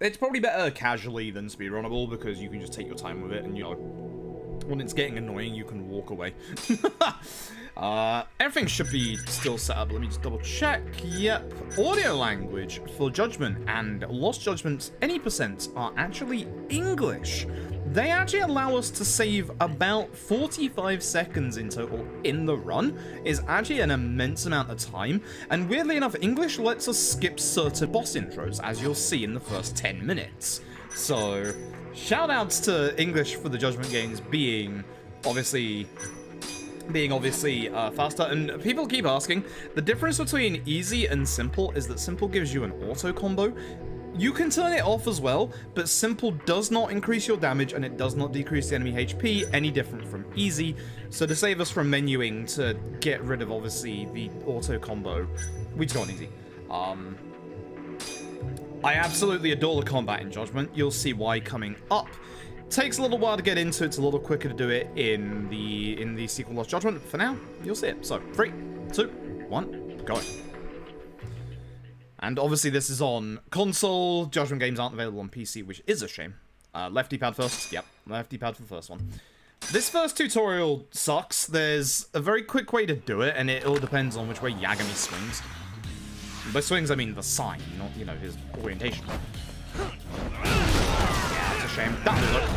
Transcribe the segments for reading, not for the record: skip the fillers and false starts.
It's probably better casually than speedrunnable because you can just take your time with it and, you know, when it's getting annoying, you can walk away. Everything should be still set up. Let me just double check. Yep. Audio language for Judgment and Lost Judgment's any percent are actually English. They actually allow us to save about 45 seconds in total in the run. Is actually an immense amount of time. And weirdly enough, English lets us skip certain boss intros, as you'll see in the first 10 minutes. So, shoutouts to English for the Judgment games being obviously faster. And people keep asking, the difference between easy and simple is that simple gives you an auto combo. You can turn it off as well, but simple does not increase your damage and it does not decrease the enemy HP any different from easy. So to save us from menuing to get rid of obviously the auto combo, we just go on easy. I absolutely adore the combat in Judgment. You'll see why coming up. Takes a little while to get into. It's a little quicker to do it in the sequel Lost Judgment. For now, you'll see it. So 3, 2, 1, go. And obviously this is on console. Judgment games aren't available on PC, which is a shame. Left D-pad first. Yep, left D-pad for the first one. This first tutorial sucks. There's a very quick way to do it, and it all depends on which way Yagami swings. By swings, I mean the sign, not, you know, his orientation. Yeah, it's a shame. That'll look.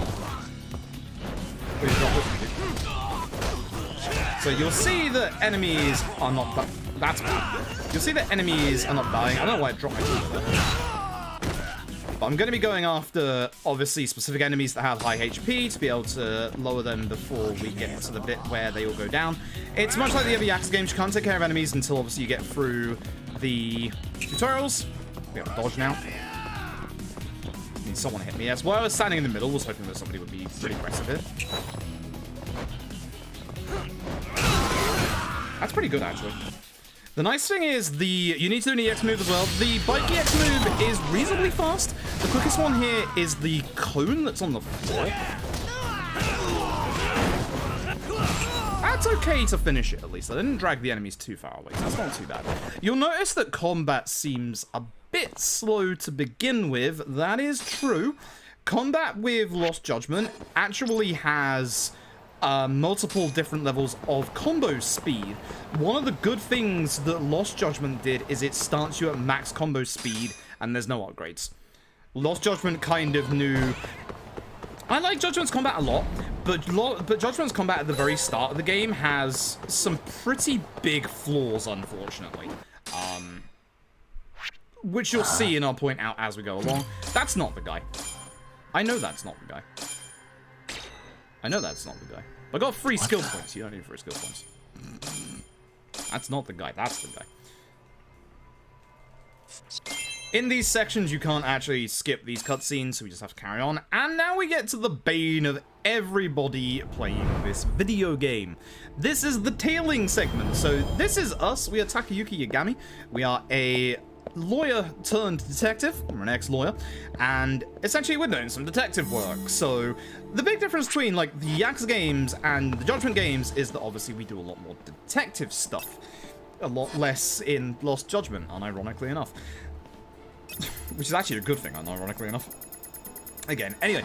So you'll see that enemies are not... That's bad. You'll see that enemies are not dying. I don't know why it dropped my tool there. But I'm going to be going after, obviously, specific enemies that have high HP to be able to lower them before we get to the bit where they all go down. It's much like the other Yakuza games. You can't take care of enemies until, obviously, you get through the tutorials. We have a dodge now. Need someone to hit me. Yes, while I was standing in the middle, was hoping that somebody would be pretty aggressive here. That's pretty good, actually. The nice thing is you need to do an EX move as well. The bike EX move is reasonably fast. The quickest one here is the cone that's on the floor. That's okay to finish it, at least. I didn't drag the enemies too far away, so that's not too bad. You'll notice that combat seems a bit slow to begin with. That is true. Combat with Lost Judgment actually has... multiple different levels of combo speed. One of the good things that Lost Judgment did is it starts you at max combo speed and there's no upgrades. Lost Judgment kind of knew... I like Judgment's combat a lot, but Judgment's combat at the very start of the game has some pretty big flaws, unfortunately. Which you'll see and I'll point out as we go along. That's not the guy. I know that's not the guy. I know that's not the guy. I got 3 skill points. You don't need 3 skill points. That's not the guy. That's the guy. In these sections, you can't actually skip these cutscenes, so we just have to carry on. And now we get to the bane of everybody playing this video game. This is the tailing segment. So this is us. We are Takayuki Yagami. We are a lawyer turned detective. I'm an ex-lawyer, and essentially we're doing some detective work. So the big difference between like the Yakuza games and the Judgment games is that obviously we do a lot more detective stuff, a lot less in Lost Judgment, unironically enough, which is actually a good thing, unironically enough. Again, anyway,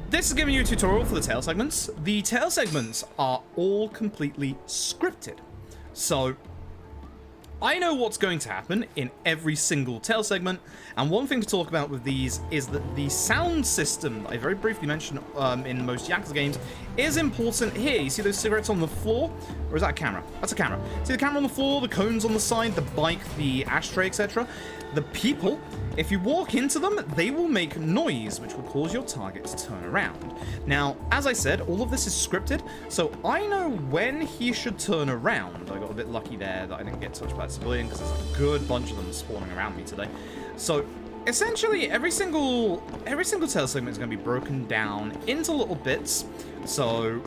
this is giving you a tutorial for the tail segments. The tail segments are all completely scripted, so I know what's going to happen in every single tail segment, and one thing to talk about with these is that the sound system that I very briefly mentioned in most Yakuza games is important here. You see those cigarettes on the floor? Or is that a camera? That's a camera. See the camera on the floor, the cones on the side, the bike, the ashtray, etc.? The people, if you walk into them, they will make noise, which will cause your target to turn around. Now, as I said, all of this is scripted, so I know when he should turn around. I got a bit lucky there that I didn't get touched by a civilian, because there's a good bunch of them spawning around me today. So, essentially, every single tail segment is going to be broken down into little bits. So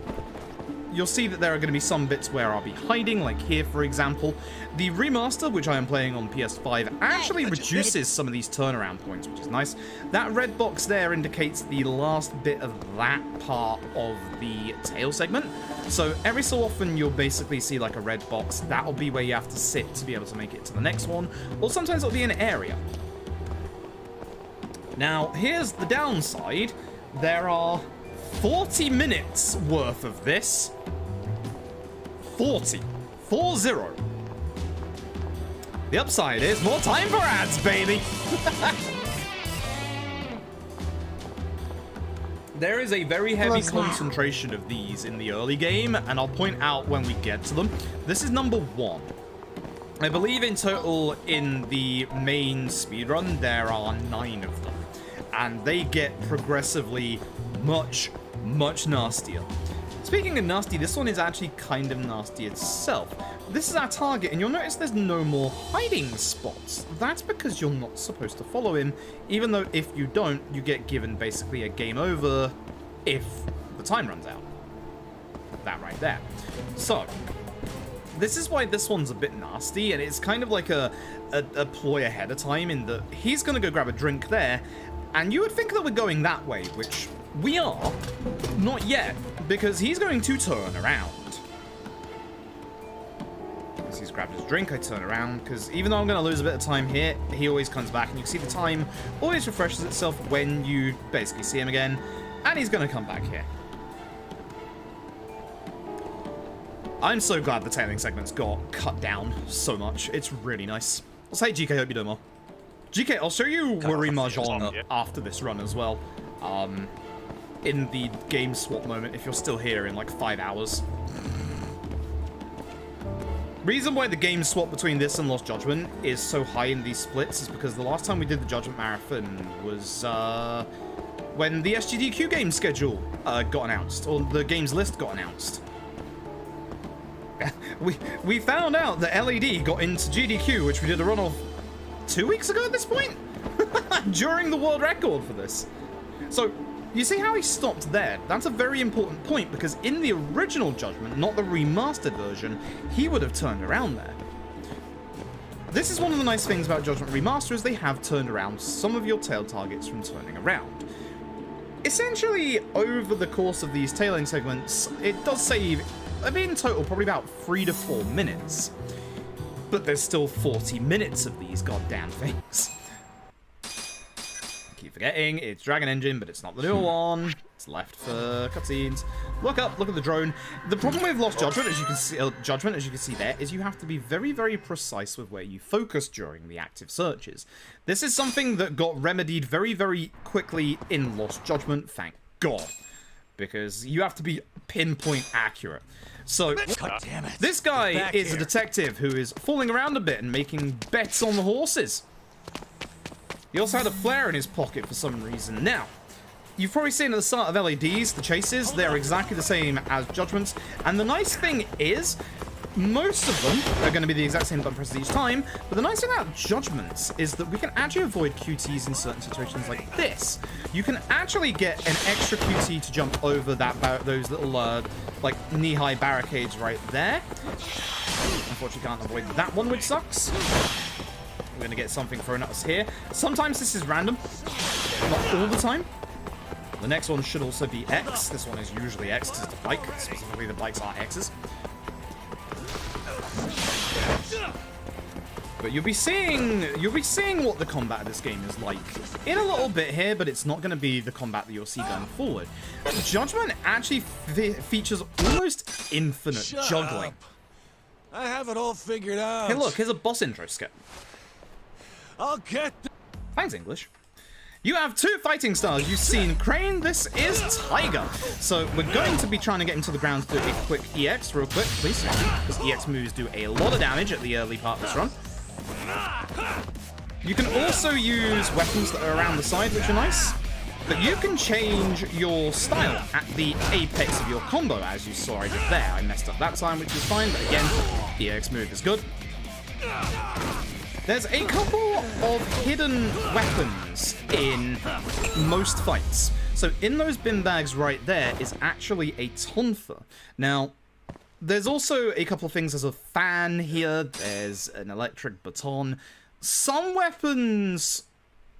you'll see that there are going to be some bits where I'll be hiding, like here, for example. The remaster, which I am playing on PS5, actually reduces some of these turnaround points, which is nice. That red box there indicates the last bit of that part of the tail segment. So every so often, you'll basically see like a red box. That'll be where you have to sit to be able to make it to the next one. Or sometimes it'll be an area. Now, here's the downside. There are 40 minutes worth of this. 40. 4-0. The upside is more time for ads, baby. There is a very heavy concentration of these in the early game, and I'll point out when we get to them. This is number 1. I believe in total in the main speedrun there are 9 of them, and they get progressively much nastier. Speaking of nasty, this one is actually kind of nasty itself. This is our target, and you'll notice there's no more hiding spots. That's because you're not supposed to follow him, even though if you don't, you get given basically a game over if the time runs out. That right there. So, this is why this one's a bit nasty, and it's kind of like a ploy ahead of time in that he's going to go grab a drink there, and you would think that we're going that way, which we are. Not yet, because he's going to turn around. As he's grabbed his drink, I turn around, because even though I'm going to lose a bit of time here, he always comes back, and you can see the time always refreshes itself when you basically see him again, and he's going to come back here. I'm so glad the tailing segments got cut down so much. It's really nice. Say, GK, hope you do more. GK, I'll show you Worry Mahjong after this run as well. In the game swap moment, if you're still here in like 5 hours. Reason why the game swap between this and Lost Judgment is so high in these splits is because the last time we did the Judgment Marathon was when the SGDQ game schedule got announced, or the games list got announced. we found out that LED got into GDQ, which we did a run of 2 weeks ago at this point? During the world record for this. So, you see how he stopped there? That's a very important point, because in the original Judgment, not the remastered version, he would have turned around there. This is one of the nice things about Judgment Remaster, is they have turned around some of your tail targets from turning around. Essentially, over the course of these tailing segments, it does save, I mean, in total, probably about 3 to 4 minutes. But there's still 40 minutes of these goddamn things. Keep forgetting, it's Dragon Engine, but it's not the new one. It's left for cutscenes. Look up, look at the drone. The problem with Lost Judgment, as you can see, there, is you have to be very, very precise with where you focus during the active searches. This is something that got remedied very, very quickly in Lost Judgment, thank God. Because you have to be pinpoint accurate. So, this guy is a detective who is fooling around a bit and making bets on the horses. He also had a flare in his pocket for some reason. Now, you've probably seen at the start of LEDs, the chases, they're exactly the same as Judgments. And the nice thing is, most of them are going to be the exact same button presses each time, but the nice thing about Judgments is that we can actually avoid QTs in certain situations like this. You can actually get an extra QT to jump over those little, like, knee-high barricades right there. Unfortunately, can't avoid that one, which sucks. We're going to get something thrown at us here. Sometimes this is random, not all the time. The next one should also be X. This one is usually X because it's a bike. Specifically, the bikes are X's. But you'll be seeing what the combat of this game is like in a little bit here, but it's not going to be the combat that you'll see going forward. Judgment actually features almost infinite juggling. I have it all figured out. Hey, look, here's a boss intro skit. I'll get. Thanks, English. You have 2 fighting styles. You've seen Crane. This is Tiger. So we're going to be trying to get into the ground to do a quick EX real quick, please. Because EX moves do a lot of damage at the early part of this run. You can also use weapons that are around the side, which are nice. But you can change your style at the apex of your combo, as you saw I did there. I messed up that time, which is fine. But again, EX move is good. There's a couple of hidden weapons in most fights. So in those bin bags right there is actually a tonfa. Now, there's also a couple of things. There's a fan here. There's an electric baton. Some weapons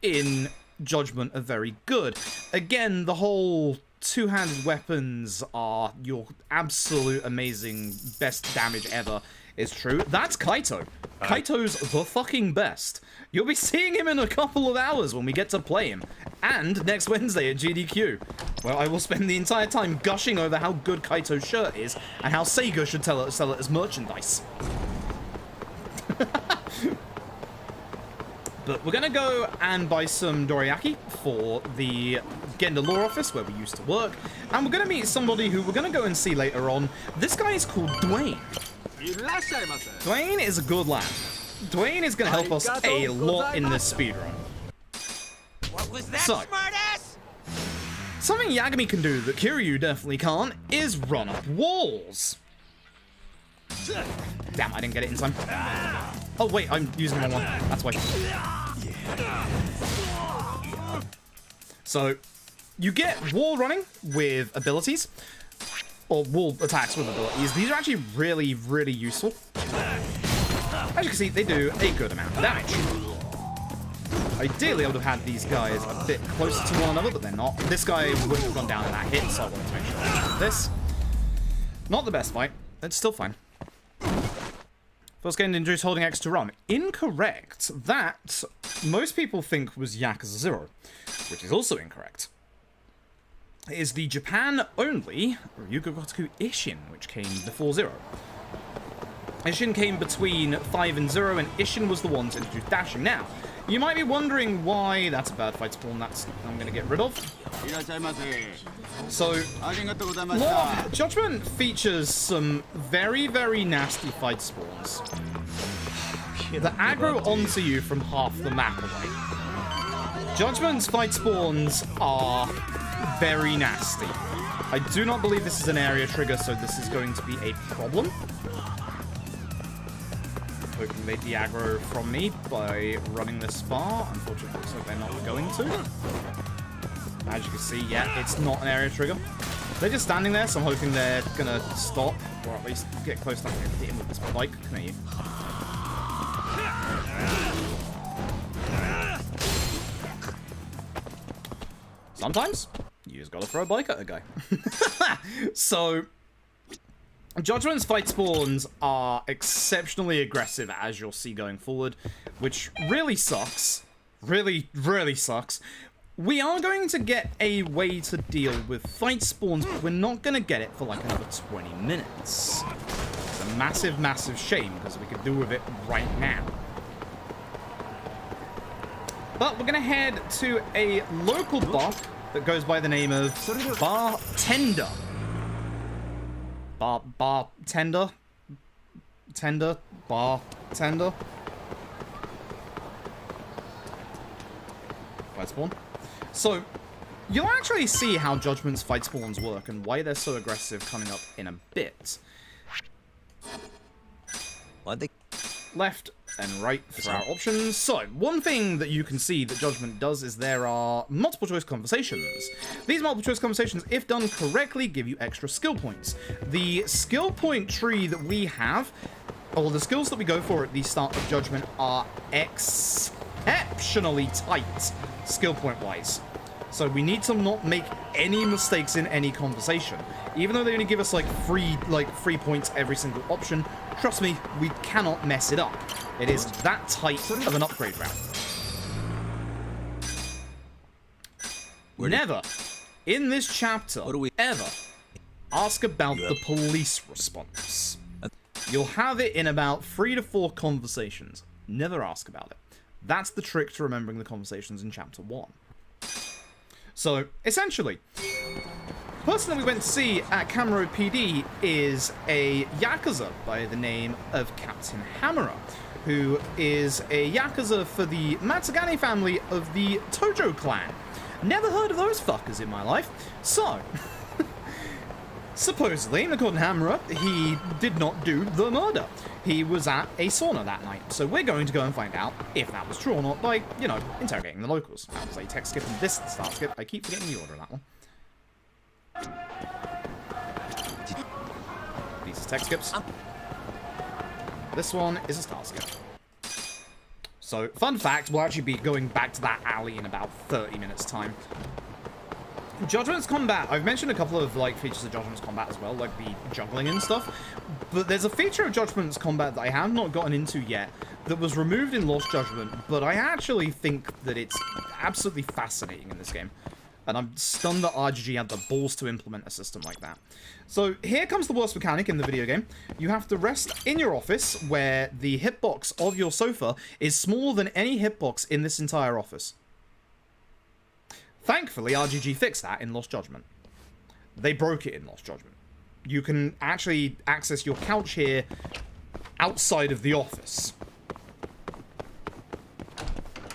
in Judgment are very good. Again, the whole two-handed weapons are your absolute amazing best damage ever is true, that's Kaito. Kaito's the fucking best. You'll be seeing him in a couple of hours when we get to play him. And next Wednesday at GDQ, where I will spend the entire time gushing over how good Kaito's shirt is and how Sega should sell it as merchandise. But we're gonna go and buy some dorayaki for the Gender Law Office where we used to work, and we're gonna meet somebody who we're gonna go and see later on. This guy is called Dwayne. Dwayne is a good lad. Dwayne is gonna help us a lot in this speedrun. What was that, So, smartass? something Yagami can do that Kiryu definitely can't is run up walls. Damn, I didn't get it in time. Oh wait, I'm using the wrong one. That's why. So, you get wall running with abilities, or wall attacks with abilities. These are actually really, really useful. As you can see, they do a good amount of damage. Ideally, I would have had these guys a bit closer to one another, but they're not. This guy wouldn't have gone down in that hit, so I wanted to make sure I did this. Not the best fight. It's still fine. First getting injuries holding X to run. Incorrect. That, most people think was Yakuza 0, which is also incorrect. It is the Japan-only Ryugogotoku Ishin, which came before 0. Ishin came between 5 and 0, and Ishin was the one to introduce dashing. Now, you might be wondering why that's a bad fight spawn I'm going to get rid of. So, Judgment features some very, very nasty fight spawns that aggro onto you from half the map away. Judgment's fight spawns are very nasty. I do not believe this is an area trigger, so this is going to be a problem. Hoping they de-aggro from me by running this far. Unfortunately, it looks like they're not going to. As you can see, yeah, it's not an area trigger. They're just standing there, so I'm hoping they're gonna stop, or at least get close enough to hit him with this bike. Come here, you. Sometimes, you just gotta throw a bike at a guy. So, Judgment's fight spawns are exceptionally aggressive, as you'll see going forward, which really sucks. Really, really sucks. We are going to get a way to deal with fight spawns, but we're not going to get it for like another 20 minutes. It's a massive, massive shame, because we could do with it right now. But we're going to head to a local bar that goes by the name of Bartender. Bartender? Tender? Bartender? Fight spawn. So, you'll actually see how Judgment's fight spawns work and why they're so aggressive coming up in a bit. Left and right for our options. So, one thing that you can see that Judgment does is there are multiple choice conversations. These multiple choice conversations, if done correctly, give you extra skill points. The skill point tree that we have, or the skills that we go for at the start of Judgment, are exceptionally tight skill point wise. So we need to not make any mistakes in any conversation. Even though they only give us like free points every single option, trust me, we cannot mess it up. It is that tight of an upgrade route. Never, in this chapter, ever ask about the police response. You'll have it in about 3 to 4 conversations. Never ask about it. That's the trick to remembering the conversations in Chapter 1. So, essentially, the person that we went to see at Kamuro PD is a Yakuza by the name of Captain Hamura, who is a Yakuza for the Matsugane family of the Tojo clan. Never heard of those fuckers in my life. So, supposedly, according to Hamura, he did not do the murder. He was at a sauna that night. So we're going to go and find out if that was true or not by, you know, interrogating the locals. That was a text skip and this start skip. I keep forgetting the order of that one. These are text skips. This one is a start skip. So, fun fact, we'll actually be going back to that alley in about 30 minutes' time. Judgment's combat, I've mentioned a couple of like features of Judgment's combat as well, like the juggling and stuff, but there's a feature of Judgment's combat that I have not gotten into yet that was removed in Lost Judgment, but I actually think that it's absolutely fascinating in this game, and I'm stunned that RGG had the balls to implement a system like that. So here comes the worst mechanic in the video game. You have to rest in your office where the hitbox of your sofa is smaller than any hitbox in this entire office. Thankfully, RGG fixed that in Lost Judgment. They broke it in Lost Judgment. You can actually access your couch here outside of the office.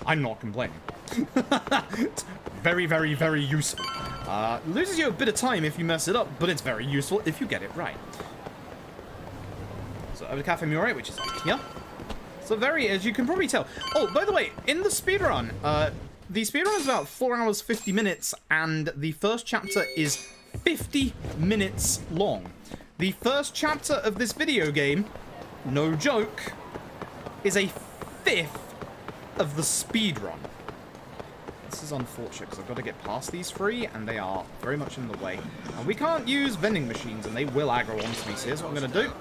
I'm not complaining. It's very, very, very useful. Loses you a bit of time if you mess it up, but it's very useful if you get it right. So over to Cafe Mure, which is up here. So very, as you can probably tell. Oh, by the way, in the speedrun, the speedrun is about 4 hours, 50 minutes, and the first chapter is 50 minutes long. The first chapter of this video game, no joke, is a fifth of the speedrun. This is unfortunate, because I've got to get past these three, and they are very much in the way. And we can't use vending machines, and they will aggro onto me, so here's what I'm going to do.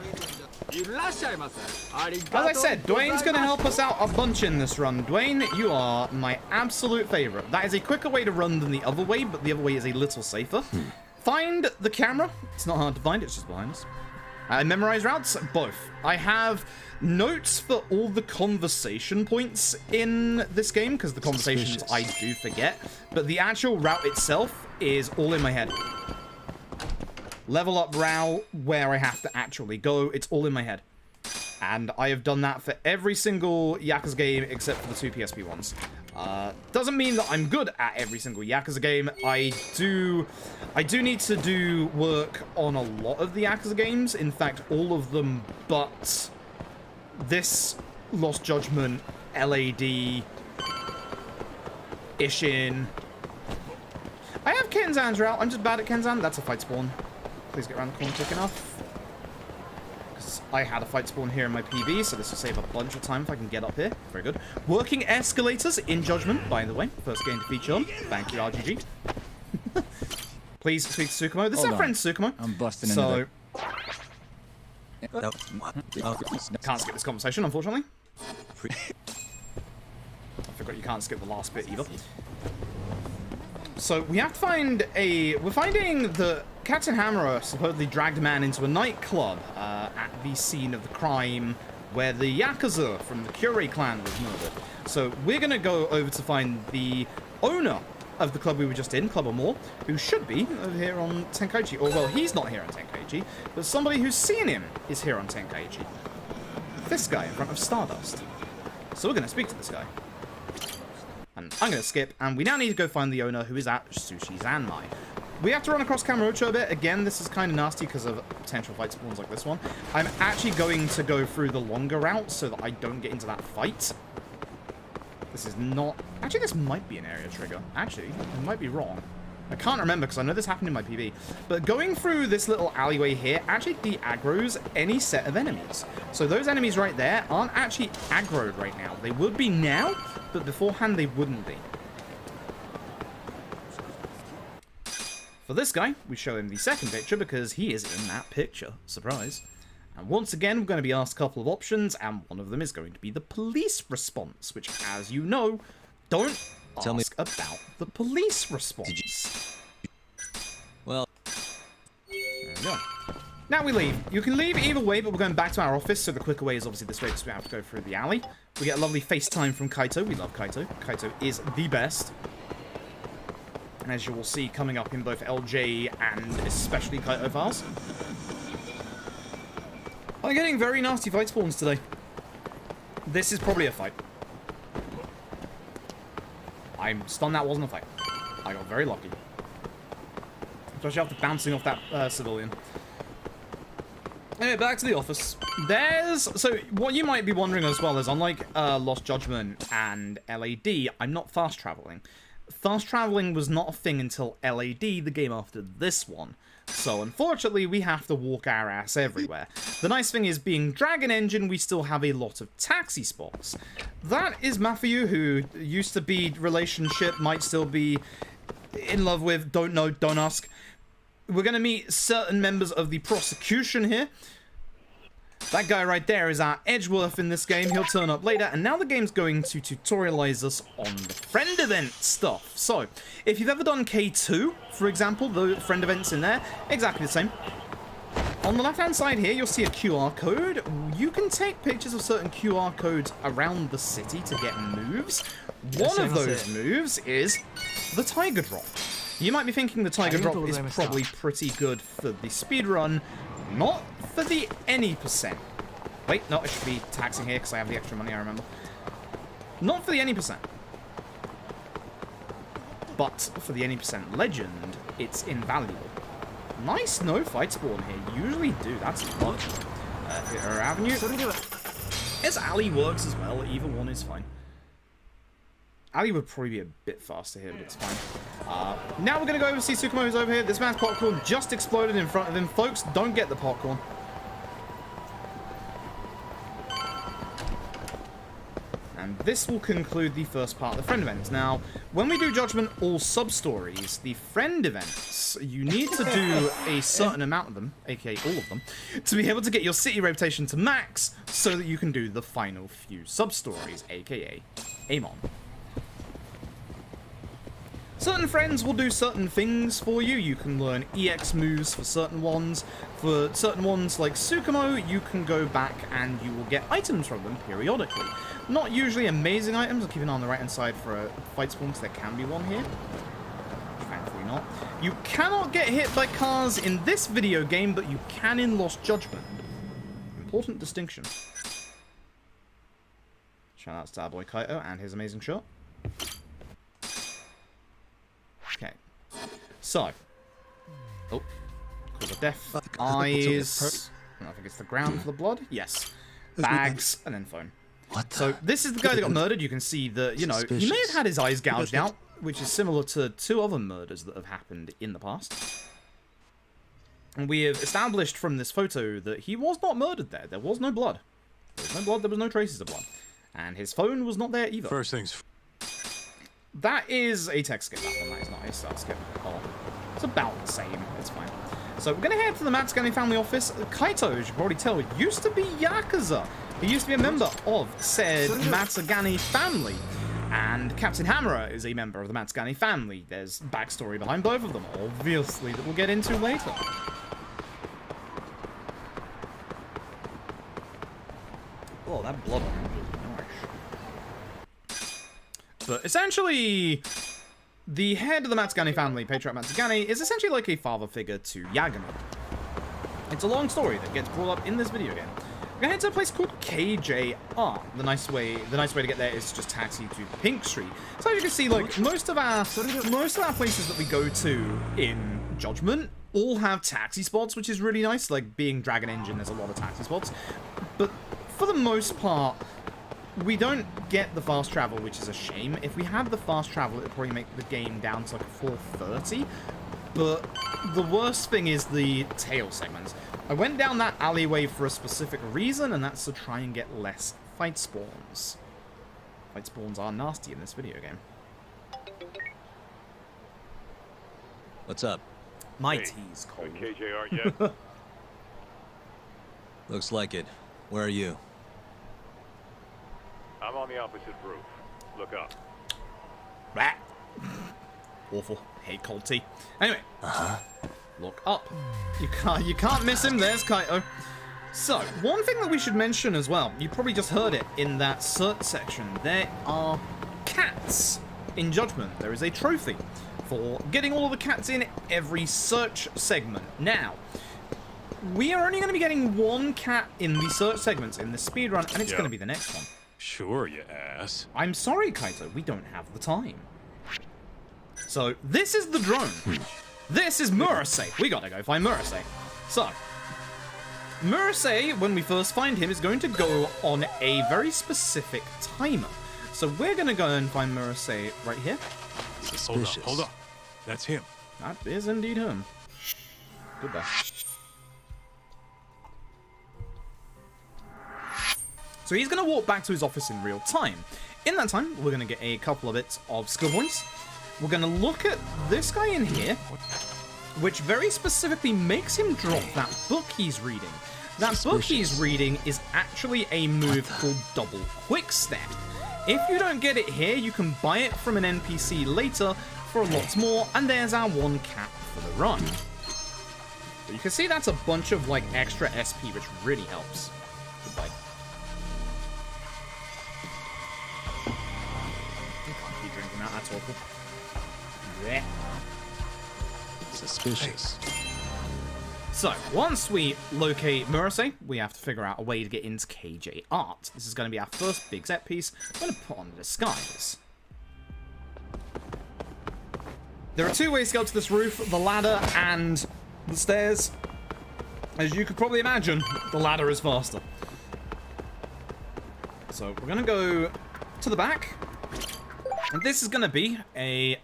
As I said, Dwayne's going to help us out a bunch in this run. Dwayne, you are my absolute favorite. That is a quicker way to run than the other way, but the other way is a little safer. Find the camera. It's not hard to find, it's just behind us. Memorize routes, both. I have notes for all the conversation points in this game, because the conversations I do forget, but the actual route itself is all in my head. Level up route, where I have to actually go, it's all in my head. And I have done that for every single Yakuza game except for the 2 PSP ones. Doesn't mean that I'm good at every single Yakuza game. I do need to do work on a lot of the Yakuza games. In fact, all of them but this, Lost Judgment, LAD, Ishin. I have Kenzan's route. I'm just bad at Kenzan. That's a fight spawn. Please get around the corner quick enough. Because I had a fight spawn here in my PB, so this will save a bunch of time if I can get up here. Very good. Working escalators in Judgment, by the way. First game to feature on. Thank you, RGG. Please speak to Tsukumo. This is our friend Tsukumo. I'm busting so, into the... Can't skip this conversation, unfortunately. I forgot you can't skip the last bit either. So we have to find a... We're finding that Captain Hammerer supposedly dragged a man into a nightclub at the scene of the crime where the Yakuza from the Kyurei clan was murdered. So we're going to go over to find the owner of the club we were just in, Club Amor, who should be over here on Tenkaichi. Or, well, he's not here on Tenkaichi, but somebody who's seen him is here on Tenkaichi. This guy in front of Stardust. So we're going to speak to this guy. And I'm going to skip, and we now need to go find the owner, who is at Sushi Zanmai. We have to run across Kamurocho a bit. Again, this is kind of nasty because of potential fight spawns like this one. I'm actually going to go through the longer route so that I don't get into that fight. This is not... Actually, this might be an area trigger. Actually, I might be wrong. I can't remember because I know this happened in my PB. But going through this little alleyway here actually de-aggroes any set of enemies. So those enemies right there aren't actually aggroed right now. They would be now, but beforehand they wouldn't be. For this guy, we show him the second picture because he is in that picture. Surprise. And once again, we're going to be asked a couple of options, and one of them is going to be the police response, which, as you know, don't ask about the police response. Well, there we go. Now we leave. You can leave either way, but we're going back to our office, so the quicker way is obviously this way because we have to go through the alley. We get a lovely FaceTime from Kaito. We love Kaito. Kaito is the best. As you will see coming up in both LJ and especially Kaito files. I'm getting very nasty fight spawns today. This is probably a fight. I'm stunned that wasn't a fight. I got very lucky. Especially after bouncing off that civilian. Anyway, back to the office. So what you might be wondering as well is, unlike Lost Judgment and LAD, I'm not fast traveling. Fast traveling was not a thing until LAD, the game after this one. So unfortunately, we have to walk our ass everywhere. The nice thing is, being Dragon Engine, we still have a lot of taxi spots. That is Mafuyu, who used to be relationship, might still be. in love with, don't know, don't ask. We're going to meet certain members of the prosecution here. That guy right there is our Edgeworth in this game. He'll turn up later. And now the game's going to tutorialize us on the friend event stuff. So, if you've ever done K2, for example, the friend events in there, exactly the same. On the left-hand side here, you'll see a QR code. You can take pictures of certain QR codes around the city to get moves. One of those moves is the Tiger Drop. You might be thinking the Tiger Drop is probably pretty good for the speedrun, not for the any percent. Wait, no, I should be taxing here because I have the extra money, I remember. Not for the any percent. But for the any percent legend, it's invaluable. Nice no fight spawn here. Usually do. That's fun. Theater Avenue. As alley works as well. Either one is fine. Alley would probably be a bit faster here, but it's fine. Now we're going to go over to see Tsukumo, who's over here. This man's popcorn just exploded in front of him. Folks, don't get the popcorn. And this will conclude the first part of the friend events. Now, when we do Judgment all sub-stories, the friend events, you need to do a certain amount of them, aka all of them, to be able to get your city reputation to max, so that you can do the final few sub-stories, aka Amon. Certain friends will do certain things for you. You can learn EX moves for certain ones. For certain ones like Tsukumo, you can go back and you will get items from them periodically. Not usually amazing items. I'll keep an eye on the right hand side for a fight spawn, because there can be one here. Thankfully not. You cannot get hit by cars in this video game, but you can in Lost Judgment. Important distinction. Shout out to our boy Kaito and his amazing shot. Okay. So. Oh. Cause of death. Eyes. I think it's the ground for the blood. Yes. Bags. And then phone. So this is the guy that got murdered. You can see that, you know, he may have had his eyes gouged out, which is similar to 2 other murders that have happened in the past. And we have established from this photo that he was not murdered there. There was no blood. There was no blood. There was no traces of blood. And his phone was not there either. First things. That is a text skip. That one. That is not a start skip. Oh, it's about the same. It's fine. So we're going to head to the Matsugane family office. Kaito, as you can probably tell, used to be Yakuza. He used to be a member of said Matsugane family. And Captain Hammerer is a member of the Matsugane family. There's backstory behind both of them, obviously, that we'll get into later. Oh, that blood on him is nice. But essentially, the head of the Matsugane family, Patriarch Matsugane, is essentially like a father figure to Yagami. It's a long story that gets brought up in this video game. We're gonna head to a place called KJR. The nice way to get there is to just taxi to Pink Street. So as you can see, like most of our places that we go to in Judgment all have taxi spots, which is really nice. Like being Dragon Engine, there's a lot of taxi spots, but for the most part, we don't get the fast travel, which is a shame. If we had the fast travel, it would probably make the game down to like 430. But the worst thing is the tail segments. I went down that alleyway for a specific reason, and that's to try and get less fight spawns. Fight spawns are nasty in this video game. What's up? My tea's cold. KJR yet? Looks like it. Where are you? I'm on the opposite roof. Look up. Rat. Awful. Hate cold tea. Anyway. Look up. You can't miss him. There's Kaito. So, one thing that we should mention as well, you probably just heard it in that search section. There are cats in Judgment. There is a trophy for getting all of the cats in every search segment. Now, we are only going to be getting 1 cat in the search segments in the speedrun, and it's going to be the next one. Sure, you ass. I'm sorry, Kaito. We don't have the time. So, this is the drone. This is Murasei. We gotta go find Murasei. So, Murasei, when we first find him, is going to go on a very specific timer. So we're gonna go and find Murasei right here. Suspicious. Hold up. That's him. That is indeed him. Goodbye. So he's gonna walk back to his office in real time. In that time, we're gonna get a couple of bits of skill points. We're going to look at this guy in here, which very specifically makes him drop that book he's reading. That book he's reading is actually a move called Double Quick Step. If you don't get it here, you can buy it from an NPC later for a lot more, and there's our 1 cap for the run. But you can see that's a bunch of like extra SP, which really helps. Goodbye. You can't keep drinking that, that's awful. Yeah. Suspicious. So, once we locate Murasei, we have to figure out a way to get into KJR. This is going to be our first big set piece. I'm going to put on a disguise. There are 2 ways to go to this roof, the ladder and the stairs. As you could probably imagine, the ladder is faster. So, we're going to go to the back. And this is going to be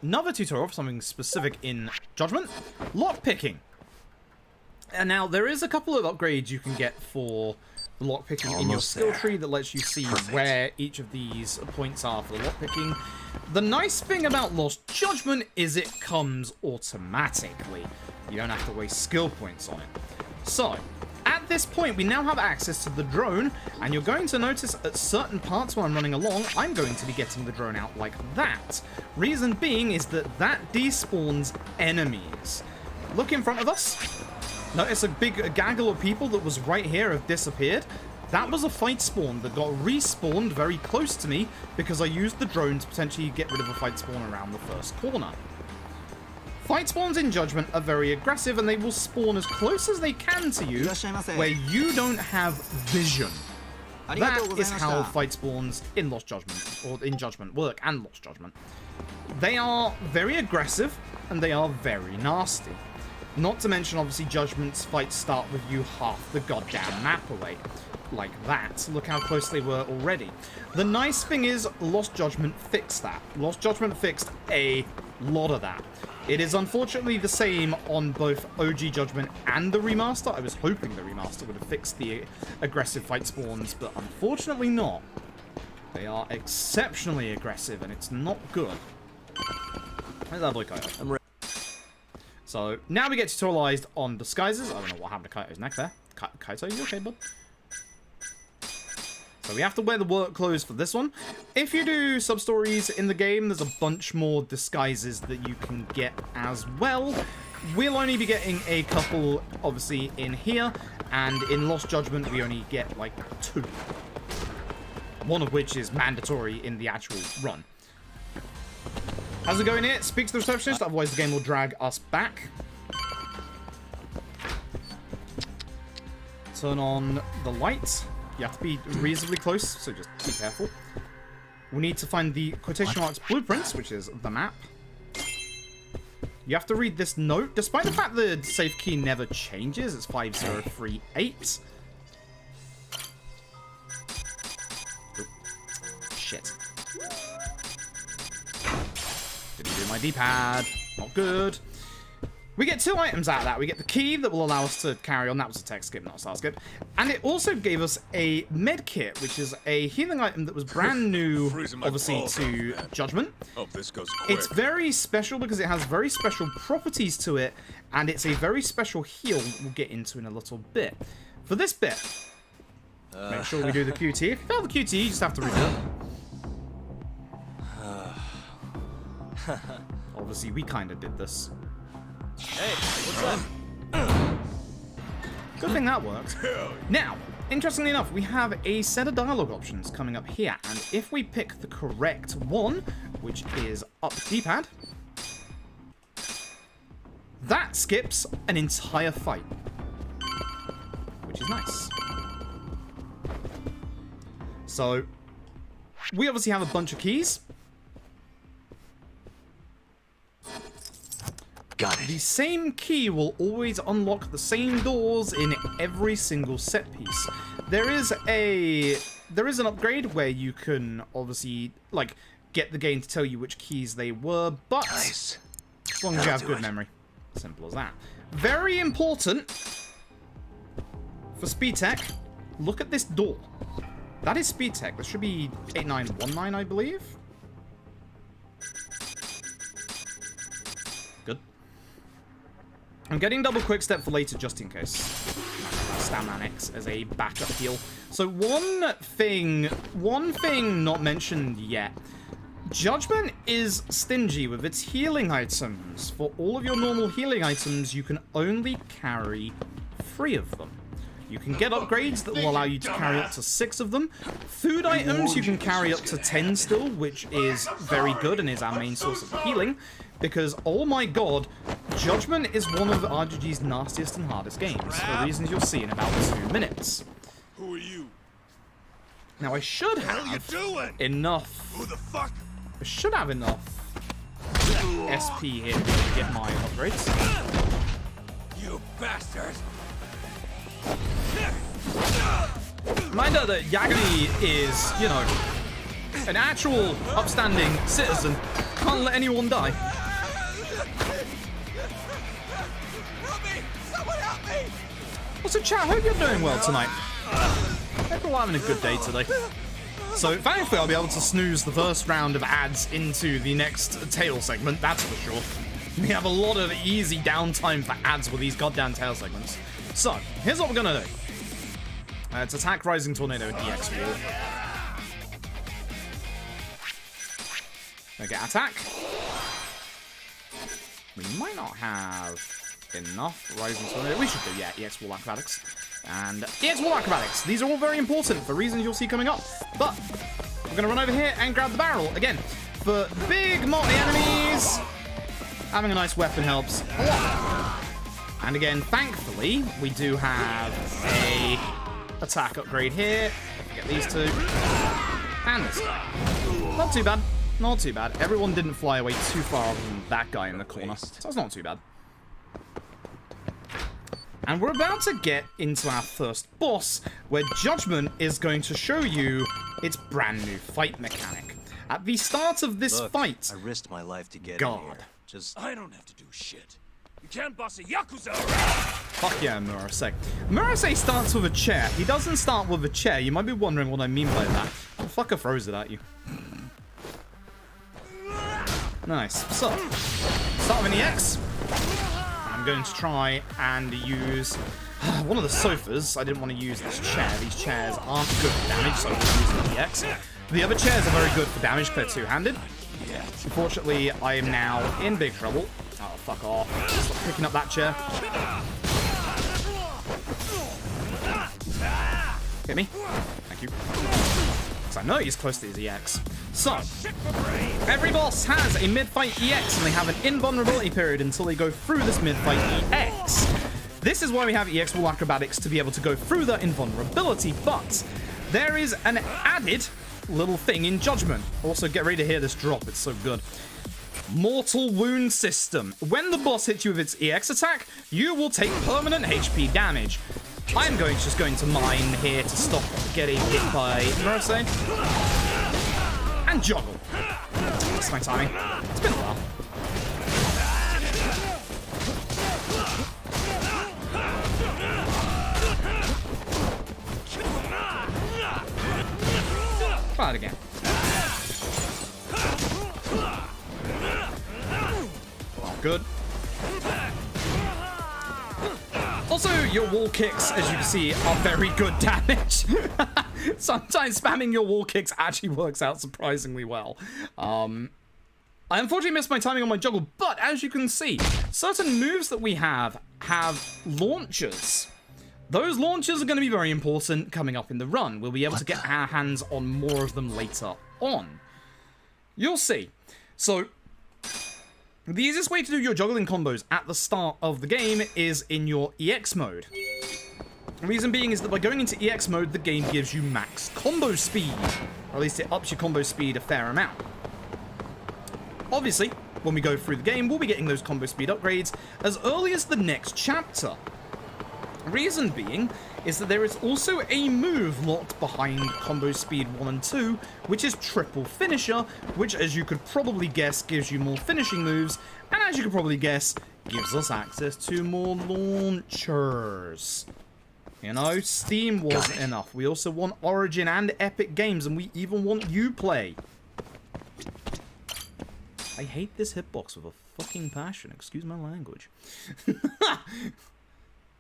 another tutorial for something specific in Judgment. Lockpicking. And now, there is a couple of upgrades you can get for the lockpicking in your skill tree that lets you see where each of these points are for the lockpicking. The nice thing about Lost Judgment is it comes automatically. You don't have to waste skill points on it. So, at this point, we now have access to the drone, and you're going to notice at certain parts while I'm running along, I'm going to be getting the drone out like that. Reason being is that that despawns enemies. Look in front of us. Notice a big gaggle of people that was right here have disappeared. That was a fight spawn that got respawned very close to me because I used the drone to potentially get rid of a fight spawn around the first corner. Fight spawns in Judgment are very aggressive and they will spawn as close as they can to you where you don't have vision. That is how fight spawns in Lost Judgment, or in Judgment work and Lost Judgment. They are very aggressive and they are very nasty. Not to mention, obviously, Judgment's fights start with you half the goddamn map away. Like that. Look how close they were already. The nice thing is, Lost Judgment fixed that. Lost Judgment fixed a lot of that. It is unfortunately the same on both OG Judgment and the remaster. I was hoping the remaster would have fixed the aggressive fight spawns, but unfortunately not. They are exceptionally aggressive, and it's not good. Where's that boy Kaito? I'm ready. So, now we get tutorialized on disguises. I don't know what happened to Kaito's neck there. Kaito, you okay, bud? So we have to wear the work clothes for this one. If you do sub-stories in the game, there's a bunch more disguises that you can get as well. We'll only be getting a couple, obviously, in here. And in Lost Judgment, we only get, like, 2. One of which is mandatory in the actual run. How's it going here? Speak to the receptionist, otherwise the game will drag us back. Turn on the lights. You have to be reasonably close, so just be careful. We need to find the quotation marks blueprints, which is the map. You have to read this note. Despite the fact the safe key never changes, it's 5038. Oh, shit. Didn't do my D-pad. Not good. We get 2 items out of that. We get the key that will allow us to carry on. That was a text skip, not a start skip. And it also gave us a med kit, which is a healing item that was brand new, obviously, to Judgment. Hope this goes quick. It's very special because it has very special properties to it, and it's a very special heal that we'll get into in a little bit. For this bit, make sure we do the QT. If you fail the QT, you just have to redo it. Obviously, we kind of did this. Hey, what's up? Good thing that worked. Now, interestingly enough, we have a set of dialogue options coming up here, and if we pick the correct one, which is up D-pad, that skips an entire fight, which is nice. So, we obviously have a bunch of keys. Got it. The same key will always unlock the same doors in every single set piece. There is an upgrade where you can obviously like get the game to tell you which keys they were, but Nice. as long as you have good memory. Simple as that. Very important for speed tech, look at this door. That is speed tech. This should be 8919, I believe. I'm getting double quick step for later just in case. Stamina X as a backup heal. So one thing not mentioned yet. Judgment is stingy with its healing items. For all of your normal healing items, you can only carry 3 of them. You can get upgrades that will allow you to carry up to 6 of them. Food items, you can carry up to 10 still, which is very good and is our main source of healing. Because, oh my god, Judgment is one of RGG's nastiest and hardest games, for reasons you'll see in about 2 minutes. Who are you? Now, I should have enough... Who the fuck? I should have enough SP here to get my upgrades. You bastard! Mind that Yagami is, you know, an actual upstanding citizen. Can't let anyone die. Help me! Someone help me! Also, chat, hope you're doing well tonight. Hope you're having a good day today. So, thankfully, I'll be able to snooze the first round of ads into the next tail segment, that's for sure. We have a lot of easy downtime for ads with these goddamn tail segments. So, here's what we're gonna do. It's attack Rising Tornado and EX Wall. Gonna get attack. We might not have enough Rising Tornado. We should do, yeah, EX Wall Acrobatics. And EX Wall Acrobatics. These are all very important for reasons you'll see coming up. But we're gonna run over here and grab the barrel again. For big multi-enemies, having a nice weapon helps a lot. And again, thankfully, we do have a attack upgrade here. Get these 2. And this guy. Not too bad. Not too bad. Everyone didn't fly away too far from that guy in the corner. So that's not too bad. And we're about to get into our first boss, where Judgment is going to show you its brand new fight mechanic. At the start of this fight, I risked my life to get God. in here. Just I don't have to do shit. You can't boss a Yakuza around! Fuck yeah, Murasei. Murasei starts with a chair. He doesn't start with a chair. You might be wondering what I mean by that. The fucker throws it at you. Nice. So, start with an EX. I'm going to try and use one of the sofas. I didn't want to use this chair. These chairs aren't good for damage, so I'm going to use the EX. The other chairs are very good for damage, they're two-handed. Unfortunately, I am now in big trouble. Oh, fuck off. Stop picking up that chair. Hit me. Thank you. Because I know he's close to his EX. So, every boss has a mid-fight EX, and they have an invulnerability period until they go through this mid-fight EX. This is why we have EX Wall Acrobatics, to be able to go through the invulnerability, but there is an added little thing in Judgment. Also, get ready to hear this drop, it's so good. Mortal Wound System. When the boss hits you with its EX attack, you will take permanent HP damage. I'm just going to mine here to stop getting hit by Murasei. And juggle. That's my timing. It's been a while. Try it again. Good. Also, your wall kicks, as you can see, are very good damage. Sometimes spamming your wall kicks actually works out surprisingly well. I unfortunately missed my timing on my juggle, but as you can see, certain moves that we have launchers. Those launchers are going to be very important coming up in the run. We'll be able to get our hands on more of them later on. You'll see. So, the easiest way to do your juggling combos at the start of the game is in your EX mode. The reason being is that by going into EX mode, the game gives you max combo speed. Or at least it ups your combo speed a fair amount. Obviously, when we go through the game, we'll be getting those combo speed upgrades as early as the next chapter. Reason being is that there is also a move locked behind combo speed 1 and 2, which is triple finisher, which, as you could probably guess, gives you more finishing moves, and as you could probably guess, gives us access to more launchers. You know, Steam wasn't enough. We also want Origin and Epic Games, and we even want Uplay. I hate this hitbox with a fucking passion. Excuse my language.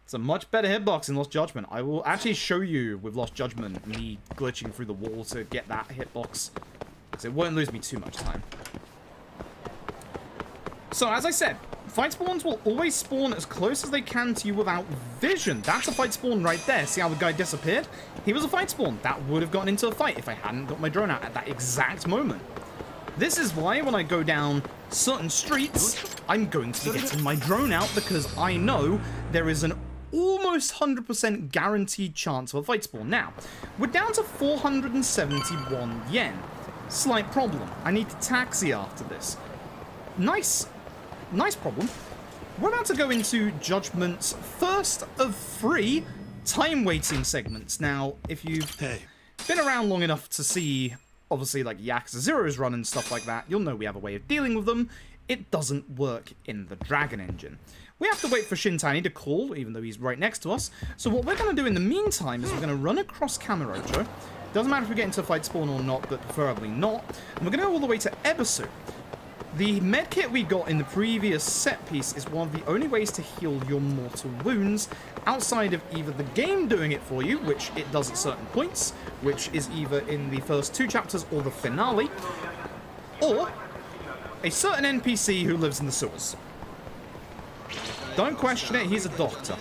It's a much better hitbox in Lost Judgment. I will actually show you with Lost Judgment me glitching through the wall to get that hitbox, because it won't lose me too much time. So, as I said, fight spawns will always spawn as close as they can to you without vision. That's a fight spawn right there. See how the guy disappeared? He was a fight spawn. That would have gotten into a fight if I hadn't got my drone out at that exact moment. This is why when I go down certain streets, I'm going to be getting my drone out, because I know there is an almost 100% guaranteed chance of a fight spawn. Now, we're down to 471 yen. Slight problem. I need to taxi after this. Nice problem. We're about to go into Judgment's first of 3 time waiting segments. Now, if you've been around long enough to see, obviously, like Yakuza Zero's run and stuff like that, you'll know we have a way of dealing with them. It doesn't work in the Dragon Engine. We have to wait for Shintani to call, even though he's right next to us. So what we're going to do in the meantime is we're going to run across Kamurocho. Doesn't matter if we get into a fight spawn or not, but preferably not. And we're going to go all the way to Ebisu. The medkit we got in the previous set piece is one of the only ways to heal your mortal wounds outside of either the game doing it for you, which it does at certain points, which is either in the first 2 chapters or the finale, or a certain NPC who lives in the sewers. Don't question it, he's a doctor.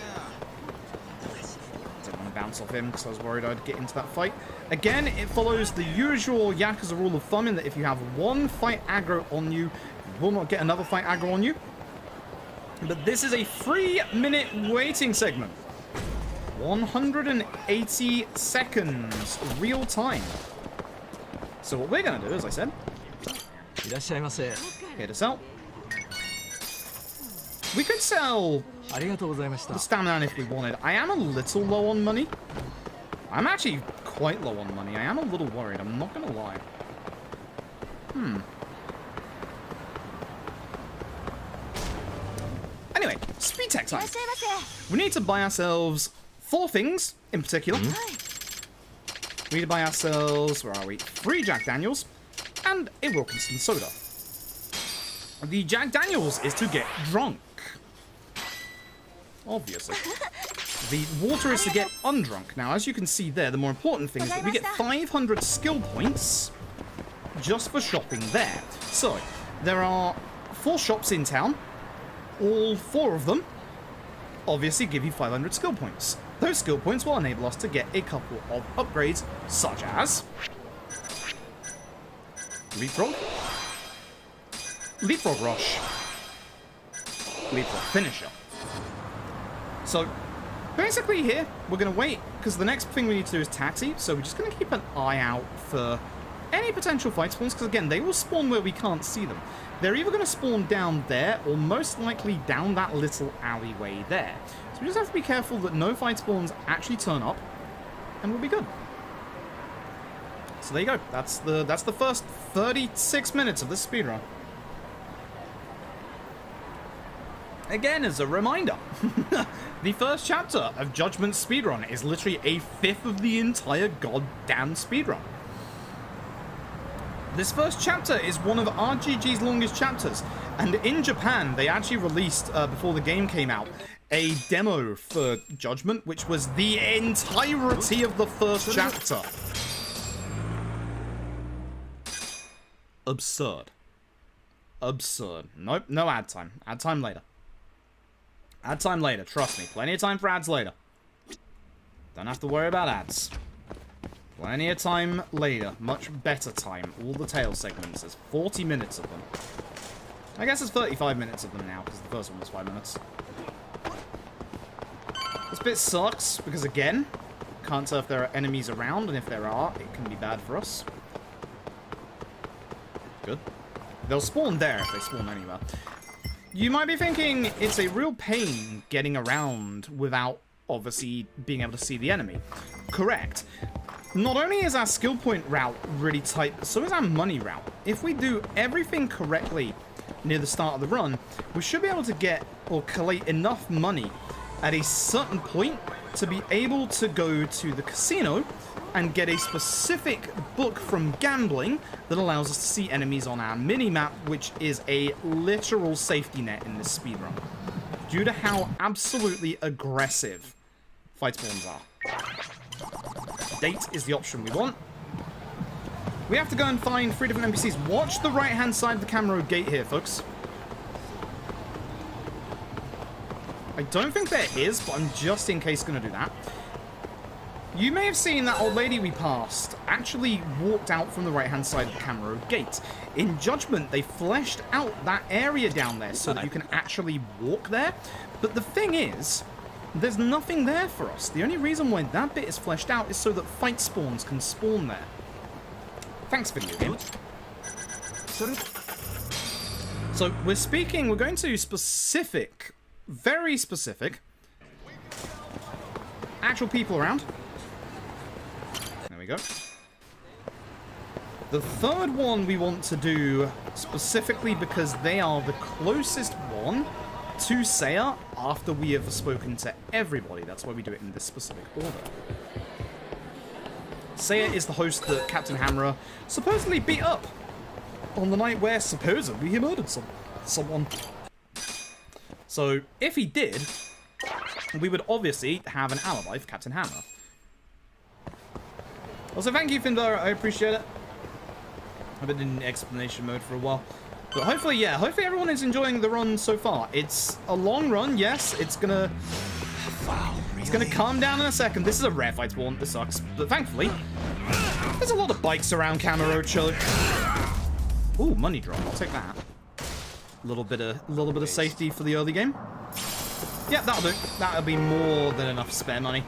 Didn't want to bounce off him because I was worried I'd get into that fight. Again, it follows the usual Yakuza rule of thumb in that if you have one fight aggro on you, you will not get another fight aggro on you. But this is a 3-minute waiting segment. 180 seconds real time. So what we're going to do, as I said, here to sell. We could sell the stamina if we wanted. I am a little low on money. I'm actually quite low on money. I am a little worried, I'm not gonna lie. Anyway, speed tech time. We need to buy ourselves 4 things in particular. We need to buy ourselves, where are we? 3 Jack Daniels and a Wilkinson soda. The Jack Daniels is to get drunk. Obviously. The water is to get undrunk. Now, as you can see there, the more important thing is that we get 500 skill points just for shopping there. So, there are 4 shops in town. All 4 of them, obviously, give you 500 skill points. Those skill points will enable us to get a couple of upgrades, such as Leapfrog, Leapfrog Rush, Leapfrog Finisher. So, basically here, we're going to wait, because the next thing we need to do is taxi, so we're just going to keep an eye out for any potential fight spawns, because again, they will spawn where we can't see them. They're either going to spawn down there, or most likely down that little alleyway there. So we just have to be careful that no fight spawns actually turn up, and we'll be good. So there you go, that's the first 36 minutes of this speedrun. Again, as a reminder, the first chapter of Judgment's speedrun is literally a 1/5 of the entire goddamn speedrun. This first chapter is one of RGG's longest chapters, and in Japan, they actually released, before the game came out, a demo for Judgment, which was the entirety of the first chapter. Absurd. Absurd. Nope, no ad time. Ad time later. Ad time later, trust me. Plenty of time for ads later. Don't have to worry about ads. Plenty of time later. Much better time. All the tail segments. There's 40 minutes of them. I guess there's 35 minutes of them now, because the first one was 5 minutes. This bit sucks, because again, can't tell if there are enemies around, and if there are, it can be bad for us. Good. They'll spawn there if they spawn anywhere. You might be thinking it's a real pain getting around without, obviously, being able to see the enemy. Correct. Not only is our skill point route really tight, but so is our money route. If we do everything correctly near the start of the run, we should be able to get or collate enough money at a certain point to be able to go to the casino and get a specific book from gambling that allows us to see enemies on our mini-map, which is a literal safety net in this speedrun, due to how absolutely aggressive fight spawns are. Date is the option we want. We have to go and find 3 different NPCs. Watch the right-hand side of the camera gate here, folks. I don't think there is, but I'm just in case going to do that. You may have seen that old lady we passed actually walked out from the right-hand side of the camera gate. In Judgment, they fleshed out that area down there so that you can actually walk there. But the thing is, there's nothing there for us. The only reason why that bit is fleshed out is so that fight spawns can spawn there. Thanks, video game. So we're going to specific, very specific, actual people around. There we go. The third one we want to do specifically because they are the closest one to Seiya after we have spoken to everybody. That's why we do it in this specific order. Seiya is the host that Captain Hammer supposedly beat up on the night where supposedly he murdered someone. So if he did, we would obviously have an alibi for Captain Hammer. Also, thank you, Findora. I appreciate it. I've been in explanation mode for a while. But hopefully, yeah, hopefully everyone is enjoying the run so far. It's a long run, yes. It's gonna calm down in a second. This is a rare fight spawn. This sucks. But thankfully, there's a lot of bikes around Kamurocho. Ooh, money drop. I'll take that. A little bit of safety for the early game. Yeah, that'll do. That'll be more than enough spare money.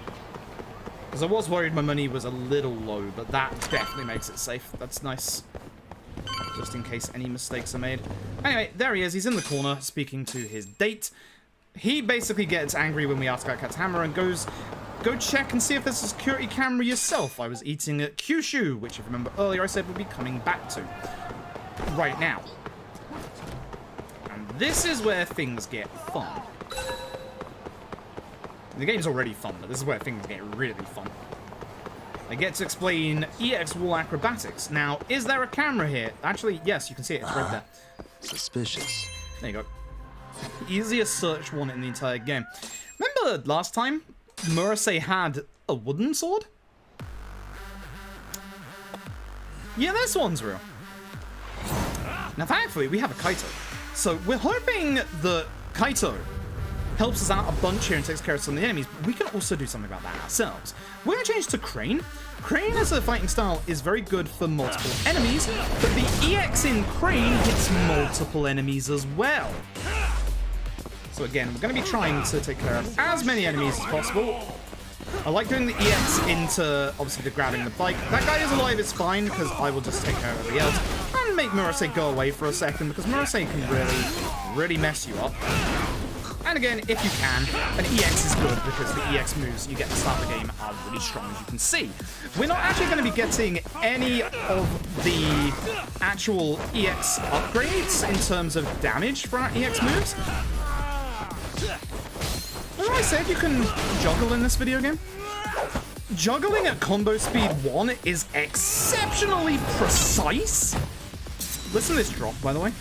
Because I was worried my money was a little low, but that definitely makes it safe. That's nice. Just in case any mistakes are made. Anyway, there he is. He's in the corner speaking to his date. He basically gets angry when we ask about Captain Hammer and goes, go check and see if there's a security camera yourself. I was eating at Kyushu, which if you remember earlier I said we'd be coming back to right now. And this is where things get fun. The game's already fun, but this is where things get really fun. I get to explain EX wall acrobatics. Now, is there a camera here? Actually, yes, you can see it. It's right there. Suspicious. There you go. Easiest search one in the entire game. Remember last time Murasei had a wooden sword? Yeah, this one's real. Now, thankfully, we have a Kaito. So, we're hoping that Kaito helps us out a bunch here and takes care of some of the enemies, but we can also do something about that ourselves. We're going to change to Crane. Crane as a fighting style is very good for multiple enemies, but the EX in Crane hits multiple enemies as well. So again, we're going to be trying to take care of as many enemies as possible. I like doing the EX into, obviously, the grabbing the bike. That guy is alive, it's fine, because I will just take care of everybody else. And make Murasei go away for a second, because Murasei can really mess you up. And again, if you can, an EX is good because the EX moves you get to start the game are really strong, as you can see. We're not actually going to be getting any of the actual EX upgrades in terms of damage for our EX moves. Remember I said you can juggle in this video game? Juggling at combo speed 1 is exceptionally precise. Listen to this drop, by the way.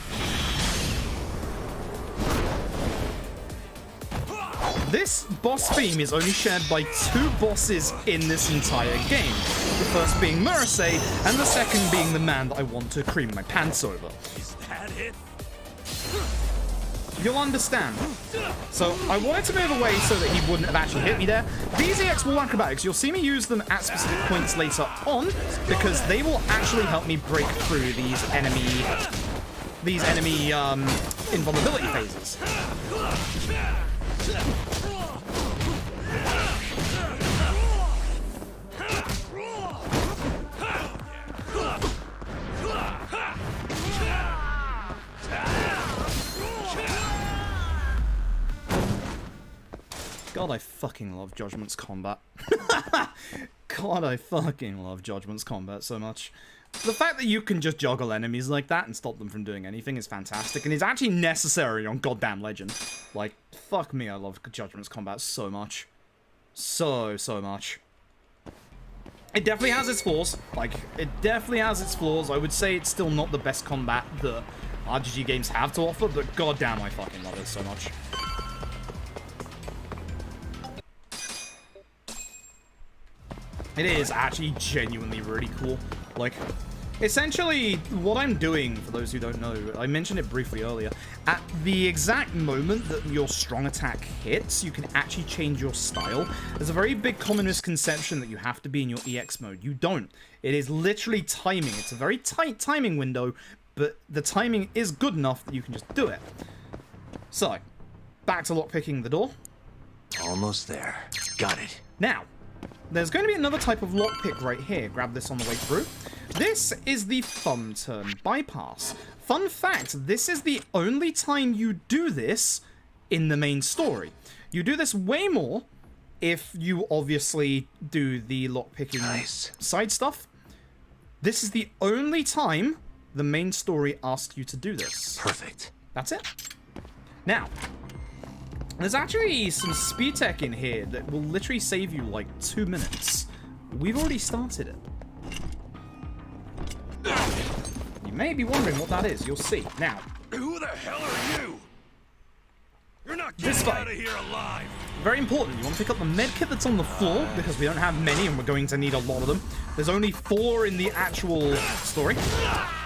This boss theme is only shared by 2 bosses in this entire game. The first being Murasei, and the second being the man that I want to cream my pants over. Is that it? You'll understand. So, I wanted to move away so that he wouldn't have actually hit me there. These EX wall acrobatics, you'll see me use them at specific points later on, because they will actually help me break through these enemy invulnerability phases. God, I fucking love Judgment's combat. God, I fucking love Judgment's combat so much. The fact that you can just juggle enemies like that and stop them from doing anything is fantastic, and is actually necessary on goddamn Legend. Like, fuck me, I love Judgment's combat so much. So much. It definitely has its flaws. Like, it definitely has its flaws. I would say it's still not the best combat that RGG games have to offer, but goddamn, I fucking love it so much. It is actually genuinely really cool. Like, essentially, what I'm doing, for those who don't know, I mentioned it briefly earlier, at the exact moment that your strong attack hits, you can actually change your style. There's a very big common misconception that you have to be in your EX mode. You don't. It is literally timing. It's a very tight timing window, but the timing is good enough that you can just do it. So, back to lockpicking the door. Almost there. Got it. Now, there's going to be another type of lockpick right here. Grab this on the way through. This is the thumb turn bypass. Fun fact, this is the only time you do this in the main story. You do this way more if you obviously do the lockpicking side stuff. This is the only time the main story asks you to do this. Perfect. That's it. Now, there's actually some speed tech in here that will literally save you like 2 minutes. We've already started it. You may be wondering what that is. You'll see. Now, Who the hell are you? You're not This getting fight. out of here alive. very important. You want to pick up the medkit that's on the floor because we don't have many and we're going to need a lot of them. There's only 4 in the actual story.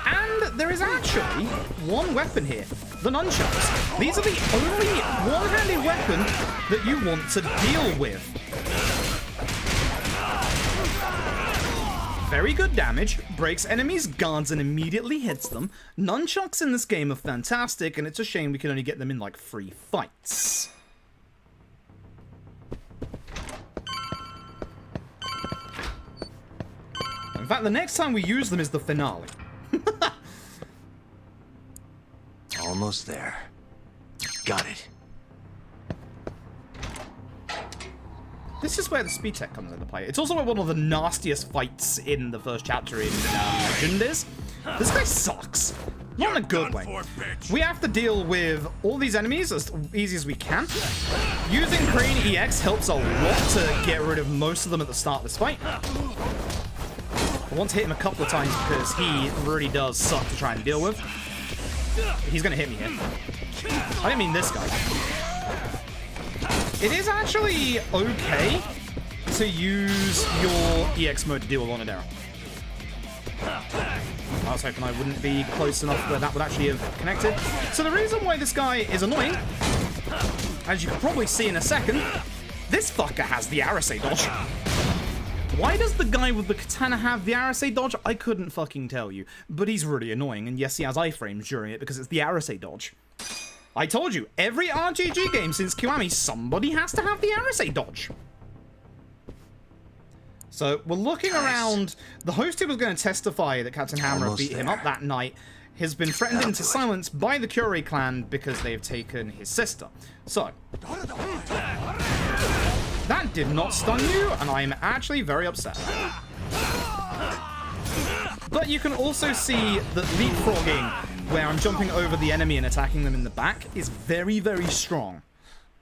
And there is actually one weapon here. The nunchucks. These are the only one-handed weapon that you want to deal with. Very good damage, breaks enemies' guards and immediately hits them. Nunchucks in this game are fantastic, and it's a shame we can only get them in like 3 fights. In fact, the next time we use them is the finale. Almost there. Got it. This is where the speed tech comes into play. It's also where one of the nastiest fights in the first chapter in Legend is. This guy sucks. Not in a good way. We have to deal with all these enemies as easy as we can. Using Crane EX helps a lot to get rid of most of them at the start of this fight. I want to hit him a couple of times because he really does suck to try and deal with. He's going to hit me here. I didn't mean this guy. It is actually okay to use your EX mode to deal with Wanted Arrow. I was hoping I wouldn't be close enough where that would actually have connected. So the reason why this guy is annoying, as you can probably see in a second, this fucker has the Arase dodge. Why does the guy with the katana have the Arase dodge? I couldn't fucking tell you. But he's really annoying, and yes, he has iframes during it because it's the Arase dodge. I told you, every RGG game since Kiwami, somebody has to have the Arase dodge. So, we're looking around. The host who was going to testify that Captain Hammer beat him up that night has been threatened into silence by the Curie clan because they've taken his sister. So, that did not stun you, and I am actually very upset. But you can also see that leapfrogging, where I'm jumping over the enemy and attacking them in the back, is very, very strong.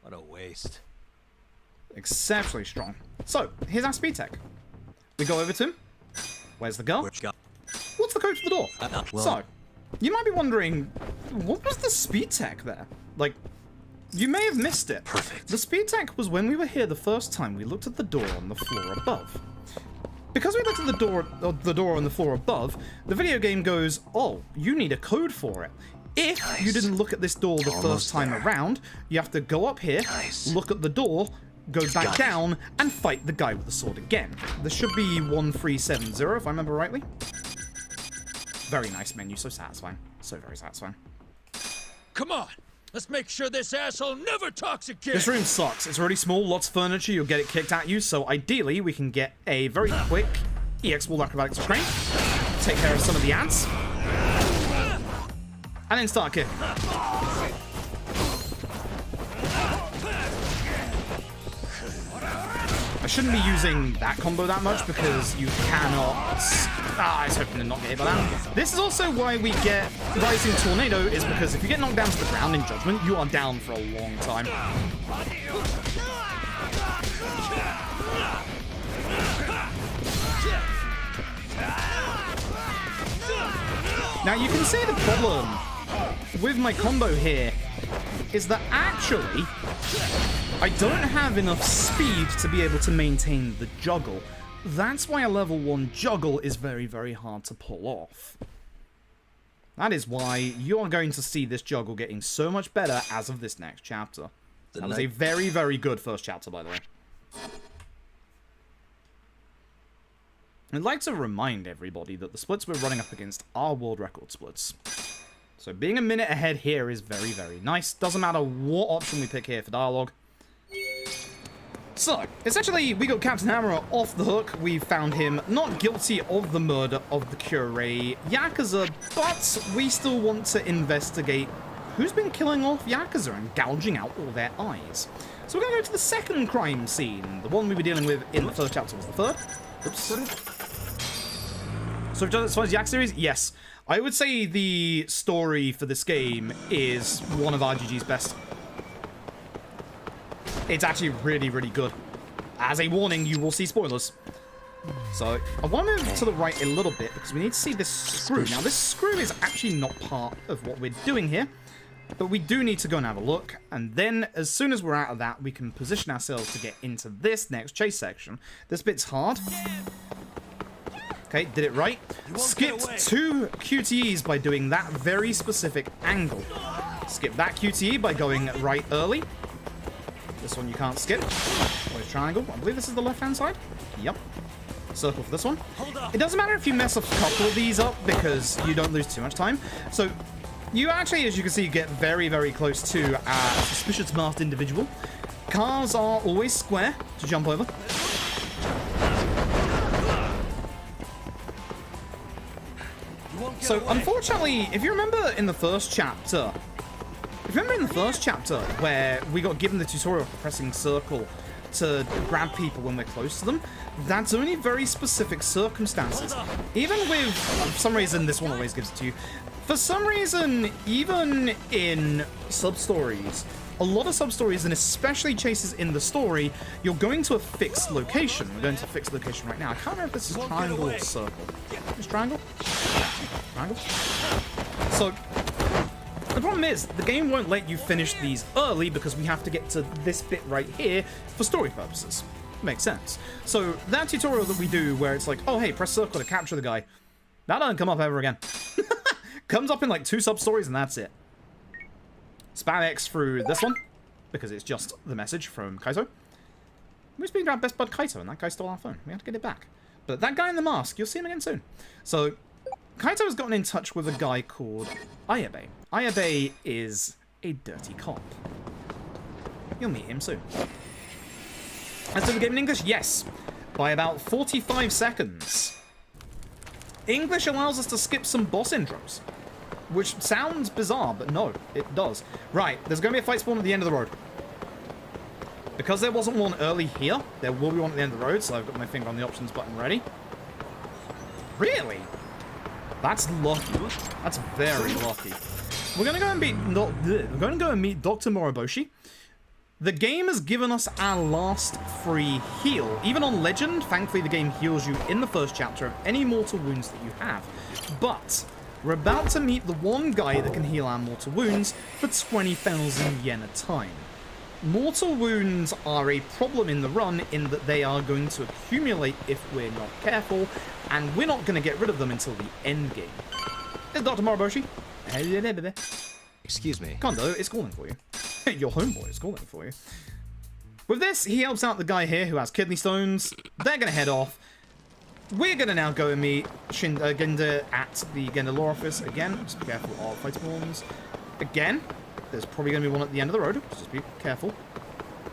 What a waste. Exceptionally strong. So, here's our speed tech. We go over to him. Where's the girl? What's the code to the door? So, you might be wondering, what was the speed tech there? Like, you may have missed it. Perfect. The speed tech was when we were here the first time, we looked at the door on the floor above. Because we looked at the door on the floor above, the video game goes, oh, you need a code for it. If you didn't look at this door the first time around, you have to go up here, look at the door, go back down, and fight the guy with the sword again. There should be 1370, if I remember rightly. Very nice menu, so satisfying. So very satisfying. Come on. Let's make sure this asshole never talks again. This room sucks. It's really small, lots of furniture, you'll get it kicked at you, so ideally we can get a very quick EX Wall Acrobatics Crane, take care of some of the ads, and then start kicking. I shouldn't be using that combo that much because you cannot... I was hoping to not get hit by that. This is also why we get Rising Tornado, is because if you get knocked down to the ground in Judgment, you are down for a long time. Now you can see the problem with my combo here is that actually I don't have enough speed to be able to maintain the juggle. That's why a level 1 juggle is very, very hard to pull off. That is why you are going to see this juggle getting so much better as of this next chapter. That was a very, very good first chapter, by the way. I'd like to remind everybody that the splits we're running up against are world record splits. So being a minute ahead here is very, very nice. Doesn't matter what option we pick here for dialogue. So, essentially, we got Captain Hammer off the hook. We found him not guilty of the murder of the Curé Yakuza, but we still want to investigate who's been killing off Yakuza and gouging out all their eyes. So we're going to go to the second crime scene. The one we were dealing with in the first chapter was the third. Oops. So we've done it as far as Yak series? Yes. I would say the story for this game is one of RGG's best. It's actually really, really good. As a warning, you will see spoilers. So, I want to move to the right a little bit because we need to see this screw. Now, this screw is actually not part of what we're doing here, but we do need to go and have a look. And then, as soon as we're out of that, we can position ourselves to get into this next chase section. This bit's hard. Okay, did it right. Skipped 2 QTEs by doing that very specific angle. Skip that QTE by going right early. This one you can't skip. Always triangle. I believe this is the left-hand side. Yep. Circle for this one. It doesn't matter if you mess a couple of these up because you don't lose too much time. So you actually, as you can see, get very, very close to a suspicious masked individual. Cars are always square to jump over. So unfortunately, if you remember in the first chapter, where we got given the tutorial for pressing circle to grab people when we're close to them, that's only very specific circumstances. Even with, for some reason, this one always gives it to you. For some reason, even in sub-stories, a lot of sub-stories, and especially chases in the story, you're going to a fixed location. We're going to a fixed location right now. I can't remember if this is triangle or circle. Is triangle? Triangle? So, the problem is, the game won't let you finish these early because we have to get to this bit right here for story purposes. Makes sense. So, that tutorial that we do where it's like, oh hey, press circle to capture the guy, that doesn't come up ever again. Comes up in like 2 sub-stories and that's it. Spam X through this one, because it's just the message from Kaito. We were speaking about Best Bud Kaito, and that guy stole our phone. We have to get it back. But that guy in the mask, you'll see him again soon. So, Kaito has gotten in touch with a guy called Ayabe. Ayabe is a dirty cop. You'll meet him soon. And so the game in English? Yes. By about 45 seconds. English allows us to skip some boss intros. Which sounds bizarre, but no, it does. Right, there's going to be a fight spawn at the end of the road. Because there wasn't one early here, there will be one at the end of the road, so I've got my finger on the options button ready. Really? That's lucky. That's very lucky. We're going to go and meet Dr. Moroboshi. The game has given us our last free heal. Even on Legend, thankfully the game heals you in the first chapter of any mortal wounds that you have. But we're about to meet the one guy that can heal our mortal wounds for 20,000 yen a time. Mortal wounds are a problem in the run in that they are going to accumulate if we're not careful, and we're not going to get rid of them until the end game. It's Dr. Moroboshi. Excuse me. Kondo is calling for you. Your homeboy is calling for you. With this, he helps out the guy here who has kidney stones. They're going to head off. We're going to now go and meet Genda at the Genda Law Office. Again, just be careful of fight spawns. Again, there's probably going to be one at the end of the road. Just be careful.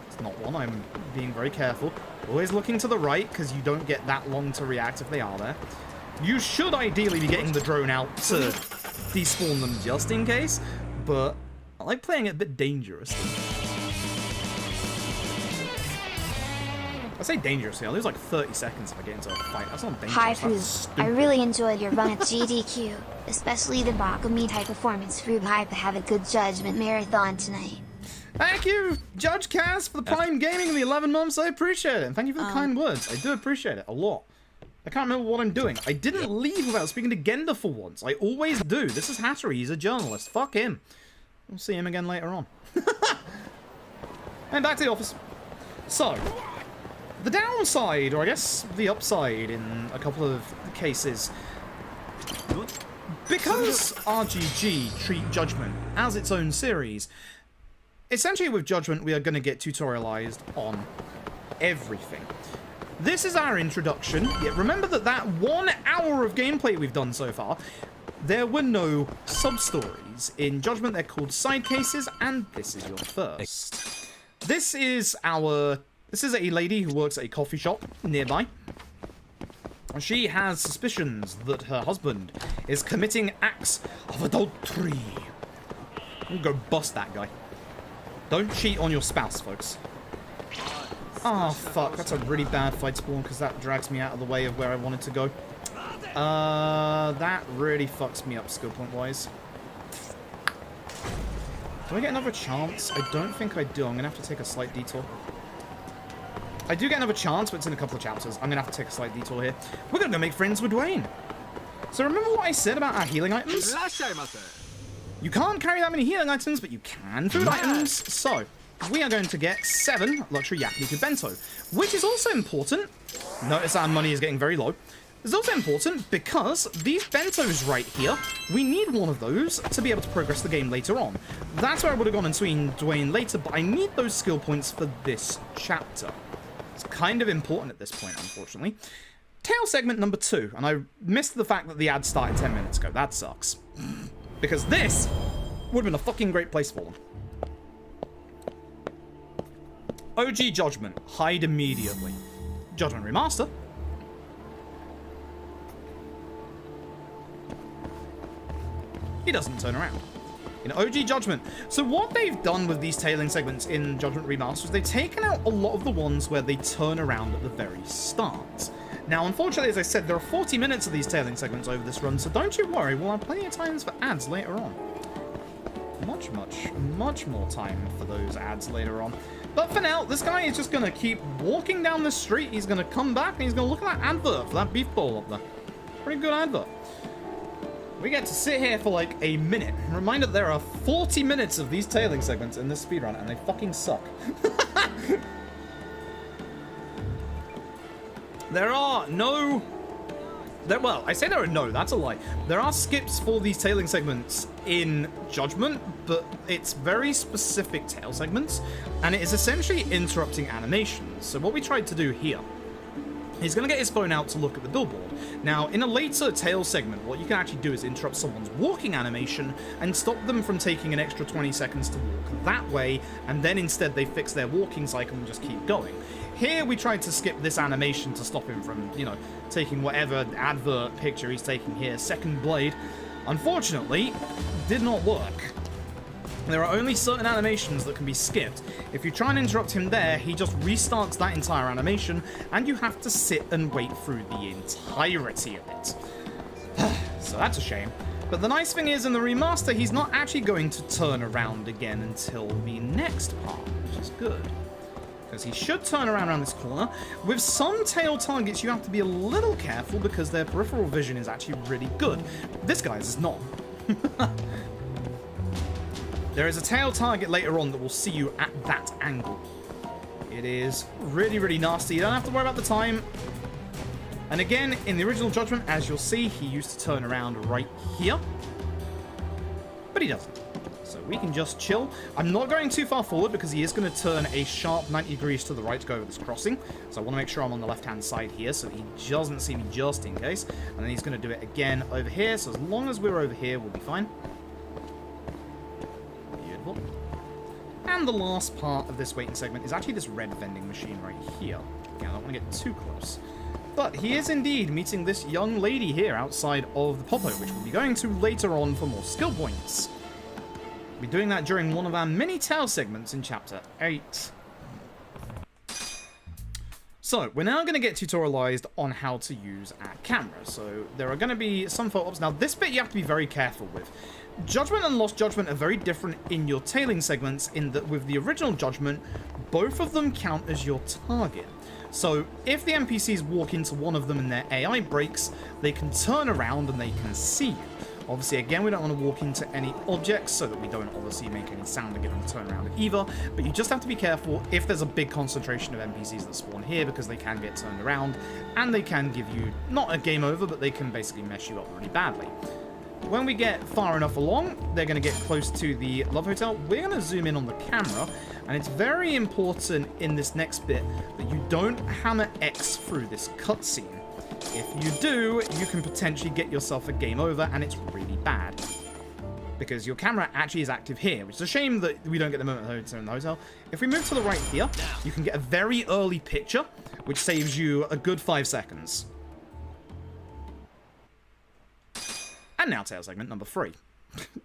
It's not one. I'm being very careful. Always looking to the right, because you don't get that long to react if they are there. You should ideally be getting the drone out to despawn them just in case, but I like playing it a bit dangerously. I say dangerously, I lose like 30 seconds if I get into a fight. That's not dangerous. Hi, Fooz. I really enjoyed your run at GDQ, especially the Bakumi type performance. Foob, hype, have a good judgment marathon tonight. Thank you, Judge Kaz, for the Prime Gaming and the 11 months. I appreciate it. And thank you for the kind words. I do appreciate it a lot. I can't remember what I'm doing. I didn't leave without speaking to Genda for once. I always do. This is Hattery. He's a journalist. Fuck him. We'll see him again later on. And back to the office. So, the downside, or I guess the upside in a couple of cases, because RGG treat Judgment as its own series, essentially with Judgment we are going to get tutorialized on everything. This is our introduction. Yet remember that 1 hour of gameplay we've done so far, there were no sub-stories. In Judgment they're called side cases, and this is your first. This is a lady who works at a coffee shop nearby. She has suspicions that her husband is committing acts of adultery. We'll go bust that guy. Don't cheat on your spouse, folks. Oh, fuck. That's a really bad fight spawn because that drags me out of the way of where I wanted to go. That really fucks me up skill point wise. Do I get another chance? I don't think I do. I'm going to have to take a slight detour. I do get another chance, but it's in a couple of chapters. I'm going to have to take a slight detour here. We're going to go make friends with Dwayne. So remember what I said about our healing items? You can't carry that many healing items, but you can food items. So we are going to get 7 luxury yakiniku bento, which is also important. Notice our money is getting very low. It's also important because these bentos right here, we need one of those to be able to progress the game later on. That's where I would have gone and seen Dwayne later, but I need those skill points for this chapter. It's kind of important at this point, unfortunately. Tail segment number 2, and I missed the fact that the ad started 10 minutes ago. That sucks. Because this would have been a fucking great place for them. OG Judgment, hide immediately. Judgment Remaster. He doesn't turn around. In OG Judgment. So what they've done with these tailing segments in Judgment Remaster is they've taken out a lot of the ones where they turn around at the very start. Now, unfortunately, as I said, there are 40 minutes of these tailing segments over this run, so don't you worry, we'll have plenty of times for ads later on. Much more time for those ads later on. But for now, this guy is just going to keep walking down the street. He's going to come back and he's going to look at that advert for that beef bowl up there. Pretty good advert. We get to sit here for like a minute. Reminder, there are 40 minutes of these tailing segments in this speedrun, and they fucking suck. There are no... Well, I say there are no, that's a lie. There are skips for these tailing segments in Judgment, but it's very specific tail segments, and it is essentially interrupting animations. So what we tried to do here, he's going to get his phone out to look at the billboard. Now, in a later tail segment, what you can actually do is interrupt someone's walking animation and stop them from taking an extra 20 seconds to walk that way, and then instead they fix their walking cycle and just keep going. Here, we tried to skip this animation to stop him from, you know, taking whatever advert picture he's taking here. Second Blade, unfortunately, did not work. There are only certain animations that can be skipped. If you try and interrupt him there, he just restarts that entire animation, and you have to sit and wait through the entirety of it. So that's a shame. But the nice thing is, in the remaster, he's not actually going to turn around again until the next part, which is good. Because he should turn around this corner. With some tail targets, you have to be a little careful because their peripheral vision is actually really good. This guy's is not. There is a tail target later on that will see you at that angle. It is really, really nasty. You don't have to worry about the time. And again, in the original Judgment, as you'll see, he used to turn around right here. But he doesn't. So we can just chill. I'm not going too far forward because he is going to turn a sharp 90 degrees to the right to go over this crossing. So I want to make sure I'm on the left-hand side here so he doesn't see me just in case. And then he's going to do it again over here. So as long as we're over here, we'll be fine. Beautiful. And the last part of this waiting segment is actually this red vending machine right here. Again, I don't want to get too close. But he is indeed meeting this young lady here outside of the Popo, which we'll be going to later on for more skill points. We'll be doing that during one of our mini tail segments in Chapter 8. So, we're now going to get tutorialized on how to use our camera. So, there are going to be some photo-ops. Now, this bit you have to be very careful with. Judgment and Lost Judgment are very different in your tailing segments in that with the original Judgment, both of them count as your target. So if the NPCs walk into one of them and their AI breaks, they can turn around and they can see you. Obviously, again, we don't want to walk into any objects so that we don't obviously make any sound to get them to turn around either, but you just have to be careful if there's a big concentration of NPCs that spawn here, because they can get turned around and they can give you, not a game over, but they can basically mess you up really badly. When we get far enough along, they're going to get close to the Love Hotel. We're going to zoom in on the camera, and it's very important in this next bit that you don't hammer X through this cutscene. If you do, you can potentially get yourself a game over, and it's really bad. Because your camera actually is active here, which is a shame that we don't get the moment in the hotel. If we move to the right here, you can get a very early picture, which saves you a good 5 seconds. And now tail segment number 3.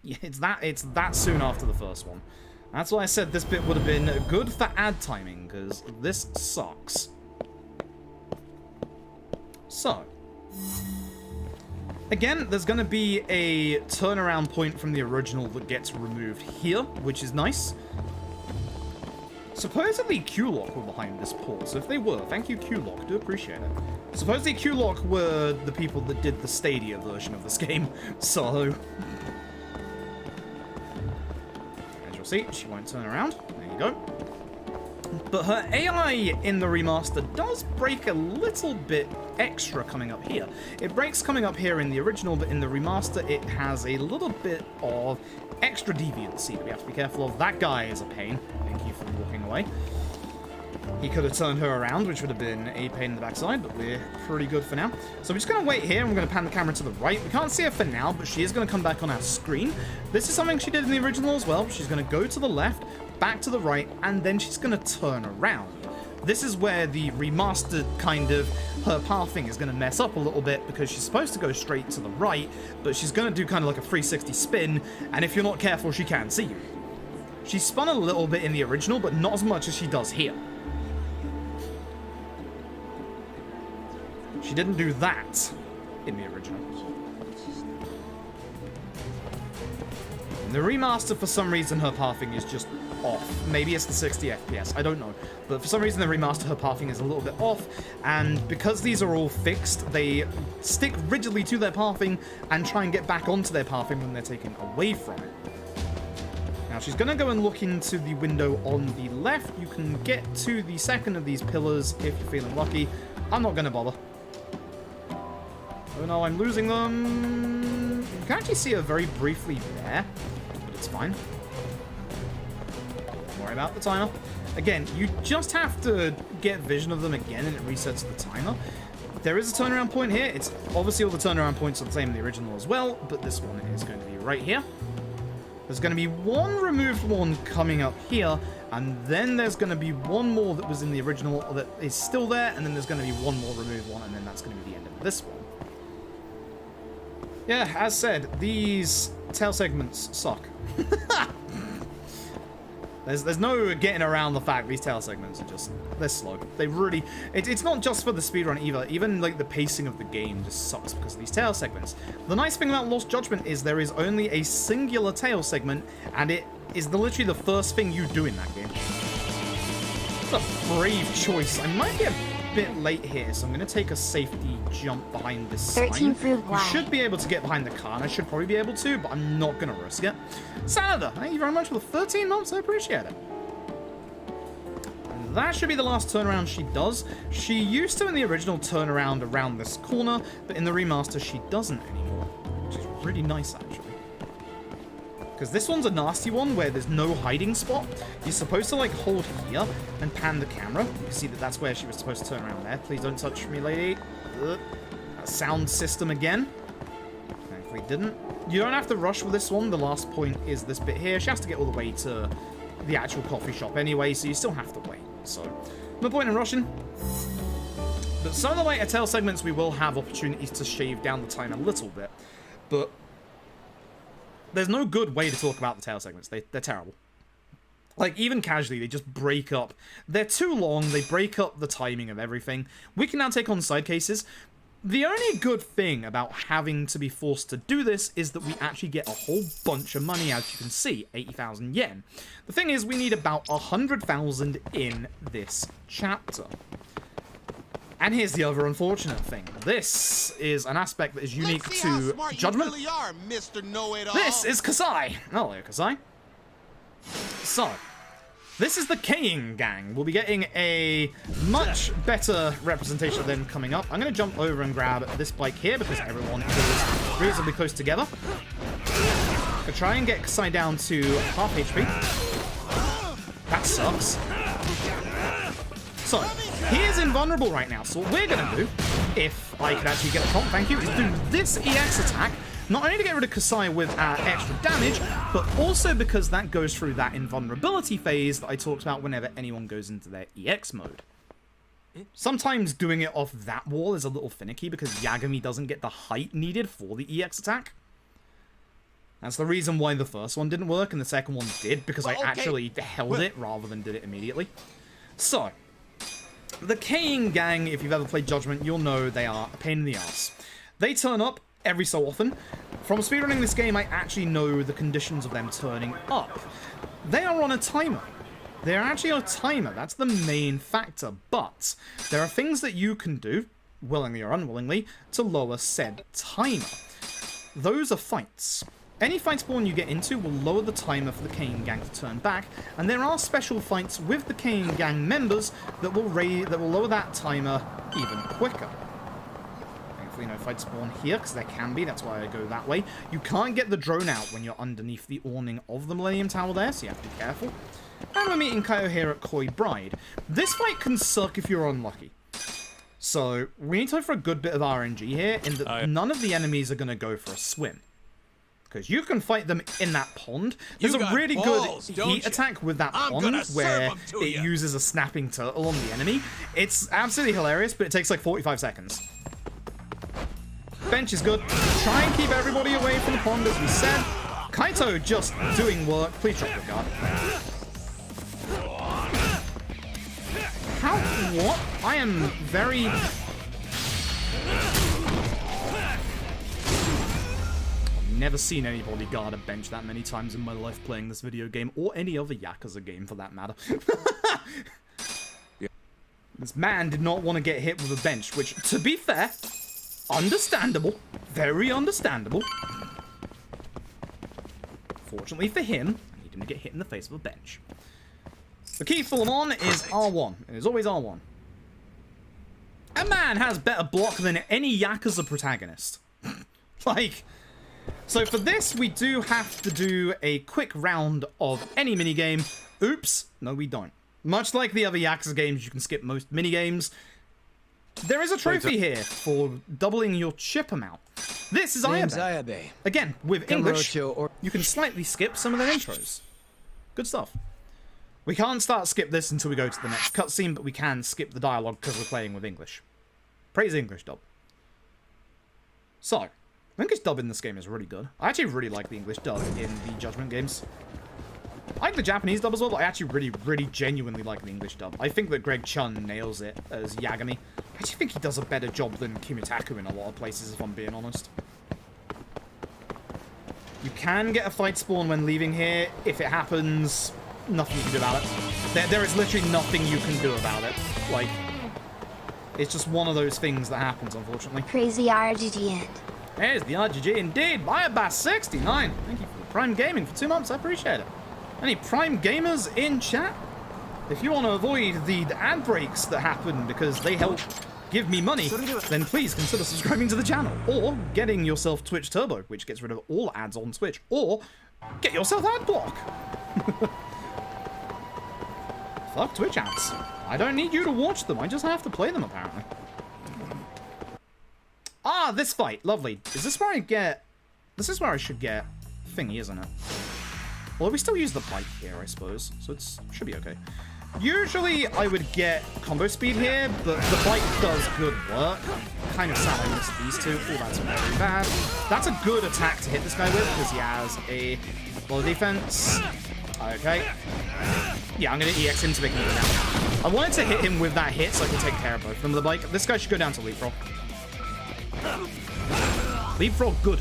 Yeah, it's that soon after the first one. That's why I said this bit would have been good for ad timing, because this sucks. So, again, there's going to be a turnaround point from the original that gets removed here, which is nice. Supposedly Q-Lock were behind this port, so if they were, thank you Q-Lock, do appreciate it. Supposedly Q-Lock were the people that did the Stadia version of this game, so... As you'll see, she won't turn around, there you go. But her AI in the remaster does break a little bit extra coming up here. It breaks coming up here in the original, but in the remaster it has a little bit of extra deviancy that we have to be careful of. That guy is a pain. Thank you for walking away. He could have turned her around, which would have been a pain in the backside, but we're pretty good for now. So we're just going to wait here, and we're going to pan the camera to the right. We can't see her for now, but she is going to come back on our screen. This is something she did in the original as well. She's going to go to the left, back to the right, and then she's going to turn around. This is where the remastered kind of her pathing is going to mess up a little bit, because she's supposed to go straight to the right, but she's going to do kind of like a 360 spin, and if you're not careful, she can see you. She spun a little bit in the original, but not as much as she does here. She didn't do that in the original. In the remaster, for some reason, her pathing is just off. Maybe it's the 60 FPS, I don't know. But for some reason, the remaster, her pathing is a little bit off, and because these are all fixed, they stick rigidly to their pathing and try and get back onto their pathing when they're taken away from it. Now, she's going to go and look into the window on the left. You can get to the second of these pillars if you're feeling lucky. I'm not going to bother. Oh no, I'm losing them. You can actually see her very briefly there, but it's fine. Don't worry about the timer. Again, you just have to get vision of them again, and it resets the timer. There is a turnaround point here. It's obviously all the turnaround points are the same in the original as well, but this one is going to be right here. There's going to be one removed one coming up here, and then there's going to be one more that was in the original that is still there, and then there's going to be one more removed one, and then that's going to be the end of this one. Yeah, as said, these tail segments suck. There's no getting around the fact these tail segments are just, they're slow. They really, it's not just for the speedrun either. Even like the pacing of the game just sucks because of these tail segments. The nice thing about Lost Judgment is there is only a singular tail segment, and it is literally the first thing you do in that game. It's a brave choice. I might be a bit late here, so I'm going to take a safety jump behind this 13 sign. fruit You wine. should be able to get behind the car, and I should probably be able to, but I'm not going to risk it. Sanada, thank you very much for the 13 months, I appreciate it. And that should be the last turnaround she does. She used to, in the original, turn around this corner, but in the remaster, she doesn't anymore, which is really nice, actually. Because this one's a nasty one where there's no hiding spot. You're supposed to, like, hold here and pan the camera. You can see that that's where she was supposed to turn around there. Please don't touch me, lady. Ugh. Sound system again. Thankfully didn't. You don't have to rush with this one. The last point is this bit here. She has to get all the way to the actual coffee shop anyway, so you still have to wait. So, no point in rushing. But some of the later tail segments, we will have opportunities to shave down the time a little bit. But there's no good way to talk about the tail segments. They're terrible. Like, even casually, they just break up. They're too long. They break up the timing of everything. We can now take on side cases. The only good thing about having to be forced to do this is that we actually get a whole bunch of money, as you can see, 80,000 yen. The thing is, we need about 100,000 in this chapter. And here's the other unfortunate thing. This is an aspect that is unique to Judgment. Really are, Mr. Know-It-All. This is Kasai. Hello, Kasai. So, this is the Kaying Gang. We'll be getting a much better representation of them coming up. I'm going to jump over and grab this bike here because everyone is reasonably close together. I'll try and get Kasai down to half HP. That sucks. So, he is invulnerable right now. So what we're going to do, if I could actually get a comp, thank you, is do this EX attack. Not only to get rid of Kasai with extra damage, but also because that goes through that invulnerability phase that I talked about whenever anyone goes into their EX mode. Sometimes doing it off that wall is a little finicky because Yagami doesn't get the height needed for the EX attack. That's the reason why the first one didn't work and the second one did, because I actually held it rather than did it immediately. So, the Kaying Gang, if you've ever played Judgment, you'll know they are a pain in the ass. They turn up every so often. From speedrunning this game, I actually know the conditions of them turning up. They are on a timer. They are actually on a timer. That's the main factor. But there are things that you can do, willingly or unwillingly, to lower said timer. Those are fights. Any fight spawn you get into will lower the timer for the Kaying Gang to turn back, and there are special fights with the Kaying Gang members that will lower that timer even quicker. Thankfully no fight spawn here, because there can be, that's why I go that way. You can't get the drone out when you're underneath the awning of the Millennium Tower there, so you have to be careful. And we're meeting Kaito here at Koi Bride. This fight can suck if you're unlucky. So, we need to go for a good bit of RNG here, in that none of the enemies are going to go for a swim. Because you can fight them in that pond. There's a really good heat attack with that pond where it uses a snapping turtle on the enemy. It's absolutely hilarious, but it takes like 45 seconds. Bench is good. Try and keep everybody away from the pond, as we said. Kaito just doing work. Please drop your guard. How? What? I am very... I've never seen anybody guard a bench that many times in my life playing this video game, or any other Yakuza game for that matter. This man did not want to get hit with a bench, which, to be fair, understandable. Very understandable. Fortunately for him, I need him to get hit in the face with a bench. The key for Amon is R1. It is always R1. A man has better block than any Yakuza protagonist. Like, so for this, we do have to do a quick round of any minigame. Oops. No, we don't. Much like the other Yakuza games, you can skip most minigames. There is a trophy here for doubling your chip amount. This is Ayabe. Again, with English, you can slightly skip some of their intros. Good stuff. We can't skip this until we go to the next cutscene, but we can skip the dialogue because we're playing with English. Praise English dub. So, the English dub in this game is really good. I actually really like the English dub in the Judgment games. I like the Japanese dub as well, but I actually really genuinely like the English dub. I think that Greg Chun nails it as Yagami. I actually think he does a better job than Kimitaku in a lot of places, if I'm being honest. You can get a fight spawn when leaving here. If it happens, nothing you can do about it. There is literally nothing you can do about it. Like, it's just one of those things that happens, unfortunately. Crazy RGG end. There's the RGG indeed. Buy-a-bass69. Thank you for the Prime Gaming for 2 months. I appreciate it. Any Prime Gamers in chat? If you want to avoid the ad breaks that happen because they help give me money, then please consider subscribing to the channel. Or getting yourself Twitch Turbo, which gets rid of all ads on Twitch. Or get yourself ad block. Fuck Twitch ads. I don't need you to watch them. I just have to play them, apparently. Ah, this fight. Lovely. Is this where I get... This is where I should get thingy, isn't it? Well, we still use the bike here, I suppose. So it should be okay. Usually, I would get combo speed here, but the bike does good work. Kind of sad I missed these two. Oh, that's very bad. That's a good attack to hit this guy with, because he has a lot of defense. Okay. Yeah, I'm going to EX him to make him go down. I wanted to hit him with that hit so I can take care of both of them with the bike. This guy should go down to leapfrog. Leapfrog, good.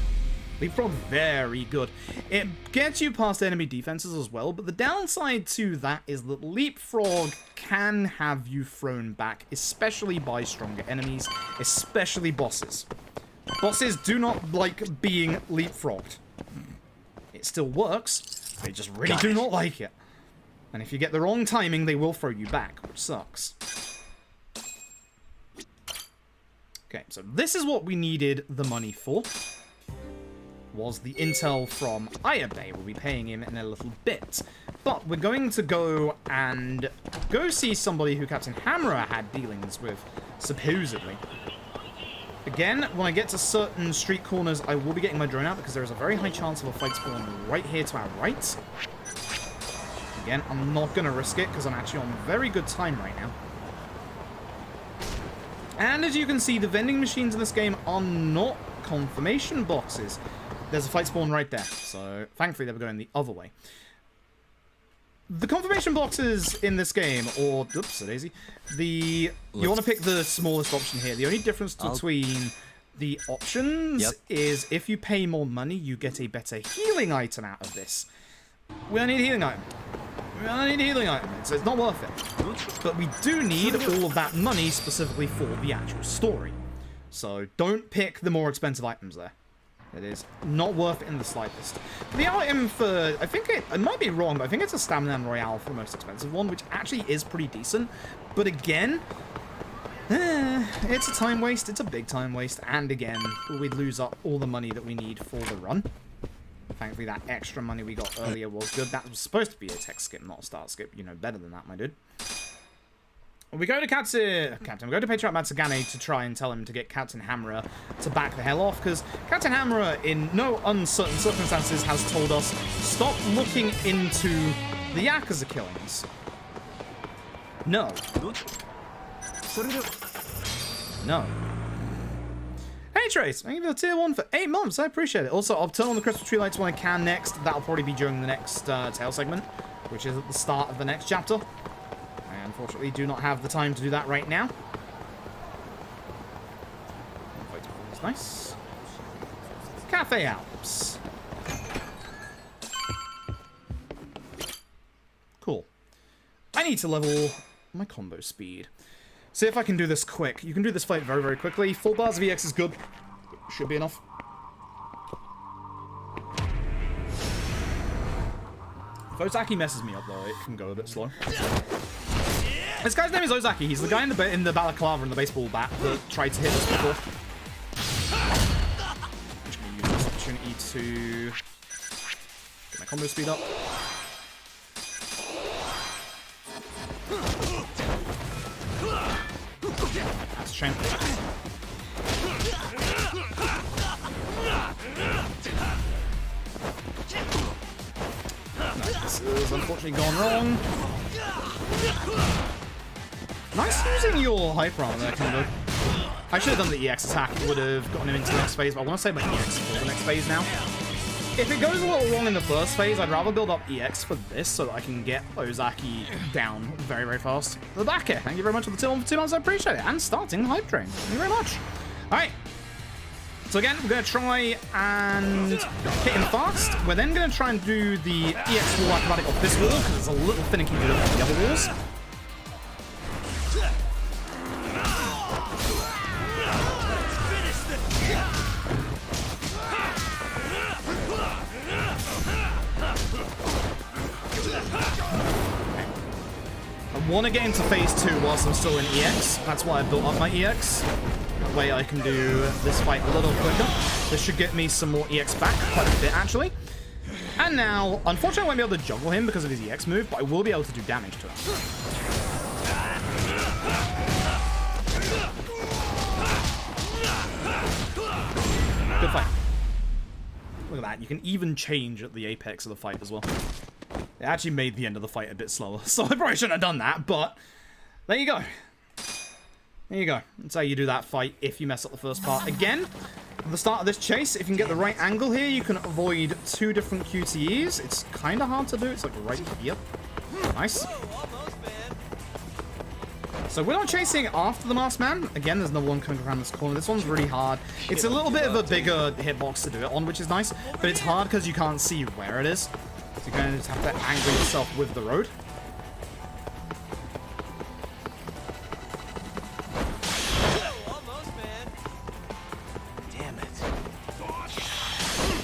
Leapfrog, very good. It gets you past enemy defenses as well, but the downside to that is that Leapfrog can have you thrown back, especially by stronger enemies, especially bosses. Bosses do not like being leapfrogged. It still works, they just really do not like it. And if you get the wrong timing, they will throw you back, which sucks. Okay, so this is what we needed the money for. Was the intel from Ayabe. We'll be paying him in a little bit. But we're going to go and see somebody who Captain Hammer had dealings with, supposedly. Again, when I get to certain street corners, I will be getting my drone out because there is a very high chance of a fight spawn right here to our right. Again, I'm not going to risk it because I'm actually on very good time right now. And as you can see, the vending machines in this game are not confirmation boxes. There's a fight spawn right there, so thankfully they were going the other way. The confirmation boxes in this game, or oops, daisy, you want to pick the smallest option here. The only difference between the options is if you pay more money, you get a better healing item out of this. We don't need a healing item. We don't need a healing item, so it's not worth it. But we do need all of that money specifically for the actual story. So don't pick the more expensive items there. It is not worth it in the slightest. The item for, I think it might be wrong, but I think it's a Stamina Royale for the most expensive one, which actually is pretty decent. But again, it's a time waste. It's a big time waste. And again, we'd lose up all the money that we need for the run. Thankfully, that extra money we got earlier was good. That was supposed to be a text skip, not a start skip. You know better than that, my dude. We go to we go to Patriarch Matsugane to try and tell him to get Captain Hammerer to back the hell off, because Captain Hammerer, in no uncertain circumstances, has told us, stop looking into the Yakuza killings. No. No. Hey Trace, thank you for the tier 1 for 8 months, I appreciate it. Also, I'll turn on the crystal tree lights when I can next. That'll probably be during the next tail segment, which is at the start of the next chapter. I unfortunately do not have the time to do that right now. Nice. Cafe Alps. Cool. I need to level my combo speed. See if I can do this quick. You can do this fight very, very quickly. 4 bars of EX is good. Should be enough. If Ozaki messes me up, though, it can go a bit slow. This guy's name is Ozaki. He's the guy in the balaclava and the baseball bat that tried to hit us before. I'm just going to use this opportunity to get my combo speed up. That's a shame. No, this has unfortunately gone wrong. Nice using your hyper armor there, Kendo. I should have done the EX attack. It would have gotten him into the next phase, but I want to save my EX for the next phase now. If it goes a little wrong in the first phase, I'd rather build up EX for this so that I can get Ozaki down very, very fast. The back here, thank you very much for the tier 1 for 2 months, I appreciate it. And starting Hype Train. Thank you very much. Alright. So again, we're going to try and hit him fast. We're then going to try and do the EX wall acrobatic off this wall, because it's a little finicky to do it on the other walls. I want to get into phase 2 whilst I'm still in EX. That's why I built up my EX. That way I can do this fight a little quicker. This should get me some more EX back, quite a bit actually. And now, unfortunately I won't be able to juggle him because of his EX move, but I will be able to do damage to him. Good fight. Look at that, you can even change at the apex of the fight as well. It actually made the end of the fight a bit slower, so I probably shouldn't have done that, but there you go. There you go. That's how you do that fight if you mess up the first part. Again, at the start of this chase, if you can get the right angle here, you can avoid 2 different QTEs. It's kind of hard to do. It's like right here. Nice. So we're not chasing after the masked man. Again, there's another one coming around this corner. This one's really hard. It's a little bit of a bigger hitbox to do it on, which is nice, but it's hard because you can't see where it is. So you kind of just have to angle yourself with the road. Almost, man. Damn it.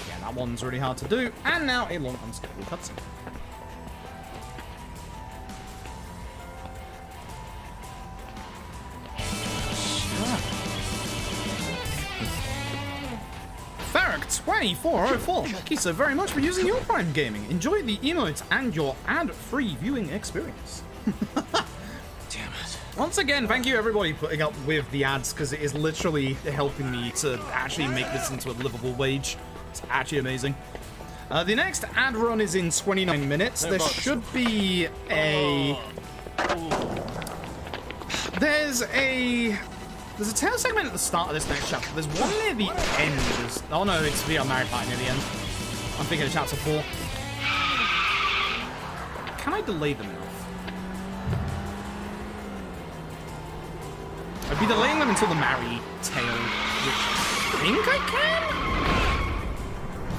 Yeah, that one's really hard to do. And now a long unskippable cutscene. Farrick2404, thank you so very much for using your Prime Gaming. Enjoy the emotes and your ad-free viewing experience. Damn it. Once again, thank you everybody putting up with the ads, because it is literally helping me to actually make this into a livable wage. It's actually amazing. The next ad run is in 29 minutes. There should be a... There's a tail segment at the start of this next chapter. There's one near the end. Oh no, it's the married party near the end. I'm thinking of chapter 4. Can I delay them enough? I'd be delaying them until the marry tail, which I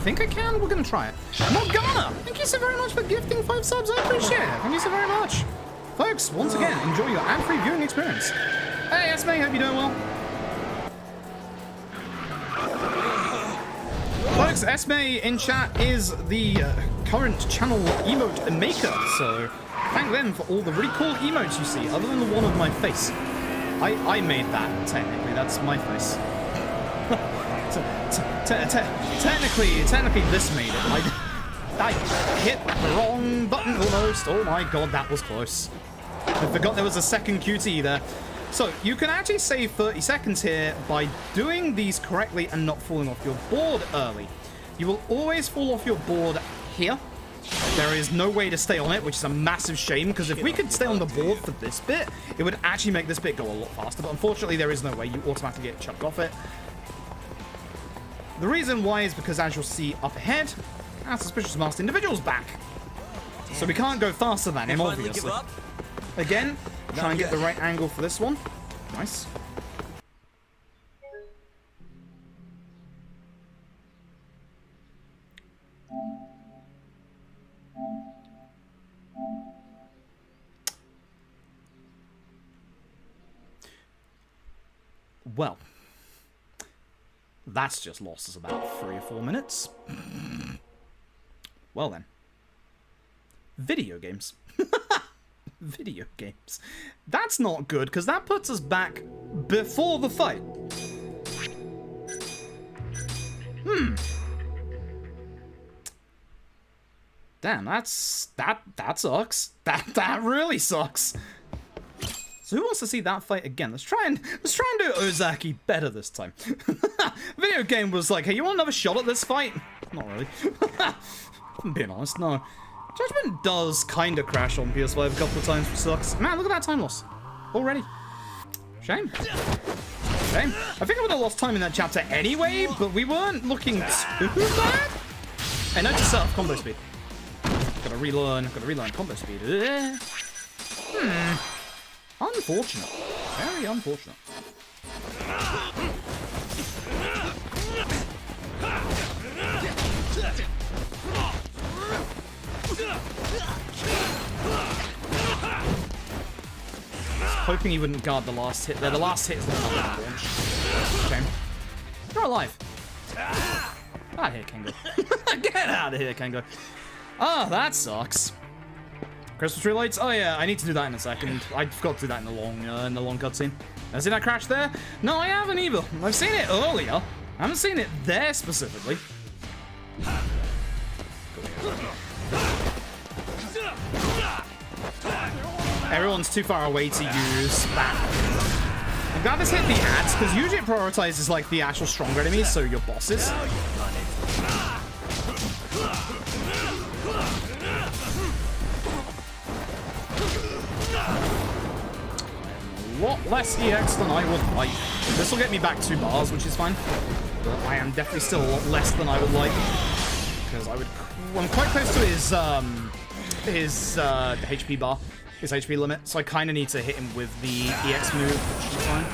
think I can? We're gonna try it. Morgana, thank you so very much for gifting 5 subs. I appreciate it. Thank you so very much. Folks, once again, enjoy your ad-free viewing experience. Hey, Esme, hope you're doing well. Folks, Esme in chat is the current channel emote maker, so thank them for all the really cool emotes you see, other than the one of my face. I made that, technically. That's my face. Technically this made it. I hit the wrong button almost. Oh my god, that was close. I forgot there was a second QTE there. So, you can actually save 30 seconds here by doing these correctly and not falling off your board early. You will always fall off your board here. There is no way to stay on it, which is a massive shame, because if we could stay on the board for this bit, it would actually make this bit go a lot faster, but unfortunately there is no way. You automatically get chucked off it. The reason why is because, as you'll see up ahead, our suspicious masked individual's back. So we can't go faster than him, obviously. Again, try and get the right angle for this one. Nice. Well, that's just lost us about 3 or 4 minutes. Well then. Video games. Video games. That's not good, because that puts us back before the fight. Damn, that sucks. That really sucks. So who wants to see that fight again? Let's try and do Ozaki better this time. Video game was like, hey, you want another shot at this fight? Not really. I'm being honest, no. Judgment does kind of crash on PS5 a couple of times, which sucks. Man, look at that time loss. Already. Shame. Shame. I think I would have lost time in that chapter anyway, but we weren't looking too bad. Hey, note to self, combo speed. Gotta relearn combo speed. Unfortunate. Very unfortunate. Hoping he wouldn't guard the last hit there. The last hit is the one that launch. Shame. You're alive. Out of here, Kengo. Get out of here, Kengo. Oh, that sucks. Crystal tree lights. Oh yeah, I need to do that in a second. I forgot to do that in the long cutscene. Have I seen that crash there? No, I haven't either. I've seen it earlier. I haven't seen it there specifically. Everyone's too far away to use that. I'm glad this hit the ads, because usually it prioritizes like the actual stronger enemies, so your bosses. A lot less EX than I would like. This will get me back 2 bars, which is fine. But I am definitely still a lot less than I would like, because I'm quite close to his HP bar. his HP limit, so I kind of need to hit him with the EX move, which is fine.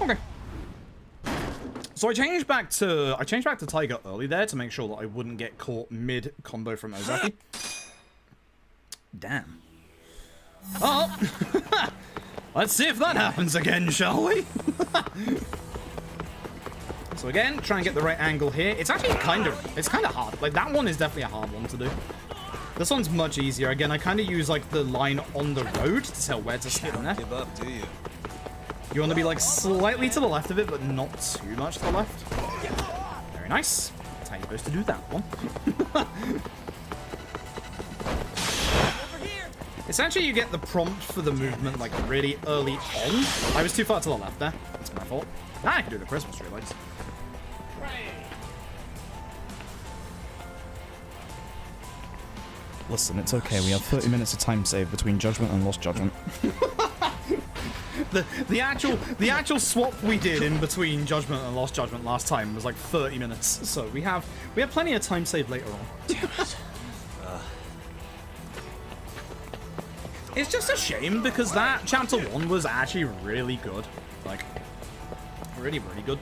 Okay. So I changed back to Tiger early there to make sure that I wouldn't get caught mid combo from Ozaki. Damn. Oh, let's see if that happens again, shall we? So again, try and get the right angle here. It's actually kind of hard. Like, that one is definitely a hard one to do. This one's much easier. Again, I kind of use like the line on the road to tell where to stand there. Give up, do you? You want to be like slightly to the left of it, but not too much to the left. Very nice. That's how you're supposed to do that one. Essentially, you get the prompt for the movement like really early on. I was too far to the left there. That's my fault. Now I can do the Christmas tree lights. Listen, it's okay. We have 30 minutes of time save between Judgment and Lost Judgment. the actual swap we did in between Judgment and Lost Judgment last time was like 30 minutes. So we have plenty of time save later on. Damn it. It's just a shame because that chapter 1 was actually really good. Like, really, really good.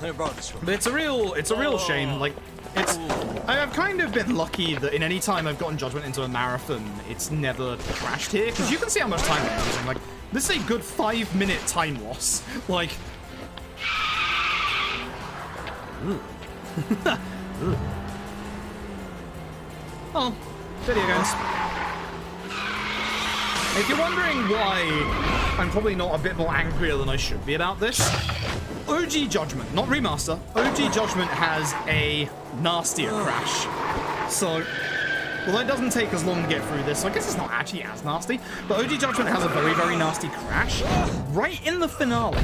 I brought this one. But it's a real shame. Like, I've kind of been lucky that in any time I've gotten Judgment into a marathon, it's never crashed here. Because you can see how much time I'm losing. Like, this is a good 5-minute time loss. Like, oh, video games. If you're wondering why I'm probably not a bit more angrier than I should be about this, OG Judgment, not Remaster, OG Judgment has a nastier crash. So, although it doesn't take as long to get through this, so I guess it's not actually as nasty, but OG Judgment has a very, very nasty crash right in the finale,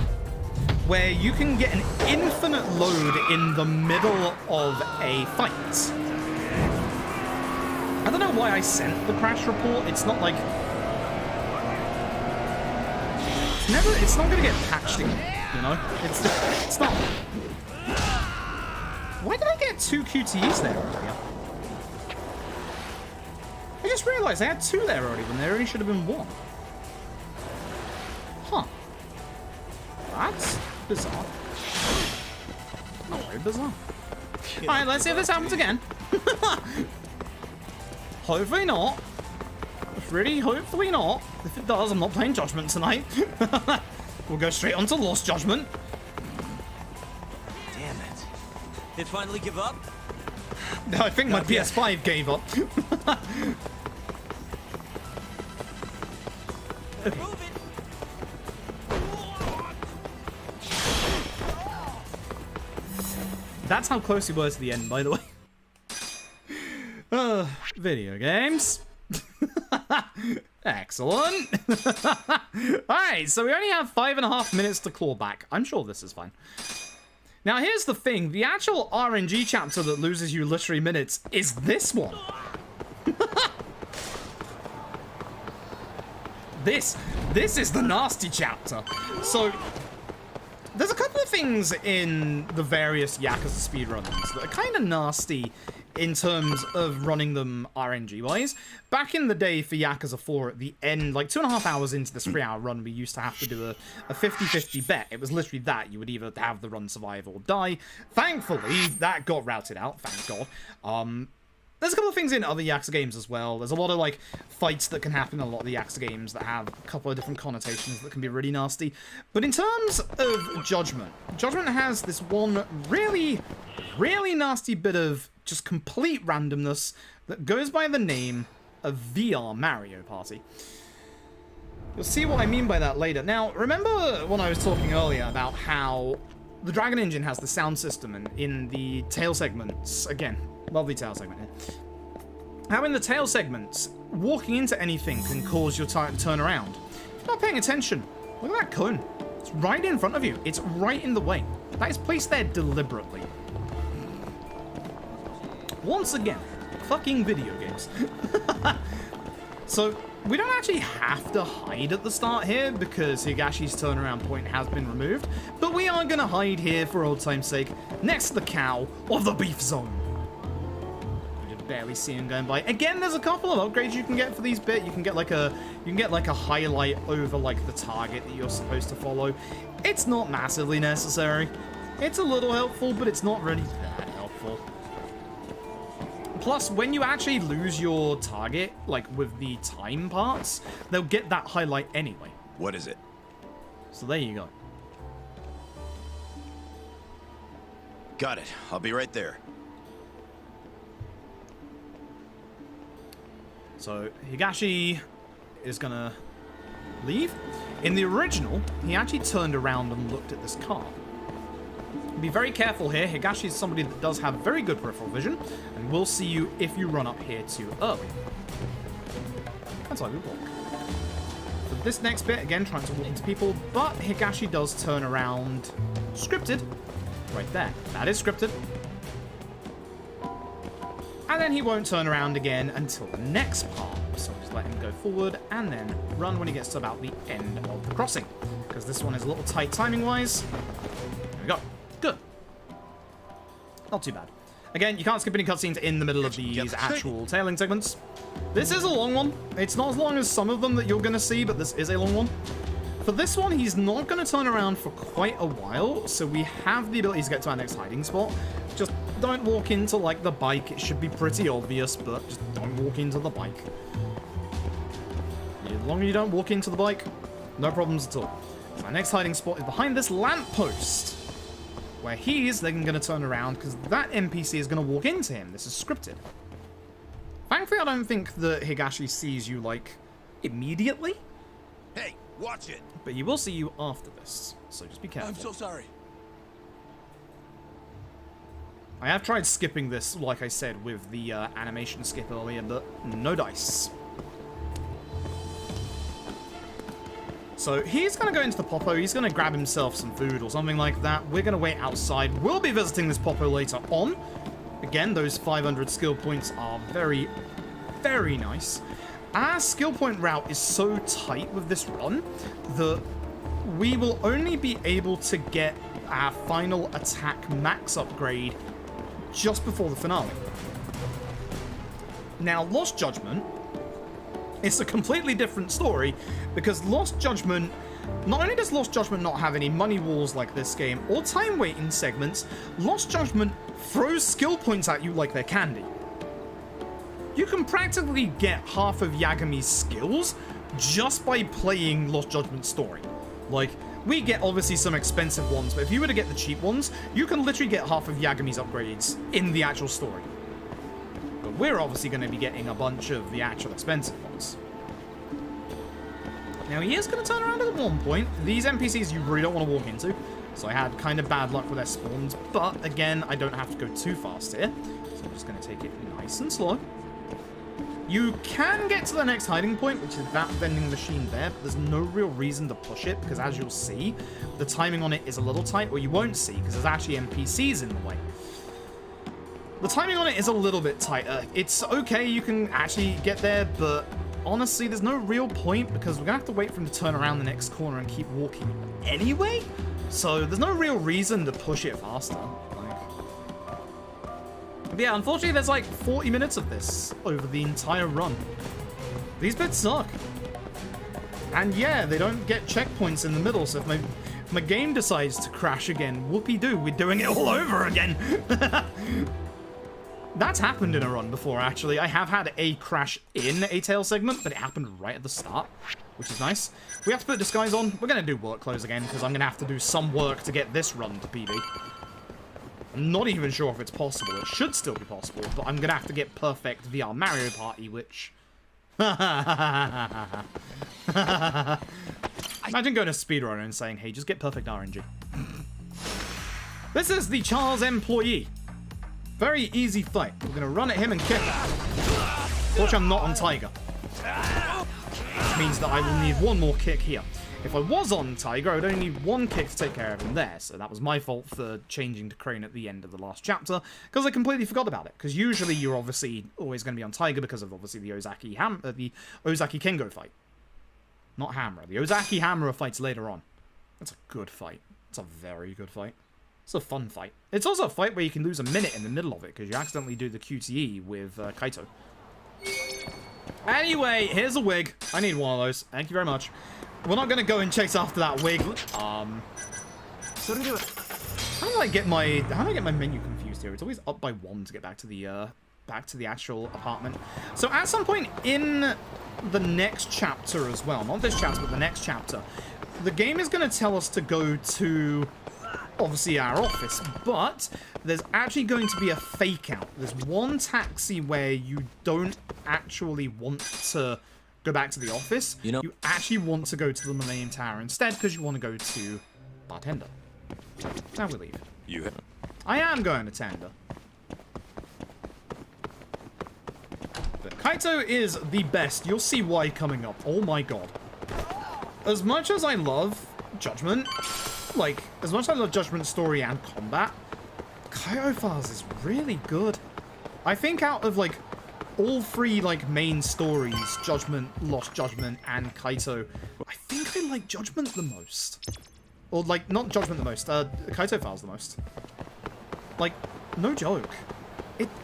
where you can get an infinite load in the middle of a fight. I don't know why I sent the crash report. It's not like... It's not gonna get patched again, you know? It's not. Why did I get 2 QTEs there earlier? I just realized I had 2 there already when there only should have been 1. Huh. That's bizarre. Not very bizarre. Alright, let's see if this happens again. Hopefully not. Really, hopefully not. If it does, I'm not playing Judgment tonight. We'll go straight on to Lost Judgment. Damn it. Did finally give up? I think my PS5 gave up. That's how close we were to the end, by the way. Video games. Excellent. Alright, so we only have 5.5 minutes to claw back. I'm sure this is fine. Now, here's the thing. The actual RNG chapter that loses you literally minutes is this one. This is the nasty chapter. So, there's a couple of things in the various Yakuza speedruns that are kind of nasty in terms of running them RNG-wise. Back in the day for Yakuza 4, at the end, like 2.5 hours into this 3-hour run, we used to have to do a 50-50 bet. It was literally that. You would either have the run survive or die. Thankfully, that got routed out, thank God. There's a couple of things in other Yakuza games as well. There's a lot of, like, fights that can happen in a lot of the Yakuza games that have a couple of different connotations that can be really nasty. But in terms of Judgment, Judgment has this one really, really nasty bit of just complete randomness that goes by the name of VR Mario Party. You'll see what I mean by that later. Now, remember when I was talking earlier about how the Dragon Engine has the sound system and in the tail segments, again, lovely tail segment here. How in the tail segments, walking into anything can cause your tire to turn around. If you're not paying attention, look at that cone. It's right in front of you. It's right in the way. That is placed there deliberately. Once again, fucking video games. So, we don't actually have to hide at the start here because Higashi's turnaround point has been removed, but we are going to hide here for old time's sake next to the cow of the beef zone. You can barely see him going by. Again, there's a couple of upgrades you can get for these bits. You can get like a highlight over like the target that you're supposed to follow. It's not massively necessary. It's a little helpful, but it's not really that helpful. Plus, when you actually lose your target, like with the time parts, they'll get that highlight anyway. What is it? So there you go. Got it. I'll be right there. So Higashi is gonna leave. In the original, he actually turned around and looked at this car. Be very careful here. Higashi is somebody that does have very good peripheral vision, and will see you if you run up here too early. That's how we walk. For this next bit, again, trying to walk into people, but Higashi does turn around. Scripted. Right there. That is scripted. And then he won't turn around again until the next part. So just let him go forward and then run when he gets to about the end of the crossing. Because this one is a little tight timing-wise. There we go. Good. Not too bad. Again, you can't skip any cutscenes in the middle of these actual tailing segments. This is a long one. It's not as long as some of them that you're going to see, but this is a long one. For this one, he's not going to turn around for quite a while, so we have the ability to get to our next hiding spot. Just don't walk into, like, the bike. It should be pretty obvious, but just don't walk into the bike. As long as you don't walk into the bike, no problems at all. So our next hiding spot is behind this lamppost, where he is then going to turn around because that NPC is going to walk into him. This is scripted. Thankfully, I don't think that Higashi sees you, like, immediately. Hey, watch it. But he will see you after this, so just be careful. I'm so sorry. I have tried skipping this, like I said, with the animation skip earlier, but no dice. So he's going to go into the Popo. He's going to grab himself some food or something like that. We're going to wait outside. We'll be visiting this Popo later on. Again, those 500 skill points are very, very nice. Our skill point route is so tight with this run that we will only be able to get our final attack max upgrade just before the finale. Now, Lost Judgment, it's a completely different story because Lost Judgment, not only does Lost Judgment not have any money walls like this game or time waiting segments, Lost Judgment throws skill points at you like they're candy. You can practically get half of Yagami's skills just by playing Lost Judgment story. Like, we get obviously some expensive ones, but if you were to get the cheap ones, you can literally get half of Yagami's upgrades in the actual story. But we're obviously going to be getting a bunch of the actual expensive ones. Now, he is going to turn around at one point. These NPCs you really don't want to walk into, so I had kind of bad luck with their spawns, but again, I don't have to go too fast here, so I'm just going to take it nice and slow. You can get to the next hiding point, which is that vending machine there, but there's no real reason to push it, because as you'll see, the timing on it is a little tight, or you won't see, because there's actually NPCs in the way. The timing on it is a little bit tighter. It's okay, you can actually get there, but honestly, there's no real point, because we're going to have to wait for him to turn around the next corner and keep walking anyway, so there's no real reason to push it faster. But yeah, unfortunately, there's like 40 minutes of this over the entire run. These bits suck. And yeah, they don't get checkpoints in the middle, so if my game decides to crash again, whoopee-doo, we're doing it all over again. That's happened in a run before, actually. I have had a crash in a tail segment, but it happened right at the start, which is nice. We have to put disguise on. We're going to do work clothes again, because I'm going to have to do some work to get this run to PB. I'm not even sure if it's possible. It should still be possible, but I'm going to have to get perfect VR Mario Party, which... Imagine going to Speedrun and saying, hey, just get perfect RNG. This is the Charles employee. Very easy fight. We're going to run at him and kick him. Fortunately, I'm not on Tiger. Which means that I will need one more kick here. If I was on Tiger, I would only need one kick to take care of him there, so that was my fault for changing to Crane at the end of the last chapter, because I completely forgot about it, because usually you're obviously always going to be on Tiger because of obviously the Ozaki Kengo fight. Not Hammer. The Ozaki Hammer fights later on. That's a good fight. It's a very good fight. It's a fun fight. It's also a fight where you can lose a minute in the middle of it because you accidentally do the QTE with Kaito. Anyway, here's a wig. I need one of those. Thank you very much. We're not going to go and chase after that wig. How do I get my menu confused here? It's always up by 1 to get back to the actual apartment. So at some point in the next chapter as well, not this chapter, but the next chapter, the game is going to tell us to go to obviously our office, but there's actually going to be a fake out. There's one taxi where you don't actually want to go back to the office. You actually want to go to the Millennium Tower instead because you want to go to Bartender. Now we leave. I am going to Tender. But Kaito is the best. You'll see why coming up. Oh my god. As much as I love Judgment, as much as I love Judgment story and combat, Kaito Files is really good. I think out of, all 3, main stories, Judgment, Lost Judgment, and Kaito, I think I like Judgment the most. Or, not Judgment the most, Kaito Files the most. No joke.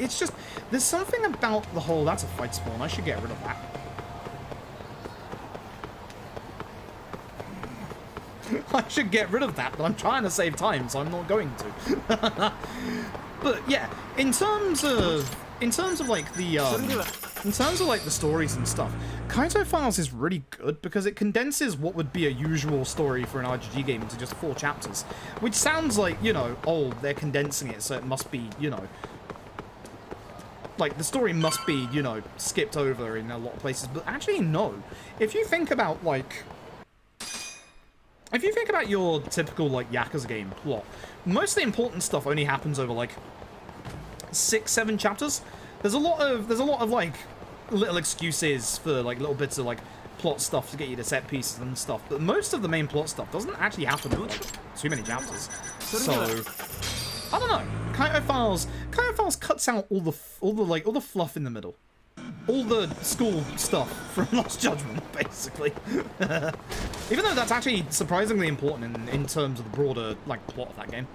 It's just, there's something about the whole, that's a fight spawn, I should get rid of that. I should get rid of that, but I'm trying to save time, so I'm not going to. But yeah, in terms of the stories and stuff, Kaito Files is really good because it condenses what would be a usual story for an RGG game into just 4 chapters, which sounds like, oh, they're condensing it, so it must be, the story must be, skipped over in a lot of places, but actually no. If you think about your typical, Yakuza game plot, most of the important stuff only happens over, 6-7 chapters. There's a lot of, little excuses for, little bits of, plot stuff to get you to set pieces and stuff, but most of the main plot stuff doesn't actually happen in, too many chapters. So, I don't know. Kaito Files cuts out all the fluff in the middle. All the school stuff from Lost Judgment, basically. Even though that's actually surprisingly important in terms of the broader, plot of that game.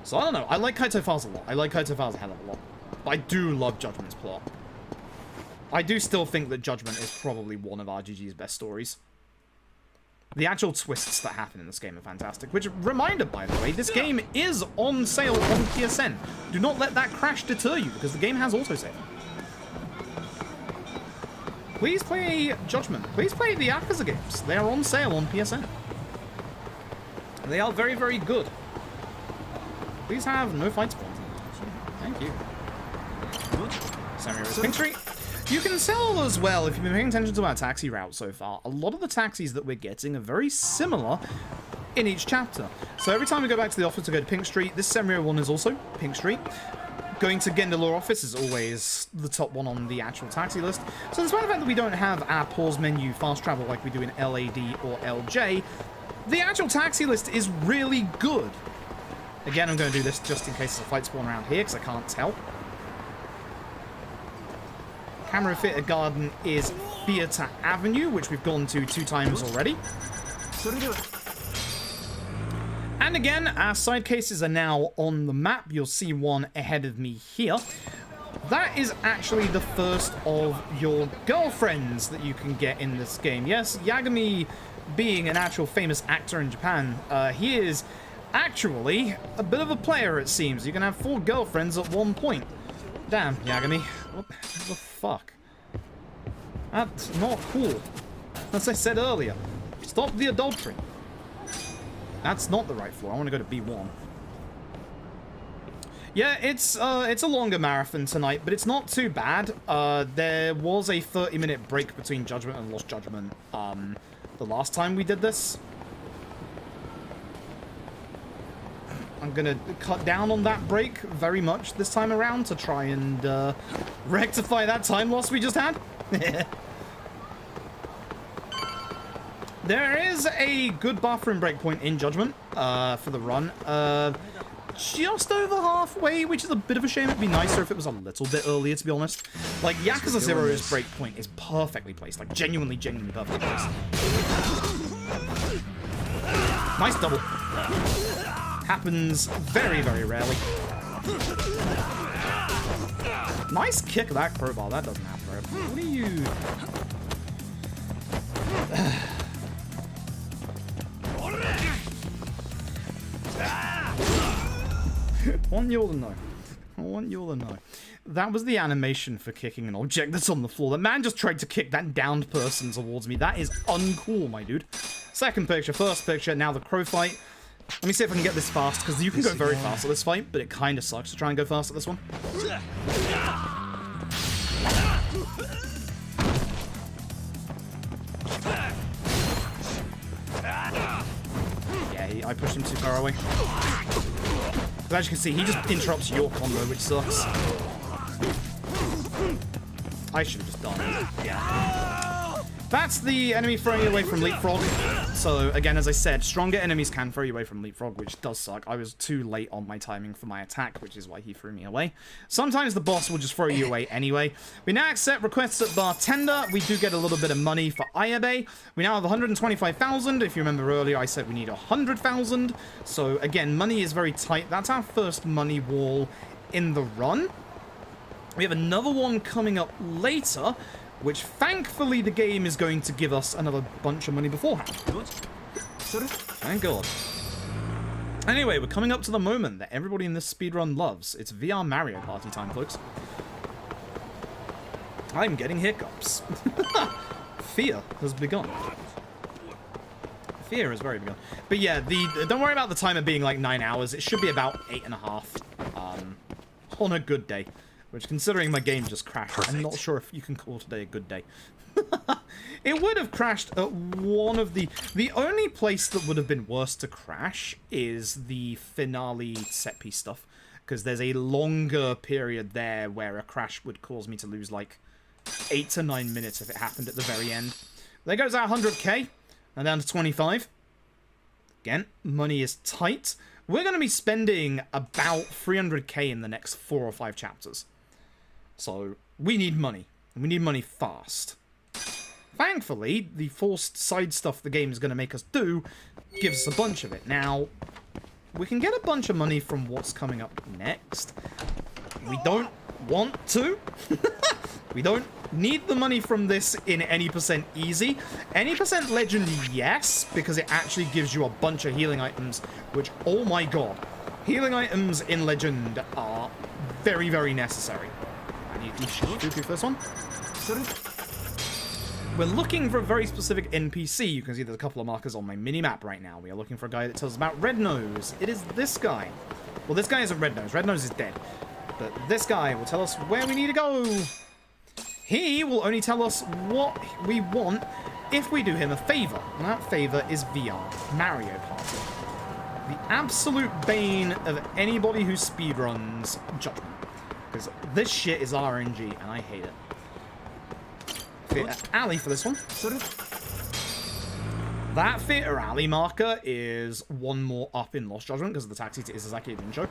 So, I don't know. I like Kaito Files a lot. I like Kaito Files a hell of a lot. But I do love Judgment's plot. I do still think that Judgment is probably one of RGG's best stories. The actual twists that happen in this game are fantastic. Which, reminder, by the way, this game is on sale on PSN. Do not let that crash deter you, because the game has autosave. Please play Judgment. Please play the Yakuza games. They are on sale on PSN. They are very, very good. Please have no fight spawns. Thank you. Samurai Pink Street. You can tell as well, if you've been paying attention to our taxi route so far, a lot of the taxis that we're getting are very similar in each chapter. So every time we go back to the office to go to Pink Street, this Samurai one is also Pink Street. Going to Gendalore office is always the top one on the actual taxi list. So despite the fact that we don't have our pause menu fast travel like we do in LAD or LJ, the actual taxi list is really good. Again, I'm going to do this just in case there's a fight spawn around here, because I can't tell. Camera Theatre Garden is Theatre Avenue, which we've gone to 2 times already. And again, our side cases are now on the map. You'll see one ahead of me here. That is actually the first of your girlfriends that you can get in this game. Yes, Yagami, being an actual famous actor in Japan, he is actually a bit of a player, it seems. You can have 4 girlfriends at one point. Damn, Yagami. What the fuck? That's not cool. As I said earlier, stop the adultery. That's not the right floor. I want to go to B1. Yeah, it's a longer marathon tonight, but it's not too bad. There was a 30-minute break between Judgment and Lost Judgment the last time we did this. I'm gonna cut down on that break very much this time around to try and rectify that time loss we just had. There is a good bathroom breakpoint in Judgment for the run. Just over halfway, which is a bit of a shame. It'd be nicer if it was a little bit earlier, to be honest. Like, Yakuza Zero's breakpoint is perfectly placed. Like, genuinely perfectly placed. Nice double. Happens very, very rarely. Nice kick of that crowbar. That doesn't happen very often. What are you... I want you all to know. I want you all to know. That was the animation for kicking an object that's on the floor. The man just tried to kick that downed person towards me. That is uncool, my dude. Second picture, first picture, now the crow fight. Let me see if I can get this fast, because you can go very fast at this fight, but it kind of sucks to try and go fast at this one. Yeah, I pushed him too far away. But as you can see, he just interrupts your combo, which sucks. I should have just done it. Yeah. That's the enemy throwing you away from leapfrog. So, again, as I said, stronger enemies can throw you away from leapfrog, which does suck. I was too late on my timing for my attack, which is why he threw me away. Sometimes the boss will just throw you away anyway. We now accept requests at Bartender. We do get a little bit of money for Ayabe. We now have 125,000. If you remember earlier, I said we need 100,000. So, again, money is very tight. That's our first money wall in the run. We have another one coming up later, which thankfully the game is going to give us another bunch of money beforehand. Thank God. Anyway, we're coming up to the moment that everybody in this speedrun loves. It's VR Mario Party time, folks. I'm getting hiccups. Fear has begun. Fear has very begun. But yeah, don't worry about the timer being like 9 hours. It should be about 8.5 on a good day. Which, considering my game just crashed, perfect. I'm not sure if you can call today a good day. It would have crashed at one of the... The only place that would have been worse to crash is the finale set piece stuff. Because there's a longer period there where a crash would cause me to lose like 8 to 9 minutes if it happened at the very end. There goes our 100k. And down to 25. Again, money is tight. We're going to be spending about 300k in the next 4 or 5 chapters. So, we need money. And we need money fast. Thankfully, the forced side stuff the game is going to make us do gives us a bunch of it. Now, we can get a bunch of money from what's coming up next. We don't want to. We don't need the money from this in any percent easy. Any percent legend, yes, because it actually gives you a bunch of healing items, which, oh my god. Healing items in legend are very, very necessary. I need to shoot you for this one. We're looking for a very specific NPC. You can see there's a couple of markers on my mini-map right now. We are looking for a guy that tells us about Red Nose. It is this guy. Well, this guy isn't Red Nose. Red Nose is dead. But this guy will tell us where we need to go. He will only tell us what we want if we do him a favor. And that favor is VR Mario Party. The absolute bane of anybody who speedruns Judgment. Because this shit is RNG, and I hate it. Theater Alley for this one. That Theater Alley marker is one more up in Lost Judgment because of the Taxi to Isazaki Intro.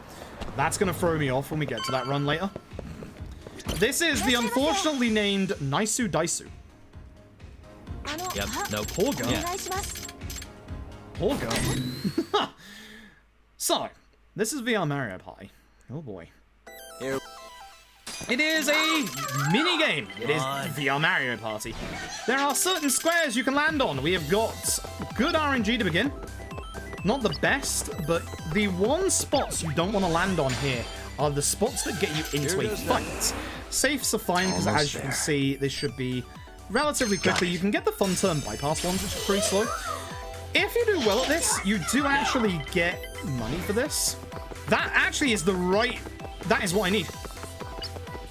That's going to throw me off when we get to that run later. This is the unfortunately named Naisu Daisu. Yep, no. Poor girl. Yeah. Poor girl. So, this is VR Mario Party. Oh boy. Here. It is a mini-game. It is VR Mario Party. There are certain squares you can land on. We have got good RNG to begin. Not the best, but the one spots you don't want to land on here are the spots that get you into a fight. Safes are fine, because as you can see, this should be relatively quickly. You can get the fun turn bypass ones, which are pretty slow. If you do well at this, you do actually get money for this. That actually is the right... That is what I need.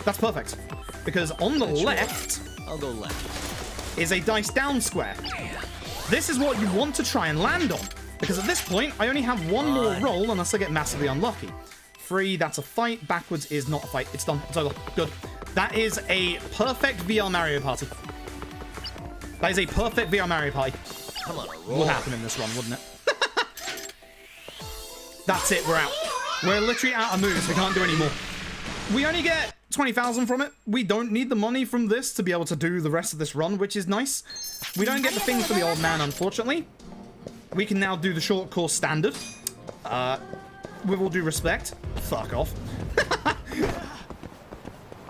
That's perfect. Because on the left... I'll go left. ...is a dice down square. This is what you want to try and land on. Because at this point, I only have one more roll unless I get massively unlucky. 3, that's a fight. Backwards is not a fight. It's done. It's over. Good. That is a perfect VR Mario Party. That is a perfect VR Mario Party. I'm on a roll. would happen in this run, wouldn't it? That's it, we're out. We're literally out of moves, we can't do any more. We only get 20,000 from it. We don't need the money from this to be able to do the rest of this run, which is nice. We don't get the thing for the old man, unfortunately. We can now do the short course standard. With all due respect, fuck off.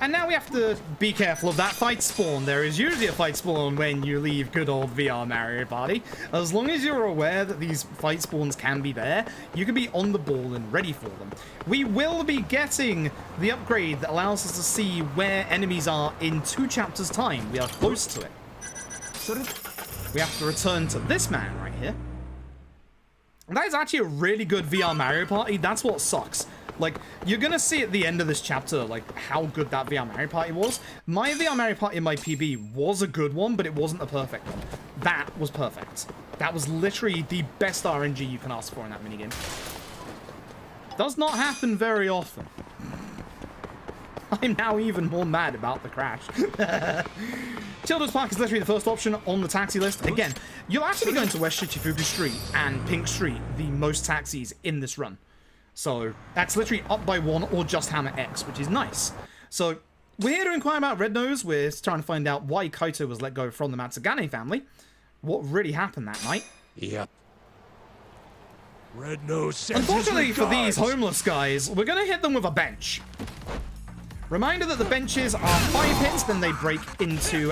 And now we have to be careful of that fight spawn. There is usually a fight spawn when you leave good old VR Mario Party. As long as you're aware that these fight spawns can be there, you can be on the ball and ready for them. We will be getting the upgrade that allows us to see where enemies are in 2 chapters' time. We are close to it. We have to return to this man right here. That is actually a really good VR Mario Party. That's what sucks. Like, you're gonna see at the end of this chapter, like, how good that VR Mario Party was. My VR Mario Party in my PB was a good one, but it wasn't a perfect one. That was perfect. That was literally the best RNG you can ask for in that minigame. Does not happen very often. I'm now even more mad about the crash. Children's Park is literally the first option on the taxi list. Again, you'll actually be going to West Shichifuku Street and Pink Street, the most taxis in this run. So that's literally up by 1 or just hammer X, which is nice. So we're here to inquire about Red Nose. We're trying to find out why Kaito was let go from the Matsugane family. What really happened that night. Yep. Red Nose sends his Unfortunately for these regards. homeless guys, we're going to hit them with a bench. Reminder that the benches are 5 hits, then they break into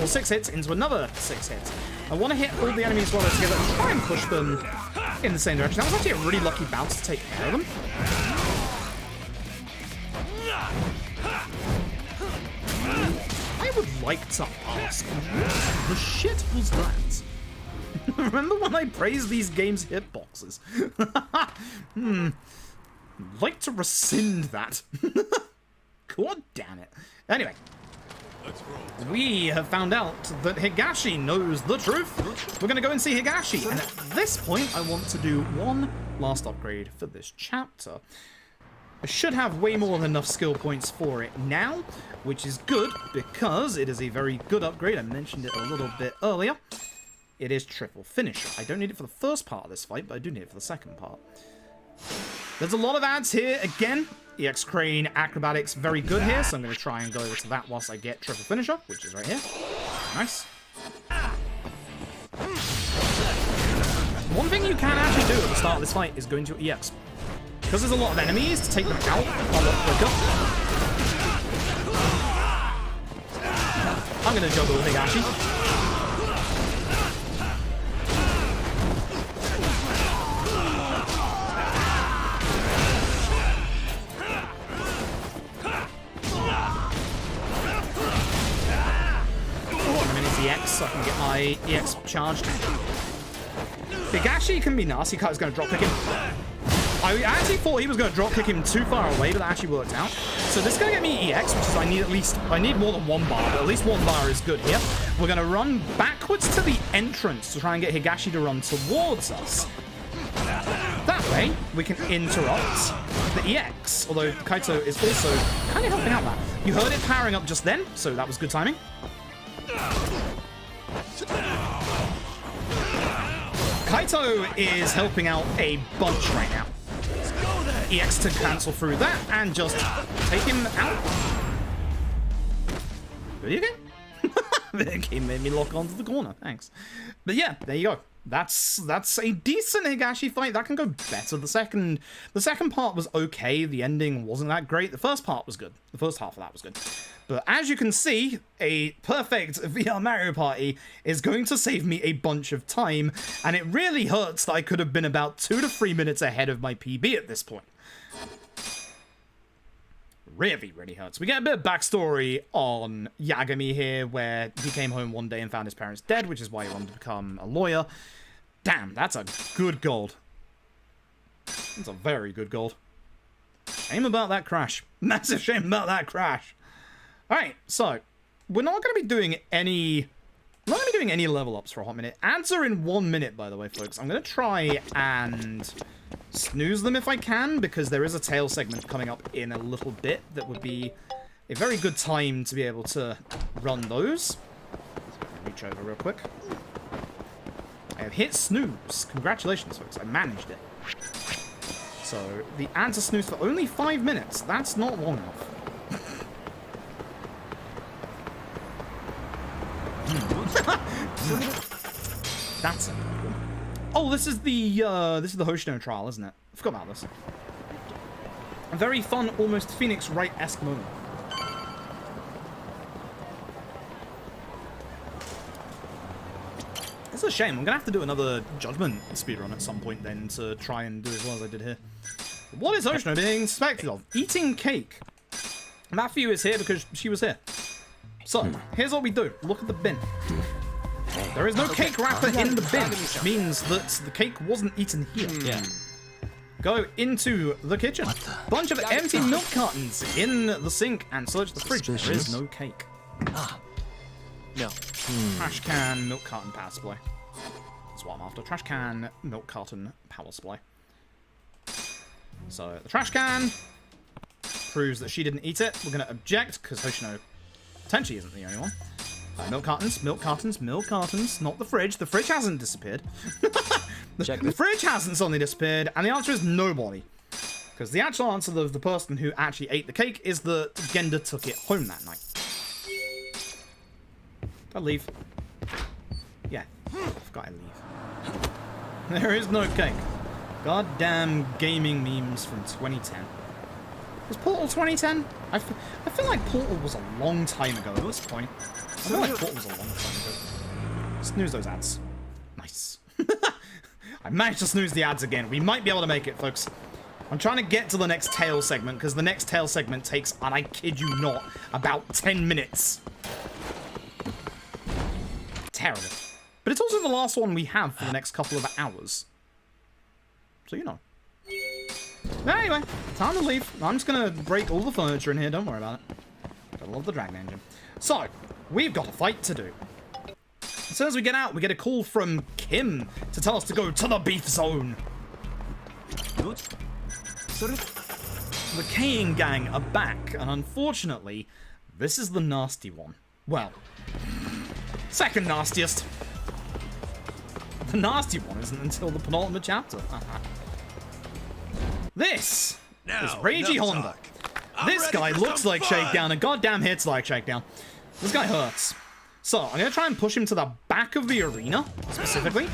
or 6 hits into another 6 hits. I want to hit all the enemies while they're together and try and push them in the same direction. That was actually a really lucky bounce to take care of them. I would like to ask, what the shit was that? Remember when I praised these games' hitboxes? I'd like to rescind that. God damn it. Anyway, we have found out that Higashi knows the truth. We're going to go and see Higashi. And at this point, I want to do one last upgrade for this chapter. I should have way more than enough skill points for it now, which is good because it is a very good upgrade. I mentioned it a little bit earlier. It is triple finisher. I don't need it for the first part of this fight, but I do need it for the second part. There's a lot of ads here. Again, EX Crane, Acrobatics, very good here, so I'm going to try and go over to that whilst I get triple finisher, which is right here. Nice. One thing you can actually do at the start of this fight is go into your EX. Because there's a lot of enemies, to take them out a lot quicker. I'm going to juggle Higashi. EX so I can get my EX charged. Higashi can be nasty. Kaito's going to drop kick him. I actually thought he was going to drop kick him too far away, but that actually worked out. So this is going to get me EX, which is I need more than 1 bar, but at least 1 bar is good here. We're going to run backwards to the entrance to try and get Higashi to run towards us. That way, we can interrupt the EX, although Kaito is also kind of helping out that. You heard it powering up just then, so that was good timing. Kaito is helping out a bunch right now. EX to cancel through that and just take him out. Video game? The game made me lock onto the corner. Thanks. But yeah, there you go. That's a decent Higashi fight. That can go better. The second part was okay. The ending wasn't that great. The first part was good. The first half of that was good. But as you can see, a perfect VR Mario Party is going to save me a bunch of time, and it really hurts that I could have been about 2 to 3 minutes ahead of my PB at this point. Really, really hurts. We get a bit of backstory on Yagami here, where he came home one day and found his parents dead, which is why he wanted to become a lawyer. Damn, that's a good gold. That's a very good gold. Shame about that crash. Massive shame about that crash. Alright, so we're not going to be doing any level ups for a hot minute. Ads are in 1 minute, by the way, folks. I'm going to try and snooze them if I can, because there is a tail segment coming up in a little bit that would be a very good time to be able to run those. So reach over real quick. have hit snooze. Congratulations, folks. I managed it. So, the ads are snooze for only 5 minutes. That's not long enough. That's it. Oh, this is the Hoshino trial, isn't it? I forgot about this. A very fun, almost Phoenix Wright-esque moment. It's a shame. I'm gonna have to do another Judgment speedrun at some point then to try and do as well as I did here. What is Hoshino being suspected of? Eating cake. Matthew is here because she was here. So, here's what we do. Look at the bin. There is no cake wrapper in the bin, which means that the cake wasn't eaten here. Yeah. Go into the kitchen. Bunch of empty milk cartons in the sink and search the fridge. There is no cake. No. Trash can, milk carton, power supply. That's what I'm after. Trash can, milk carton, power supply. So, the trash can proves that she didn't eat it. We're going to object because Hoshino potentially isn't the only one. Milk cartons, milk cartons, milk cartons. Not the fridge. The fridge hasn't disappeared. The fridge hasn't suddenly disappeared. And the answer is nobody. Because the actual answer of the person who actually ate the cake is that Genda took it home that night. I'll leave. Yeah. I forgot I leave. There is no cake. Goddamn gaming memes from 2010. Was Portal 2010? I feel like Portal was a long time ago at this point. I feel like Portal was a long time ago. Snooze those ads. Nice. I managed to snooze the ads again. We might be able to make it, folks. I'm trying to get to the next tail segment, because the next tail segment takes, and I kid you not, about 10 minutes. Terrible. But it's also the last one we have for the next couple of hours. So, you know. Anyway, time to leave. I'm just going to break all the furniture in here. Don't worry about it. I love the Dragon Engine. So, we've got a fight to do. As soon as we get out, we get a call from Kim to tell us to go to the beef zone. The Kane gang are back, and unfortunately, this is the nasty one. Well, second nastiest. The nasty one isn't until the penultimate chapter. This is Reiji Honda. This guy looks like Shakedown, and goddamn hits like Shakedown. This guy hurts. So, I'm going to try and push him to the back of the arena, specifically.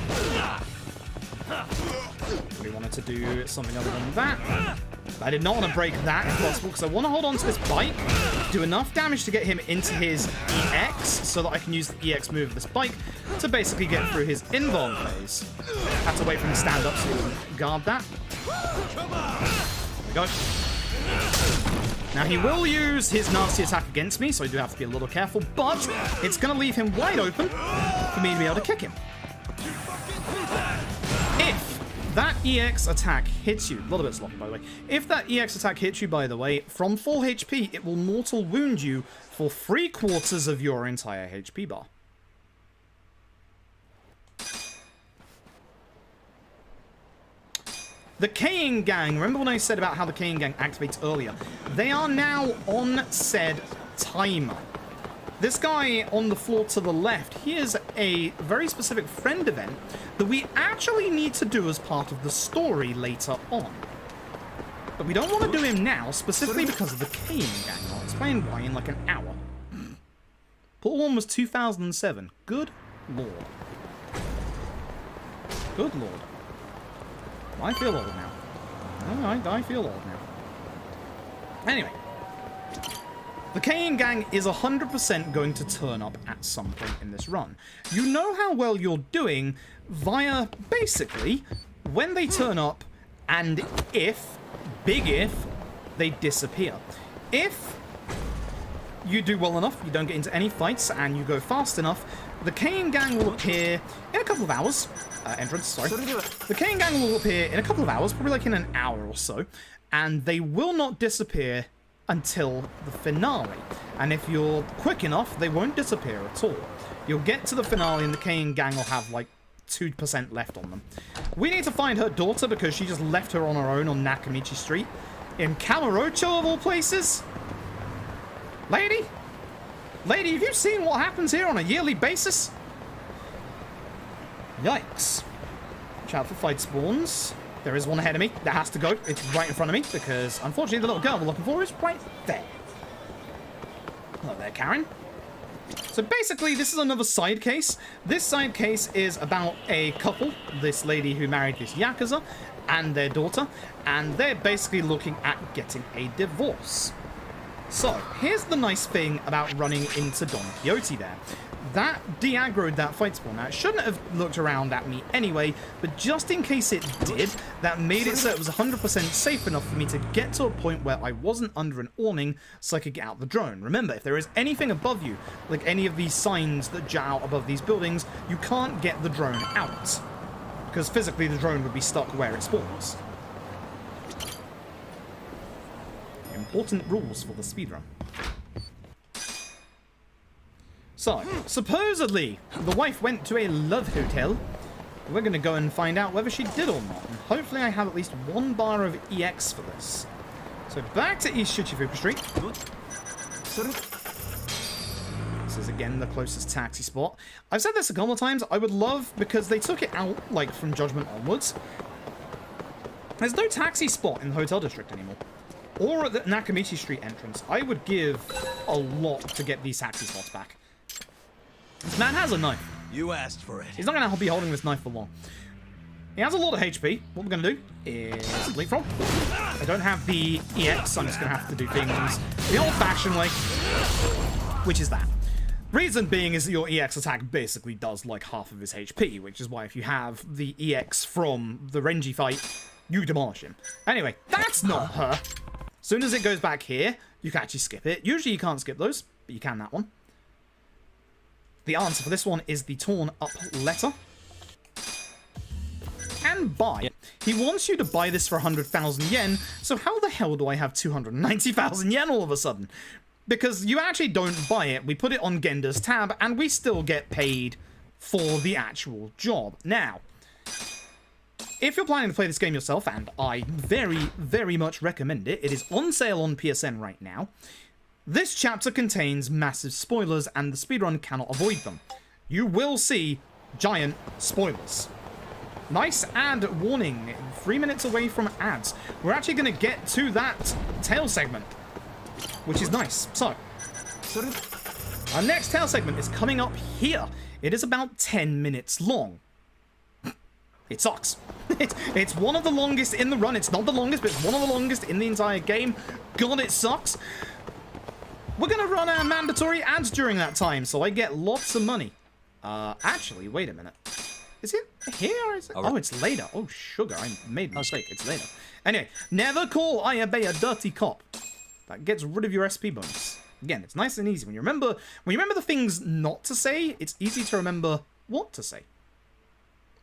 We wanted to do something other than that. I did not want to break that if possible, because I want to hold on to this bike, do enough damage to get him into his EX, so that I can use the EX move of this bike to basically get through his invuln phase. Have to wait for him to stand up so we can guard that. There we go. Now, he will use his nasty attack against me, so I do have to be a little careful, but it's going to leave him wide open for me to be able to kick him. If that EX attack hits you, a little bit sloppy, by the way. If that EX attack hits you, by the way, from full HP, it will mortal wound you for 3/4 of your entire HP bar. The Kane gang, remember when I said about how the Kane gang activates earlier? They are now on said timer. This guy on the floor to the left, he is a very specific friend event that we actually need to do as part of the story later on. But we don't want to do him now, specifically because of the Kane gang. I'll explain why in like an hour. Portal 1 was 2007. Good lord. Good lord. I feel old now. I feel old now. Anyway. The Kane gang is 100% going to turn up at some point in this run. You know how well you're doing via, basically, when they turn up and if, big if, they disappear. If you do well enough, you don't get into any fights, and you go fast enough, the Kane gang will appear in a couple of hours. The Kane gang will appear in a couple of hours, probably like in an hour or so, and they will not disappear until the finale. And if you're quick enough, they won't disappear at all. You'll get to the finale and the Kane gang will have like 2% left on them. We need to find her daughter because she just left her on her own on Nakamichi Street in Kamurocho of all places. Lady, have you seen what happens here on a yearly basis? Yikes. Watch out for fight spawns. There is one ahead of me that has to go. It's right in front of me because, unfortunately, the little girl we're looking for is right there. Hello there, Karen. So basically, this is another side case. This side case is about a couple, this lady who married this Yakuza and their daughter, and they're basically looking at getting a divorce. So, here's the nice thing about running into Don Quixote there. That de-aggroed that fight spawn. Now, it shouldn't have looked around at me anyway, but just in case it did, that made it so it was 100% safe enough for me to get to a point where I wasn't under an awning so I could get out the drone. Remember, if there is anything above you, like any of these signs that jut out above these buildings, you can't get the drone out, because physically the drone would be stuck where it spawns. Important rules for the speedrun. So, supposedly, the wife went to a love hotel. We're going to go and find out whether she did or not. And hopefully I have at least 1 bar of EX for this. So back to East Shichifuku Street. This is again the closest taxi spot. I've said this a couple of times. I would love, because they took it out, like, from Judgment onwards. There's no taxi spot in the hotel district anymore. Or at the Nakamichi Street entrance. I would give a lot to get these taxi spots back. This man has a knife. You asked for it. He's not going to be holding this knife for long. He has a lot of HP. What we're going to do is leapfrog. I don't have the EX, so I'm just going to have to do things the old-fashioned way, which is that. Reason being is that your EX attack basically does like half of his HP, which is why if you have the EX from the Renji fight, you demolish him. Anyway, that's not her. As soon as it goes back here, you can actually skip it. Usually you can't skip those, but you can that one. The answer for this one is the torn up letter. And buy. He wants you to buy this for 100,000 yen, so how the hell do I have 290,000 yen all of a sudden? Because you actually don't buy it. We put it on Gender's tab, and we still get paid for the actual job. Now, if you're planning to play this game yourself, and I very, very much recommend it, it is on sale on PSN right now. This chapter contains massive spoilers, and the speedrun cannot avoid them. You will see giant spoilers. Nice ad warning. 3 minutes away from ads. We're actually going to get to that tail segment, which is nice. So, our next tail segment is coming up here. It is about 10 minutes long. It sucks. It's one of the longest in the run. It's not the longest, but it's one of the longest in the entire game. God, it sucks. We're going to run our mandatory ads during that time, so I get lots of money. Actually, wait a minute. Is it here or is it? Oh, it's later. Oh, sugar. I made a mistake. It's later. Anyway, never call Ayabe a dirty cop. That gets rid of your SP bonus. Again, it's nice and easy. When you remember the things not to say, it's easy to remember what to say.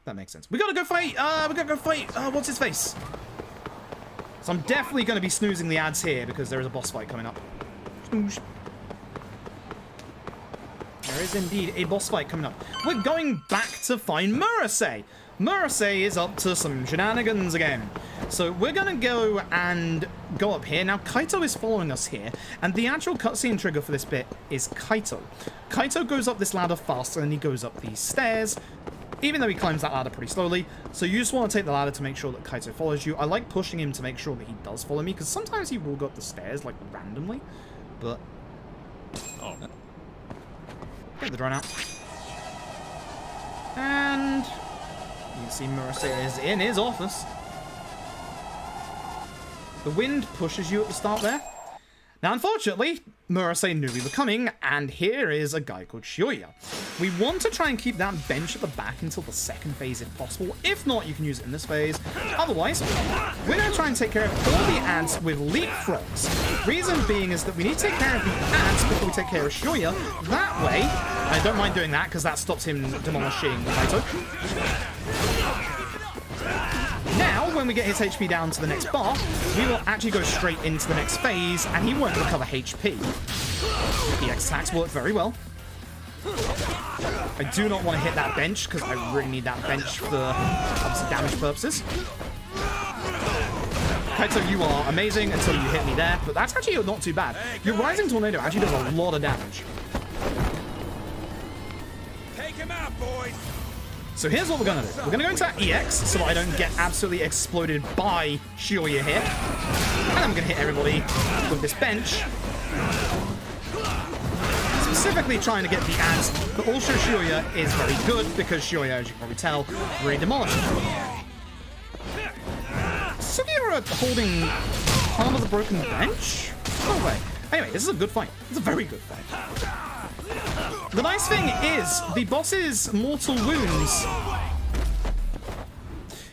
That makes sense. We gotta go fight. What's his face? So I'm definitely going to be snoozing the ads here because there is a boss fight coming up. Snooze. There is indeed a boss fight coming up. We're going back to find Murasei. Murasei is up to some shenanigans again. So we're going to go and go up here. Now, Kaito is following us here, and the actual cutscene trigger for this bit is Kaito. Kaito goes up this ladder faster than he goes up these stairs, even though he climbs that ladder pretty slowly. So you just want to take the ladder to make sure that Kaito follows you. I like pushing him to make sure that he does follow me, because sometimes he will go up the stairs, like, randomly. But... oh. Get the drone out. And... you can see Murasei is in his office. The wind pushes you at the start there. Now, unfortunately, Murasei knew we were coming, and here is a guy called Shioya. We want to try and keep that bench at the back until the second phase if possible. If not, you can use it in this phase. Otherwise, we're going to try and take care of all the ads with leapfrogs. Reason being is that we need to take care of the ads before we take care of Shioya. That way, I don't mind doing that because that stops him demolishing Kaito. Now, when we get his HP down to the next bar, we will actually go straight into the next phase, and he won't recover HP. EX attacks work very well. I do not want to hit that bench, because I really need that bench for obviously damage purposes. Kaito, you are amazing until you hit me there, but that's actually not too bad. Your Rising Tornado actually does a lot of damage. Take him out, boys. So here's what we're gonna do. We're gonna go into that EX so that I don't get absolutely exploded by Shioya here. And I'm gonna hit everybody with this bench. Specifically trying to get the ads, but also Shioya is very good because Shioya, as you can probably tell, really demolishing. Sugiura holding part of the broken bench? No way. Anyway, this is a good fight. It's a very good fight. The nice thing is, the boss's mortal wounds...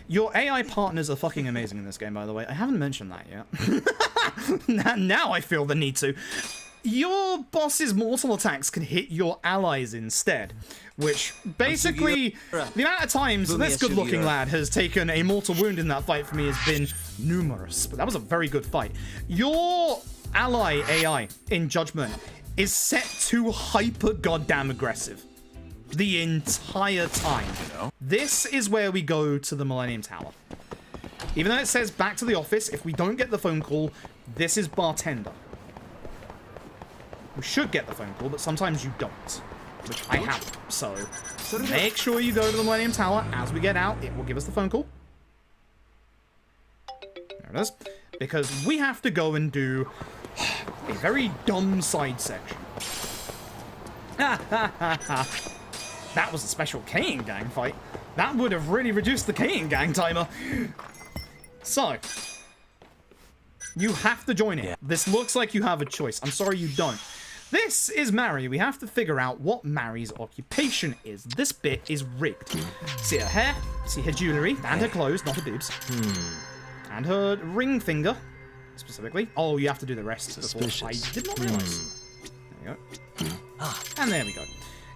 Your AI partners are fucking amazing in this game, by the way. I haven't mentioned that yet. Now I feel the need to. Your boss's mortal attacks can hit your allies instead, which basically, the amount of times this good-looking lad has taken a mortal wound in that fight for me has been numerous, but that was a very good fight. Your ally AI in Judgment is set to hyper goddamn aggressive the entire time. This is where we go to the Millennium Tower. Even though it says back to the office, if we don't get the phone call, this is Bartender. We should get the phone call, but sometimes you don't, which I haven't. So make sure you go to the Millennium Tower. As we get out, it will give us the phone call. There it is. Because we have to go and do a very dumb side section. That was a special Kane Gang fight. That would have really reduced the Kane Gang timer. So, you have to join it. This looks like you have a choice. I'm sorry you don't. This is Mari. We have to figure out what Mari's occupation is. This bit is rigged. See her hair, see her jewellery, and her clothes, not her boobs. And her ring finger, specifically. Oh, you have to do the rest before. I did not realise. There we go. And there we go.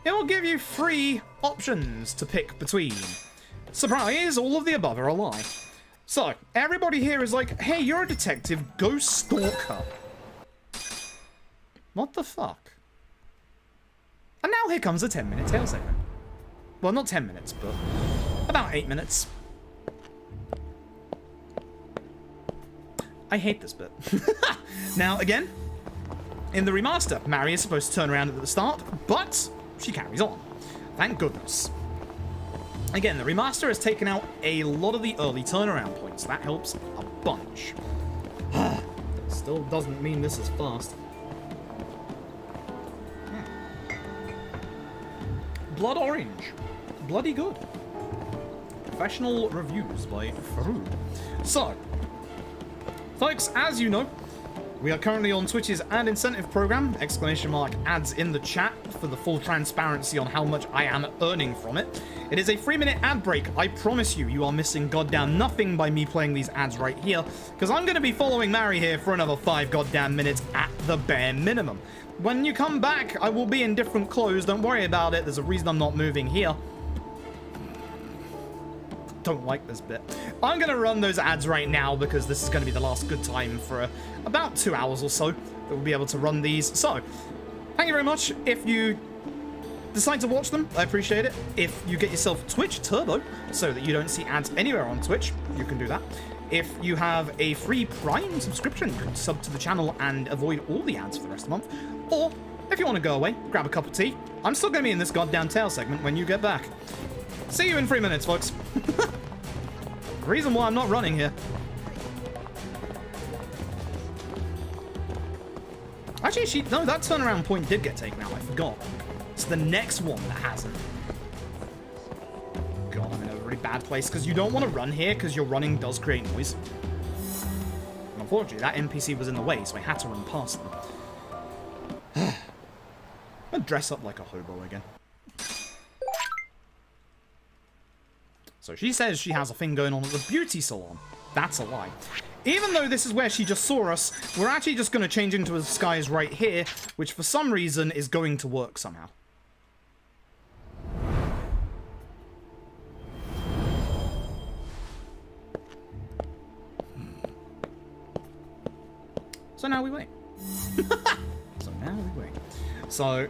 It will give you 3 options to pick between. Surprise, all of the above are a lie. So, everybody here is like, hey, you're a detective, go stalk her. What the fuck? And now here comes a 10-minute tail segment. Well, not 10 minutes, but about 8 minutes. I hate this bit. Now, again, in the remaster, Mari is supposed to turn around at the start, but she carries on. Thank goodness. Again, the remaster has taken out a lot of the early turnaround points. That helps a bunch. That still doesn't mean this is fast. Blood Orange. Bloody good. Professional reviews by Farouk. So, folks, as you know, we are currently on Twitch's ad incentive program, ! Ads in the chat for the full transparency on how much I am earning from it. It is a 3-minute ad break. I promise you, you are missing goddamn nothing by me playing these ads right here, because I'm going to be following Mari here for another 5 goddamn minutes at the bare minimum. When you come back, I will be in different clothes. Don't worry about it. There's a reason I'm not moving here. Don't like this bit. I'm going to run those ads right now because this is going to be the last good time for about 2 hours or so that we'll be able to run these. So, thank you very much. If you decide to watch them, I appreciate it. If you get yourself Twitch Turbo so that you don't see ads anywhere on Twitch, you can do that. If you have a free Prime subscription, you can sub to the channel and avoid all the ads for the rest of the month. Or, if you want to go away, grab a cup of tea. I'm still going to be in this goddamn tail segment when you get back. See you in 3 minutes, folks. The reason why I'm not running here. Actually, no, that turnaround point did get taken out. I forgot. It's the next one that hasn't. God, I'm in a really bad place because you don't want to run here because your running does create noise. And unfortunately, that NPC was in the way, so I had to run past them. I'm gonna dress up like a hobo again. So she says she has a thing going on at the beauty salon. That's a lie. Even though this is where she just saw us, we're actually just going to change into a disguise right here, which for some reason is going to work somehow. So now we wait. So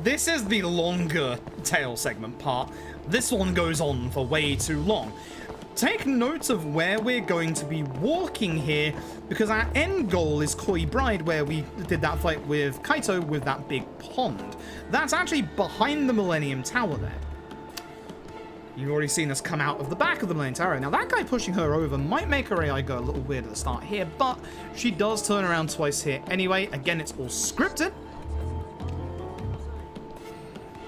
this is the longer tail segment part. This one goes on for way too long. Take note of where we're going to be walking here, because our end goal is Koi Bride, where we did that fight with Kaito with that big pond. That's actually behind the Millennium Tower there. You've already seen us come out of the back of the main tower. Now, that guy pushing her over might make her AI go a little weird at the start here, but she does turn around twice here anyway. Again, it's all scripted.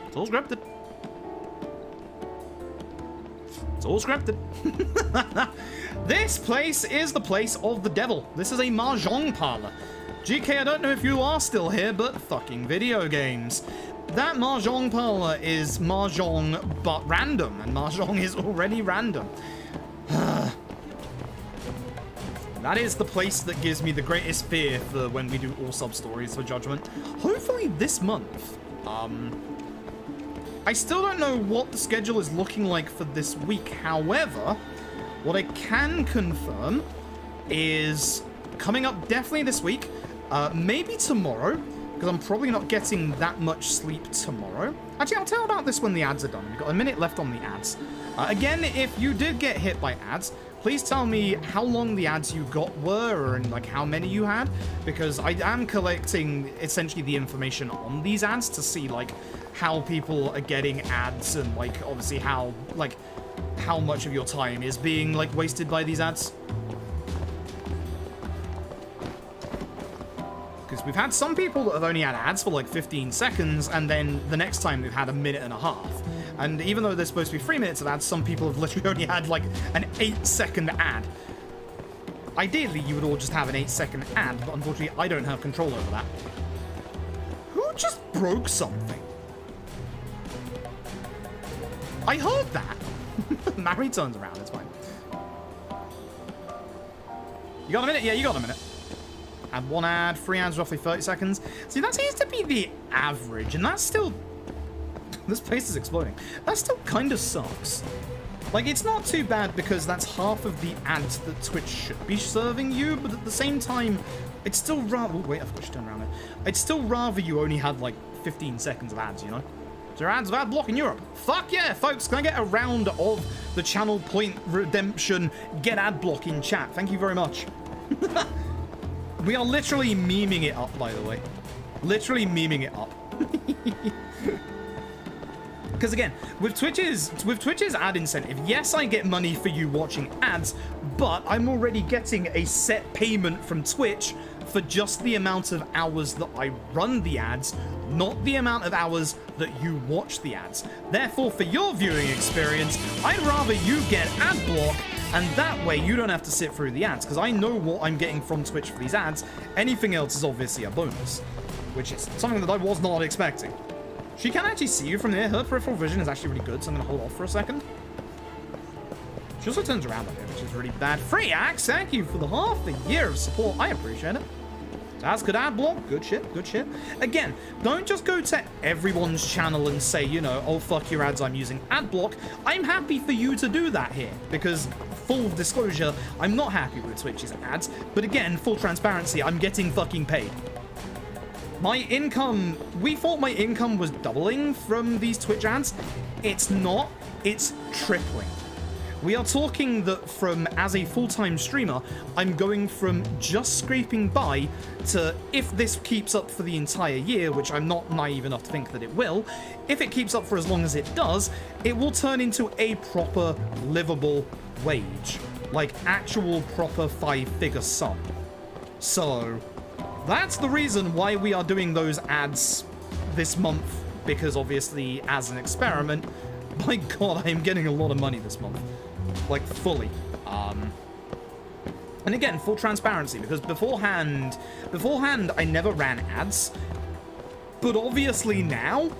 It's all scripted. It's all scripted. This place is the place of the devil. This is a mahjong parlor. GK, I don't know if you are still here, but fucking video games. That mahjong parlor is mahjong but random, and mahjong is already random. That is the place that gives me the greatest fear for when we do all sub-stories for Judgment. Hopefully this month. I still don't know what the schedule is looking like for this week. However, what I can confirm is coming up definitely this week, maybe tomorrow, because I'm probably not getting that much sleep tomorrow. Actually, I'll tell about this when the ads are done. We've got a minute left on the ads. Again, if you did get hit by ads, please tell me how long the ads you got were and like how many you had, because I am collecting essentially the information on these ads to see like how people are getting ads and like obviously how much of your time is being like wasted by these ads. Because we've had some people that have only had ads for like 15 seconds, and then the next time they've had a minute and a half. And even though there's supposed to be 3 minutes of ads, some people have literally only had like an 8-second ad. Ideally, you would all just have an 8-second ad, but unfortunately, I don't have control over that. Who just broke something? I heard that. Mary turns around, it's fine. You got a minute? Yeah, you got a minute. Add one ad, 3 ads, roughly 30 seconds. See, that seems to be the average, and that's still... This place is exploding. That still kind of sucks. Like, it's not too bad because that's half of the ads that Twitch should be serving you, but at the same time, it's still rather... Oh, wait, I forgot to turn around there. I'd still rather you only had, like, 15 seconds of ads, you know? Is there ads of ad block in Europe? Fuck yeah, folks. Can I get a round of the channel point redemption get ad block in chat? Thank you very much. We are literally memeing it up, by the way. Literally memeing it up. Because again, with Twitch's ad incentive, yes, I get money for you watching ads, but I'm already getting a set payment from Twitch for just the amount of hours that I run the ads, not the amount of hours that you watch the ads. Therefore, for your viewing experience, I'd rather you get ad block, and that way you don't have to sit through the ads, because I know what I'm getting from Twitch for these ads. Anything else is obviously a bonus, which is something that I was not expecting. She can actually see you from there. Her peripheral vision is actually really good, so I'm going to hold off for a second. She also turns around up here, which is really bad. Free Axe, thank you for the half a year of support. I appreciate it. That's good ad block. Good shit, good shit. Again, don't just go to everyone's channel and say, you know, oh, fuck your ads, I'm using ad block. I'm happy for you to do that here, because full disclosure, I'm not happy with Twitch's ads. But again, full transparency, I'm getting fucking paid. My income, we thought my income was doubling from these Twitch ads. It's not, it's tripling. We are talking that from, as a full-time streamer, I'm going from just scraping by to, if this keeps up for the entire year, which I'm not naive enough to think that it will, if it keeps up for as long as it does, it will turn into a proper livable wage. Like, actual proper 5-figure sum. So, that's the reason why we are doing those ads this month, because obviously, as an experiment, my god, I am getting a lot of money this month. Like, fully. And again, full transparency, because beforehand, I never ran ads. But obviously now,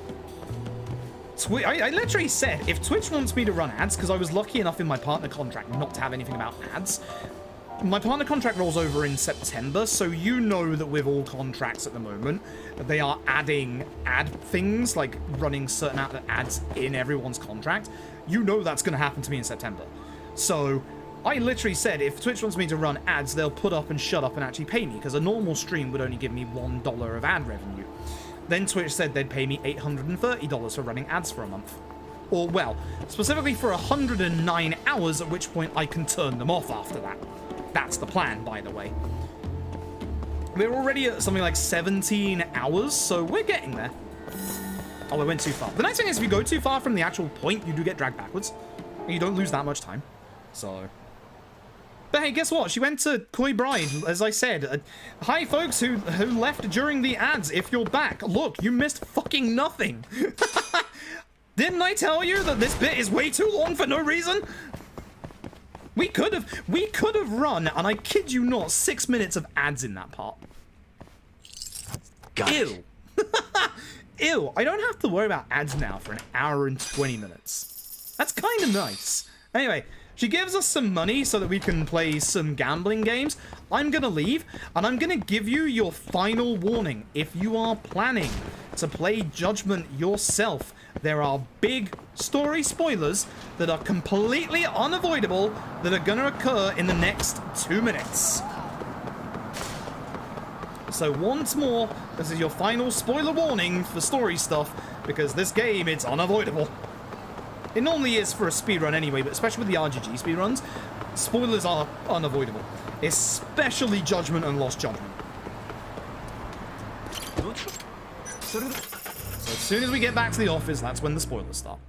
I literally said, if Twitch wants me to run ads, because I was lucky enough in my partner contract not to have anything about ads, my partner contract rolls over in September, so you know that with all contracts at the moment, they are adding ad things, like running certain ads in everyone's contract. You know that's going to happen to me in September. So I literally said, if Twitch wants me to run ads, they'll put up and shut up and actually pay me, because a normal stream would only give me $1 of ad revenue. Then Twitch said they'd pay me $830 for running ads for a month. Or, well, specifically for 109 hours, at which point I can turn them off after that. That's the plan, by the way. We're already at something like 17 hours, so we're getting there. Oh, I went too far. The nice thing is, if you go too far from the actual point, you do get dragged backwards. You don't lose that much time. So... But hey, guess what? She went to Koi Bride, as I said. Hi, folks who left during the ads. If you're back, look, you missed fucking nothing. Didn't I tell you that this bit is way too long for no reason? We could have run, and I kid you not, 6 minutes of ads in that part. Got it. Ew. Ew, I don't have to worry about ads now for an hour and 20 minutes. That's kind of nice. Anyway, she gives us some money so that we can play some gambling games. I'm gonna leave, and I'm gonna give you your final warning. If you are planning to play Judgment yourself, there are big story spoilers that are completely unavoidable that are gonna occur in the next 2 minutes. So once more, this is your final spoiler warning for story stuff, because this game, it's unavoidable. It normally is for a speedrun anyway, but especially with the RGG speedruns, spoilers are unavoidable. Especially Judgment and Lost Judgment. So as soon as we get back to the office, that's when the spoilers start.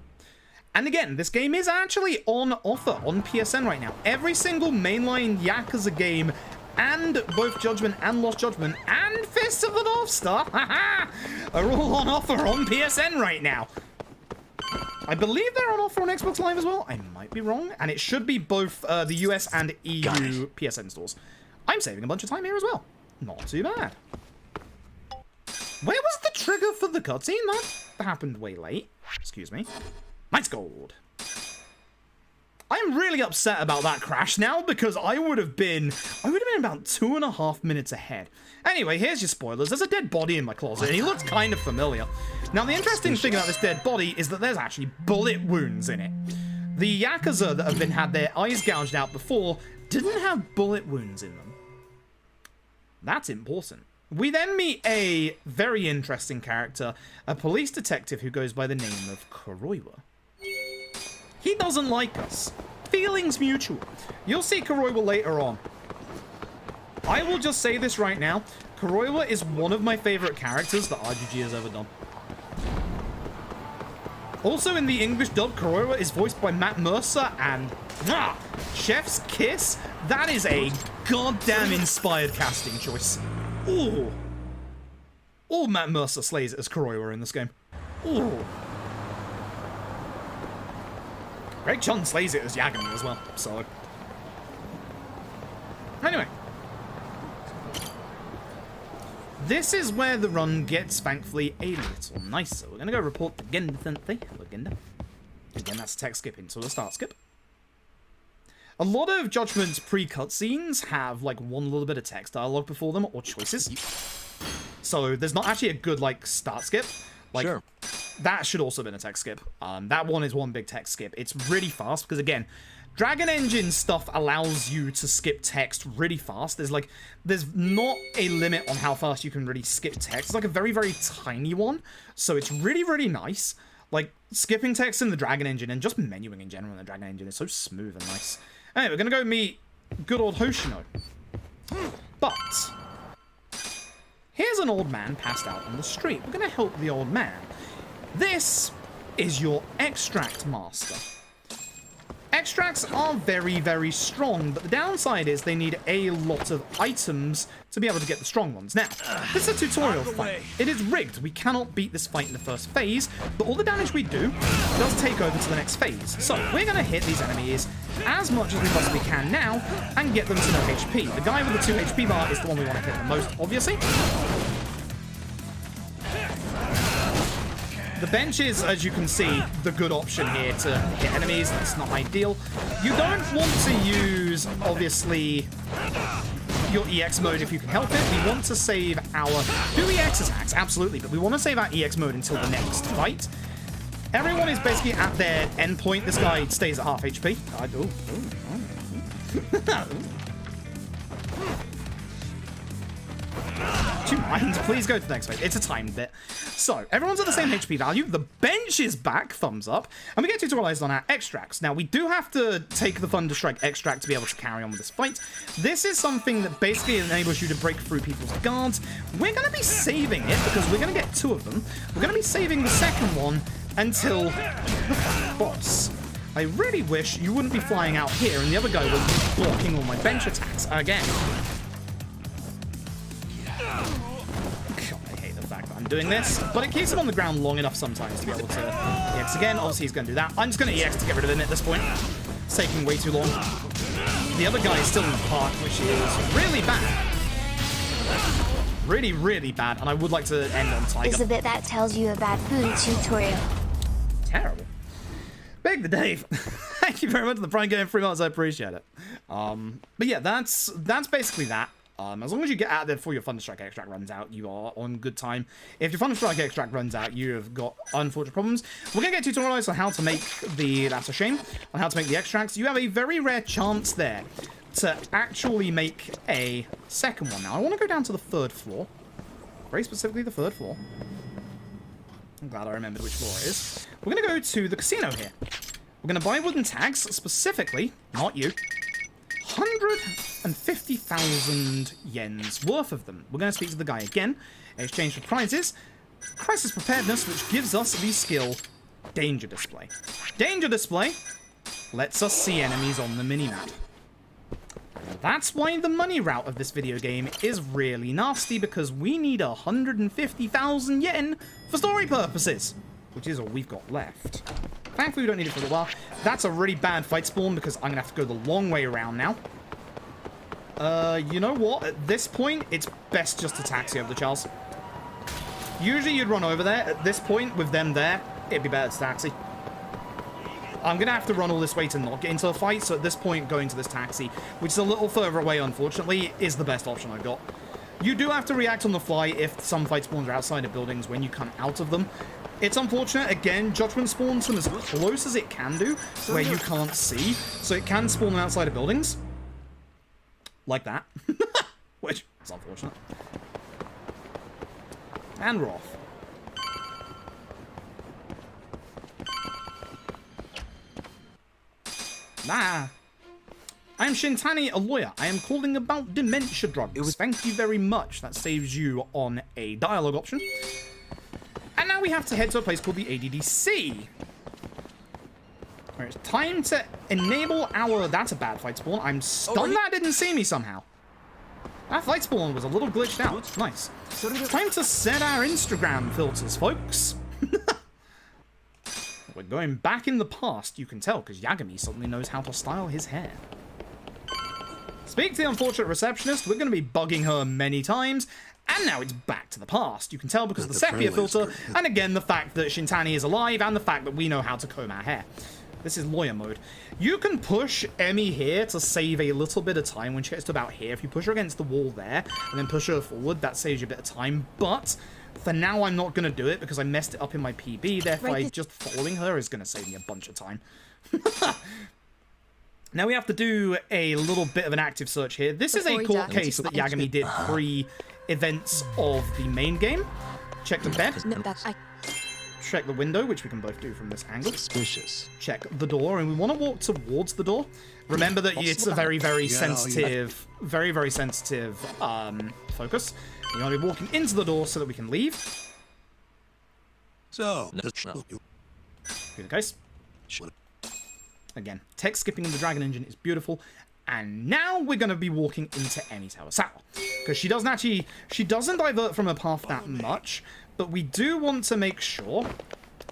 And again, this game is actually on offer on PSN right now. Every single mainline Yakuza game, and both Judgment and Lost Judgment, and Fist of the North Star, are all on offer on PSN right now. I believe they're on offer on Xbox Live as well. I might be wrong. And it should be both the US and EU PSN stores. I'm saving a bunch of time here as well. Not too bad. Where was the trigger for the cutscene? That happened way late. Excuse me. Knight's Gold. I'm really upset about that crash now, because I would have been about 2.5 minutes ahead. Anyway, here's your spoilers. There's a dead body in my closet, and he looks kind of familiar. Now, the interesting thing about this dead body is that there's actually bullet wounds in it. The Yakuza that have had their eyes gouged out before didn't have bullet wounds in them. That's important. We then meet a very interesting character, a police detective who goes by the name of Kuroiwa. He doesn't like us. Feelings mutual. You'll see Kuroiwa later on. I will just say this right now. Kuroiwa is one of my favorite characters that RGG has ever done. Also in the English dub, Kuroiwa is voiced by Matt Mercer, and Chef's Kiss. That is a goddamn inspired casting choice. Ooh. Oh, Matt Mercer slays it as Kuroiwa in this game. Ooh. Greg Chun slays it as Yagami as well, so... Anyway. This is where the run gets, thankfully, a little nicer. We're going to go report to Genda. Again, that's a text skip into a start skip. A lot of Judgment's pre-cutscenes have, like, one little bit of text dialogue before them, or choices. So there's not actually a good, like, start skip. Like, sure. That should also have been a text skip. That one is one big text skip. It's really fast, because, again, Dragon Engine stuff allows you to skip text really fast. There's not a limit on how fast you can really skip text. It's like a very, very tiny one. So it's really, really nice. Like, skipping text in the Dragon Engine, and just menuing in general in the Dragon Engine, is so smooth and nice. Anyway, we're going to go meet good old Hoshino. But here's an old man passed out on the street. We're going to help the old man. This is your extract master. Extracts are very, very strong, but the downside is they need a lot of items to be able to get the strong ones. Now, this is a tutorial fight. It is rigged. We cannot beat this fight in the first phase, but all the damage we do does take over to the next phase. So we're going to hit these enemies as much as we possibly can now and get them to no HP. The guy with the 2 HP bar is the one we want to hit the most, obviously. The bench is, as you can see, the good option here to hit enemies. That's not ideal. You don't want to use, obviously, your EX mode if you can help it. We want to save our... Do EX attacks, absolutely, but we want to save our EX mode until the next fight. Everyone is basically at their end point. This guy stays at half HP. Do you mind? Please go to the next phase. It's a timed bit. So, everyone's at the same HP value. The bench is back, thumbs up. And we get tutorialized on our extracts. Now, we do have to take the Thunder Strike extract to be able to carry on with this fight. This is something that basically enables you to break through people's guards. We're going to be saving it because we're going to get 2 of them. We're going to be saving the second one until the final boss. I really wish you wouldn't be flying out here and the other guy was blocking all my bench attacks again. God, I hate the fact that I'm doing this, but it keeps him on the ground long enough sometimes to be able to EX again. Obviously, he's going to do that. I'm just going to EX to get rid of him at this point. It's taking way too long. The other guy is still in the park, which is really bad. Really, really bad, and I would like to end on Tiger. Is a bit that tells you a bad food tutorial. Terrible. Big the Dave. Thank you very much for the Prime Game 3 months. I appreciate it. But yeah, that's basically that. As long as you get out there before your Thunderstrike extract runs out, you are on good time. If your Thunderstrike extract runs out, you have got unfortunate problems. We're going to get tutorials on how to make that's a shame, on how to make the extracts. You have a very rare chance there to actually make a second one. Now, I want to go down to the 3rd floor. Very specifically the 3rd floor. I'm glad I remembered which floor it is. We're going to go to the casino here. We're going to buy wooden tags, specifically, not you, 150,000 yens worth of them. We're going to speak to the guy again, in exchange for prizes. Crisis Preparedness, which gives us the skill Danger Display. Danger Display lets us see enemies on the minimap. That's why the money route of this video game is really nasty, because we need 150,000 yen for story purposes, which is all we've got left. Thankfully, we don't need it for a little while. That's a really bad fight spawn, because I'm going to have to go the long way around now. You know what? At this point, it's best just to taxi over the Charles. Usually, you'd run over there. At this point, with them there, it'd be better to taxi. I'm going to have to run all this way to not get into a fight, so at this point, going to this taxi, which is a little further away, unfortunately, is the best option I've got. You do have to react on the fly if some fight spawns are outside of buildings when you come out of them. It's unfortunate. Again, Judgment spawns from as close as it can do, where you can't see, so it can spawn them outside of buildings. Like that. Which is unfortunate. And we're off. Nah. I'm Shintani, a lawyer. I am calling about dementia drugs. Thank you very much. That saves you on a dialogue option. And now we have to head to a place called the ADDC. Alright, it's time to enable our... That's a bad fight spawn. I'm stunned that didn't see me somehow. That fight spawn was a little glitched out. Nice. Time to set our Instagram filters, folks. We're going back in the past, you can tell, because Yagami suddenly knows how to style his hair. Speak to the unfortunate receptionist. We're going to be bugging her many times. And now it's back to the past. You can tell because of the sepia filter, and again, the fact that Shintani is alive, and the fact that we know how to comb our hair. This is lawyer mode. You can push Emmy here to save a little bit of time when she gets to about here. If you push her against the wall there, and then push her forward, that saves you a bit of time. But for now, I'm not going to do it because I messed it up in my PB. Therefore, just following her is going to save me a bunch of time. Now we have to do a little bit of an active search here. This is a court case that Yagami did pre-events of the main game. Check the bed. Check the window, which we can both do from this angle. Suspicious. Check the door, and we want to walk towards the door. Remember that it's a very, very sensitive, very sensitive focus. You want to be walking into the door so that we can leave. So, Be the case. Again, text skipping in the Dragon Engine is beautiful. And now we're going to be walking into Emi Tawasawa. Because she doesn't divert from her path that much. But we do want to make sure...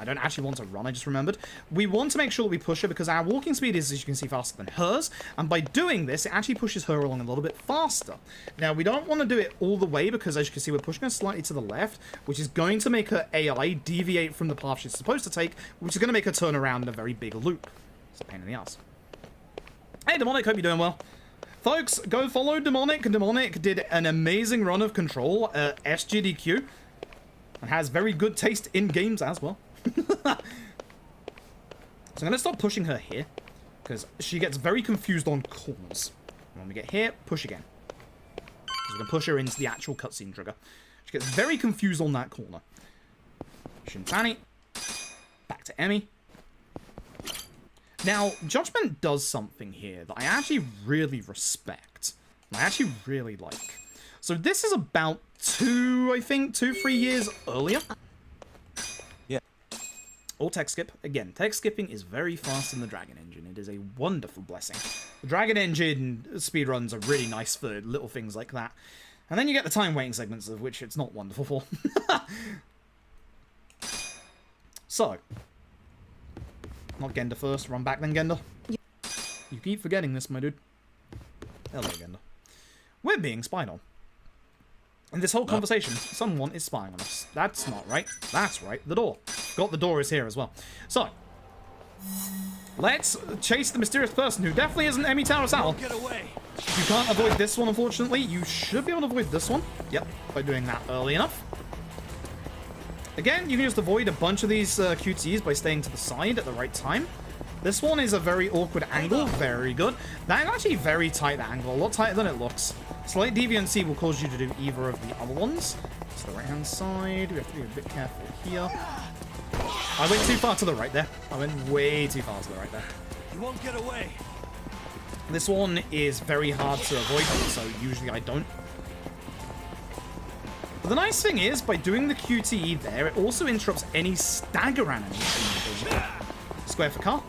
I don't actually want to run, I just remembered. We want to make sure that we push her because our walking speed is, as you can see, faster than hers. And by doing this, it actually pushes her along a little bit faster. Now, we don't want to do it all the way because, as you can see, we're pushing her slightly to the left, which is going to make her AI deviate from the path she's supposed to take, which is going to make her turn around in a very big loop. It's a pain in the ass. Hey, Demonic, hope you're doing well. Folks, go follow Demonic. Demonic did an amazing run of Control at SGDQ. And has very good taste in games as well. So I'm going to stop pushing her here. Because she gets very confused on corners. When we get here, push again. So we're going to push her into the actual cutscene trigger. She gets very confused on that corner. Shintani. Back to Emmy. Now, Judgment does something here that I actually really respect. And I actually really like. So this is about 2, 3 years earlier. Yeah. or text skip. Again, text skipping is very fast in the Dragon Engine. It is a wonderful blessing. The Dragon Engine speedruns are really nice for little things like that. And then you get the time waiting segments, of which it's not wonderful for. So, not Gender first, run back then Gender. You keep forgetting this, my dude. Hello, Gender. We're being spied on. In this whole conversation, someone is spying on us. That's not right. That's right, the door. Got the door is here as well. So, let's chase the mysterious person who definitely isn't Emi Tarasawa. Get away! You can't avoid this one, unfortunately. You should be able to avoid this one. Yep, by doing that early enough. Again, you can just avoid a bunch of these QTEs by staying to the side at the right time. This one is a very awkward angle. Very good. That is actually very tight, that angle. A lot tighter than it looks. Slight deviancy will cause you to do either of the other ones. To the right-hand side. We have to be a bit careful here. I went too far to the right there. I went way too far to the right there. You won't get away. This one is very hard to avoid, so usually I don't. But the nice thing is, by doing the QTE there, it also interrupts any stagger animation. Square for car.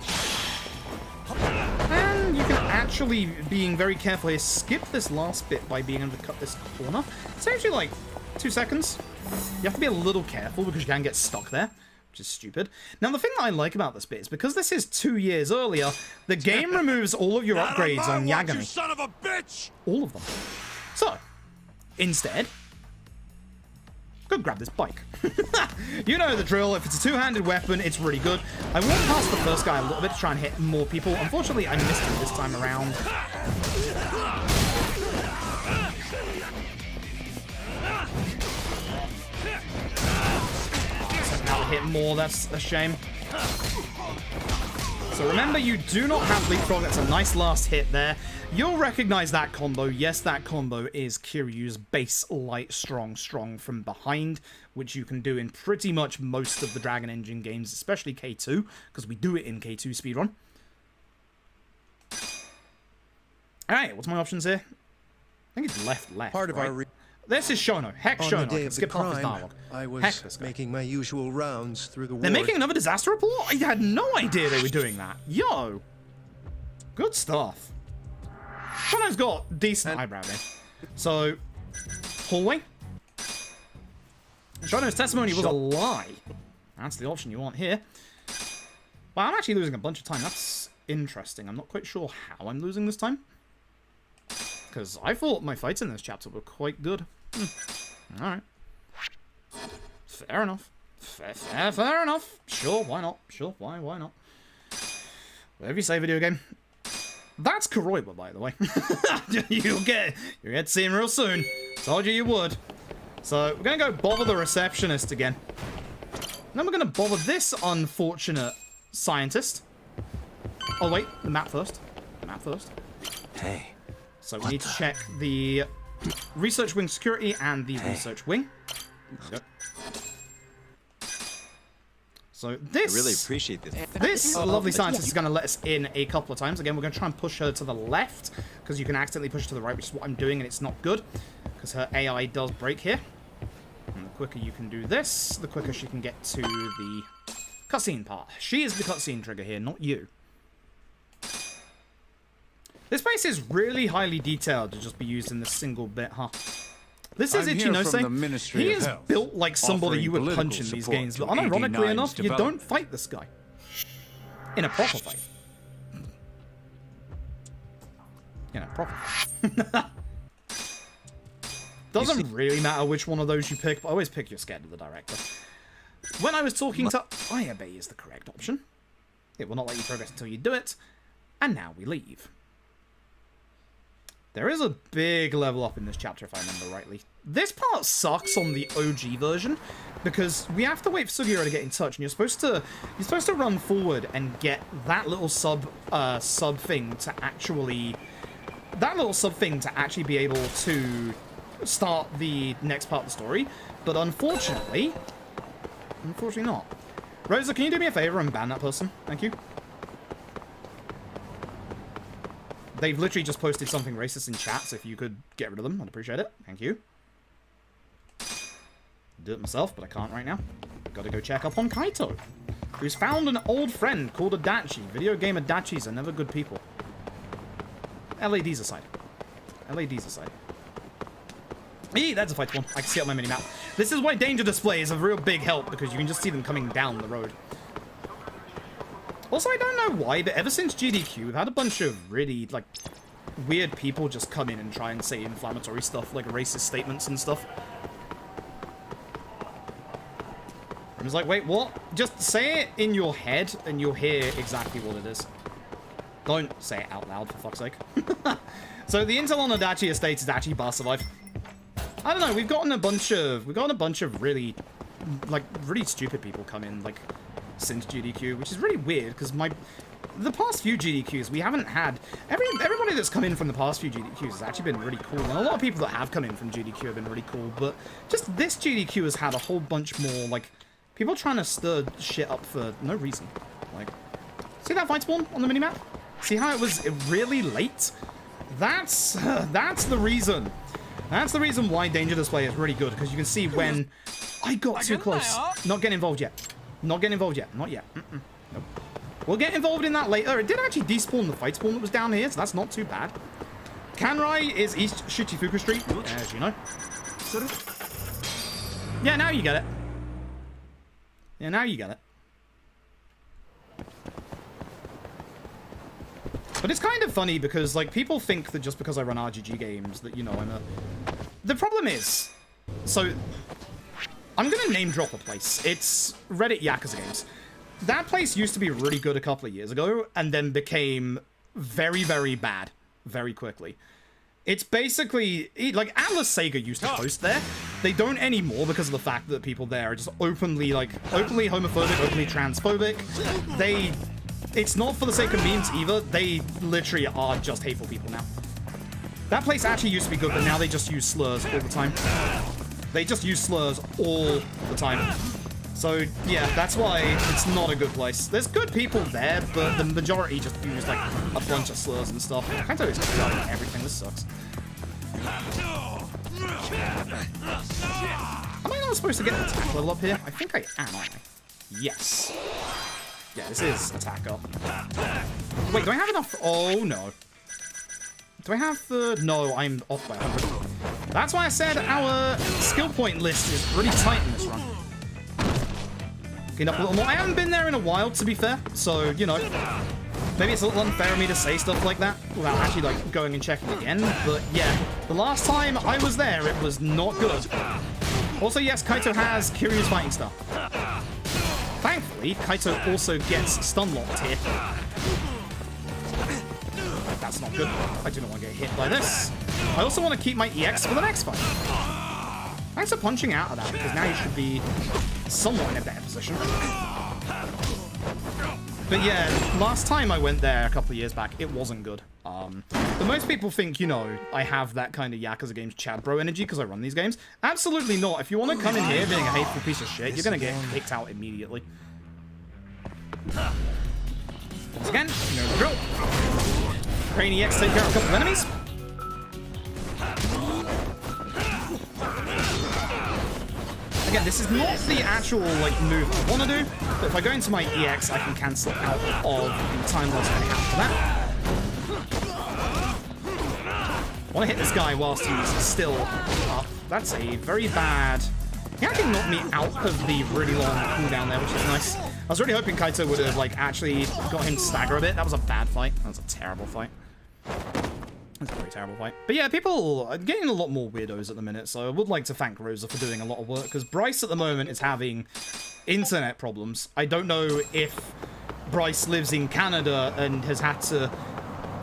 And you can actually, being very careful here, skip this last bit by being able to cut this corner. It's actually like 2 seconds. You have to be a little careful because you can get stuck there, which is stupid. Now, the thing that I like about this bit is because this is 2 years earlier, the game removes all of your upgrades on Yagami. You son of a bitch! All of them. So, instead, go grab this bike. You know the drill. If it's a two-handed weapon, it's really good. I walked past the first guy a little bit to try and hit more people. Unfortunately, I missed him this time around. Now to hit more, that's a shame. So remember, you do not have leapfrog. That's a nice last hit there. You'll recognize that combo. Yes, that combo is Kiryu's base light strong from behind, which you can do in pretty much most of the Dragon Engine games, especially K2, because we do it in K2 speedrun. Alright, what's my options here? I think it's left. Part of right? our This is Shono. Heck on Shono. the I day can of the skip half his crime, dialogue. I Heck was this guy. making my usual rounds through the ward. They're making another disaster report? I had no idea they were doing that. Yo. Good stuff. Shono's got decent eyebrow there. So, hallway. Shono's testimony was a lie. That's the option you want here. Well, I'm actually losing a bunch of time. That's interesting. I'm not quite sure how I'm losing this time. Because I thought my fights in this chapter were quite good. Alright. Fair enough. Fair enough. Sure, why not? Sure, why not? Whatever you say, video game. That's Kuroiwa, by the way. You'll get to see him real soon. Told you would. So, we're going to go bother the receptionist again. Then we're going to bother this unfortunate scientist. Oh, wait. The map first. The map first. Hey. So we need to check the research wing security and the research wing. There we go. So this... I really appreciate this. This lovely scientist is going to let us in a couple of times. Again, we're going to try and push her to the left, because you can accidentally push her to the right, which is what I'm doing, and it's not good, because her AI does break here. And the quicker you can do this, the quicker she can get to the cutscene part. She is the cutscene trigger here, not you. This place is really highly detailed to just be used in this single bit, huh? This is Ichinose. He is built like somebody you would punch in these games, but unironically enough, you don't fight this guy. In a proper fight. In a proper fight. Doesn't really matter which one of those you pick, but always pick you're scared of the director. When I was talking to Ayabe is the correct option. It will not let you progress until you do it. And now we leave. There is a big level up in this chapter, if I remember rightly. This part sucks on the OG version, because we have to wait for Sugihara to get in touch, and you're supposed to run forward and get that little sub thing to actually be able to start the next part of the story. But unfortunately not. Rosa, can you do me a favor and ban that person? Thank you. They've literally just posted something racist in chat, so if you could get rid of them, I'd appreciate it. Thank you. Do it myself, but I can't right now. Gotta go check up on Kaito. who's found an old friend called Adachi. Video game Adachis are never good people. LADs aside. LADs aside. Eee, that's a fight one. I can see it on my mini-map. This is why danger display is a real big help, because you can just see them coming down the road. Also, I don't know why, but ever since GDQ, we've had a bunch of really, like, weird people just come in and try and say inflammatory stuff, like racist statements and stuff. I was like, wait, what? Just say it in your head, and you'll hear exactly what it is. Don't say it out loud, for fuck's sake. So the intel on Adachi Estates is actually bar survive. I don't know, we've gotten a bunch of really, like, really stupid people come in, like, since GDQ, which is really weird, because the past few GDQs, we haven't had, everybody that's come in from the past few GDQs has actually been really cool, and a lot of people that have come in from GDQ have been really cool, but just this GDQ has had a whole bunch more, like, people trying to stir shit up for no reason. Like, see that fight spawn on the minimap? See how it was really late? That's the reason. That's the reason why danger display is really good, because you can see when I got too close. Not getting involved yet. Not getting involved yet. Not yet. Nope. We'll get involved in that later. It did actually despawn the fight spawn that was down here, so that's not too bad. Kanrai is East Shichifuku Street, as you know. Yeah, now you get it. Yeah, now you get it. But it's kind of funny because, like, people think that just because I run RGG games that, you know, I'm a... The problem is... So, I'm gonna name drop a place. It's Reddit Yakuza Games. That place used to be really good a couple of years ago, and then became very, very bad very quickly. It's basically... Like, Atlas Sega used to host there. They don't anymore because of the fact that people there are just openly, like, openly homophobic, openly transphobic. It's not for the sake of memes either. They literally are just hateful people now. That place actually used to be good, but now they just use slurs all the time. They just use slurs all the time. So, yeah, that's why it's not a good place. There's good people there, but the majority just use, like, a bunch of slurs and stuff. Kaito is cutting everything. This sucks. Am I not supposed to get an attack level up here? I think I am, aren't I? Yes. Yeah, this is attacker. Wait, do I have enough? Oh, no. Do I have the... No, I'm off by 100. That's why I said our skill point list is really tight in this run. Clean up a little more. I haven't been there in a while, to be fair. So, you know, maybe it's a little unfair of me to say stuff like that without actually, like, going and checking again. But, yeah, the last time I was there, it was not good. Also, yes, Kaito has Kiryu's fighting style. Thankfully, Kaito also gets stun locked here. That's not good. I do not want to get hit by this. I also want to keep my EX for the next fight. Thanks for punching out of that, because now you should be somewhat in a better position. But yeah, last time I went there a couple of years back, it wasn't good. But most people think, you know, I have that kind of Yakuza Games Chad Bro energy because I run these games. Absolutely not. If you want to come in here being a hateful piece of shit, you're going to get kicked out immediately. Once again, you know the drill. Crane EX take care of a couple of enemies. Again, this is not the actual, like, move I want to do, but if I go into my EX, I can cancel out of the time loss I have for that. I want to hit this guy whilst he's still up. That's a very bad... He actually knocked me out of the really long cooldown there, which is nice. I was really hoping Kaito would have, like, actually got him to stagger a bit. That was a bad fight. That was a terrible fight. That's a very terrible fight. But yeah, people are getting a lot more weirdos at the minute, so I would like to thank Rosa for doing a lot of work, because Bryce at the moment is having internet problems. I don't know if Bryce lives in Canada and has had to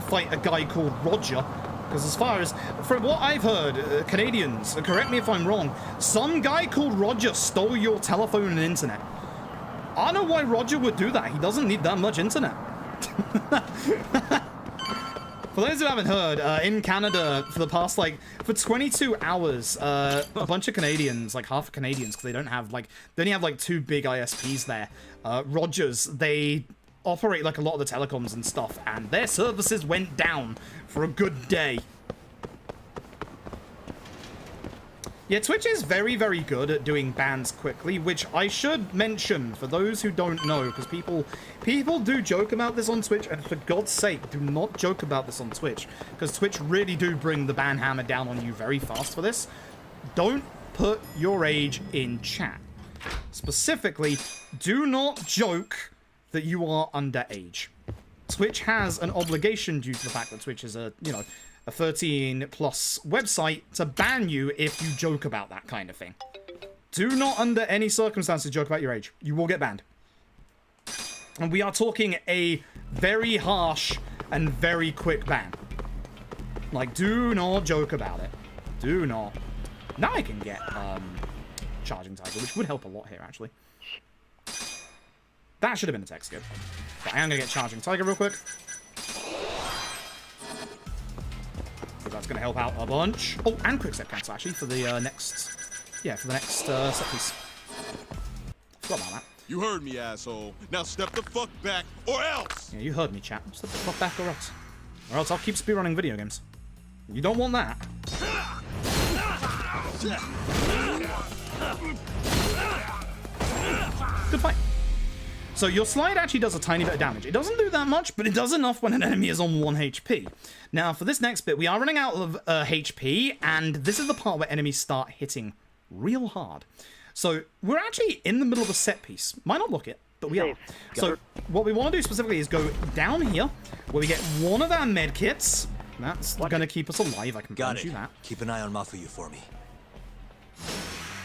fight a guy called Roger, because as far as, from what I've heard, Canadians, correct me if I'm wrong, some guy called Roger stole your telephone and internet. I don't know why Roger would do that. He doesn't need that much internet. For those who haven't heard, in Canada, for the past, like, for 22 hours, a bunch of Canadians, like half Canadians, because they don't have, like, they only have, like, 2 big ISPs there. Rogers, they operate, like, a lot of the telecoms and stuff, and their services went down for a good day. Yeah, Twitch is very, very good at doing bans quickly, which I should mention for those who don't know, because people do joke about this on Twitch, and for God's sake, do not joke about this on Twitch, because Twitch really do bring the ban hammer down on you very fast for this. Don't put your age in chat. Specifically, do not joke that you are underage. Twitch has an obligation due to the fact that Twitch is a 13 plus website to ban you if you joke about that kind of thing. Do not under any circumstances joke about your age. You will get banned. And we are talking a very harsh and very quick ban. Like, do not joke about it. Do not. Now I can get Charging Tiger, which would help a lot here, actually. That should have been a tech skip. But I am going to get Charging Tiger real quick. That's going to help out a bunch. Oh, and quick step cancel, actually, for the next... Yeah, for the next set piece. Forgot about that. You heard me, asshole. Now step the fuck back, or else! Yeah, you heard me, chap. Step the fuck back or else. Or else I'll keep speedrunning video games. You don't want that. Good fight. So your slide actually does a tiny bit of damage. It doesn't do that much, but it does enough when an enemy is on 1 HP. Now, for this next bit, we are running out of HP, and this is the part where enemies start hitting real hard. So we're actually in the middle of a set piece. Might not look it, but we are. So what we want to do specifically is go down here, where we get one of our med kits. That's going to keep us alive, I can promise you that. Keep an eye on Mafuyu for me.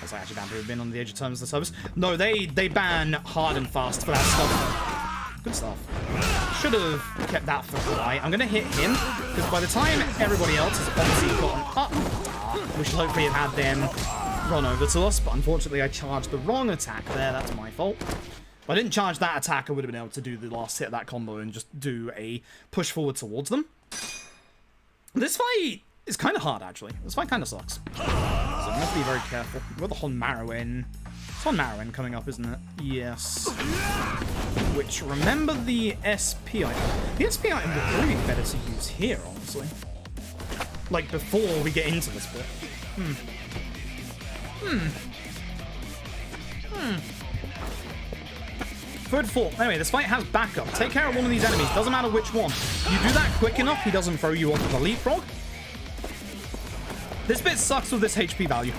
As I actually ban people who've been on the edge of terms of the service. No, they ban hard and fast for that stuff. Good stuff. Should have kept that for Kawhi. I'm going to hit him, because by the time everybody else has obviously gotten up, we should hopefully have had them run over to us, but unfortunately I charged the wrong attack there. That's my fault. If I didn't charge that attack, I would have been able to do the last hit of that combo and just do a push forward towards them. This fight is kind of hard, actually. This fight kind of sucks. So I'm going to have to be very careful. We've got the Honmaruin. It's Honmaruin coming up, isn't it? Yes. Which, remember the SP item. The SP item would probably be better to use here, honestly. Like, before we get into this bit. Third four. Anyway, this fight has backup. Take care of one of these enemies. Doesn't matter which one. You do that quick enough, he doesn't throw you off of a leapfrog. This bit sucks with this HP value.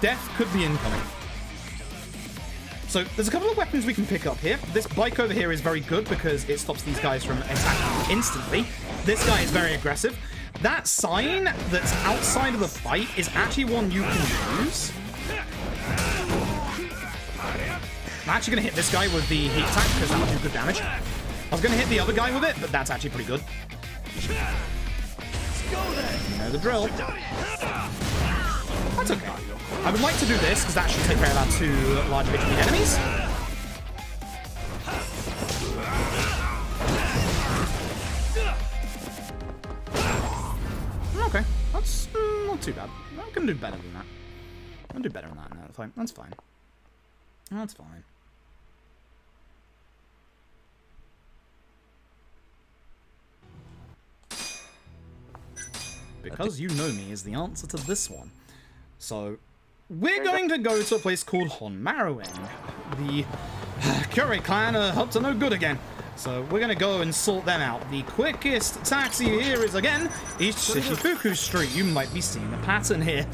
Death could be incoming. So there's a couple of weapons we can pick up here. This bike over here is very good because it stops these guys from attacking instantly. This guy is very aggressive. That sign that's outside of the fight is actually one you can use. I'm actually going to hit this guy with the heat attack because that'll do good damage. I was going to hit the other guy with it, but that's actually pretty good. You know the drill. That's okay. I would like to do this because that should take care of our 2 large HP enemies. Okay, that's not too bad. I can do better than that. I can do better than that in that fight. That's fine. That's fine. Because you know me is the answer to this one. So, we're going to go to a place called Honmaruin. The Kure clan are up to no good again. So, we're going to go and sort them out. The quickest taxi here is, again, East Shichifuku Street. You might be seeing a pattern here.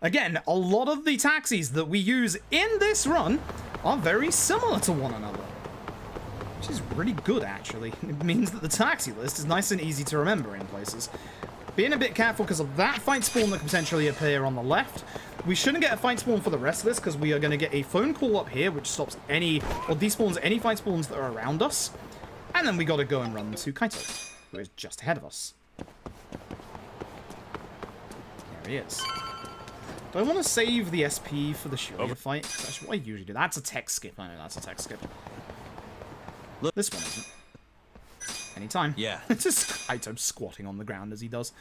Again, a lot of the taxis that we use in this run are very similar to one another. Which is really good, actually. It means that the taxi list is nice and easy to remember in places. Being a bit careful because of that fight spawn that could potentially appear on the left. We shouldn't get a fight spawn for the rest of this because we are going to get a phone call up here which stops any, or despawns any fight spawns that are around us. And then we got to go and run to Kaito, who is just ahead of us. There he is. Do I want to save the SP for the Shiryu fight? That's what I usually do. That's a tech skip. I know that's a tech skip. Look, this one isn't. Anytime. Yeah. It's just Kaito squatting on the ground as he does.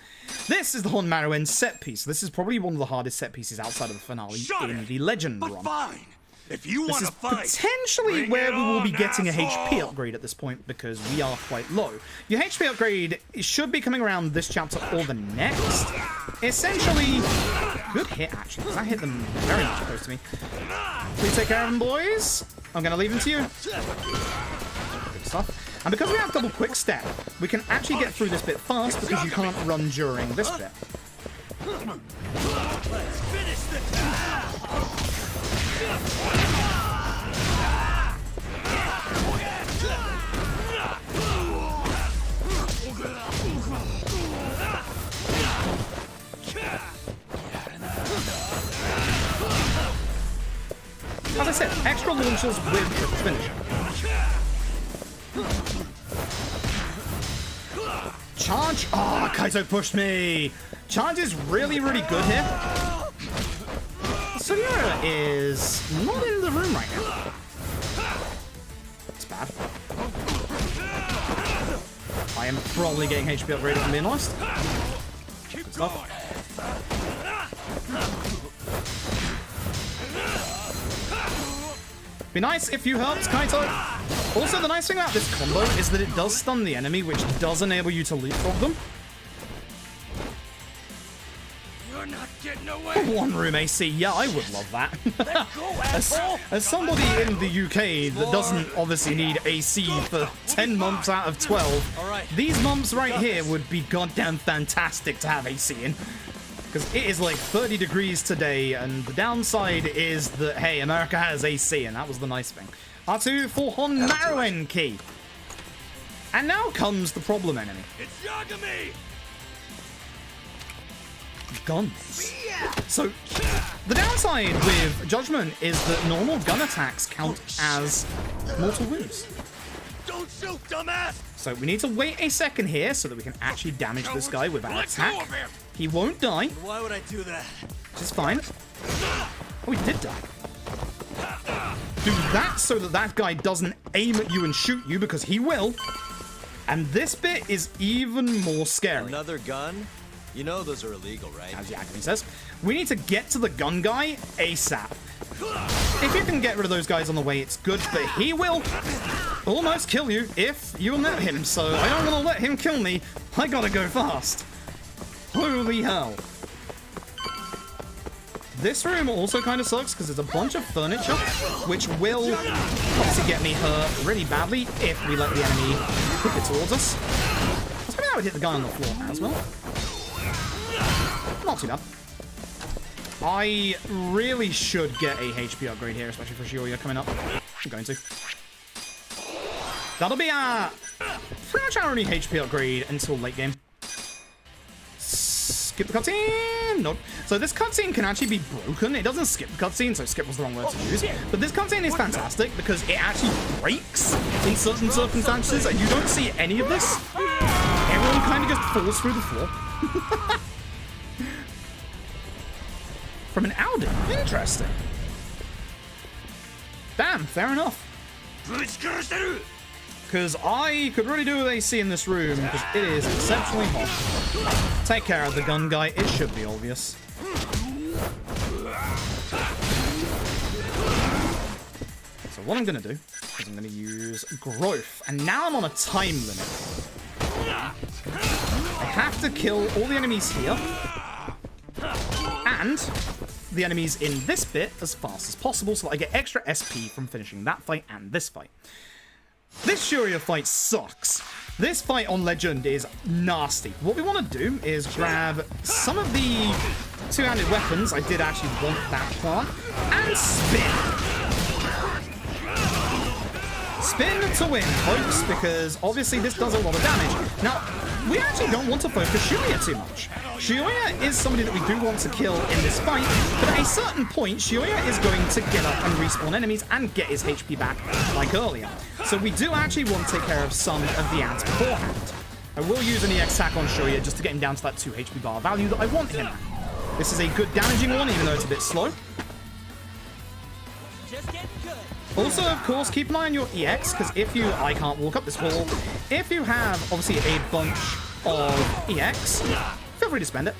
This is the Honmaruin set piece. This is probably one of the hardest set pieces outside of the finale in the Legend run. Fine. If you want This to is fight, potentially where we will be getting a HP upgrade at this point because we are quite low. Your HP upgrade should be coming around this chapter or the next. Essentially, good hit, actually, because that hit them very much close to me. Please take care of them, boys. I'm going to leave them to you. Good stuff. And because we have double quick step, we can actually get through this bit fast because you can't run during this bit. Let's finish the task. As I said, extra launches with the finisher. Charge! Oh, Kaito pushed me! Charge is really, really good here. Sugiura is not in the room right now. It's bad. I am probably getting HP upgraded, if I'm being honest. Good stuff. Be nice if you helped, Kaito. Also, the nice thing about this combo is that it does stun the enemy, which does enable you to leapfrog them. You're not getting away. One room AC, yeah, I would love that. as somebody in the UK that doesn't obviously need AC for 10 months out of 12, these months right here would be goddamn fantastic to have AC in. Because it is like 30 degrees today, and the downside is that, hey, America has AC, and that was the nice thing. R2 for Hon Marrowen key. And now comes the problem enemy. It's Yagami. Guns. So, the downside with Judgment is that normal gun attacks count as mortal wounds. Don't shoot, dumbass. So we need to wait a second here so that we can actually damage this guy with our attack. He won't die. Why would I do that? Which is fine. Oh, he did die. Do that so that that guy doesn't aim at you and shoot you, because he will. And this bit is even more scary. Another gun? You know those are illegal, right? As Yagami says, we need to get to the gun guy ASAP. If you can get rid of those guys on the way, it's good, but he will almost kill you if you let him, so I don't want to let him kill me. I gotta go fast. Holy hell. This room also kind of sucks because there's a bunch of furniture, which will obviously get me hurt really badly if we let the enemy whip it towards us. I was hoping I would hit the guy on the floor as well. Not too bad. I really should get a HP upgrade here, especially for Shioya coming up. I'm going to. That'll be pretty much our only HP upgrade until late game. Skip the cutscene. Nope. So this cutscene can actually be broken. It doesn't skip the cutscene, so skip was the wrong word to use. But this cutscene is fantastic because it actually breaks in certain circumstances, and you don't see any of this. Everyone kind of just falls through the floor. From an Alden. Interesting. Damn, fair enough. Because I could really do with AC in this room, because it is exceptionally hot. Take care of the gun guy. It should be obvious. So what I'm going to do is I'm going to use growth. And now I'm on a time limit. I have to kill all the enemies here. And the enemies in this bit as fast as possible so that I get extra SP from finishing that fight and this fight. This Shioya fight sucks. This fight on Legend is nasty. What we want to do is grab some of the two-handed weapons. I did actually want that part. And spin. Spin to win, folks, because obviously this does a lot of damage. Now, we actually don't want to focus Shioya too much. Shioya is somebody that we do want to kill in this fight, but at a certain point, Shioya is going to get up and respawn enemies and get his HP back like earlier. So we do actually want to take care of some of the ants beforehand. I will use an EX attack on Shioya just to get him down to that 2 HP bar value that I want him at. This is a good damaging one, even though it's a bit slow. Just getting good. Also, of course, keep an eye on your EX, because if you... I can't walk up this wall. If you have, obviously, a bunch of EX, feel free to spend it.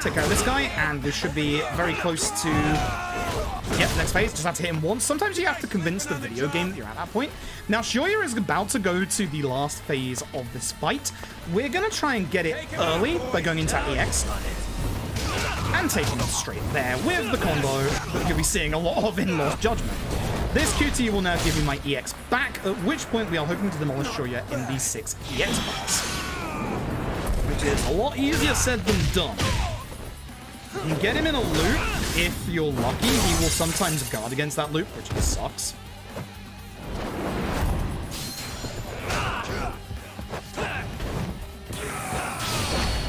Take care of this guy, and we should be very close to... Yep, next phase. Just have to hit him once. Sometimes you have to convince the video game that you're at that point. Now, Shioya is about to go to the last phase of this fight. We're going to try and get it early by going into EX. And and taking it straight there with the combo that you'll be seeing a lot of in Lost Judgment. This QT will now give me my EX back, at which point we are hoping to demolish Shoya in the 6 EX bars. Which is a lot easier said than done. You can get him in a loop if you're lucky. He will sometimes guard against that loop, which just sucks.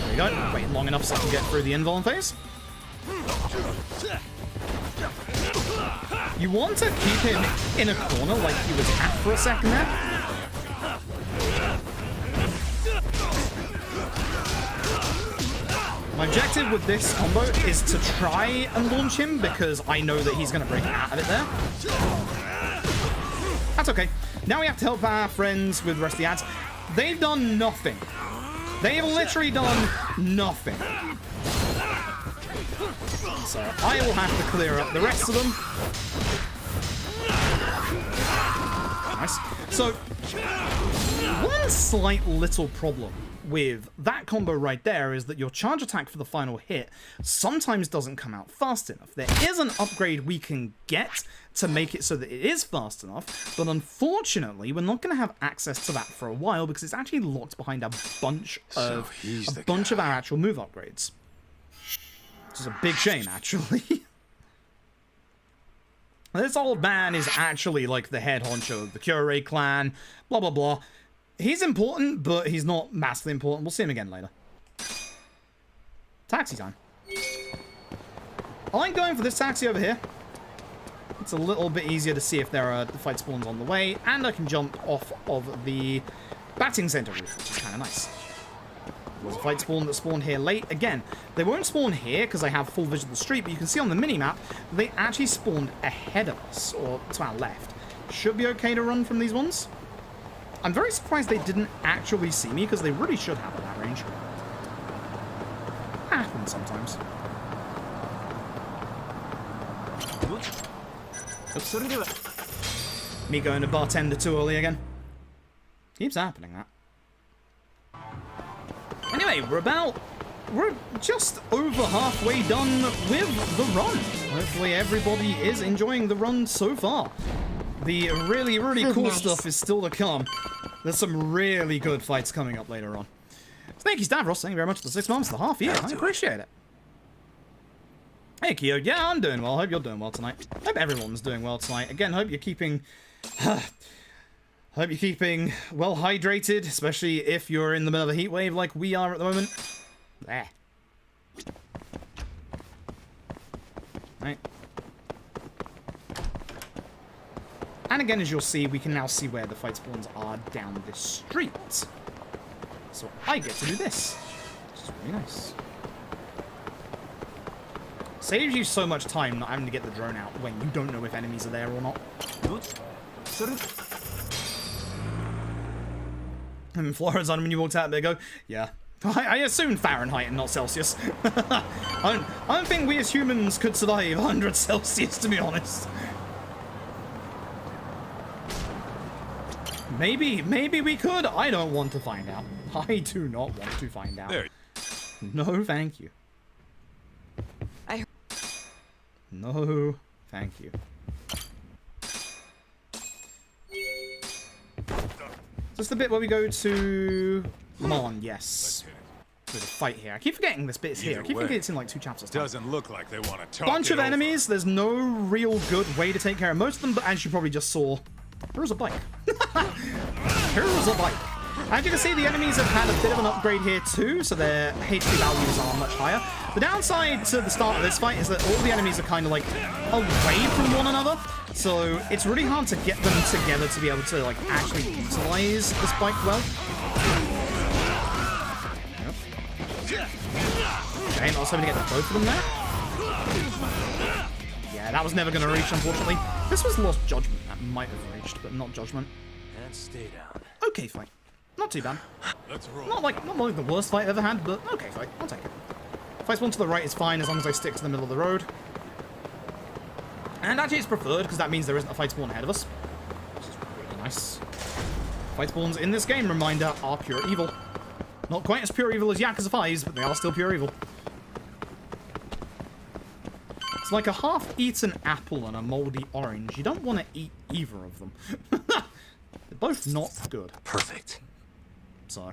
There you go. Wait long enough so I can get through the invuln phase. You want to keep him in a corner like he was at for a second there. My objective with this combo is to try and launch him because I know that he's going to break out of it there. That's okay. Now we have to help our friends with the rest of the ads. They've done nothing. They've literally done nothing. So I will have to clear up the rest of them. Nice. So, one slight little problem with that combo right there is that your charge attack for the final hit sometimes doesn't come out fast enough. There is an upgrade we can get to make it so that it is fast enough, but unfortunately we're not going to have access to that for a while because it's actually locked behind a bunch of our actual move upgrades. Which is a big shame, actually. This old man is actually like the head honcho of the Kyorei clan, blah blah blah. He's important, but he's not massively important. We'll see him again later. Taxi time. I like going for this taxi over here. It's a little bit easier to see if there are fight spawns on the way, and I can jump off of the batting center roof, which is kind of nice. There was a fight spawn that spawned here late. Again, they won't spawn here because I have full vision of the street, but you can see on the mini-map they actually spawned ahead of us, or to our left. Should be okay to run from these ones. I'm very surprised they didn't actually see me, because they really should have at that range. Happens sometimes. Me going to bartender too early again. Keeps happening, that. Anyway, we're just over halfway done with the run. Hopefully everybody is enjoying the run so far. The really, really cool stuff is still to come. There's some really good fights coming up later on. Thank you, Stavros. Thank you very much for the 6 months, the half year. I appreciate it. Hey, Kyo. Yeah, I'm doing well. Hope you're doing well tonight. Hope everyone's doing well tonight. Again, hope you're keeping... hope you're keeping well hydrated, especially if you're in the middle of a heat wave like we are at the moment. There. Right. And again, as you'll see, we can now see where the fight spawns are down this street. So I get to do this, which is really nice. Saves you so much time not having to get the drone out when you don't know if enemies are there or not. And Florence on when you walked out, there go, yeah. I assumed Fahrenheit and not Celsius. I don't think we as humans could survive 100 Celsius, to be honest. Maybe we could. I don't want to find out. I do not want to find out. There. No, thank you. No, thank you. Just the bit where we go to Amon, yes. There's a fight here. I keep forgetting this bit's here. I keep forgetting it's in like 2 chapters. Doesn't look like they want to talk. Bunch of enemies. There's no real good way to take care of most of them, but as you probably just saw, here's a bike. Here's a bike. As you can see, the enemies have had a bit of an upgrade here too, so their HP values are much higher. The downside to the start of this fight is that all the enemies are kind of like away from one another, so it's really hard to get them together to be able to like actually utilize this bike well. Yep. Okay, not so to get both of them there. Yeah, that was never going to reach, unfortunately. This was Lost Judgment. That might have reached, but not Judgment. And stay down. Okay, fight. Not too bad. Let's roll. Not like the worst fight I've ever had, but okay, fight. I'll take it. If I spawn to the right, it's fine as long as I stick to the middle of the road. And actually, it's preferred because that means there isn't a fight spawn ahead of us, which is really nice. Fight spawns in this game, reminder, are pure evil. Not quite as pure evil as Yakuza 5s, but they are still pure evil. It's like a half-eaten apple and a moldy orange. You don't want to eat either of them. They're both not good. Perfect. So.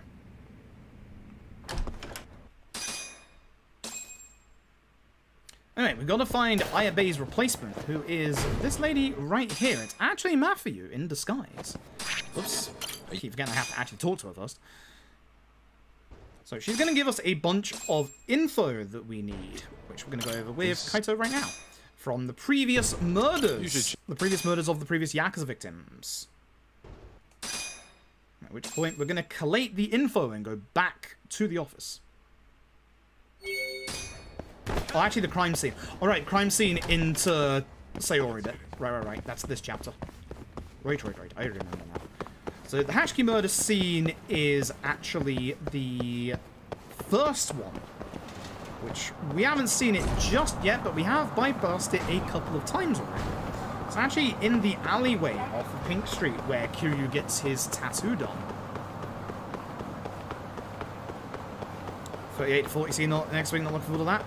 Anyway, we've got to find Ayabe's replacement, who is this lady right here. It's actually Matthew in disguise. Oops. I keep forgetting I have to actually talk to her first. So she's going to give us a bunch of info that we need, which we're going to go over with Kaito right now. From the previous murders. The previous murders of the previous Yakuza victims. At which point we're going to collate the info and go back to the office. Oh, actually the crime scene. Alright, crime scene into Sayori bit. Right. That's this chapter. Right. I remember now. So the Hashiki murder scene is actually the first one, which we haven't seen it just yet, but we have bypassed it a couple of times already. It's actually in the alleyway off of Pink Street where Kiryu gets his tattoo done. 38 to 40, see next week, not looking forward to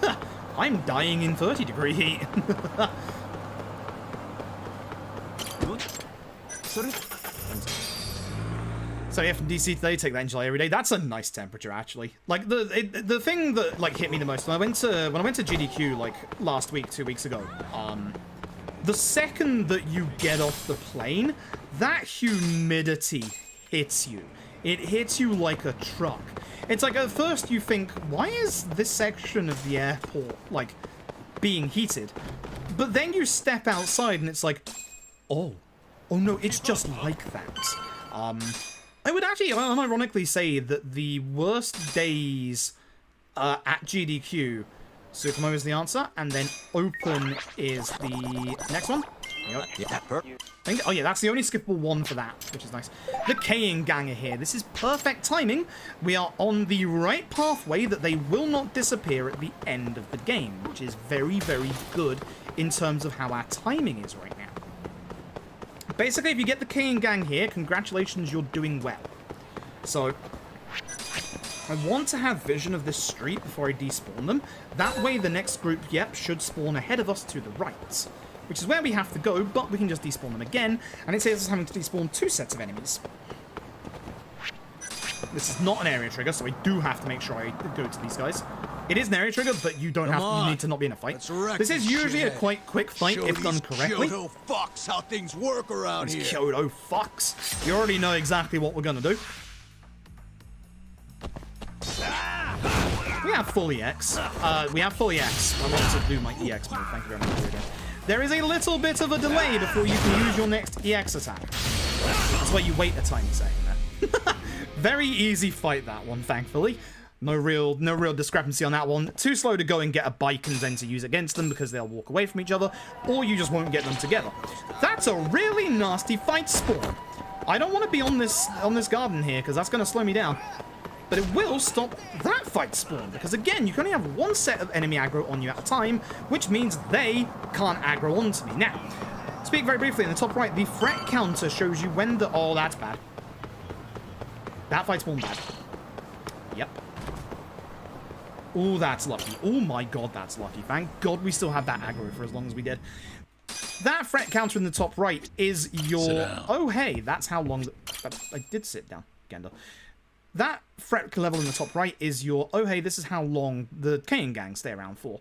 that. I'm dying in 30-degree heat. So yeah, from DC today, take that in July every day. That's a nice temperature, actually. Like the thing that like hit me the most when I went to GDQ like last week, 2 weeks ago. The second that you get off the plane, that humidity hits you. It hits you like a truck. It's like at first you think, why is this section of the airport like being heated? But then you step outside and it's like, oh no, it's just like that. I would actually unironically say that the worst days at GDQ, Tsukumo is the answer, and then Open is the next one. Yeah, Oh yeah, that's the only skippable one for that, which is nice. The Kaito gang are here. This is perfect timing. We are on the right pathway that they will not disappear at the end of the game, which is very, very good in terms of how our timing is right now. Basically, if you get the Kaito gang here, congratulations, you're doing well. So, I want to have vision of this street before I despawn them. That way, the next group, yep, should spawn ahead of us to the right. Which is where we have to go, but we can just despawn them again, and it saves us having to despawn 2 sets of enemies. This is not an area trigger, so I do have to make sure I go to these guys. It is an area trigger, but you don't you need to not be in a fight. This is usually a quite quick fight if done correctly. Kyoto fucks how things work around here. Kyoto fucks. You already know exactly what we're gonna do. We have full EX. We have full EX. I wanted to do my EX mode. Thank you very much again. There is a little bit of a delay before you can use your next EX attack. That's why you wait a tiny second there. Very easy fight, that one, thankfully. No real discrepancy on that one. Too slow to go and get a bike and then to use against them because they'll walk away from each other, or you just won't get them together. That's a really nasty fight spawn. I don't want to be on this garden here because that's going to slow me down. But it will stop that fight spawn, because again, you can only have 1 set of enemy aggro on you at a time, which means they can't aggro onto me. Now, speak very briefly, in the top right, the threat counter shows you when the... Oh, that's bad. That fight spawned bad. Yep. Oh, that's lucky. Oh my god, that's lucky. Thank god we still have that aggro for as long as we did. That threat counter in the top right is your... Oh, hey, that's how long... I did sit down, Genda. That threat level in the top right is your, oh hey, this is how long the Kaito gang stay around for.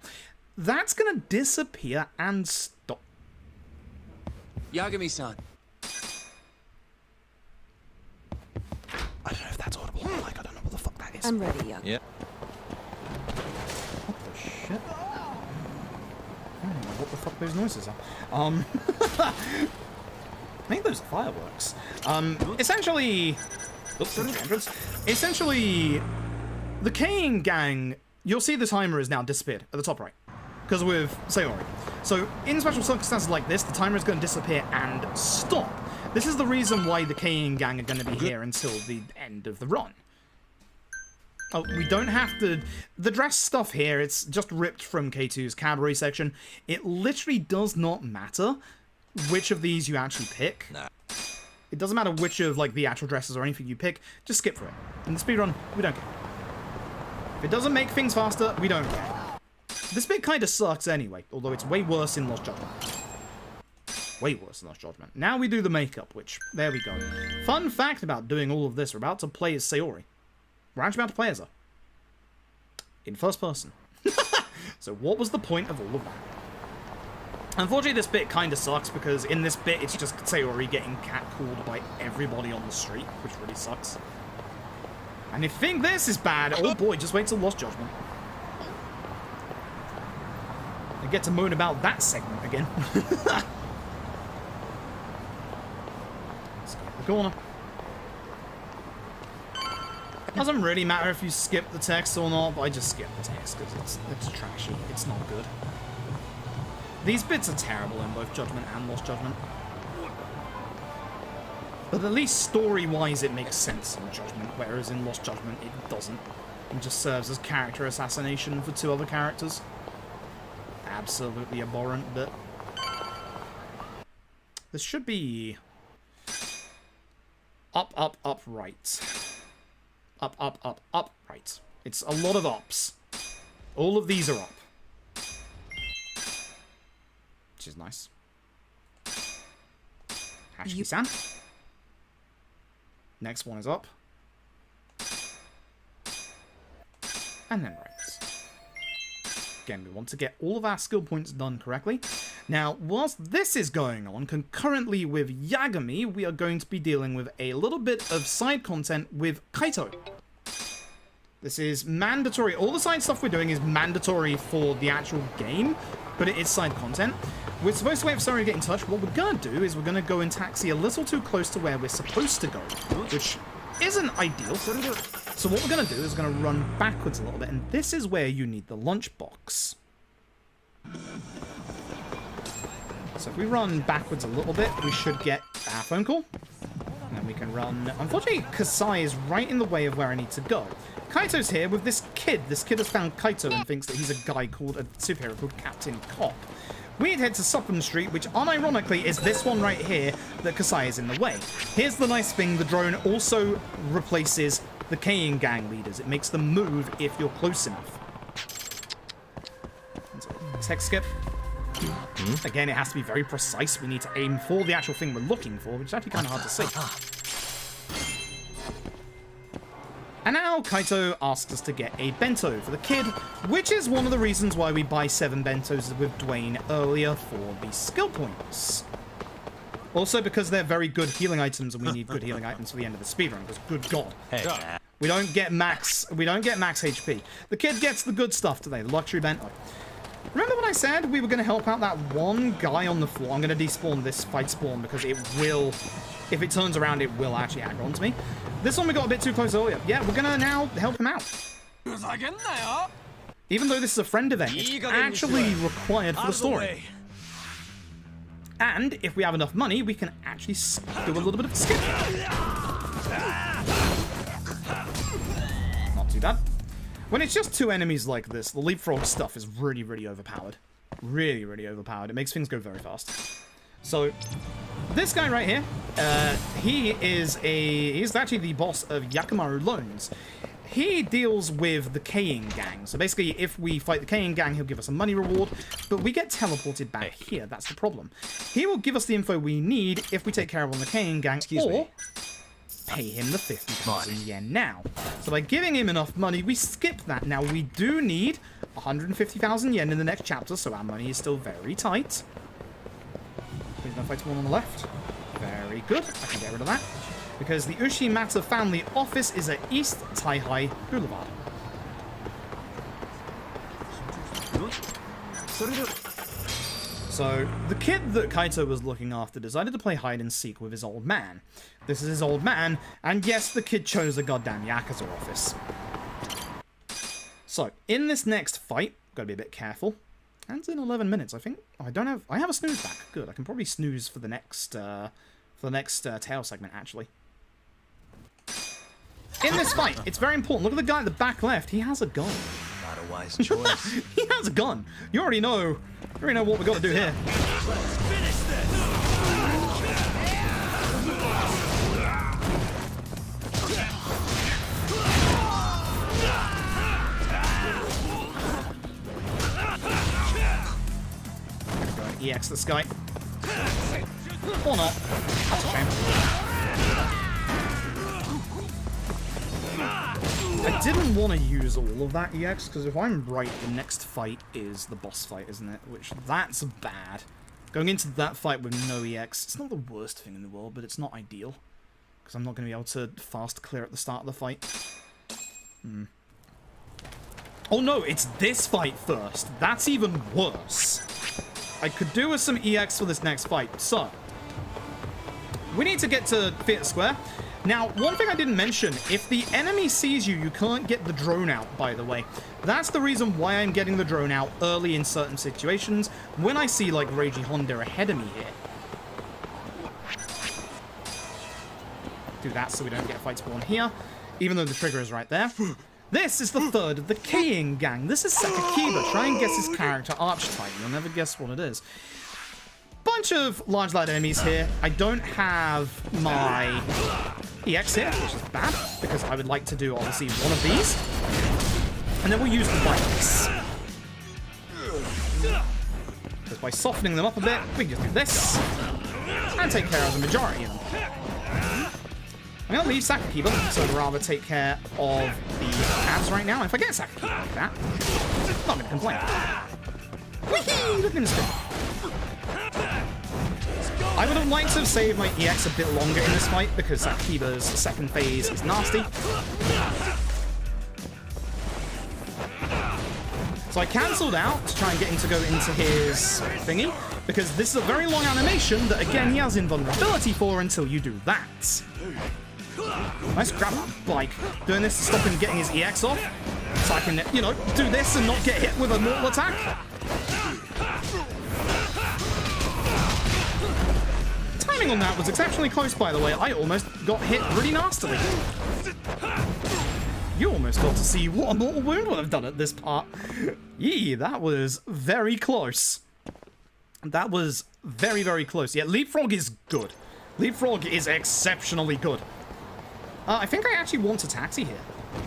That's going to disappear and stop. Yagami-san. I don't know if that's audible. Like, I don't know what the fuck that is. I'm ready, Yagami. Yeah. What the shit? I don't know what the fuck those noises are. I think those are fireworks. Essentially... Oops, there's the entrance. Essentially, the Kaito gang, you'll see the timer has now disappeared at the top right. Because with Sayori. So, in special circumstances like this, the timer is going to disappear and stop. This is the reason why the Kaito gang are going to be here until the end of the run. Oh, we don't have to... The dress stuff here, it's just ripped from K2's cabaret section. It literally does not matter which of these you actually pick. Nah. It doesn't matter which of like the actual dresses or anything you pick, just skip through it. In the speedrun, we don't care. If it doesn't make things faster, we don't care. This bit kind of sucks anyway, although it's way worse in Lost Judgment. Way worse than Lost Judgment. Now we do the makeup, which, there we go. Fun fact about doing all of this, we're about to play as Sayori. We're actually about to play as her. In first person. So what was the point of all of that? Unfortunately, this bit kind of sucks, because in this bit, it's just Sayori getting catcalled by everybody on the street, which really sucks. And if you think this is bad, oh boy, just wait till Lost Judgment. I get to moan about that segment again. Skip the corner. Doesn't really matter if you skip the text or not, but I just skip the text because it's trashy. It's not good. These bits are terrible in both Judgment and Lost Judgment. But at least story-wise it makes sense in Judgment, whereas in Lost Judgment it doesn't. It just serves as character assassination for two other characters. Absolutely abhorrent, but... This should be... Up, up, up, right. Up, up, up, up, right. It's a lot of ups. All of these are up. Which is nice. Hashiki-san. Next one is up. And then right. Again, we want to get all of our skill points done correctly. Now, whilst this is going on, concurrently with Yagami, we are going to be dealing with a little bit of side content with Kaito. This is mandatory. All the side stuff we're doing is mandatory for the actual game, but it is side content. We're supposed to wait for Sayori to get in touch. What we're going to do is we're going to go in taxi a little too close to where we're supposed to go, which isn't ideal. So what we're going to do is we're going to run backwards a little bit, and this is where you need the lunchbox. So if we run backwards a little bit, we should get our phone call. And then we can run... Unfortunately, Kasai is right in the way of where I need to go. Kaito's here with this kid. This kid has found Kaito and thinks that he's a guy called... a superhero called Captain Cop. We'd head to Suppen Street, which unironically is this one right here that Kasai is in the way. Here's the nice thing. The drone also replaces the Kane gang leaders. It makes them move if you're close enough. Text skip. Again, it has to be very precise. We need to aim for the actual thing we're looking for, which is actually kind of hard to see. And now Kaito asks us to get a bento for the kid, which is one of the reasons why we buy 7 bentos with Dwayne earlier for the skill points. Also because they're very good healing items, and we need good healing items for the end of the speedrun, because good god. Hey. We don't get max HP. The kid gets the good stuff today, the luxury bento. Remember when I said we were going to help out that one guy on the floor? I'm going to despawn this fight spawn because it will, if it turns around, it will actually aggro onto me. This one we got a bit too close earlier. Yeah, we're going to now help him out. Even though this is a friend event, it's actually required for the story. And if we have enough money, we can actually do a little bit of skip. Not too bad. When it's just 2 enemies like this, the leapfrog stuff is really, really overpowered. Really, really overpowered. It makes things go very fast. So, this guy right here, he's actually the boss of Yakimaru Loans. He deals with the Kane gang. So basically, if we fight the Kane gang, he'll give us a money reward, but we get teleported back here. That's the problem. He will give us the info we need if we take care of the Kane gang, or pay him the 50,000 yen now. So by giving him enough money, we skip that. Now, we do need 150,000 yen in the next chapter, so our money is still very tight. Please don't fight someone on the left. Very good. I can get rid of that. Because the Ushimata family office is at East Taihai Boulevard. So, the kid that Kaito was looking after decided to play hide and seek with his old man. This is his old man, and yes, the kid chose a goddamn Yakuza office. So, in this next fight, gotta be a bit careful. And it's in 11 minutes, I think. Oh, I have a snooze back. Good, I can probably snooze for the next tail segment, actually. In this fight, it's very important. Look at the guy at the back left. He has a gun. Not a wise choice. He has a gun. You already know what we got to do here. Let's finish this! EX this guy. Or not. That's a shame. I didn't want to use all of that EX, because if I'm right, the next fight is the boss fight, isn't it? Which, that's bad. Going into that fight with no EX, it's not the worst thing in the world, but it's not ideal. Because I'm not going to be able to fast clear at the start of the fight. Oh no, it's this fight first. That's even worse. I could do with some EX for this next fight. So, we need to get to Theater Square. Now, one thing I didn't mention, if the enemy sees you, you can't get the drone out, by the way. That's the reason why I'm getting the drone out early in certain situations, when I see, like, Reiji Honda ahead of me here. Do that so we don't get a fight spawn here, even though the trigger is right there. This is the third of the K-ing gang. This is Sakakiba. Try and guess his character archetype. You'll never guess what it is. Bunch of large light enemies here. I don't have my EX here, which is bad, because I would like to do, obviously, one of these. And then we'll use the bikes. Because by softening them up a bit, we can just do this. And take care of the majority of them. I'm going to leave Sakakiba, so I'd rather take care of the abs right now. If I get Sakakiba like that, I'm not going to complain. Whee! Look at this thing. I would have liked to have saved my EX a bit longer in this fight, because Sakakiba's second phase is nasty. So I cancelled out to try and get him to go into his thingy, because this is a very long animation that, again, he has invulnerability for until you do that. Nice grab that bike. Doing this to stop him getting his EX off, so I can, you know, do this and not get hit with a mortal attack. Timing on that was exceptionally close, by the way. I almost got hit really nastily. You almost got to see what a mortal wound would have done at this part. Yee, that was very close. That was very, very close. Yeah, Leapfrog is good. Leapfrog is exceptionally good. I think I actually want a taxi here.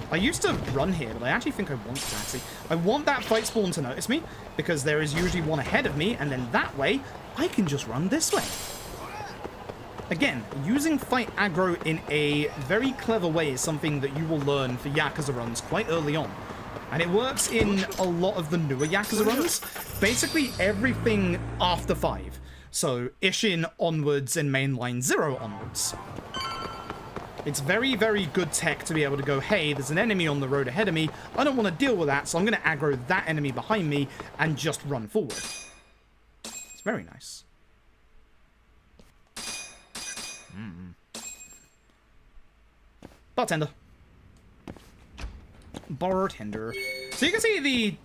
I used to run here, but I actually think I want a taxi. I want that fight spawn to notice me, because there is usually one ahead of me, and then that way, I can just run this way. Again, using fight aggro in a very clever way is something that you will learn for Yakuza runs quite early on. And it works in a lot of the newer Yakuza runs. Basically everything after 5. So Ishin onwards and Mainline 0 onwards. It's very, very good tech to be able to go, hey, there's an enemy on the road ahead of me. I don't want to deal with that, so I'm going to aggro that enemy behind me and just run forward. It's very nice. Bartender. Bartender. So you can see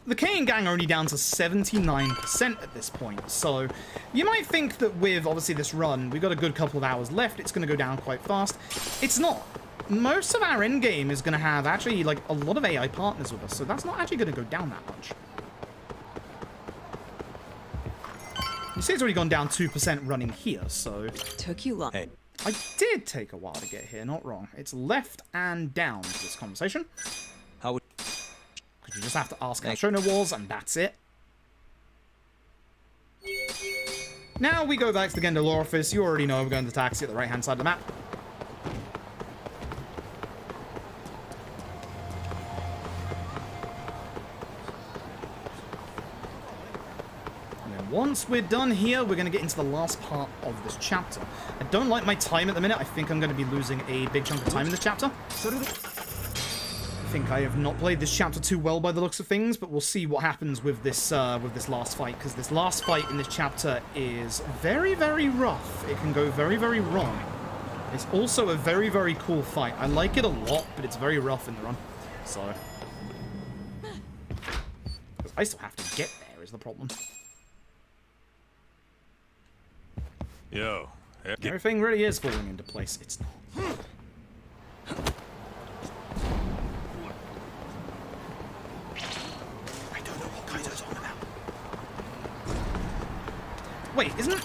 the K-ing gang are only down to 79% at this point. So you might think that with, obviously, this run, we've got a good couple of hours left. It's going to go down quite fast. It's not. Most of our endgame is going to have, actually, like, a lot of AI partners with us. So that's not actually going to go down that much. You see it's already gone down 2% running here, so... Took you long. Hey. I did take a while to get here, not wrong. It's left and down for this conversation. How would... Because you just have to ask how Shono was, and that's it. Now we go back to the Gendo Law office. You already know we're going to the taxi at the right-hand side of the map. Once we're done here, we're going to get into the last part of this chapter. I don't like my time at the minute. I think I'm going to be losing a big chunk of time in this chapter. I think I have not played this chapter too well by the looks of things, but we'll see what happens with this last fight, because this last fight in this chapter is very, very rough. It can go very, very wrong. It's also a very, very cool fight. I like it a lot, but it's very rough in the run. So... because I still have to get there is the problem. Yo. Everything really is falling into place. It's not. I don't know what Kaito's on about. Wait, isn't it?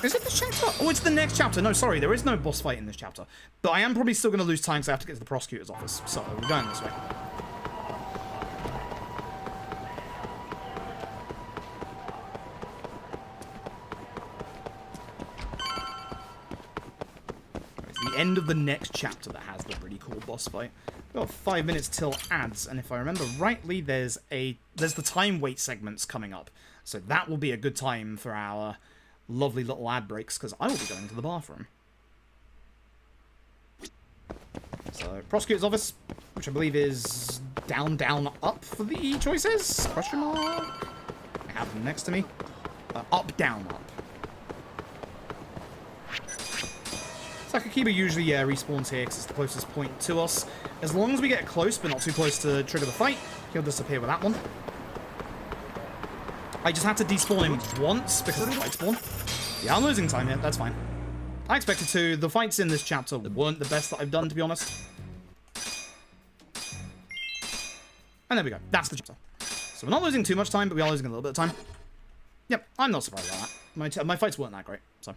Is it this chapter? Oh, it's the next chapter. No, sorry, there is no boss fight in this chapter. But I am probably still going to lose time because I have to get to the prosecutor's office. So we're going this way. end of the next chapter that has the really cool boss fight. We've got 5 minutes till ads, and if I remember rightly, there's the time wait segments coming up. So that will be a good time for our lovely little ad breaks, because I will be going to the bathroom. So, prosecutor's office, which I believe is down, down, up for the choices? Question mark? I have them next to me. Up, down, up. Sakakiba usually respawns here because it's the closest point to us. As long as we get close, but not too close to trigger the fight, he'll disappear with that one. I just had to despawn him once because of the fight spawn. Yeah, I'm losing time here. That's fine. I expected to. The fights in this chapter weren't the best that I've done, to be honest. And there we go. That's the chapter. So we're not losing too much time, but we are losing a little bit of time. Yep, I'm not surprised about that. My fights weren't that great, so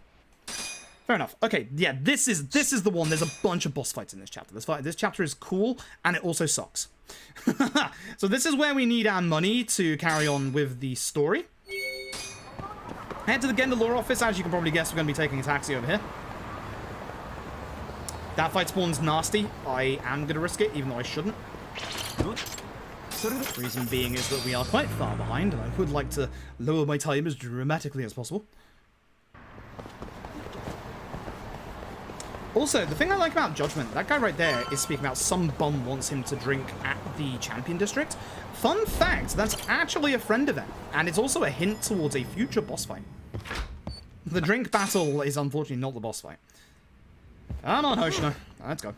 fair enough. Okay, yeah, this is the one. There's a bunch of boss fights in this chapter. This chapter is cool, and it also sucks. So this is where we need our money to carry on with the story. Head to the Gendalore office. As you can probably guess, we're going to be taking a taxi over here. That fight spawn's nasty. I am going to risk it, even though I shouldn't. The reason being is that we are quite far behind, and I would like to lower my time as dramatically as possible. Also, the thing I like about Judgment, that guy right there is speaking about some bum wants him to drink at the Champion District. Fun fact, that's actually a friend event, and it's also a hint towards a future boss fight. The drink battle is unfortunately not the boss fight. Come on, Hoshino. Let's go.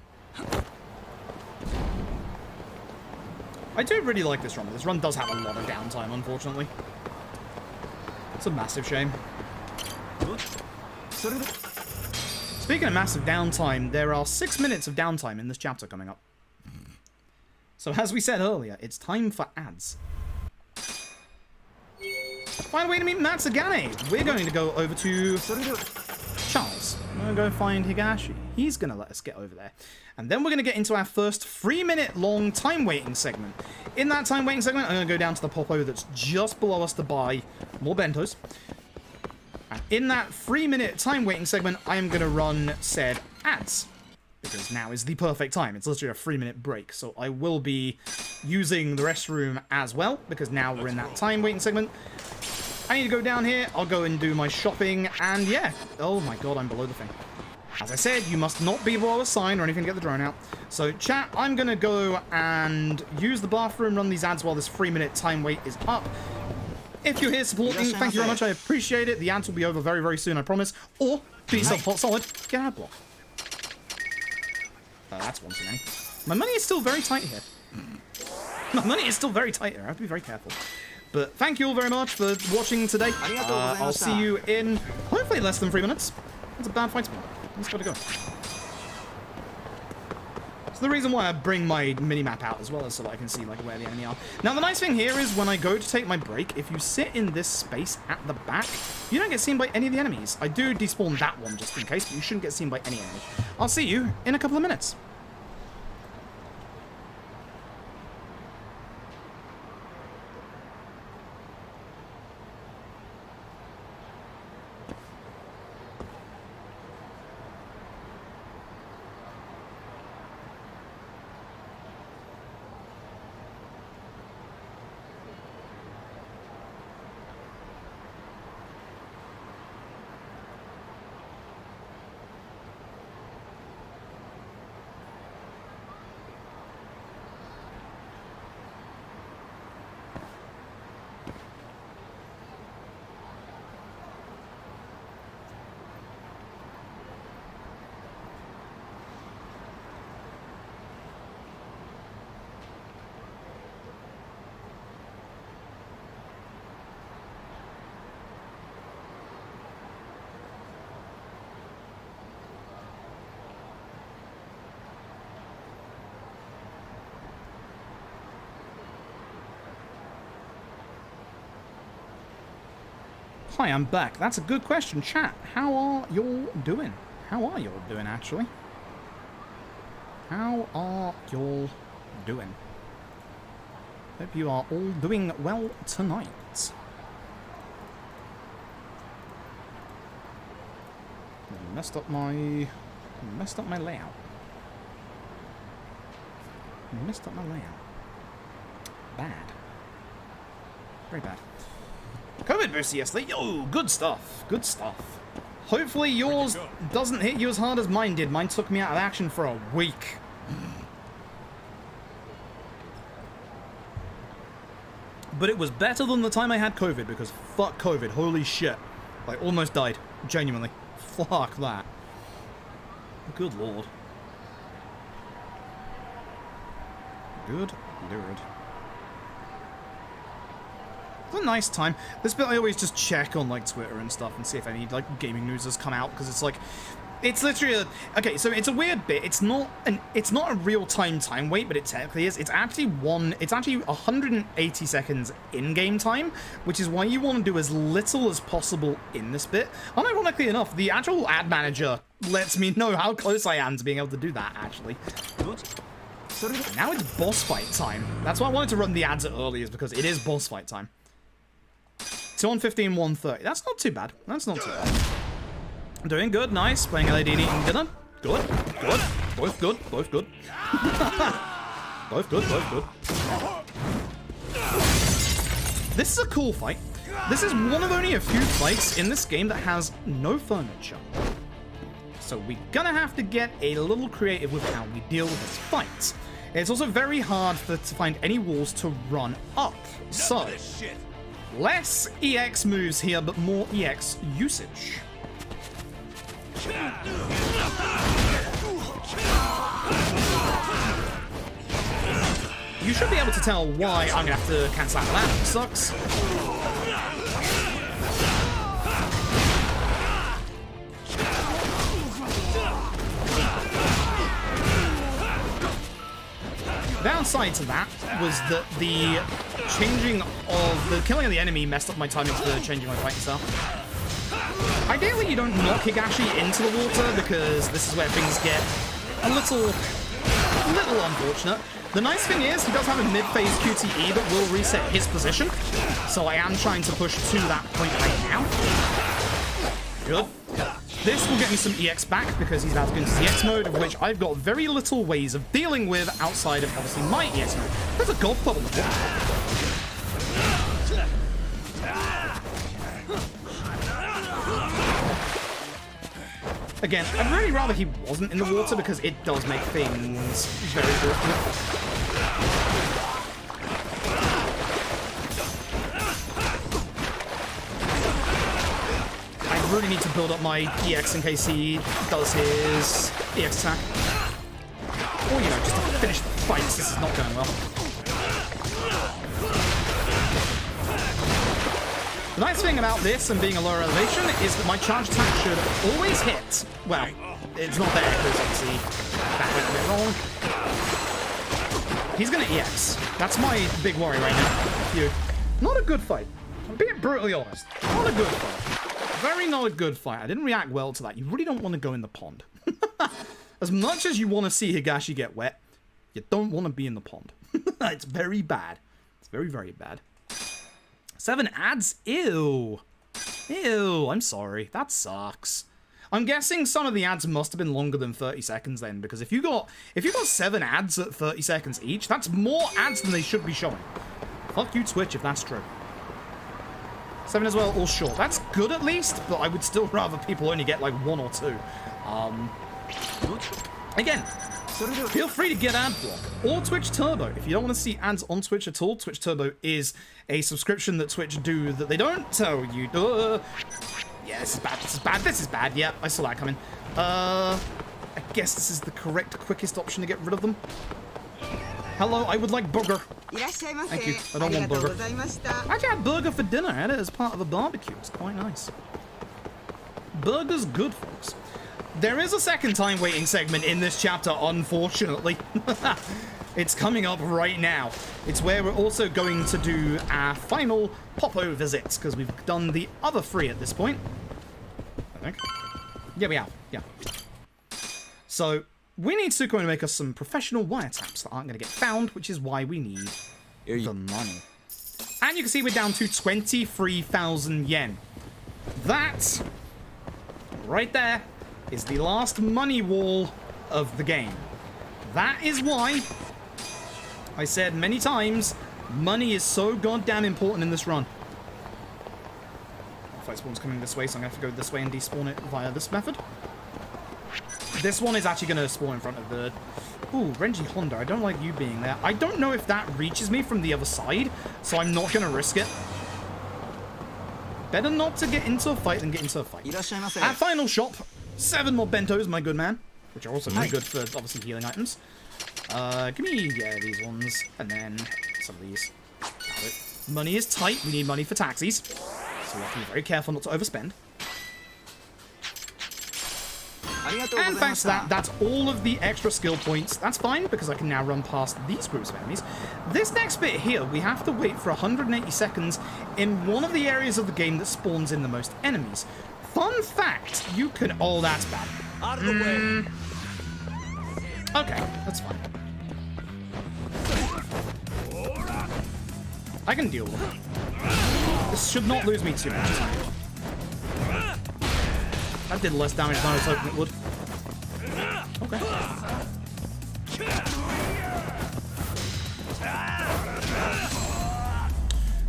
I do really like this run, but this run does have a lot of downtime, unfortunately. It's a massive shame. Speaking of massive downtime, there are 6 minutes of downtime in this chapter coming up. So as we said earlier, it's time for ads. Find a way to meet Matsugane. We're going to go over to Charles. We're going to go find Higashi. He's going to let us get over there. And then we're going to get into our first 3-minute long time waiting segment. In that time waiting segment, I'm going to go down to the Popo that's just below us to buy more bentos. And in that 3-minute time waiting segment, I am going to run said ads. Because now is the perfect time. It's literally a 3-minute break. So I will be using the restroom as well, because now we're in that time waiting segment. I need to go down here. I'll go and do my shopping. And yeah. Oh my god, I'm below the thing. As I said, you must not be below a sign or anything to get the drone out. So chat, I'm going to go and use the bathroom, run these ads while this 3-minute time wait is up. If you're here supporting, thank you very much. I appreciate it. The ads will be over very, very soon, I promise. Or, do yourself hot solid, get ad block. That's one too many. My money is still very tight here. My money is still very tight here. I have to be very careful. But thank you all very much for watching today. I'll see you in hopefully less than 3 minutes. That's a bad fight spot. Let's gotta go. So the reason why I bring my mini-map out as well is so that I can see like where the enemy are. Now the nice thing here is when I go to take my break, if you sit in this space at the back, you don't get seen by any of the enemies. I do despawn that one just in case, but you shouldn't get seen by any enemy. I'll see you in a couple of minutes. Hi, I'm back. That's a good question, chat. How are y'all doing? How are y'all doing, actually? How are y'all doing? Hope you are all doing well tonight. I messed up my Messed up my layout. Messed up my layout. Bad. Very bad. COVID boost yesterday. Yo, good stuff. Good stuff. Hopefully yours doesn't hit you as hard as mine did. Mine took me out of action for a week. But it was better than the time I had COVID, because fuck COVID. Holy shit. I almost died. Genuinely. Fuck that. Good lord. Good lord. It's a nice time. This bit I always just check on like Twitter and stuff and see if any like gaming news has come out, because it's like, it's literally a, okay, so it's a weird bit. It's not a real-time time wait, but it technically is. It's actually 180 seconds in-game time, which is why you want to do as little as possible in this bit. And ironically enough, the actual ad manager lets me know how close I am to being able to do that, actually. Now it's boss fight time. That's why I wanted to run the ads early, is because it is boss fight time. 2:15, 1:30. That's not too bad. That's not too bad. Doing good, nice. Playing LED and eating dinner. Good, good. Both good, both good. Both good, both good. This is a cool fight. This is one of only a few fights in this game that has no furniture. So we're gonna have to get a little creative with how we deal with this fight. It's also very hard to find any walls to run up. So, less EX moves here, but more EX usage. You should be able to tell why I'm gonna have to cancel out that. Sucks. The downside to that was that the killing of the enemy messed up my timing for changing my fighting style. Ideally, you don't knock Higashi into the water, because this is where things get a little unfortunate. The nice thing is, he does have a mid-phase QTE that will reset his position, so I am trying to push to that point right now. Good. This will get me some EX back, because he's about to go into CX mode, of which I've got very little ways of dealing with outside of, obviously, my EX mode. There's a golf club on the floor. Again, I'd really rather he wasn't in the water, because it does make things very awkward. I really need to build up my EX in case he does his EX attack. Or, you know, just to finish the fights. This is not going well. The nice thing about this and being a lower elevation is that my charge attack should always hit. Well, it's not there because obviously that went a bit wrong. He's gonna EX. That's my big worry right now. Not a good fight. I'm being brutally honest. Not a good fight. Very not a good fight. I didn't react well to that. You really don't want to go in the pond. As much as you want to see Higashi get wet, you don't want to be in the pond. It's very bad. It's very, very bad. 7 ads? Ew. Ew, I'm sorry. That sucks. I'm guessing some of the ads must have been longer than 30 seconds then, because if you got 7 ads at 30 seconds each, that's more ads than they should be showing. Fuck you, Twitch, if that's true. 7 as well, all short. That's good at least, but I would still rather people only get like 1 or 2. Again, feel free to get ad block or Twitch Turbo. If you don't want to see ads on Twitch at all, Twitch Turbo is a subscription that Twitch do that they don't tell you. Yeah, this is bad. This is bad. This is bad. Yeah, I saw that coming. I guess this is the correct, quickest option to get rid of them. Hello, I would like burger. Thank you. I don't want burger. I actually had burger for dinner. I had it as part of a barbecue. It's quite nice. Burger's good, folks. There is a second time waiting segment in this chapter, unfortunately. It's coming up right now. It's where we're also going to do our final Popo visits, because we've done the other 3 at this point. I think. Yeah, we have. Yeah. So, we need Tsuko to make us some professional wiretaps that aren't going to get found, which is why we need the money. And you can see we're down to 23,000 yen. That, right there, is the last money wall of the game. That is why I said many times, money is so goddamn important in this run. Fight spawn's coming this way, so I'm going to have to go this way and despawn it via this method. This one is actually going to spawn in front of the... Ooh, Renji Honda, I don't like you being there. I don't know if that reaches me from the other side, so I'm not going to risk it. Better not to get into a fight than get into a fight. At final shop, 7 more bentos, my good man. Which are also really good for, obviously, healing items. Give me, yeah, these ones. And then some of these. Money is tight. We need money for taxis. So we have to be very careful not to overspend. And thanks to that, that's all of the extra skill points. That's fine, because I can now run past these groups of enemies. This next bit here, we have to wait for 180 seconds in one of the areas of the game that spawns in the most enemies. Fun fact, you can... Oh, that's bad. Out of the way. Okay, that's fine. I can deal with it. This should not lose me too much time. That did less damage than I was hoping it would. Okay.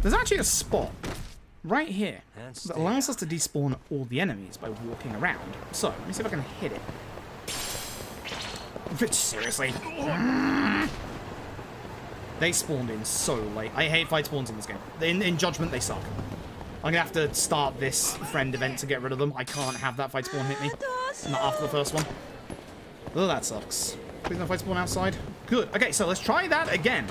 There's actually a spot right here that allows us to despawn all the enemies by walking around. So, let me see if I can hit it. Seriously. They spawned in so late. I hate fight spawns in this game. In Judgment, they suck. I'm gonna have to start this friend event to get rid of them. I can't have that fight spawn hit me. Not after the first one. Oh, that sucks. Please no fight spawn outside. Good. Okay, so let's try that again.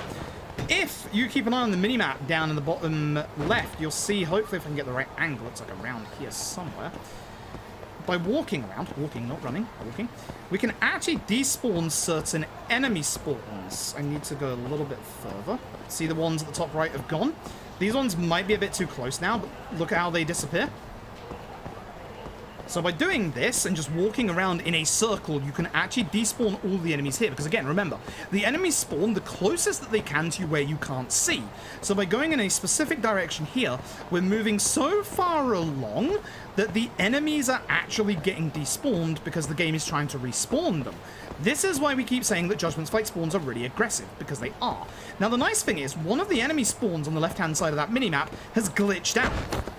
If you keep an eye on the minimap down in the bottom left, you'll see, hopefully if I can get the right angle, it's like around here somewhere. By walking around, walking, not running, walking, we can actually despawn certain enemy spawns. I need to go a little bit further. See the ones at the top right have gone? These ones might be a bit too close now, but look at how they disappear. So by doing this and just walking around in a circle, you can actually despawn all the enemies here. Because again, remember, the enemies spawn the closest that they can to you where you can't see. So by going in a specific direction here, we're moving so far along that the enemies are actually getting despawned because the game is trying to respawn them. This is why we keep saying that Judgment's fight spawns are really aggressive, because they are. Now the nice thing is, one of the enemy spawns on the left-hand side of that minimap has glitched out.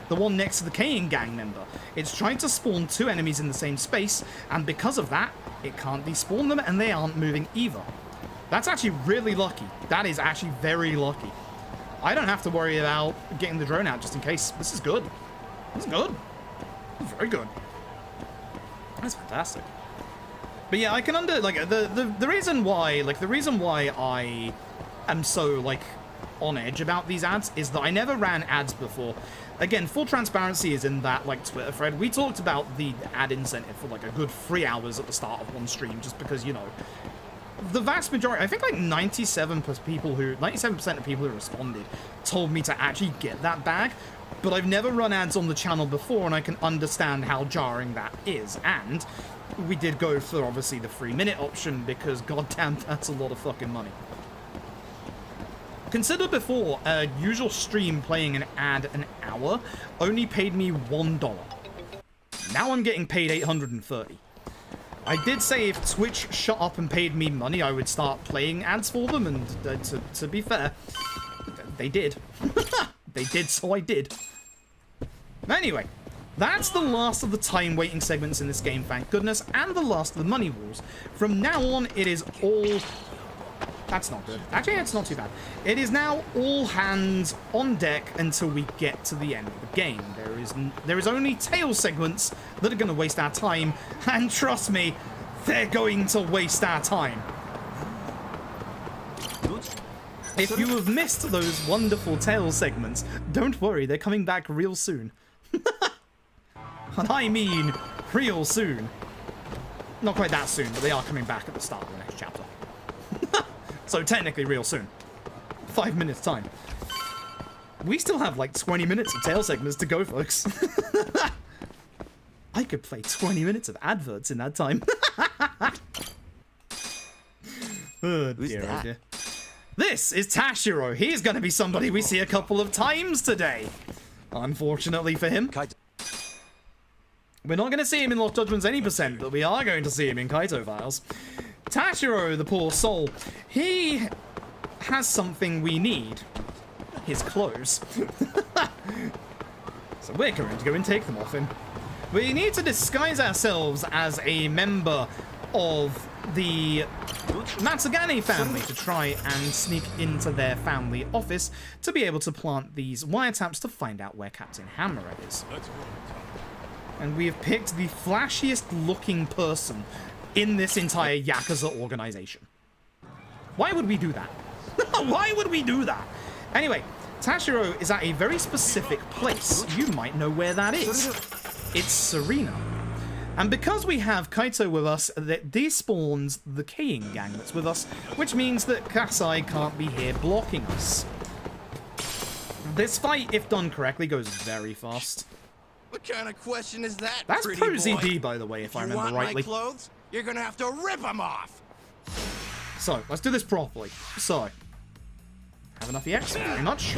The one next to the Kane gang member. It's trying to spawn 2 enemies in the same space, and because of that, it can't despawn them, and they aren't moving either. That's actually really lucky. That is actually very lucky. I don't have to worry about getting the drone out just in case. This is good. This is good. This is very good. That's fantastic. But yeah, I can the reason why I am so on edge about these ads is that I never ran ads before. Again, full transparency is in that Twitter thread. We talked about the ad incentive for a good 3 hours at the start of one stream, just because, you know, the vast majority, I think 97% of people who responded told me to actually get that bag. But I've never run ads on the channel before, and I can understand how jarring that is. And we did go for, obviously, the 3-minute option, because goddamn, that's a lot of fucking money. Consider before, a usual stream playing an ad an hour only paid me $1. Now I'm getting paid $830. I did say if Twitch shut up and paid me money, I would start playing ads for them, and to be fair, they did. They did, so I did. Anyway, that's the last of the time waiting segments in this game, thank goodness, and the last of the money walls. From now on, it is all... That's not good. Actually, it's not too bad. It is now all hands on deck until we get to the end of the game. There is only tail segments that are going to waste our time, and trust me, they're going to waste our time. If you have missed those wonderful tail segments, don't worry, they're coming back real soon. And I mean real soon. Not quite that soon, but they are coming back at the start of the next chapter. So technically real soon. 5 minutes time. We still have 20 minutes of tail segments to go, folks. I could play 20 minutes of adverts in that time. Oh, Who's dear, that? oh dear. This is Tashiro. He's going to be somebody we see a couple of times today. Unfortunately for him. Kaito. We're not going to see him in Lost Judgments any %, but we are going to see him in Kaito Files. Tashiro, the poor soul, he has something we need. His clothes. So we're going to go and take them off him. We need to disguise ourselves as a member of the Matsugane family to try and sneak into their family office to be able to plant these wiretaps to find out where Captain Hammerhead is. And we have picked the flashiest looking person in this entire Yakuza organization. Why would we do that? Why would we do that? Anyway, Tashiro is at a very specific place. You might know where that is. It's Serena. And because we have Kaito with us, that despawns the Keiing gang that's with us, which means that Kasai can't be here blocking us. This fight, if done correctly, goes very fast. What kind of question is that? That's pretty Pro boy? ZD, by the way, if I remember rightly. My clothes? You're gonna have to rip them off. So, let's do this properly. So, have enough EX? Very much.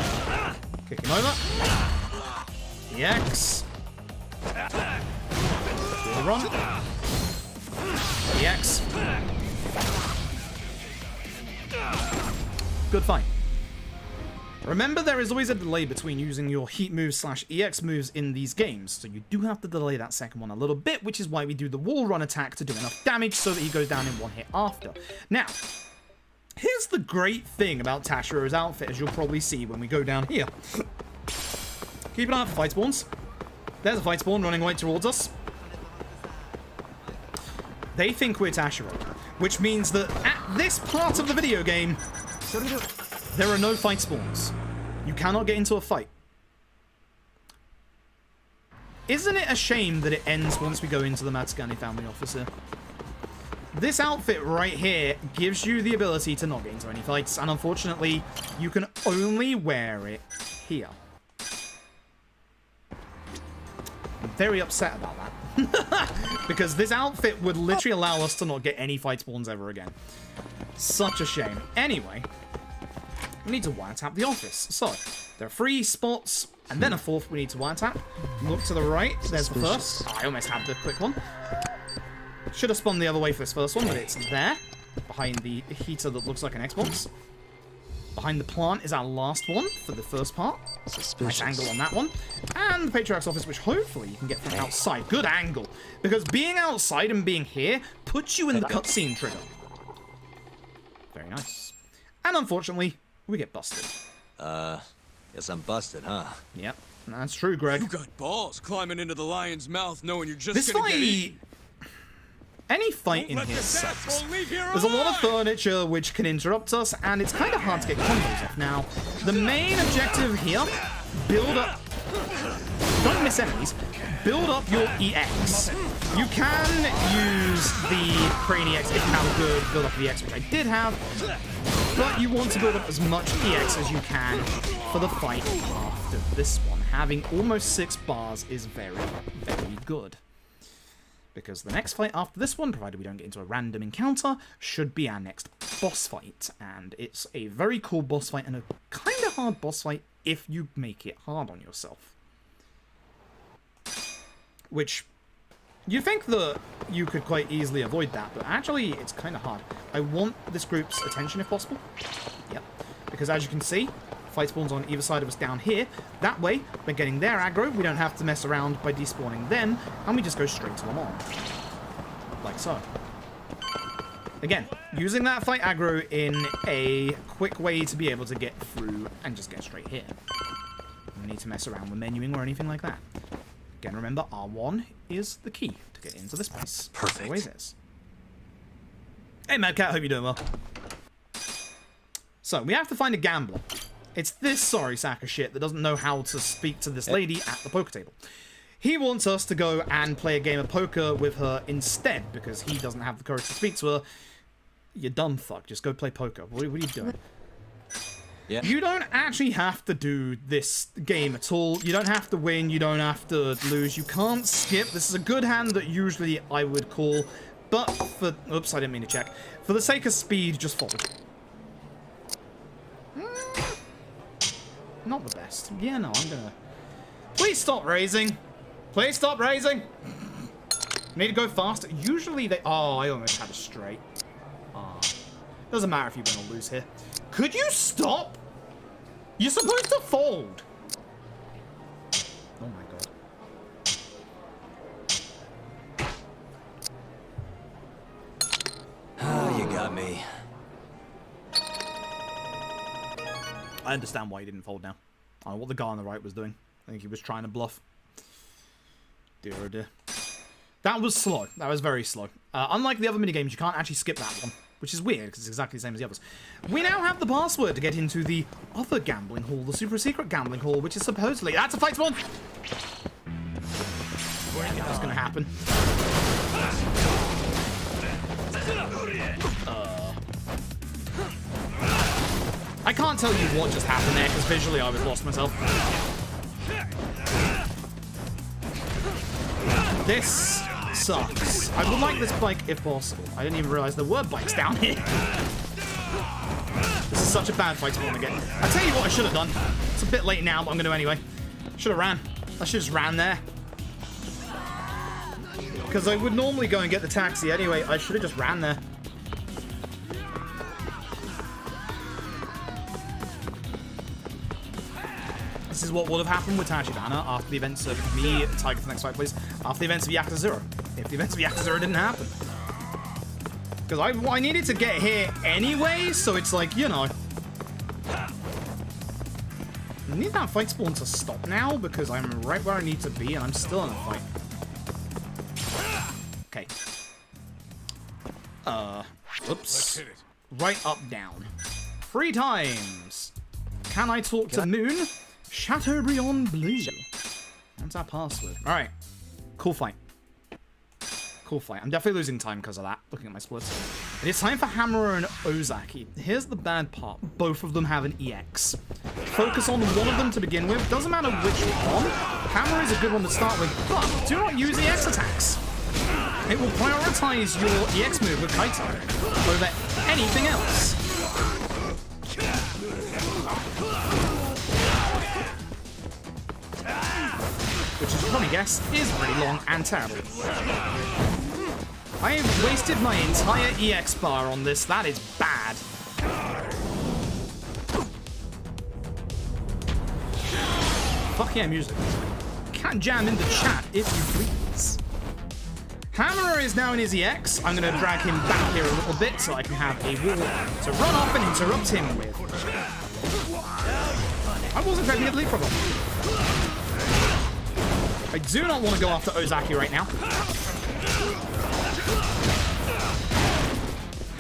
Kick him over. EX. Run. EX. Good fight. Remember, there is always a delay between using your heat moves / EX moves in these games, so you do have to delay that second one a little bit, which is why we do the wall run attack to do enough damage so that he goes down in one hit after. Now, here's the great thing about Tashiro's outfit, as you'll probably see when we go down here. Keep an eye out for fight spawns. There's a fight spawn running right towards us. They think we're Tashiro, which means that at this part of the video game, there are no fight spawns. You cannot get into a fight. Isn't it a shame that it ends once we go into the Matsugane family officer? This outfit right here gives you the ability to not get into any fights, and unfortunately, you can only wear it here. I'm very upset about that. Because this outfit would literally allow us to not get any fight spawns ever again. Such a shame. Anyway, we need to wiretap the office. So, there are 3 spots, and then a 4th we need to wiretap. Look to the right, there's the first. Oh, I almost had the quick one. Should have spun the other way for this first one, but it's there. Behind the heater that looks like an Xbox. Behind the plant is our last one for the first part. Nice angle on that one. And the Patriarch's office, which hopefully you can get from outside. Good angle. Because being outside and being here puts you in the cutscene trigger. Very nice. And unfortunately, we get busted. Guess I'm busted, huh? Yep, that's true, Greg. You got balls climbing into the lion's mouth knowing you're just This gonna get fight... eaten. Any fight in here sucks. There's a lot of furniture which can interrupt us, and it's kind of hard to get combos off. Now, the main objective here, build up... Don't miss enemies. Build up your EX. You can use the Crane EX if you have a good build up of EX, which I did have, but you want to build up as much EX as you can for the fight after this one. Having almost 6 bars is very, very good. Because the next fight after this one, provided we don't get into a random encounter, should be our next boss fight. And it's a very cool boss fight and a kind of hard boss fight if you make it hard on yourself. Which, you think that you could quite easily avoid that, but actually it's kind of hard. I want this group's attention if possible. Yep. Because as you can see, fight spawns on either side of us down here. That way, we're getting their aggro. We don't have to mess around by despawning them, and we just go straight to them on. Like so. Again, using that fight aggro in a quick way to be able to get through and just get straight here. No need to mess around with menuing or anything like that. Again, remember, R1 is the key to get into this place. Perfect. It always is. Hey, Mad Cat, hope you're doing well. So, we have to find a gambler. It's this sorry sack of shit that doesn't know how to speak to this lady at the poker table. He wants us to go and play a game of poker with her instead, because he doesn't have the courage to speak to her. You dumb fuck, just go play poker. What are you doing? Yeah. You don't actually have to do this game at all. You don't have to win, you don't have to lose. You can't skip. This is a good hand that usually I would call, but for... Oops, I didn't mean to check. For the sake of speed, just fold. Not the best. Yeah, no, I'm gonna... Please stop raising. Please stop raising. Need to go faster. Usually they... Oh, I almost had a straight. Doesn't matter if you win or lose here. Could you stop? You're supposed to fold. Oh my god. Oh, you got me. I understand why he didn't fold now. I don't know what the guy on the right was doing. I think he was trying to bluff. Dear oh dear. That was slow. That was very slow. Unlike the other minigames, you can't actually skip that one, which is weird because it's exactly the same as the others. We now have the password to get into the other gambling hall, the super secret gambling hall, which is supposedly... That's a fight spawn! That was going to happen. I can't tell you what just happened there, because visually I was lost myself. This sucks. I would like this bike if possible. I didn't even realize there were bikes down here. This is such a bad fight to want to get. I'll tell you what I should have done. It's a bit late now, but I'm going to anyway. Should have ran. I should have just ran there. Because I would normally go and get the taxi anyway. I should have just ran there. This is what would have happened with Tachibana after the events of me, Tiger for the next fight, please. After the events of Yakuza 0. If the events of Yakuza 0 didn't happen. Because I needed to get here anyway, so it's like, you know. I need that fight spawn to stop now, because I'm right where I need to be, and I'm still in a fight. Okay. Oops. Right, up, down. 3 times. Can I talk to Moon? Chateaubriand Blue. That's our password. Alright. Cool fight. Cool fight. I'm definitely losing time because of that, looking at my splits. It is time for Hamura and Ozaki. Here's the bad part. Both of them have an EX. Focus on one of them to begin with. Doesn't matter which one. Hamura is a good one to start with, but do not use EX attacks. It will prioritize your EX move with Kaito over anything else. Which, as you probably guess, is really long and terrible. I have wasted my entire EX bar on this. That is bad. Fuck yeah, music. Can't jam in the chat if you please. Hammerer is now in his EX. I'm going to drag him back here a little bit so I can have a wall to run off and interrupt him with. I wasn't expecting to leapfrog off. I do not want to go after Ozaki right now.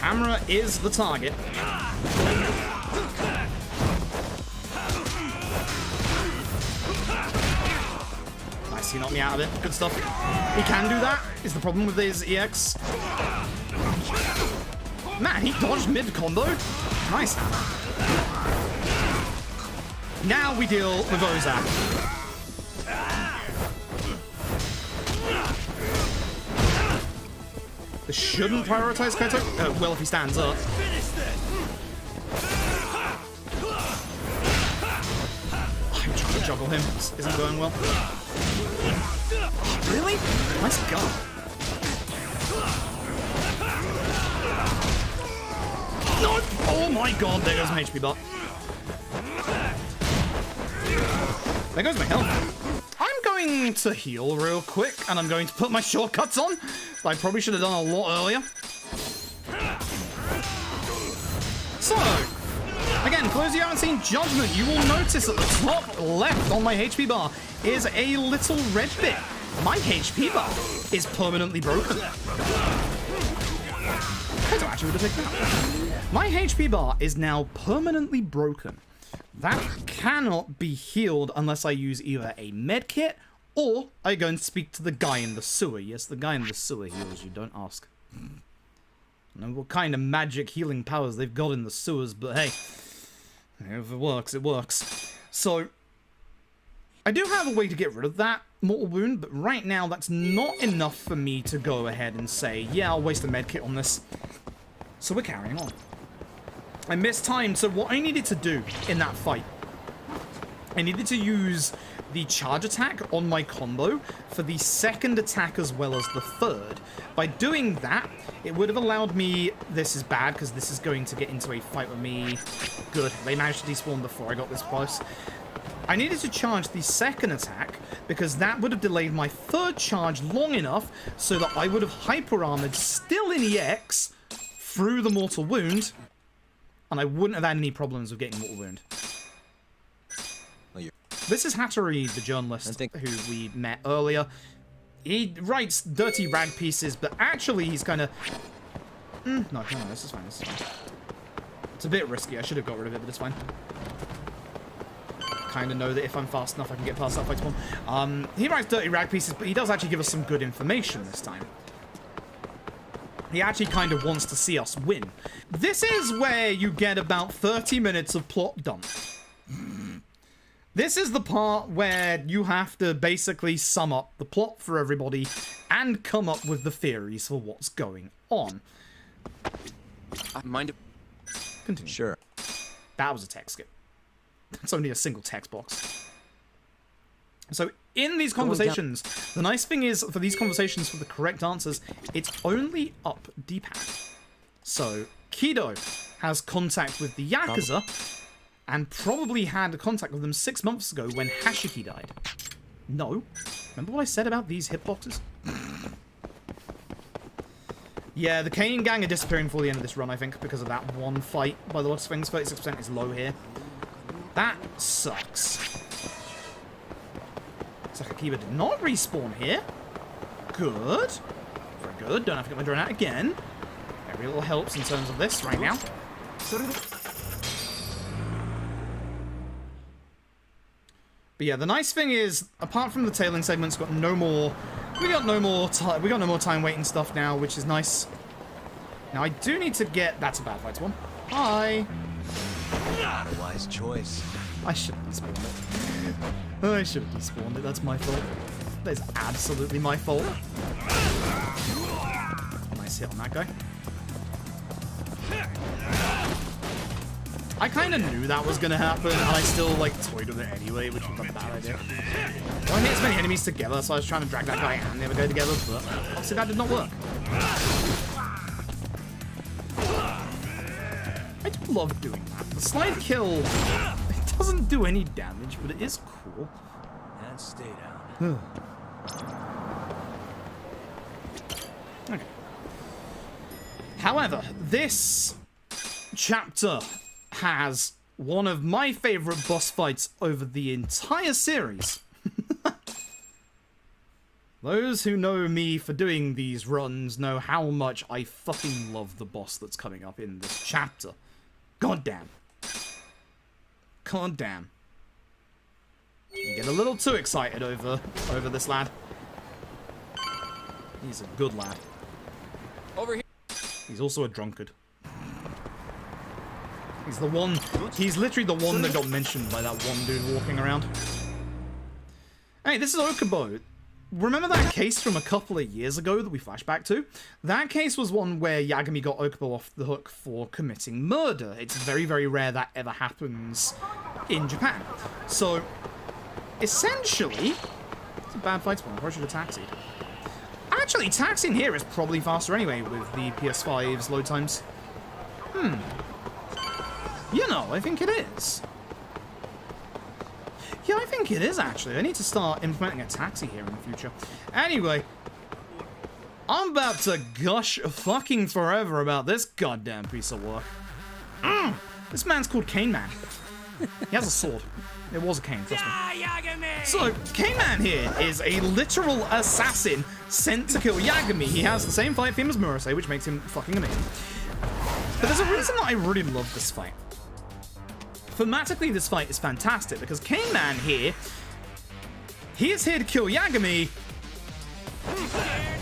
Hamura is the target. Nice, he knocked me out of it. Good stuff. He can do that, is the problem with his EX. Man, he dodged mid-combo. Nice. Now we deal with Ozaki. This shouldn't prioritize Kaito. Well, if he stands up. I'm trying to juggle him. This isn't going well. Really? Nice gun. No! Oh my god, there goes my HP bar. There goes my health. I'm going to heal real quick, and I'm going to put my shortcuts on. I probably should have done a lot earlier. So, again, for those of you who haven't seen Judgment, you will notice at the top left on my HP bar is a little red bit. My HP bar is permanently broken. I don't actually would have taken that. My HP bar is now permanently broken. That cannot be healed unless I use either a med kit or I go and speak to the guy in the sewer. Yes, the guy in the sewer heals you, don't ask. I don't know what kind of magic healing powers they've got in the sewers, but hey, if it works, it works. So, I do have a way to get rid of that mortal wound, but right now that's not enough for me to go ahead and say, yeah, I'll waste a med kit on this. So we're carrying on. I mistimed, so what I needed to do in that fight, I needed to use the charge attack on my combo for the second attack as well as the third. By doing that, it would have allowed me... This is bad, because this is going to get into a fight with me. Good. They managed to despawn before I got this close. I needed to charge the second attack, because that would have delayed my third charge long enough so that I would have hyper-armored still in EX through the Mortal Wound, and I wouldn't have had any problems with getting Mortal Wound. This is Hattori, the journalist who we met earlier. He writes dirty rag pieces, but actually he's kind of... No, this is fine, this is fine. It's a bit risky, I should have got rid of it, but it's fine. Kind of know that if I'm fast enough, I can get past that fight spawn. He writes dirty rag pieces, but he does actually give us some good information this time. He actually kind of wants to see us win. This is where you get about 30 minutes of plot dump. This is the part where you have to basically sum up the plot for everybody and come up with the theories for what's going on. Mind if... Continue. Sure. That was a text skip. It's only a single text box. So in these conversations, the nice thing is for these conversations for the correct answers, it's only up D-pad. So Kaito has contact with the Yakuza and probably had contact with them 6 months ago when Hashiki died. No. Remember what I said about these hitboxes? Yeah, the Kane gang are disappearing before the end of this run, I think, because of that one fight. By the looks of things, 36% is low here. That sucks. Sakakiba did not respawn here. Good. Very good. Don't have to get my drone out again. Every little helps in terms of this right now. But yeah, the nice thing is, apart from the tailing segments, we got no more time waiting stuff now, which is nice. Now I do need to get... That's a bad fight one. Hi. Wise choice. I should have despawned it. I should have despawned it. That's my fault. That is absolutely my fault. Nice hit on that guy. I kind of knew that was going to happen, and I still, like, toyed with it anyway, which was a bad idea. Don't hit as many enemies together, so I was trying to drag that guy and the other guy together, but obviously that did not work. I do love doing that. The slide kill, it doesn't do any damage, but it is cool. And stay down. Okay. However, this chapter has one of my favorite boss fights over the entire series. Those who know me for doing these runs know how much I fucking love the boss that's coming up in this chapter. God damn. God damn. You get a little too excited over this lad. He's a good lad. Over here. He's also a drunkard. He's the one... He's literally the one that got mentioned by that one dude walking around. Hey, this is Okubo. Remember that case from a couple of years ago that we flash back to? That case was one where Yagami got Okubo off the hook for committing murder. It's very, very rare that ever happens in Japan. So, essentially... It's a bad fight spawn. I should have taxied. Actually, taxiing here is probably faster anyway with the PS5's load times. You know, I think it is. Yeah, I think it is, actually. I need to start implementing a taxi here in the future. Anyway, I'm about to gush fucking forever about this goddamn piece of work. This man's called Cane Man. He has a sword. It was a cane, trust me. So, Cane Man here is a literal assassin sent to kill Yagami. He has the same fight theme as Murasei, which makes him fucking amazing. But there's a reason that I really love this fight. Thematically, this fight is fantastic because Cane Man here, he is here to kill Yagami,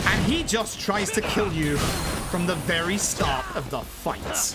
and he just tries to kill you from the very start of the fight.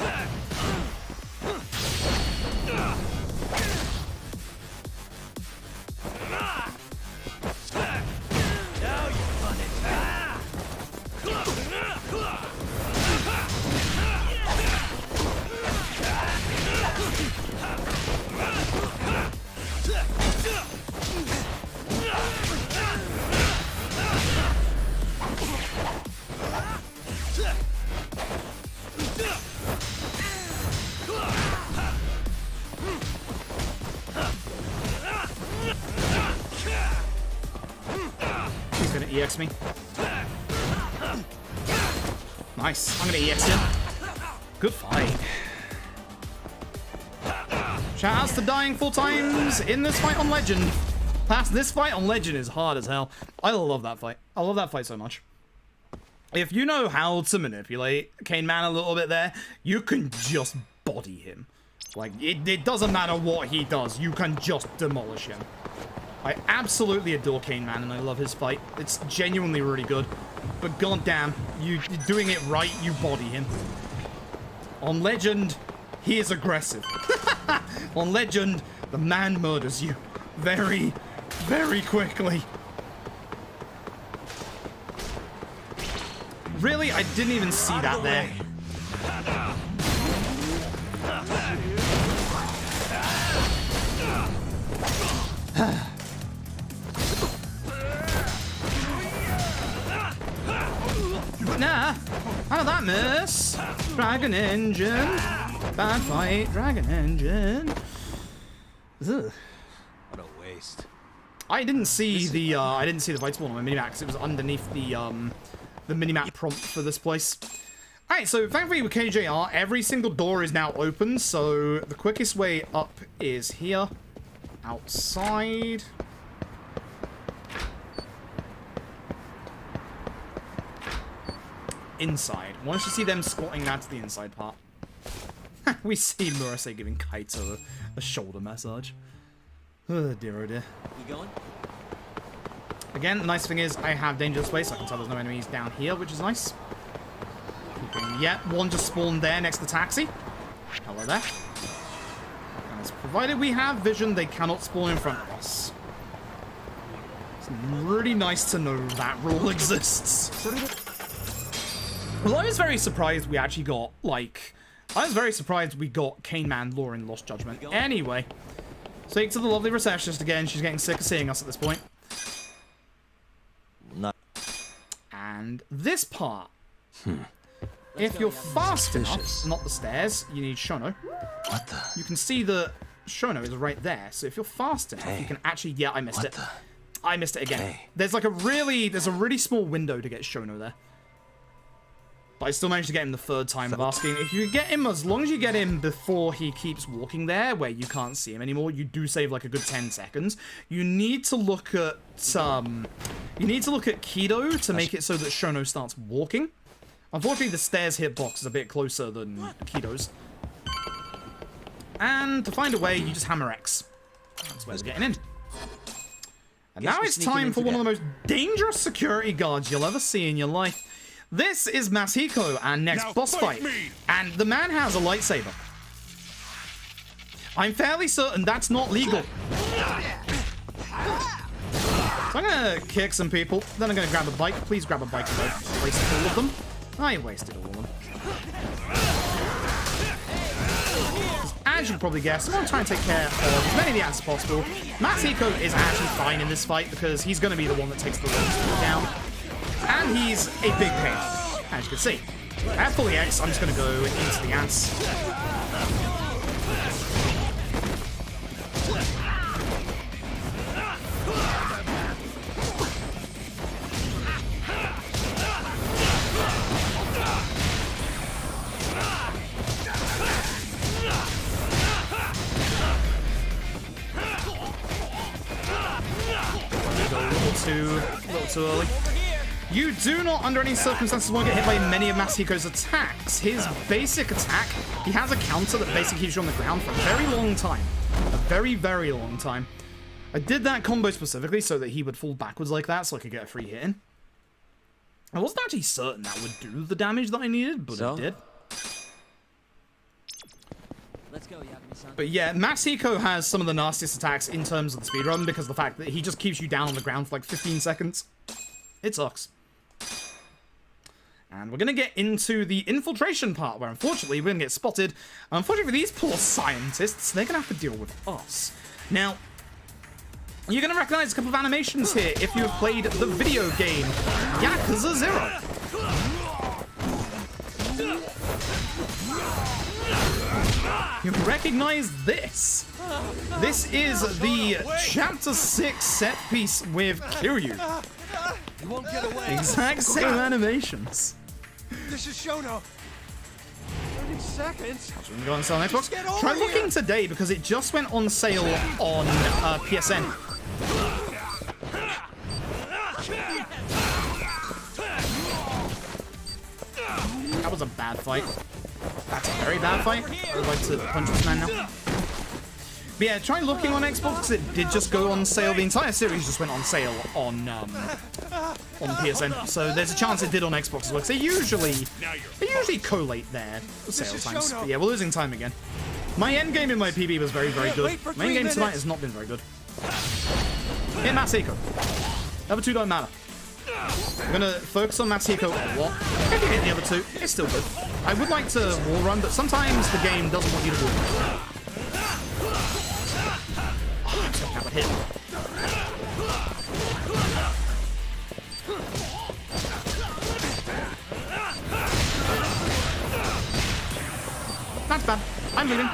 EX me. Nice. I'm gonna EX him. Good fight. Shoutouts to dying 4 times in this fight on Legend. This fight on Legend is hard as hell. I love that fight. I love that fight so much. If you know how to manipulate Cane Man a little bit there, you can just body him. Like, it doesn't matter what he does, you can just demolish him. I absolutely adore Cane Man and I love his fight. It's genuinely really good. But goddamn, you're doing it right, you body him. On Legend, he is aggressive. On Legend, the man murders you very, very quickly. Really? I didn't even see that there. Nah, how did that miss? Dragon Engine. Bad fight, Dragon Engine. Ugh. What a waste. I didn't see the fight spawn on my minimap because it was underneath the minimap prompt for this place. Alright, so thankfully with KJR, every single door is now open, so the quickest way up is here. Outside. Inside. Once you see them squatting, that's the inside part. We see Murasei giving Kaito a shoulder massage. Oh dear, oh dear. You going? Again, the nice thing is I have dangerous space. I can tell there's no enemies down here, which is nice. Yeah, one just spawned there next to the taxi. Hello there. As provided we have vision, they cannot spawn in front of us. It's really nice to know that rule exists. Well, I was very surprised we actually got, like... I was very surprised we got Cane Man lore in Lost Judgment. Anyway, speak to the lovely receptionist again. She's getting sick of seeing us at this point. Not. And this part. If you're fast enough, not the stairs, you need Shono. What the? You can see that Shono is right there. So if you're fast enough, you can actually... Yeah, I missed it. I missed it again. There's like a really small window to get Shono there. But I still managed to get him the 3rd time of asking. If you get him, as long as you get him before he keeps walking there, where you can't see him anymore, you do save like a good 10 seconds. You need to look at Kaito to make it so that Shono starts walking. Unfortunately, the stairs hitbox is a bit closer than Kaito's. And to find a way, you just hammer X. That's where we're getting in. And now it's time for one of the most dangerous security guards you'll ever see in your life. This is Masahiko, our next boss fight. And the man has a lightsaber. I'm fairly certain that's not legal. So I'm gonna kick some people, then I'm gonna grab a bike. Please grab a bike and I wasted all of them. I wasted all of them. As you can probably guess, I'm gonna try and take care of as many of the ants as possible. Masahiko is actually fine in this fight because he's gonna be the one that takes the longest down. And he's a big pain, as you can see. At fully X, I'm just going to go into the ants. A little too early. You do not, under any circumstances, want to get hit by many of Masahiko's attacks. His basic attack, he has a counter that basically keeps you on the ground for a very long time. A very, very long time. I did that combo specifically so that he would fall backwards like that so I could get a free hit in. I wasn't actually certain that would do the damage that I needed, but it did. Let's go, Yagami-san. But yeah, Masahiko has some of the nastiest attacks in terms of the speedrun because of the fact that he just keeps you down on the ground for like 15 seconds. It sucks. And we're going to get into the infiltration part, where unfortunately we're going to get spotted. Unfortunately for these poor scientists, they're going to have to deal with us. Now, you're going to recognize a couple of animations here if you have played the video game Yakuza 0. You recognize this. This is the Chapter 6 set piece with Kiryu. You won't get away. Exact same animations. This is Showdown. 30 seconds. So we can go on sale on Xbox. Get over Try here. looking today because it just went on sale on PSN. That was a bad fight. That's a very bad fight. I'd like to punch this man now. But yeah, try looking on Xbox because it did just go on sale. The entire series just went on sale on PSN. So there's a chance it did on Xbox as well. 'Cause they usually collate their sale times. But yeah, we're losing time again. My end game in my PB was very, very good. My end game tonight has not been very good. Hit Masako. The other two don't matter. I'm gonna focus on Masako a lot. If you hit the other two, it's still good. I would like to wall run, but sometimes the game doesn't want you to wall run. That would hit. That's bad. I'm leaving.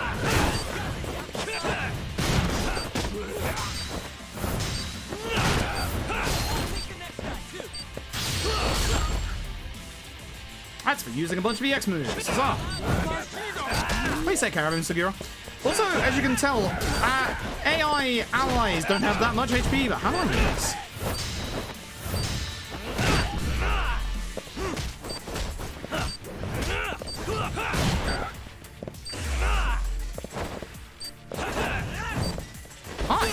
That's for using a bunch of EX moves. Huzzah! Please take care of him, Sugiura. Also, as you can tell, AI allies don't have that much HP, but how do I do this? Hi!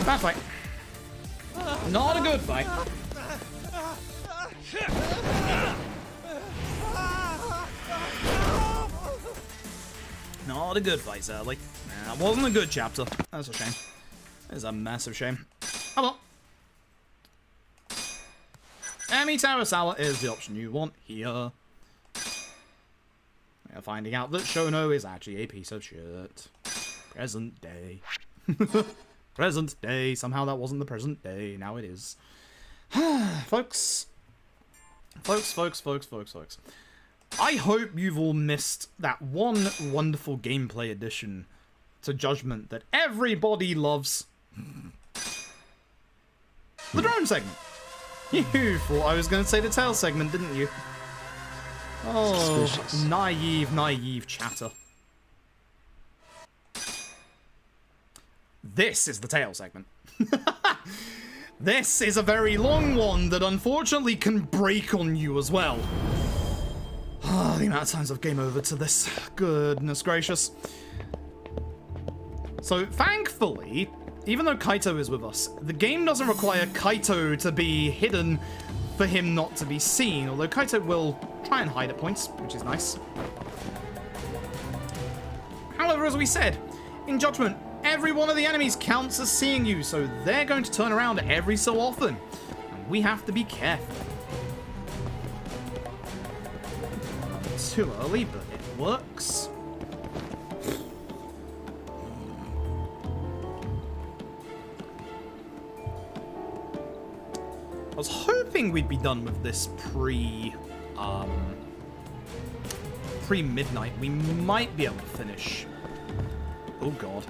Bad fight. Not a good fight. Not a good fight, sadly. That wasn't a good chapter. That's a shame. It's a massive shame. Oh well. Emi Tarasawa is the option you want here. We are finding out that Shono is actually a piece of shit. Present day. Present day. Somehow that wasn't the present day. Now it is. Folks. I hope you've all missed that one wonderful gameplay addition to Judgment that everybody loves. The drone segment. You thought I was going to say the tail segment, didn't you? Oh, suspicious. Naive chatter. This is the tail segment. This is a very long one that unfortunately can break on you as well. Oh, the amount of times I've game over to this. Goodness gracious. So, thankfully, even though Kaito is with us, the game doesn't require Kaito to be hidden for him not to be seen, although Kaito will try and hide at points, which is nice. However, as we said, in Judgment, every one of the enemies counts as seeing you, so they're going to turn around every so often, and we have to be careful. Too early, but it works. I was hoping we'd be done with this pre-midnight. We might be able to finish. Oh god.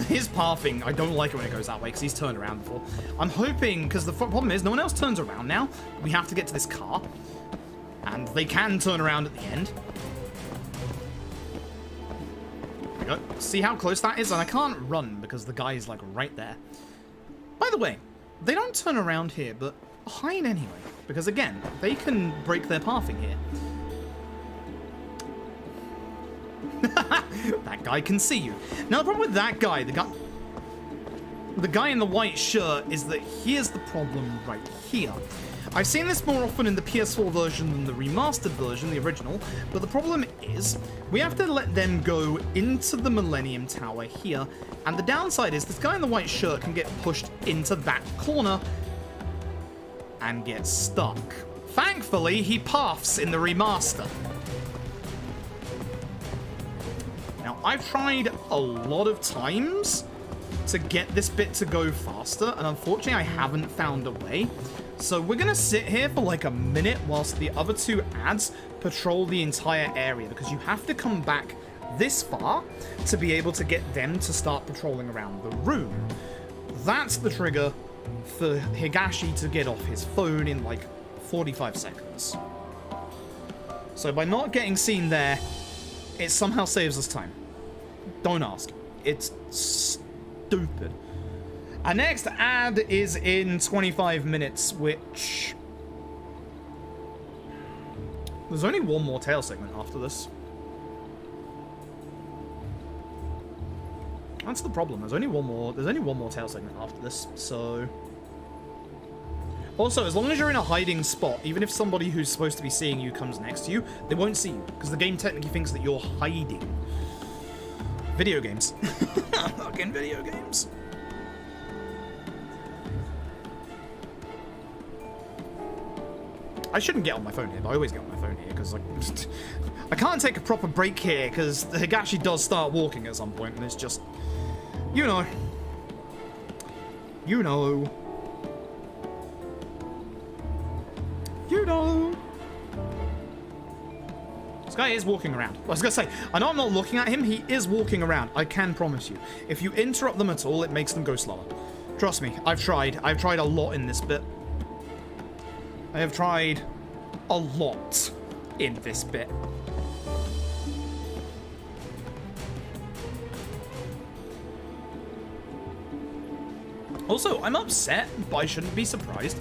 His pathing, I don't like it when it goes that way because he's turned around before. I'm hoping, because the problem is no one else turns around now. We have to get to this car. And they can turn around at the end. There we go. See how close that is? And I can't run because the guy is like right there. By the way, they don't turn around here, but hide anyway. Because again, they can break their pathing here. That guy can see you. Now the problem with that guy, the guy in the white shirt, is that here's the problem right here. I've seen this more often in the PS4 version than the remastered version, the original, but the problem is we have to let them go into the Millennium Tower here, and the downside is this guy in the white shirt can get pushed into that corner and get stuck. Thankfully, he paths in the remaster. Now, I've tried a lot of times to get this bit to go faster, and unfortunately I haven't found a way. So we're gonna sit here for like a minute whilst the other two ads patrol the entire area, because you have to come back this far to be able to get them to start patrolling around the room. That's the trigger for Higashi to get off his phone in like 45 seconds. So by not getting seen there, it somehow saves us time. Don't ask. It's stupid. Our next ad is in 25 minutes, which... There's only one more tail segment after this. That's the problem. There's only one more tail segment after this, so... Also, as long as you're in a hiding spot, even if somebody who's supposed to be seeing you comes next to you, they won't see you, because the game technically thinks that you're hiding. Video games. Fucking video games. I shouldn't get on my phone here, but I always get on my phone here, because, like, I can't take a proper break here, because Higashi does start walking at some point, and it's just... You know. You know. You know. This guy is walking around. I was gonna say, I know I'm not looking at him, he is walking around. I can promise you. If you interrupt them at all, it makes them go slower. Trust me, I've tried. I've tried a lot in this bit. I have tried a lot in this bit. Also, I'm upset, but I shouldn't be surprised.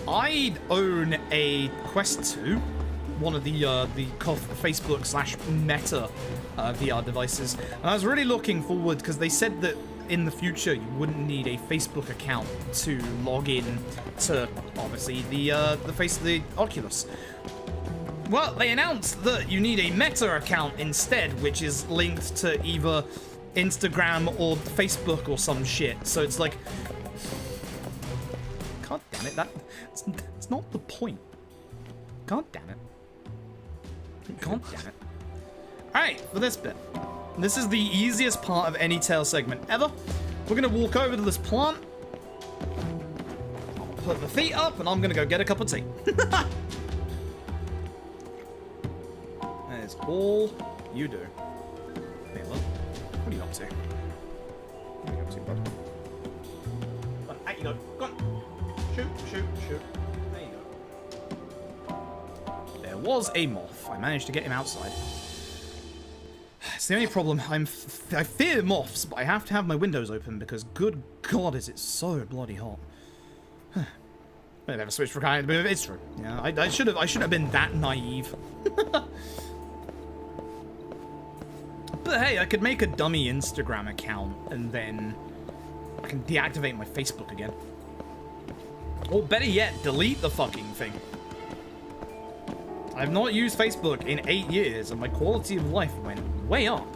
I own a Quest 2, one of the Facebook/Meta VR devices, and I was really looking forward because they said that in the future you wouldn't need a Facebook account to log in to obviously the Oculus. Well, they announced that you need a Meta account instead, which is linked to either Instagram or Facebook or some shit. So it's like, God damn it, that's not the point. God damn it. God damn it. Alright, for this bit. This is the easiest part of any tail segment ever. We're gonna walk over to this plant. I'll put the feet up and I'm gonna go get a cup of tea. That is all you do. Hey, look. What are you up to? What are you up to, bud? Out you go. Go on. Shoot, shoot, shoot. There you go. There was a moth. I managed to get him outside. It's the only problem. I fear moths, but I have to have my windows open because, good God, is it so bloody hot. I never switched for kind, but it's true. Yeah, I should have been that naive. But hey, I could make a dummy Instagram account and then I can deactivate my Facebook again. Or better yet, delete the fucking thing. I've not used Facebook in 8 years and my quality of life went way up.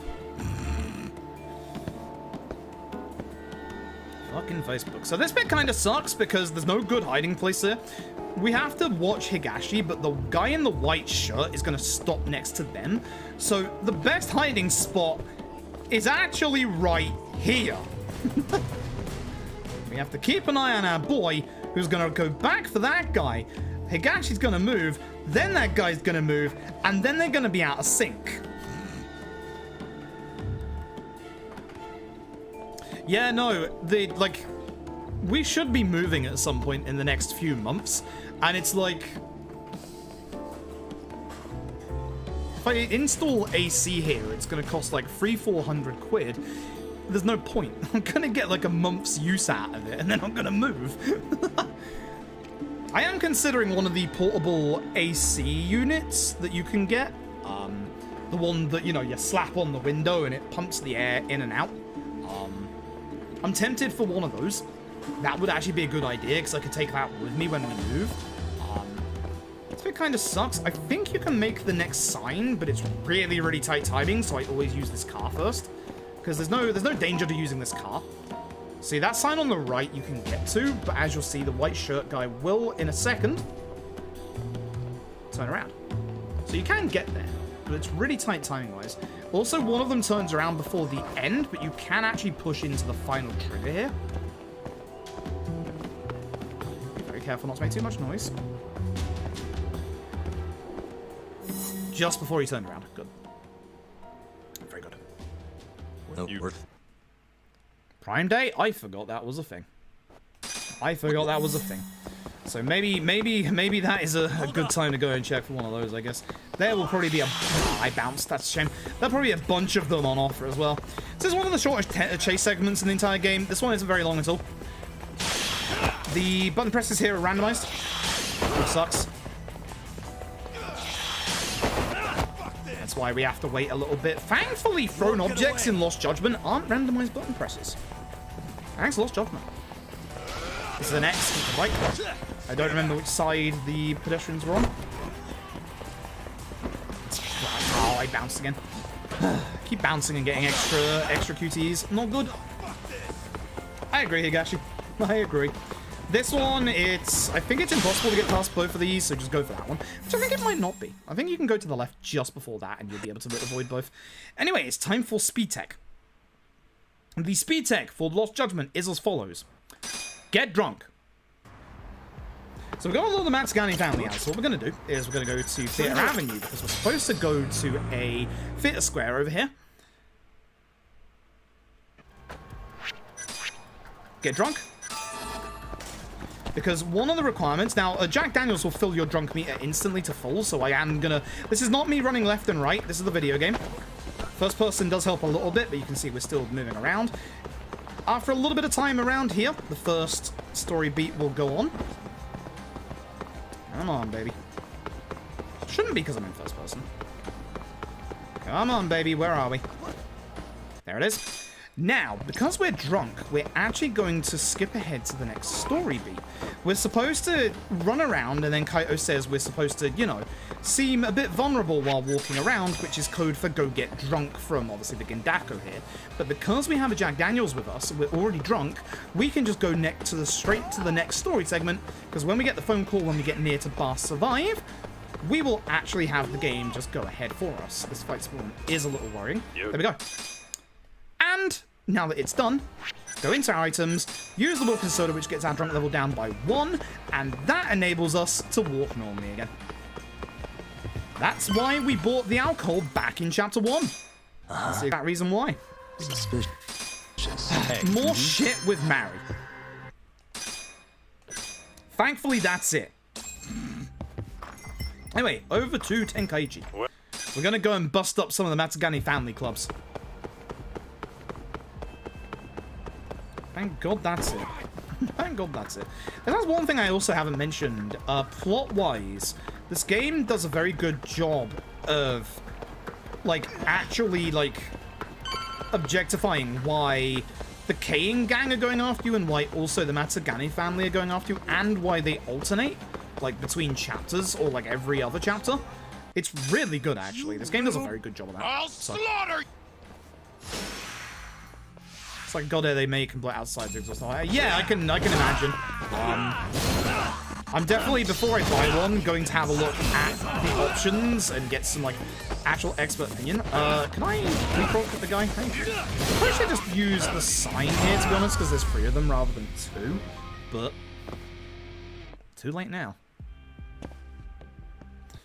Fucking Facebook. So this bit kind of sucks because there's no good hiding place here. We have to watch Higashi, but the guy in the white shirt is going to stop next to them. So the best hiding spot is actually right here. We have to keep an eye on our boy, who's going to go back for that guy. Higashi's going to move, then that guy's going to move, and then they're going to be out of sync. Yeah, no, we should be moving at some point in the next few months, and it's like, if I install AC here, it's going to cost like 300-400 quid. There's no point. I'm going to get like a month's use out of it, and then I'm going to move. I am considering one of the portable AC units that you can get. The one that, you know, you slap on the window and it pumps the air in and out. I'm tempted for one of those. That would actually be a good idea because I could take that with me when we move. This bit kind of sucks. I think you can make the next sign, but it's really, really tight timing, so I always use this car first. Because there's no danger to using this car. See, that sign on the right you can get to, but as you'll see, the white shirt guy will, in a second, turn around. So you can get there, but it's really tight timing-wise. Also, one of them turns around before the end, but you can actually push into the final trigger here. Be very careful not to make too much noise. Just before you turn around. Good. Very good. Nope. Prime Day? I forgot that was a thing. I forgot that was a thing. So maybe that is a good time to go and check for one of those, I guess. There will probably be a... Oh, I bounced, that's a shame. There'll probably be a bunch of them on offer as well. This is one of the shortest chase segments in the entire game. This one isn't very long at all. The button presses here are randomized, which sucks. That's why we have to wait a little bit. Thankfully, thrown objects in Lost Judgment aren't randomized button presses. Thanks, Lost Judgment. This is an X with the bike. I don't remember which side the pedestrians were on. Oh, I bounced again. Keep bouncing and getting extra QTs. Not good. I agree, Higashi. I agree. This one, I think it's impossible to get past both of these, so just go for that one. Which I think it might not be. I think you can go to the left just before that, and you'll be able to avoid both. Anyway, it's time for speed tech. The speed tech for Lost Judgment is as follows. Get drunk. So we've got all the Matsugani family out. So what we're going to do is we're going to go to Theatre Avenue because we're supposed to go to a theatre square over here. Get drunk. Because one of the requirements... Now, Jack Daniels will fill your drunk meter instantly to full, so I am going to... This is not me running left and right. This is the video game. First person does help a little bit, but you can see we're still moving around. After a little bit of time around here, the first story beat will go on. Come on, baby. Shouldn't be because I'm in first person. Come on, baby. Where are we? There it is. Now, because we're drunk, we're actually going to skip ahead to the next story beat. We're supposed to run around, and then Kaito says we're supposed to, you know, seem a bit vulnerable while walking around, which is code for go get drunk from, obviously, the Gendako here. But because we have a Jack Daniels with us, and we're already drunk, we can just go straight to the next story segment, because when we get the phone call when we get near to Bar Survive, we will actually have the game just go ahead for us. This fight spawn is a little worrying. There we go. And now that it's done, go into our items, use the walking soda, which gets our drunk level down by 1, and that enables us to walk normally again. That's why we bought the alcohol back in Chapter 1. That's the exact reason why. Suspicious. More shit with Mary. Thankfully, that's it. Anyway, over to Tenkaichi. We're going to go and bust up some of the Matsugani family clubs. Thank God that's it. Thank God that's it. And that's one thing I also haven't mentioned. Plot-wise, this game does a very good job of, like, actually, like, objectifying why the Kane gang are going after you and why also the Matsugani family are going after you and why they alternate, like, between chapters or, like, every other chapter. It's really good, actually. This game does a very good job of that. I'll slaughter. It's like, God, they may complete outside the exhaust. Yeah, I can imagine. I'm definitely, before I buy one, going to have a look at the options and get some, like, actual expert opinion. Can I leapfrog at the guy? I probably should just use the sign here, to be honest, because there's 3 of them rather than 2. But too late now.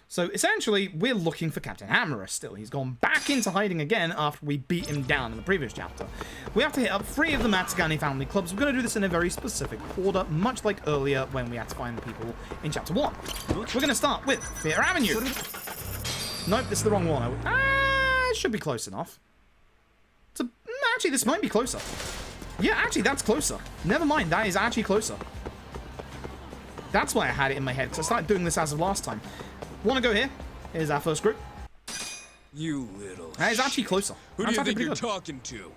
So, essentially, we're looking for Captain Hammerer still. He's gone back into hiding again after we beat him down in the previous chapter. We have to hit up 3 of the Matsugani family clubs. We're going to do this in a very specific order, much like earlier when we had to find the people in Chapter 1. We're going to start with Theatre Avenue. Nope, this is the wrong one. It should be close enough. Actually, this might be closer. Yeah, actually, that's closer. Never mind, that is actually closer. That's why I had it in my head, because I started doing this as of last time. Want to go here? Here's our first group. You little. That is actually closer. Who That's do you think actually you're pretty good. talking to?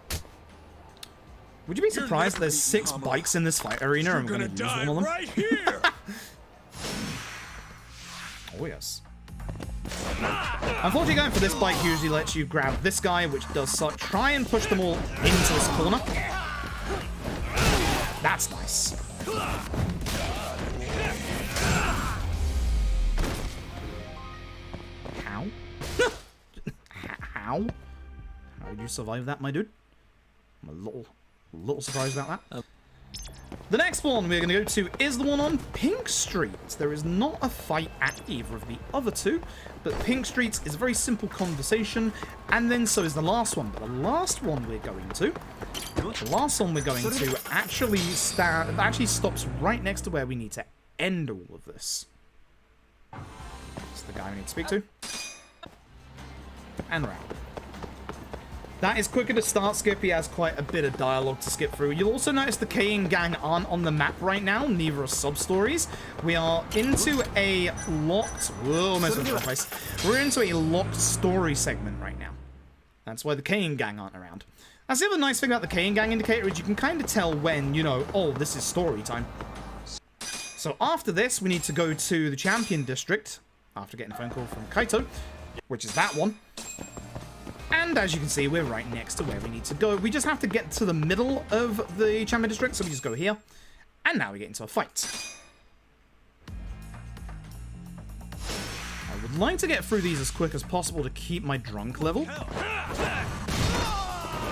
Would you be surprised there's 6 bikes in this fight arena and we're going to use one of them? Right here. Oh, yes. Unfortunately, going for this bike usually lets you grab this guy, which does such. Try and push them all into this corner. That's nice. How? How? How did you survive that, my dude? I'm a little surprised about that. The next one we're going to go to is the one on Pink Street. There is not a fight at either of the other 2, but Pink Street is a very simple conversation, and then so is the last one. But the last one we're going to The last one we're going to actually stops right next to where we need to end all of this. It's the guy we need to speak to. And round. That is quicker to start skip. He has quite a bit of dialogue to skip through. You'll also notice the Kane gang aren't on the map right now. Neither are sub-stories. We are into a locked... Whoa, almost went to the place. We're into a locked story segment right now. That's why the Kane gang aren't around. That's the other nice thing about the Kane gang indicator is you can kind of tell when, you know, oh, this is story time. So after this, we need to go to the Champion District. After getting a phone call from Kaito, which is that one. And as you can see, we're right next to where we need to go. We just have to get to the middle of the Champion District, so we just go here. And now we get into a fight. I would like to get through these as quick as possible to keep my drunk level.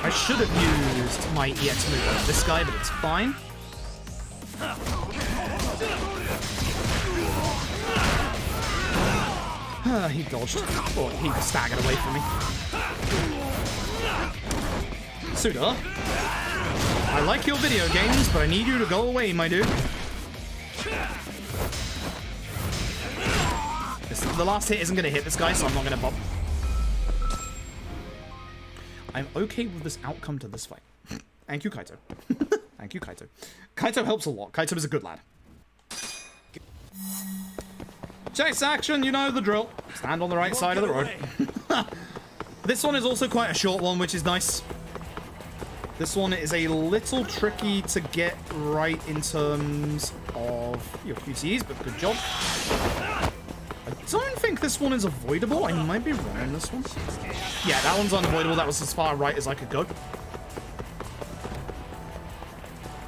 I should have used my EX move on this guy, but it's fine. He dodged. Or he staggered away from me. Suda, I like your video games, but I need you to go away, my dude. The last hit isn't going to hit this guy, so I'm not going to bump. I'm okay with this outcome to this fight. Thank you, Kaito. Thank you, Kaito. Kaito helps a lot. Kaito is a good lad. Chase action, you know the drill. Stand on the right side of the road. This one is also quite a short one, which is nice. This one is a little tricky to get right in terms of your QTEs, but good job. I don't think this one is avoidable. I might be wrong on this one. Yeah, that one's unavoidable. That was as far right as I could go.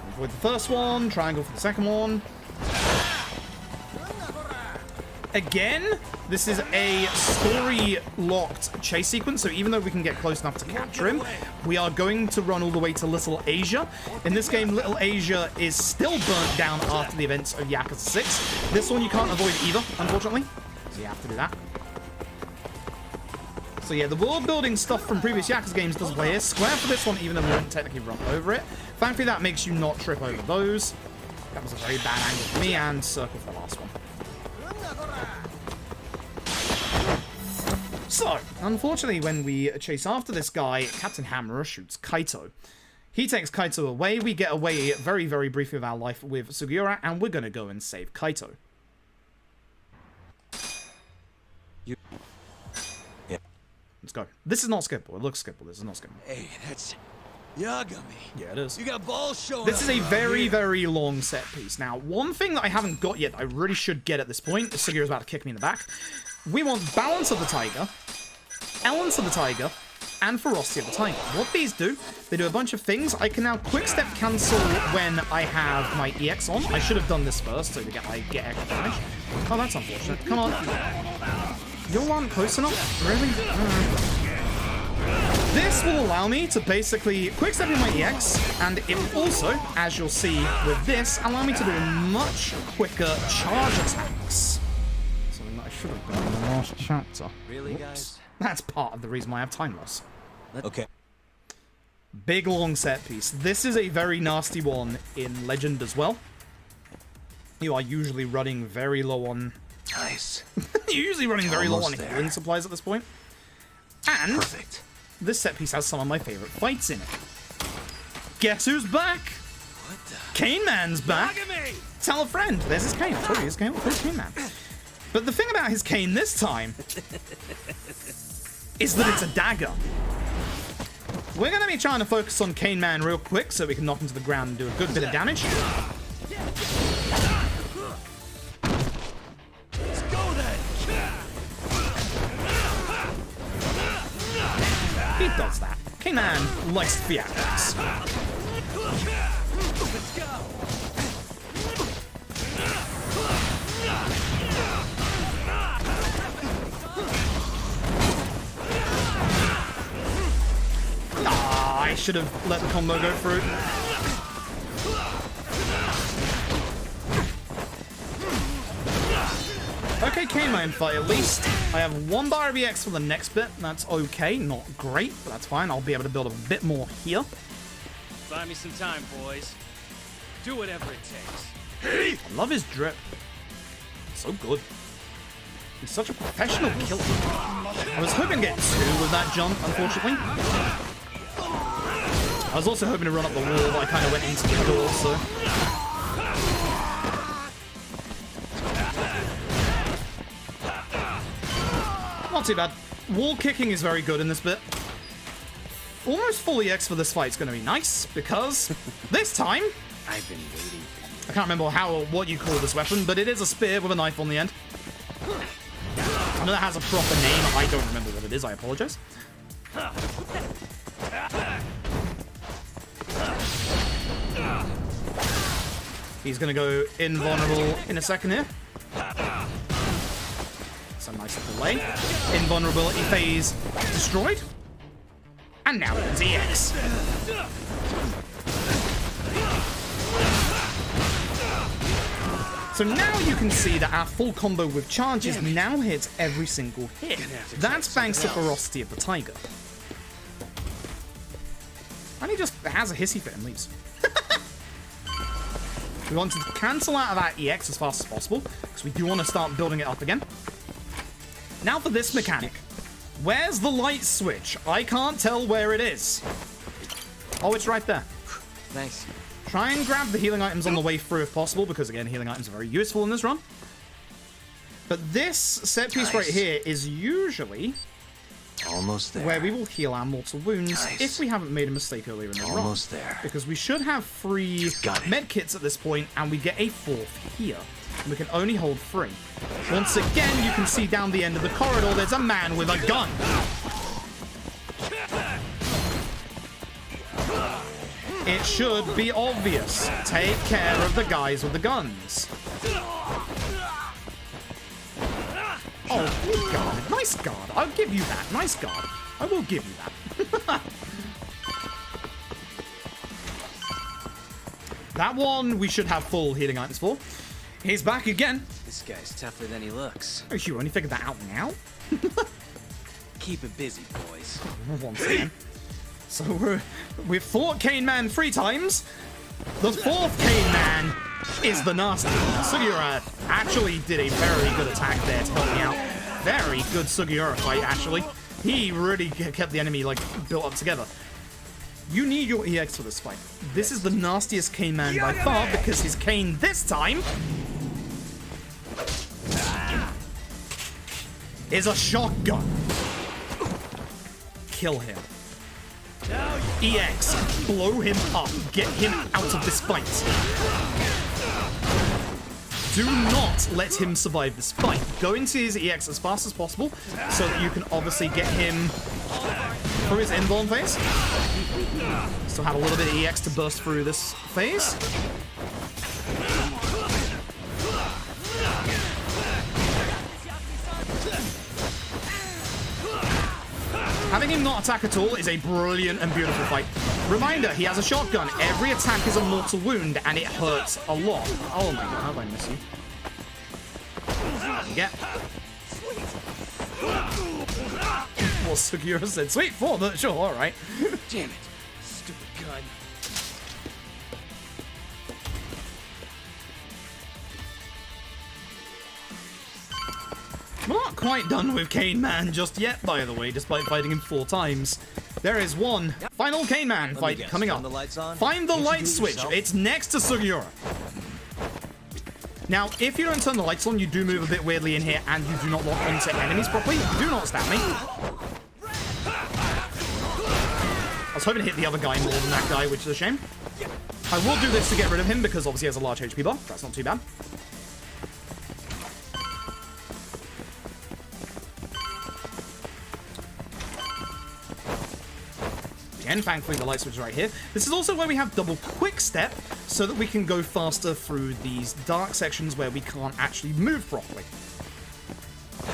Avoid the first one. Triangle for the second one. Again, this is a story-locked chase sequence, so even though we can get close enough to capture him, we are going to run all the way to Little Asia. In this game, Little Asia is still burnt down after the events of Yakuza 6. This one you can't avoid either, unfortunately, so you have to do that. So yeah, the world-building stuff from previous Yakuza games does play here. Square for this one, even though we don't technically run over it. Thankfully, that makes you not trip over those. That was a very bad angle for me, and circle for the last one. So, unfortunately, when we chase after this guy, Captain Hammerer shoots Kaito. He takes Kaito away. We get away very, very briefly with our life with Sugiura, and we're going to go and save Kaito. Yeah. Let's go. This is not skippable. It looks skippable. This is not skippable. Hey, that's Yagami. Yeah, it is. You got balls showing. This is a up very, here. very long set piece. Now, one thing that I haven't got yet, I really should get at this point, is Sugiura's about to kick me in the back. We want Balance of the Tiger, Elements of the Tiger, and Ferocity of the Tiger. What these do, they do a bunch of things. I can now quick step cancel when I have my EX on. I should have done this first so to get my extra damage. Oh, that's unfortunate. Come on. You aren't close enough? Really? This will allow me to basically quick step in my EX, and it will also, as you'll see with this, allow me to do much quicker charge attacks. Something that I should have done in the last chapter. Really, Whoops. guys? That's part of the reason why I have time loss. Okay. Big long set piece. This is a very nasty one in Legend as well. You are usually running very low on... Nice. You're usually running very low on Almost there. healing supplies at this point. And Perfect. this set piece has some of my favorite fights in it. Guess who's back? What the? Cane Man's back. Yagami! Tell a friend. There's his cane. I told you his cane. There's Cane Man. But the thing about his cane this time is that it's a dagger. We're going to be trying to focus on Cane Man real quick so we can knock him to the ground and do a good bit of damage. Let's go then! He does that. Cane Man likes theatrics. Let's go! Ah, I should have let the combo go through. Okay, Cane Man fight at least. I have 1 bar of EX for the next bit. That's okay, not great, but that's fine. I'll be able to build a bit more here. Buy me some time, boys. Do whatever it takes. I love his drip. So good. He's such a professional killer. I was hoping to get 2 with that jump, unfortunately. I was also hoping to run up the wall, but I kind of went into the door, so... Not too bad. Wall kicking is very good in this bit. Almost full EX for this fight is going to be nice, because this time... I've been waiting. I can't remember what you call this weapon, but it is a spear with a knife on the end. I know that has a proper name. I don't remember what it is. I apologize. He's going to go invulnerable in a second here. It's a nice delay. Invulnerability phase destroyed. And now it's EX. So now you can see that our full combo with charges now hits every single hit. That's thanks to ferocity of the tiger. And he just has a hissy fit and leaves. We want to cancel out of that EX as fast as possible, because we do want to start building it up again. Now for this mechanic. Where's the light switch? I can't tell where it is. Oh, it's right there. Thanks. Try and grab the healing items on the way through if possible, because again, healing items are very useful in this run. But this set piece right here is usually Almost there. where we will heal our mortal wounds if we haven't made a mistake earlier in the run. Almost there. Because we should have 3 med kits at this point, and we get a 4th here. And we can only hold 3. Once again, you can see down the end of the corridor, there's a man with a gun. It should be obvious. Take care of the guys with the guns. Oh, good guard. Nice guard. I'll give you that. Nice guard. I will give you that. That one we should have full healing items for. He's back again. This guy's tougher than he looks. Oh, you only figured that out now? Keep it busy, boys. Once again. So we've fought Cane Man 3 times. The 4th Cane Man is the nasty one. Sugiura actually did a very good attack there to help me out. Very good Sugiura fight, actually. He really kept the enemy, like, built up together. You need your EX for this fight. This is the nastiest Cane Man by far, because his cane this time is a shotgun. Kill him. EX, blow him up, get him out of this fight. Do not let him survive this fight. Go into his EX as fast as possible so that you can obviously get him through his invuln phase. Still have a little bit of EX to burst through this phase. Having him not attack at all is a brilliant and beautiful fight. Reminder, he has a shotgun. Every attack is a mortal wound, and it hurts a lot. Oh my god, how did I miss you? Get. Well, Sugiura said, sweet, 4, but sure, alright. Damn it. Stupid gun. We're not quite done with Cane Man just yet, by the way, despite fighting him 4 times. There is one final Cane Man fight coming up. Find the light switch. It's next to Sugiura. Now, if you don't turn the lights on, you do move a bit weirdly in here, and you do not lock onto enemies properly. Do not stab me. I was hoping to hit the other guy more than that guy, which is a shame. I will do this to get rid of him, because obviously he has a large HP bar. That's not too bad. Again, thankfully the light switch is right here. This is also where we have double quick step, so that we can go faster through these dark sections where we can't actually move properly.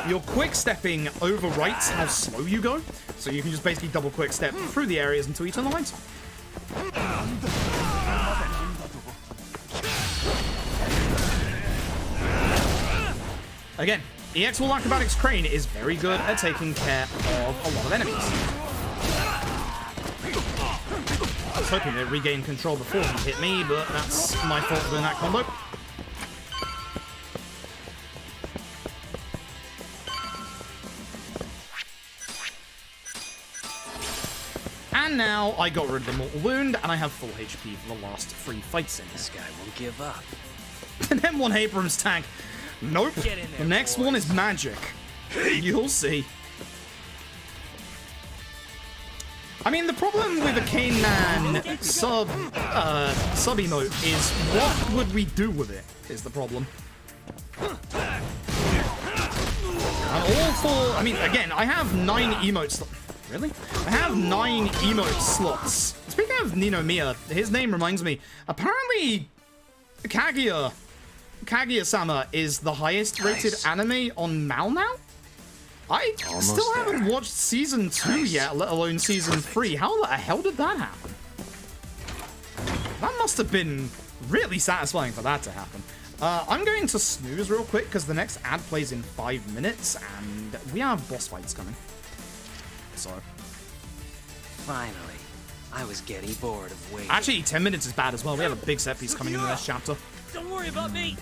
Your quick stepping overwrites how slow you go, so you can just basically double quick step through the areas until you turn the lights on. Again, EX Wall Acrobatics Crane is very good at taking care of a lot of enemies. was hoping to regain control before he hit me, but that's my fault for doing that combo. And now I got rid of the Mortal Wound, and I have full HP for the last 3 fights in. This guy won't give up. And then one Abrams tag. Nope. Get in there, The next boys. one is magic. You'll see. I mean, the problem with a Cane Man sub emote is what would we do with it, is the problem. I'm all for... I mean, again, I have 9 emotes. Really? I have 9 emote slots. Speaking of Ninomiya, his name reminds me. Apparently, Kaguya-sama is the highest rated anime on Mal now? I still haven't watched season 2 yet, let alone season 3. How the hell did that happen? That must have been really satisfying for that to happen. I'm going to snooze real quick because the next ad plays in 5 minutes and we have boss fights coming. So. Finally. I was getting bored of waiting. Actually, 10 minutes is bad as well. We have a big set piece coming in the next chapter. Don't worry about me.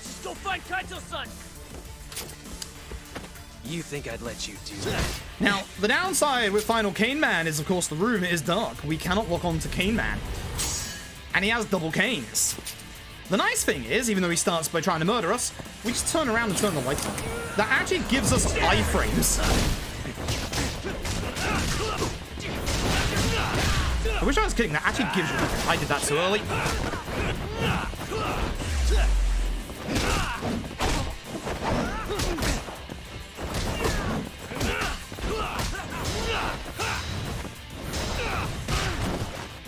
Just go find Kaito-san. You think I'd let you do that? Now, the downside with Final Cane Man is, of course, the room is dark. We cannot lock on to Cane Man. And he has double canes. The nice thing is, even though he starts by trying to murder us, we just turn around and turn the lights on. That actually gives us iframes. I wish I was kidding. That actually gives you... I did that too early.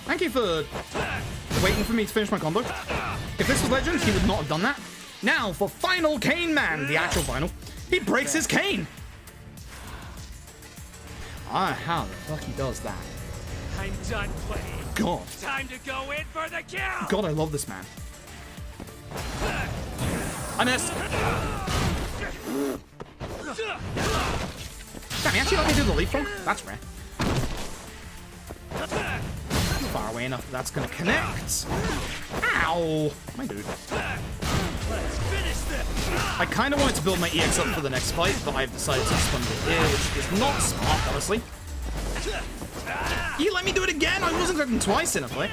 Thank you for waiting for me to finish my combo. If this was Legend, he would not have done that. Now, for Final Cane Man, the actual final, he breaks his cane. Ah, how the fuck he does that. I'm done playing. God. Time to go in for the kill. God, I love this man. I missed. Damn, he actually let me do the leapfrog? That's rare. Far away enough that's gonna connect. Ow! My dude. Let's finish this. I kind of wanted to build my EX up for the next fight, but I've decided to sponge it here, which is not smart, honestly. You let me do it again? I wasn't cooking twice in a fight.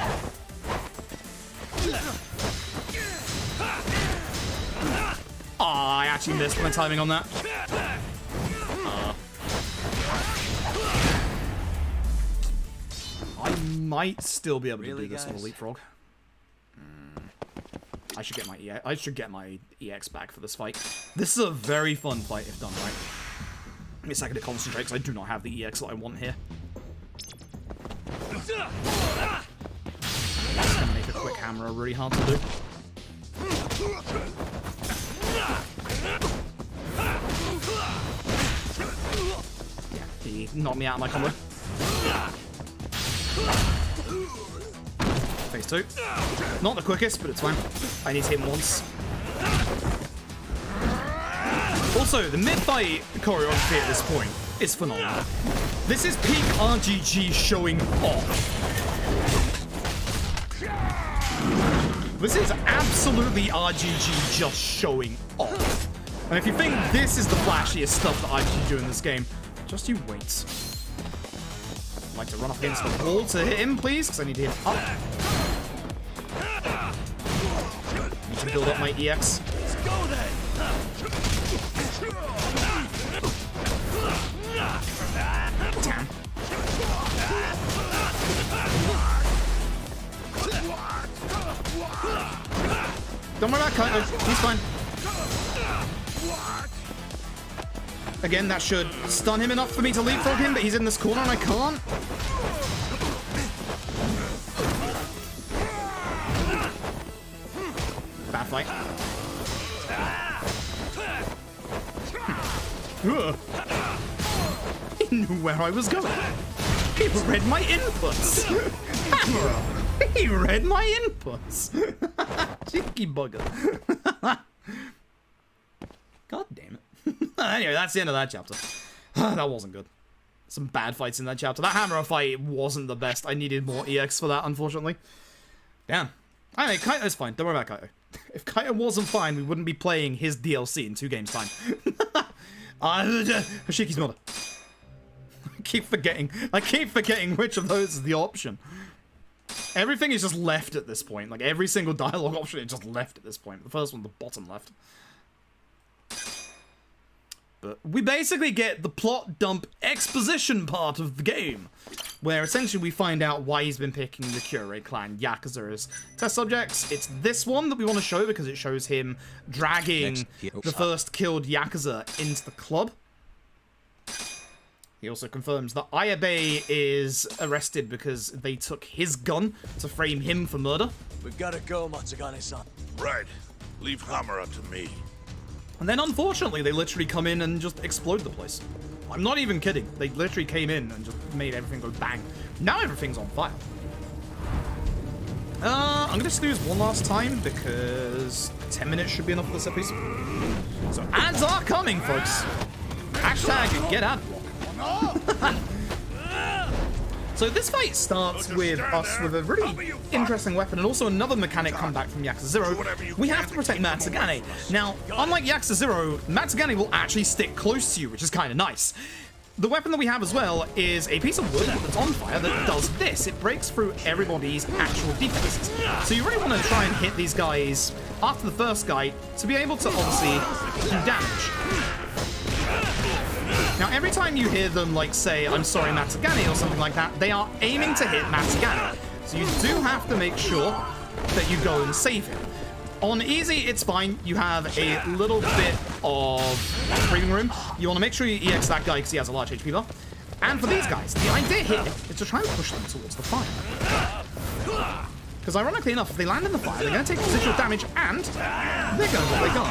Aw, I actually missed my timing on that. I might still be able to do this with a leapfrog. I should get my EX back for this fight. This is a very fun fight if done right. Give me a second to concentrate because I do not have the EX that I want here. It's gonna make a quick hammer really hard to do. Yeah, he knocked me out of my combo. Phase 2. Not the quickest, but it's fine. I need to hit him once. Also, the mid-fight choreography at this point is phenomenal. This is peak RGG showing off. This is absolutely RGG just showing off. And if you think this is the flashiest stuff that I can do in this game, just you wait. I'd like to run up against the wall to hit him, please, because I need to hit him up. I need to build up my EX. Let's go then. Damn. Don't worry about Kaito. He's fine. Again, that should stun him enough for me to leapfrog him, but he's in this corner and I can't. Bad fight. He knew where I was going. He read my inputs. He read my inputs. Cheeky bugger. God damn it. Anyway, that's the end of that chapter. That wasn't good. some bad fights in that chapter. That hammer fight wasn't the best. I needed more EX for that, unfortunately. Damn. Alright, Kaito's fine. Don't worry about Kaito. If Kaito wasn't fine, we wouldn't be playing his DLC in 2 games' time. Hashiki's mother. I keep forgetting which of those is the option. Everything is just left at this point. Like, every single dialogue option is just left at this point. The first one, the bottom left. But we basically get the plot dump exposition part of the game, where essentially we find out why he's been picking the Kyorei clan Yakuza as test subjects. It's this one that we want to show because it shows him dragging the first killed Yakuza into the club. He also confirms that Ayabe is arrested because they took his gun to frame him for murder. We've got to go, Matsugane-san. Right. Leave Hamura to me. And then, unfortunately, they literally come in and just explode the place. I'm not even kidding. They literally came in and just made everything go bang. Now everything's on fire. I'm gonna just use one last time because 10 minutes should be enough for this episode. So ads are coming, folks. Hashtag get ad block. So this fight starts with us with a really interesting weapon and also another mechanic come back from Yakuza 0. We have to protect Matsugane. Now, unlike Yakuza 0, Matsugane will actually stick close to you, which is kind of nice. The weapon that we have as well is a piece of wood that's on fire that does this. It breaks through everybody's actual defenses. So you really want to try and hit these guys after the first guy to be able to obviously do damage. Now, every time you hear them, like, say, I'm sorry, Matsugane, or something like that, they are aiming to hit Matsugane. So you do have to make sure that you go and save him. On easy, it's fine. You have a little bit of breathing room. You want to make sure you EX that guy because he has a large HP bar. And for these guys, the idea here is to try and push them towards the fire. Because ironically enough, if they land in the fire, they're going to take residual damage, and they're going to let they go.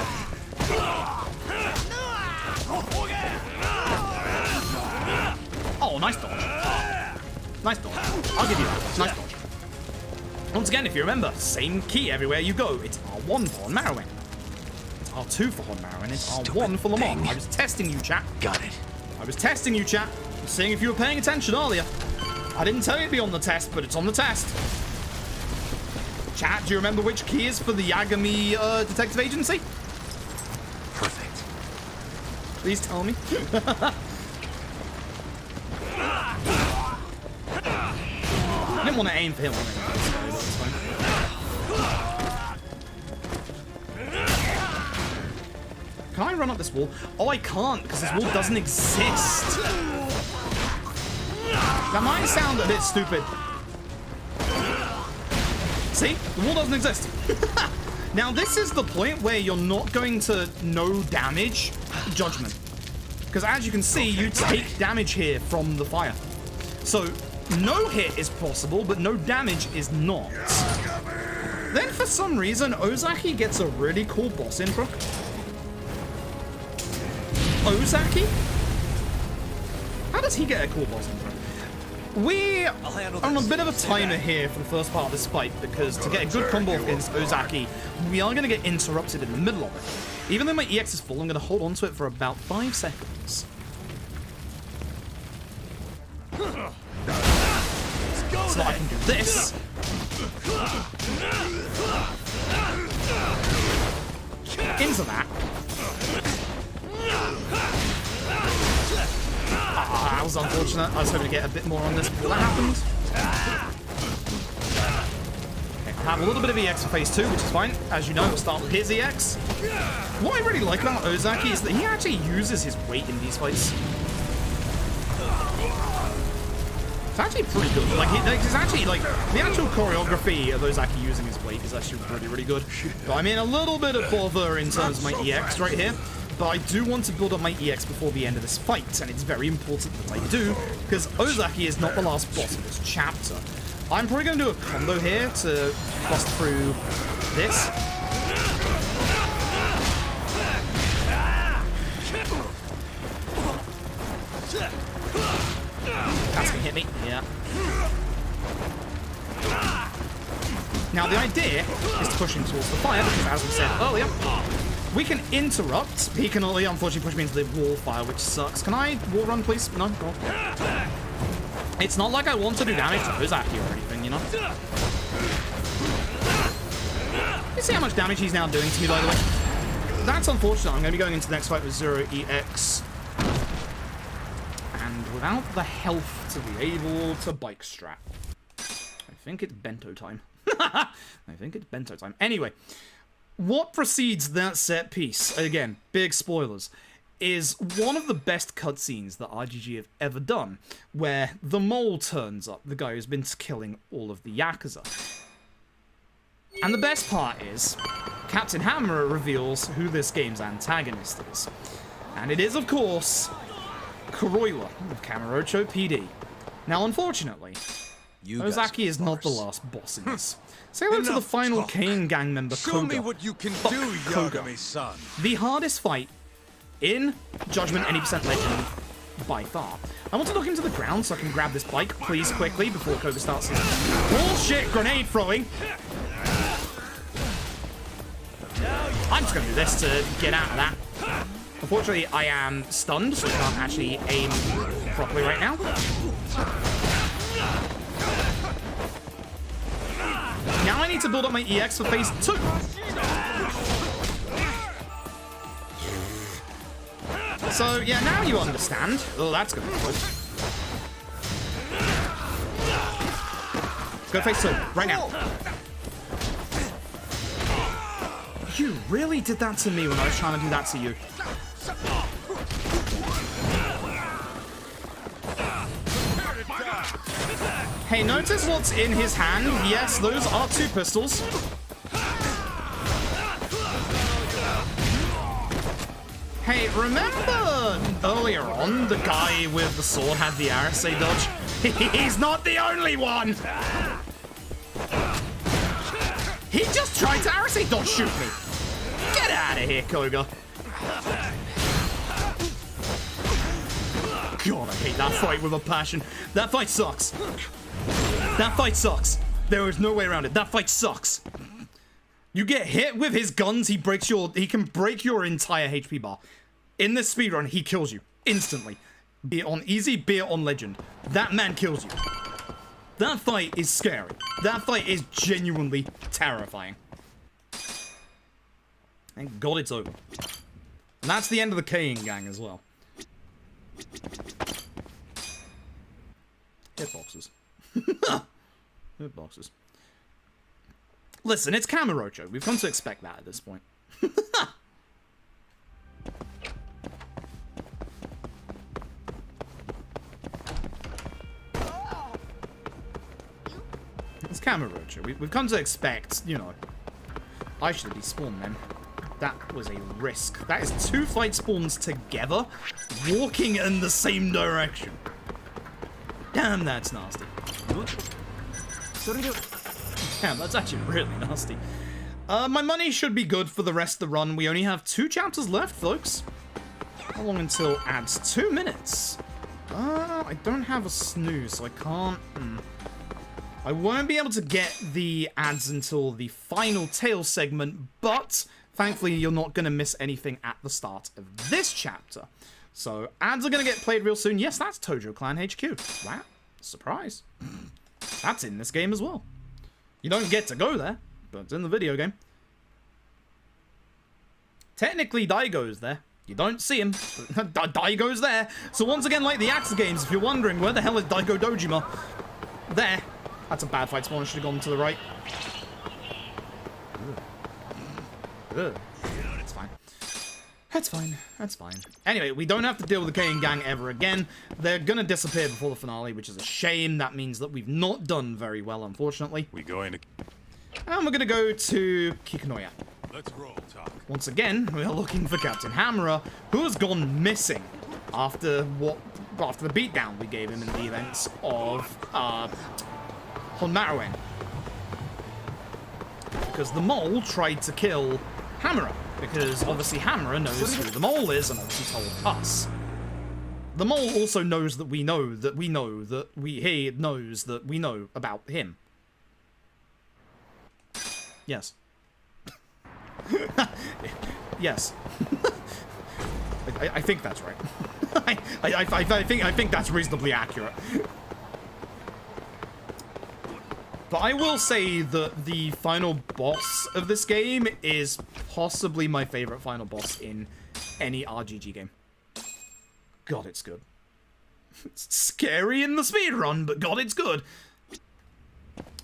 Oh, nice dodge. Nice dodge. I'll give you that. Nice dodge. Once again, if you remember, same key everywhere you go. It's R1 for Hon Marrowing. It's R2 for Hon Marrowing. It's R1 for Lamont. I was testing you, chat. Got it. I was testing you, chat. I was seeing if you were paying attention earlier. I didn't tell you to be on the test, but it's on the test. Chat, do you remember which key is for the Yagami Detective Agency? Perfect. Please tell me. I didn't want to aim for him. Can I run up this wall? Oh, I can't, because this wall doesn't exist. That might sound a bit stupid. See? The wall doesn't exist. Now, this is the point where you're not going to no damage judgment. Because as you can see, you take damage here from the fire. So, no hit is possible, but no damage is not. Then, for some reason, Ozaki gets a really cool boss intro. Ozaki? How does he get a cool boss intro? We are on a bit of a timer here for the first part of this fight, because to get a good combo against Ozaki, we are going to get interrupted in the middle of it. Even though my EX is full, I'm going to hold on to it for about 5 seconds. So that I can do this. Into that. Ah, that was unfortunate. I was hoping to get a bit more on this before that happened. Okay, I have a little bit of EX for phase 2, which is fine. As you know, we'll start with his EX. What I really like about Ozaki is that he actually uses his weight in these fights. It's actually pretty good. Like, he's actually, like, the actual choreography of Ozaki using his weight is actually really, really good. But I'm in a little bit of bother in terms of my EX right here. But I do want to build up my EX before the end of this fight, and it's very important that I do, because Ozaki is not the last boss of this chapter. I'm probably going to do a combo here to bust through this. That's gonna hit me. Yeah. Now the idea is to push him towards the fire because, as we said earlier, We can interrupt. He can only, unfortunately, push me into the wall fire, which sucks. Can I wall run, please? No? Go. It's not like I want to do damage to Ozaki or anything, you know? You see how much damage he's now doing to me, by the way? That's unfortunate. I'm going to be going into the next fight with 0EX. And without the health to be able to bike strap. I think it's bento time. I think it's bento time. Anyway, what precedes that set piece, again, big spoilers, is one of the best cutscenes that RGG have ever done, where the mole turns up, the guy who's been killing all of the Yakuza. And the best part is, Captain Hammer reveals who this game's antagonist is. And it is, of course, Kuroiwa of Kamurocho PD. Now, unfortunately, Ozaki is not the last boss in this. Say hello to the final Kane gang member, Koga. Show me what you can do, Yagami-san. The hardest fight in Judgment Any Percent Legend by far. I want to look into the ground so I can grab this bike, please, quickly, before Koga starts his bullshit grenade throwing. I'm just going to do this to get out of that. Unfortunately, I am stunned, so I can't actually aim properly right now. Now I need to build up my EX for phase 2. So, yeah, now you understand. Oh, that's going to be good. Let's go phase 2, right now. You really did that to me when I was trying to do that to you. Hey, notice what's in his hand? Yes, those are 2 pistols. Hey, remember earlier on the guy with the sword had the RSA dodge? He's not the only one! He just tried to RSA dodge shoot me! Get out of here, Koga! God, I hate that fight with a passion. That fight sucks. That fight sucks. There is no way around it. That fight sucks. You get hit with his guns, he can break your entire HP bar. In this speedrun, he kills you instantly. Be it on easy, be it on legend. That man kills you. That fight is scary. That fight is genuinely terrifying. Thank God it's over. And that's the end of the Kane gang as well. Hitboxes. Hitboxes. Listen, it's Kamurocho. We've come to expect that at this point. It's Kamurocho. We've come to expect, you know. I should have despawned them. That was a risk. That is 2 fight spawns together, walking in the same direction. Damn, that's nasty. Damn, that's actually really nasty. My money should be good for the rest of the run. We only have 2 chapters left, folks. How long until ads? 2 minutes. I don't have a snooze, so I can't... I won't be able to get the ads until the final tail segment, but thankfully you're not going to miss anything at the start of this chapter. So, ads are going to get played real soon. Yes, that's Tojo Clan HQ. Wow, surprise. That's in this game as well. You don't get to go there, but it's in the video game. Technically, Daigo's there. You don't see him, but Daigo's there. So once again, like the Axe games, if you're wondering, where the hell is Daigo Dojima? There. That's a bad fight spawn. I should have gone to the right. Ugh. It's fine. That's fine. That's fine. Anyway, we don't have to deal with the Kane gang ever again. They're gonna disappear before the finale, which is a shame. That means that we've not done very well, unfortunately. We going to... And we're gonna go to Kikunoya. Let's roll, talk. Once again, we are looking for Captain Hammerer, who has gone missing after the beatdown we gave him in the events of Honmaruen. Because the mole tried to kill Hammerer, because obviously Hammerer knows who the mole is and obviously told us. The mole also knows that we know that we know that he knows that we know about him. Yes. Yes. I think that's right. I think that's reasonably accurate. But I will say that the final boss of this game is possibly my favorite final boss in any RGG game. God, it's good. It's scary in the speedrun, but God, it's good.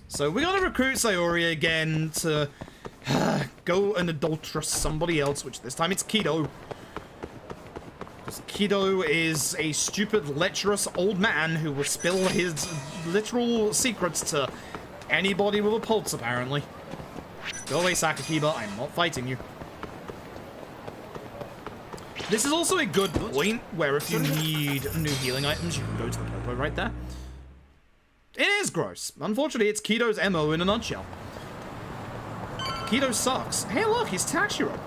So we gotta recruit Sayori again to go and adulterous somebody else, which this time it's Kaito. Because Kaito is a stupid, lecherous old man who will spill his literal secrets to anybody with a pulse, apparently. Go away, Sakakiba, I'm not fighting you. This is also a good point where if you need new healing items, you can go to the Popo right there. It is gross. Unfortunately, it's Kaito's MO in a nutshell. Kaito sucks. Hey, look, he's Tashiro.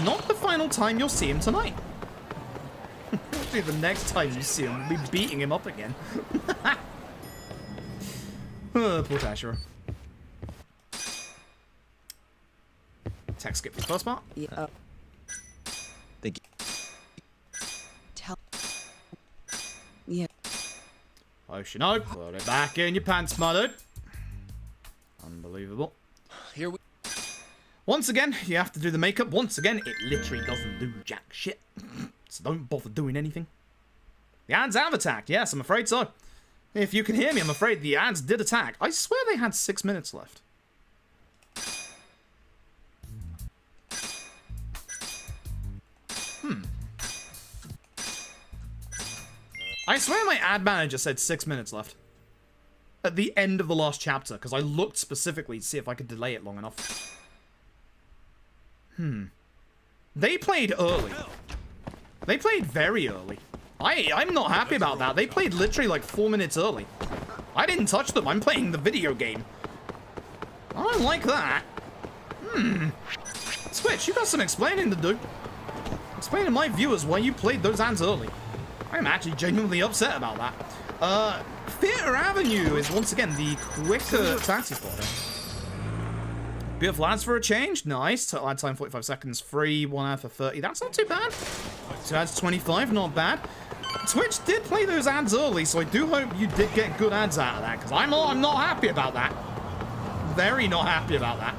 Not the final time you'll see him tonight. Actually, the next time you see him, we'll be beating him up again. Poor Tashiro. Text skip the first part. Yeah. Thank you. Yeah. Potion out. Put it back in your pants, my dude. Unbelievable. Here we... Once again, you have to do the makeup. Once again, it literally doesn't do jack shit. So don't bother doing anything. The ads have attacked. Yes, I'm afraid so. If you can hear me, I'm afraid the ads did attack. I swear they had 6 minutes left. I swear my ad manager said 6 minutes left. At the end of the last chapter, because I looked specifically to see if I could delay it long enough. They played early. They played very early. I'm not happy about that. They played literally like 4 minutes early. I didn't touch them. I'm playing the video game. I don't like that. Switch, you got some explaining to do. Explain to my viewers why you played those ads early. I'm actually genuinely upset about that. Theatre Avenue is once again the quicker taxi spotter. Beautiful ads for a change. Nice. Total ad time 45 seconds. Free. 1 ad for 30. That's not too bad. 2 ads 25. Not bad. Twitch did play those ads early, so I do hope you did get good ads out of that, because I'm not happy about that. Very not happy about that.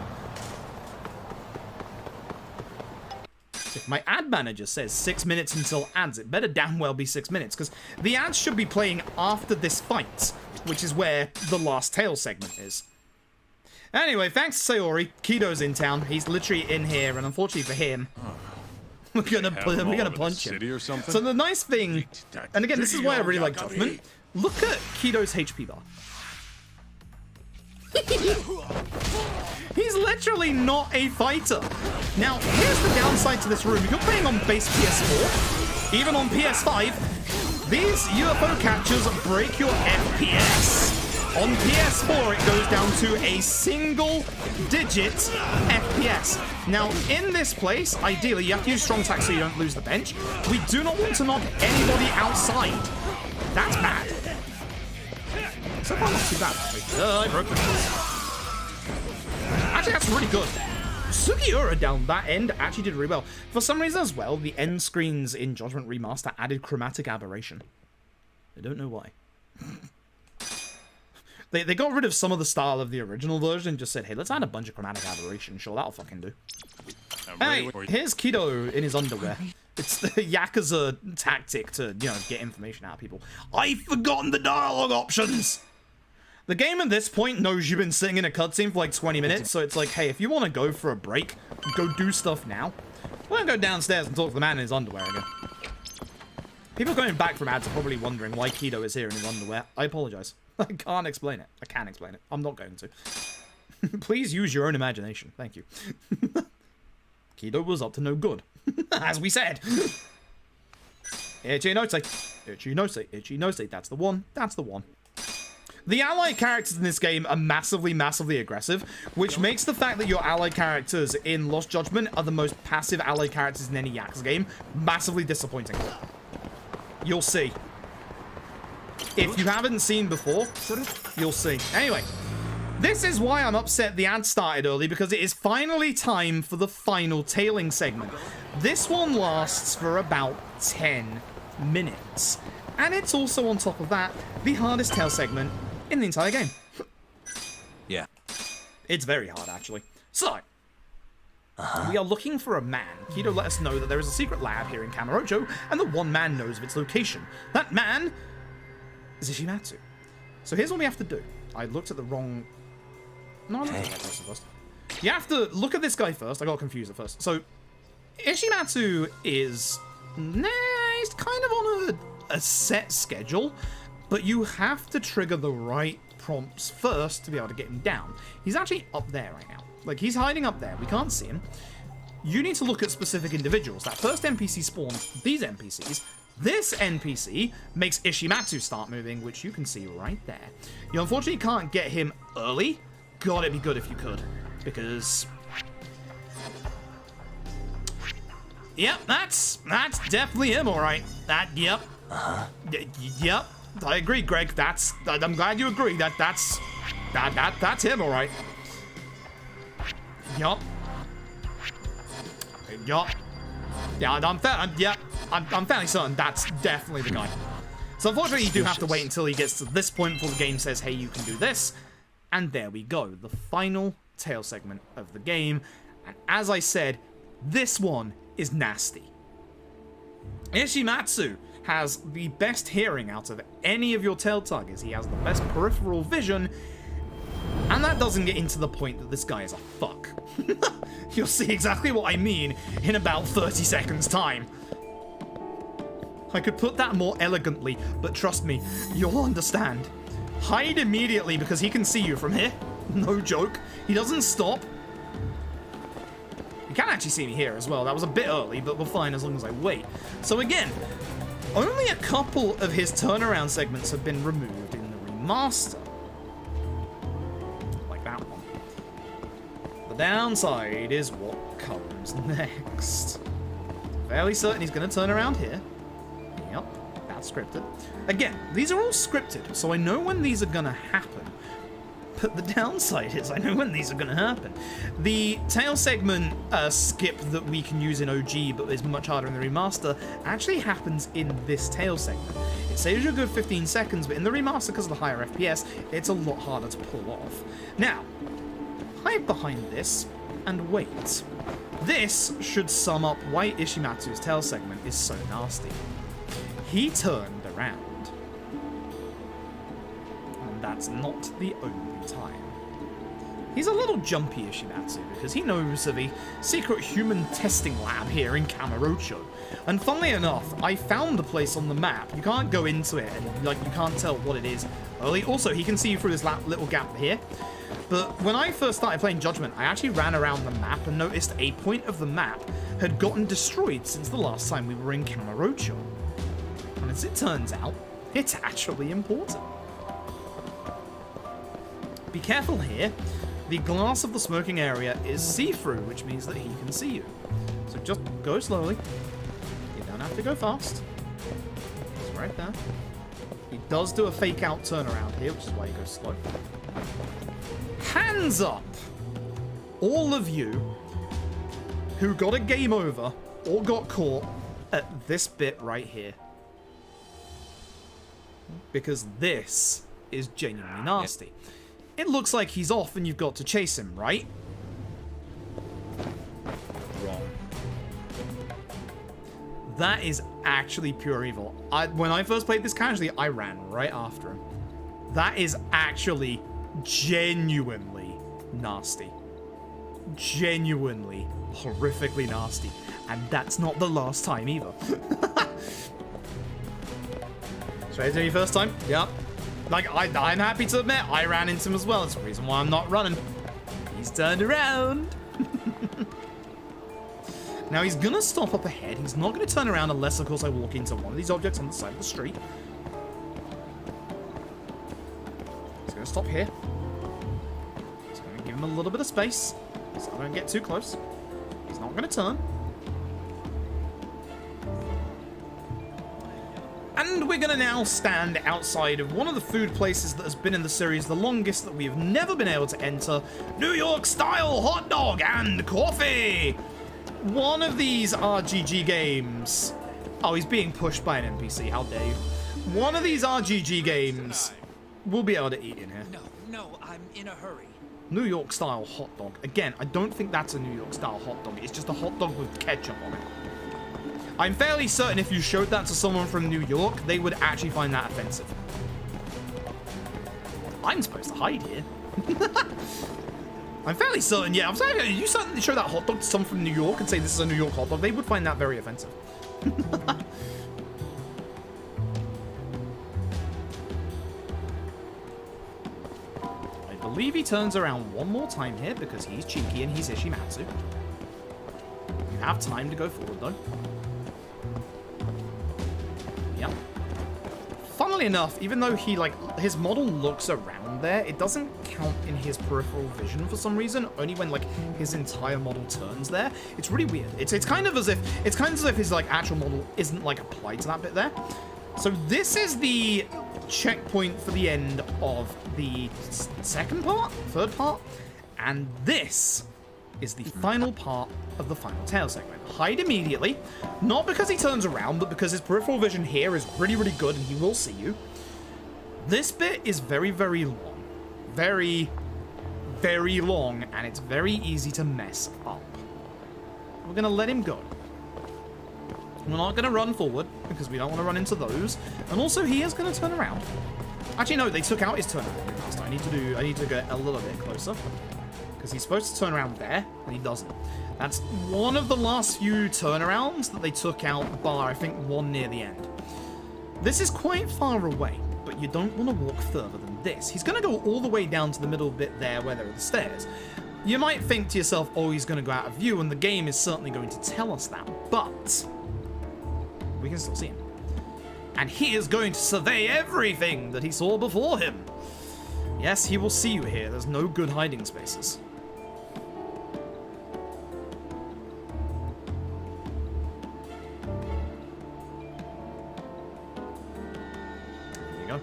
If my ad manager says 6 minutes until ads, it better damn well be 6 minutes, because the ads should be playing after this fight, which is where the last tail segment is. Anyway, thanks to Sayori, Kaito's in town. He's literally in here, and unfortunately for him, we're gonna punch him. Or something? So the nice thing, and again, this is why I really like Judgment. Look at Kaito's HP bar. He's literally not a fighter. Now, here's the downside to this room. If you're playing on base PS4, even on PS5, these UFO catchers break your FPS. On PS4, it goes down to a single-digit FPS. Now, in this place, ideally, you have to use strong attack so you don't lose the bench. We do not want to knock anybody outside. That's bad. So far, not too bad, actually. I broke the Actually, that's really good. Sugiura down that end actually did really well. For some reason as well, the end screens in Judgment Remaster added chromatic aberration. I don't know why. They got rid of some of the style of the original version and just said, hey, let's add a bunch of chromatic aberration. Sure, that'll fucking do. Hey, here's Kaito in his underwear. It's the Yakuza tactic to, you know, get information out of people. I've forgotten the dialogue options! The game at this point knows you've been sitting in a cutscene for like 20 minutes, so it's like, hey, if you want to go for a break, go do stuff now. We're gonna go downstairs and talk to the man in his underwear again. People going back from ads are probably wondering why Kaito is here in his underwear. I apologize. I can't explain it. I can't explain it. I'm not going to. Please use your own imagination. Thank you. Kaito was up to no good. As we said. Ichinose. Ichinose. Ichinose. That's the one. That's the one. The allied characters in this game are massively, massively aggressive, which makes the fact that your allied characters in Lost Judgment are the most passive allied characters in any Yakuza game massively disappointing. You'll see. If you haven't seen before, you'll see. Anyway, this is why I'm upset the ad started early, because it is finally time for the final tailing segment. This one lasts for about 10 minutes. And it's also, on top of that, the hardest tail segment in the entire game. Yeah. It's very hard, actually. So, we are looking for a man. Kaito let us know that there is a secret lab here in Kamurocho, and that one man knows of its location. That man is Ishimatsu. So here's what we have to do. I looked at the wrong... No, I looked at the right person first. You have to look at this guy first. I got confused at first. So, Ishimatsu is... Nah, he's kind of on a set schedule, but you have to trigger the right prompts first to be able to get him down. He's actually up there right now. Like, he's hiding up there. We can't see him. You need to look at specific individuals. That first NPC spawns these NPCs. This NPC makes Ishimatsu start moving, which you can see right there. You unfortunately can't get him early. God, it'd be good if you could, because... Yep, that's definitely him, all right. Yep. Yep, I agree, Greg. I'm glad you agree. That's him, all right. Yup. Yup. Yeah, I'm fairly certain that's definitely the guy. So unfortunately, you do have to wait until he gets to this point before the game says, hey, you can do this. And there we go, the final tail segment of the game. And as I said, this one is nasty. Ishimatsu has the best hearing out of any of your tail targets. He has the best peripheral vision. And that doesn't get into the point that this guy is a fuck. You'll see exactly what I mean in about 30 seconds time. I could put that more elegantly, but trust me, you'll understand. Hide immediately because he can see you from here. No joke. He doesn't stop. You can actually see me here as well. That was a bit early, but we're fine as long as I wait. So again, only a couple of his turnaround segments have been removed in the remaster. The downside is what comes next. Fairly certain he's going to turn around here. Yep, that's scripted. Again, these are all scripted, so I know when these are going to happen. But the downside is I know when these are going to happen. The tail segment skip that we can use in OG, but is much harder in the remaster, actually happens in this tail segment. It saves you a good 15 seconds, but in the remaster, because of the higher FPS, it's a lot harder to pull off. Now, hide behind this and wait. This should sum up why Ishimatsu's tail segment is so nasty. He turned around. And that's not the only time. He's a little jumpy, Ishimatsu, because he knows of a secret human testing lab here in Kamurocho. And funnily enough, I found the place on the map. You can't go into it and you can't tell what it is early. Also, he can see you through this little gap here. But when I first started playing Judgment, I actually ran around the map and noticed a point of the map had gotten destroyed since the last time we were in Kamurocho. And as it turns out, it's actually important. Be careful here. The glass of the smoking area is see-through, which means that he can see you. So just go slowly. You don't have to go fast. It's right there. He does do a fake-out turnaround here, which is why he goes slow. Hands up! All of you who got a game over or got caught at this bit right here. Because this is genuinely nasty. It looks like he's off and you've got to chase him, right? Wrong. That is actually pure evil. When I first played this casually, I ran right after him. That is actually genuinely nasty. Genuinely, horrifically nasty. And that's not the last time either. Straight to your first time? Yep. Like, I'm happy to admit, I ran into him as well. It's the reason why I'm not running. He's turned around. Now, he's gonna stop up ahead. He's not gonna turn around unless, of course, I walk into one of these objects on the side of the street. He's gonna stop here. He's gonna give him a little bit of space, so I don't get too close. He's not gonna turn. And we're gonna now stand outside of one of the food places that has been in the series the longest that we have never been able to enter. New York style hot dog and coffee! one of these RGG games... Oh, he's being pushed by an NPC. How dare you? One of these RGG games will be able to eat in here. No, I'm in a hurry. New York style hot dog. Again, I don't think that's a New York style hot dog. It's just a hot dog with ketchup on it. I'm fairly certain if you showed that to someone from New York, they would actually find that offensive. I'm supposed to hide here. I'm fairly certain, yeah. I'm saying, you certainly show that hot dog to someone from New York and say this is a New York hot dog, they would find that very offensive. I believe he turns around one more time here because he's cheeky and he's Ishimatsu. You have time to go forward though. Yep. Funnily enough, even though he, like, his model looks around there, it doesn't count in his peripheral vision for some reason, only when, like, his entire model turns there. It's really weird. It's kind of as if his, like, actual model isn't, like, applied to that bit there. So this is the checkpoint for the end of the third part, and this is the final part of the final tail segment. Hide immediately, not because he turns around, but because his peripheral vision here is really, really good and he will see you. This bit is very, very long. Very, very long, and it's very easy to mess up. We're going to let him go. We're not going to run forward because we don't want to run into those. And also, he is going to turn around. Actually, no, they took out his turnaround last time. I need to get a little bit closer because he's supposed to turn around there, and he doesn't. That's one of the last few turnarounds that they took out, bar I think one near the end. This is quite far away, but you don't want to walk further than this. He's going to go all the way down to the middle bit there where there are the stairs. You might think to yourself, oh, he's going to go out of view, and the game is certainly going to tell us that, but we can still see him. And he is going to survey everything that he saw before him. Yes, he will see you here. There's no good hiding spaces. There you go.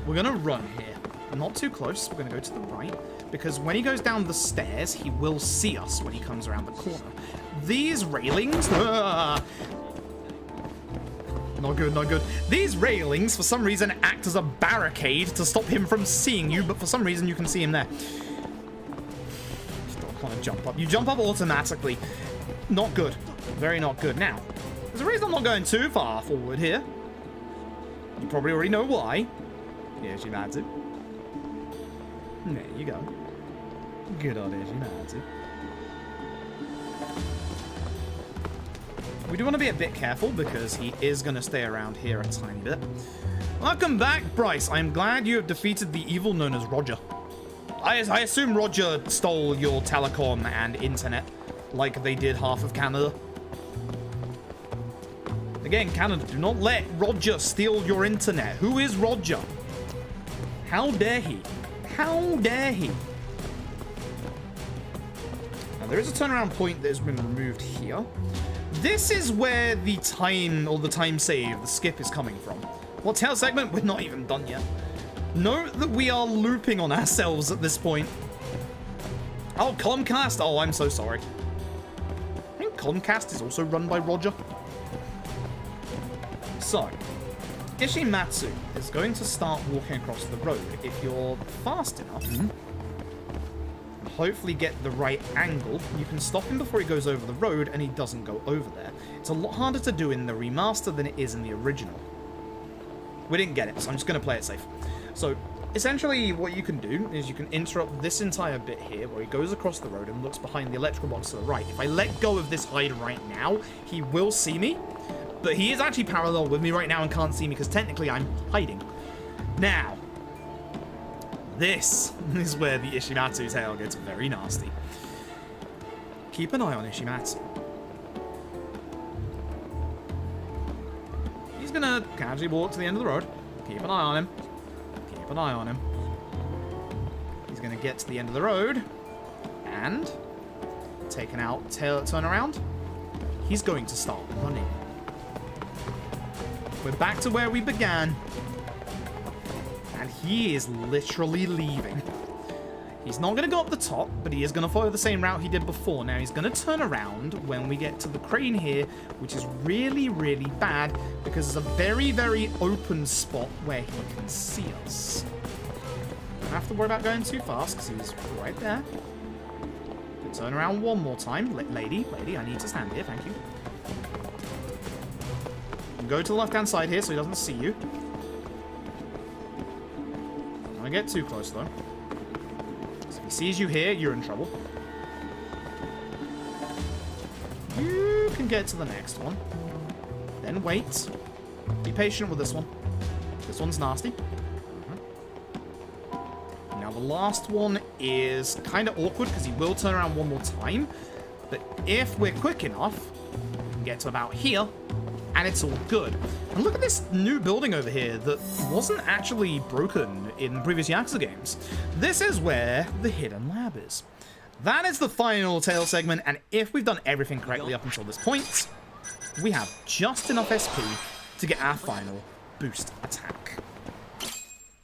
We're going to run here. Not too close. We're going to go to the right. Because when he goes down the stairs, he will see us when he comes around the corner. These railings... Not good, not good. These railings, for some reason, act as a barricade to stop him from seeing you, but for some reason, you can see him there. Just don't want to jump up. You jump up automatically. Not good. Very not good. Now, there's a reason I'm not going too far forward here. You probably already know why. Yeah, Ishimatsu. There you go. Good old Ishimatsu. We do want to be a bit careful because he is going to stay around here a tiny bit. Welcome back, Bryce. I'm glad you have defeated the evil known as Roger. I assume Roger stole your telecom and internet like they did half of Canada. Again, Canada, do not let Roger steal your internet. Who is Roger? How dare he? How dare he? Now, there is a turnaround point that has been removed here. This is where the time, or the time save, the skip is coming from. Well, tail segment, we're not even done yet. Note that we are looping on ourselves at this point. Oh, Comcast? Oh, I'm so sorry. I think Comcast is also run by Roger. So, Ishimatsu is going to start walking across the road. If you're fast enough, and hopefully get the right angle, you can stop him before he goes over the road and he doesn't go over there. It's a lot harder to do in the remaster than it is in the original. We didn't get it, so I'm just going to play it safe. So, essentially what you can do is you can interrupt this entire bit here where he goes across the road and looks behind the electrical box to the right. If I let go of this hide right now, he will see me, but he is actually parallel with me right now and can't see me because technically I'm hiding. Now, this is where the Ishimatsu tail gets very nasty. Keep an eye on Ishimatsu. He's gonna casually walk to the end of the road. Keep an eye on him. Keep an eye on him. He's gonna get to the end of the road and taken out tail turn around. He's going to start running. We're back to where we began. And he is literally leaving. He's not going to go up the top, but he is going to follow the same route he did before. Now, he's going to turn around when we get to the crane here, which is really, really bad because it's a very, very open spot where he can see us. Don't have to worry about going too fast because he's right there. Turn around one more time. Lady, I need to stand here, thank you. Go to the left-hand side here so he doesn't see you. Don't want to get too close, though. So if he sees you here, you're in trouble. You can get to the next one. Then wait. Be patient with this one. This one's nasty. Now, the last one is kind of awkward because he will turn around one more time. But if we're quick enough, we can get to about here, and it's all good. And look at this new building over here that wasn't actually broken in previous Yakuza games. This is where the hidden lab is. That is the final tail segment, and if we've done everything correctly up until this point, we have just enough SP to get our final boost attack.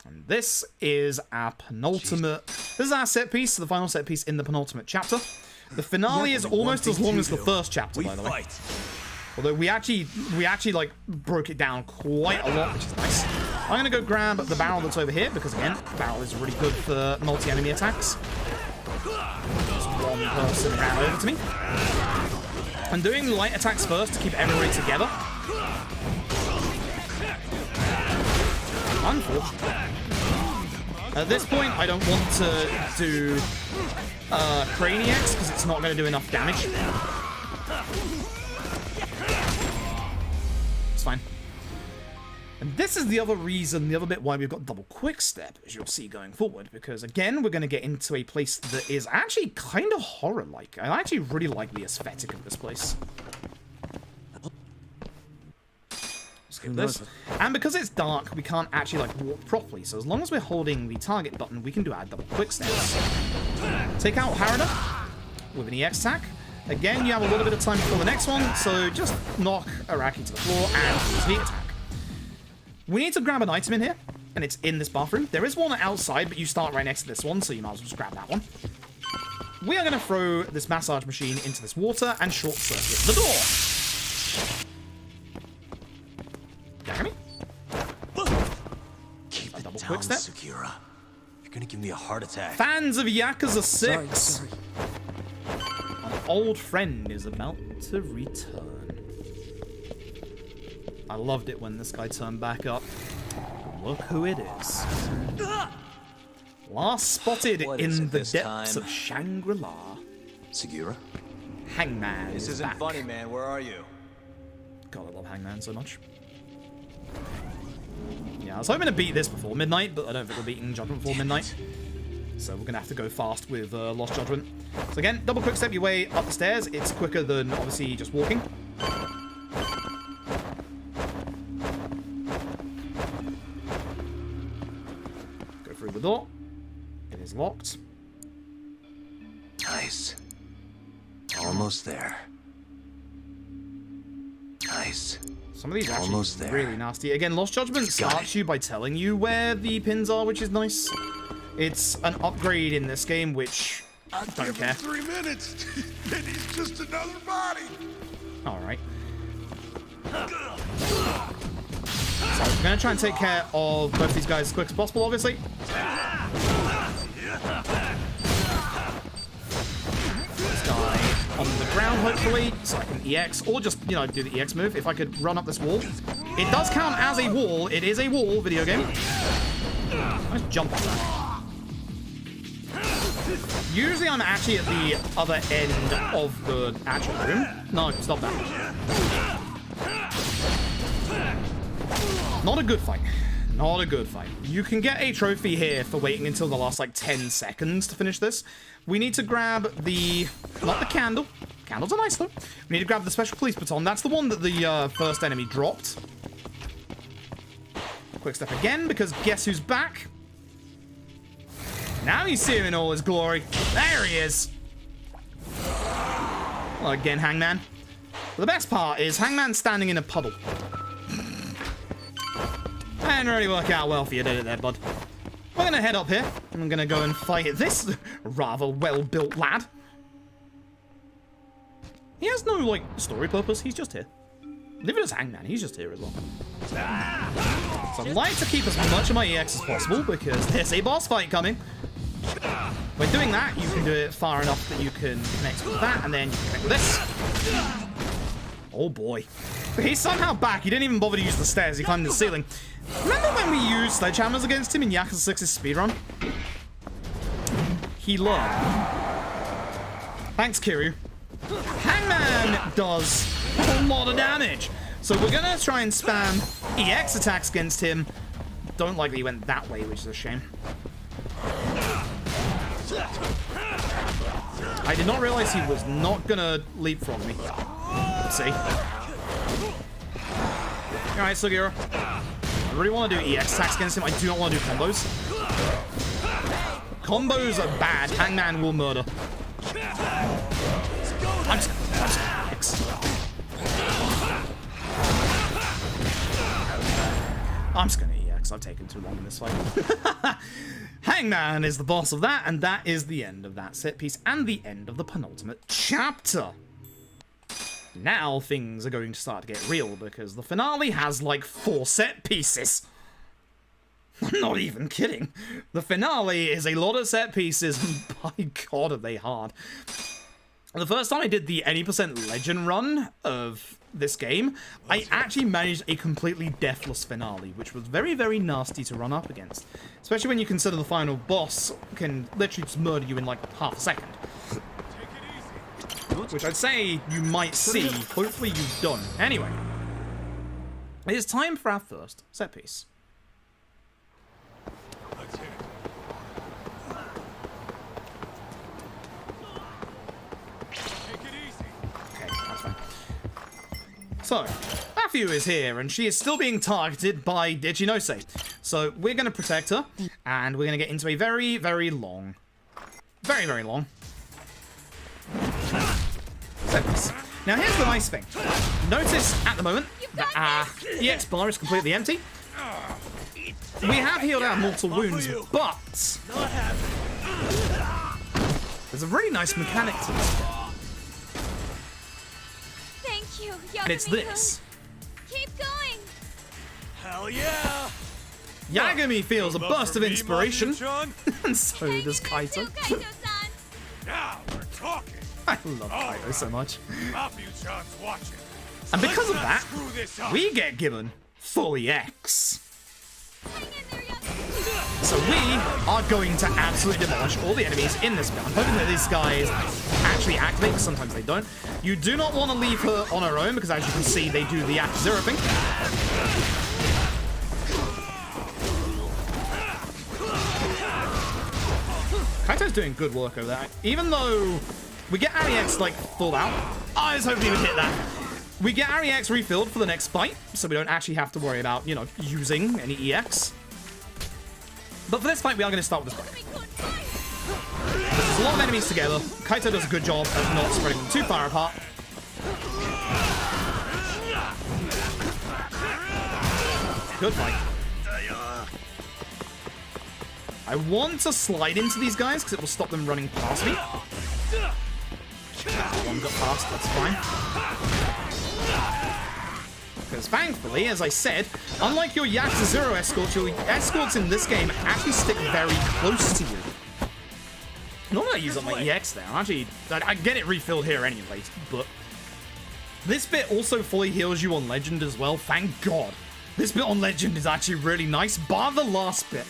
And this is our penultimate... This is our set piece, the final set piece in the penultimate chapter. The finale is almost as long as the first chapter, by the way. Although we actually like broke it down quite a lot, which is nice. I'm gonna go grab the barrel that's over here because again, the barrel is really good for multi-enemy attacks. Just one person ran over to me. I'm doing light attacks first to keep everybody together. Unfortunately. At this point, I don't want to do Craniacs because it's not going to do enough damage. It's fine. And this is the other reason, the other bit why we've got double quick step, as you'll see going forward, because again, we're going to get into a place that is actually kind of horror-like. I actually really like the aesthetic of this place. Skip this. And because it's dark, we can't actually like walk properly, so as long as we're holding the target button, we can do our double quick steps. Take out Harada with an EX attack. Again, you have a little bit of time before the next one, so just knock Araki to the floor and sneak attack. We need to grab an item in here, and it's in this bathroom. There is one outside, but you start right next to this one, so you might as well just grab that one. We are going to throw this massage machine into this water and short circuit the door. You hear me? Keep a double it quick down, step. Sukira. You're gonna give me a heart attack. Fans of Yakuza 6. Sorry. An old friend is about to return. I loved it when this guy turned back up. Look who it is. Last spotted in the depths of Shangri-La. Sugura? Hangman This is isn't back. funny, man. Where are you? God, I love Hangman so much. Yeah, I was hoping to beat this before midnight, but I don't think we're beating Judgment before midnight. So we're going to have to go fast with Lost Judgment. So again, double quick step your way up the stairs. It's quicker than, obviously, just walking. Go through the door. It is locked. Nice. Almost there. Nice. Some of these are Almost actually there. really nasty. Again, Lost Judgment starts you by telling you where the pins are, which is nice. It's an upgrade in this game, which I don't care. 3 minutes, and he's just another body. Alright. So we're going to try and take care of both these guys as quick as possible, obviously. This guy on the ground, hopefully, so I can EX, or just, you know, do the EX move. If I could run up this wall. It does count as a wall. It is a wall, video game. Nice jump on that. Usually I'm actually at the other end of the actual room. No, stop that. Not a good fight. Not a good fight. You can get a trophy here for waiting until the last, like, 10 seconds to finish this. We need to grab the... Not the candle. Candles are nice, though. We need to grab the special police baton. That's the one that the first enemy dropped. Quick step again, because guess who's back? Now you see him in all his glory. There he is. Well, again, Hangman. But the best part is Hangman standing in a puddle. That didn't really work out well for you, did it there, bud? We're gonna head up here. I'm gonna go and fight this rather well-built lad. He has no, like, story purpose. He's just here. Leave it as Hangman. He's just here as well. So I'd like to keep as much of my EX as possible because there's a boss fight coming. When doing that, you can do it far enough that you can connect with that, and then you can connect with this. Oh boy. But he's somehow back. He didn't even bother to use the stairs. He climbed the ceiling. Remember when we used sledgehammers against him in Yakuza 6's speedrun? He learned. Thanks, Kiryu. Hangman does a lot of damage. So we're gonna try and spam EX attacks against him. Don't like that he went that way, which is a shame. I did not realize he was not gonna leapfrog me. Let's see. Alright, Sugiura. I really want to do EX attacks against him. I do not want to do combos. Combos are bad. Hangman will murder. I'm just gonna EX. I've taken too long in this fight. Hangman is the boss of that, and that is the end of that set piece and the end of the penultimate chapter. Now things are going to start to get real because the finale has like 4 set pieces. I'm not even kidding. The finale is a lot of set pieces, and by God are they hard. The first time I did the any % legend run of this game, I actually managed a completely deathless finale, which was very, very nasty to run up against. Especially when you consider the final boss can literally just murder you in like half a second. Which I'd say you might see. Hopefully you don't. Anyway, it is time for our first set piece. So, Afiu is here, and she is still being targeted by Dichinose. So, we're going to protect her, and we're going to get into a very, very long set piece. Now, here's the nice thing. Notice, at the moment, that our EX bar is completely empty. We have healed our mortal wounds, but there's a really nice mechanic to this. And it's this. Keep going. Hell yeah! Yagami feels a burst of inspiration, and so does Kaito. Now we're talking. I love Kaito so much. Afiu-chan's watching. And because of that, we get given full EX. So we are going to absolutely demolish all the enemies in this bit. I'm hoping that these guys actually activate, because sometimes they don't. You do not want to leave her on her own, because as you can see, they do the after zero thing. Kaito's doing good work over there. Even though we get our EX like full out, I was hoping he would hit that. We get our EX refilled for the next fight, so we don't actually have to worry about, you know, using any EX. But for this fight, we are going to start with this fight. There's a lot of enemies together. Kaito does a good job of not spreading them too far apart. Good fight. I want to slide into these guys because it will stop them running past me. One got past, that's fine. Because thankfully, as I said, unlike your Yakuza 0 escorts, your escorts in this game actually stick very close to you. Normally I use up my EX there. Actually, I get it refilled here anyway, but this bit also fully heals you on Legend as well, thank God. This bit on Legend is actually really nice, bar the last bit.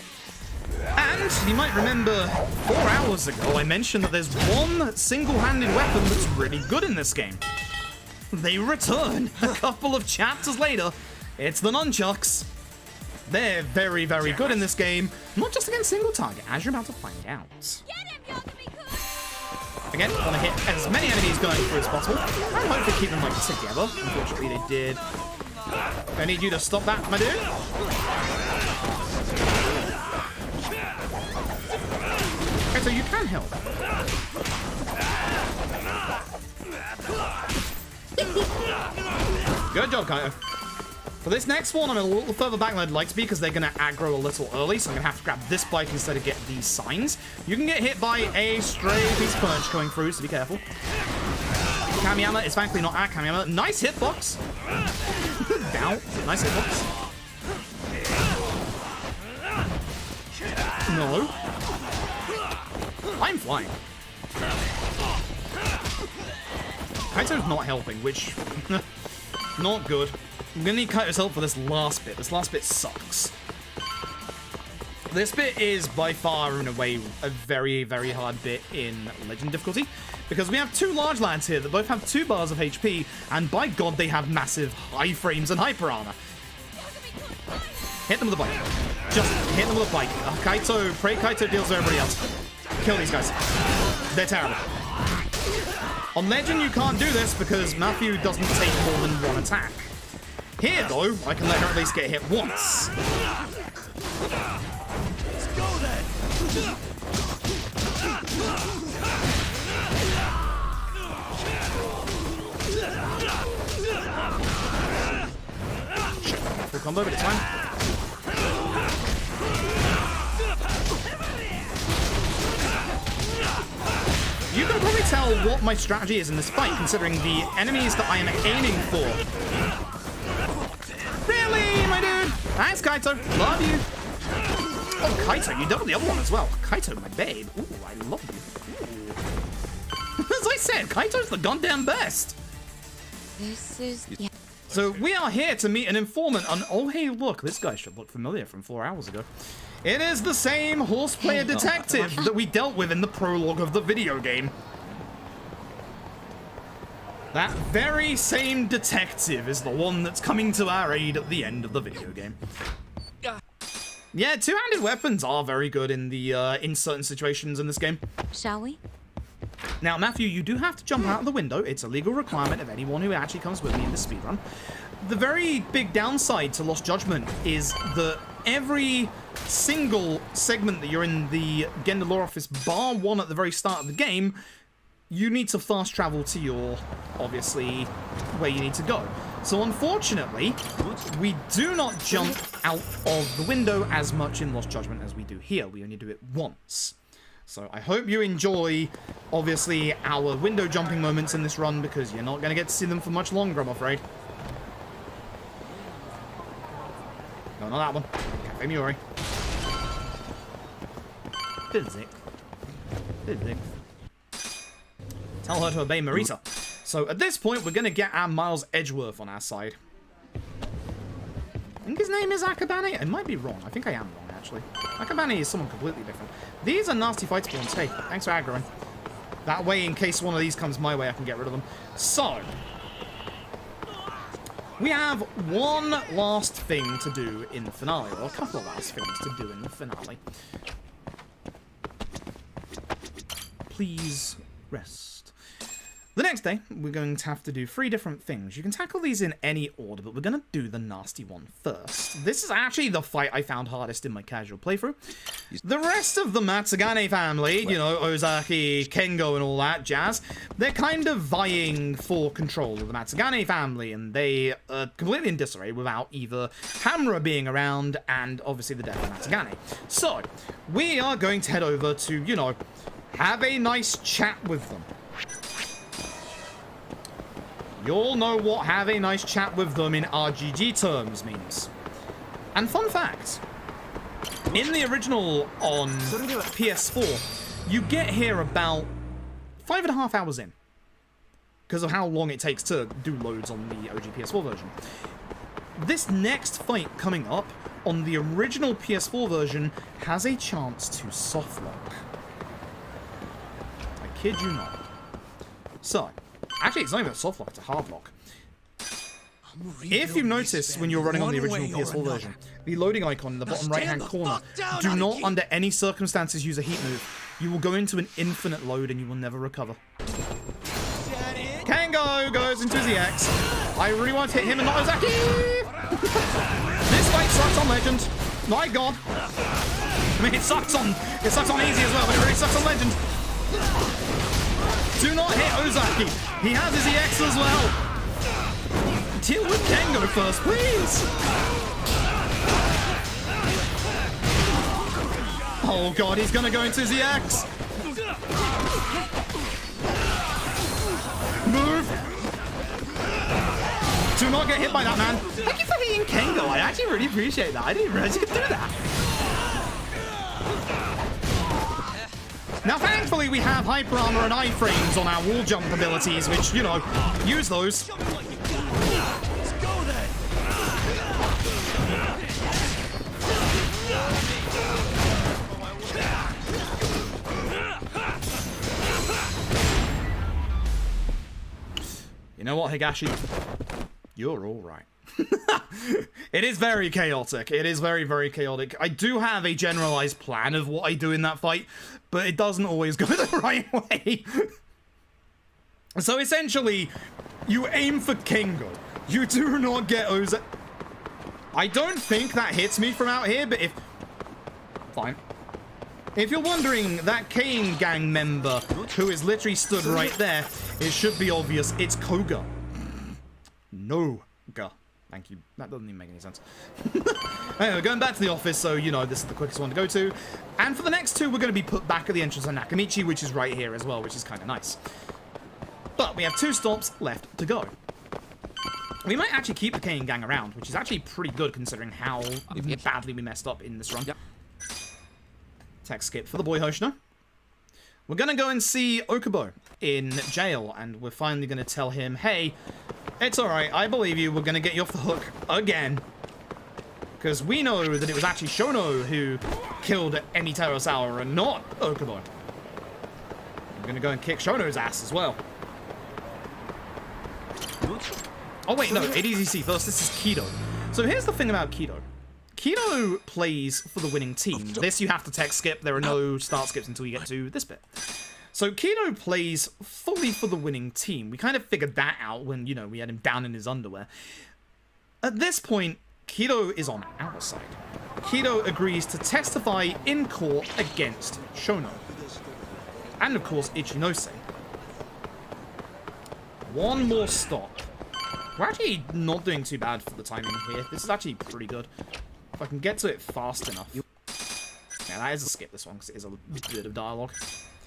And you might remember 4 hours ago, I mentioned that there's one single-handed weapon that's really good in this game. They return a couple of chapters later. It's the nunchucks. They're very, very good in this game. Not just against single target, as you're about to find out. Again, want to hit as many enemies going through as possible. I hope they keep them like together. Unfortunately, they did. I need you to stop that, my dude. Okay, so you can help. Good job, Kaito. For this next one, I'm a little further back than I'd like to be because they're going to aggro a little early, so I'm going to have to grab this bike instead of get these signs. You can get hit by a stray piece of punch coming through, so be careful. Kamiyama is thankfully not at Kamiyama. Nice hitbox. Down. Nice hitbox. No. I'm flying. Kaito's not helping, which... not good. I'm gonna need Kaito's help for this last bit. This last bit sucks. This bit is by far and away a very, very hard bit in Legend difficulty, because we have two large lads here that both have 2 bars of HP, and by god they have massive high frames and hyper armor. Hit them with a bike. Just hit them with a bike. Kaito, pray Kaito deals with everybody else. Kill these guys. They're terrible. On Legend, you can't do this because Matthew doesn't take more than 1 attack. Here, though, I can let her at least get hit once. Let's go then. Full combo, but it's fine. You can probably tell what my strategy is in this fight, considering the enemies that I am aiming for. Really, my dude? Thanks, Kaito. Love you. Oh, Kaito, you doubled the other one as well. Kaito, my babe. Ooh, I love you. As I said, Kaito's the goddamn best. This is... Yeah. So we are here to meet an informant on... Oh, hey, look. This guy should look familiar from 4 hours ago. It is the same horseplayer detective that we dealt with in the prologue of the video game. That very same detective is the one that's coming to our aid at the end of the video game. Yeah, two-handed weapons are very good in the in certain situations in this game. Shall we? Now, Matthew, you do have to jump out of the window. It's a legal requirement of anyone who actually comes with me in the speedrun. The very big downside to Lost Judgment is that every single segment that you're in the Genda Law Office, bar one at the very start of the game, you need to fast travel to your, obviously, where you need to go. So unfortunately, we do not jump out of the window as much in Lost Judgment as we do here. We only do it once. So I hope you enjoy, obviously, our window jumping moments in this run, because you're not going to get to see them for much longer, I'm afraid. No, not that one. Cafe Muri. Physic. Tell her to obey Marita. So at this point, we're going to get our Miles Edgeworth on our side. I think his name is Akabane. I might be wrong. I think I am wrong, actually. Akabane is someone completely different. These are nasty fight spawns. Hey, thanks for aggroing. That way, in case one of these comes my way, I can get rid of them. So, we have one last thing to do in the finale, or a couple of last things to do in the finale. Please rest. The next day, we're going to have to do 3 different things. You can tackle these in any order, but we're going to do the nasty one first. This is actually the fight I found hardest in my casual playthrough. The rest of the Matsugane family, you know, Ozaki, Kengo, and all that jazz, they're kind of vying for control of the Matsugane family, and they are completely in disarray without either Hamura being around and obviously the death of Matsugane. So, we are going to head over to, you know, have a nice chat with them. You all know what have a nice chat with them in RGG terms means. And fun fact, in the original on PS4, you get here about 5.5 hours in, because of how long it takes to do loads on the OG PS4 version. This next fight coming up on the original PS4 version has a chance to softlock. I kid you not. So, actually, it's not even a soft lock, it's a hard lock. If you notice when you're running on the original PS4 version, the loading icon in the bottom right-hand corner, do not under any circumstances use a heat move. You will go into an infinite load and you will never recover. Kengo goes into his EX. I really want to hit him and not Ozaki! This fight sucks on Legend. My god. I mean, it sucks on easy as well, but it really sucks on Legend. Do not hit Ozaki. He has his EX as well. Deal with Kengo first, please! Oh god, he's gonna go into the axe! Move! Do not get hit by that, man. Thank you for being Kengo. I actually really appreciate that. I didn't realize you could do that. Now, thankfully, we have hyper armor and iframes on our wall jump abilities, which, you know, use those. Let's go then. You know what, Higashi? You're all right. It is very chaotic. It is very, very chaotic. I do have a generalized plan of what I do in that fight, but it doesn't always go the right way. So essentially, you aim for Kengo. You do not get Oza. I don't think that hits me from out here, but if... Fine. If you're wondering, that Kane gang member who is literally stood right there, it should be obvious. It's Koga. No. Ga. Thank you. That doesn't even make any sense. Anyway, going back to the office, so, you know, this is the quickest one to go to. And for the next two, we're going to be put back at the entrance of Nakamichi, which is right here as well, which is kind of nice. But we have 2 stops left to go. We might actually keep the Kane gang around, which is actually pretty good considering how badly we messed up in this run. Yep. Text skip for the boy Hoshino. We're going to go and see Okubo in jail, and we're finally going to tell him, hey, it's alright, I believe you, we're going to get you off the hook again. Because we know that it was actually Shono who killed Emi Terusawa and not Okubo. I'm going to go and kick Shono's ass as well. Oh wait, no, ADDC first, this is Kaito. So here's the thing about Kaito. Kaito plays for the winning team. This you have to text skip, there are no start skips until you get to this bit. So Kaito plays fully for the winning team. We kind of figured that out when, you know, we had him down in his underwear. At this point, Kaito is on our side. Kaito agrees to testify in court against Shono. And of course, Ichinose. One more stop. We're actually not doing too bad for the timing here. This is actually pretty good. If I can get to it fast enough. Yeah, that is a skip, this one, because it is a bit of dialogue.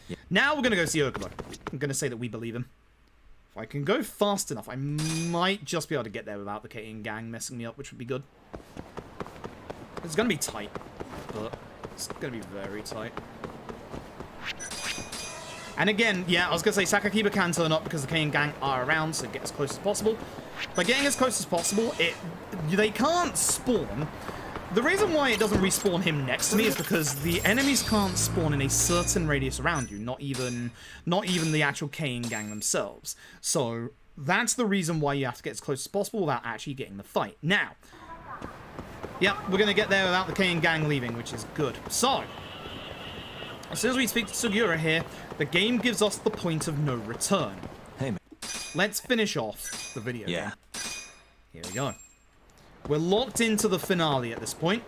Yeah. Now we're going to go see Okubo. I'm going to say that we believe him. If I can go fast enough, I might just be able to get there without the Kane gang messing me up, which would be good. It's going to be tight, but it's going to be very tight. And again, yeah, I was going to say Sakakiba can turn up because the Kane gang are around, so get as close as possible. By getting as close as possible, they can't spawn. The reason why it doesn't respawn him next to me is because the enemies can't spawn in a certain radius around you, not even the actual Kane gang themselves. So that's the reason why you have to get as close as possible without actually getting the fight. Now, yep, we're going to get there without the Kane gang leaving, which is good. So, as soon as we speak to Sugiura here, the game gives us the point of no return. Hey, man. Let's finish off the video. Yeah. Here we go. We're locked into the finale at this point.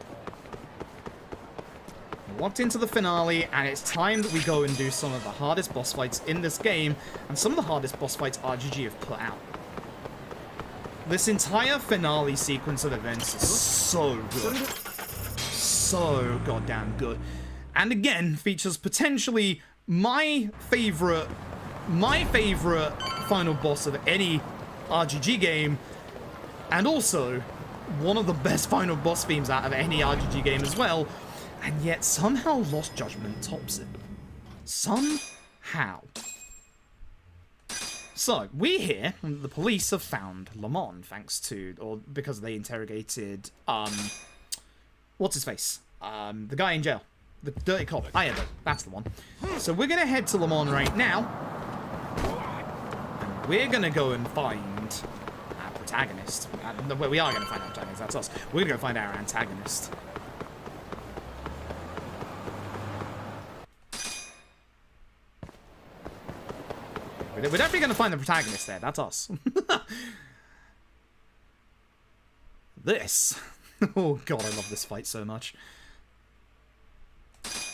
We're locked into the finale, and it's time that we go and do some of the hardest boss fights in this game, and some of the hardest boss fights RGG have put out. This entire finale sequence of events is so good. So goddamn good. And again, features potentially my favorite final boss of any RGG game, and also one of the best final boss themes out of any RGG game as well, and yet somehow Lost Judgment tops it. Somehow. So, we here, the police have found Lamon, thanks to, or because they interrogated, what's his face? The guy in jail. The dirty cop. Ayabe. That's the one. So we're going to head to Lamon right now. And we're going to go and find our protagonist. Well, we are going to find our protagonist. That's us. We're going to go find our antagonist. We're definitely going to find the protagonist there. That's us. This. Oh, God, I love this fight so much.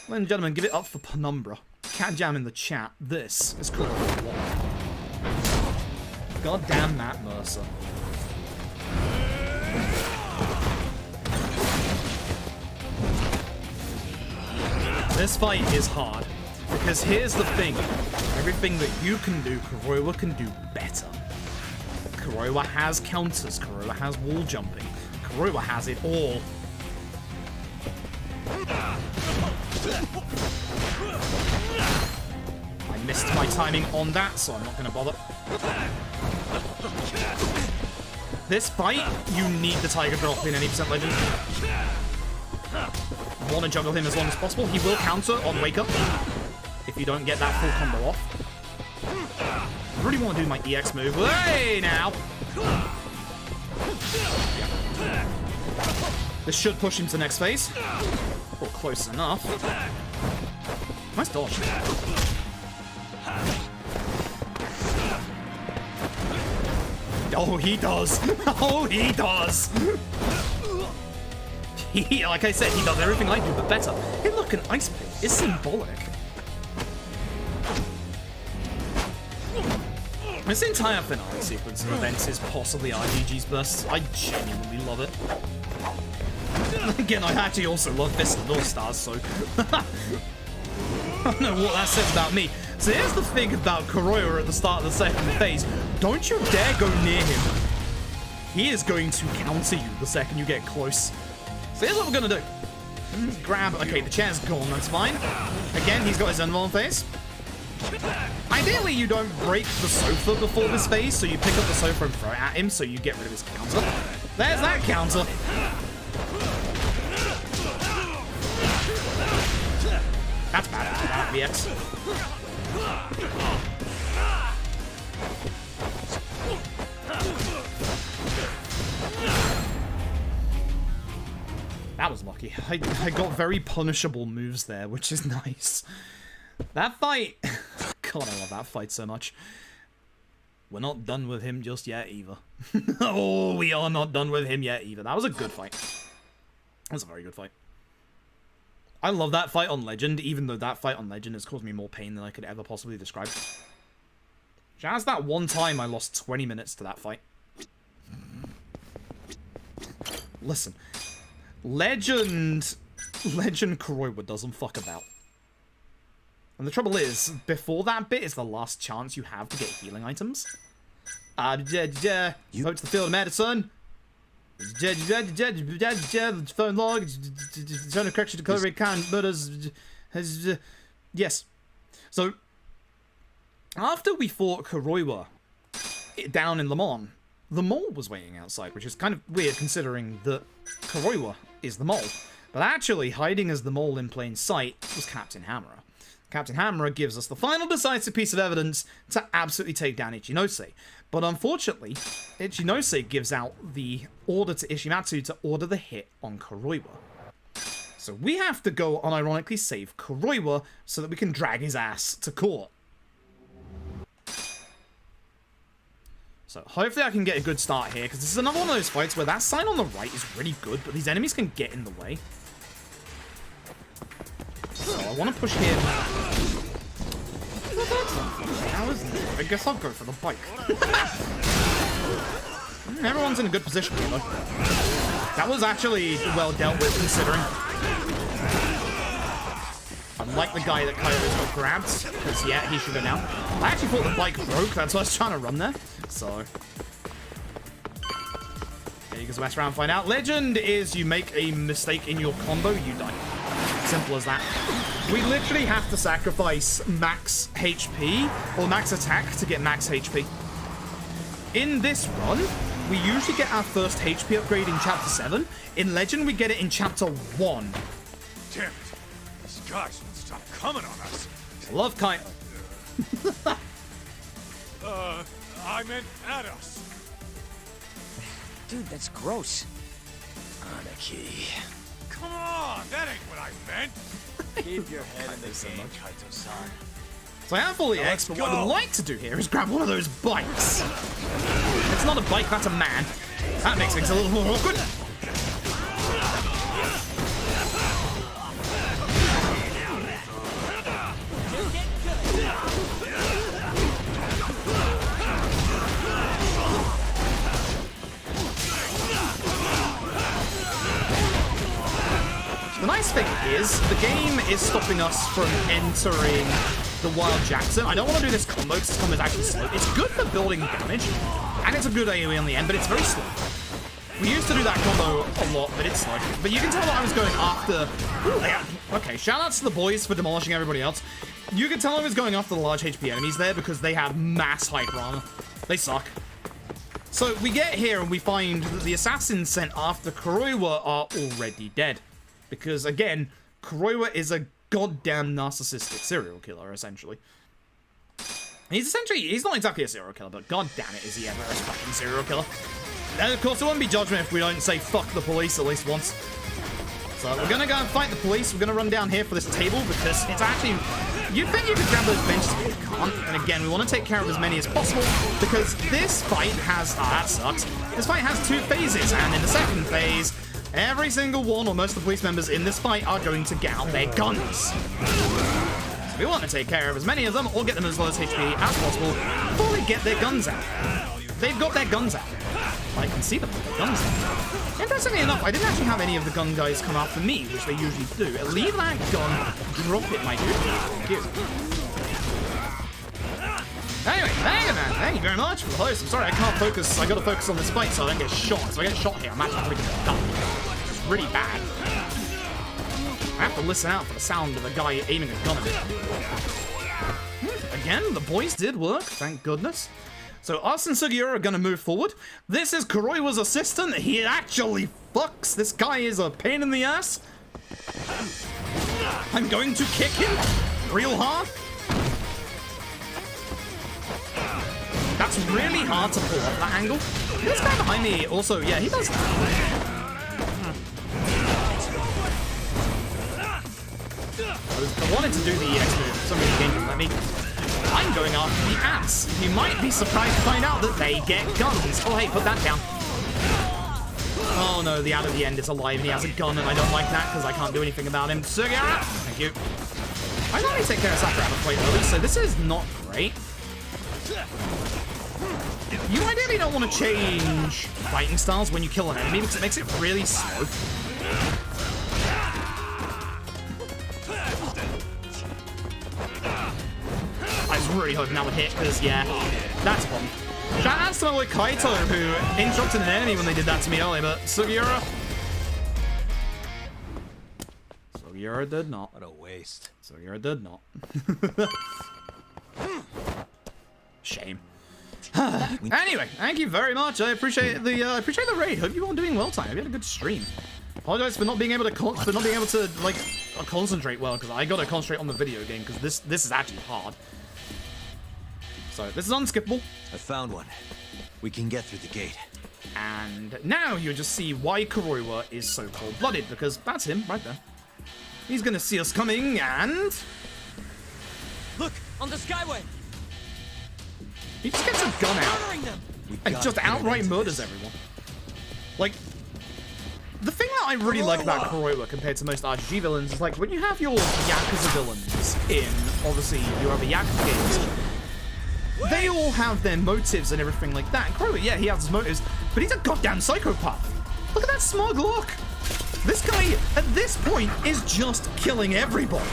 Ladies and gentlemen, give it up for Penumbra. Cat Jam in the chat. This is called Goddamn Matt Mercer. This fight is hard, because here's the thing. Everything that you can do, Kuroiwa can do better. Kuroiwa has counters, Kuroiwa has wall jumping, Kuroiwa has it all. I missed my timing on that, so I'm not going to bother. This fight, you need the Tiger Drop in any % Legend. You want to juggle him as long as possible. He will counter on Wake Up if you don't get that full combo off. I really want to do my EX move. Hey, now! This should push him to the next phase. Or close enough. Nice dodge. Oh, he does! Oh, he does! Like I said, he does everything I do, but better. Hey, look, an ice pick. It's symbolic. This entire finale sequence of events is possibly RGG's best. I genuinely love it. Again, I actually also love Fist of North Stars, so... I don't know what that says about me. So here's the thing about Kuroiwa at the start of the second phase. Don't you dare go near him. He is going to counter you the second you get close. So here's what we're gonna do. Grab... Okay, the chair's gone, that's fine. Again, he's got his invuln phase. Ideally, you don't break the sofa before this phase, so you pick up the sofa and throw it at him, so you get rid of his counter. There's that counter. That's bad. VX. That was lucky. I got very punishable moves there, which is nice. That fight... God, I love that fight so much. We're not done with him just yet, either. Oh, we are not done with him yet, either. That was a good fight. That was a very good fight. I love that fight on Legend, even though that fight on Legend has caused me more pain than I could ever possibly describe. Just that one time I lost 20 minutes to that fight. Listen. Legend Kuroiwa doesn't fuck about. And the trouble is, before that bit is the last chance you have to get healing items. Vote to the field of medicine. Phone log. Zone correction to color count murders. Yes. So, after we fought Kuroiwa down in Amon, the mole was waiting outside, which is kind of weird considering that Kuroiwa is the mole. But actually, hiding as the mole in plain sight was Captain Hammerer. Captain Hammerer gives us the final decisive piece of evidence to absolutely take down Ichinose. But unfortunately, Ichinose gives out the order to Ishimatsu to order the hit on Kuroiwa. So we have to go unironically save Kuroiwa so that we can drag his ass to court. So hopefully I can get a good start here, because this is another one of those fights where that sign on the right is really good, but these enemies can get in the way. So I want to push him. I guess I'll go for the bike. Everyone's in a good position here, though. That was actually well dealt with, considering. Unlike the guy that Kaito's got grabbed, because yeah, he should go down. I actually thought the bike broke, that's why I was trying to run there. So. There you go, West round, find out. Legend is you make a mistake in your combo, you die. Simple as that. We literally have to sacrifice max HP or max attack to get max HP. In this run, we usually get our first HP upgrade in Chapter 7. In Legend, we get it in Chapter 1. Damn it. These guys won't stop coming on us. I love Kaito. I meant at us. Dude, that's gross. Anarchy. Come on, that ain't what I meant. Keep your head in the game, Kaito-san. So I am fully X, but what I would like to do here is grab one of those bikes. It's not a bike, that's a man. That makes things a little more awkward. The nice thing is, the game is stopping us from entering the Wild Jackson. I don't want to do this combo because this combo is actually slow. It's good for building damage, and it's a good AoE on the end, but it's very slow. We used to do that combo a lot, but it's slow. But you can tell that I was going after... Ooh, yeah. Okay, shout outs to the boys for demolishing everybody else. You can tell I was going after the large HP enemies there because they have mass hyper armor. They suck. So we get here and we find that the assassins sent after Kuroiwa are already dead. Because, again, Kuroiwa is a goddamn narcissistic serial killer, essentially. He's not exactly a serial killer, but goddamn it, is he ever a fucking serial killer. And of course, it won't be judgment if we don't say fuck the police at least once. So we're gonna go and fight the police. We're gonna run down here for this table because it's actually... You'd think you could grab those benches, but you can't. And again, we want to take care of as many as possible because this fight has... Ah, that sucks. This fight has 2 phases, and in the second phase, every single one or most of the police members in this fight are going to get out their guns. So we want to take care of as many of them or get them as low as HP as possible before they get their guns out. They've got their guns out. I can see them with their guns out. Interestingly enough, I didn't actually have any of the gun guys come after me, which they usually do. Leave that gun, drop it, my dude. Thank you. Anyway, thank you very much for the host. I'm sorry, I can't focus. I gotta focus on this fight so I don't get shot. So I get shot here, I'm actually gonna get done. It's really bad. I have to listen out for the sound of a guy aiming a gun at me. Again, the boys did work, thank goodness. So us and Sugiura are gonna move forward. This is Kuroiwa's assistant. He actually fucks. This guy is a pain in the ass. I'm going to kick him real hard. That's really hard to pull off that angle. This guy behind me also, yeah, he does that. I wanted to do the X move. Somebody didn't let me. I'm going after the ants. You might be surprised to find out that they get guns. Oh, hey, put that down. Oh, no, the ant at the end is alive and he has a gun, and I don't like that because I can't do anything about him. Sugiura! Thank you. I thought he'd take care of Sakuraba quite early, so this is not great. You ideally don't want to change fighting styles when you kill an enemy because it makes it really slow. I was really hoping that would hit because, yeah, that's fun. Shout out to my boy Kaito who interrupted an enemy when they did that to me earlier, but Sugiura did not. What a waste. Sugiura did not. Shame. Anyway, thank you very much. I appreciate the raid. Hope you all doing well tonight. Hope you had a good stream. Apologize for not being able to concentrate well because I gotta concentrate on the video game because this is actually hard. So this is unskippable. I found one. We can get through the gate. And now you just see why Kuroiwa is so cold-blooded because that's him right there. He's gonna see us coming and look on the skyway. He just gets a gun out and just outright murders everyone. Like, the thing that I really like about Kuroiwa compared to most RGG villains is like when you have your Yakuza villains in, obviously, your other Yakuza games, they all have their motives and everything like that. And Kuroiwa, yeah, he has his motives, but he's a goddamn psychopath. Look at that smug look. This guy, at this point, is just killing everybody.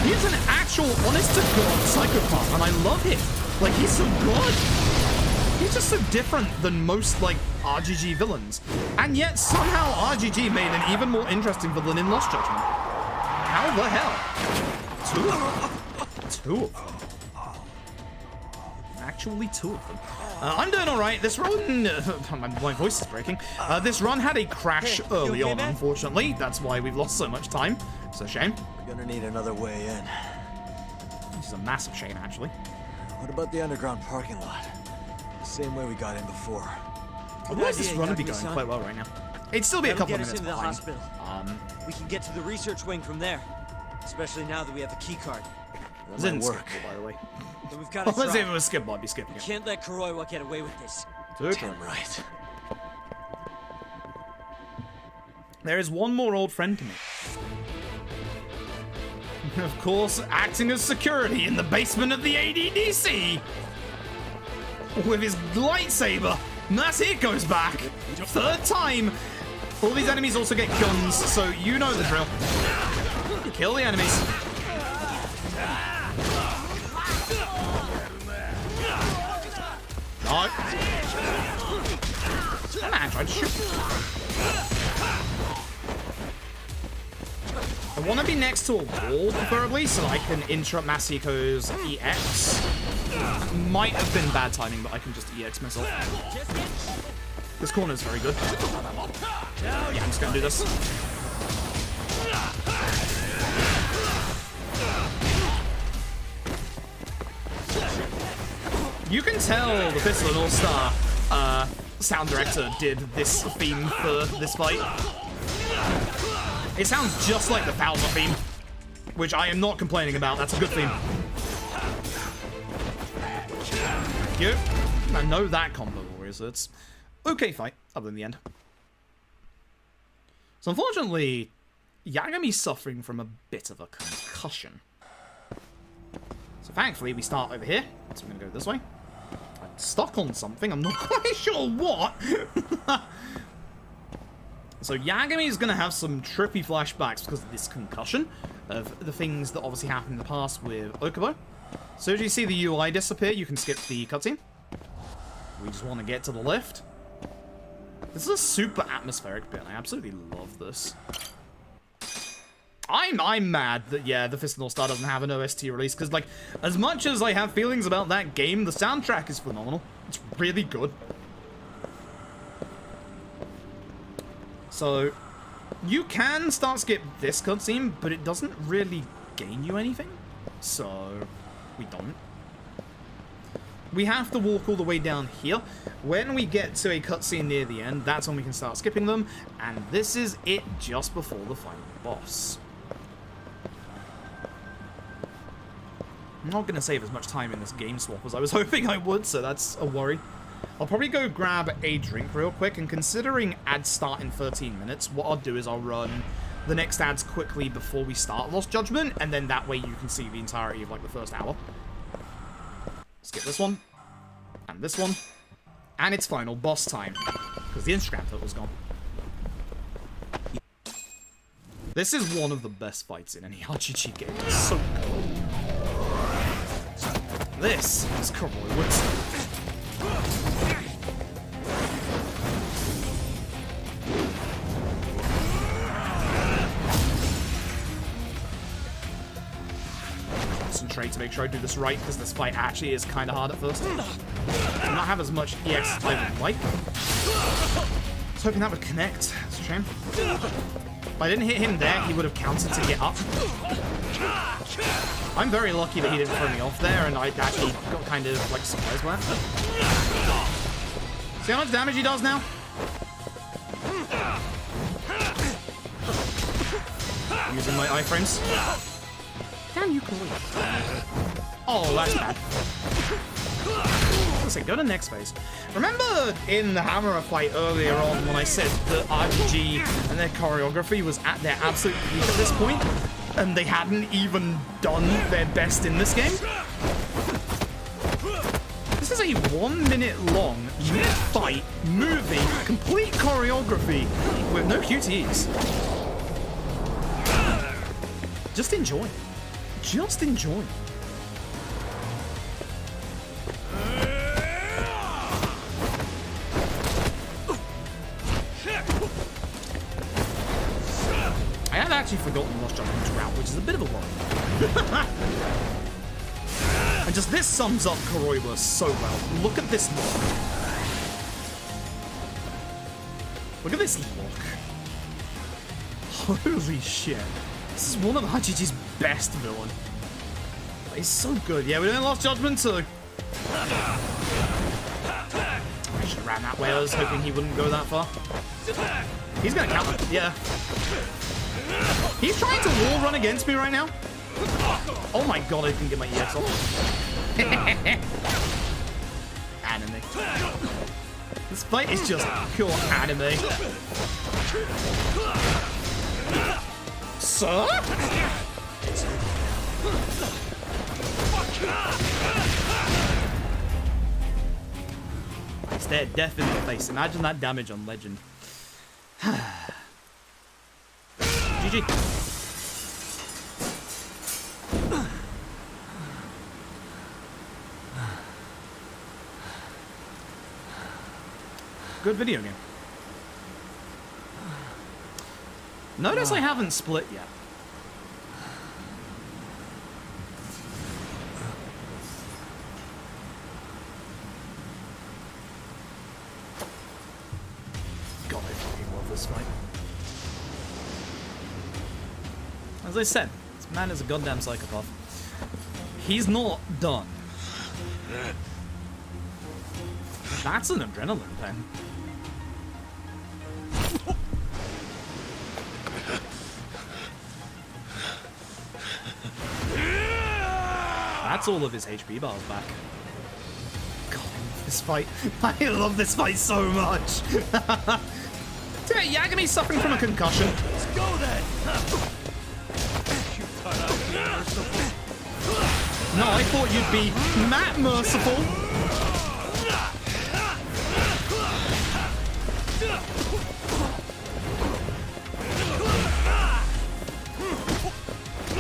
He's an actual, honest-to-God psychopath, and I love him. Like, he's so good. He's just so different than most, like, RGG villains. And yet, somehow, RGG made an even more interesting villain in Lost Judgment. How the hell? Two of them. Actually, 2 of them. I'm doing all right. This run... my voice is breaking. This run had a crash early on, unfortunately. That's why we've lost so much time. It's a shame. We're gonna need another way in. This is a massive shame, actually. What about the underground parking lot? The same way we got in before. Otherwise, this run would be going quite well right now. It'd still be a couple of minutes into the behind. hospital. We can get to the research wing from there. Especially now that we have the key card. It didn't work, by the way. But we've got to let's see if it was skippable. I'd be skipping We it. can't let Kuroiwa get away with this. Damn right. There is one more old friend to me. Of course, acting as security in the basement of the ADDC with his lightsaber. And that's it goes back. 3rd time. All these enemies also get guns, so you know the drill. Kill the enemies. No. Come on, try to shoot. I want to be next to a wall, preferably, so I can interrupt Masiko's EX. Might have been bad timing, but I can just EX myself. This corner is very good. Yeah, I'm just gonna do this. You can tell the Pistol and All-Star sound director did this theme for this fight. It sounds just like the Bowser theme, which I am not complaining about. That's a good theme. Thank you. I know that combo, Warriors. So it's okay fight, other than the end. So unfortunately, Yagami's suffering from a bit of a concussion. So thankfully, we start over here. So I'm going to go this way. I'm stuck on something. I'm not quite sure what. So Yagami is going to have some trippy flashbacks because of this concussion of the things that obviously happened in the past with Okubo. So as you see the UI disappear, you can skip the cutscene. We just want to get to the lift. This is a super atmospheric bit. I absolutely love this. I'm mad that, yeah, the Fist and All-Star doesn't have an OST release, because, like, as much as I have feelings about that game, the soundtrack is phenomenal. It's really good. So, you can start skip this cutscene, but it doesn't really gain you anything. So, we don't. We have to walk all the way down here. When we get to a cutscene near the end, that's when we can start skipping them. And this is it just before the final boss. I'm not going to save as much time in this game swap as I was hoping I would, so that's a worry. I'll probably go grab a drink real quick, and considering ads start in 13 minutes, what I'll do is I'll run the next ads quickly before we start Lost Judgment, and then that way you can see the entirety of, like, the first hour. Skip this one, and this one, and it's final boss time, because the Instagram filter's gone. This is one of the best fights in any RGG game. It's so cool. This is Karoy Woodson. Concentrate to make sure I do this right, because this fight actually is kind of hard at first. I do not have as much EX as I would like. I was hoping that would connect. It's a shame. If I didn't hit him there, he would have countered to get up. I'm very lucky that he didn't throw me off there, and I actually got kind of, like, surprised by that. See how much damage he does now? Using my iframes. Damn you, Chloe. Oh, that's bad. Let's say, go to next phase. Remember in the Hammerer fight earlier on when I said that RGG and their choreography was at their absolute peak at this point, and they hadn't even done their best in this game? This is a 1 minute long, mid-fight, movie, complete choreography with no QTEs. Just enjoy. Just enjoy. I have actually forgotten Lost Judgment's route, which is a bit of a worry. And just this sums up Karoiwa so well. Look at this look. Look at this look. Holy shit. This is one of RGG's best villain. He's so good. Yeah, we didn't Lost Judgment, so... I should have ran that way. I was hoping he wouldn't go that far. He's gonna counter. Yeah. He's trying to wall run against me right now. Oh my god, I didn't get my EX off. Anime. This fight is just pure anime. Sir? It's their death in the face. Imagine that damage on Legend. GG. Good video game. Notice I haven't split yet. God, I fucking love this fight. As I said, this man is a goddamn psychopath. He's not done. That's an adrenaline pen. That's all of his HP bars back. God, I love this fight. I love this fight so much. Yagami's suffering from a concussion. Let's go then! You thought I'd be merciful? No, I thought you'd be Matt merciful.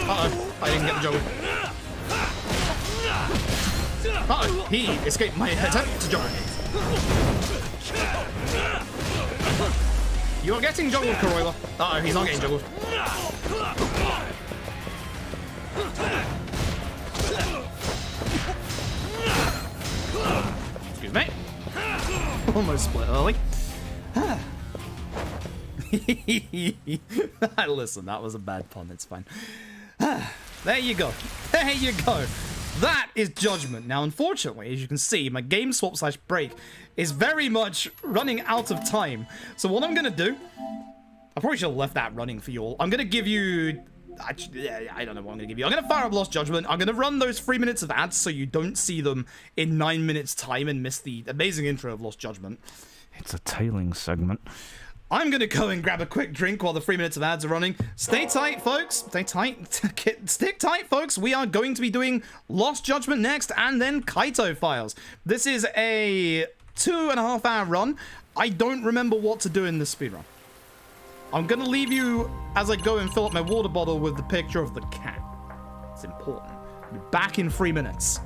Uh-oh, I didn't get the juggle. Uh-oh, he escaped my attempt to juggle. You're getting juggled, Corolla. Uh-oh, he's not getting juggled. Excuse me. Almost split early. Listen, that was a bad pun. It's fine. There you go. There you go. That is Judgment. Now, unfortunately, as you can see, my game swap / break is very much running out of time. So what I'm going to do, I probably should have left that running for you all. I'm going to give you... Actually, I don't know what I'm going to give you. I'm going to fire up Lost Judgment. I'm going to run those 3 minutes of ads so you don't see them in 9 minutes time and miss the amazing intro of Lost Judgment. It's a tailing segment. I'm going to go and grab a quick drink while the 3 minutes of ads are running. Stay tight, folks. Stay tight. Stick tight, folks. We are going to be doing Lost Judgment next and then Kaito Files. This is a 2.5 hour run. I don't remember what to do in this speedrun. I'm going to leave you as I go and fill up my water bottle with the picture of the cat. It's important. I'll be back in 3 minutes.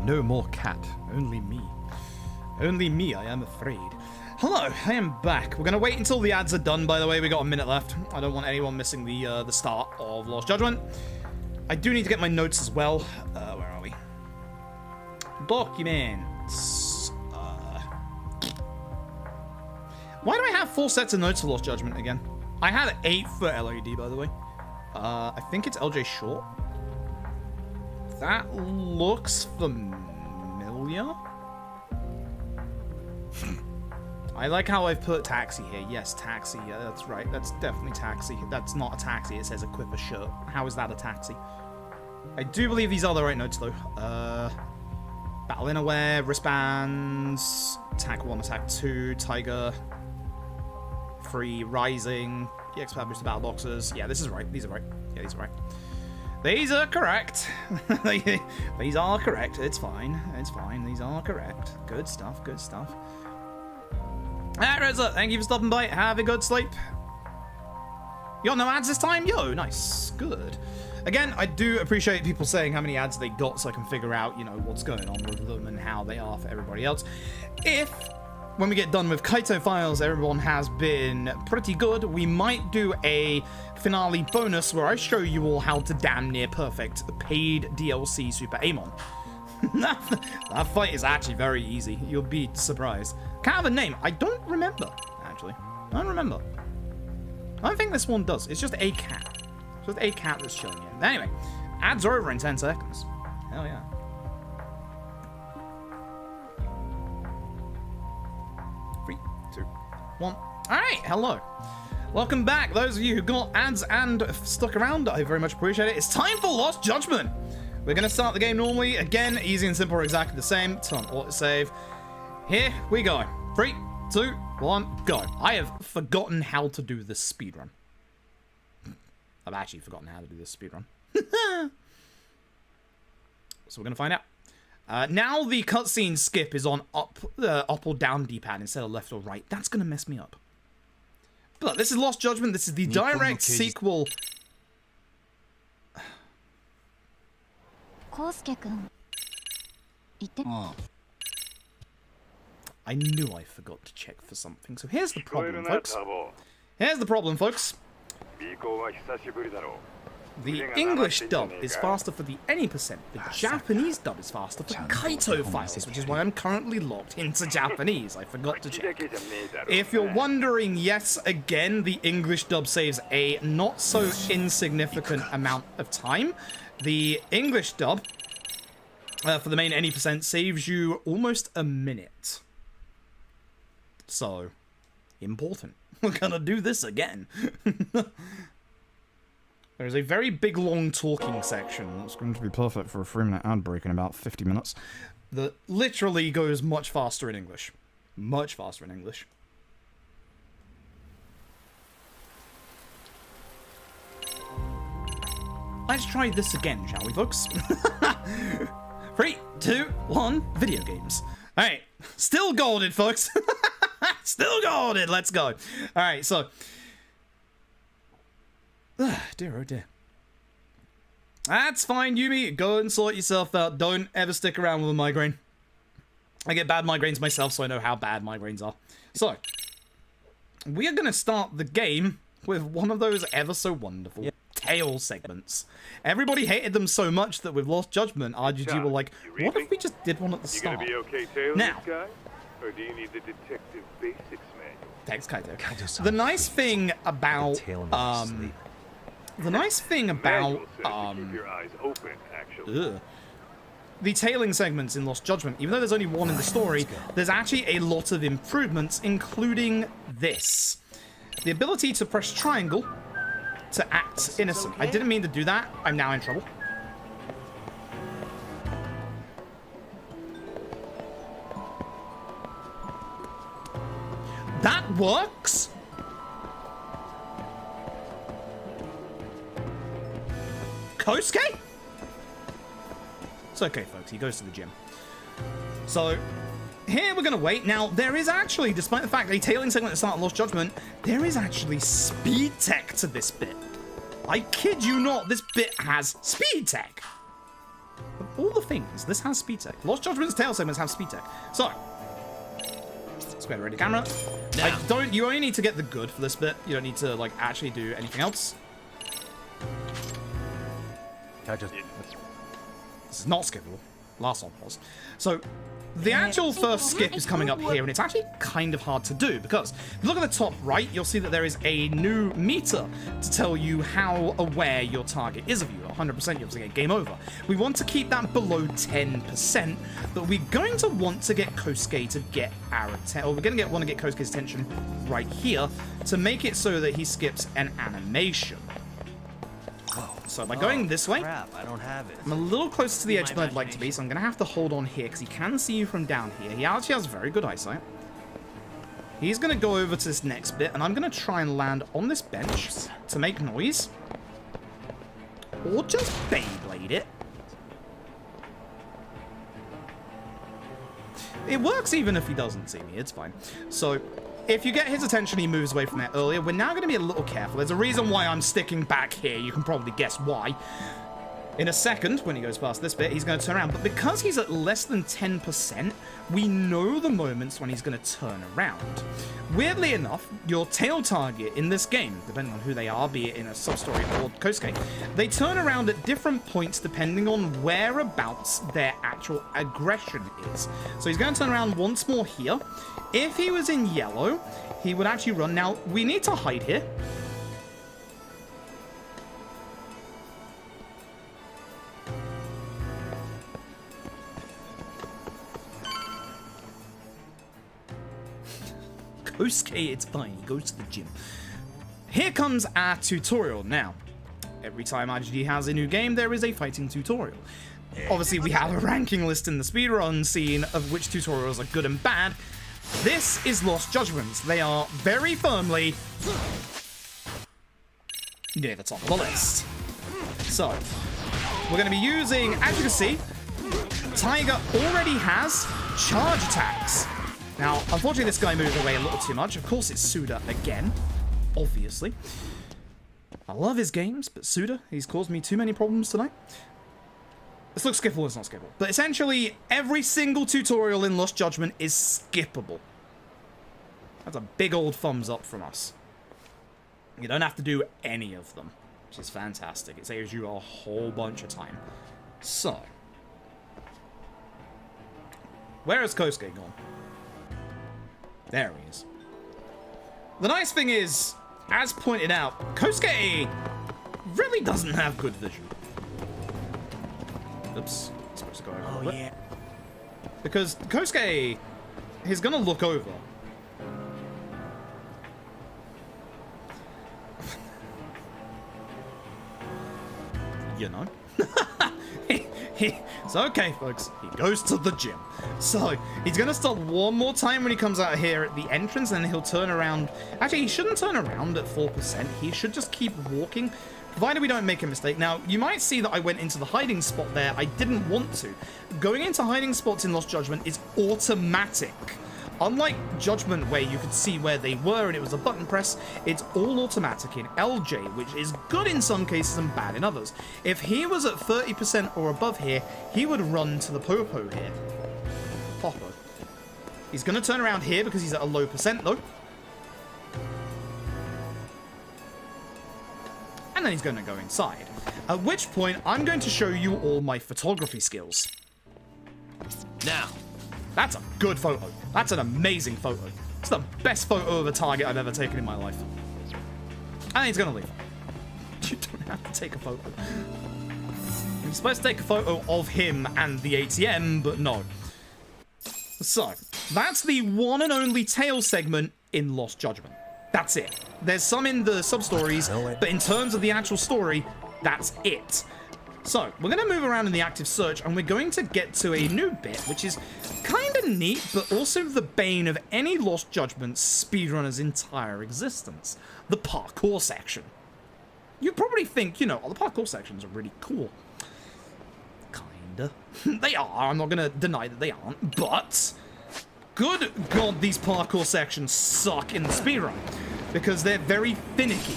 No more cat, only me. Only me, I am afraid. Hello, I am back. We're gonna wait until the ads are done, by the way. We got a minute left. I don't want anyone missing the start of Lost Judgment. I do need to get my notes as well. Where are we? Documents. Why do I have 4 sets of notes for Lost Judgment again? I had 8 for LOD, by the way. I think it's LJ Short. That looks familiar. I like how I've put taxi here. Yes, taxi. Yeah, that's right. That's definitely taxi. That's not a taxi. It says equip a shirt. How is that a taxi? I do believe these are the right notes, though. Battle Innerwear, wristbands, attack 1, attack 2, Tiger, Free, Rising, EX Pad Booster Battle Boxes. Yeah, this is right. These are right. Yeah, these are right. These are correct. These are correct. It's fine. It's fine. These are correct. Good stuff. Good stuff. Alright, Reza, thank you for stopping by. Have a good sleep. You got no ads this time? Yo, nice. Good. Again, I do appreciate people saying how many ads they got so I can figure out, you know, what's going on with them and how they are for everybody else. If, when we get done with Kaito files, everyone has been pretty good, we might do a finale bonus where I show you all how to damn near perfect paid DLC Super Amon. That fight is actually very easy. You'll be surprised. Can't have a name. I don't remember, actually. I don't remember. I don't think this one does. It's just a cat. It's just a cat that's showing you. Anyway, ads are over in 10 seconds. Hell yeah. Three, two, one. Alright, hello. Welcome back, those of you who got ads and stuck around. I very much appreciate it. It's time for Lost Judgment. We're going to start the game normally. Again, easy and simple are exactly the same. Turn autosave. Here we go. 3, 2, 1, go. I have forgotten how to do this speedrun. I've actually forgotten how to do this speedrun. So we're going to find out. Now the cutscene skip is on up or down D-pad instead of left or right. That's going to mess me up. But this is Lost Judgment. This is the direct sequel. I knew I forgot to check for something. So here's the problem, folks. Here's the problem, folks. The English dub is faster for the any percent. The Japanese dub is faster for Kaito files, which is why I'm currently locked into Japanese. I forgot to check. If you're wondering, yes, again, the English dub saves a not so insignificant amount of time. The English dub, for the main any percent, saves you almost a minute. So, important. We're gonna do this again. There's a very big, long talking section that's going to be perfect for a 3-minute ad break in about 50 minutes that literally goes much faster in English. Much faster in English. Let's try this again, shall we, folks? 3, 2, 1, video games. Alright, still golden, folks. Still golden, let's go. Alright, so... dear, oh dear. That's fine, Yumi. Go and sort yourself out. Don't ever stick around with a migraine. I get bad migraines myself, so I know how bad migraines are. So, we are going to start the game with one of those ever so wonderful tail segments. Everybody hated them so much that with Lost Judgment, RGG were like, what if we just did one at the start? You gonna be okay tailing now, this guy? Or do you need the detective basics manual? Thanks, Kaito. The nice thing about, the nice thing about, the tailing segments in Lost Judgment, even though there's only one in the story, there's actually a lot of improvements, including this. The ability to press triangle to act innocent. I didn't mean to do that. I'm now in trouble. That works? Kosuke? It's okay, folks. He goes to the gym. So, here we're going to wait. Now, there is actually, despite the fact that a tailing segment at the start of Lost Judgment, there is actually speed tech to this bit. I kid you not, this bit has speed tech. Of all the things, this has speed tech. Lost Judgment's tail segments have speed tech. So, let's go ready camera. You only need to get the good for this bit. You don't need to, like, actually do anything else. This is not skippable. Last one was. So, the actual first skip is coming up here, and it's actually kind of hard to do, because if you look at the top right, you'll see that there is a new meter to tell you how aware your target is of you. 100%, you obviously get game over. We want to keep that below 10%, but we're going to want to get Kosuke to get our attention, or we're going to want to get Kosuke's attention right here to make it so that he skips an animation. So by going this way, Crap, I don't have it. I'm a little closer to the edge than I'd like to be, so I'm going to have to hold on here, because he can see you from down here. He actually has very good eyesight. He's going to go over to this next bit, and I'm going to try and land on this bench to make noise. or just Beyblade it. It works even if he doesn't see me, it's fine. So, if you get his attention, he moves away from there earlier. We're now going to be a little careful. There's a reason why I'm sticking back here. You can probably guess why. In a second, when he goes past this bit, he's going to turn around. But because he's at less than 10%, we know the moments when he's going to turn around. Weirdly enough, your tail target in this game, depending on who they are, be it in a sub-story or Kosuke, they turn around at different points depending on whereabouts their actual aggression is. So he's going to turn around once more here. If he was in yellow, he would actually run. Now, we need to hide here. Kosuke, it's fine. He goes to the gym. Here comes our tutorial now. Every time RGG has a new game, there is a fighting tutorial. Obviously, we have a ranking list in the speedrun scene of which tutorials are good and bad. This is Lost Judgments. They are very firmly near the top of the list. So, we're going to be using, as you can see, Tiger already has charge attacks. Now, unfortunately, this guy moved away a little too much. Of course, it's Suda again, obviously. I love his games, but Suda, he's caused me too many problems tonight. This looks skippable, it's not skippable. But essentially, every single tutorial in Lost Judgment is skippable. That's a big old thumbs up from us. You don't have to do any of them, which is fantastic. It saves you a whole bunch of time. So, where has Kosuke gone? There he is. The nice thing is, as pointed out, Kosuke really doesn't have good vision. Oops, I'm supposed to go over a little bit. Because Kosuke, he's gonna look over. You know? It's okay, folks. He goes to the gym. So, he's going to stop one more time when he comes out here at the entrance, and then he'll turn around. Actually, he shouldn't turn around at 4%. He should just keep walking, provided we don't make a mistake. Now, you might see that I went into the hiding spot there. I didn't want to. Going into hiding spots in Lost Judgment is automatic. Unlike Judgment, where you could see where they were and it was a button press, it's all automatic in LJ, which is good in some cases and bad in others. If he was at 30% or above here, he would run to the Popo here. Popo. He's going to turn around here because he's at a low percent, though. And then he's going to go inside. At which point, I'm going to show you all my photography skills. Now, that's a good photo. That's an amazing photo. It's the best photo of a target I've ever taken in my life. And he's gonna leave. You don't have to take a photo. You're supposed to take a photo of him and the ATM, but no. So, that's the one and only tail segment in Lost Judgment. That's it. There's some in the sub-stories, but in terms of the actual story, that's it. So, we're going to move around in the active search, and we're going to get to a new bit, which is kind of neat, but also the bane of any Lost Judgment speedrunner's entire existence. The parkour section. You probably think, you know, oh, the parkour sections are really cool. Kinda. They are, I'm not going to deny that they aren't, but good God, these parkour sections suck in the speedrun, because they're very finicky.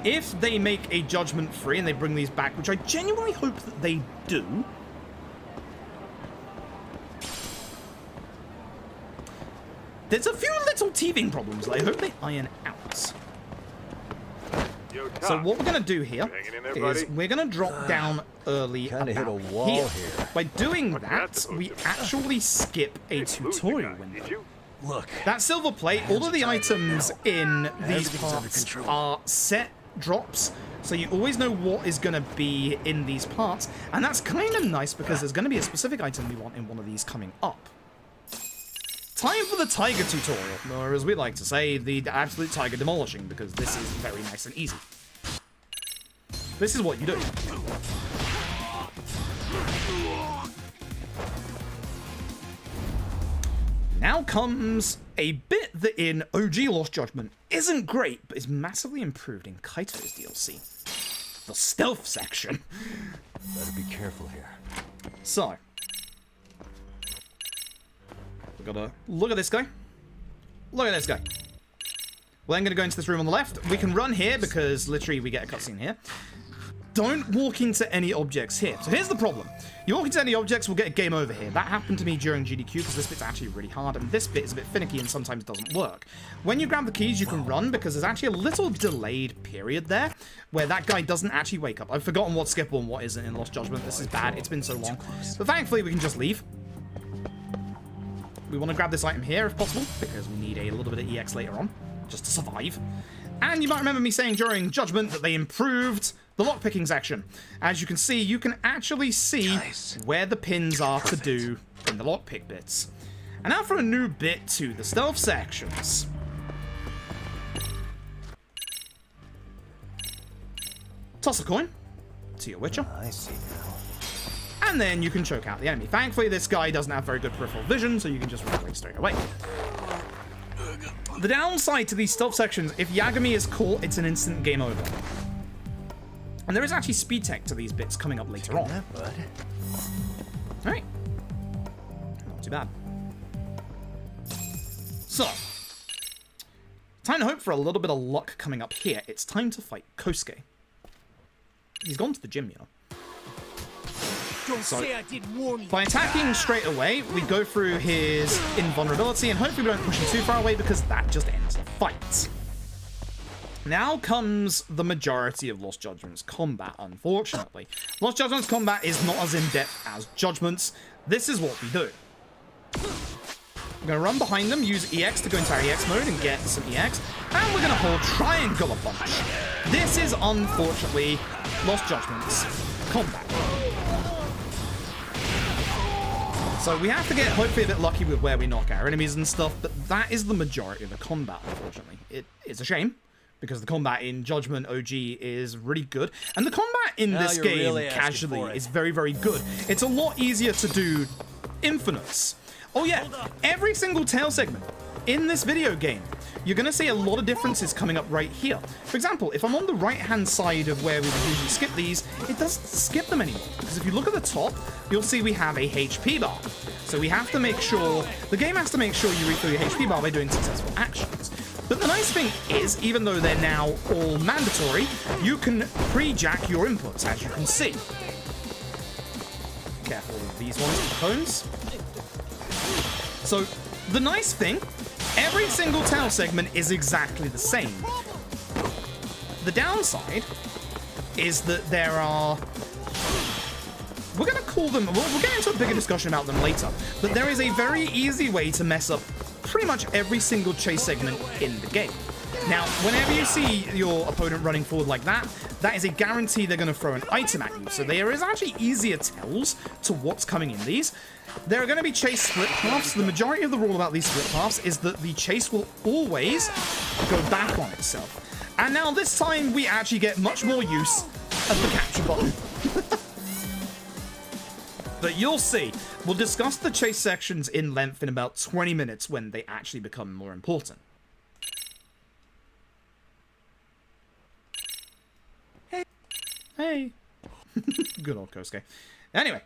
If they make a Judgment free and they bring these back, which I genuinely hope that they do, there's a few little teething problems that I hope they iron out. So what we're going to do here is we're going to drop down early about hit a wall here. By doing that, we actually skip a tutorial window. Look, that silver plate, all of the items in these parts are set drops, so you always know what is going to be in these parts, and that's kind of nice because there's going to be a specific item we want in one of these coming up. Time for the Tiger tutorial, or as we like to say, the absolute Tiger demolishing, because this is very nice and easy. This is what you do. Now comes a bit that in OG Lost Judgment isn't great, but is massively improved in Kaito's DLC. the stealth section. Better be careful here. So, we gotta look at this guy. Look at this guy. We're then gonna go into this room on the left. We can run here because literally we get a cutscene here. Don't walk into any objects here. So here's the problem. You walk into any objects, we'll get a game over here. That happened to me during GDQ because this bit's actually really hard, and this bit is a bit finicky and sometimes doesn't work. When you grab the keys, you can run because there's actually a little delayed period there where that guy doesn't actually wake up. I've forgotten what's skippable and what isn't in Lost Judgment. This is bad. It's been so long. But thankfully, we can just leave. We want to grab this item here if possible because we need a little bit of EX later on just to survive. And you might remember me saying during Judgment that they improved the lockpicking section. As you can see, you can actually see where the pins are to do in the lockpick bits. And now for a new bit to the stealth sections. Toss a coin to your Witcher. I see now. And then you can choke out the enemy. Thankfully, this guy doesn't have very good peripheral vision, so you can just run away straight away. The downside to these stealth sections, if Yagami is caught, it's an instant game over. And there is actually speed tech to these bits coming up later on. Alright. Not too bad. So, time to hope for a little bit of luck coming up here. It's time to fight Kosuke. He's gone to the gym, you know. Don't say I didn't warn you. By attacking straight away, we go through his invulnerability, and hopefully we don't push him too far away because that just ends the fight. Now comes the majority of Lost Judgment's combat, unfortunately. Lost Judgment's combat is not as in-depth as Judgment's. This is what we do. We're going to run behind them, use EX to go into our EX mode and get some EX, and we're going to hold Triangular Punch. This is, unfortunately, Lost Judgment's combat. So we have to get, hopefully, a bit lucky with where we knock our enemies and stuff, but that is the majority of the combat, unfortunately. It is a shame, because the combat in Judgment OG is really good, and the combat in this game, really casually, is very, very good. It's a lot easier to do infinites. Oh yeah, every single tail segment in this video game, you're going to see a lot of differences coming up right here. For example, if I'm on the right-hand side of where we would usually skip these, it doesn't skip them anymore. Because if you look at the top, you'll see we have a HP bar. So we have to make sure, the game has to make sure you refill your HP bar by doing successful actions. But the nice thing is, even though they're now all mandatory, you can pre-jack your inputs, as you can see. Careful with these ones, the cones. So, the nice thing, every single tail segment is exactly the same. The downside is that there are... We're going to call them... We'll get into a bigger discussion about them later. But there is a very easy way to mess up pretty much every single chase segment in the game. Now, whenever you see your opponent running forward like that, that is a guarantee they're going to throw an item at you. So there is actually easier tells to what's coming in these. There are going to be chase split paths. The majority of the rule about these split paths is that the chase will always go back on itself. And now this time we actually get much more use of the capture button. But you'll see. We'll discuss the chase sections in length in about 20 minutes when they actually become more important. Hey. Good old Kosuke. Anyway.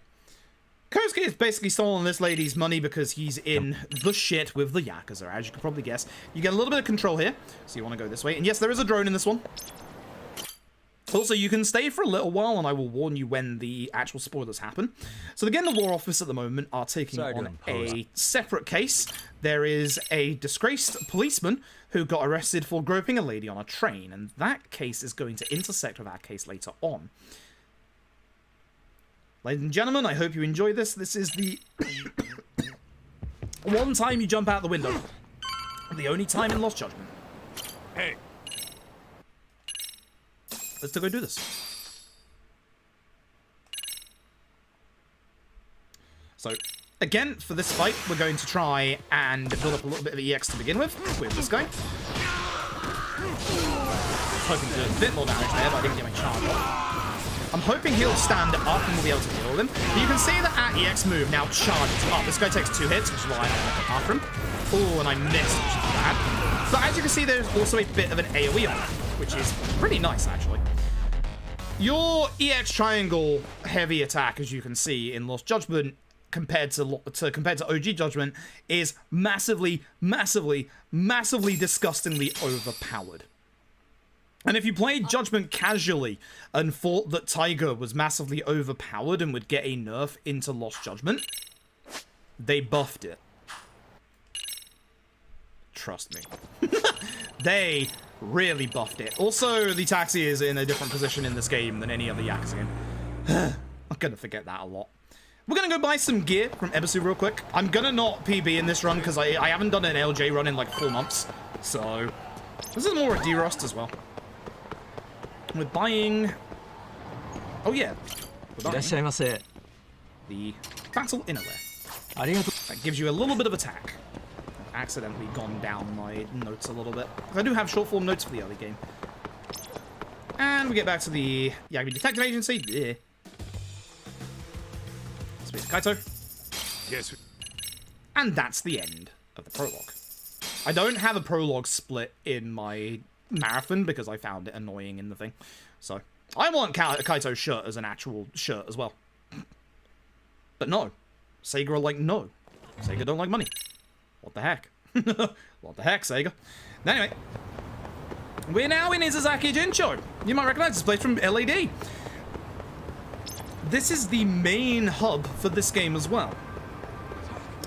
Kosuke has basically stolen this lady's money because he's in the shit with the Yakuza, as you can probably guess. You get a little bit of control here, so you want to go this way. And yes, there is a drone in this one. Also, you can stay for a little while, and I will warn you when the actual spoilers happen. So again, the War Office at the moment are taking on a separate case. There is a disgraced policeman who got arrested for groping a lady on a train, and that case is going to intersect with our case later on. Ladies and gentlemen, I hope you enjoy this. This is the one time you jump out the window. The only time in Lost Judgment. Hey. Let's go do this. So, again, for this fight, we're going to try and build up a little bit of EX to begin with this guy. Hoping to do a bit more damage there, but I didn't get my charge off. I'm hoping he'll stand up and we'll be able to deal with him. But you can see that our EX move now charges up. This guy takes 2 hits, which is why I don't like after him. Oh, and I missed, which is bad. But as you can see, there's also a bit of an AoE on it, which is pretty nice, actually. Your EX triangle heavy attack, as you can see in Lost Judgment, compared to OG Judgment, is massively, massively, massively disgustingly overpowered. And if you played Judgment casually and thought that Tiger was massively overpowered and would get a nerf into Lost Judgment, they buffed it. Trust me. They really buffed it. Also, the taxi is in a different position in this game than any other Yakuza game. I'm gonna forget that a lot. We're gonna go buy some gear from Ebisu real quick. I'm gonna not PB in this run because I haven't done an LJ run in like 4 months. So, this is more a D-Rust as well. We're buying... Oh yeah. We're buying the Battle Innerwear. That gives you a little bit of attack. I've accidentally gone down my notes a little bit. I do have short form notes for the early game. And we get back to the Yakuza Detective Agency. Yeah. Speak to Kaito. Yes. And that's the end of the prologue. I don't have a prologue split in my marathon because I found it annoying in the thing. So, I want Kaito's shirt as an actual shirt as well. But no. Sega are like, no. Sega don't like money. What the heck? What the heck, Sega? Anyway. We're now in Izazaki Jincho. You might recognize this place from LAD. This is the main hub for this game as well.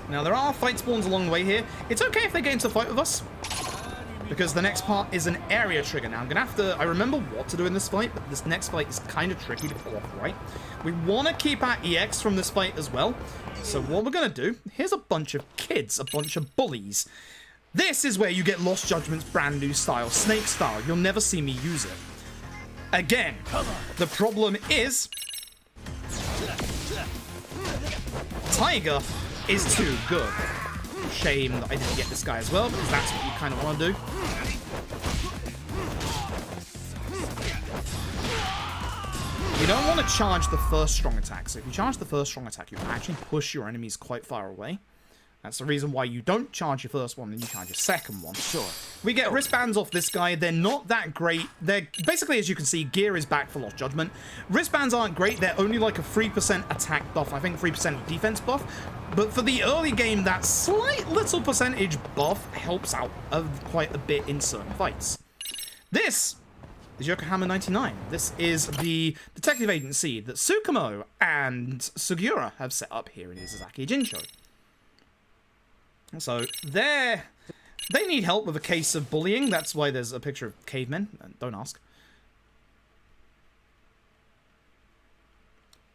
Now, there are fight spawns along the way here. It's okay if they get into a fight with us, because the next part is an area trigger. Now, I'm gonna have to... I remember what to do in this fight, but this next fight is kind of tricky to pull off right. We want to keep our EX from this fight as well. So what we're gonna do... Here's a bunch of kids, a bunch of bullies. This is where you get Lost Judgment's brand new style, Snake style. You'll never see me use it. Again, the problem is... Tiger is too good. Shame that I didn't get this guy as well, because that's what you kind of want to do. You don't want to charge the first strong attack. So if you charge the first strong attack, you can actually push your enemies quite far away. That's the reason why you don't charge your first one and you charge your second one. Sure. We get wristbands off this guy. They're not that great. They're basically, as you can see, gear is back for Lost Judgment. Wristbands aren't great. They're only like a 3% attack buff. I think 3% defense buff. But for the early game, that slight little percentage buff helps out quite a bit in certain fights. This is Yokohama 99. This is the detective agency that Tsukumo and Sugiura have set up here in Izazaki Jincho. So, they need help with a case of bullying. That's why there's a picture of cavemen. Don't ask.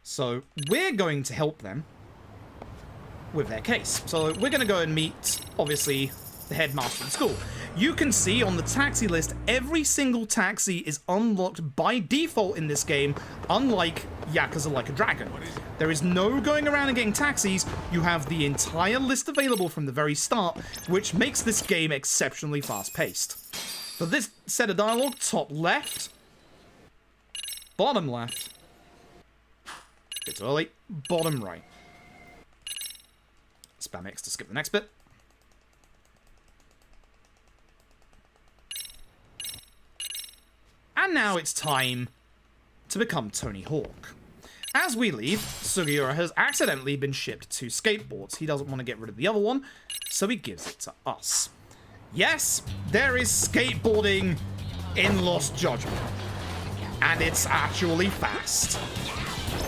So, we're going to help them with their case. So, we're going to go and meet, obviously, the headmaster of the school. You can see on the taxi list, every single taxi is unlocked by default in this game, unlike Yakuza Like a Dragon. There is no going around and getting taxis. You have the entire list available from the very start, which makes this game exceptionally fast-paced. For this set of dialogue, top left, bottom left, bit early, bottom right. Spam X to skip the next bit. And now it's time to become Tony Hawk. As we leave, Sugiura has accidentally been shipped 2 skateboards. He doesn't want to get rid of the other one, so he gives it to us. Yes, there is skateboarding in Lost Judgment, and it's actually fast.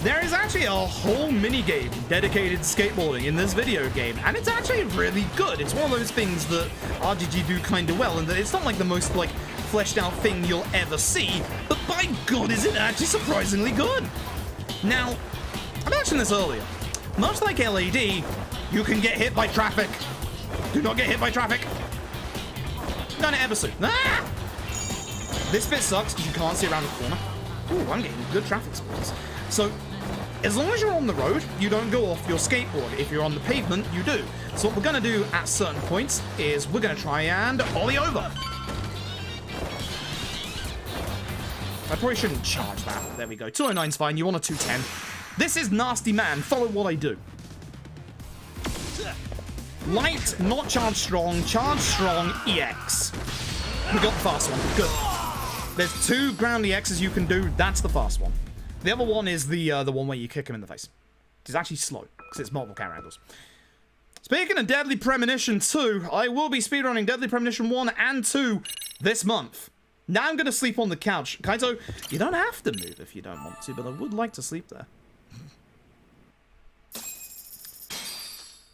There is actually a whole minigame dedicated to skateboarding in this video game, and it's actually really good. It's one of those things that RGG do kind of well, and that it's not like the most like fleshed out thing you'll ever see, but by God, is it actually surprisingly good. Now, I mentioned this earlier. Much like LAD, you can get hit by traffic. Do not get hit by traffic. Down at Ebisu. Ah! This bit sucks because you can't see around the corner. Ooh, I'm getting good traffic spots. So, as long as you're on the road, you don't go off your skateboard. If you're on the pavement, you do. So what we're going to do at certain points is we're going to try and ollie over. I probably shouldn't charge that. There we go. 209's fine. You want a 210. This is Nasty Man. Follow what I do. Light, not charge strong. Charge strong, EX. We got the fast one. Good. There's 2 ground EXs you can do. That's the fast one. The other one is the one where you kick him in the face. It's actually slow, because it's multiple camera angles. Speaking of Deadly Premonition 2, I will be speedrunning Deadly Premonition 1 and 2 this month. Now I'm going to sleep on the couch. Kaito, you don't have to move if you don't want to, but I would like to sleep there.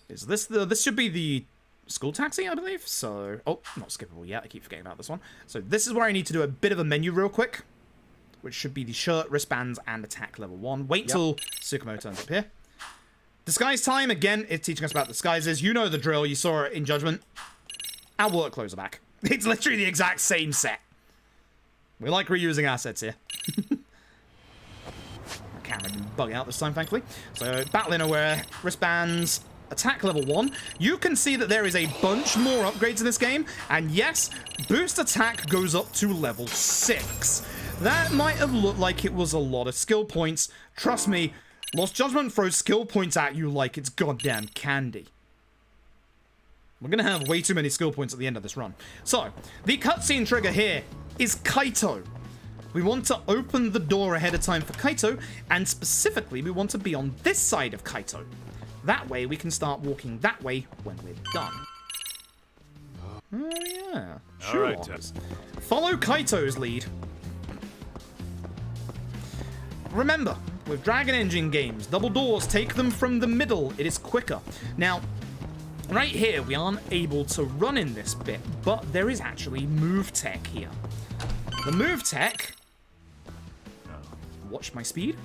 Is this the... This should be the school taxi, I believe? So... Oh, not skippable yet. I keep forgetting about this one. So this is where I need to do a bit of a menu real quick, which should be the shirt, wristbands, and attack level 1. Wait till Tsukumo turns up here. Disguise time, again, it's teaching us about disguises. You know the drill. You saw it in Judgment. Our work clothes are back. It's literally the exact same set. We like reusing assets here. Our camera didn't bug out this time, thankfully. So, battle innerwear, wristbands, attack level 1. You can see that there is a bunch more upgrades in this game. And yes, boost attack goes up to level 6. That might have looked like it was a lot of skill points. Trust me, Lost Judgment throws skill points at you like it's goddamn candy. We're going to have way too many skill points at the end of this run. So, the cutscene trigger here is Kaito. We want to open the door ahead of time for Kaito, and specifically, we want to be on this side of Kaito. That way, we can start walking that way when we're done. Oh, yeah. Sure. All right, Follow Kaito's lead. Remember, with Dragon Engine games, double doors, take them from the middle. It is quicker. Now, right here, we aren't able to run in this bit, but there is actually move tech here. The move tech... Watch my speed.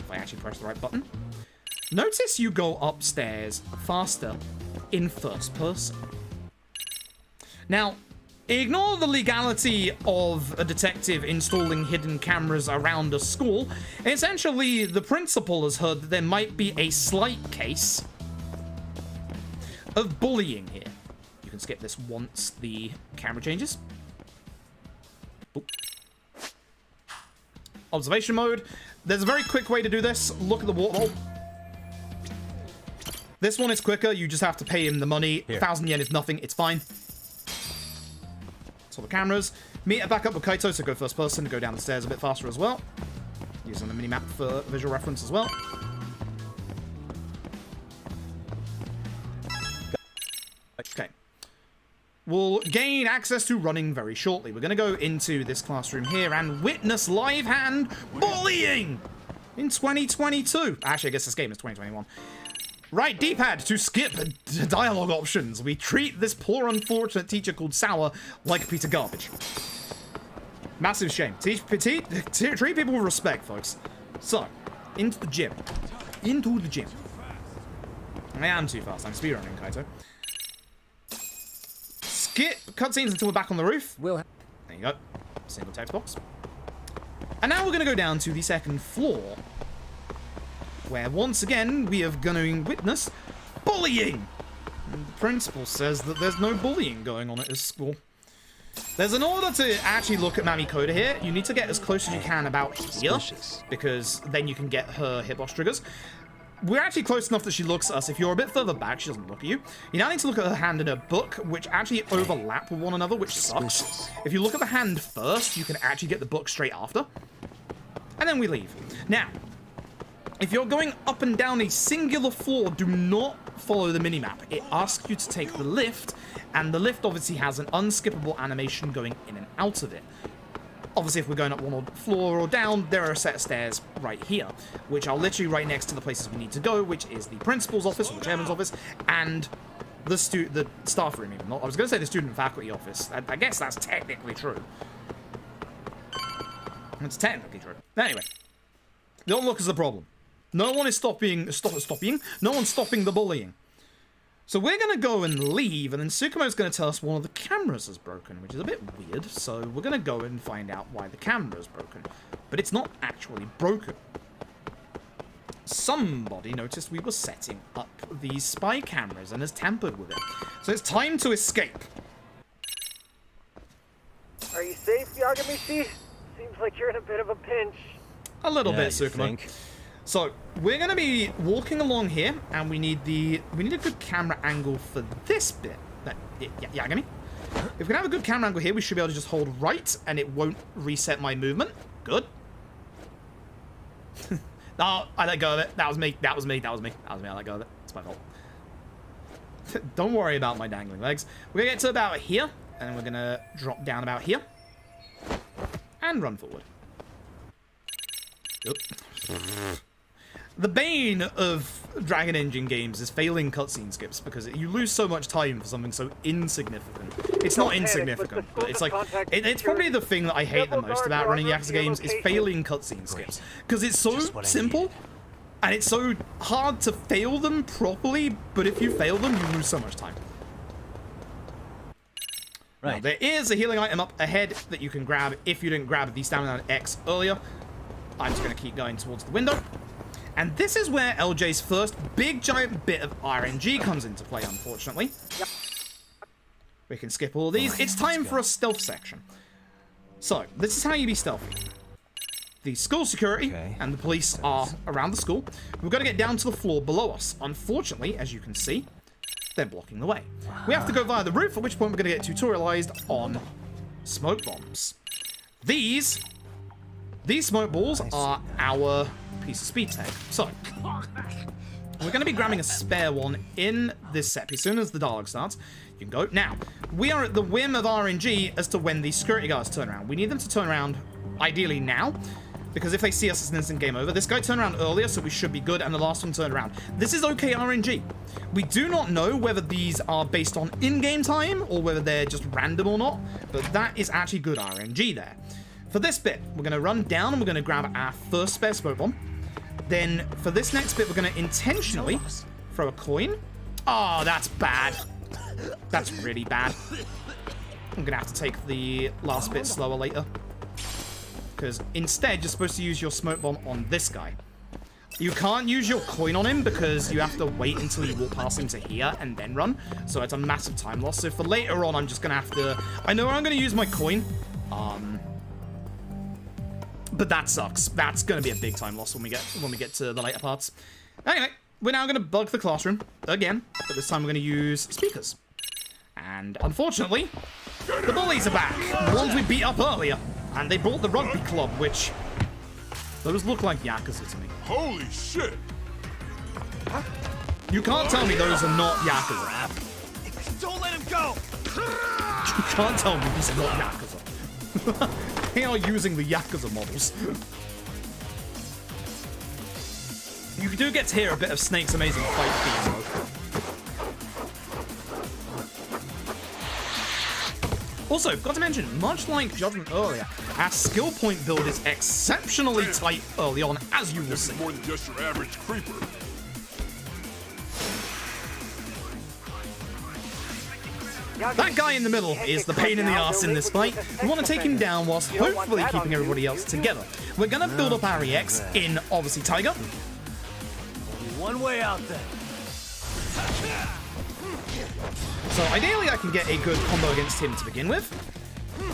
If I actually press the right button. Notice you go upstairs faster in first person. Now, ignore the legality of a detective installing hidden cameras around a school. Essentially, the principal has heard that there might be a slight case of bullying here. You can skip this once the camera changes. Oop. Observation mode. There's a very quick way to do this. Look at the waterhole. This one is quicker. You just have to pay him the money. 1,000 yen is nothing. It's fine. So the cameras. Meet back up with Kaito, so go first person to go down the stairs a bit faster as well. Using the minimap for visual reference as well. Okay. We'll gain access to running very shortly. We're going to go into this classroom here and witness live hand bullying in 2022. Actually, I guess this game is 2021. Right, D-pad to skip dialogue options. We treat this poor unfortunate teacher called Sour like a piece of garbage. Massive shame. Treat people with respect, folks. So, into the gym. Into the gym. I am too fast. I'm speedrunning, Kaito. Skip cutscenes until we're back on the roof. There you go. Single text box. And now we're going to go down to the second floor, where once again we are going to witness bullying. And the principal says that there's no bullying going on at his school. There's an order to actually look at Mami Koda here. You need to get as close as you can about here, because then you can get her hitbox triggers. We're actually close enough that she looks at us. If you're a bit further back, she doesn't look at you. You now need to look at her hand and her book, which actually overlap with one another, which sucks. If you look at the hand first, you can actually get the book straight after. And then we leave. Now, if you're going up and down a singular floor, do not follow the minimap. It asks you to take the lift, and the lift obviously has an unskippable animation going in and out of it. Obviously, if we're going up one floor or down, there are a set of stairs right here, which are literally right next to the places we need to go, which is the principal's office, or the chairman's office, and the staff room even. I was going to say the student faculty office. I guess that's technically true. It's technically true. Anyway, don't look as the problem. No one is stopping. No one's stopping the bullying. So we're going to go and leave, and then Tsukumo's going to tell us one of the cameras is broken, which is a bit weird. So we're going to go and find out why the camera is broken. But it's not actually broken. Somebody noticed we were setting up these spy cameras and has tampered with it. So it's time to escape. Are you safe, Yagami-shi? Seems like you're in a bit of a pinch. A little bit, Tsukumo. So we're going to be walking along here, and we need a good camera angle for this bit. Yagami. If we can have a good camera angle here, we should be able to just hold right, and it won't reset my movement. Good. Oh, I let go of it. That was me. That was me. That was me. That was me. I let go of it. It's my fault. Don't worry about my dangling legs. We're gonna get to about here, and then we're gonna drop down about here, and run forward. Oop. The bane of Dragon Engine games is failing cutscene skips because you lose so much time for something so insignificant. It's not insignificant, but it's like it's probably the thing that I hate the most about running Yakuza games is failing cutscene skips because it's so simple and it's so hard to fail them properly. But if you fail them, you lose so much time. Right. Now, there is a healing item up ahead that you can grab if you didn't grab the stamina X earlier. I'm just going to keep going towards the window. And this is where LJ's first big giant bit of RNG comes into play, unfortunately. Yep. We can skip all of these. It's time for a stealth section. So, this is how you be stealthy. The school security and the police are around the school. We've got to get down to the floor below us. Unfortunately, as you can see, they're blocking the way. We have to go via the roof, at which point we're going to get tutorialized on smoke bombs. These smoke balls are our piece of speed tech. So, we're going to be grabbing a spare one in this set. As soon as the dialogue starts, you can go. Now, we are at the whim of RNG as to when the security guards turn around. We need them to turn around, ideally now, because if they see us, it's an instant game over. This guy turned around earlier, so we should be good, and the last one turned around. This is okay RNG. We do not know whether these are based on in-game time or whether they're just random or not, but that is actually good RNG there. For this bit, we're going to run down and we're going to grab our first spare smoke bomb. Then, for this next bit, we're going to intentionally throw a coin. Oh, that's bad. That's really bad. I'm going to have to take the last bit slower later. Because instead, you're supposed to use your smoke bomb on this guy. You can't use your coin on him because you have to wait until you walk past him to here and then run. So it's a massive time loss. So for later on, I'm just going to have to... I know I'm going to use my coin. But that sucks. That's going to be a big time loss when we get to the later parts. Anyway, we're now going to bug the classroom again, but this time we're going to use speakers. And unfortunately, the bullies are back. The ones we beat up earlier. And they brought the rugby club, which those look like Yakuza to me. Holy shit! You can't tell me those are not Yakuza. Don't let him go! You can't tell me these are not Yakuza. They are using the Yakuza models. You do get to hear a bit of Snake's amazing fight theme, though. Also, got to mention, much like Judgment earlier, our skill point build is exceptionally tight early on, as you will see. More than just your average creeper. That guy in the middle is the pain in the ass in this fight. We want to take him down whilst hopefully keeping everybody else together. We're going to build up our EX in, obviously, Tiger. One way out then. So ideally I can get a good combo against him to begin with.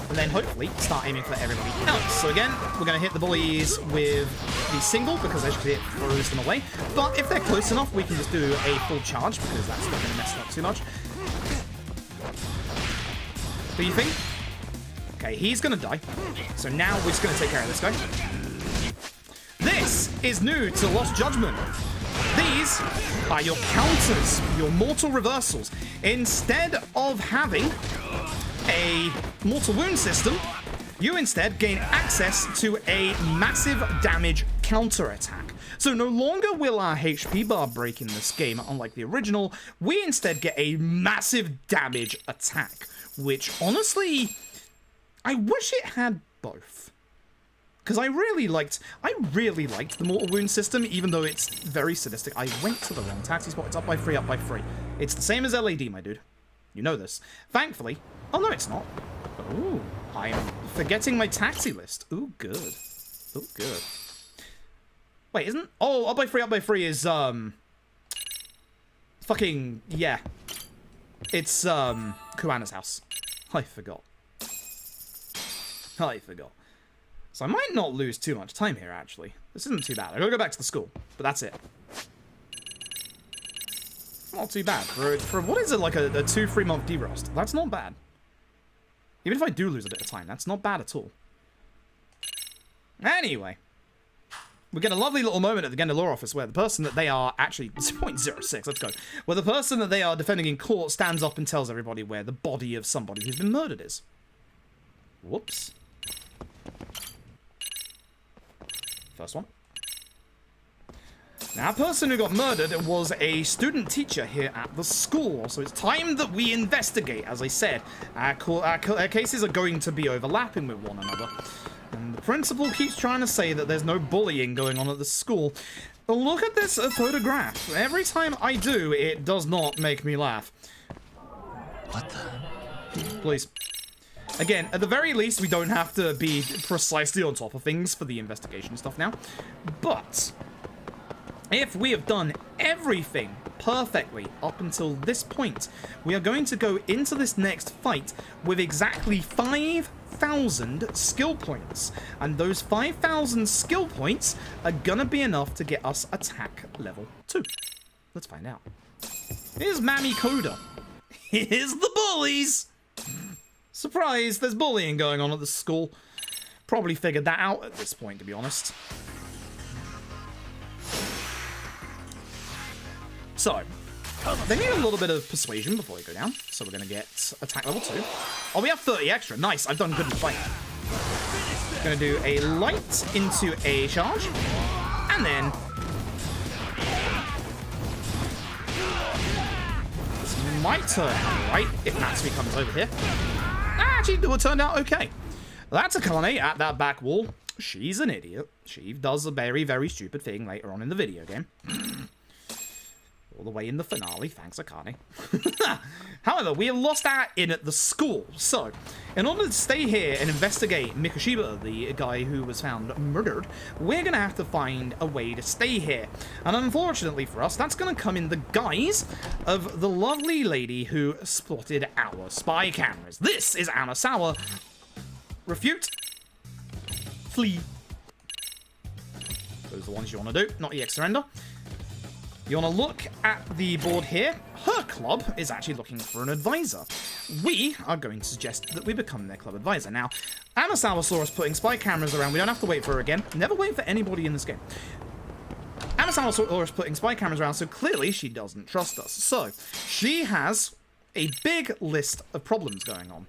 And then hopefully start aiming for everybody else. So again, we're going to hit the bullies with the single because as you see it throws them away. But if they're close enough, we can just do a full charge because that's not going to mess it up too much. What do you think? Okay, he's gonna die. So now we're just gonna take care of this guy. This is new to Lost Judgment. These are your counters, your mortal reversals. Instead of having a mortal wound system, you instead gain access to a massive damage counter attack. So no longer will our HP bar break in this game, unlike the original. We instead get a massive damage attack. Which, honestly, I wish it had both. Because I really liked the Mortal Wound system, even though it's very sadistic. I went to the wrong taxi spot. It's up by 3, up by 3. It's the same as LAD, my dude. You know this. Thankfully... Oh, no, it's not. Ooh, I'm forgetting my taxi list. Ooh, good. Ooh, good. Wait, isn't... Oh, up by 3 is, fucking... Yeah. It's, Kuana's house. I forgot. So I might not lose too much time here, actually. This isn't too bad. I gotta go back to the school, but that's it. Not too bad. For what is it, like a 2-3 month derost? That's not bad. Even if I do lose a bit of time, that's not bad at all. Anyway. We get a lovely little moment at the end of law office where the person that they are actually... 0.06, let's go. Where the person that they are defending in court stands up and tells everybody where the body of somebody who's been murdered is. Whoops. First one. Now, a person who got murdered was a student teacher here at the school, so it's time that we investigate. As I said, our cases are going to be overlapping with one another. And the principal keeps trying to say that there's no bullying going on at the school. But look at this photograph. Every time I do, it does not make me laugh. What the? Please. Again, at the very least, we don't have to be precisely on top of things for the investigation stuff now. But if we have done everything perfectly up until this point, we are going to go into this next fight with exactly 5,000 skill points. And those 5,000 skill points are gonna be enough to get us attack level 2. Let's find out. Here's Mammy Coda. Here's the bullies! Surprise, there's bullying going on at the school. Probably figured that out at this point, to be honest. So, they need a little bit of persuasion before they go down. So we're going to get attack level 2. Oh, we have 30 extra. Nice, I've done good in the fight. Going to do a light into a charge. And then... this might turn out right if Natsumi comes over here. Actually, it turned out okay. That's Akane at that back wall. She's an idiot. She does a very, very stupid thing later on in the video game. All the way in the finale, thanks Akane. However, we have lost our in at the school. So, in order to stay here and investigate Mikoshiba, the guy who was found murdered, we're going to have to find a way to stay here. And unfortunately for us, that's going to come in the guise of the lovely lady who spotted our spy cameras. This is Anasawa. Refute. Flee. Those are the ones you want to do, not EX surrender. You want to look at the board here. Her club is actually looking for an advisor. We are going to suggest that we become their club advisor. Now, Anasawa saw us putting spy cameras around. We don't have to wait for her again. Never wait for anybody in this game. Anasawa saw us putting spy cameras around, so clearly she doesn't trust us. So, she has a big list of problems going on.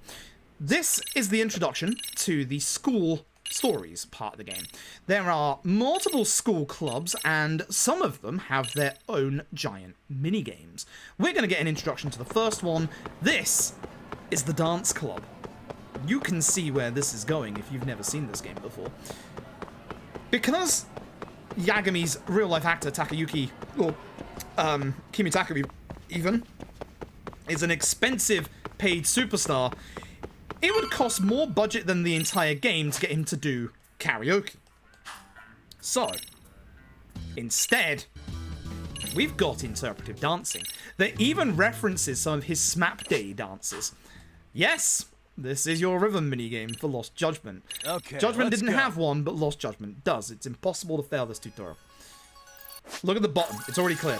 This is the introduction to the school stories part of the game. There are multiple school clubs, and some of them have their own giant mini-games. We're going to get an introduction to the first one. This is the dance club. You can see where this is going if you've never seen this game before. Because Yagami's real-life actor, Takayuki, or Kimi Takumi even, is an expensive paid superstar, it would cost more budget than the entire game to get him to do karaoke. So, instead, we've got interpretive dancing that even references some of his Smap Day dances. Yes, this is your rhythm minigame for Lost Judgment. Okay, Judgment didn't have one, but Lost Judgment does. It's impossible to fail this tutorial. Look at the bottom, it's already clear.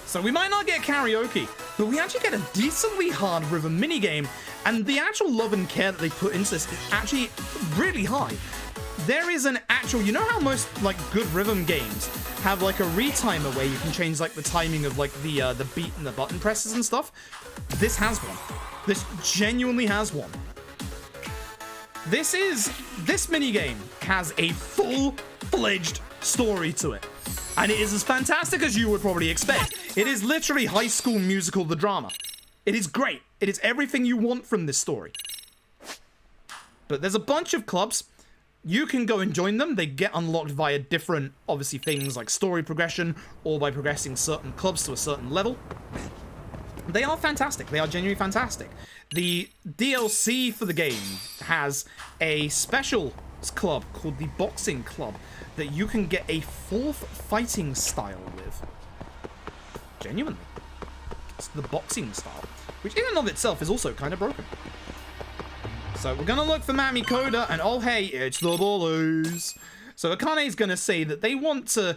So we might not get karaoke, but we actually get a decently hard rhythm minigame, and the actual love and care that they put into this is actually really high. There is an actual, you know how most like good rhythm games have like a retimer where you can change like the timing of like the beat and the button presses and stuff? This has one. This genuinely has one. This minigame has a full-fledged story to it. And it is as fantastic as you would probably expect. It is literally High School Musical, the drama. It is great. It is everything you want from this story. But there's a bunch of clubs. You can go and join them. They get unlocked via different, obviously, things like story progression or by progressing certain clubs to a certain level. They are fantastic. They are genuinely fantastic. The DLC for the game has a special club called the Boxing Club that you can get a fourth fighting style with. Genuinely. It's the boxing style, which in and of itself is also kind of broken. So we're gonna look for Mammy Coda, and oh hey, it's the bullies. So Akane's gonna say that they want to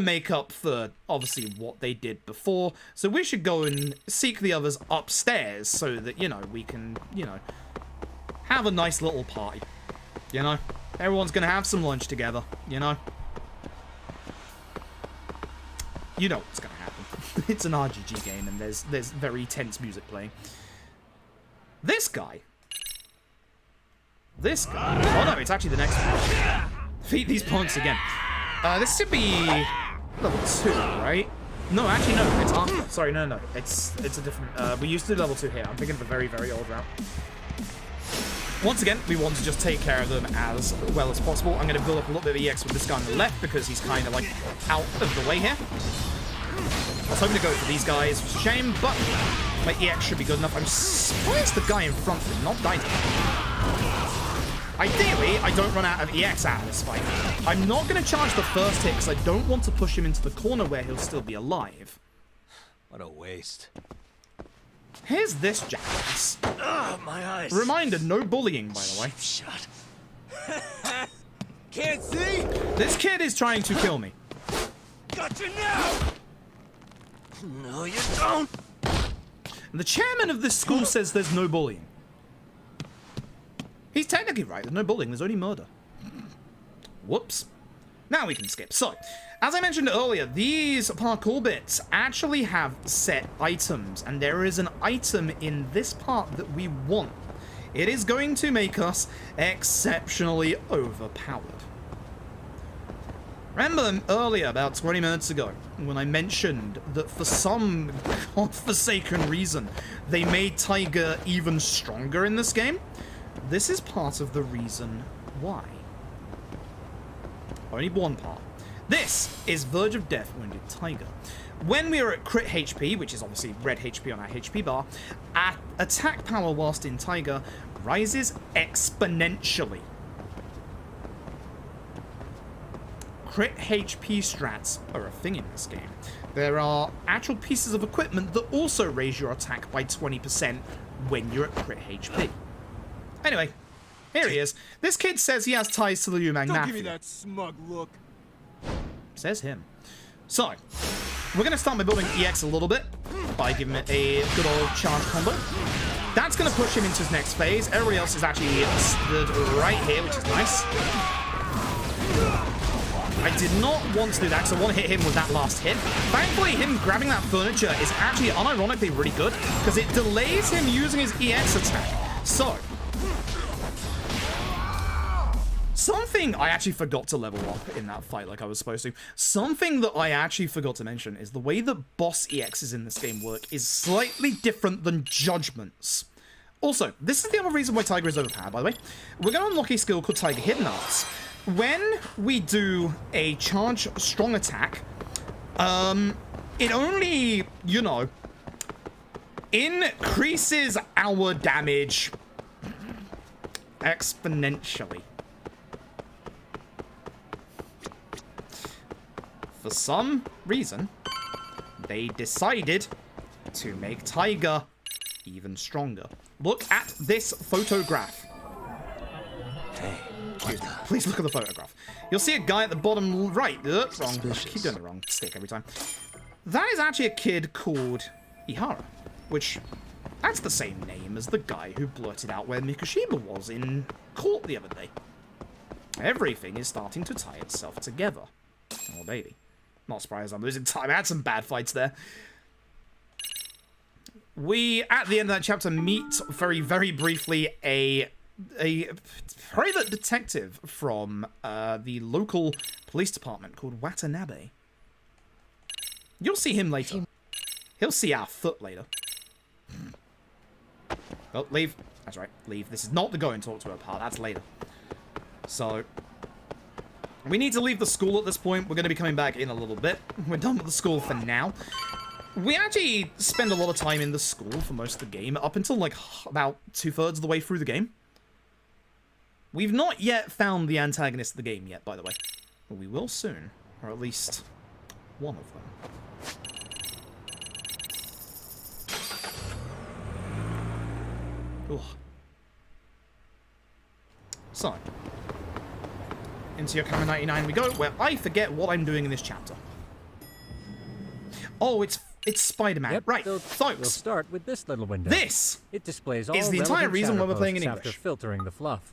make up for obviously what they did before. So we should go and seek the others upstairs so that, you know, we can, you know, have a nice little party. You know, everyone's gonna have some lunch together. You know. You know what's gonna happen. It's an RGG game, and there's very tense music playing. This guy. Oh no, it's actually the next one. Defeat these punks again. This should be level 2, right? No, actually no, it's after. Sorry, no. It's a different. We used to do level 2 here. I'm thinking of a very, very old route. Once again, we want to just take care of them as well as possible. I'm going to build up a little bit of EX with this guy on the left because he's kind of like out of the way here. I was hoping to go for these guys, which is a shame, but my EX should be good enough. I'm surprised the guy in front did not die to me. Ideally, I don't run out of EX out of this fight. I'm not going to charge the first hit because I don't want to push him into the corner where he'll still be alive. What a waste. Here's this jackass. Ah, my eyes. Reminder, no bullying, by the way. Shut. Can't see? This kid is trying to kill me. Got you now! No, you don't! The chairman of this school says there's no bullying. He's technically right, there's no bullying, there's only murder. Whoops. Now we can skip. So, as I mentioned earlier, these parkour bits actually have set items, and there is an item in this part that we want. It is going to make us exceptionally overpowered. Remember earlier, about 20 minutes ago, when I mentioned that for some godforsaken reason, they made Tiger even stronger in this game? This is part of the reason why. Only one part. This is Verge of Death Wounded Tiger. When we are at crit HP, which is obviously red HP on our HP bar, our attack power whilst in Tiger rises exponentially. Crit HP strats are a thing in this game. There are actual pieces of equipment that also raise your attack by 20% when you're at crit HP. Anyway, here he is. This kid says he has ties to the Umang Mafia. Don't give me that smug look. Says him. So, we're going to start by building EX a little bit by giving it a good old charge combo. That's going to push him into his next phase. Everybody else is actually stood right here, which is nice. I did not want to do that because I want to hit him with that last hit. Thankfully, him grabbing that furniture is actually unironically really good because it delays him using his EX attack. So, something I actually forgot to level up in that fight like I was supposed to. Something that I actually forgot to mention is the way that boss EXs in this game work is slightly different than Judgments. Also, this is the other reason why Tiger is overpowered, by the way. We're going to unlock a skill called Tiger Hidden Arts. When we do a charge strong attack, it only, you know, increases our damage exponentially. For some reason, they decided to make Tiger even stronger. Look at this photograph. Hey, excuse me. Please look at the photograph. You'll see a guy at the bottom right. Wrong. I keep doing the wrong stick every time. That is actually a kid called Ihara, which that's the same name as the guy who blurted out where Mikoshiba was in court the other day. Everything is starting to tie itself together. Oh, baby. Not surprised I'm losing time. I had some bad fights there. We, at the end of that chapter, meet very, very briefly a private detective from the local police department called Watanabe. You'll see him later. He'll see our foot later. Oh, leave. That's right, leave. This is not the go and talk to her part. That's later. So, we need to leave the school at this point. We're going to be coming back in a little bit. We're done with the school for now. We actually spend a lot of time in the school for most of the game, up until like about 2/3 of the way through the game. We've not yet found the antagonist of the game yet, by the way. But we will soon, or at least one of them. Ugh. So, into Yokohama 99 we go, where I forget what I'm doing in this chapter. Oh, it's Spider-Man. Yep, Right, we'll folks. start with this little window. This it displays all is the entire reason why we're playing in after English. filtering the fluff.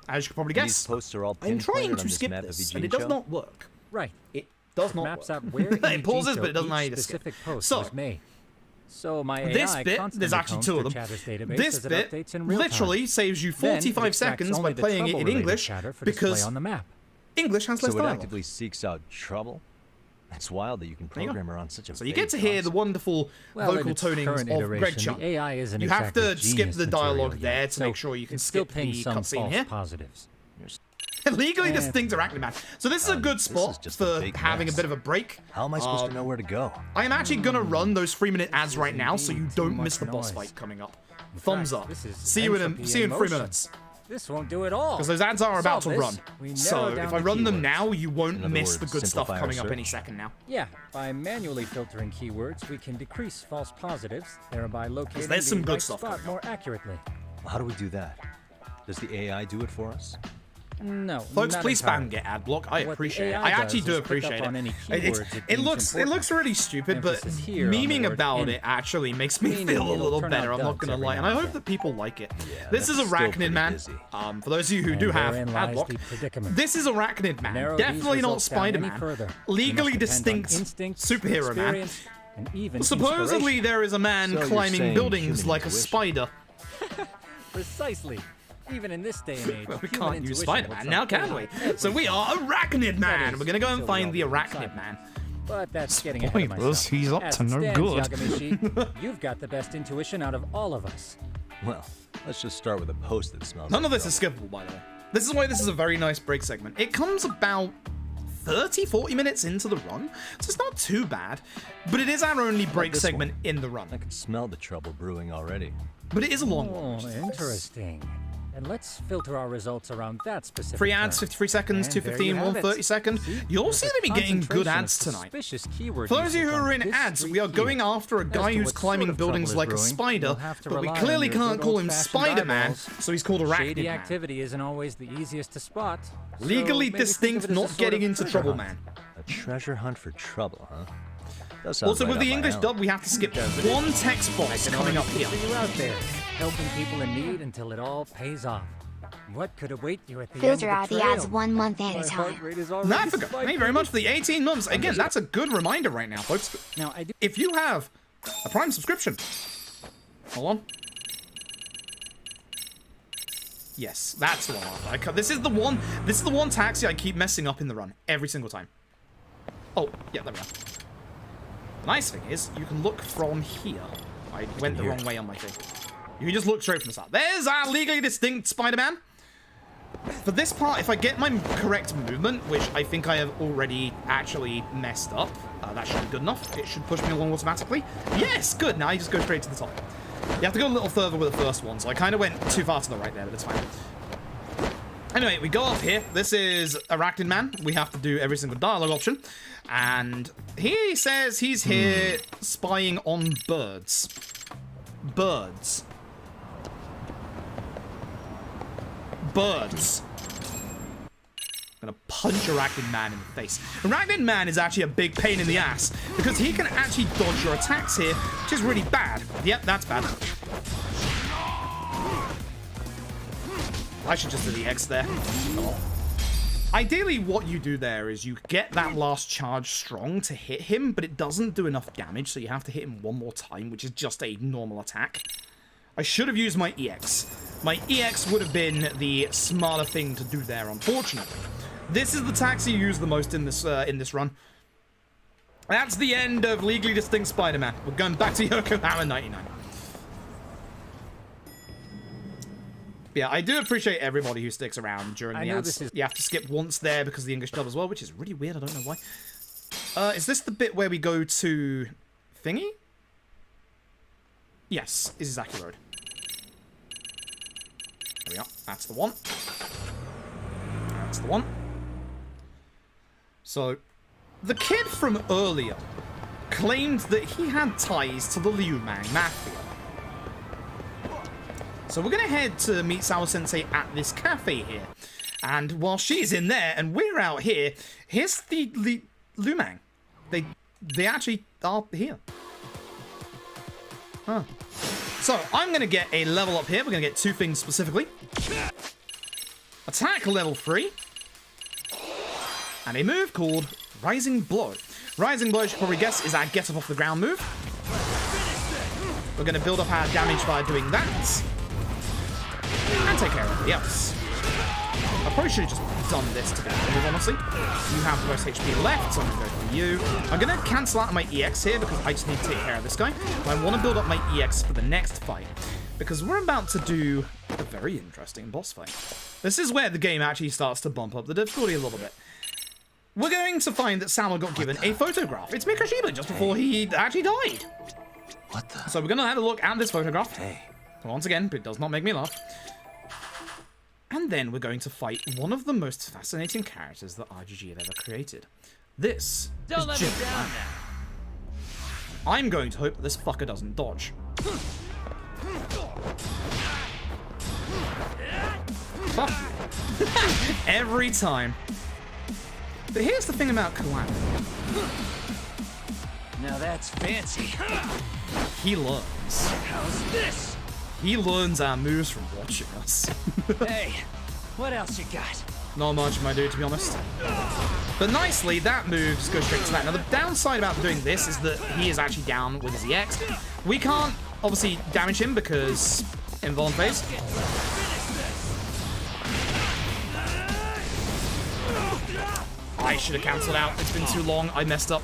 As you can probably guess, These posts are all I'm trying pinpointed to on this skip map of this, Eugene and it does show? not work. Right. It does not Maps work. out where in It pauses, Eugene but it doesn't show allow you each to skip. specific post So, was made. So my AI this bit, constantly there's actually combs two of through them. Chatter's database This as it bit updates in real literally time. saves you Then it 45 extracts seconds by only the playing it in trouble-related English chatter for because display on the map. English has less So it dialogue. actively seeks out trouble? It's wild that you can program her on such a So you get to hear the wonderful vocal tonings of Greg Chung. The AI isn't You have to exactly skip the genius dialogue material there yet, to so make sure you can it still skip the pings some cutscene false here. positives. Legally distinct Arachnid Man. So this is a good spot for having a bit of a break. How am I supposed to know where to go? I am actually going to run those 3-minute ads right now so you don't miss the boss fight coming up. Thumbs up. See you in 3 minutes. This won't do it all. Because those ads are about to run. We So narrow down if I the run them keywords. now, you won't In other miss the words, good stuff simplify our coming up search. any second now. Yeah, by manually filtering keywords, we can decrease false positives, thereby locating there's some the good right stuff spot coming more accurately. How do we do that? Does the AI do it for us? No, Folks, not please entirely. spam get ad block. I What the appreciate it. AI I actually does do is pick appreciate up on it. any It's- keywords it It deems looks important. really stupid, but Emphasis here on the memeing word about in. it actually makes me Meaning feel a it'll little turn better. out I'm not duds gonna every lie, and now I and hope then. that people like it. Yeah, This is that's still Arachnid pretty Man. busy. For those of you who And do have therein ad lies block, the predicament. this is Arachnid Man. Narrow these Definitely not results down any Spider-Man. further. Legally You must depend on distinct instinct, superhero man. experience, and even Supposedly inspiration. there is a man So you're climbing saying buildings human like a intuition. spider. Precisely. Even in this day and age, Well, we human can't use intuition Spider-Man will now, trump can we? every So we are Arachnid Man. We're gonna go and until we find all the become Arachnid silent. Man. But that's getting ahead of Spoilers, myself. he's up As to it no stands, good. Yagamishi, you've got the best intuition out of all of us. Well, let's just start with a post that smells None like of this is skippable, by the way. This is why this is a very nice break segment. It comes about 30-40 minutes into the run, so it's not too bad. But it is our only break this segment in the run. I can smell the trouble brewing already. But it is a long Oh, one. interesting. And let's filter our results around that specific 3 ads, term. 53 seconds, And 215, there you have 130 it. seconds. See? You'll There's see a them be getting good concentration ads of tonight. suspicious keyword For those of you usage who on are in this ads, street we are view. going after a As guy to who's what climbing sort of buildings trouble like is a brewing, spider, you'll have to but we rely clearly on your can't good call him old-fashioned Spider-Man, eyeballs. so he's called Arachnid Shady Man. activity isn't always the easiest to spot. so Legally maybe think of distinct, it as a not sort getting of into treasure trouble, hunt. man. A treasure hunt for trouble, huh? That sounds Also, right with up the my English alley. dub, we have to skip one text box coming up here. See you out there, helping people in need until it all pays off. What could await you at the Filter end out of the the trail? ads 1 month at My a heart time. rate is No, I already forgot. Thank you spiking. very much for the 18 months. Again, that's a good reminder right now, folks. Now, I do If you have a Prime subscription, hold on. Yes, that's the one. This is the one. This is the one taxi I keep messing up in the run every single time. Oh, yeah, there we go. The nice thing is you can look from here. I went the wrong way on my thing. You can just look straight from the start. There's our legally distinct Spider-Man. For this part, if I get my correct movement, which I think I have already actually messed up, that should be good enough. It should push me along automatically. Yes, good. Now you just go straight to the top. You have to go a little further with the first one, so I kind of went too far to the right there, but it's fine. Anyway, we go up here. This is Arachnid Man. We have to do every single dialogue option. And he says he's here spying on birds. Birds. Birds. I'm gonna punch Arachnid Man in the face. Arachnid Man is actually a big pain in the ass because he can actually dodge your attacks here, which is really bad. Yep, that's bad. I should just do the X there. Ideally, what you do there is you get that last charge strong to hit him, but it doesn't do enough damage, so you have to hit him one more time, which is just a normal attack. I should have used my EX. My EX would have been the smarter thing to do there, unfortunately. This is the taxi you use the most in this run. That's the end of Legally Distinct Spider-Man. We're going back to Yokohama 99. Yeah, I do appreciate everybody who sticks around during the ads. You have to skip once there because of the English dub as well, which is really weird. I don't know why. Is this the bit where we go to thingy? Yes, this is Izaki Road. There we are. That's the one. That's the one. So, the kid from earlier claimed that he had ties to the Liu Mang Mafia. So we're going to head to meet Sao Sensei at this cafe here. And while she's in there and we're out here, here's the Lumang. They actually are here. Huh. So I'm going to get a level up here. We're going to get two things specifically. Attack level 3. And a move called Rising Blow. Rising Blow, you should probably guess, is our get up off the ground move. We're going to build up our damage by doing that. And take care of everybody else. I probably should have just done this to get the move, honestly. You have the most HP left, so I'm going to go for you. I'm going to cancel out my EX here because I just need to take care of this guy. But I want to build up my EX for the next fight, because we're about to do a very interesting boss fight. This is where the game actually starts to bump up the difficulty a little bit. We're going to find that Sama got given a photograph. It's Mikoshiba just before he actually died. What the? So we're going to have a look at this photograph. Hey. Once again, it does not make me laugh. And then we're going to fight one of the most fascinating characters that RGG have ever created. This Don't is let me Jim. down now. I'm going to hope that this fucker doesn't dodge. Fuck you. Every time. But here's the thing about Kawan. Now that's fancy. He learns. How's this? He learns our moves from watching us. Hey, what else you got? Not much, my dude, to be honest. But nicely, that move just goes straight to that. Now, the downside about doing this is that he is actually down with his EX. We can't, obviously, damage him because invuln phase. I should have cancelled out. It's been too long. I messed up.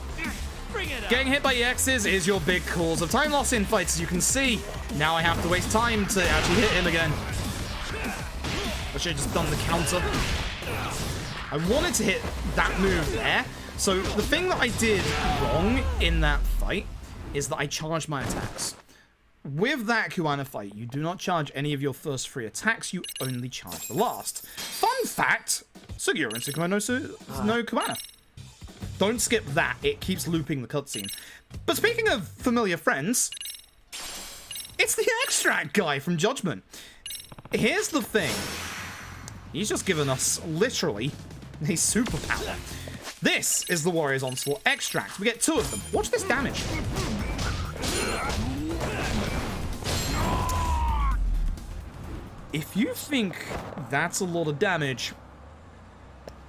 Getting hit by EXs is your big cause of time loss in fights, as you can see. Now I have to waste time to actually hit him again. I should have just done the counter. I wanted to hit that move there. So the thing that I did wrong in that fight is that I charged my attacks. With that Kuwana fight, you do not charge any of your first 3 attacks, you only charge the last. Fun fact, Sugiura and Tsukumo no Kuwana. Don't skip that, it keeps looping the cutscene. But speaking of familiar friends, it's the extract guy from Judgment. Here's the thing. He's just given us, literally, a superpower. This is the Warrior's Onslaught extract. We get 2 of them. Watch this damage. If you think that's a lot of damage,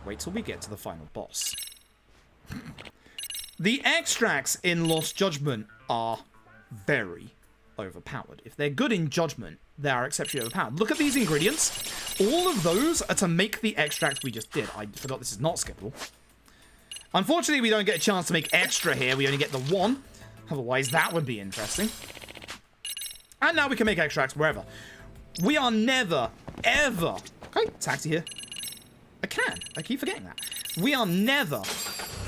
wait till we get to the final boss. The extracts in Lost Judgment are very overpowered. If they're good in Judgment, they are exceptionally overpowered. Look at these ingredients. All of those are to make the extract we just did. I forgot this is not skippable. Unfortunately, we don't get a chance to make extra here. We only get the 1. Otherwise, that would be interesting. And now we can make extracts wherever. We are never, ever... Okay, taxi here. I keep forgetting that. We are never,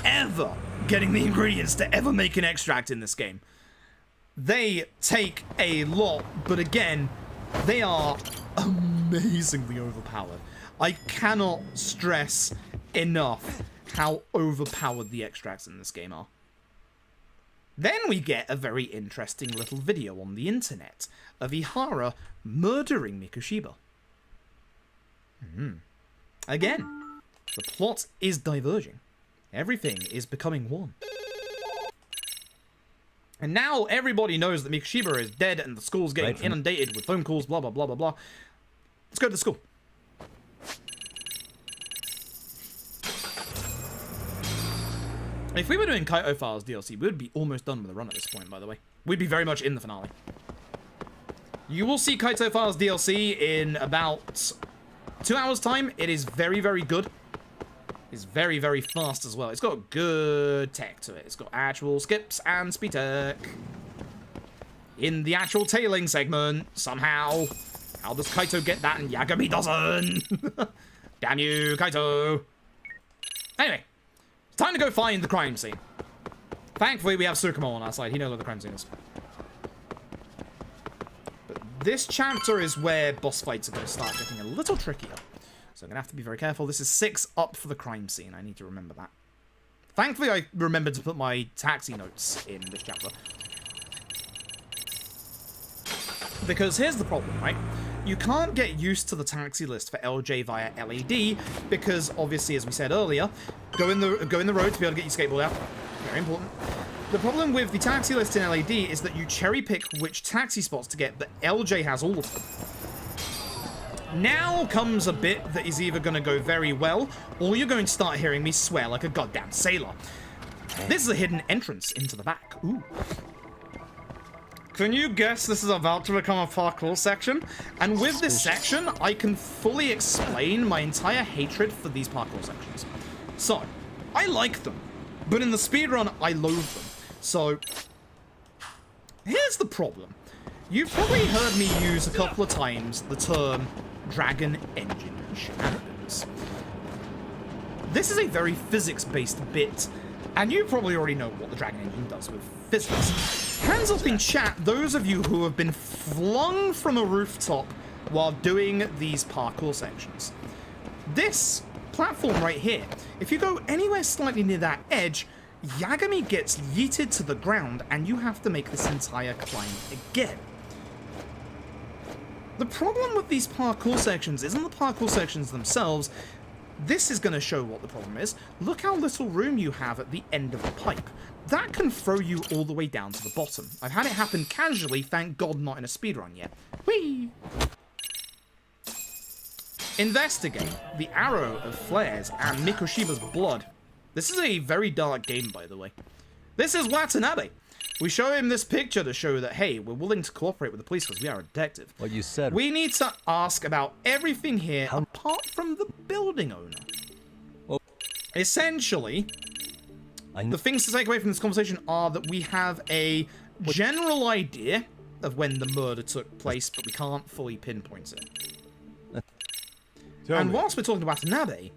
ever getting the ingredients to ever make an extract in this game. They take a lot, but again, they are amazingly overpowered. I cannot stress enough how overpowered the extracts in this game are. Then we get a very interesting little video on the internet of Ihara murdering Mikoshiba. Again, the plot is diverging. Everything is becoming one. And now everybody knows that Mikoshiba is dead and the school's getting inundated with phone calls, blah, blah, blah, blah, blah. Let's go to the school. If we were doing Kaito Files DLC, we would be almost done with the run at this point, by the way. We'd be very much in the finale. You will see Kaito Files DLC in about 2 hours' time. It is very, very good. It's very, very fast as well. It's got good tech to it. It's got actual skips and speed tech. In the actual tailing segment, somehow. How does Kaito get that and Yagami doesn't? Damn you, Kaito. Anyway. It's time to go find the crime scene. Thankfully, we have Tsukumo on our side. He knows where the crime scene is. But this chapter is where boss fights are going to start getting a little trickier. So I'm going to have to be very careful. This is 6 up for the crime scene. I need to remember that. Thankfully, I remembered to put my taxi notes in this chapter. Because here's the problem, right? you can't get used to the taxi list for LJ via LED because obviously, as we said earlier, go in the road to be able to get your skateboard out. Very important. The problem with the taxi list in LED is that you cherry pick which taxi spots to get, but LJ has all of them. Now comes a bit that is either going to go very well, or you're going to start hearing me swear like a goddamn sailor. This is a hidden entrance into the back. Ooh. Can you guess this is about to become a parkour section? And with this section, I can fully explain my entire hatred for these parkour sections. So, I like them, but in the speedrun, I loathe them. So, here's the problem. You've probably heard me use a couple of times the term Dragon Engine shenanigans. This is a very physics-based bit, and you probably already know what the Dragon Engine does with physics. Hands up in chat, those of you who have been flung from a rooftop while doing these parkour sections. This platform right here, if you go anywhere slightly near that edge, Yagami gets yeeted to the ground, and you have to make this entire climb again. The problem with these parkour sections isn't the parkour sections themselves. This is going to show what the problem is. Look how little room you have at the end of the pipe. That can throw you all the way down to the bottom. I've had it happen casually, thank God not in a speedrun yet. Whee! Investigate the Arrow of Flares and Mikoshiba's Blood. This is a very dark game, by the way. This is Watanabe. We show him this picture to show that, hey, we're willing to cooperate with the police because we are a detective. What you said. We need to ask about everything here apart from the building owner. Well, essentially, the things to take away from this conversation are that we have a general idea of when the murder took place, but we can't fully pinpoint it. And whilst we're talking about Watanabe,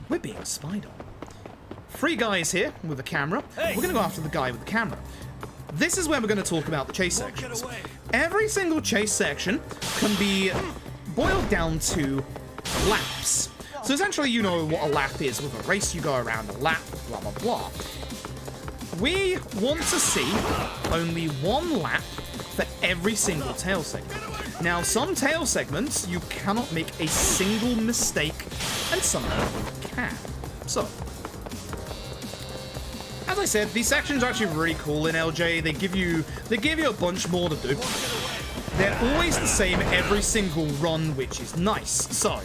we're being spied on. 3 guys here with a camera. Hey. We're going to go after the guy with the camera. This is where we're going to talk about the chase sections. Every single chase section can be boiled down to laps. So essentially, you know what a lap is. With a race, you go around a lap, blah, blah, blah. We want to see only 1 lap for every single tail segment. Now, some tail segments, you cannot make a single mistake, and some of them can. So, as I said, these sections are actually really cool in LJ. They give you a bunch more to do. They're always the same every single run, which is nice. So,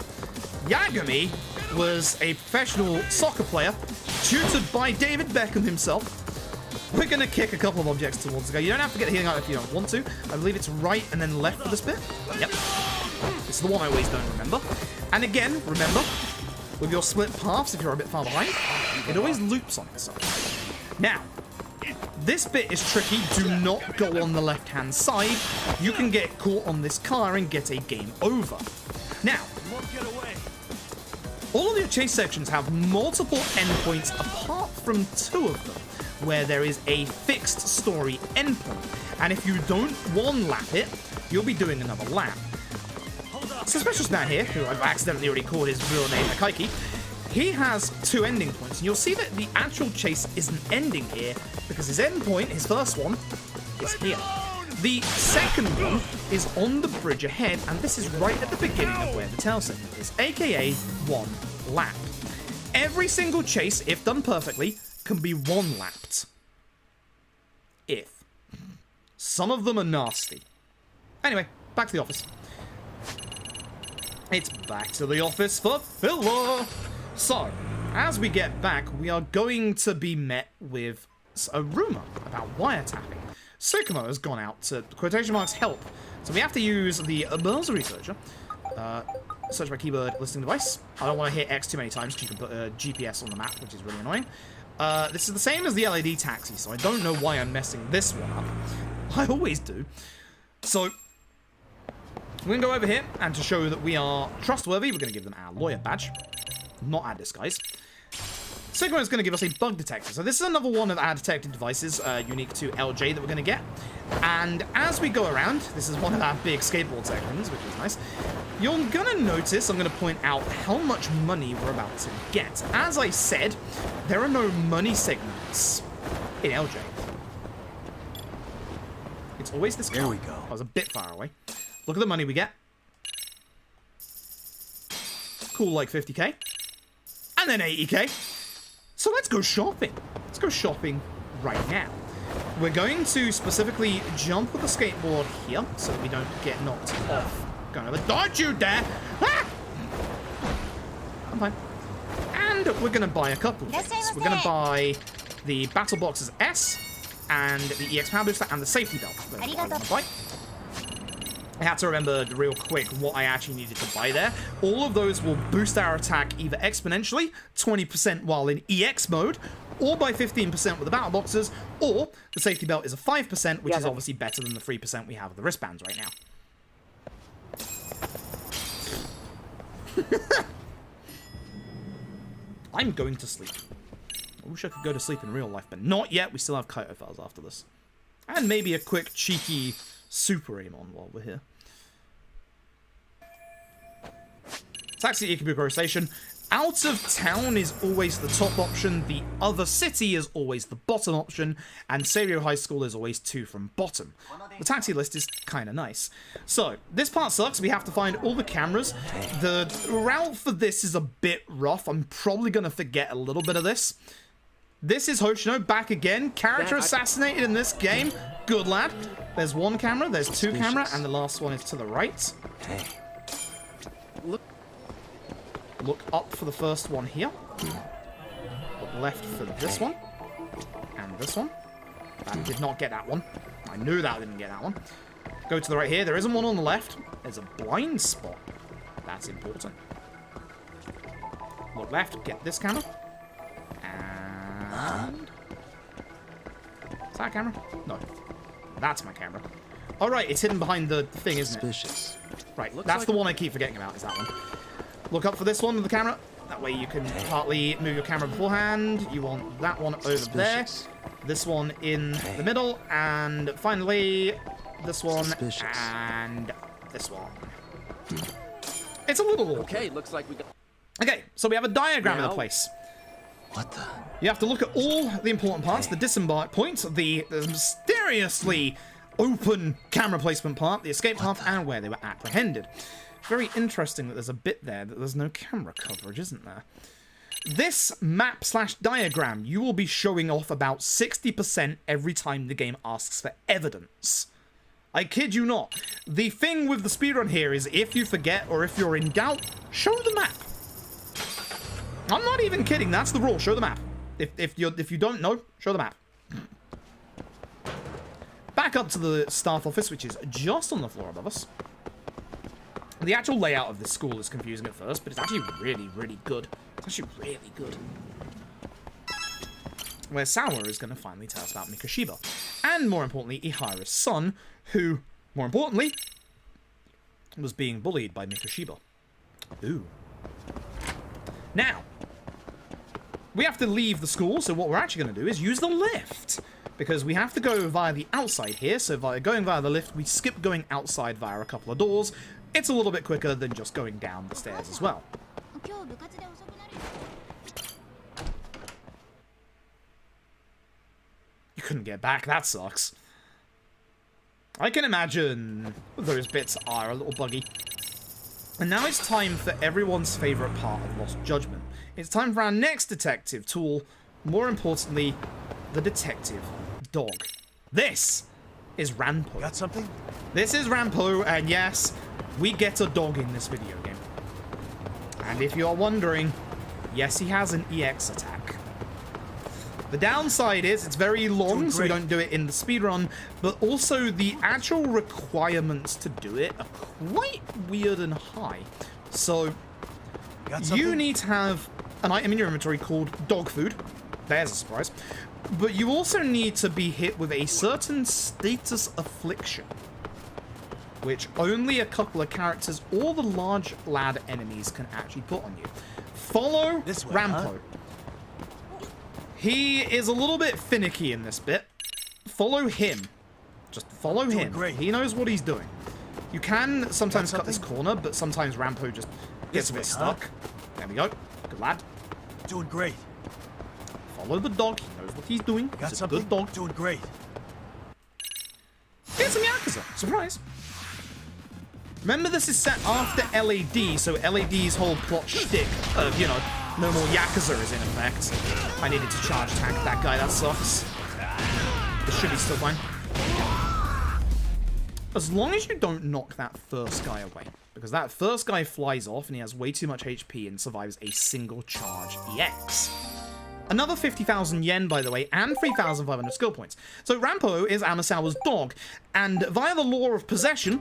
Yagami was a professional soccer player, tutored by David Beckham himself. We're going to kick a couple of objects towards the guy. You don't have to get healing out if you don't want to. I believe it's right and then left for this bit. Yep. It's the one I always don't remember. And again, remember, with your split paths, if you're a bit far behind, it always loops on itself. Now, this bit is tricky. Do not go on the left-hand side. You can get caught on this car and get a game over. Now, all of your chase sections have multiple endpoints apart from 2 of them, where there is a fixed story endpoint. And if you don't one-lap it, you'll be doing another lap. Suspicious man here, who I've accidentally already called his real name Akaiki, he has 2 ending points, and you'll see that the actual chase isn't ending here, because his end point, his first one, is here. The second one is on the bridge ahead, and this is right at the beginning of where the tail segment is, aka 1 lap. Every single chase, if done perfectly, can be 1-lapped. If. Some of them are nasty. Anyway, back to the office. It's back to the office for filler. So, as we get back, we are going to be met with a rumor about wiretapping. Tsukumo has gone out to, quotation marks, help. So we have to use the browser researcher. Search by keyword listing device. I don't want to hit X too many times because you can put a GPS on the map, which is really annoying. This is the same as the LED taxi, so I don't know why I'm messing this one up. I always do. So, we're going to go over here, and to show that we are trustworthy, we're going to give them our lawyer badge. Not our disguise. Tsukumo is going to give us a bug detector. So this is another one of our detected devices, unique to LJ, that we're going to get. And as we go around, this is one of our big skateboard sections, which is nice. You're going to notice, I'm going to point out how much money we're about to get. As I said, there are no money segments in LJ. It's always this car. There we go. I was a bit far away. Look at the money we get. cool like 50k. And then 80k. So let's go shopping. Let's go shopping right now. We're going to specifically jump with the skateboard here so that we don't get knocked off. Going over. Don't you dare! Ah! I'm fine. And we're going to buy a couple of things. We're going to buy the Battle Boxes S and the EX Power Booster and the Safety Belt. That's what I want to buy. I had to remember real quick what I actually needed to buy there. All of those will boost our attack either exponentially, 20% while in EX mode, or by 15% with the battle boxes, or the safety belt is a 5%, which is obviously better than the 3% we have with the wristbands right now. I'm going to sleep. I wish I could go to sleep in real life, but not yet. We still have Kaito files after this. And maybe a quick cheeky Super Amon while we're here. Taxi Ikebukuro Station. Out of town is always the top option. The other city is always the bottom option. And Seiryou High School is always 2 from bottom. The taxi list is kind of nice. So, this part sucks. We have to find all the cameras. The route for this is a bit rough. I'm probably going to forget a little bit of this. This is Hoshino back again. Character assassinated in this game. Good lad. There's 1 camera, there's 2 camera, and the last one is to the right. Hey. Look up for the first one here. Look left for this one. And this one. That did not get that one. I knew that didn't get that one. Go to the right here. There isn't one on the left. There's a blind spot. That's important. Look left. Get this camera. And... is that a camera? No. That's my camera. Oh, right. It's hidden behind the thing, isn't it? Suspicious. Right. That's the one I keep forgetting about, is that one. Look up for this one with the camera. That way you can partly move your camera beforehand. You want that one over there. This one in the middle. And finally, this one and this one. It's a little awkward. Okay, looks like we got... Okay, so we have a diagram of the place. What the? You have to look at all the important parts. The disembark point, the mysteriously open camera placement part, the escape path, and where they were apprehended. Very interesting that there's a bit there that there's no camera coverage, isn't there? This map/diagram, you will be showing off about 60% every time the game asks for evidence. I kid you not. The thing with the speedrun here is if you forget or if you're in doubt, show the map. I'm not even kidding. That's the rule. Show the map. If you don't know, show the map. Back up to the staff office, which is just on the floor above us. The actual layout of this school is confusing at first, but it's actually really, really good. It's actually really good. Where Sawa is going to finally tell us about Mikoshiba. And, more importantly, Ihara's son, who, more importantly, was being bullied by Mikoshiba. Ooh. Now, we have to leave the school, so what we're actually going to do is use the lift. Because we have to go via the outside here, so by going via the lift, we skip going outside via a couple of doors. It's a little bit quicker than just going down the stairs as well. You couldn't get back, that sucks. I can imagine those bits are a little buggy. And now it's time for everyone's favourite part of Lost Judgment. It's time for our next detective tool, more importantly, the detective dog. This is Rampo. Got something? This is Rampo, and yes, we get a dog in this video game. And if you're wondering, yes, he has an EX attack. The downside is it's very long, so we don't do it in the speedrun, but also the actual requirements to do it are quite weird and high. So you need to have an item in your inventory called dog food. There's a surprise. But you also need to be hit with a certain status affliction, which only a couple of characters or the large lad enemies can actually put on you. Follow this way, Rampo. He is a little bit finicky in this bit. Follow him. Just follow him. He knows what he's doing. You can sometimes cut this corner, but sometimes Rampo just gets a bit stuck. There we go. Good lad. Doing great. Follow the dog. He knows what he's doing. He's a good dog. Doing great. Get some Yakuza. Surprise. Remember, this is set after LAD, so LAD's whole plot shtick of, you know, no more Yakuza is in effect. I needed to charge attack that guy, that sucks. This should be still fine. As long as you don't knock that first guy away. Because that first guy flies off and he has way too much HP and survives a single charge EX. Another 50,000 yen, by the way, and 3,500 skill points. So Rampo is Amasawa's dog, and via the law of possession,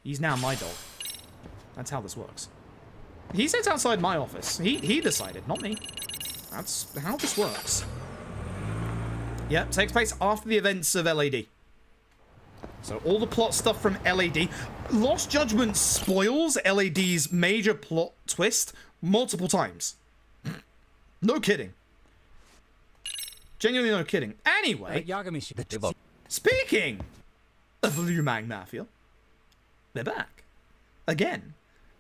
he's now my dog. That's how this works. He sits outside my office. He decided, not me. That's how this works. Yep, takes place after the events of LAD. So all the plot stuff from LAD. Lost Judgment spoils LAD's major plot twist multiple times. No kidding. Genuinely no kidding. Anyway, speaking of Lumang Mafia, they're back. Again.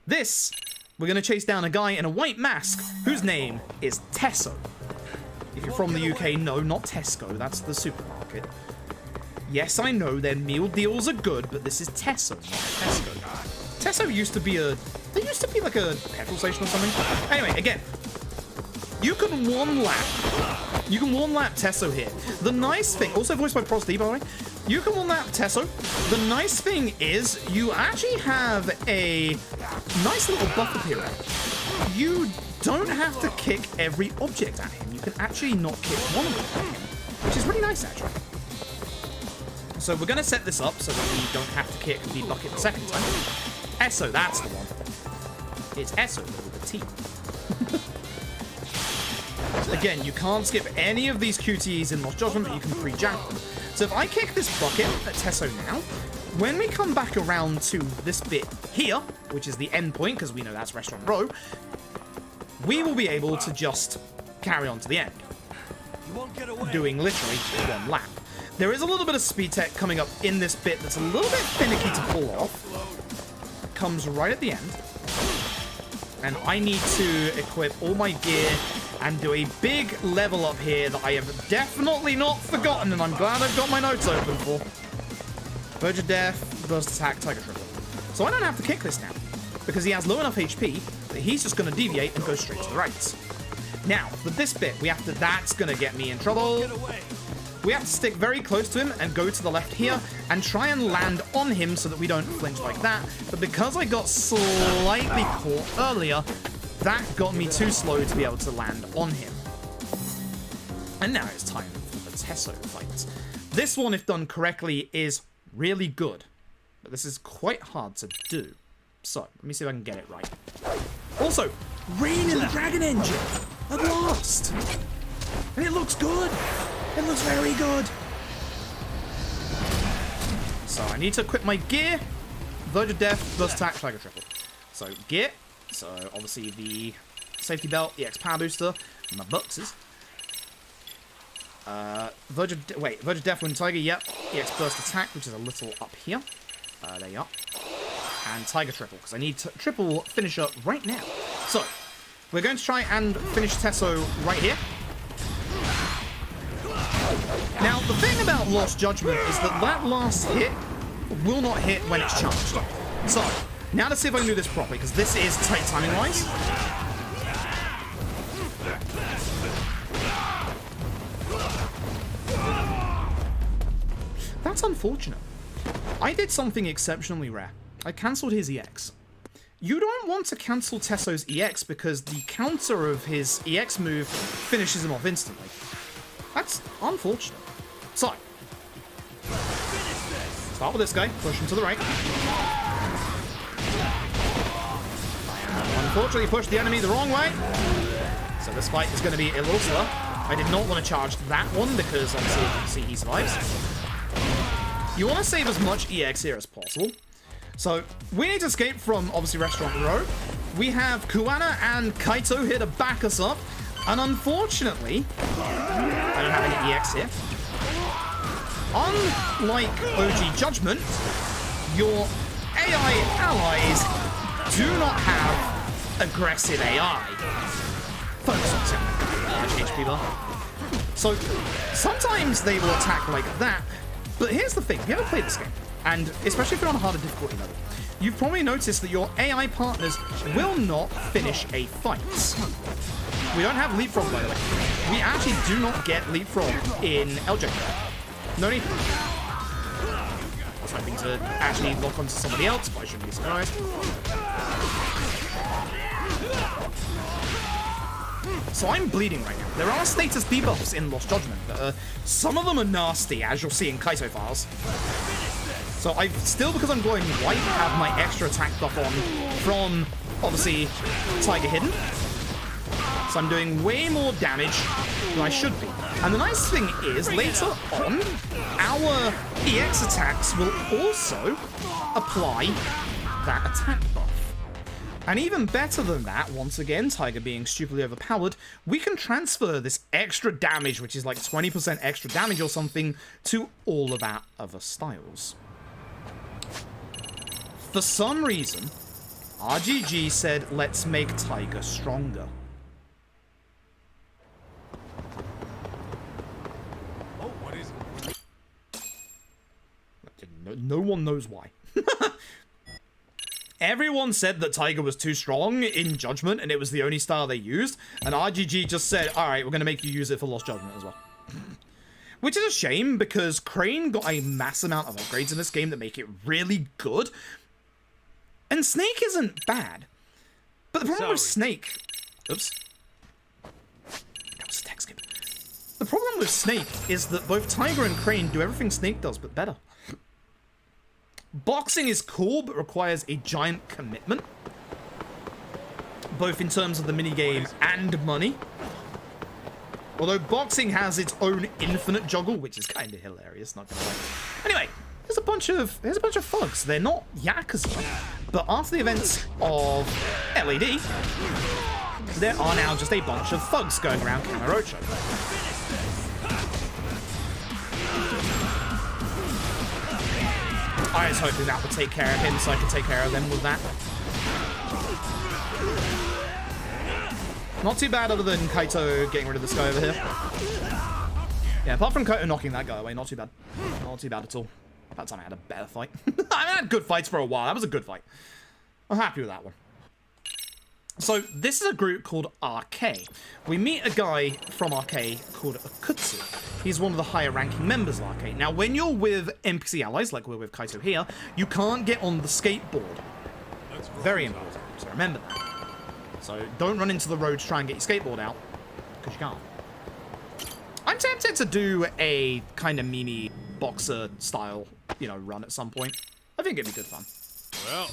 This, we're going to chase down a guy in a white mask whose name is Tesso. If you're from the UK, no, not Tesco. That's the supermarket. Yes, I know their meal deals are good, but this is Tesso, not Tesco. Tesso used to be like a petrol station or something. Anyway, again, you can one lap Tesso here. The nice thing, also voiced by Pros D, by the way, you can one lap Tesso. The nice thing is you actually have a nice little buff up here. You don't have to kick every object at him. You can actually not kick one of them at him, which is really nice, actually. So we're going to set this up so that we don't have to kick the bucket the second time. Esso, that's the one. It's Esso with a T. Again, you can't skip any of these QTEs in Lost Judgment, but you can pre-jack them. So if I kick this bucket at Tesso now, when we come back around to this bit here, which is the end point, because we know that's Restaurant Row, we will be able to just carry on to the end, doing literally one lap. There is a little bit of speed tech coming up in this bit that's a little bit finicky to pull off. It comes right at the end. And I need to equip all my gear and do a big level up here that I have definitely not forgotten, and I'm glad I've got my notes open for. Verge of Death, Burst Attack, Tiger Triple. So I don't have to kick this now, because he has low enough HP that he's just going to deviate and go straight to the right. Now, for this bit, that's going to get me in trouble. We have to stick very close to him and go to the left here and try and land on him so that we don't flinch like that. But because I got slightly caught earlier, that got me too slow to be able to land on him. And now it's time for the Tesso fight. This one, if done correctly, is really good. But this is quite hard to do. So, let me see if I can get it right. Also, Rain in the Dragon Engine! At last! And it looks good! It looks very good! So I need to equip my gear. Verge of Death, Burst Attack, Tiger Triple. So gear. So obviously the safety belt, EX Power Booster, my boxes. Verge of Death, Wind Tiger, yep. EX Burst Attack, which is a little up here. There you are. And Tiger Triple, because I need to triple finisher right now. So, we're going to try and finish Tesso right here. Now, the thing about Lost Judgment is that last hit will not hit when it's charged. So, now to see if I can do this properly, because this is tight timing-wise. That's unfortunate. I did something exceptionally rare. I cancelled his EX. You don't want to cancel Tesso's EX because the counter of his EX move finishes him off instantly. That's unfortunate. So, start with this guy, push him to the right. Unfortunately, push the enemy the wrong way. So this fight is going to be a little slower. I did not want to charge that one because obviously you can see he survives. You want to save as much EX here as possible. So, we need to escape from, obviously, Restaurant Row. We have Kuwana and Kaito here to back us up. And unfortunately, I don't have any EX here. Unlike OG Judgment, your AI allies do not have aggressive AI. Focus on large HP bar. So, sometimes they will attack like that, But here's the thing, if you ever played this game, and especially if you're on a harder difficulty level, you've probably noticed that your AI partners will not finish a fight. We don't have leapfrog, by the way. We actually do not get leapfrog in LJ. No need. I was hoping to actually lock onto somebody else, but I shouldn't be surprised. So I'm bleeding right now. There are status debuffs in Lost Judgment. Some of them are nasty, as you'll see in Kaito files. So I still, because I'm glowing white, have my extra attack buff on from, obviously, Tiger Hidden. So I'm doing way more damage than I should be. And the nice thing is, later on, our EX attacks will also apply that attack buff. And even better than that, once again, Tiger being stupidly overpowered, we can transfer this extra damage, which is like 20% extra damage or something, to all of our other styles. For some reason, RGG said, let's make Tiger stronger. Oh, what is it? No one knows why. Everyone said that Tiger was too strong in Judgment, and it was the only style they used, and RGG just said, alright, we're going to make you use it for Lost Judgment as well. Which is a shame, because Crane got a mass amount of upgrades in this game that make it really good. And Snake isn't bad. But the problem with Snake... Oops. That was a text skip. The problem with Snake is that both Tiger and Crane do everything Snake does, but better. Boxing is cool, but requires a giant commitment. Both in terms of the minigame and money. Although boxing has its own infinite juggle, which is kind of hilarious, not gonna lie. Anyway, there's a bunch of thugs. They're not Yakuza, but after the events of LED, there are now just a bunch of thugs going around Kamurocho. I was hoping that would take care of him so I could take care of them with that. Not too bad other than Kaito getting rid of this guy over here. Yeah, apart from Kaito knocking that guy away, not too bad. Not too bad at all. That time I had a better fight. I had good fights for a while. That was a good fight. I'm happy with that one. So, this is a group called RK. We meet a guy from RK called Akutsu. He's one of the higher ranking members of RK. Now, when you're with NPC allies, like we're with Kaito here, you can't get on the skateboard. Very important, so remember that. So, don't run into the road to try and get your skateboard out, because you can't. I'm tempted to do a kind of meme boxer style, you know, run at some point. I think it'd be good fun. Well...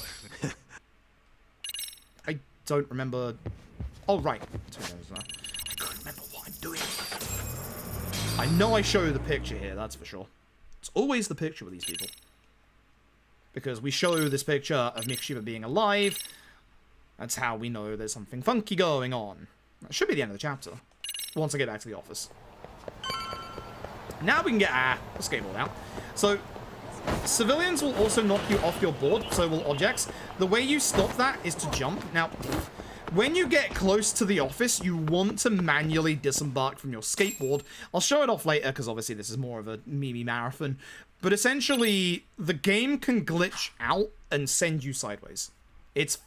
I don't remember... Oh, right. I couldn't remember what I'm doing. I know I show the picture here, that's for sure. It's always the picture with these people. Because we show this picture of Mikashiba being alive. That's how we know there's something funky going on. That should be the end of the chapter. Once I get back to the office. Now we can get our skateboard out. So... civilians will also knock you off your board, so will objects. The way you stop that is to jump. Now, when you get close to the office, you want to manually disembark from your skateboard. I'll show it off later, because obviously this is more of a meme marathon. But essentially, the game can glitch out and send you sideways. It's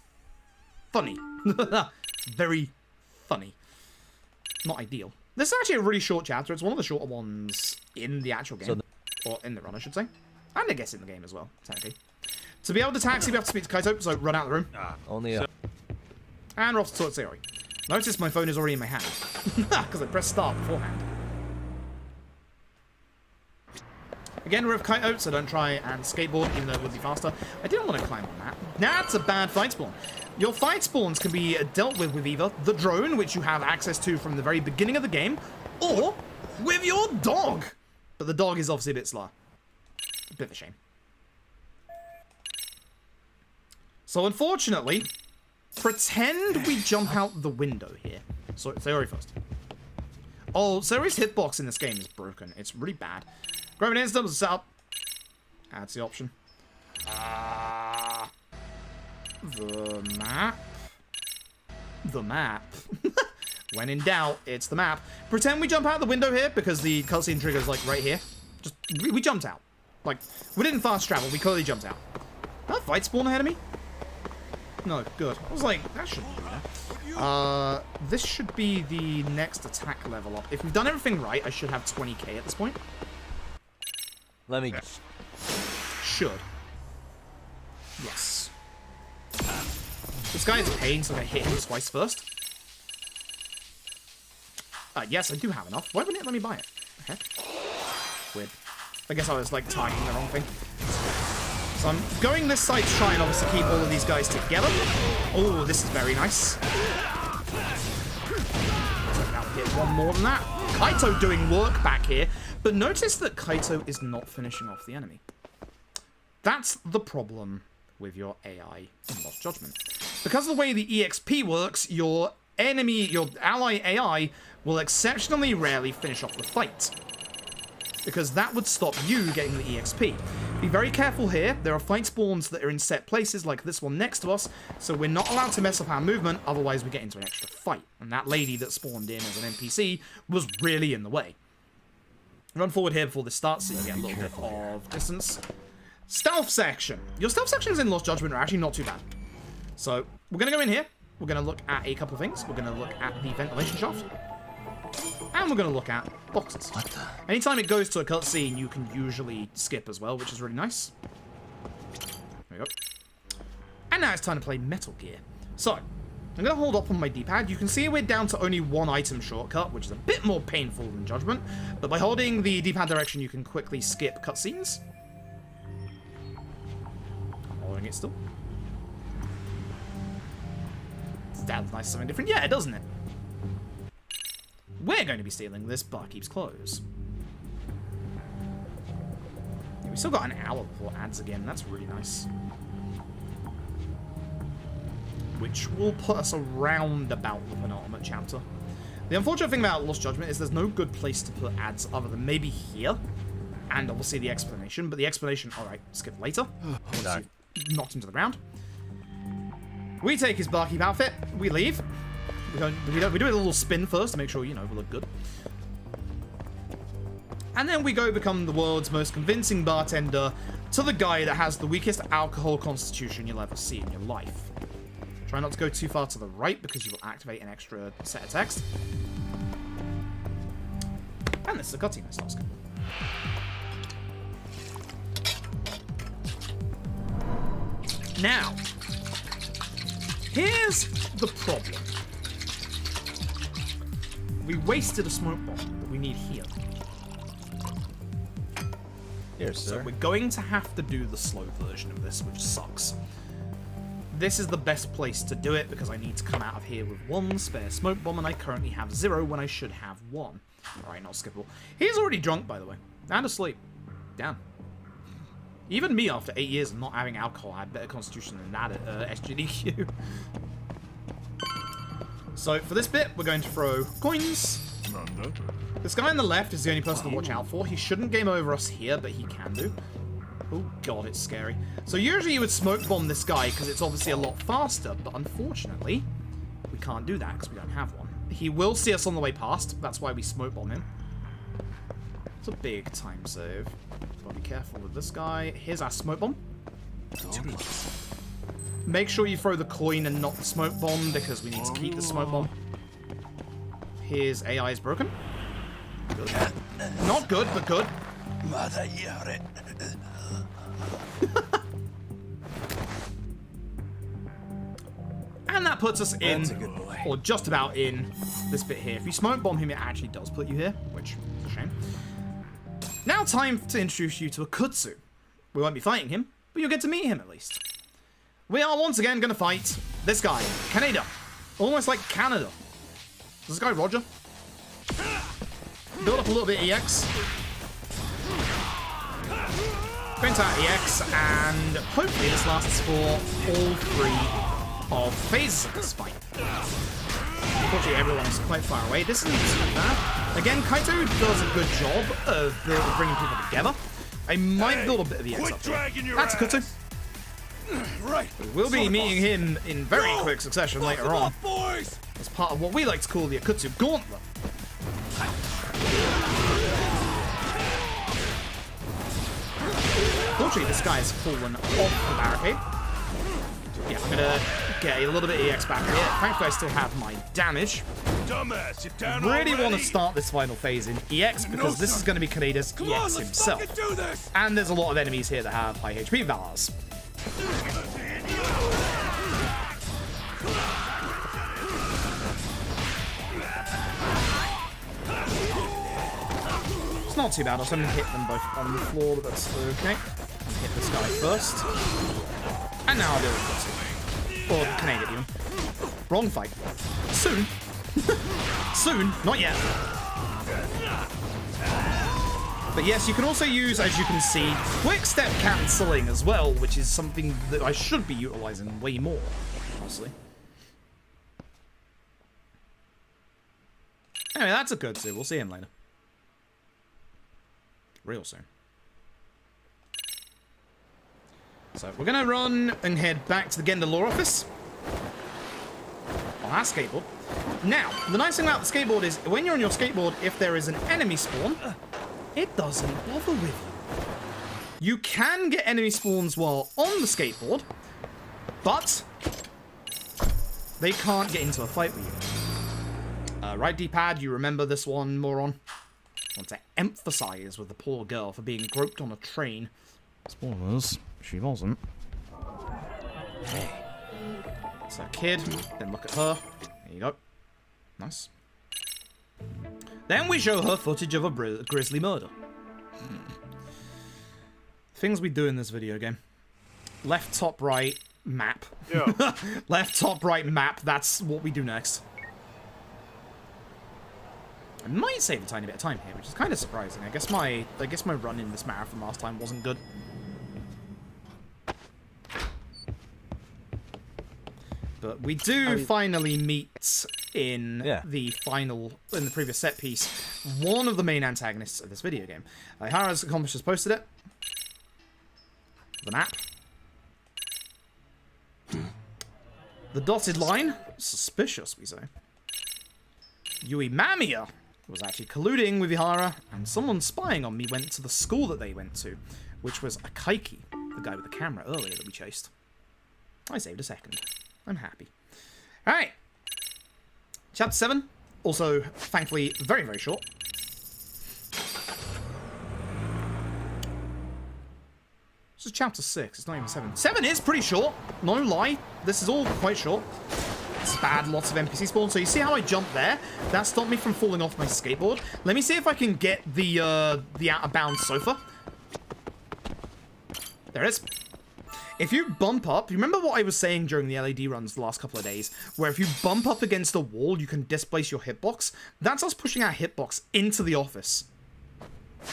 funny. Very funny. Not ideal. This is actually a really short chapter. It's one of the shorter ones in the actual game. Or in the run, I should say. And I guess in the game as well, technically. To be able to taxi, we have to speak to Kaito, so run out of the room. Only a... And we're off to talk to Sayori. Notice my phone is already in my hand. Because I pressed start beforehand. Again, we're with Kaito, so don't try and skateboard, even though it would be faster. I didn't want to climb on that. That's a bad fight spawn. Your fight spawns can be dealt with either the drone, which you have access to from the very beginning of the game, or with your dog. But the dog is obviously a bit slower. A bit of a shame. So unfortunately, pretend we jump out the window here. So Sayori first. Oh, Sayori's hitbox in this game is broken. It's really bad. Grab an instant was set up. That's the option. The map. The map. When in doubt, it's the map. Pretend we jump out the window here because the cutscene trigger is like right here. Just we jumped out. Like, we didn't fast travel. We clearly jumped out. Did that fight spawn ahead of me? No, good. I was like, that shouldn't be there. This should be the next attack level up. If we've done everything right, I should have 20k at this point. Let me... Should. Yes. This guy is a pain, so I'm going to hit him twice first. Yes, I do have enough. Why wouldn't it let me buy it? Okay. Weird. I guess I was, like, targeting the wrong thing. So I'm going this side to try and obviously keep all of these guys together. Oh, this is very nice. So now we hit one more than that. Kaito doing work back here. But notice that Kaito is not finishing off the enemy. That's the problem with your AI in Lost Judgment. Because of the way the EXP works, your ally AI will exceptionally rarely finish off the fight. Because that would stop you getting the EXP. Be very careful here. There are fight spawns that are in set places, like this one next to us, so we're not allowed to mess up our movement, otherwise we get into an extra fight. And that lady that spawned in as an NPC was really in the way. Run forward here before this starts, so you get a little bit of distance. Stealth section. Your stealth sections in Lost Judgment are actually not too bad. So, we're going to go in here. We're going to look at a couple of things. We're going to look at the ventilation shaft. And we're going to look at boxes. What the? Anytime it goes to a cutscene, you can usually skip as well, which is really nice. There we go. And now it's time to play Metal Gear. So, I'm going to hold up on my D-pad. You can see we're down to only one item shortcut, which is a bit more painful than Judgment. But by holding the D-pad direction, you can quickly skip cutscenes. I'm holding it still. That's nice, something different. Yeah, doesn't it? We're going to be stealing this Barkeep's clothes. Yeah, we still got an hour before ads again. That's really nice. Which will put us around about the penultimate chapter. The unfortunate thing about Lost Judgment is there's no good place to put ads other than maybe here. And obviously the explanation. But the explanation, alright, skip later. Once you've knocked him to the ground. We take his Barkeep outfit. We leave. We do a little spin first to make sure, you know, we look good. And then we go become the world's most convincing bartender to the guy that has the weakest alcohol constitution you'll ever see in your life. Try not to go too far to the right because you will activate an extra set of text. And this is a cutscene that starts. Now, here's the problem. We wasted a smoke bomb that we need here. Here, sir. So we're going to have to do the slow version of this, which sucks. This is the best place to do it because I need to come out of here with one spare smoke bomb and I currently have 0 when I should have 1. Alright, not skippable. He's already drunk, by the way. And asleep. Damn. Even me, after 8 years of not having alcohol, had better constitution than that at SGDQ. So, for this bit, we're going to throw coins. This guy on the left is the only person to watch out for. He shouldn't game over us here, but he can do. Oh god, it's scary. So usually you would smoke bomb this guy because it's obviously a lot faster, but unfortunately, we can't do that because we don't have one. He will see us on the way past, that's why we smoke bomb him. It's a big time save. Gotta be careful with this guy. Here's our smoke bomb. Make sure you throw the coin and not the smoke bomb because we need to keep the smoke bomb. His AI is broken. Good. Not good, but good. And that puts us in, or just about in, this bit here. If you smoke bomb him, it actually does put you here, which is a shame. Now time to introduce you to a Kutsu. We won't be fighting him, but you'll get to meet him at least. We are once again going to fight this guy, Canada. Almost like Canada. Is this guy Roger? Build up a little bit of EX. Go into our EX, and hopefully this lasts for all 3 of phases of this fight. Unfortunately, everyone is quite far away. This isn't too bad. Again, Kaito does a good job of bringing people together. I might build a bit of EX up here. That's Kutsu. Right. We'll be meeting him in very quick succession later on. As part of what we like to call the Akutsu Gauntlet. Unfortunately, this guy has fallen off the barricade. Yeah, I'm gonna get a little bit of EX back here. Thankfully, I still have my damage. Dumbass, you down Really already? want to start this final phase in EX because this is going to be Kaito's EX himself. Do this. And there's a lot of enemies here that have high HP bars. It's not too bad. I was going to hit them both on the floor, but that's okay. I'll hit this guy first. And now I'll do it. Or can I hit you? Wrong fight. Soon. Soon. Not yet. But yes, you can also use, as you can see, quick step cancelling as well, which is something that I should be utilizing way more, honestly. Anyway, that's a good two. We'll see him later. Real soon. So we're gonna run and head back to the Gender Law office on our skateboard. Now, the nice thing about the skateboard is when you're on your skateboard, if there is an enemy spawn, it doesn't bother with you. You can get enemy spawns while on the skateboard, but they can't get into a fight with you. Right D-pad, you remember this one, moron? I want to emphasize with the poor girl for being groped on a train. Spoilers, she wasn't. Hey. So kid, then look at her. There you go. Nice. Then we show her footage of a grisly murder. Things we do in this video game. Left, top, right, map. Yeah. Left, top, right, map. That's what we do next. I might save a tiny bit of time here, which is kind of surprising. I guess my run in this marathon last time wasn't good. But we do finally meet in the previous set piece one of the main antagonists of this video game. Hara's Accomplished has posted it. The map. The dotted line. Suspicious, we say. Yui Mamiya was actually colluding with Ihara, and someone spying on me went to the school that they went to, which was Akaiki, the guy with the camera earlier that we chased. I saved a second. I'm happy. Alright. Chapter 7. Also, thankfully, very, very short. This is chapter 6. It's not even 7. 7 is pretty short. No lie. This is all quite short. It's bad. Lots of NPC spawn. So you see how I jumped there? That stopped me from falling off my skateboard. Let me see if I can get the out-of-bounds sofa. There it is. If you bump up, you remember what I was saying during the LAD runs the last couple of days, where if you bump up against a wall, you can displace your hitbox? That's us pushing our hitbox into the office.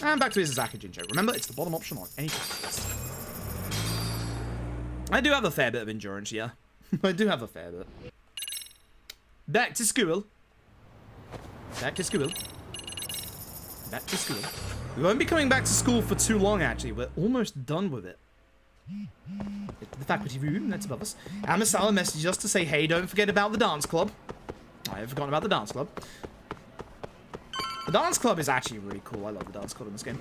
And back to Izazaki Jinjo. Remember, it's the bottom option on any checklist. I do have a fair bit of endurance, yeah. I do have a fair bit. Back to school. Back to school. Back to school. We won't be coming back to school for too long, actually. We're almost done with it. The faculty room, that's above us. Amasala messaged us to say, hey, don't forget about the dance club. I have forgotten about the dance club. The dance club is actually really cool. I love the dance club in this game.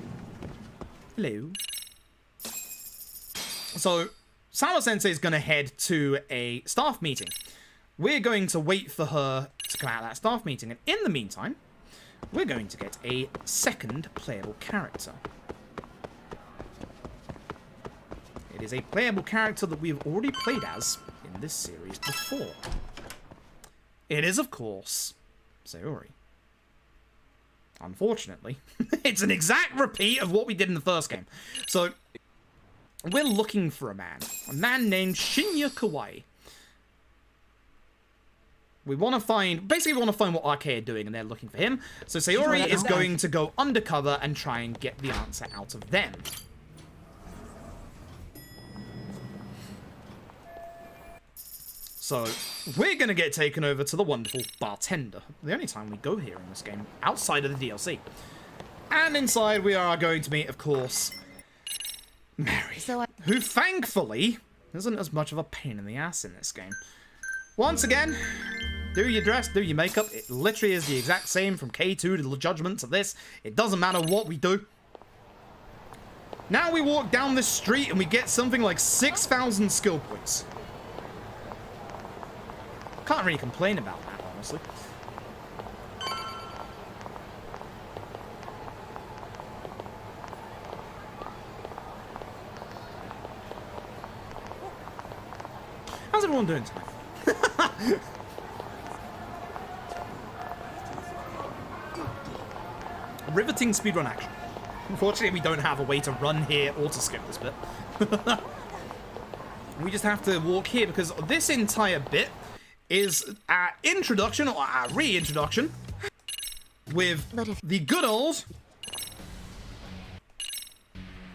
Hello. So, Sawa Sensei is going to head to a staff meeting. We're going to wait for her to come out of that staff meeting. And in the meantime, we're going to get a second playable character. It is a playable character that we have already played as in this series before. It is, of course, Sayori. Unfortunately, it's an exact repeat of what we did in the first game. So, we're looking for a man named Shinya Kawai. We want to find, basically we want to find what Arcade are doing, and they're looking for him. So Sayori is going to go undercover and try and get the answer out of them. So, we're going to get taken over to the wonderful bartender. The only time we go here in this game, outside of the DLC. And inside we are going to meet, of course, Mary. Who, thankfully, isn't as much of a pain in the ass in this game. Once again, do your dress, do your makeup. It literally is the exact same from K2 to the Judgment to this. It doesn't matter what we do. Now we walk down this street and we get something like 6,000 skill points. Can't really complain about that, honestly. How's everyone doing tonight? Riveting speedrun action. Unfortunately, we don't have a way to run here or to skip this bit. We just have to walk here because this entire bit is our introduction, or our reintroduction, with the good old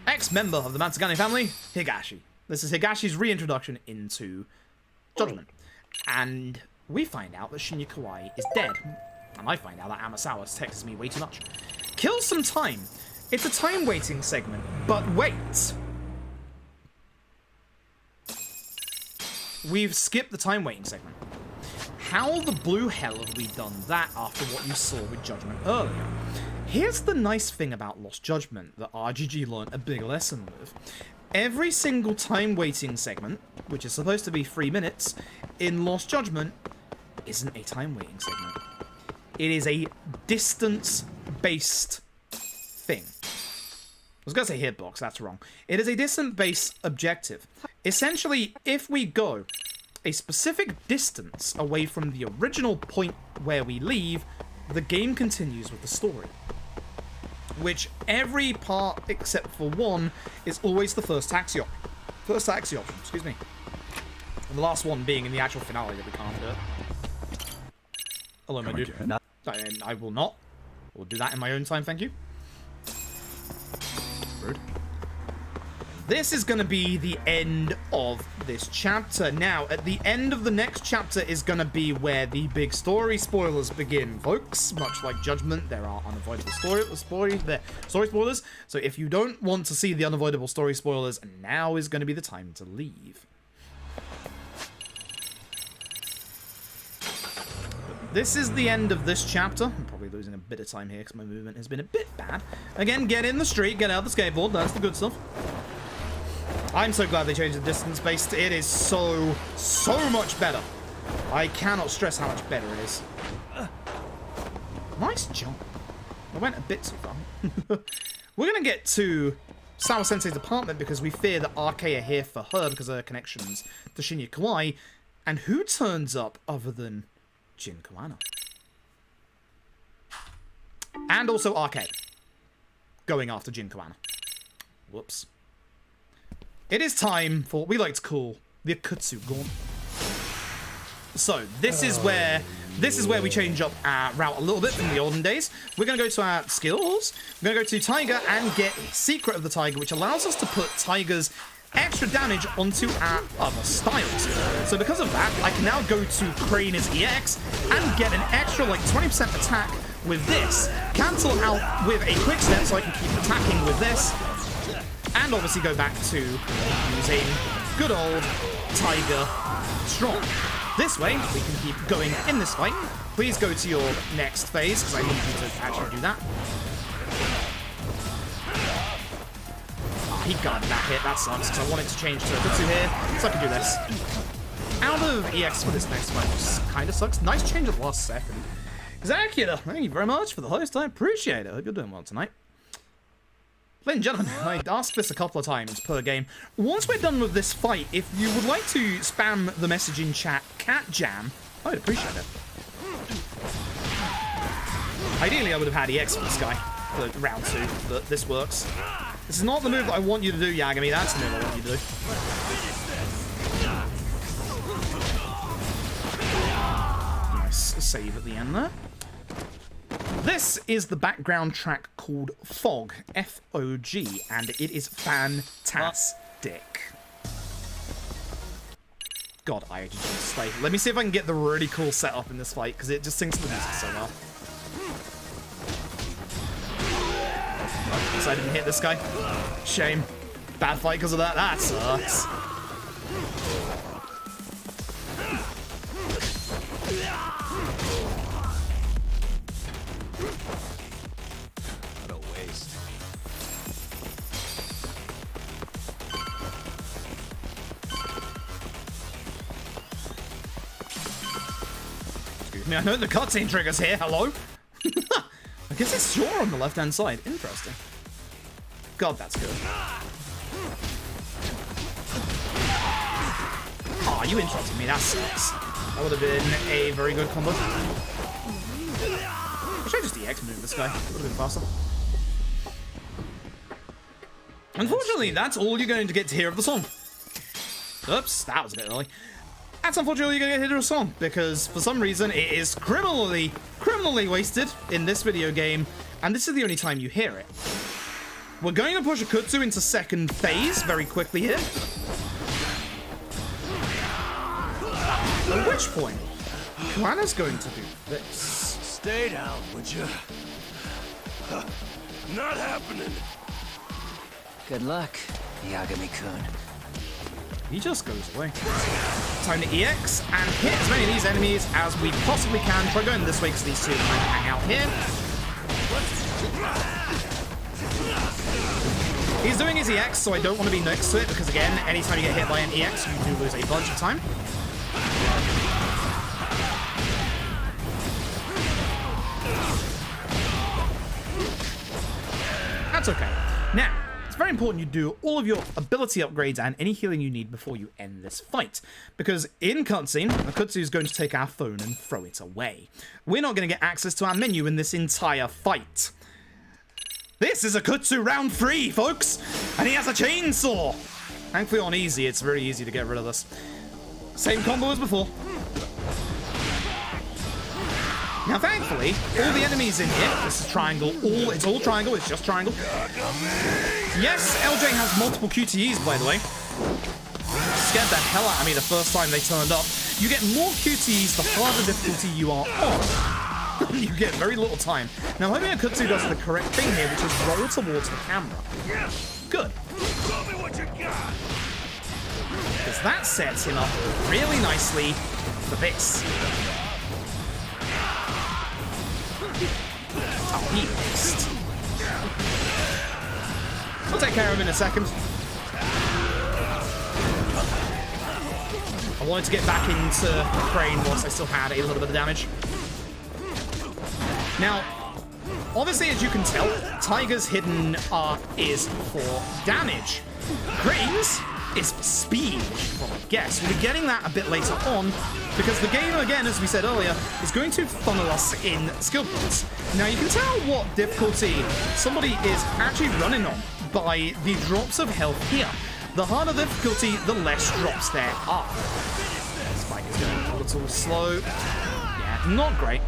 ex-member of the Matsugane family, Higashi. This is Higashi's reintroduction into Judgment. And we find out that Shinya Kawai is dead. And I find out that Amasawa texts me way too much. Kill some time. It's a time waiting segment, but wait. We've skipped the time waiting segment. How the blue hell have we done that after what you saw with Judgment earlier? Here's the nice thing about Lost Judgment that RGG learned a big lesson with. Every single time waiting segment, which is supposed to be 3 minutes, in Lost Judgment, isn't a time waiting segment. It is a distance-based thing. I was going to say hitbox, that's wrong. It is a distance-based objective. Essentially, if we go a specific distance away from the original point where we leave, the game continues with the story. Which every part except for one is always the first taxi option. First taxi option, excuse me. And the last one being in the actual finale that we can't do it. Hello, my dude. I will not. We'll do that in my own time, thank you. Rude. This is going to be the end of this chapter. Now, at the end of the next chapter is going to be where the big story spoilers begin, folks. Much like Judgment, there are unavoidable story spoilers. So if you don't want to see the unavoidable story spoilers, now is going to be the time to leave. This is the end of this chapter. I'm probably losing a bit of time here because my movement has been a bit bad. Again, get in the street, get out the skateboard. That's the good stuff. I'm so glad they changed the distance-based. It is so much better. I cannot stress how much better it is. Nice jump. I went a bit too far. We're going to get to Sawa Sensei's apartment because we fear that RK are here for her because of her connections to Shinya Kawai. And who turns up other than Jin Kawano? And also RK. Going after Jin Kawano. Whoops. It is time for what we like to call the Akutsu Gauntlet. So this is where we change up our route a little bit from the olden days. We're going to go to our skills. We're going to go to Tiger and get Secret of the Tiger, which allows us to put Tiger's extra damage onto our other styles. So because of that, I can now go to Crane as EX and get an extra like 20% attack with this. Cancel out with a quick step so I can keep attacking with this. And obviously go back to using good old Tiger Strong. This way, we can keep going in this fight. Please go to your next phase, because I need you to actually do that. Oh, he guarded that hit. That sucks, because I wanted to change to Akutsu here, so I can do this. Out of EX for this next fight, which kind of sucks. Nice change at the last second. Zakira, thank you very much for the host. I appreciate it. I hope you're doing well tonight. Ladies and gentlemen, I asked this a couple of times per game. Once we're done with this fight, if you would like to spam the message in chat, Cat Jam, I would appreciate it. Ideally, I would have had EX for this guy for round 2, but this works. This is not the move that I want you to do, Yagami. That's the move I want you to do. Nice save at the end there. This is the background track called Fog, F-O-G, and it is fantastic. God, I just stay. Let me see if I can get the really cool setup in this fight, because it just syncs the music so well. So I didn't hit this guy. Shame. Bad fight because of that. That sucks. mean, I know the cutscene trigger's here. Hello? I guess it's sure on the left-hand side. Interesting. God, that's good. Oh, you interrupted me. That sucks. That would have been a very good combo. I should just EX move this guy. It would have been faster. Unfortunately, that's all you're going to get to hear of the song. Oops, that was a bit early. That's unfortunately you're going to get to hear of the song, because for some reason it is criminally wasted in this video game, and this is the only time you hear it. We're going to push Akutsu into second phase very quickly here. At which point, Kuana's going to do this. Stay down, would you? Not happening. Good luck, Yagami-kun. He just goes away. Time to EX and hit as many of these enemies as we possibly can. Try going this way because these two might hang out here. He's doing his EX, so I don't want to be next to it because, again, anytime you get hit by an EX, you do lose a bunch of time. That's okay. Now, it's very important you do all of your ability upgrades and any healing you need before you end this fight. Because in cutscene, Akutsu is going to take our phone and throw it away. We're not going to get access to our menu in this entire fight. This is Akutsu round 3, folks! And he has a chainsaw! Thankfully on easy, it's very easy to get rid of this. Same combo as before. Now, thankfully, all the enemies in here, this is triangle, it's all triangle, it's just triangle. Yes, LJ has multiple QTEs, by the way. Scared the hell out of me the first time they turned up. You get more QTEs the harder difficulty you are on. You get very little time. Now, hoping Akutsu does the correct thing here, which is roll towards the camera. Good. Because that sets him up really nicely for this. Oh, he missed. I'll take care of him in a second. I wanted to get back into Crane whilst I still had a little bit of damage. Now, obviously, as you can tell, Tiger's hidden art is for damage. Crane's is for speed, well, I guess. We'll be getting that a bit later on, because the game, again, as we said earlier, is going to funnel us in skill points. Now, you can tell what difficulty somebody is actually running on by the drops of health here. The harder difficulty, the less drops there are. Spike is going a little slow. Yeah, not great.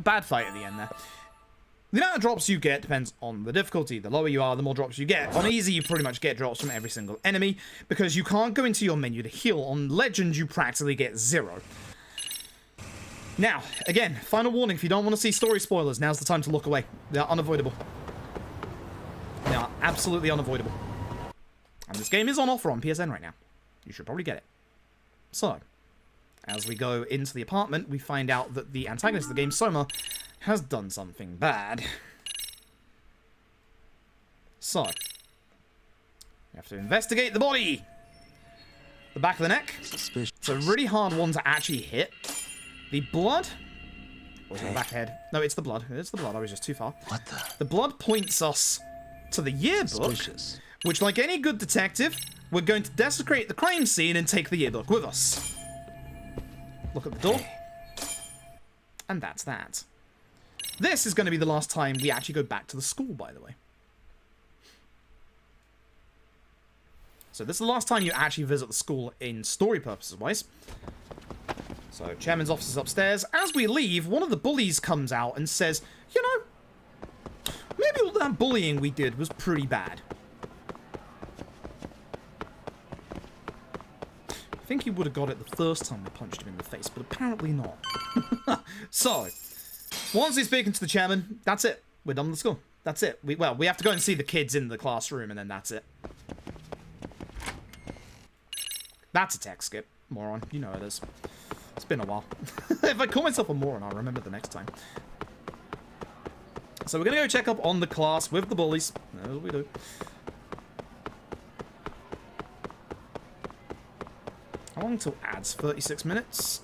Bad fight at the end there. The amount of drops you get depends on the difficulty. The lower you are, the more drops you get. On easy, you pretty much get drops from every single enemy, because you can't go into your menu to heal. On legend, you practically get 0. Now, again, final warning, if you don't want to see story spoilers, now's the time to look away. They are unavoidable. They are absolutely unavoidable. And this game is on offer on PSN right now. You should probably get it. So, as we go into the apartment, we find out that the antagonist of the game, Soma, has done something bad. So, we have to investigate the body. The back of the neck. Suspicious. It's a really hard one to actually hit. The blood. Or the back head. No, it's the blood. It's the blood. I was just too far. What the? The blood points us to the yearbook, which, like any good detective, we're going to desecrate the crime scene and take the yearbook with us. Look at the door. And that's that. This is going to be the last time we actually go back to the school, by the way. So this is the last time you actually visit the school in story purposes wise. So Chairman's office is upstairs. As we leave, one of the bullies comes out and says, you know, maybe all that bullying we did was pretty bad. I think he would have got it the first time we punched him in the face, but apparently not. So, once he's speaking to the chairman, that's it. We're done with the school. That's it. We have to go and see the kids in the classroom, and then that's it. That's a tech skip, moron. You know it is. It's been a while. If I call myself a moron, I'll remember the next time. So we're going to go check up on the class with the bullies. That's what we do. How long till ads? 36 minutes?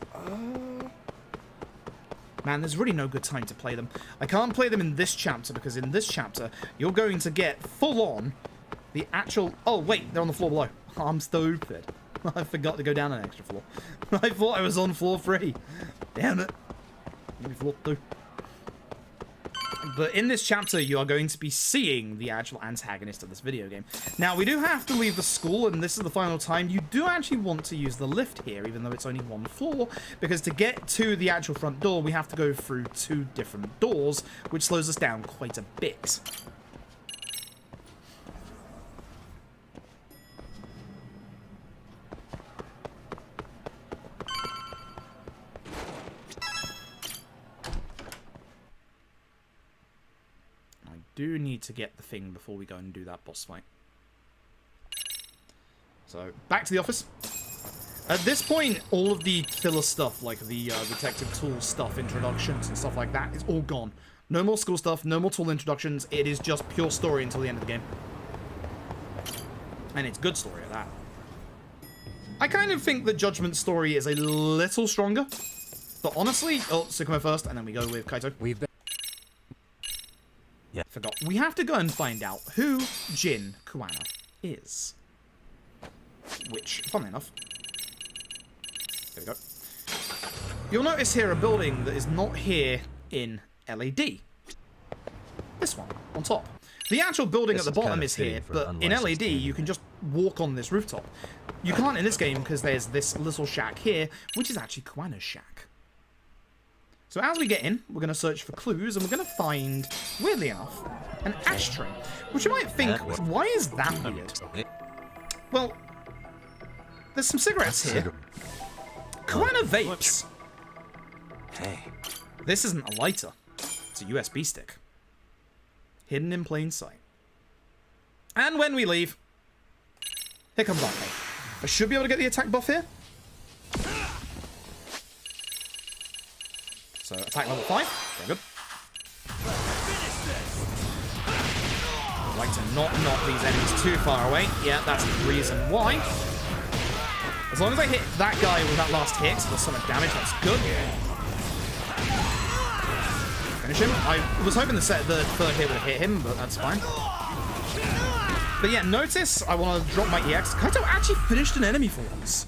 Man, there's really no good time to play them. I can't play them in this chapter, because in this chapter, you're going to get full-on the actual... Oh, wait, they're on the floor below. I'm stupid. I forgot to go down an extra floor. I thought I was on floor 3. Damn it. Maybe floor 2. But in this chapter, you are going to be seeing the actual antagonist of this video game. Now, we do have to leave the school, and this is the final time. You do actually want to use the lift here, even though it's only 1 floor, because to get to the actual front door, we have to go through 2 different doors, which slows us down quite a bit. Do need to get the thing before we go and do that boss fight. So, back to the office. At this point, all of the filler stuff, like the detective tool stuff, introductions and stuff like that, is all gone. No more school stuff, no more tool introductions. It is just pure story until the end of the game. And it's good story at that. I kind of think the Judgment story is a little stronger. But honestly, oh, Tsukumo first, and then we go with Kaito. Yeah. Forgot. We have to go and find out who Jin Kuwana is. Which, funnily enough... There we go. You'll notice here a building that is not here in LED. This one, on top. The actual building at the bottom is here, but in LED, you can just walk on this rooftop. You can't in this game because there's this little shack here, which is actually Kuwana's shack. So as we get in, we're going to search for clues, and we're going to find, weirdly enough, an ashtray. Which you might think, why is that weird? Well, there's some cigarettes here. Kuwana vapes. Hey. This isn't a lighter. It's a USB stick. Hidden in plain sight. And when we leave, here comes Arcade. I should be able to get the attack buff here. So, attack level 5. Very good. I'd like to not knock these enemies too far away. Yeah, that's the reason why. As long as I hit that guy with that last hit, there's so much damage, that's good. Finish him. I was hoping the third hit would have hit him, but that's fine. But yeah, notice I want to drop my EX. Kaito actually finished an enemy for once.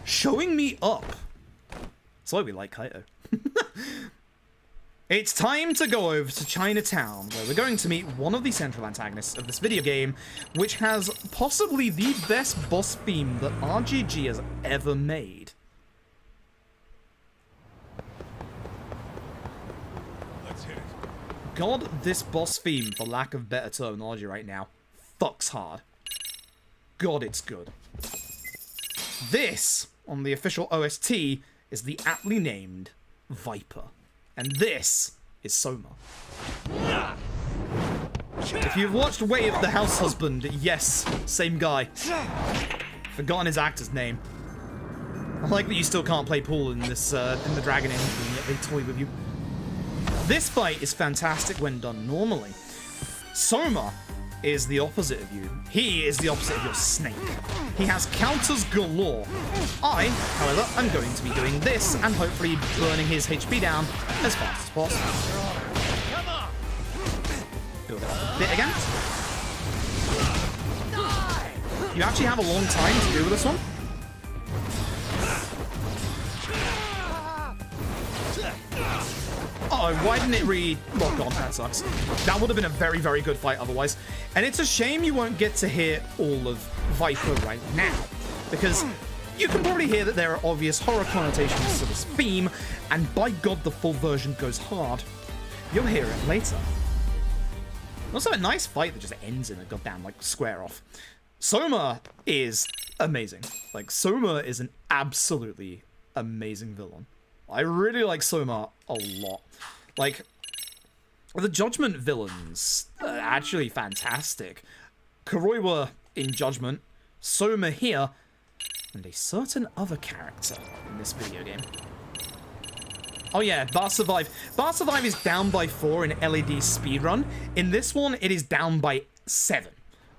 Showing me up. That's why we like Kaito. It's time to go over to Chinatown, where we're going to meet one of the central antagonists of this video game, which has possibly the best boss theme that RGG has ever made. Let's hit it. God, this boss theme, for lack of better terminology right now, fucks hard. God, it's good. This, on the official OST, is the aptly named Viper. And this is Soma. If you've watched Way of the House Husband, yes, same guy. Forgotten his actor's name. I like that you still can't play pool in this in the Dragon Engine, yet they toy with you. This fight is fantastic when done normally. Soma is the opposite of you. He is the opposite of your snake. He has counters galore. I, however, am going to be doing this and hopefully burning his HP down as fast as possible. Build it up a bit again. You actually have a long time to do with this one. Oh, why didn't it lock on? That sucks. That would have been a very, very good fight otherwise. And it's a shame you won't get to hear all of Viper right now, because you can probably hear that there are obvious horror connotations to this theme, and by God, the full version goes hard. You'll hear it later. Also, a nice fight that just ends in a goddamn, like, square off. Soma is amazing. Like, Soma is an absolutely amazing villain. I really like Soma a lot. Like, the Judgment villains are actually fantastic. Kuroiwa in Judgment, Soma here, and a certain other character in this video game. Oh yeah, Bar Survive. Bar Survive is down by 4 in LED Speedrun. In this one, it is down by 7.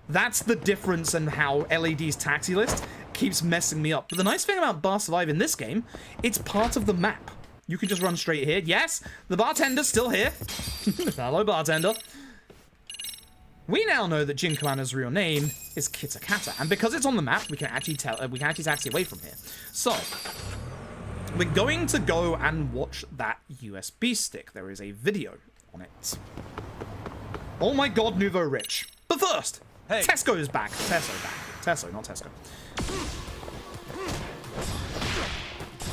That's the difference in how LED's taxi list keeps messing me up. But the nice thing about Bar Survive in this game, it's part of the map. You can just run straight here. Yes, the bartender's still here. Hello, bartender. We now know that Jin Koana's real name is Kitakata, and because it's on the map, we can actually taxi away from here. So, we're going to go and watch that USB stick. There is a video on it. Oh my god, Nouveau Rich. But first, hey. Tesco's back. Tesso back. Tesso, not Tesco.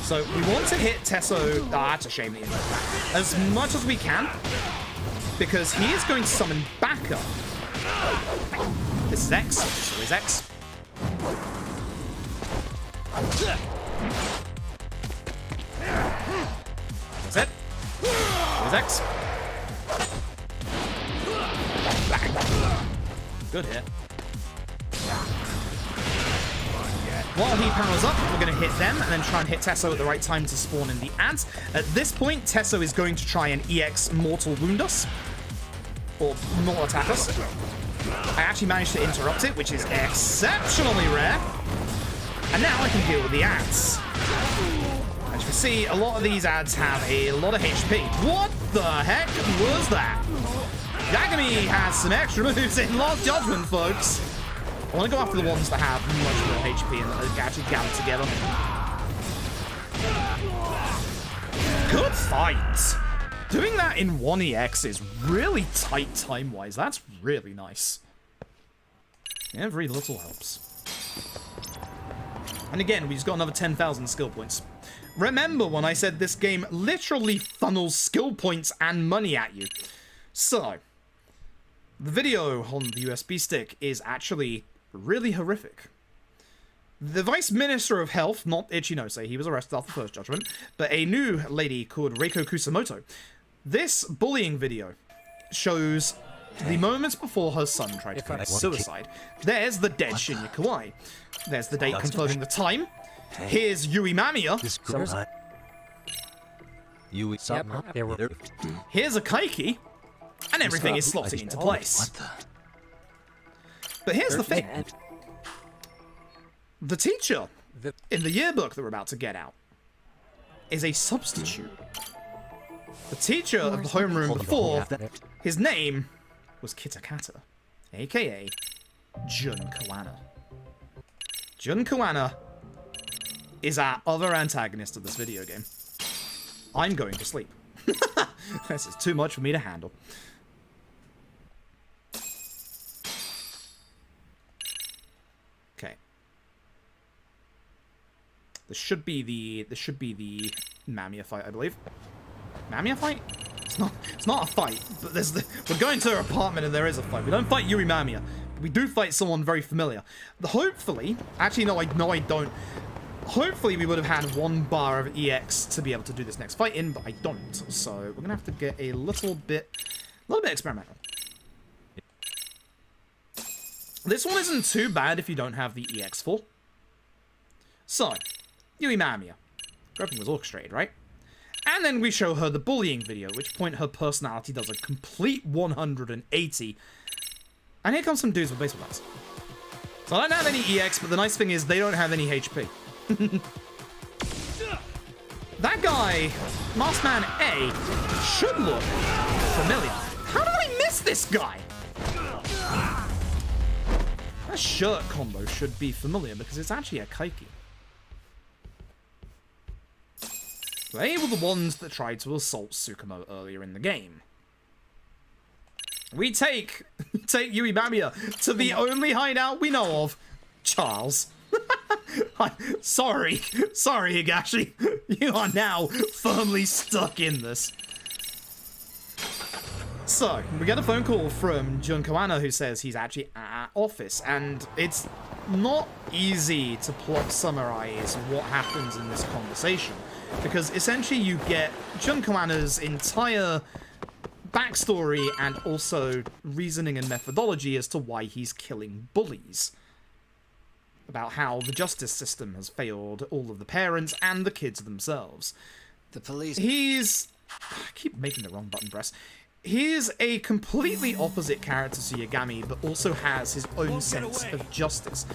So we want to hit Tesso. That's a shame that you know that. As much as we can, because he is going to summon backup. This is X. So is X. That's it. There's X. Bang. Good hit. While he powers up, we're going to hit them and then try and hit Tesso at the right time to spawn in the ads. At this point, Tesso is going to try and EX Mortal Wound us. Or not attack us. I actually managed to interrupt it, which is exceptionally rare. And now I can deal with the ads. As you can see, a lot of these ads have a lot of HP. What the heck was that? Yagami has some extra moves in Lost Judgment, folks. I want to go after the ones that have much more HP and that actually gather together. Good fight! Doing that in 1EX is really tight time-wise. That's really nice. Every little helps. And again, we just got another 10,000 skill points. Remember when I said this game literally funnels skill points and money at you. So, the video on the USB stick is actually really horrific. The Vice Minister of Health, not Ichinose, he was arrested after the first judgment, but a new lady called Reiko Kusamoto. This bullying video shows the moments before her son tried to commit suicide. There's the dead Shinya Kawai. There's the date confirming the time. Here's Yui Mamiya. Here's a Kaiki. And everything is slotting into place. But here's the thing. The teacher in the yearbook that we're about to get out is a substitute. The teacher of the homeroom before, his name was Kitakata, aka Jun Koana. Jun Koana is our other antagonist of this video game. I'm going to sleep. This is too much for me to handle. Okay. This should be the Mamiya fight, I believe. Mamiya fight? It's not a fight, but we're going to her apartment and there is a fight. We don't fight Yui Mamiya. We do fight someone very familiar. Hopefully, actually no, I don't. Hopefully we would have had 1 bar of EX to be able to do this next fight in, but I don't. So we're gonna have to get a little bit experimental. This one isn't too bad if you don't have the EX full. So, Yui Mamiya. Everything was orchestrated, right? And then we show her the bullying video, at which point her personality does a complete 180. And here comes some dudes with baseball bats. So I don't have any EX, but the nice thing is they don't have any HP. That guy, Maskman A, should look familiar. How did I miss this guy? That shirt combo should be familiar because it's actually a Kaiki. They were the ones that tried to assault Tsukumo earlier in the game. We take Yui Mamiya to the only hideout we know of, Charles. Sorry, Higashi. You are now firmly stuck in this. So, we get a phone call from Jun Koana who says he's actually at our office, and it's not easy to plot summarize what happens in this conversation, because essentially you get Jun Koana's entire backstory and also reasoning and methodology as to why he's killing bullies. About how the justice system has failed all of the parents and the kids themselves. The police... I keep making the wrong button press. He's a completely opposite character to Yagami, but also has his own sense of justice.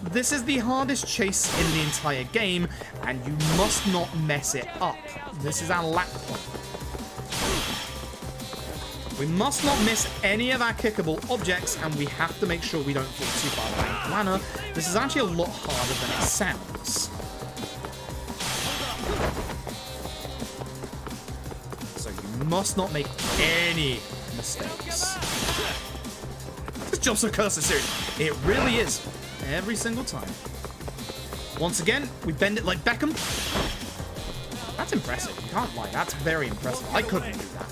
This is the hardest chase in the entire game, and you must not mess it up. This is our lap point. We must not miss any of our kickable objects, and we have to make sure we don't fall too far behind Lana. This is actually a lot harder than it sounds. So you must not make any mistakes. This job's so cursed serious. It really is. Every single time. Once again, we bend it like Beckham. That's impressive. You can't lie. That's very impressive. I couldn't do that.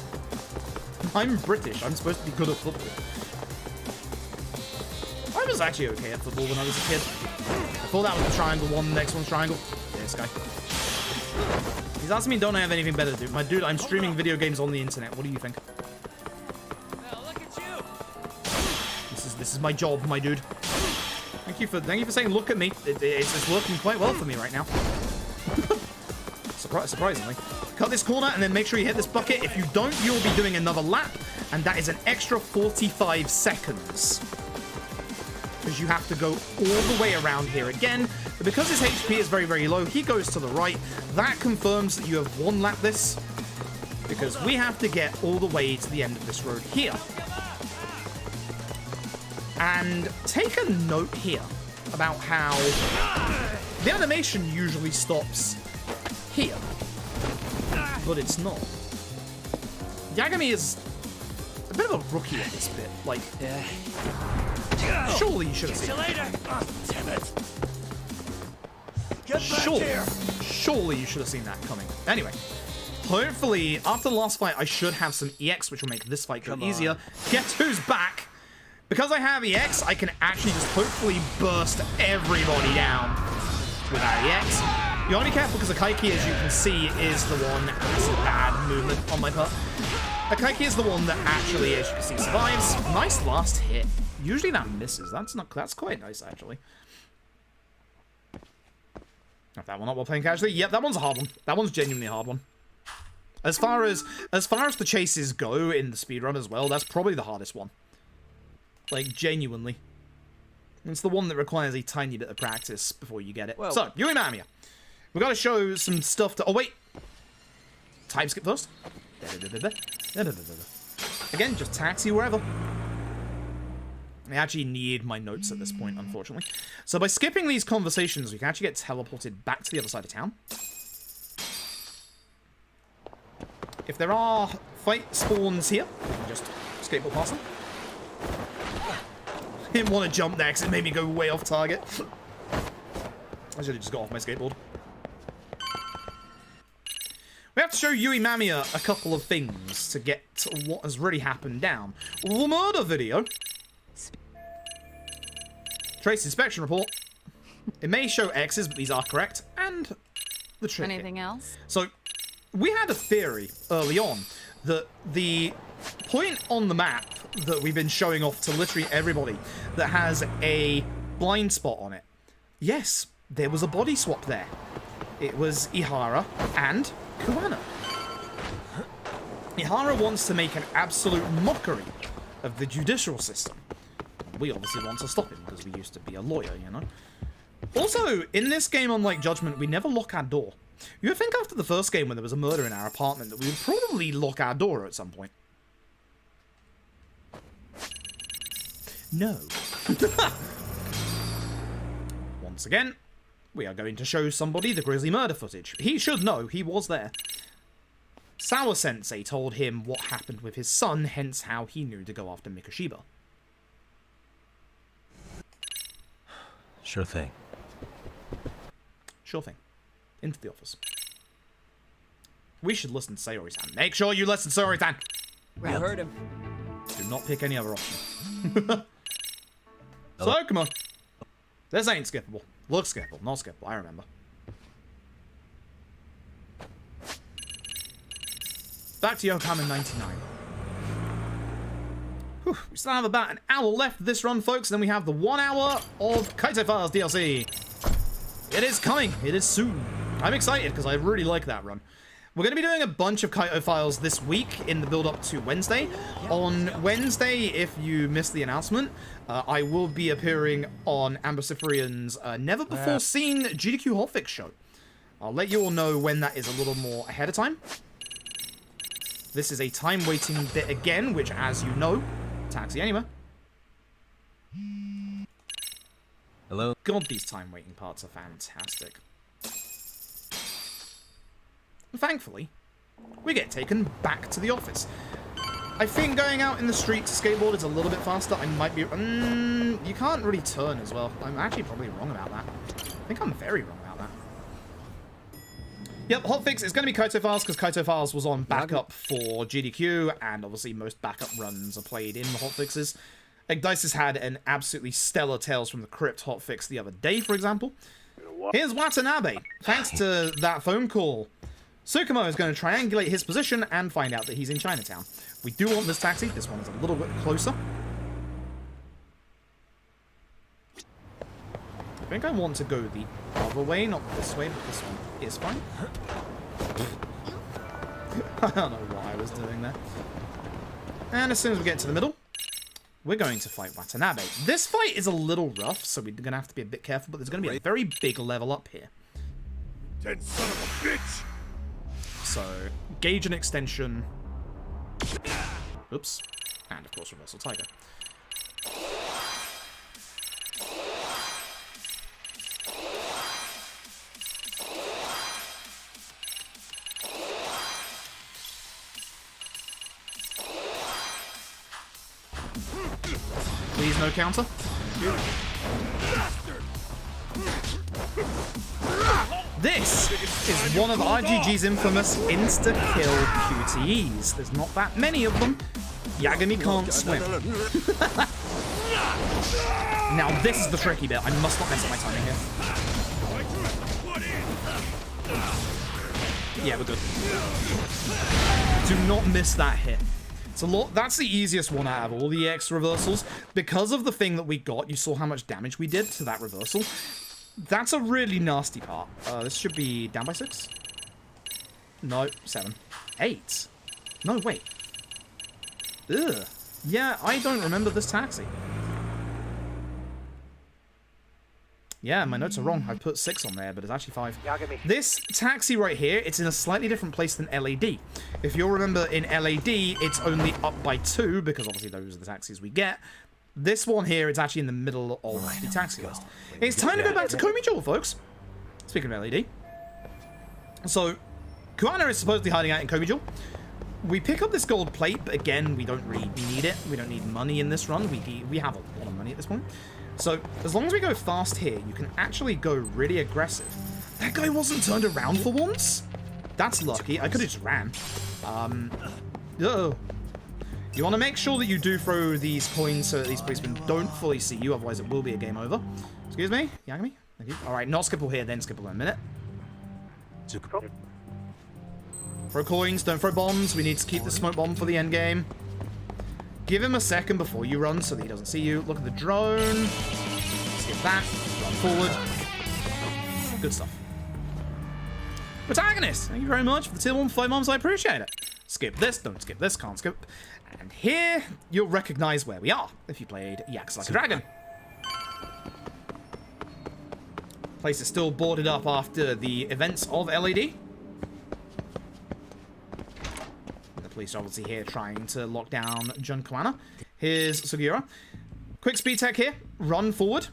I'm British. I'm supposed to be good at football. I was actually okay at football when I was a kid. I thought that was the triangle one, the next one's triangle. Yeah, this guy. He's asking me, don't I have anything better to do? My dude, I'm streaming video games on the internet. What do you think? This is my job, my dude. Thank you for saying look at me. It's working quite well for me right now. Surprisingly. Cut this corner and then make sure you hit this bucket. If you don't, you'll be doing another lap, and that is an extra 45 seconds. Because you have to go all the way around here again. But because his HP is very, very low, he goes to the right. That confirms that you have one lap this. Because we have to get all the way to the end of this road here. And take a note here about how the animation usually stops here. But it's not. Yagami is a bit of a rookie at this bit. Like, surely you should have seen that. Oh, damn it. Surely you should have seen that coming. Anyway, hopefully, after the last fight, I should have some EX, which will make this fight go easier. Guess who's back? Because I have EX, I can actually just hopefully burst everybody down with our EX. You gotta be careful because Akaiki, as you can see, is the one. This is bad movement on my part. Akaiki is the one that actually, as you can see, survives. Nice last hit. Usually that misses. That's quite nice, actually. If that one not while playing casually. Yep, that one's a hard one. That one's genuinely a hard one. As far as the chases go in the speedrun as well, that's probably the hardest one. Like, genuinely. It's the one that requires a tiny bit of practice before you get it. Well, so, Yui Mamiya. We've got to show some stuff to... Oh, wait. Time skip first. Again, just taxi wherever. I actually need my notes at this point, unfortunately. So by skipping these conversations, we can actually get teleported back to the other side of town. If there are fight spawns here, we can just skateboard past them. I didn't want to jump there because it made me go way off target. I should have just got off my skateboard. We have to show Yui Mamiya a couple of things to get what has really happened down. The murder video. Trace inspection report. It may show X's, but these are correct. And the trick. Anything else? So, we had a theory early on that the point on the map that we've been showing off to literally everybody that has a blind spot on it. Yes, there was a body swap there. It was Ihara and Kuwana. Ihara wants to make an absolute mockery of the judicial system. We obviously want to stop him because we used to be a lawyer, you know. Also, in this game, unlike Judgment, we never lock our door. You would think after the first game when there was a murder in our apartment that we would probably lock our door at some point. No. Once again, we are going to show somebody the grisly murder footage. He should know, he was there. Sawa Sensei told him what happened with his son, hence how he knew to go after Mikoshiba. Sure thing. Sure thing. Into the office. We should listen to Sayori-san. Make sure you listen to Sayori-san! I heard him. Do not pick any other option. So, come on. This ain't skippable. Looks skippable, not skippable, I remember. Back to Yokohama 99. Whew, we still have about an hour left this run, folks, and then we have the 1 hour of Kaito Files DLC. It is coming. It is soon. I'm excited because I really like that run. We're going to be doing a bunch of Kaito files this week in the build-up to Wednesday. On Wednesday, if you missed the announcement, I will be appearing on Ambasiferian's never-before-seen GDQ hotfix show. I'll let you all know when that is a little more ahead of time. This is a time-waiting bit again, which, as you know, Taxi Anywhere. Hello? God, these time-waiting parts are fantastic. Thankfully, we get taken back to the office. I think going out in the street to skateboard is a little bit faster. I might be... you can't really turn as well. I'm actually probably wrong about that. I think I'm very wrong about that. Yep, hotfix is going to be Kaito Files, because Kaito Files was on backup for GDQ, and obviously most backup runs are played in the hotfixes. Like, Dice has had an absolutely stellar Tales from the Crypt hotfix the other day, for example. Here's Watanabe. Thanks to that phone call, Tsukumo is going to triangulate his position and find out that he's in Chinatown. We do want this taxi. This one is a little bit closer. I think I want to go the other way, not this way, but this one is fine. I don't know what I was doing there. And as soon as we get to the middle, we're going to fight Watanabe. This fight is a little rough, so we're going to have to be a bit careful, but there's going to be a very big level up here. Dead son of a bitch! So, gauge and extension. Oops. And, of course, reversal tiger. Please, no counter. This is one of RGG's infamous insta-kill QTEs. There's not that many of them. Yagami can't swim. Now this is the tricky bit. I must not mess up my timing here. Yeah, we're good. Do not miss that hit. It's a lot. That's the easiest one out of all the X reversals. Because of the thing that we got, you saw how much damage we did to that reversal. That's a really nasty part. This should be down by 6. No, 7. 8. No, wait. Ugh. Yeah, I don't remember this taxi. Yeah, my notes are wrong. I put 6 on there, but it's actually 5. This taxi right here, it's in a slightly different place than LAD. If you'll remember, in LAD, it's only up by 2, because obviously those are the taxis we get. This one here, it's actually in the middle of the taxi list. It's time to go back to Komi-Jewel, folks. Speaking of LED. So, Kuana is supposedly hiding out in Komi-Jewel. We pick up this gold plate, but again, we don't really need it. We don't need money in this run. We have a lot of money at this point. So, as long as we go fast here, you can actually go really aggressive. That guy wasn't turned around for once? That's lucky. I could have just ran. You want to make sure that you do throw these coins so that these policemen don't fully see you, otherwise it will be a game over. Excuse me? Yagami? Thank you. Alright, not skipple here, then skipple in a minute. Throw coins, don't throw bombs. We need to keep the smoke bomb for the end game. Give him a second before you run so that he doesn't see you. Look at the drone. Skip that. Run forward. Good stuff. Protagonist! Thank you very much for the tier 1 5 months. I appreciate it. Skip this, don't skip this, can't skip. And here, you'll recognize where we are if you played Yaks Like a Dragon. Place is still boarded up after the events of LAD. And the police are obviously here trying to lock down Jun Kuana. Here's Sugiura. Quick speed tech here. Run forward,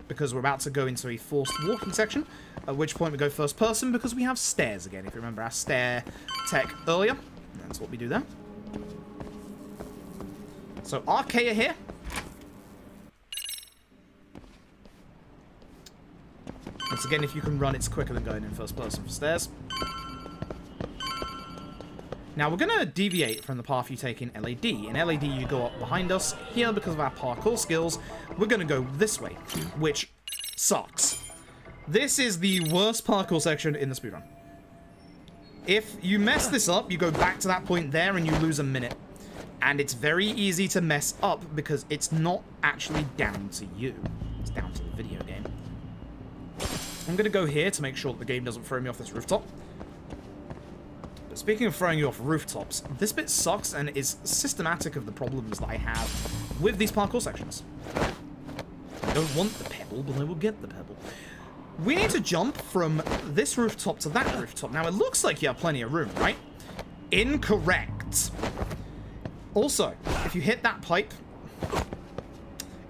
because we're about to go into a forced walking section. At which point we go first person, because we have stairs again. If you remember our stair tech earlier. That's what we do there. So, Arkea here. Once again, if you can run, it's quicker than going in first person for stairs. Now, we're going to deviate from the path you take in LAD. In LAD, you go up behind us. Here, because of our parkour skills, we're going to go this way, which sucks. This is the worst parkour section in the speedrun. If you mess this up, you go back to that point there and you lose a minute. And it's very easy to mess up because it's not actually down to you. It's down to the video game. I'm going to go here to make sure that the game doesn't throw me off this rooftop. But speaking of throwing you off rooftops, this bit sucks and is systematic of the problems that I have with these parkour sections. I don't want the pebble, but I will get the pebble. We need to jump from this rooftop to that rooftop. Now, it looks like you have plenty of room, right? Incorrect. Also, if you hit that pipe,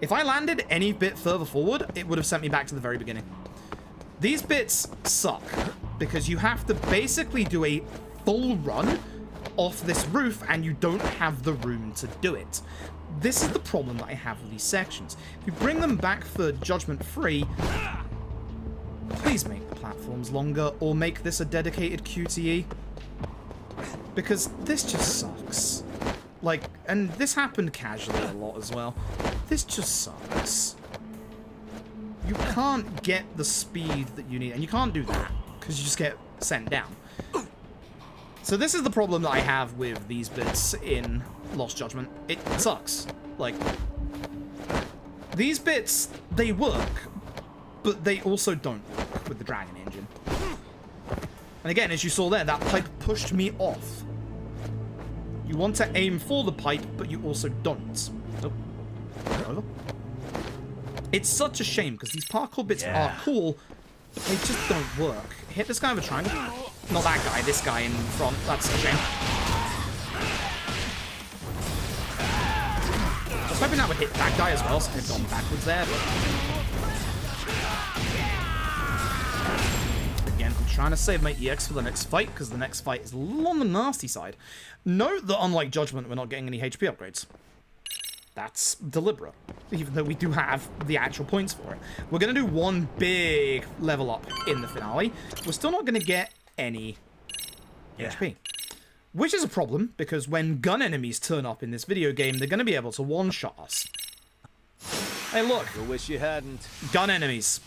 if I landed any bit further forward, it would have sent me back to the very beginning. These bits suck because you have to basically do a full run off this roof and you don't have the room to do it. This is the problem that I have with these sections. If you bring them back for Judgment Free, please make the platforms longer or make this a dedicated QTE. Because this just sucks. Like, and this happened casually a lot as well. This just sucks. You can't get the speed that you need, and you can't do that because you just get sent down. So this is the problem that I have with these bits in Lost Judgment. It sucks. Like, these bits, they work, but they also don't work with the Dragon Engine. And again, as you saw there, that pipe pushed me off. You want to aim for the pipe, but you also don't. Nope. Over. It's such a shame, because these parkour bits are cool, but they just don't work. Hit this guy with a triangle. Not that guy, this guy in front. That's a shame. I was hoping that would hit that guy as well, so I've gone backwards there, but... Again, I'm trying to save my EX for the next fight, because the next fight is on the nasty side. Note that unlike Judgment, we're not getting any HP upgrades. That's deliberate, even though we do have the actual points for it. We're going to do one big level up in the finale. We're still not going to get any HP. Which is a problem, because when gun enemies turn up in this video game, they're going to be able to one-shot us. Hey, look. I wish you hadn't. Gun enemies.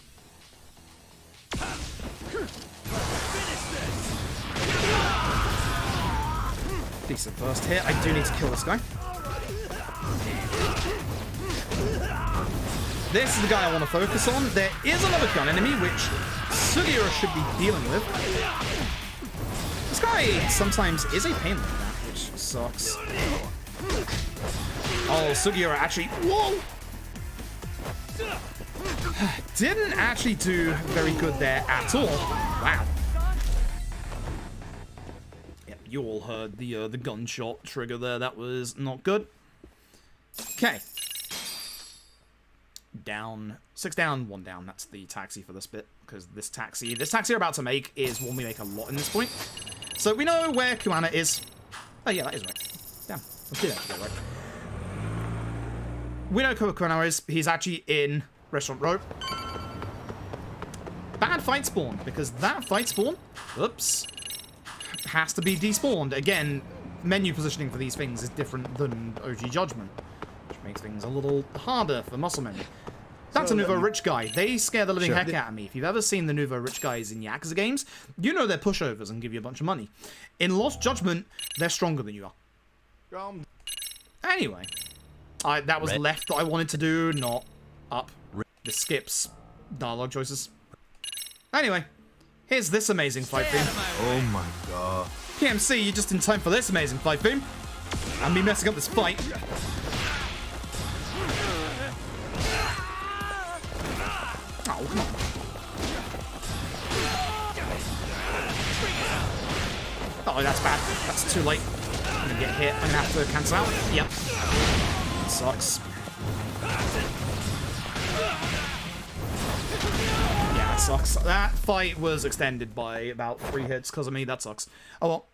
Decent first hit. I do need to kill this guy. This is the guy I want to focus on. There is another gun enemy, which Sugiura should be dealing with. This guy sometimes is a pain like that, which sucks. Oh, Sugiura actually... Whoa! Didn't actually do very good there at all. Wow. Yep, you all heard the gunshot trigger there. That was not good. Okay. Down. 6 down, 1 down. That's the taxi for this bit. Because this taxi we're about to make is one we make a lot in this point. So we know where Kumana is. Oh yeah, that is right. Damn. Let's do that. Right. We know where Kumana is. He's actually in Restaurant Row. Bad fight spawn. Because that fight spawn, oops, has to be despawned. Again, menu positioning for these things is different than OG Judgment. Which makes things a little harder for muscle memory. That's a Nouveau Rich Guy. They scare the living heck out of me. If you've ever seen the Nouveau Rich Guys in Yakuza games, you know they're pushovers and give you a bunch of money. In Lost Judgment, they're stronger than you are. Anyway. That was left that I wanted to do, not up. This skips dialogue choices. Anyway. Here's this amazing fight theme. Oh my god. PMC, you're just in time for this amazing fight theme. And me messing up this fight. Oh, come on. Oh, that's bad. That's too late. I'm gonna get hit. I'm gonna have to cancel out. Yep. That sucks. Yeah, that sucks. That fight was extended by about 3 hits because of me. That sucks. Oh well.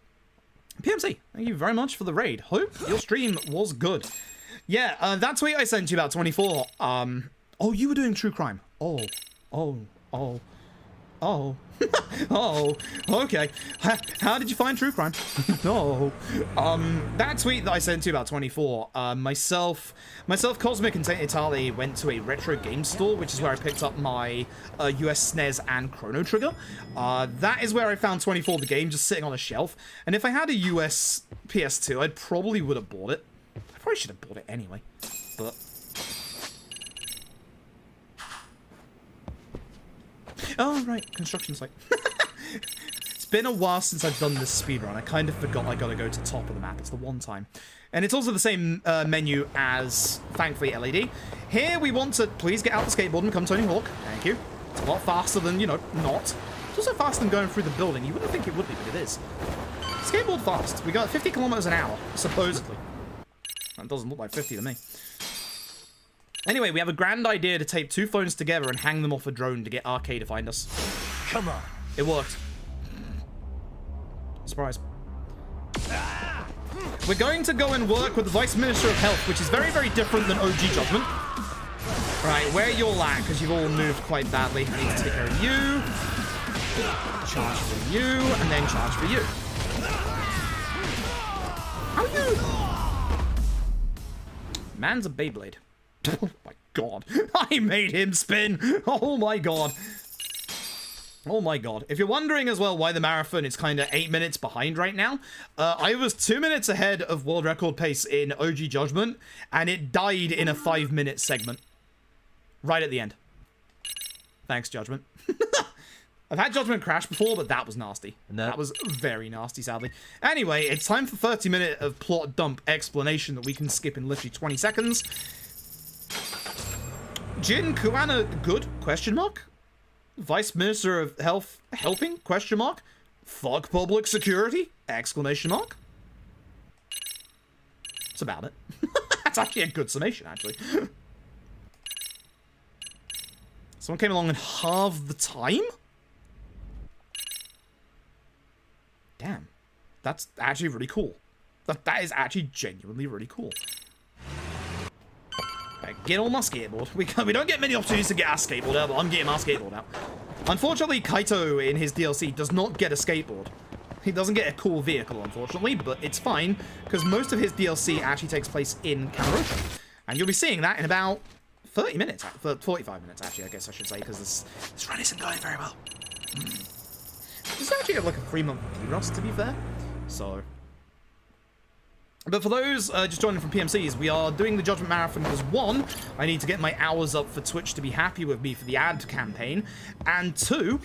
PMC, thank you very much for the raid. Hope your stream was good. Yeah, that tweet I sent you about 24. Oh, you were doing true crime. Oh, okay. How did you find true crime? No. That tweet that I sent you about 24, myself, Cosmic, and Saint Italy went to a retro game store, which is where I picked up my US SNES and Chrono Trigger. That is where I found 24, the game, just sitting on a shelf. And if I had a US PS2, I probably would have bought it. I probably should have bought it anyway, but... Oh, right. Construction site. been a while since I've done this speedrun. I kind of forgot I gotta go to the top of the map. It's the one time. And it's also the same menu as, thankfully, LED. Here we want to please get out the skateboard and come Tony Hawk. Thank you. It's a lot faster than, you know, not. It's also faster than going through the building. You wouldn't think it would be, but it is. Skateboard fast. We got 50 kilometers an hour, supposedly. That doesn't look like 50 to me. Anyway, we have a grand idea to tape 2 phones together and hang them off a drone to get RK to find us. Come on. It worked. Surprise. We're going to go and work with the Vice Minister of Health, which is very, very different than OG Judgment. Right, where you're at, because you've all moved quite badly. I need to take care of you. Charge for you, and then charge for you. How are you? Man's a Beyblade. Oh my god. I made him spin. Oh my god. Oh my god. If you're wondering as well why the marathon is kind of 8 minutes behind right now, I was 2 minutes ahead of world record pace in OG Judgment, and it died in a 5-minute segment. Right at the end. Thanks, Judgment. I've had Judgment crash before, but that was nasty. No. That was very nasty, sadly. Anyway, it's time for 30 minutes of plot dump explanation that we can skip in literally 20 seconds. Jin Kuana good? Question mark? Vice Minister of Health helping? Question mark? Fuck public security? Exclamation mark. That's about it. That's actually a good summation, actually. Someone came along in half the time? Damn. That's actually really cool. That is actually genuinely really cool. Right, get on my skateboard. We don't get many opportunities to get our skateboard out, but I'm getting my skateboard out. Unfortunately, Kaito in his DLC does not get a skateboard. He doesn't get a cool vehicle, unfortunately, but it's fine, because most of his DLC actually takes place in Kamurocho. And you'll be seeing that in about 30 minutes, 45 minutes, actually, I guess I should say, because this run isn't going very well. This is actually like a 3-month D-Rust, to be fair. So... But for those just joining from PMCs, we are doing the Judgment Marathon because 1, I need to get my hours up for Twitch to be happy with me for the ad campaign, and 2,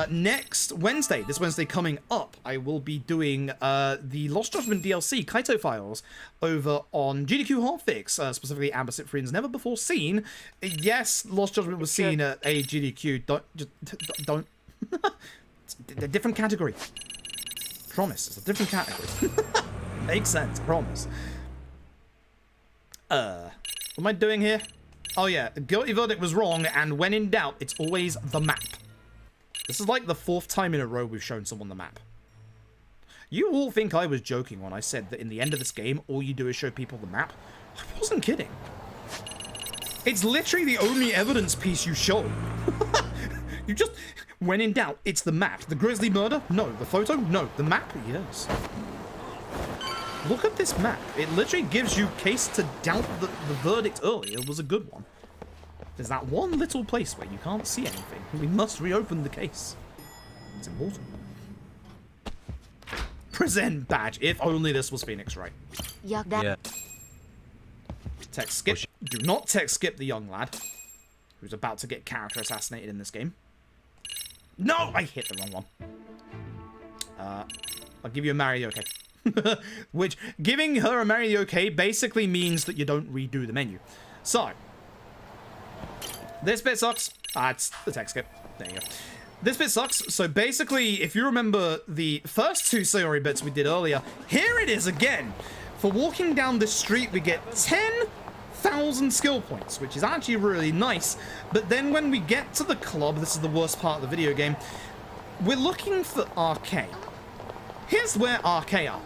next Wednesday, this Wednesday coming up, I will be doing the Lost Judgment DLC Kaito files over on GDQ Hotfix, specifically Amber Cyprian's never before seen. Yes, Lost Judgment was seen at a GDQ. Don't. It's a different category. Promise, it's a different category. Makes sense, promise. What am I doing here? Oh yeah, the guilty verdict was wrong, and when in doubt, it's always the map. This is like the 4th time in a row we've shown someone the map. You all think I was joking when I said that in the end of this game, all you do is show people the map. I wasn't kidding. It's literally the only evidence piece you show. You just, when in doubt, it's the map. The Grizzly murder? No. The photo? No. The map? Yes. Look at this map. It literally gives you case to doubt that the verdict earlier was a good one. There's that one little place where you can't see anything. We must reopen the case. It's important. Present badge. If only this was Phoenix Wright. Yuck, that. Yeah. Text skip. Do not text skip the young lad who's about to get character assassinated in this game. No! I hit the wrong one. I'll give you a Mario okay. Which, giving her a Mario okay basically means that you don't redo the menu. So, this bit sucks. It's the text skip. There you go. This bit sucks. So basically, if you remember the first 2 Sayori bits we did earlier, here it is again. For walking down this street, we get 10,000 skill points, which is actually really nice. But then when we get to the club, this is the worst part of the video game, we're looking for RK. Here's where RK are.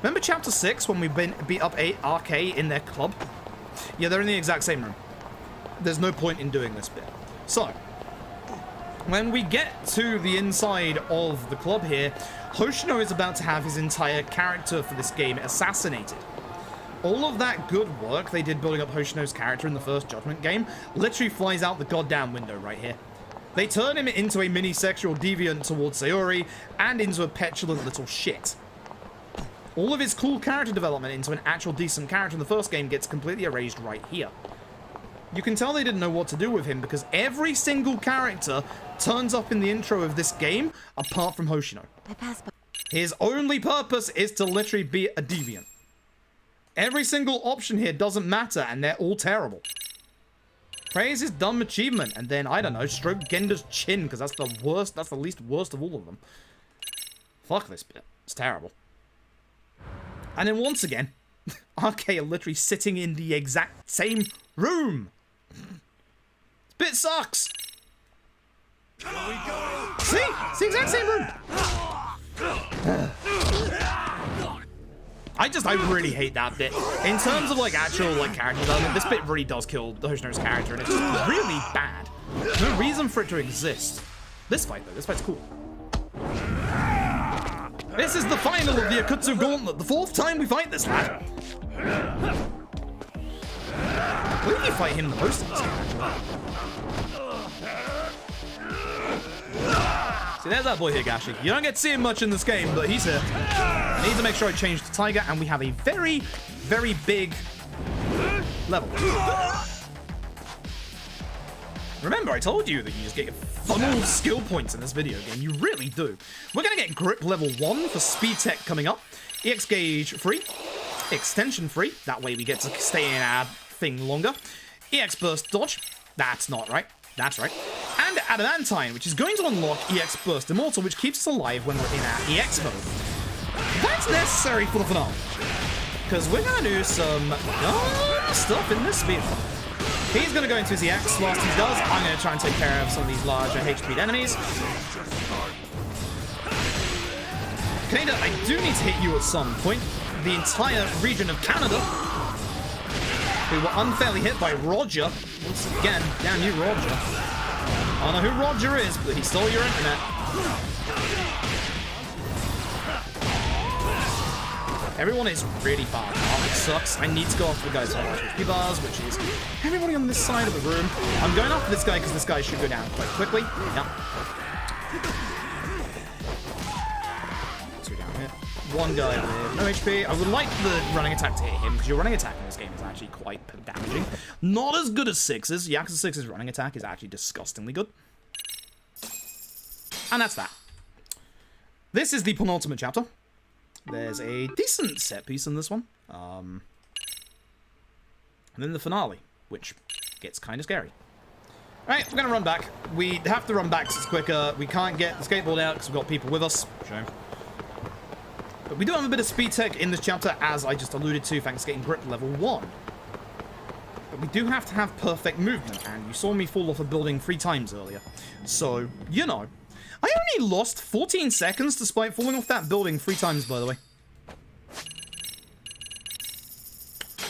Remember chapter 6 when we beat up 8 RK in their club? Yeah, they're in the exact same room. There's no point in doing this bit. So, when we get to the inside of the club here, Hoshino is about to have his entire character for this game assassinated. All of that good work they did building up Hoshino's character in the first Judgment game literally flies out the goddamn window right here. They turn him into a mini-sexual deviant towards Sayori and into a petulant little shit. All of his cool character development into an actual decent character in the first game gets completely erased right here. You can tell they didn't know what to do with him because every single character turns up in the intro of this game apart from Hoshino. I passed by. His only purpose is to literally be a deviant. Every single option here doesn't matter, and they're all terrible. Praise his dumb achievement, and then, I don't know, stroke Gender's chin, because that's the worst, that's the least worst of all of them. Fuck this bit. It's terrible. And then once again, RK are literally sitting in the exact same room. This bit sucks. See? It's the exact same room. I really hate that bit. In terms of, like, actual, like, character development, this bit really does kill the Hoshino's character, and it's just really bad. There's no reason for it to exist. This fight, though, this fight's cool. This is the final of the Akutsu Gauntlet, the 4th time we fight this lad. I believe you fight him the most in this game, actually. See, there's that boy Higashi. You don't get to see him much in this game, but he's here. I need to make sure I change to Tiger, and we have a very, very big level. Remember, I told you that you just get funnel skill points in this video game. You really do. We're going to get grip level 1 for speed tech coming up. EX gauge free. Extension free. That way we get to stay in our thing longer. EX burst dodge. That's not right. That's right. And Adamantine, which is going to unlock EX Burst Immortal, which keeps us alive when we're in our EX mode. That's necessary for the finale, because we're going to do some stuff in this speed. He's going to go into his EX. Whilst he does, I'm going to try and take care of some of these larger HP enemies. Canada, I do need to hit you at some point. The entire region of Canada, who were unfairly hit by Roger. Once again, damn you, Roger. I don't know who Roger is, but he stole your internet. Everyone is really far off. It sucks. I need to go after the guys who have HP bars, which is everybody on this side of the room. I'm going after this guy because this guy should go down quite quickly. Yep. 2 down here. 1 guy with no HP. I would like the running attack to hit him, because your running attack in this game is actually quite damaging. Not as good as 6's. Yakuza 6's running attack is actually disgustingly good. And that's that. This is the penultimate chapter. There's a decent set piece in this one. And then the finale, which gets kind of scary. Alright, we're going to run back. We have to run back because it's quicker. We can't get the skateboard out because we've got people with us. Shame. But we do have a bit of speed tech in this chapter, as I just alluded to, thanks to getting grip level 1. But we do have to have perfect movement, and you saw me fall off a building 3 times earlier. So, you know. I only lost 14 seconds despite falling off that building 3 times, by the way.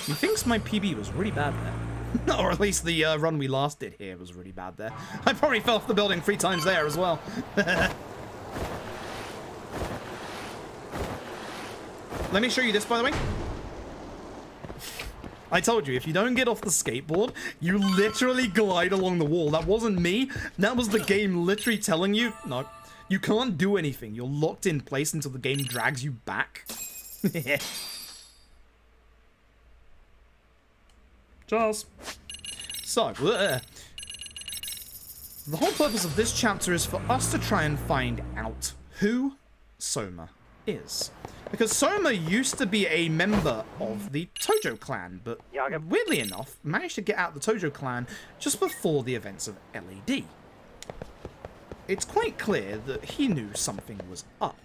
He thinks my PB was really bad there. Or at least the run we last did here was really bad there. I probably fell off the building 3 times there as well. Let me show you this, by the way. I told you, if you don't get off the skateboard, you literally glide along the wall. That wasn't me. That was the game literally telling you, no, you can't do anything. You're locked in place until the game drags you back. Charles. So, the whole purpose of this chapter is for us to try and find out who Soma is. Because Soma used to be a member of the Tojo clan, but weirdly enough, managed to get out the Tojo clan just before the events of LED. It's quite clear that he knew something was up.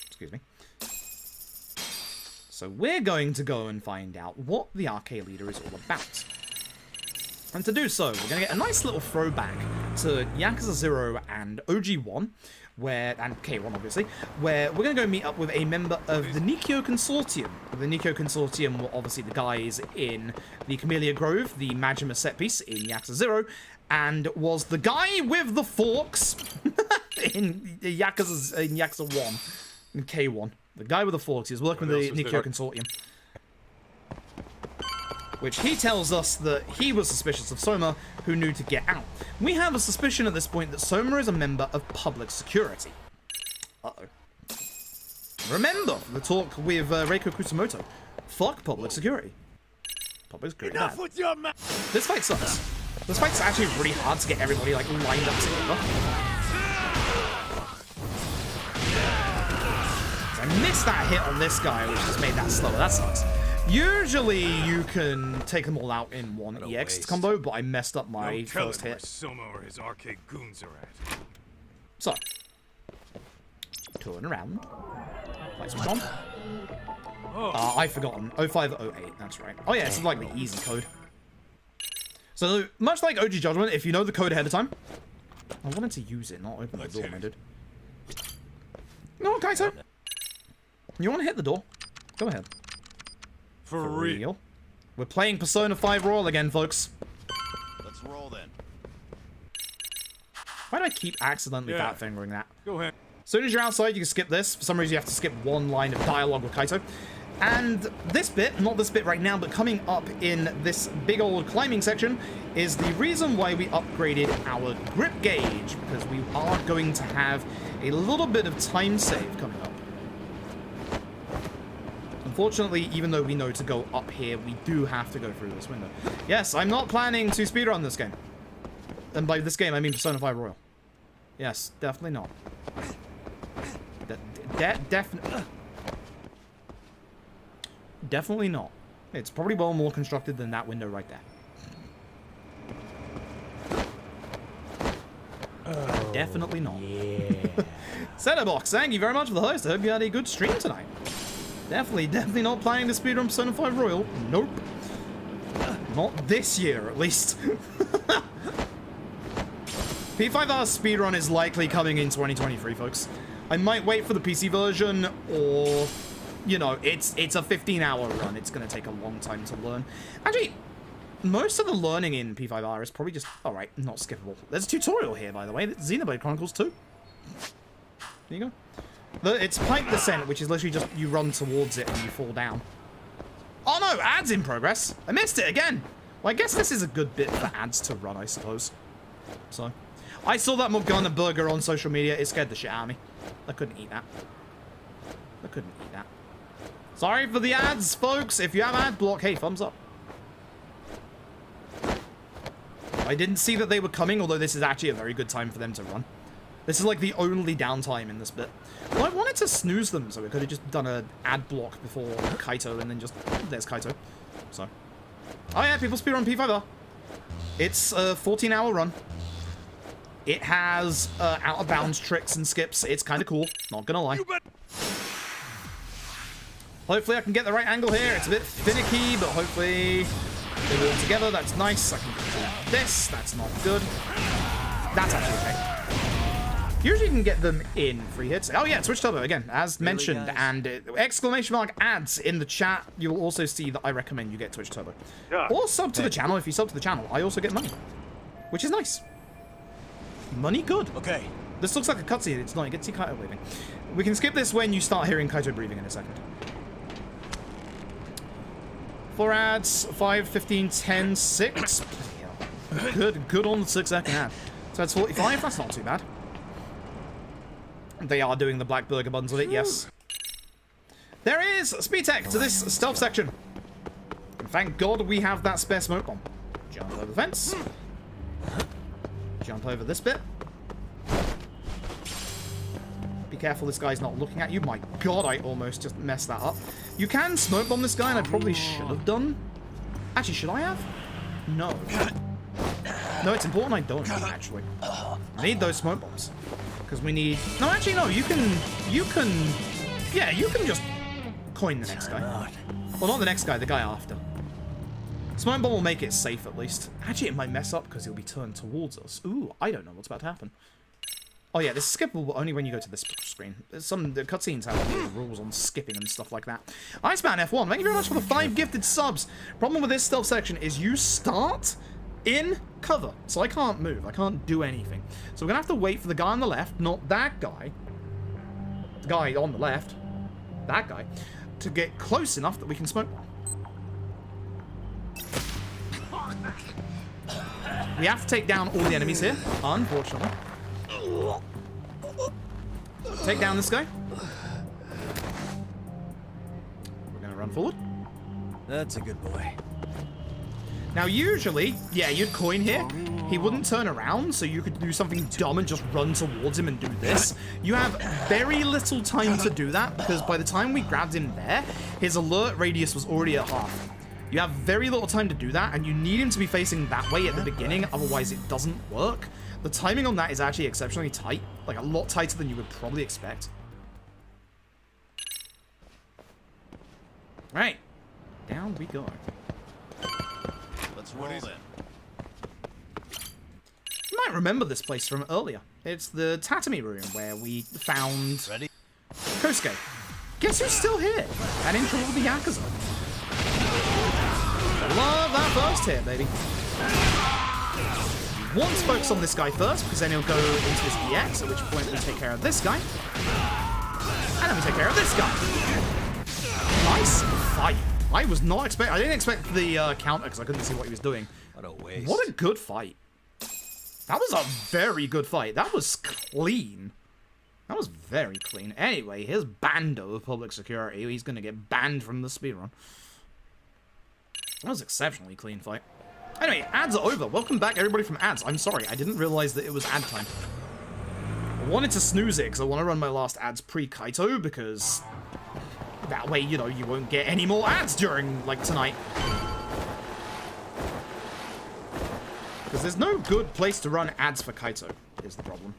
Excuse me. So we're going to go and find out what the RK leader is all about. And to do so, we're going to get a nice little throwback to Yakuza 0 and OG1, and K1 obviously, where we're going to go meet up with a member of the Nikyo Consortium. The Nikyo Consortium were obviously the guys in the Camellia Grove, the Majima set piece in Yakuza 0, and was the guy with the forks in Yakuza 1, in K1. The guy with the forks, he was working with the Nikyo Consortium. Which he tells us that he was suspicious of Soma, who knew to get out. We have a suspicion at this point that Soma is a member of public security. Uh-oh. Remember the talk with Reiko Kusumoto. Fuck public security. Public security. Enough with your this fight sucks. This fight's actually really hard to get everybody like lined up together. I missed that hit on this guy, which just made that slower. That sucks. Usually you can take them all out in one EX combo, but I messed up my first hit. Soma or his arcade goons are at. So, turn around. Light switch on. I've forgotten. 0508, that's right. Oh yeah, it's like the easy code. So, much like OG Judgment, if you know the code ahead of time, I wanted to use it, not open the door, my dude. No, Kaito. You want to hit the door? Go ahead. For real. We're playing Persona 5 Royal again, folks. Let's roll then. Why do I keep accidentally fat fingering that? Go ahead. As soon as you're outside, you can skip this. For some reason, you have to skip one line of dialogue with Kaito. And this bit, not this bit right now, but coming up in this big old climbing section, is the reason why we upgraded our grip gauge, because we are going to have a little bit of time save coming up. Unfortunately, even though we know to go up here, we do have to go through this window. Yes, I'm not planning to speedrun this game. And by this game, I mean Persona 5 Royal. Yes, definitely not. Definitely not. It's probably well more constructed than that window right there. Definitely not. Yeah. Setterbox, thank you very much for the host. I hope you had a good stream tonight. Definitely not planning to speedrun Persona 5 Royal. Nope. Not this year, at least. P5R speedrun is likely coming in 2023, folks. I might wait for the PC version, or, you know, it's a 15-hour run. It's going to take a long time to learn. Actually, most of the learning in P5R is probably just, alright, not skippable. There's a tutorial here, by the way. Xenoblade Chronicles 2. There you go. It's Pipe Descent, which is literally just you run towards it and you fall down. Oh no, ads in progress. I missed it again. Well, I guess this is a good bit for ads to run, I suppose. So, I saw that Morgana burger on social media. It scared the shit out of me. I couldn't eat that. I couldn't eat that. Sorry for the ads, folks. If you have ad block, hey, thumbs up. I didn't see that they were coming, although this is actually a very good time for them to run. This is like the only downtime in this bit. Well, I wanted to snooze them, so we could have just done an ad block before Kaito, and then just, there's Kaito. So. Oh yeah, people speedrun P5R. It's a 14-hour run. It has out-of-bounds tricks and skips. It's kind of cool, not gonna lie. Hopefully I can get the right angle here. It's a bit finicky, but hopefully they work together. That's nice. I can control this. That's not good. That's actually okay. Usually you can get them in free hits. Oh yeah, Twitch Turbo again, as mentioned, and exclamation mark ads in the chat. You'll also see that I recommend you get Twitch Turbo. Or sub to the channel. If you sub to the channel, I also get money, which is nice. Money good. Okay. This looks like a cutscene. It's not. You get to see Kaito waving. We can skip this when you start hearing Kaito breathing in a second. 4 ads, 5, 15, 10, 6. Good on the 6-second ad. So that's 45. That's not too bad. They are doing the black burger buns with it, yes. There is speed tech to this stealth section. And thank God we have that spare smoke bomb. Jump over the fence. Jump over this bit. Be careful this guy's not looking at you. My God, I almost just messed that up. You can smoke bomb this guy, and I probably should have done. Actually, should I have? No. No, it's important I don't, actually. I need those smoke bombs. Because we need... No, actually, no. You can... Yeah, you can just coin the next guy. Well, not the next guy, the guy after. Smoke bomb will make it safe, at least. Actually, it might mess up because he'll be turned towards us. Ooh, I don't know what's about to happen. Oh, yeah, this is skippable only when you go to this screen. The cutscenes have rules on skipping and stuff like that. Iceman F1, thank you very much for the 5 gifted subs. Problem with this stealth section is you start in cover. So I can't move. I can't do anything. So we're going to have to wait for the guy on the left, not that guy. The guy on the left. That guy. To get close enough that we can smoke one. We have to take down all the enemies here, unfortunately. Take down this guy. We're going to run forward. That's a good boy. Now, usually, yeah, you'd coin here. He wouldn't turn around, so you could do something dumb and just run towards him and do this. You have very little time to do that, because by the time we grabbed him there, his alert radius was already at half. You have very little time to do that, and you need him to be facing that way at the beginning, otherwise it doesn't work. The timing on that is actually exceptionally tight, like a lot tighter than you would probably expect. Right, down we go. Let's roll then. You might remember this place from earlier. It's the tatami room where we found Ready? Kosuke. Guess who's still here? That intro of the Yakuza. Love that first hit, baby. You want to focus on this guy first, because then he'll go into his EX, at which point we take care of this guy. And then we take care of this guy. Nice fight. I didn't expect the counter, because I couldn't see what he was doing. What a waste. What a good fight. That was a very good fight. That was clean. That was very clean. Anyway, here's Bando of Public Security. He's going to get banned from the speedrun. That was an exceptionally clean fight. Anyway, ads are over. Welcome back, everybody from ads. I'm sorry, I didn't realize that it was ad time. I wanted to snooze it, because I want to run my last ads pre-Kaito, because that way, you know, you won't get any more ads during, like, tonight. Because there's no good place to run ads for Kaito, is the problem.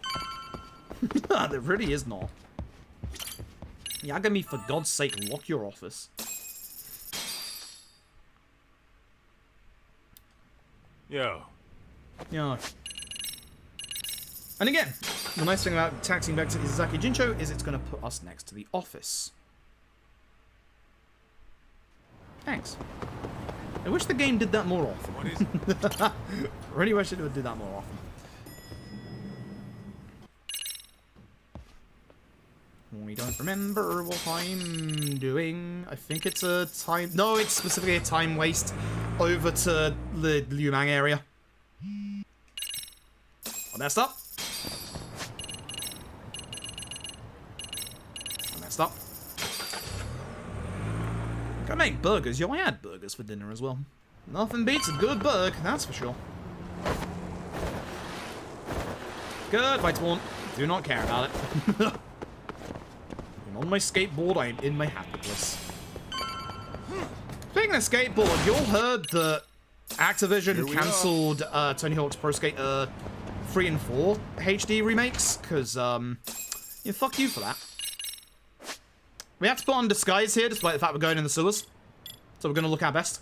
There really is not. Yagami, for God's sake, lock your office. Yo. Yeah. And again, the nice thing about taxiing back to Izaki Jincho is it's going to put us next to the office. Thanks. I wish the game did that more often. What is it? Really wish it would do that more often. We don't remember what I'm doing. I think it's a time... No, it's specifically a time waste over to the Liumang area. I messed up. I messed up. Gotta make burgers. Yo, I had burgers for dinner as well. Nothing beats a good burger, that's for sure. Good fight, Spawn. Do not care about it. I'm on my skateboard, I am in my happy place. Speaking of skateboard, you all heard that Activision cancelled Tony Hawk's Pro Skater 3 and 4 HD remakes, because, yeah, fuck you for that. We have to put on disguise here, despite the fact we're going in the sewers. So we're going to look our best.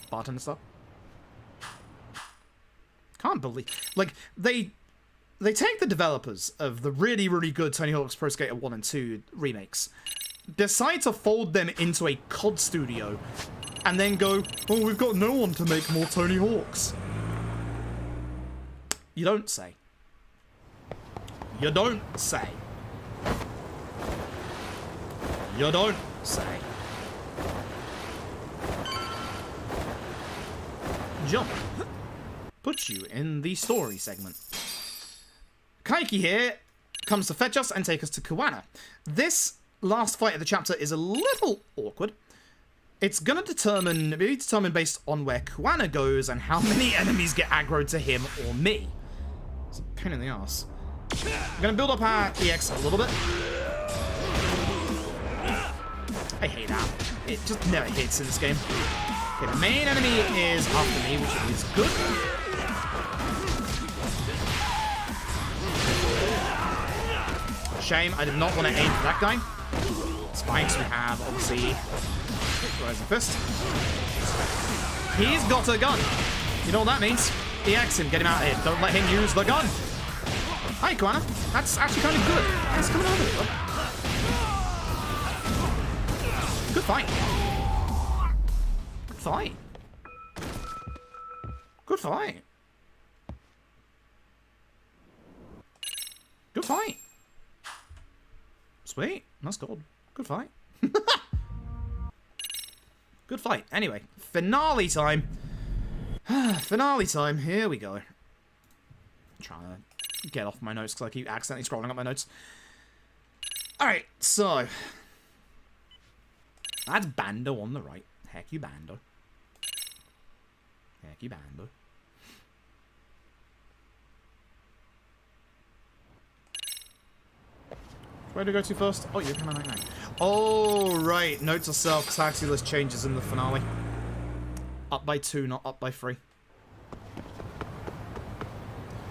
Bartender stuff. Can't believe... Like, they take the developers of the really, really good Tony Hawk's Pro Skater 1 and 2 remakes, decide to fold them into a COD studio, and then go, oh, we've got no one to make more Tony Hawks. You don't say. You don't say. You don't say. Jump. Put you in the story segment. Kaiki here comes to fetch us and take us to Kuwana. This last fight of the chapter is a little awkward. It's gonna be determined based on where Kuwana goes and how many enemies get aggroed to him or me. It's a pain in the ass. I'm gonna build up our EX a little bit. I hate that. It just never hits in this game. Okay, the main enemy is after me, which is good. Shame, I did not want to aim for that guy. Spikes we have, obviously, Rising Fist. He's got a gun. You know what that means? EX him, get him out of here. Don't let him use the gun. Hi, Kuwana. That's actually kind of good. Thanks for coming over here, bud. Good fight. Good fight. Good fight. Good fight. Sweet. That's gold. Good fight. Good fight. Anyway, finale time. Finale time. Here we go. I'm trying to get off my notes because I keep accidentally scrolling up my notes. Alright, so. That's Bando on the right. Heck you, Bando. Yeah, keep an bro. Where to go to first? Oh, you're coming 99. Oh, right. Note to self, taxi list changes in the finale. Up by 2, not up by 3.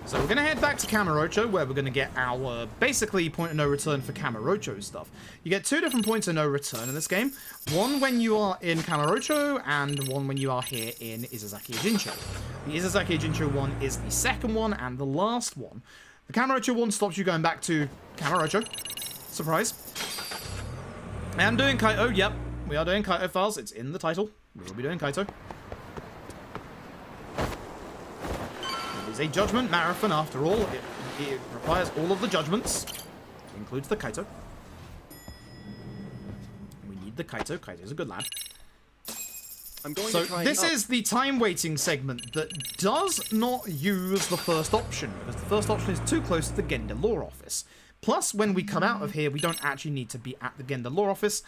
So we're going to head back to Kamurocho, where we're going to get our, basically, point of no return for Kamurocho stuff. You get 2 different points of no return in this game. One when you are in Kamurocho, and one when you are here in Izazaki Ejincho. The Izazaki Ejincho one is the second one, and the last one. The Kamurocho one stops you going back to Kamurocho. Surprise. I am doing Kaito, yep. We are doing Kaito files, it's in the title. We will be doing Kaito. It is a judgment marathon after all. It requires all of the judgments. It includes the Kaito. We need the Kaito. Kaito's a good lad. I'm going so to try this is the time waiting segment that does not use the first option, because the first option is too close to the Genda Law Office. Plus, when we come out of here, we don't actually need to be at the Genda Law Office.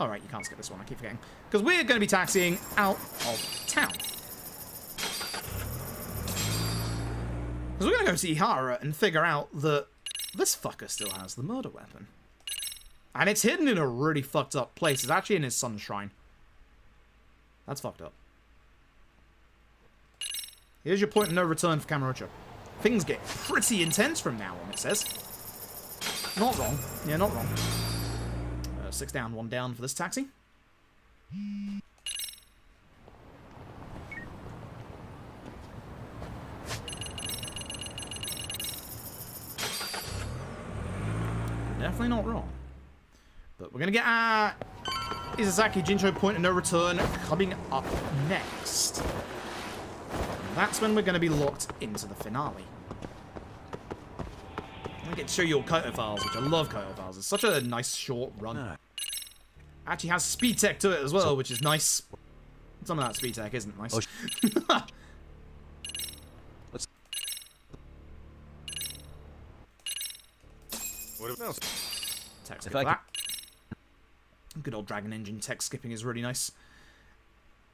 Alright, you can't skip this one, I keep forgetting. Because we're going to be taxiing out of town. Because we're going to go see Hara and figure out that this fucker still has the murder weapon. And it's hidden in a really fucked up place. It's actually in his son's shrine. That's fucked up. Here's your point of no return for Kamurocho. Things get pretty intense from now on, it says. Not wrong. Yeah, not wrong. 6 down, 1 down for this taxi. Definitely not wrong. But we're going to get our Izazaki Jincho point of no return coming up next. And that's when we're going to be locked into the finale. I get to show you all Kaito files, which I love Kaito files. It's such a nice short run. Actually has speed tech to it as well, which is nice. Some of that speed tech isn't nice. What else? Tech skip that. Good old Dragon Engine tech skipping is really nice.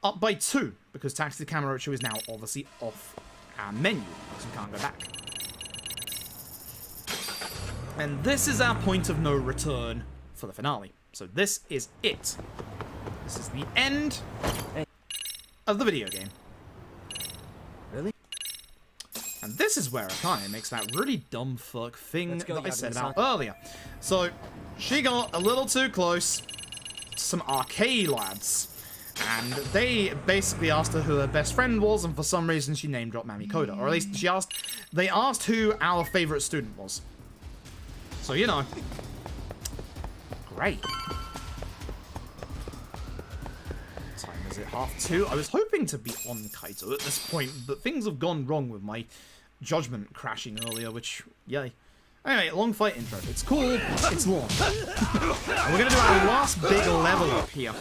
Up by 2, because Taxi to Kamurocho is now obviously off our menu, so we can't go back. And this is our point of no return for the finale. So this is it. This is the end of the video game. Really? And this is where Akane makes that really dumb fuck thing that I said about earlier. So, she got a little too close to some arcade lads. And they basically asked her who her best friend was, and for some reason she name dropped Mami Koda. Or at least they asked who our favorite student was. So, you know. Great. Time is it? 2:30? I was hoping to be on Kaito at this point, but things have gone wrong with my judgment crashing earlier, which, yay. Anyway, long fight intro. It's cool, it's long. And we're gonna do our last big level up here.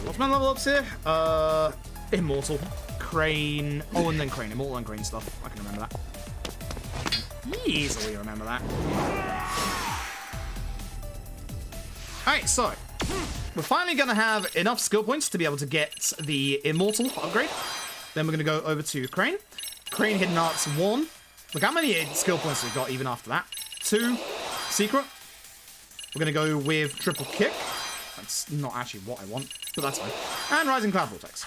What's my level ups here? Immortal, Crane, oh, and then Crane, Immortal and Crane stuff. I can remember that. Easily remember that. Alright, so we're finally gonna have enough skill points to be able to get the Immortal upgrade. Then we're gonna go over to Crane. Crane Hidden Arts 1. Look how many skill points we've got even after that. 2, Secret. We're gonna go with Triple Kick. That's not actually what I want, but that's fine. And Rising Cloud Vortex.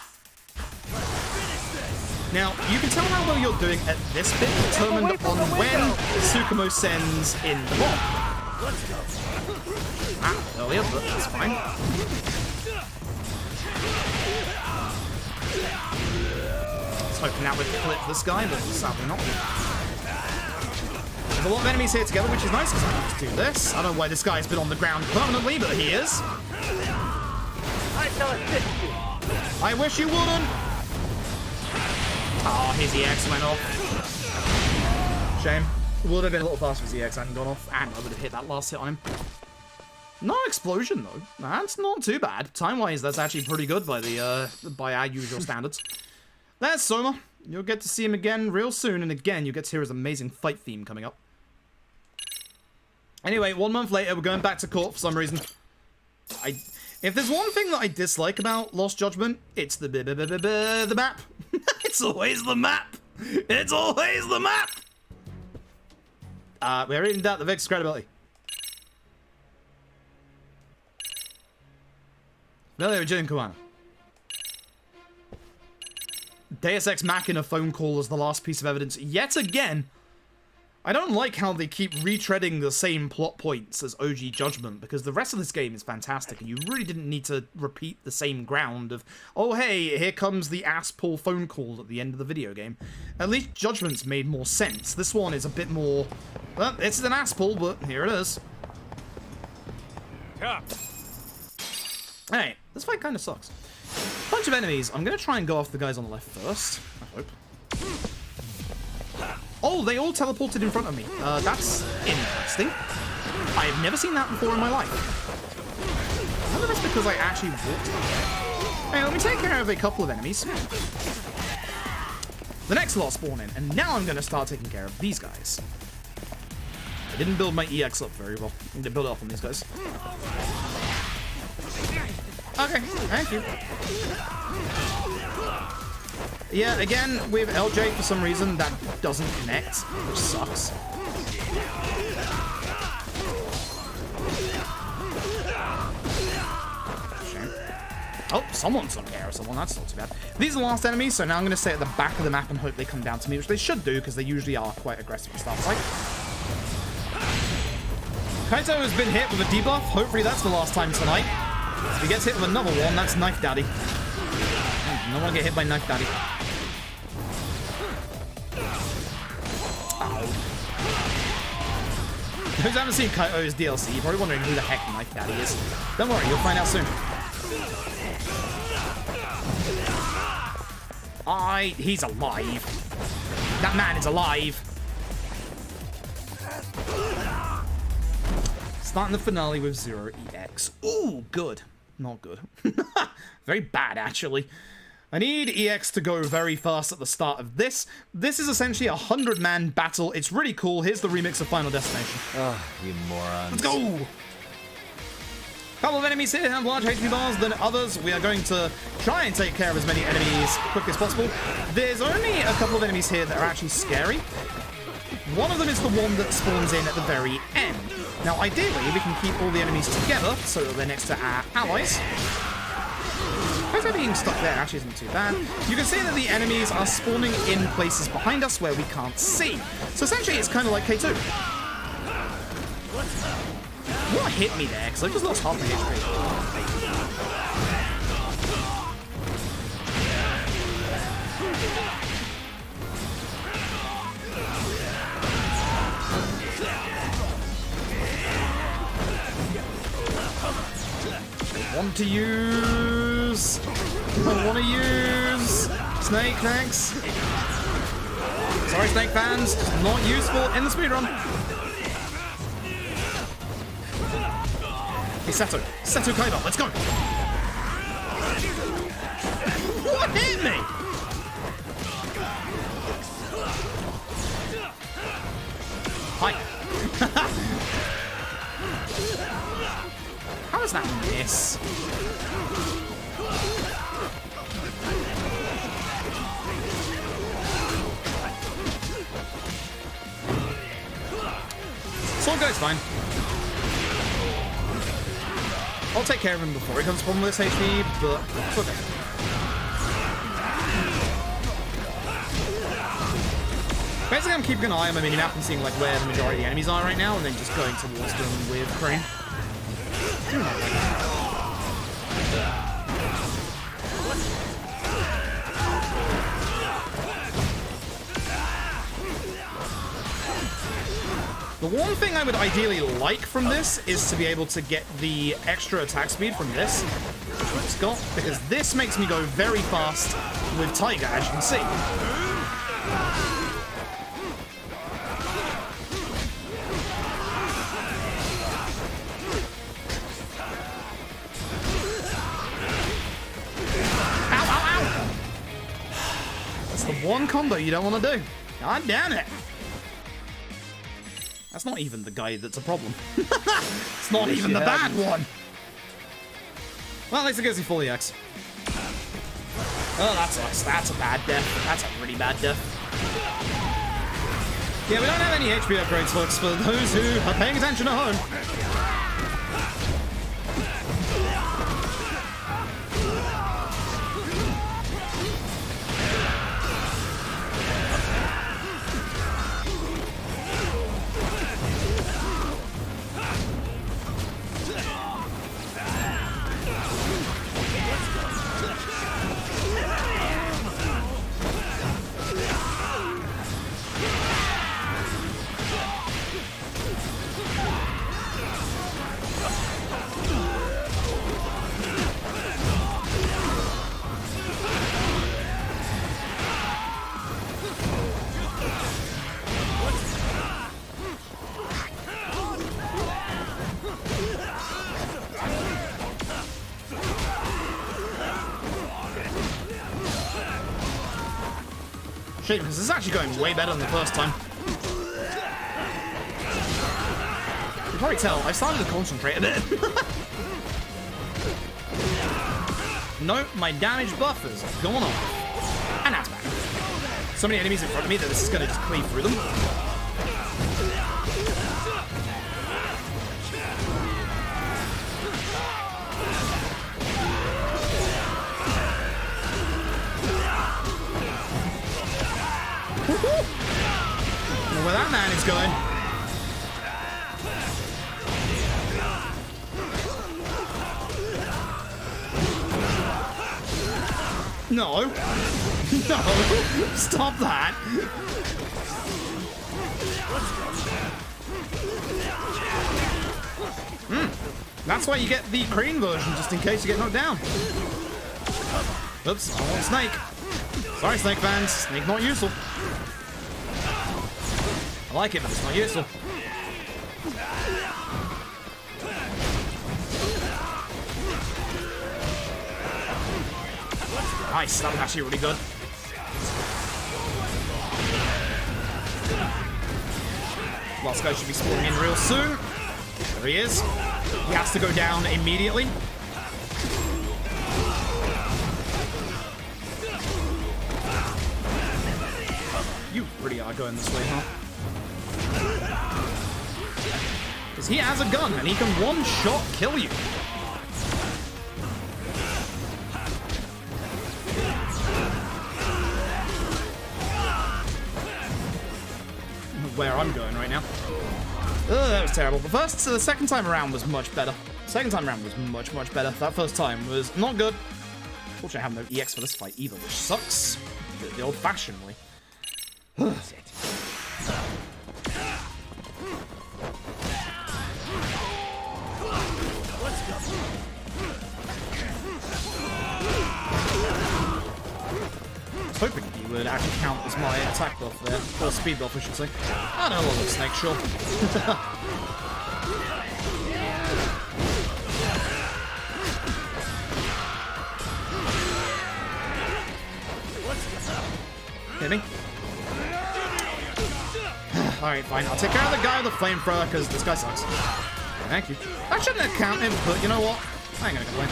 Now, you can tell how well you're doing at this bit, determined on when Tsukumo sends in the bomb. Earlier, but that's fine. I was hoping that would flip this guy, but sadly not. a lot of enemies here together, which is nice because I can just do this. I don't know why this guy's been on the ground permanently, but he is. I shall assist you. I wish you wouldn't. Oh, his EX went off. Shame. Would have been a little faster if his EX hadn't gone off, and I would have hit that last hit on him. No explosion though. That's not too bad. Time-wise, that's actually pretty good by our usual standards. There's Soma. You'll get to see him again real soon, and again, you get to hear his amazing fight theme coming up. Anyway, 1 month later, we're going back to court for some reason. If there's one thing that I dislike about Lost Judgment, it's the map. It's always the map. It's always the map. We're in doubt the Vic's credibility. Familiar with Jin Kuwana. Deus Ex Machina phone call as the last piece of evidence yet again. I don't like how they keep retreading the same plot points as OG Judgment, because the rest of this game is fantastic, and you really didn't need to repeat the same ground of, oh hey, here comes the ass pull phone call at the end of the video game. At least Judgment's made more sense. This one is a bit more, well, it's an ass pull, but here it is. Alright, this fight kind of sucks. Bunch of enemies. I'm going to try and go after the guys on the left first. I hope. Oh, they all teleported in front of me. That's interesting. I have never seen that before in my life. I wonder if it's because I actually walked up. Hey, let me take care of a couple of enemies. The next lot spawn in, and now I'm going to start taking care of these guys. I didn't build my EX up very well. I need to build it up on these guys. Okay, thank you. Yeah, again, with LJ, for some reason, that doesn't connect, which sucks. Shame. Oh, someone's on care of someone, that's not too bad. These are the last enemies, so now I'm going to stay at the back of the map and hope they come down to me, which they should do, because they usually are quite aggressive at start fight. Kaito has been hit with a debuff. Hopefully that's the last time tonight. If he gets hit with another one, that's Knife Daddy. I don't want to get hit by Knife Daddy. Ow. Those who haven't seen Kaito's DLC, you're probably wondering who the heck Knife Daddy is. Don't worry, you'll find out soon. He's alive. That man is alive. Starting the finale with 0 EX. Ooh, good. Not good. Very bad, actually. I need EX to go very fast at the start of this. This is essentially a 100-man battle. It's really cool. Here's the remix of Final Destination. Oh, you morons. Let's go! Couple of enemies here have large HP bars than others. We are going to try and take care of as many enemies quickly as possible. There's only a couple of enemies here that are actually scary. One of them is the one that spawns in at the very end. Now, ideally, we can keep all the enemies together so that they're next to our allies. Kaito being stuck there actually isn't too bad. You can see that the enemies are spawning in places behind us where we can't see. So essentially, it's kind of like K2. What hit me there? Because I just lost half my HP. I want to use Snake, thanks. Sorry, Snake fans, just not useful in the speedrun. Hey, Seto Kaiba, let's go. What hit me? Hi. How does that miss? Sword guy's fine. I'll take care of him before he comes from this HP, but it's okay. Basically, I'm keeping an eye on my minimap and seeing like where the majority of the enemies are right now, and then just going towards them with Crane. The one thing I would ideally like from this is to be able to get the extra attack speed from this, which we've just got, because this makes me go very fast with Tiger, as you can see. The one combo you don't want to do. God damn it. That's not even the guy that's a problem. It's not even the bad one. Well, at least it gives you full EX. Oh, that sucks. That's a bad death. That's a really bad death. Yeah, we don't have any HP upgrades, folks, for those who are paying attention at home. Shame, because this is actually going way better than the first time. You can probably tell, I started to concentrate a bit. No, my damage buffers have gone off. And that's bad. So many enemies in front of me that this is going to just cleave through them. Where that man is going. No. No. Stop that. That's why you get the crane version, just in case you get knocked down. Oops, I want Snake. Sorry, Snake fans. Snake not useful. I like it, but it's not useful. Nice, that was actually really good. Last guy should be spawning in real soon. There he is. He has to go down immediately. You really are going this way, huh? Because he has a gun and he can one-shot kill you. Where I'm going right now. Oh, that was terrible. The second time around was much better. Second time around was much, much better. That first time was not good. Fortunately, I have no EX for this fight either, which sucks. The old-fashioned way. That's it. I was hoping he would actually count as my attack buff there. Or speed buff, I should say. I don't know, little snake, sure. Hit me. Alright, fine. I'll take care of the guy with the flamethrower because this guy sucks. Thank you. I shouldn't have counted, but you know what? I ain't gonna complain.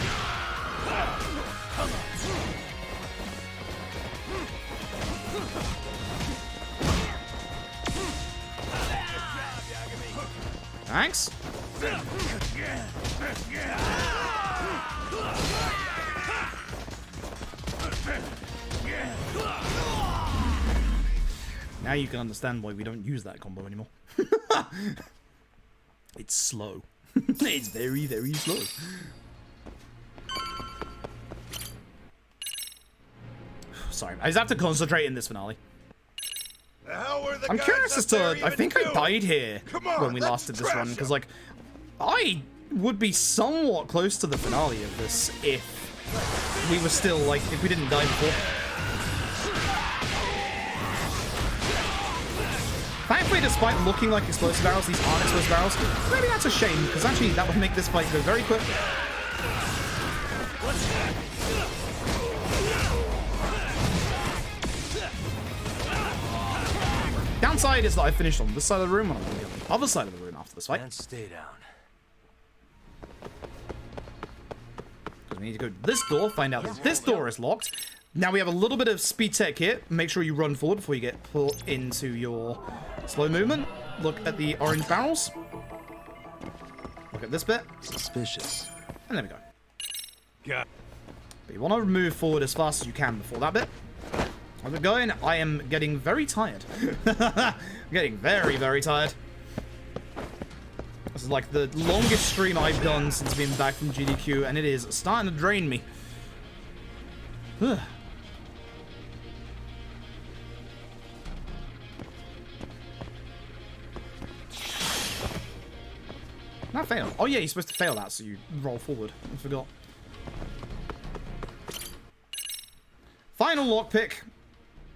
Thanks. Now you can understand why we don't use that combo anymore. It's slow. It's very, very slow. Sorry, I just have to concentrate in this finale. I'm curious as to, I think I died here when we last did this run, because, like, I would be somewhat close to the finale of this if we were still, like, if we didn't die before. Thankfully, despite looking like explosive barrels, these aren't explosive barrels. Maybe that's a shame, because actually that would make this fight go very quick. Downside is that I finished on this side of the room, and I'm going to be on the other side of the room after this fight. And stay down. Because we need to go to this door, find out that this door is locked. Now we have a little bit of speed tech here. Make sure you run forward before you get pulled into your slow movement. Look at the orange barrels. Look at this bit. Suspicious. And there we go. Yeah. But you want to move forward as fast as you can before that bit. How's it going? I am getting very tired. I'm getting very, very tired. This is like the longest stream I've done since being back from GDQ, and it is starting to drain me. Ugh. That failed. Oh yeah, you're supposed to fail that, so you roll forward. I forgot. Final lockpick.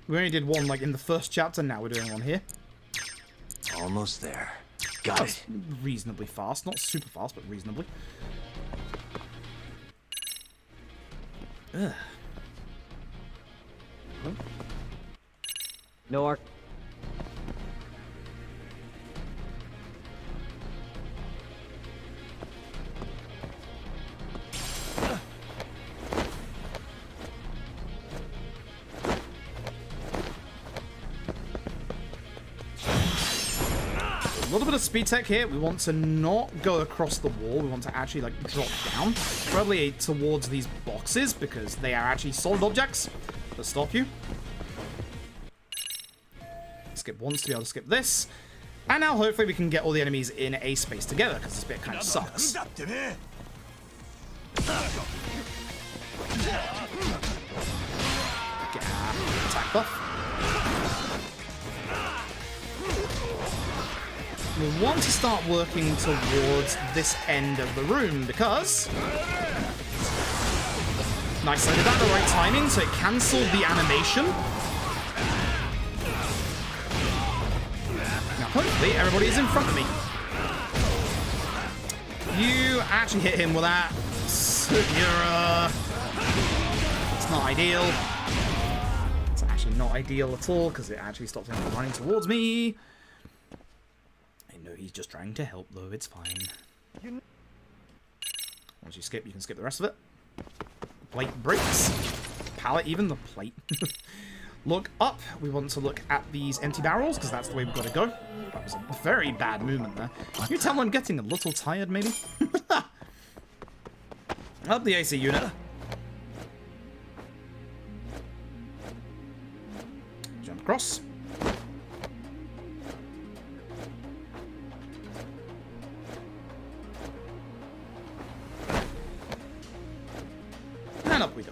We only did one like in the first chapter, now we're doing one here. Almost there. Got it. Reasonably fast. Not super fast, but reasonably. Ugh. No arc. A little bit of speed tech here. We want to not go across the wall. We want to actually like drop down, probably towards these boxes, because they are actually solid objects that stop you. Skip once to be able to skip this, and now hopefully we can get all the enemies in a space together, because this bit kind of sucks. Get attack buff. We want to start working towards this end of the room because... Nice, I did that at the right timing, so it cancelled the animation. Now, hopefully, everybody is in front of me. You actually hit him with that. It's not ideal. It's actually not ideal at all, because it actually stopped him from running towards me. He's just trying to help, though. It's fine. Once you skip, you can skip the rest of it. Plate breaks. Pallet, even the plate. Look up. We want to look at these empty barrels, because that's the way we've got to go. That was a very bad movement there. You tell I'm getting a little tired, maybe? Up the AC unit. Jump across. And up we go.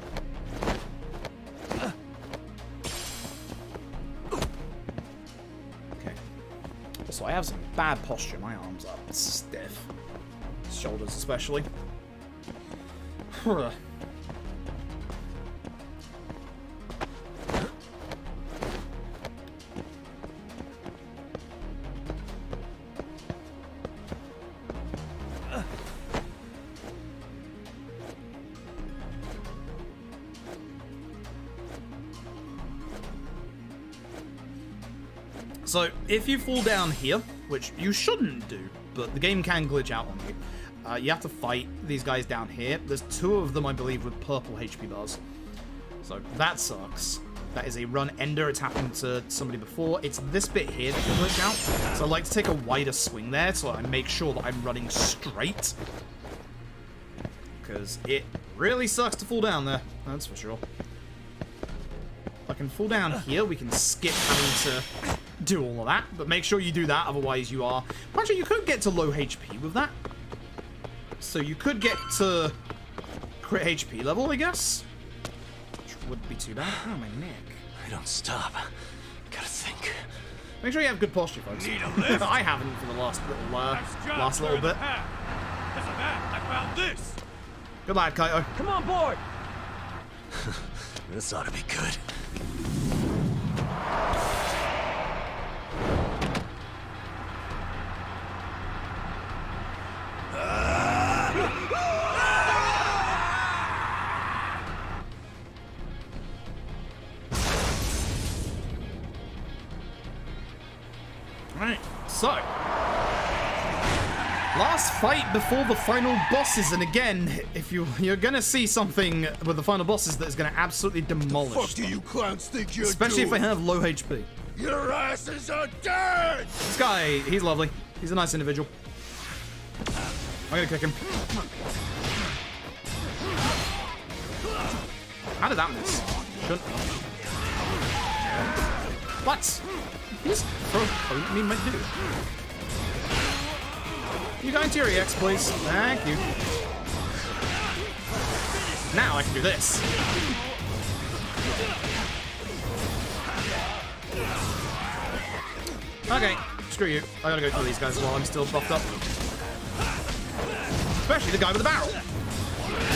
Okay. So I have some bad posture. My arms are stiff. Shoulders especially. So, if you fall down here, which you shouldn't do, but the game can glitch out on you, you have to fight these guys down here. There's two of them, I believe, with purple HP bars. So, that sucks. That is a run ender. It's happened to somebody before. It's this bit here that can glitch out. So, I like to take a wider swing there, so I make sure that I'm running straight. Because it really sucks to fall down there, that's for sure. If I can fall down here, we can skip having to do all of that, but make sure you do that, otherwise you are... Actually, you could get to low HP with that. So you could get to crit HP level, I guess. Which wouldn't be too bad. Oh, my neck. I don't stop. Gotta think. Make sure you have good posture, folks. I haven't for the last little bit. I found this. Good lad, Kaito. Come on board! This ought to be good. Right, so last fight before the final bosses, and again, if you're gonna see something with the final bosses that is gonna absolutely demolish What do them. you clowns think you're Especially if doing? they have low HP. Your asses are dead! This guy, he's lovely. He's a nice individual. I'm gonna kick him. How did that miss? Shouldn't have. What? He's throwing me, my dude. You go into your EX, please. Thank you. Now I can do this. Okay, screw you. I gotta go through these guys while I'm still buffed up. Especially the guy with the barrel. The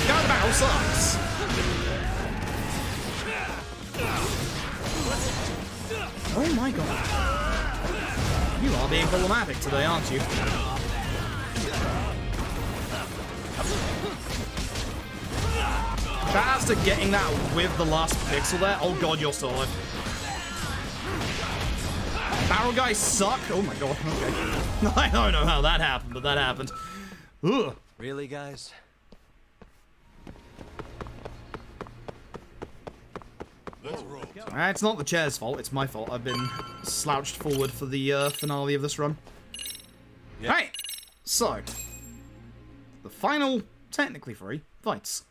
guy with the barrel sucks. Oh my god. You are being problematic today, aren't you? Shout outs to getting that with the last pixel there. Oh god, you're still alive. Barrel guys suck. Oh my god, okay. I don't know how that happened, but that happened. Ugh. Really, guys? Let's roll. It's not the chair's fault, it's my fault. I've been slouched forward for the finale of this run. Yep. Right, so the final, technically free, fights.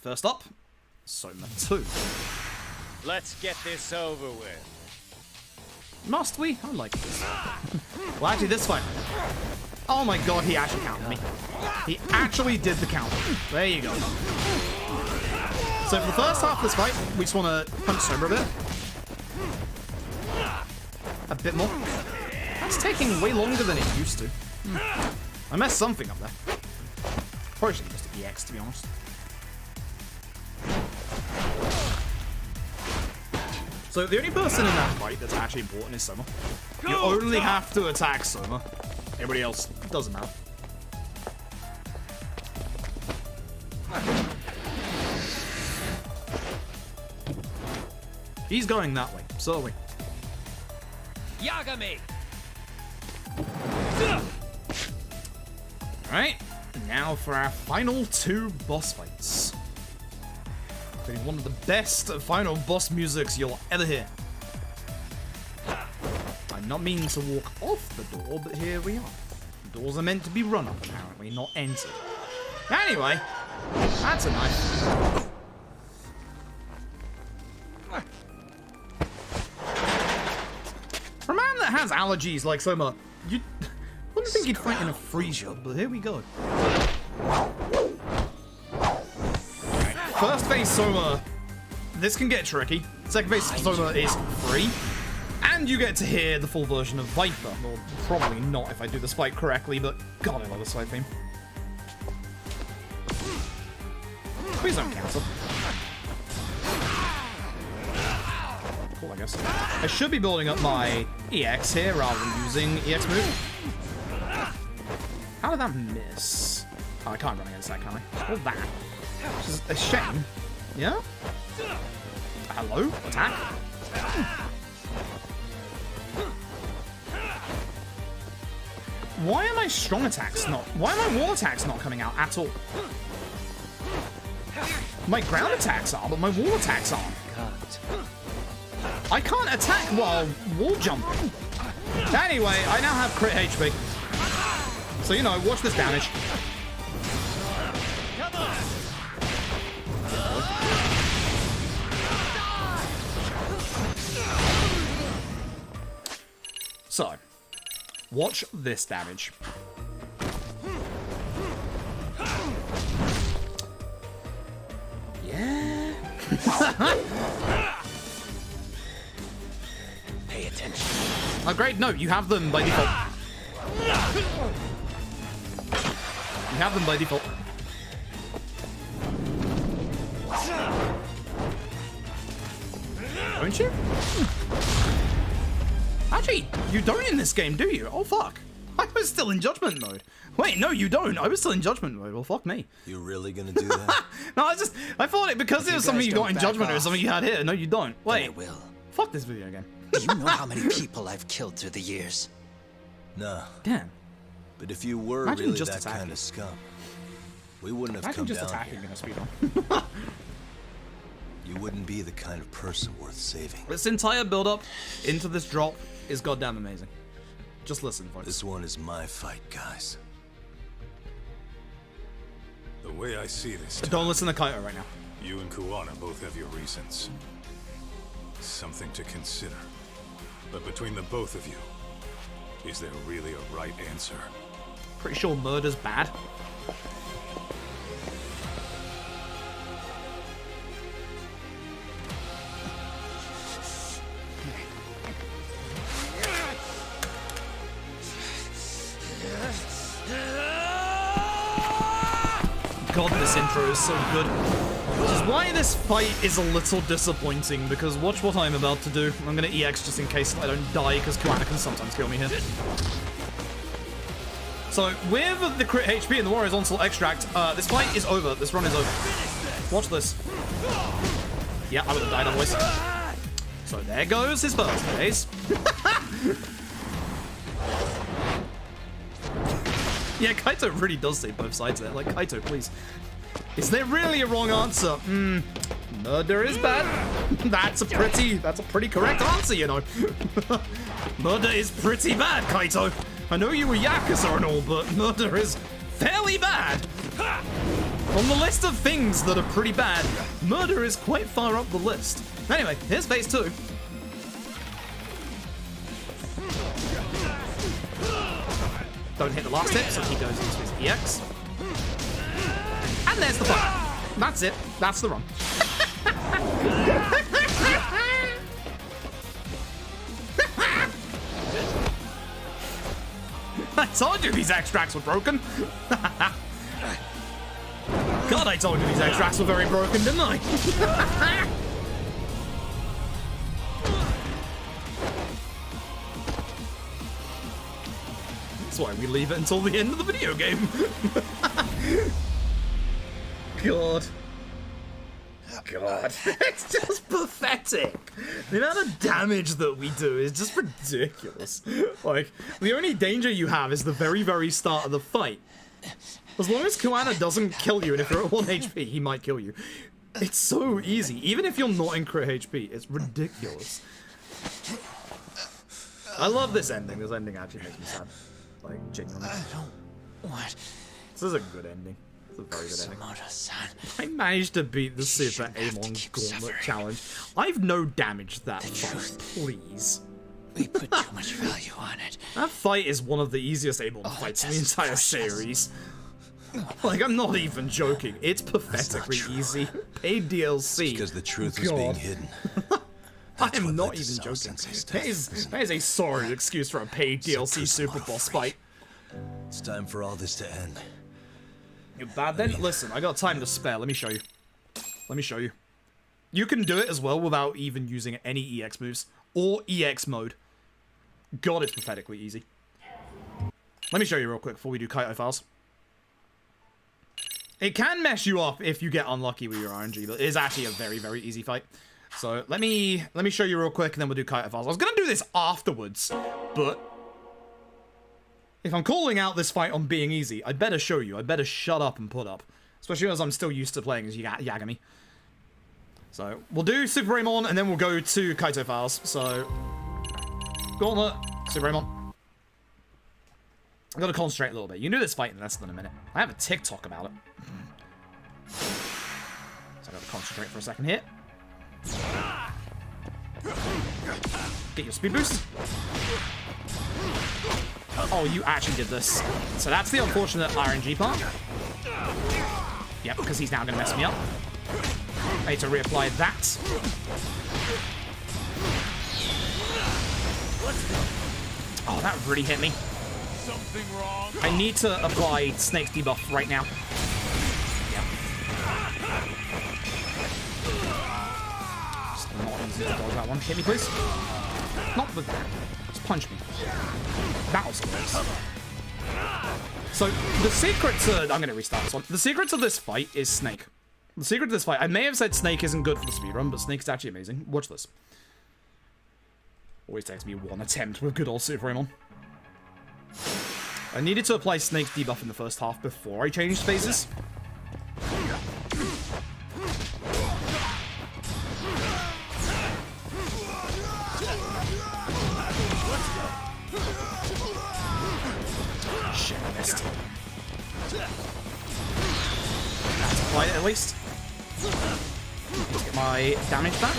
First up, Soma 2. Let's get this over with. Must we? I like this. Well, actually, this fight. Oh my god, he actually counted me. He actually did the count. There you go. So for the first half of this fight, we just want to punch Soma a bit. A bit more. That's taking way longer than it used to. I messed something up there. Probably should have just hit EX, to be honest. So the only person in that fight that's actually important is Soma. You only have to attack Soma. Everybody else doesn't matter. He's going that way, so are we. Yagami! Alright, now for our final two boss fights. Getting one of the best final boss musics you'll ever hear. I'm not meaning to walk off the door, but here we are. The doors are meant to be run up, apparently, not entered. Anyway, that's a knife. For a man that has allergies like Soma, you wouldn't think he'd fight in a freezer, but here we go. First phase Soma, this can get tricky. Second phase Soma is free. And you get to hear the full version of Viper. Well, probably not if I do this fight correctly, but god, I love this fight theme. Please don't cancel. Cool, I guess. I should be building up my EX here rather than using EX move. How did that miss? Oh, I can't run against that, can I? Or that. Which is a shame. Yeah? Hello? Attack? Why are my strong attacks not... Why are my wall attacks not coming out at all? My ground attacks are, but my wall attacks aren't. I can't attack while wall jumping. Anyway, I now have crit HP. So, you know, watch this damage. So, watch this damage. Yeah. Oh, great. No, you have them by default. You have them by default. Don't you? Actually, you don't in this game, do you? Oh, fuck. I was still in judgment mode. Wait, no, you don't. I was still in judgment mode. Well, fuck me. You really gonna do that? No, I thought it because it was something you got in judgment or something you had here. No, you don't. Wait. I will. Fuck this video game. Do you know how many people I've killed through the years? Nah. Damn. But if you were Imagine really just that attacking. kind of scum, we wouldn't have Imagine come just down attacking here. in a speedrun. You wouldn't be the kind of person worth saving. This entire build-up into this drop is goddamn amazing. Just listen, folks. This one is my fight, guys. The way I see this, Don't listen to Kaito right now. you and Kuwana both have your reasons. Something to consider. But between the both of you, is there really a right answer? Pretty sure murder's bad. God, this intro is so good. Which is why this fight is a little disappointing, because watch what I'm about to do. I'm gonna EX just in case I don't die, because Kuwana can sometimes kill me here. So, with the crit HP and the Warrior's Onslaught Extract, this fight is over. This run is over. Watch this. Yeah, I would have died otherwise. So there goes his first phase. Yeah, Kaito really does say both sides there. Like, Kaito, please. Is there really a wrong answer? Murder is bad. That's a pretty correct answer, you know. Murder is pretty bad, Kaito. I know you were Yakuza and all, but murder is fairly bad. On the list of things that are pretty bad, murder is quite far up the list. Anyway, here's phase 2. Don't hit the last hit, so he goes into his EX. And there's the fight. That's it. That's the run. I told you these extracts were broken. God, I told you these extracts were very broken, didn't I? That's why we leave it until the end of the video game. God. God. It's just pathetic. The amount of damage that we do is just ridiculous. Like, the only danger you have is the very, very start of the fight. As long as Kuwana doesn't kill you, and if you're at 1 HP, he might kill you. It's so easy. Even if you're not in crit HP, it's ridiculous. I love this ending. This ending actually makes me sad. Like, genuinely. I don't want... This is a good ending. It's a very good ending. Kusamoto-san. I managed to beat the Super Amon Gauntlet Challenge. I've no damaged that fight, please. We put too much value on it. That fight is one of the easiest Amon fights in the entire series. Like, I'm not even joking. It's pathetically easy. Paid DLC. Because the truth was being hidden. I am not even joking. That is a sorry excuse for a paid DLC Super Boss fight. It's time for all this to end. You're bad then? Listen, I got time to spare. Let me show you. Let me show you. You can do it as well without even using any EX moves. Or EX mode. God, it's pathetically easy. Let me show you real quick before we do Kaito Files. It can mess you up if you get unlucky with your RNG, but it is actually a very, very easy fight. So let me show you real quick, and then we'll do Kaito Files. I was gonna do this afterwards, but if I'm calling out this fight on being easy, I'd better show you. I'd better shut up and put up, especially as I'm still used to playing as Yagami. So we'll do Super Amon, and then we'll go to Kaito Files. So Gauntlet, Super Amon. I've got to concentrate a little bit. You can do this fight in less than a minute. I have a TikTok about it. So I've got to concentrate for a second here. Get your speed boost. Oh, you actually did this. So that's the unfortunate RNG part. Yep, because he's now going to mess me up. I need to reapply that. Oh, that really hit me. Something wrong? I need to apply Snake's debuff right now. Yep. Just not easy to dodge that one. Hit me, please. Not with that. Just punch me. Battle skills. So, the secret to... I'm going to restart this one. The secret to this fight is Snake. The secret to this fight... I may have said Snake isn't good for the speedrun, but Snake's actually amazing. Watch this. Always takes me one attempt with good old Super Amon. I needed to apply Snake's debuff in the first half before I changed phases. Shit, I missed. That's applied it at least. Let's get my damage back.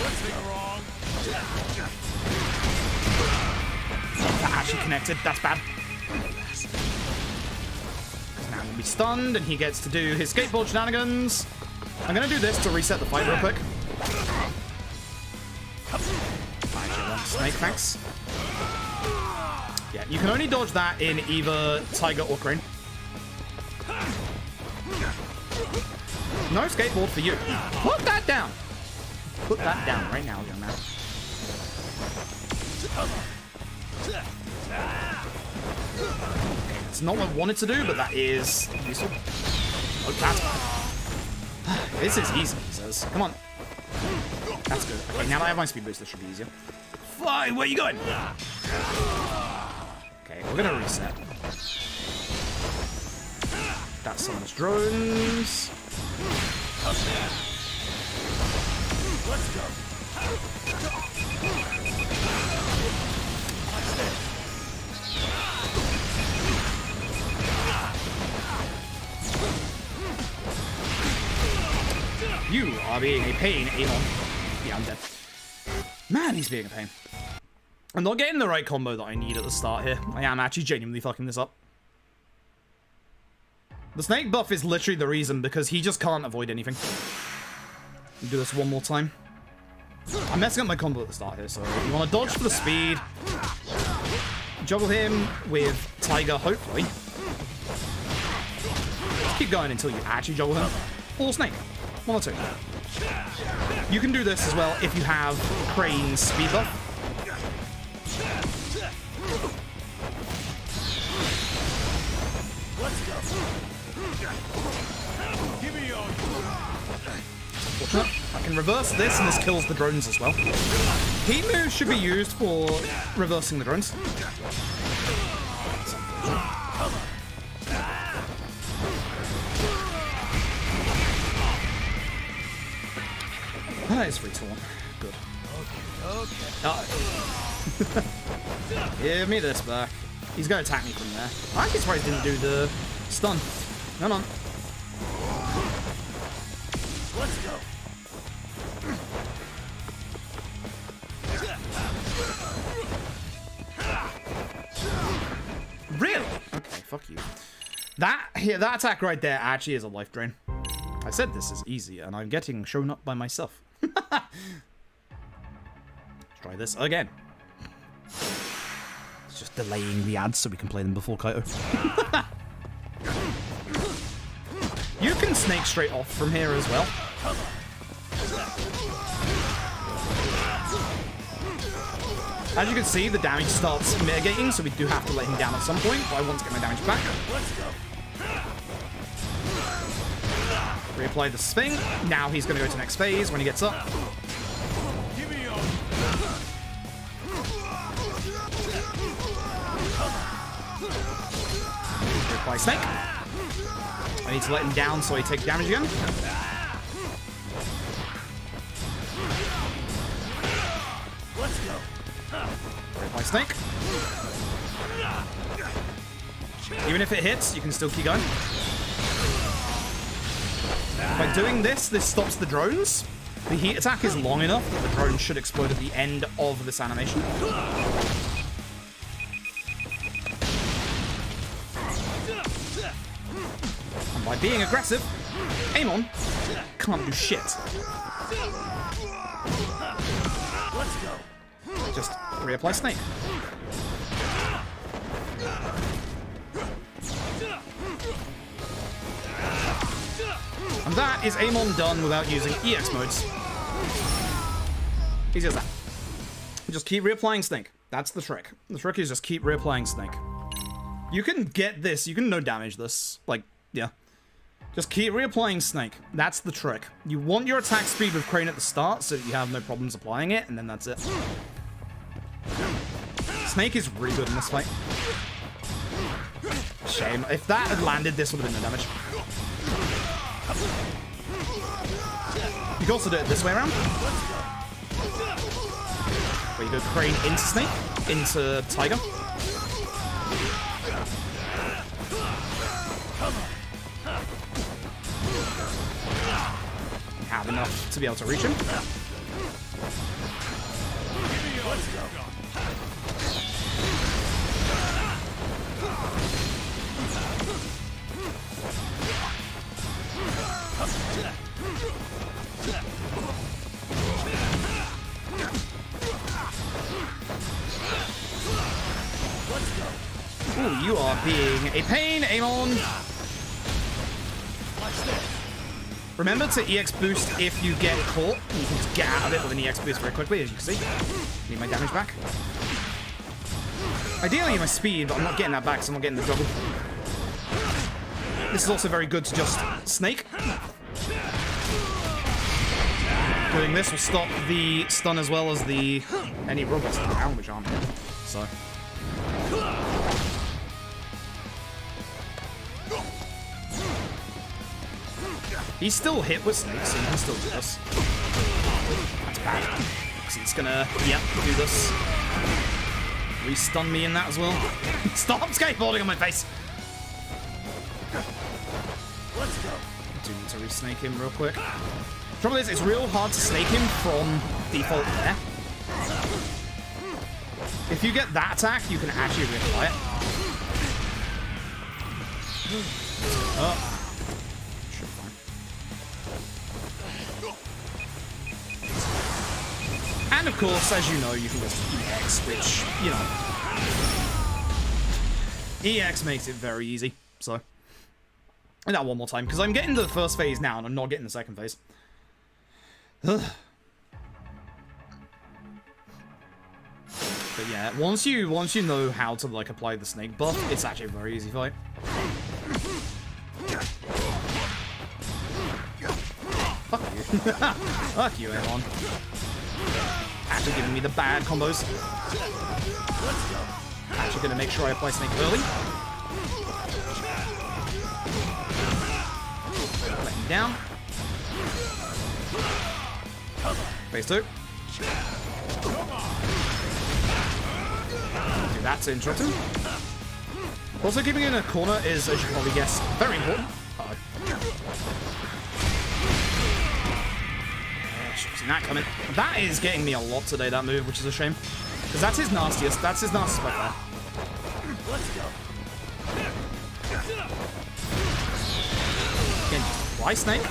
That actually connected. That's bad. Now he'll be stunned, and he gets to do his skateboard shenanigans. I'm gonna do this to reset the fight real quick. Snake, thanks. Yeah, you can only dodge that in either Tiger or Crane. No skateboard for you. Put that down. Put that down right now, young man. It's not what I wanted to do, but that is useful. Oh, that's bad. This is easy, he says. Come on. That's good. Okay, now that I have my speed boost, this should be easier. Fly, where are you going? Okay, we're gonna reset. That's someone's drones. Let's go. You are being a pain, Amon. Yeah, I'm dead. Man, he's being a pain. I'm not getting the right combo that I need at the start here. I am actually genuinely fucking this up. The snake buff is literally the reason, because he just can't avoid anything. Do this one more time. I'm messing up my combo at the start here, so you want to dodge for the speed. Juggle him with Tiger, hopefully. Just keep going until you actually juggle him. Or Snake. One or two. You can do this as well if you have Crane's speed buff. Let's go. Give me your... I can reverse this, and this kills the drones as well. Heat moves should be used for reversing the drones. That is free torn. Good. Okay. Give me this back. He's going to attack me from there. I'm actually surprised he didn't do the stun. Come on. Let's go. Really? Okay, fuck you. That attack right there actually is a life drain. I said this is easy, and I'm getting shown up by myself. Let's try this again. It's just delaying the ads so we can play them before Kaito. You can snake straight off from here as well. As you can see, the damage starts mitigating, so we do have to let him down at some point, but I want to get my damage back. Reapply the swing. Now he's going to go to next phase when he gets up. Reapply snake. I need to let him down so he takes damage again. Reapply snake. Even if it hits, you can still keep going. By doing this, this stops the drones. The heat attack is long enough that the drones should explode at the end of this animation. And by being aggressive, Amon can't do shit. Just reapply snake. And that is Amon done without using EX modes. Easy as that. Just keep reapplying Snake. That's the trick. The trick is just keep reapplying Snake. You can get this. You can no damage this. Like, yeah. Just keep reapplying Snake. That's the trick. You want your attack speed with Crane at the start so that you have no problems applying it, and then that's it. Snake is really good in this fight. Shame. If that had landed, this would have been no damage. You can also do it this way around. Where you go Crane into Snake, into Tiger. Have enough to be able to reach him. Ooh, you are being a pain, Amon. Remember to EX boost if you get caught. You can just get out of it with an EX boost very quickly, as you can see. Need my damage back. Ideally, my speed, but I'm not getting that back, so I'm not getting the juggle. This is also very good to just Snake. Doing this will stop the stun as well as the any robots around, which aren't here. So. He's still hit with Snake, so he can still do this. That's bad. Because he's gonna, yep, do this. Re-stun me in that as well. Stop skateboarding on my face! Let's go. I do need to re-snake him real quick. Trouble is, it's real hard to snake him from default there. If you get that attack, you can actually reapply it. Oh. And of course, as you know, you can just EX, which, you know. EX makes it very easy, so. And that one more time, because I'm getting to the first phase now, and I'm not getting the second phase. Ugh. But yeah, once you know how to, like, apply the Snake buff, it's actually a very easy fight. Fuck you. Fuck you, Amon. Actually giving me the bad combos. Actually gonna make sure I apply Snake early. Let him down. Phase 2. Do that to interrupt him. Also, keeping in a corner is, as you can probably guess, very important. Seen that coming. That is getting me a lot today, that move, which is a shame. Because that's his nastiest. That's his nastiest by far. Let's go. Again, why Snake?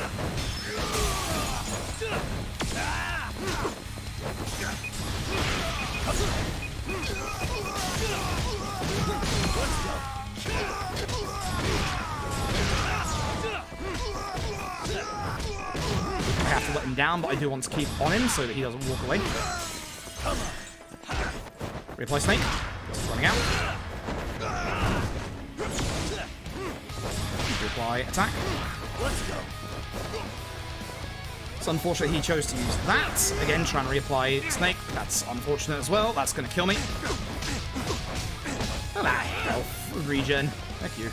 I have to let him down, but I do want to keep on him so that he doesn't walk away. Reapply Snake. This is running out. Reapply attack. Let's go. It's unfortunate he chose to use that. Again, trying to reapply Snake. That's unfortunate as well. That's going to kill me. Oh, that health regen. Thank you.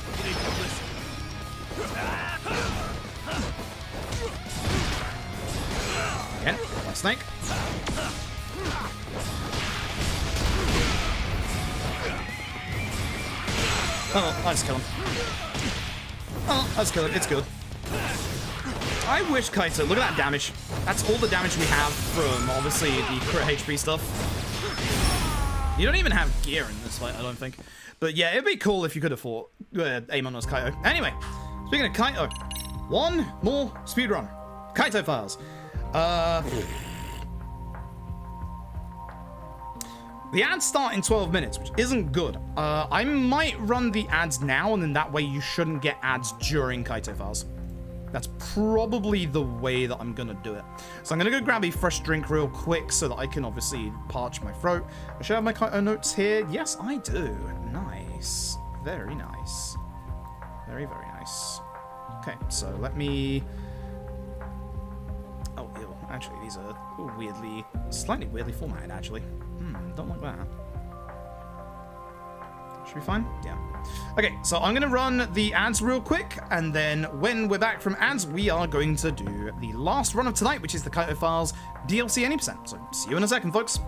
Again, Snake. Oh, I just kill him. Oh, I just kill him. It's good. I wish Kaito... Look at that damage. That's all the damage we have from, obviously, the crit HP stuff. You don't even have gear in this fight, I don't think. But yeah, it'd be cool if you could have fought Amon was Kaito. Anyway, speaking of Kaito, one more speedrun. Kaito files. The ads start in 12 minutes, which isn't good. I might run the ads now, and then that way you shouldn't get ads during Kaito Files. That's probably the way that I'm gonna do it. So I'm gonna go grab a fresh drink real quick so that I can obviously parch my throat. I should have my Kaito notes here. Yes, I do. Nice. Very nice. Very, very nice. Okay, so let me... Oh, ew. Actually, these are slightly weirdly formatted, actually. Don't like that. Should be fine? Yeah. Okay, so I'm going to run the ads real quick, and then when we're back from ads, we are going to do the last run of tonight, which is the Kaito Files DLC 80%. So, see you in a second, folks.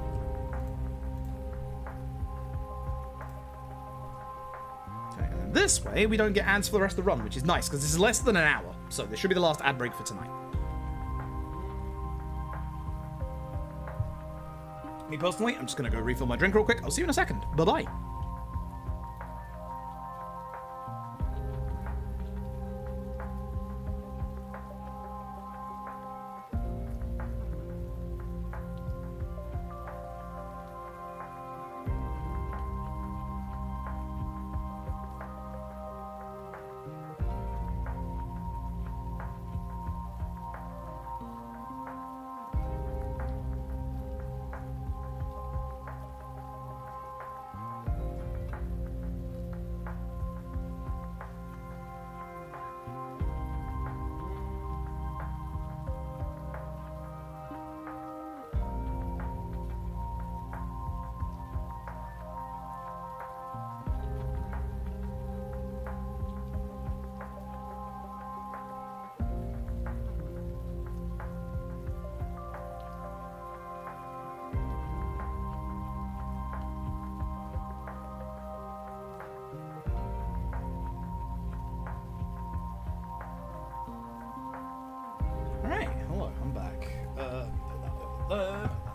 Okay, and this way, we don't get ads for the rest of the run, which is nice, because this is less than an hour. So, this should be the last ad break for tonight. Me personally, I'm just going to go refill my drink real quick. I'll see you in a second. Bye-bye.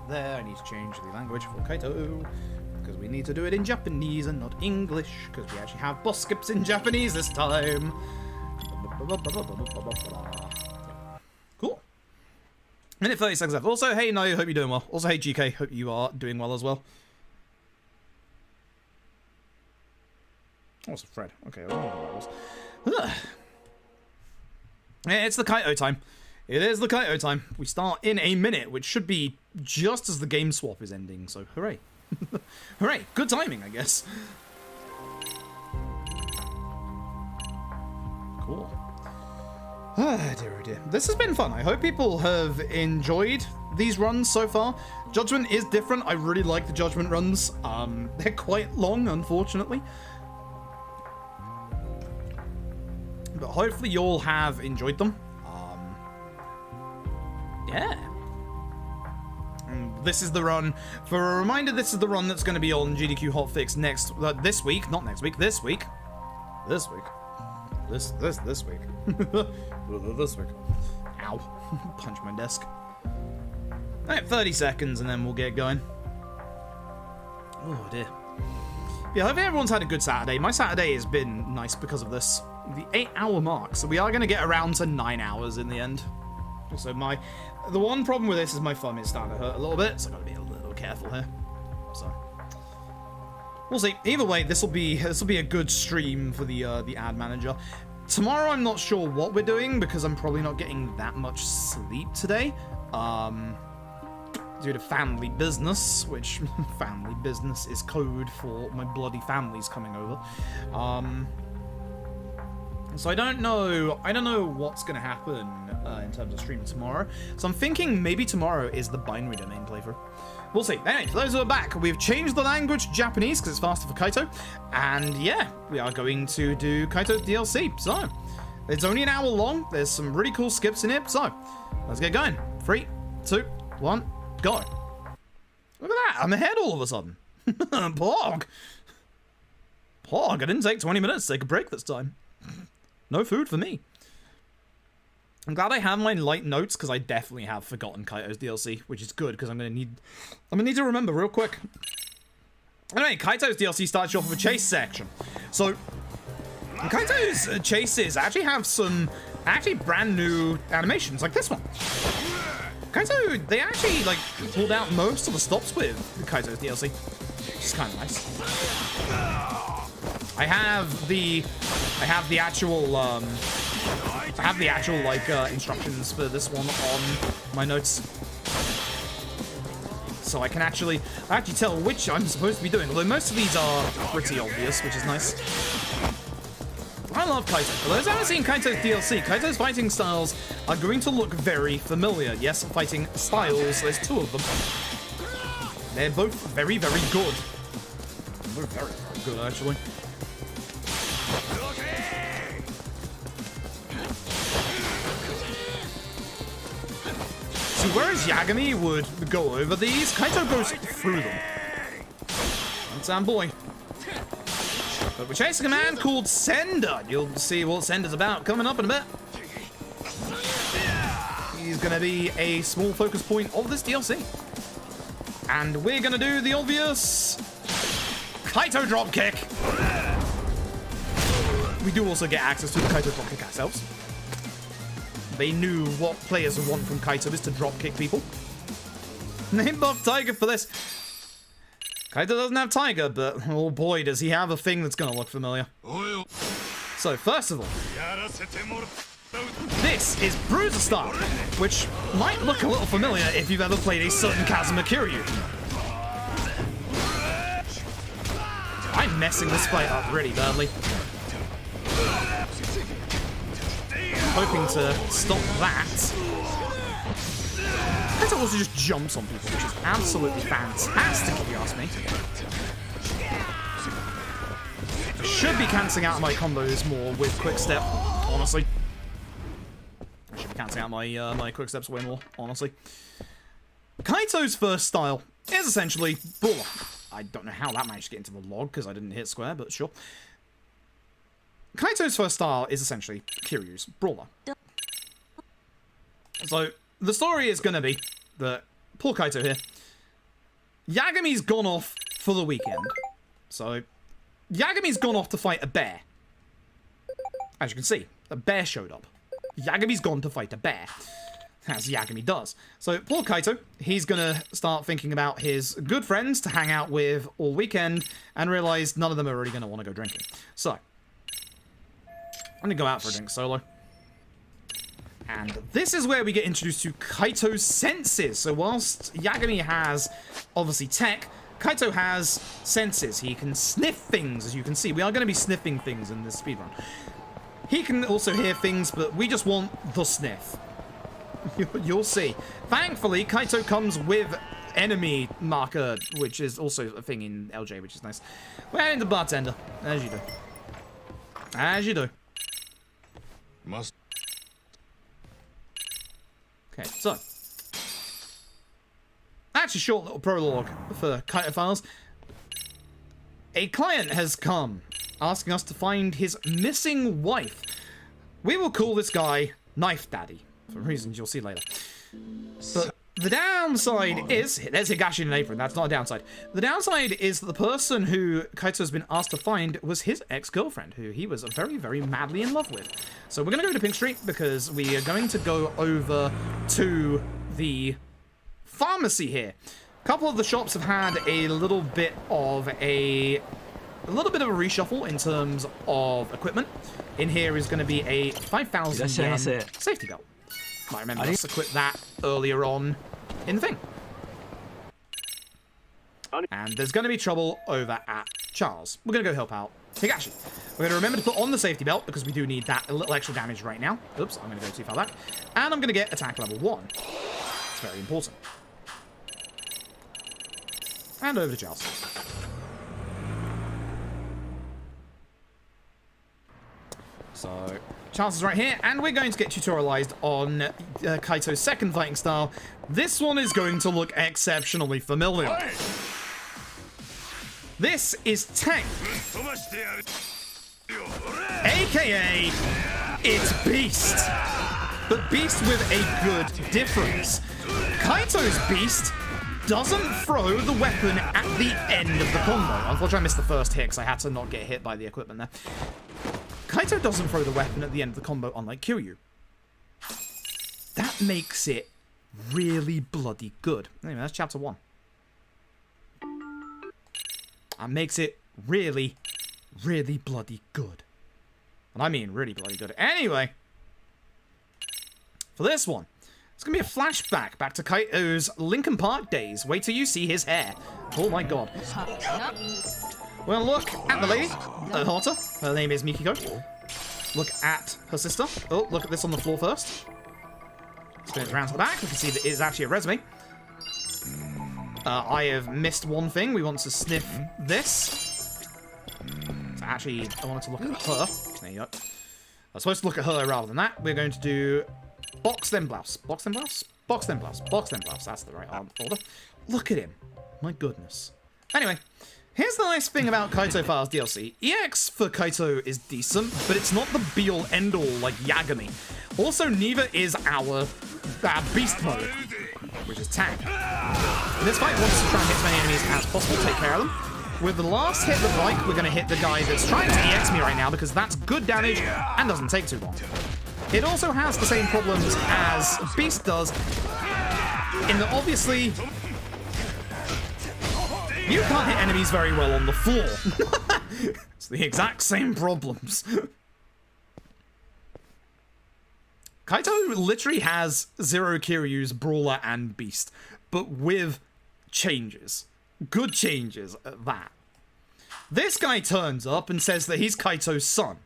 There, I need to change the language for Kaito, because we need to do it in Japanese and not English, because we actually have boss skips in Japanese this time. Cool. Minute 30 seconds left. Also, hey, no, hope you're doing well. Also, hey, GK, hope you are doing well as well. Oh, it's a Fred. Okay, I don't know what that was. Yeah, it's the Kaito time. It is the Kaito time. We start in a minute, which should be just as the game swap is ending, so hooray. Hooray. Good timing, I guess. Cool. Ah, dear, oh dear. This has been fun. I hope people have enjoyed these runs so far. Judgment is different. I really like the Judgment runs. They're quite long, unfortunately. But hopefully you all have enjoyed them. Yeah. And this is the run. For a reminder, this is the run that's going to be on GDQ Hotfix this week. Not next week. This week. This week. This week. This week. Ow. Punch my desk. Alright, 30 seconds and then we'll get going. Oh dear. Yeah, I hope everyone's had a good Saturday. My Saturday has been nice because of this. The 8-hour mark. So we are going to get around to 9 hours in the end. Also, the one problem with this is my thumb is starting to hurt a little bit, so I've got to be a little careful here. So we'll see. Either way, this will be a good stream for the ad manager. Tomorrow, I'm not sure what we're doing because I'm probably not getting that much sleep today, due to family business, which family business is code for my bloody family's coming over. So I don't know what's going to happen in terms of streaming tomorrow. So I'm thinking maybe tomorrow is the binary domain playthrough. We'll see. Anyway, for those who are back, we've changed the language to Japanese because it's faster for Kaito. And yeah, we are going to do Kaito DLC. So it's only an hour long. There's some really cool skips in it. So let's get going. 3, 2, 1, go. Look at that. I'm ahead all of a sudden. Pog. I didn't take 20 minutes to take a break this time. No food for me. I'm glad I have my light notes because I definitely have forgotten Kaito's DLC, which is good because I'm gonna need to remember real quick. Anyway, Kaito's DLC starts you off with a chase section. So Kaito's chases actually have some brand new animations like this one. Kaito, they actually like pulled out most of the stops with Kaito's DLC. which is kind of nice. I have the actual like instructions for this one on my notes, so I can actually tell which I'm supposed to be doing. Although most of these are pretty obvious, which is nice. I love Kaito. For those who haven't seen Kaito DLC, Kaito's fighting styles are going to look very familiar. Yes, fighting styles. There's two of them. They're both very, very good. They're very, very good, actually. So whereas Yagami would go over these, Kaito goes through them. That's our boy. But we're chasing a man called Sender. You'll see what Sender's about coming up in a bit. He's going to be a small focus point of this DLC. And we're going to do the obvious Kaito dropkick. We do also get access to the Kaito dropkick ourselves. They knew what players would want from Kaito is to dropkick people. Name buff Tiger for this. Kaito doesn't have Tiger, but oh boy, does he have a thing that's gonna look familiar. So, first of all, this is Bruiser style, which might look a little familiar if you've ever played a certain Kazuma Kiryu. I'm messing this fight up really badly. Hoping to stop that. Kaito also just jumps on people, which is absolutely fantastic if you ask me. I should be cancelling out my combos more with quick step, honestly. I should be cancelling out my my quick steps way more, honestly. Kaito's first style is essentially brawler. I don't know how that managed to get into the log because I didn't hit square, but sure. Kaito's first style is essentially Kiryu's brawler. So the story is going to be that poor Kaito here, Yagami's gone off for the weekend. So Yagami's gone off to fight a bear. As you can see, a bear showed up. Yagami's gone to fight a bear, as Yagami does. So poor Kaito, he's going to start thinking about his good friends to hang out with all weekend and realize none of them are really going to want to go drinking. So I'm going to go out for a drink solo. And this is where we get introduced to Kaito's senses. So whilst Yagami has, obviously, tech, Kaito has senses. He can sniff things, as you can see. We are going to be sniffing things in this speedrun. He can also hear things, but we just want the sniff. You'll see. Thankfully, Kaito comes with enemy marker, which is also a thing in LJ, which is nice. We're heading to bartender, as you do. As you do. Must. Okay, so. Actually, short little prologue for Kaito Files. A client has come, asking us to find his missing wife. We will call this guy Knife Daddy, for reasons you'll see later. But the downside is, there's Higashi in an apron, that's not a downside. The downside is that the person who Kaito's been asked to find was his ex-girlfriend, who he was very, very madly in love with. So we're going to go to Pink Street because we are going to go over to the pharmacy here. A couple of the shops have had a little bit of a reshuffle in terms of equipment. In here is going to be a 5,000 yen safety belt. I remember us equipped that earlier on in the thing. And there's going to be trouble over at Charles. We're going to go help out Higashi. We're going to remember to put on the safety belt because we do need that a little extra damage right now. Oops, I'm going to go too far back. And I'm going to get attack level 1. It's very important. And over to Charles. So Charles is right here, and we're going to get tutorialized on Kaito's second fighting style. This one is going to look exceptionally familiar. This is Tank, aka it's Beast, but Beast with a good difference. Kaito's Beast doesn't throw the weapon at the end of the combo. Unfortunately, I missed the first hit because I had to not get hit by the equipment there. Kaito doesn't throw the weapon at the end of the combo, unlike Kiryu. That makes it really bloody good. Anyway, that's chapter 1. and makes it really, really bloody good. And I mean really bloody good. Anyway, for this one, it's going to be a flashback back to Kaito's Linkin Park days. Wait till you see his hair. Oh my god. Well, look at the lady, Hata. Her name is Mikiko. Look at her sister. Oh, look at this on the floor first. Spin it around to the back. We can see that it is actually a resume. I have missed one thing. We want to sniff this. So actually, I wanted to look at her. There you go. I was supposed to look at her rather than that. We're going to do box, then blouse. Box, then blouse. Box, then blouse. Box, then blouse. That's the right order. Look at him. My goodness. Anyway, here's the nice thing about Kaito Files DLC. EX for Kaito is decent, but it's not the be-all, end-all like Yagami. Also, neither is our beast mode, which is tank. In this fight, wants to try and hit as many enemies as possible, take care of them. With the last hit with Bike, we're going to hit the guy that's trying to EX me right now because that's good damage and doesn't take too long. It also has the same problems as Beast does, in that obviously you can't hit enemies very well on the floor. It's the exact same problems. Kaito literally has Zero Kiryu's Brawler and Beast, but with changes. Good changes at that. This guy turns up and says that he's Kaito's son.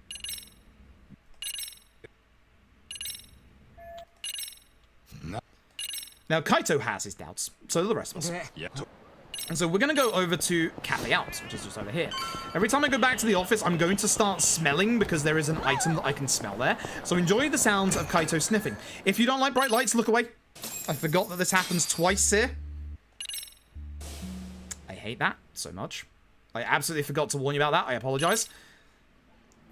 Now, Kaito has his doubts, so do the rest of us. And so we're going to go over to Cafe Alps, which is just over here. Every time I go back to the office, I'm going to start smelling because there is an item that I can smell there. So enjoy the sounds of Kaito sniffing. If you don't like bright lights, look away. I forgot that this happens twice here. I hate that so much. I absolutely forgot to warn you about that. I apologize.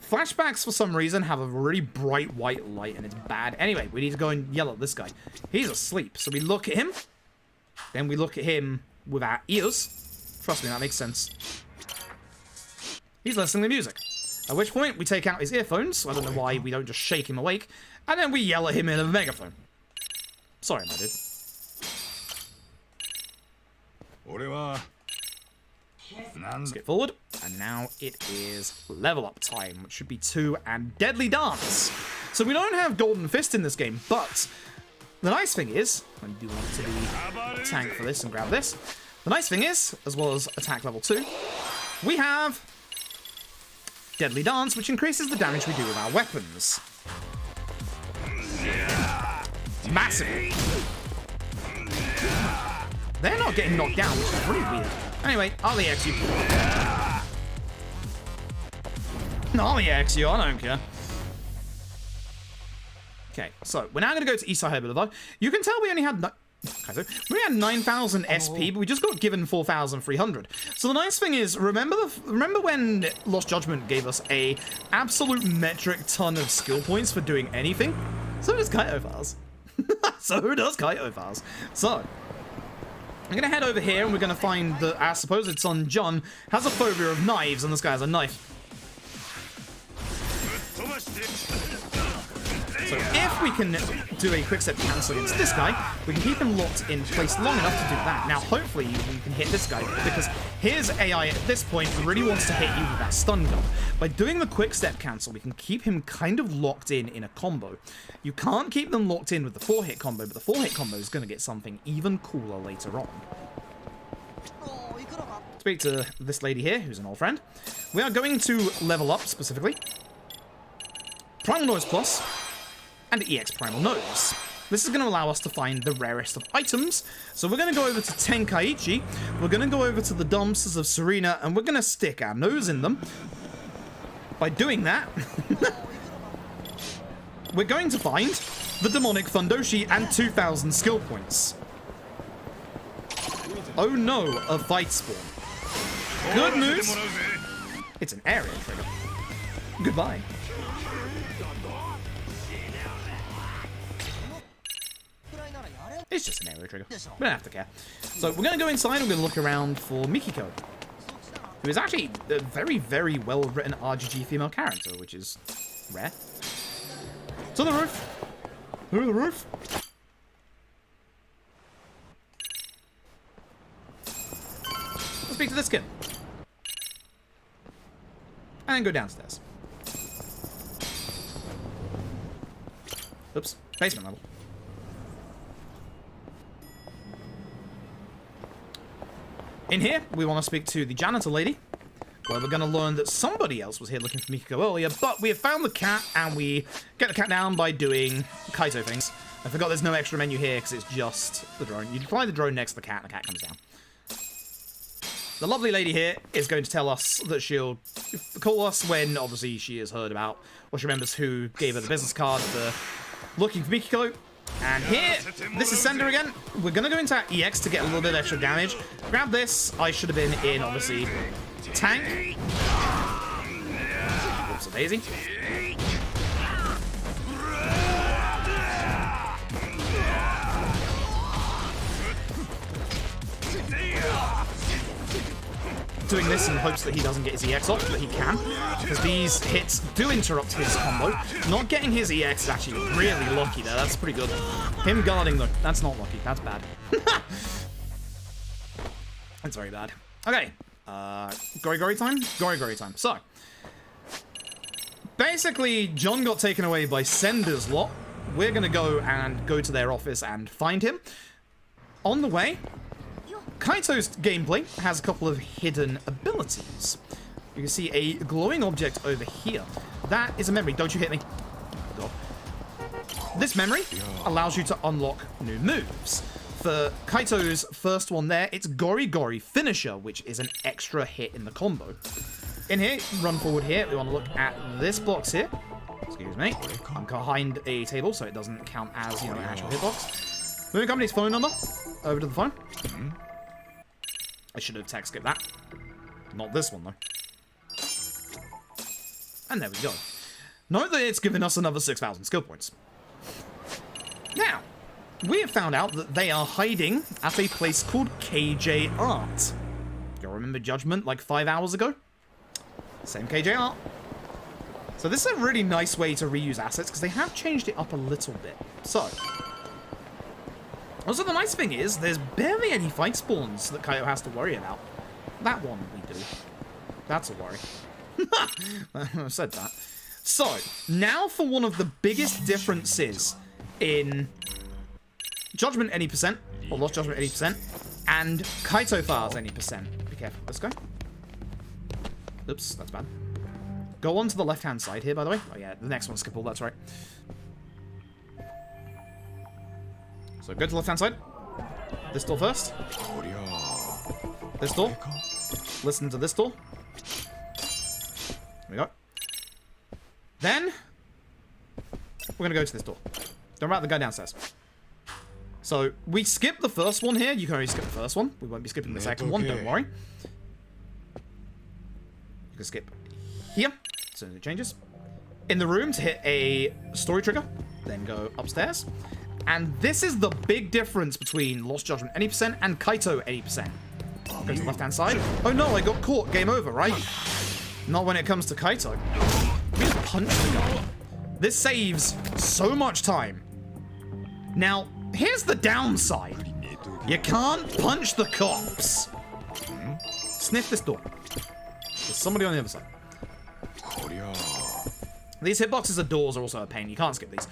Flashbacks, for some reason, have a really bright white light, and it's bad. Anyway, we need to go and yell at this guy. He's asleep, so we look at him. Then we look at him with our ears. Trust me, that makes sense. He's listening to music. At which point, we take out his earphones. So I don't know why we don't just shake him awake. And then we yell at him in a megaphone. Sorry, my dude. Skip forward. And now it is level up time, which should be 2 and Deadly Dance. So we don't have Golden Fist in this game, but the nice thing is, I do want to be a tank for this and grab this. The nice thing is, as well as attack level 2, we have Deadly Dance, which increases the damage we do with our weapons. Massively. They're not getting knocked down, which is really weird. Anyway, I'll EX you. I'll EX you, I don't care. Okay, so we're now going to go to East Side Boulevard. You can tell we only had 9,000 SP, but we just got given 4,300. So the nice thing is, remember when Lost Judgment gave us a absolute metric ton of skill points for doing anything? So does Kaito Files. So does Kaito Files. So I'm going to head over here and we're going to find that our supposed son, John, has a phobia of knives and this guy has a knife. So if we can do a quick step cancel against this guy, we can keep him locked in place long enough to do that. Now, hopefully, we can hit this guy because his AI at this point really wants to hit you with that stun gun. By doing the quick step cancel, we can keep him kind of locked in a combo. You can't keep them locked in with the 4-hit combo, but the 4-hit combo is going to get something even cooler later on. Speak to this lady here, who's an old friend. We are going to level up specifically. Primal Noise Plus. And EX Primal Nose. This is going to allow us to find the rarest of items. So we're going to go over to Tenkaichi, we're going to go over to the dumpsters of Serena, and we're going to stick our nose in them. By doing that, we're going to find the Demonic Fundoshi and 2,000 skill points. Oh no, a fight spawn. Good news, it's an area trigger. Goodbye. It's just an area trigger. We don't have to care. So we're going to go inside and we're going to look around for Mikiko, who is actually a very, very well-written RGG female character, which is rare. To the roof. To the roof. Let's speak to this kid. and go downstairs. Oops, basement level. In here, we want to speak to the janitor lady, where we're going to learn that somebody else was here looking for Mikiko earlier, but we have found the cat, and we get the cat down by doing Kaito things. I forgot there's no extra menu here, because it's just the drone. You fly the drone next to the cat, and the cat comes down. The lovely lady here is going to tell us that she'll call us when, obviously, she has heard about, or she remembers who gave her the business card for looking for Mikiko. And here, this is Sender again. We're going to go into our EX to get a little bit of extra damage. Grab this. I should have been in, obviously, tank. Whoops, a daisy. Doing this in hopes that he doesn't get his EX off, but he can, because these hits do interrupt his combo. Not getting his EX is actually really lucky there. That's pretty good. Him guarding, though, that's not lucky. That's bad. That's very bad. Okay. Gory time? Gory time. So, basically, John got taken away by Sender's lot. We're going to go to their office and find him. On the way, Kaito's gameplay has a couple of hidden abilities. You can see a glowing object over here. That is a memory. Don't you hit me. God. This memory allows you to unlock new moves. For Kaito's first one there, it's Gory Finisher, which is an extra hit in the combo. In here, run forward here. We want to look at this box here. Excuse me. I'm behind a table, so it doesn't count as, you know, an actual hitbox. Moving company's phone number over to the phone. I should have text skipped that. Not this one, though. And there we go. Note that it's given us another 6,000 skill points. Now, we have found out that they are hiding at a place called KJR. You remember Judgment like 5 hours ago? Same KJR. So this is a really nice way to reuse assets, because they have changed it up a little bit. So, also, the nice thing is, there's barely any fight spawns that Kaito has to worry about. That one we do. That's a worry. I said that. So, now for one of the biggest differences in Judgment any percent, or Lost Judgment any percent, and Kaito Files any percent. Be careful. Let's go. Oops, that's bad. Go on to the left-hand side here, by the way. Oh yeah, the next one's skippable, that's right. So go to the left-hand side. This door first. This door. Listen to this door. There we go. Then, we're going to go to this door. Don't write the guy downstairs. So, we skip the first one here. You can only skip the first one. We won't be skipping the second one, don't worry. You can skip here, as soon as it changes. In the room to hit a story trigger. Then go upstairs. And this is the big difference between Lost Judgment any percent and Kaito 80%. Go to the left-hand side. Oh no, I got caught. Game over, right? Not when it comes to Kaito. We just punch the guy. This saves so much time. Now, here's the downside. You can't punch the cops. Sniff this door. There's somebody on the other side. These hitboxes of doors are also a pain. You can't skip these.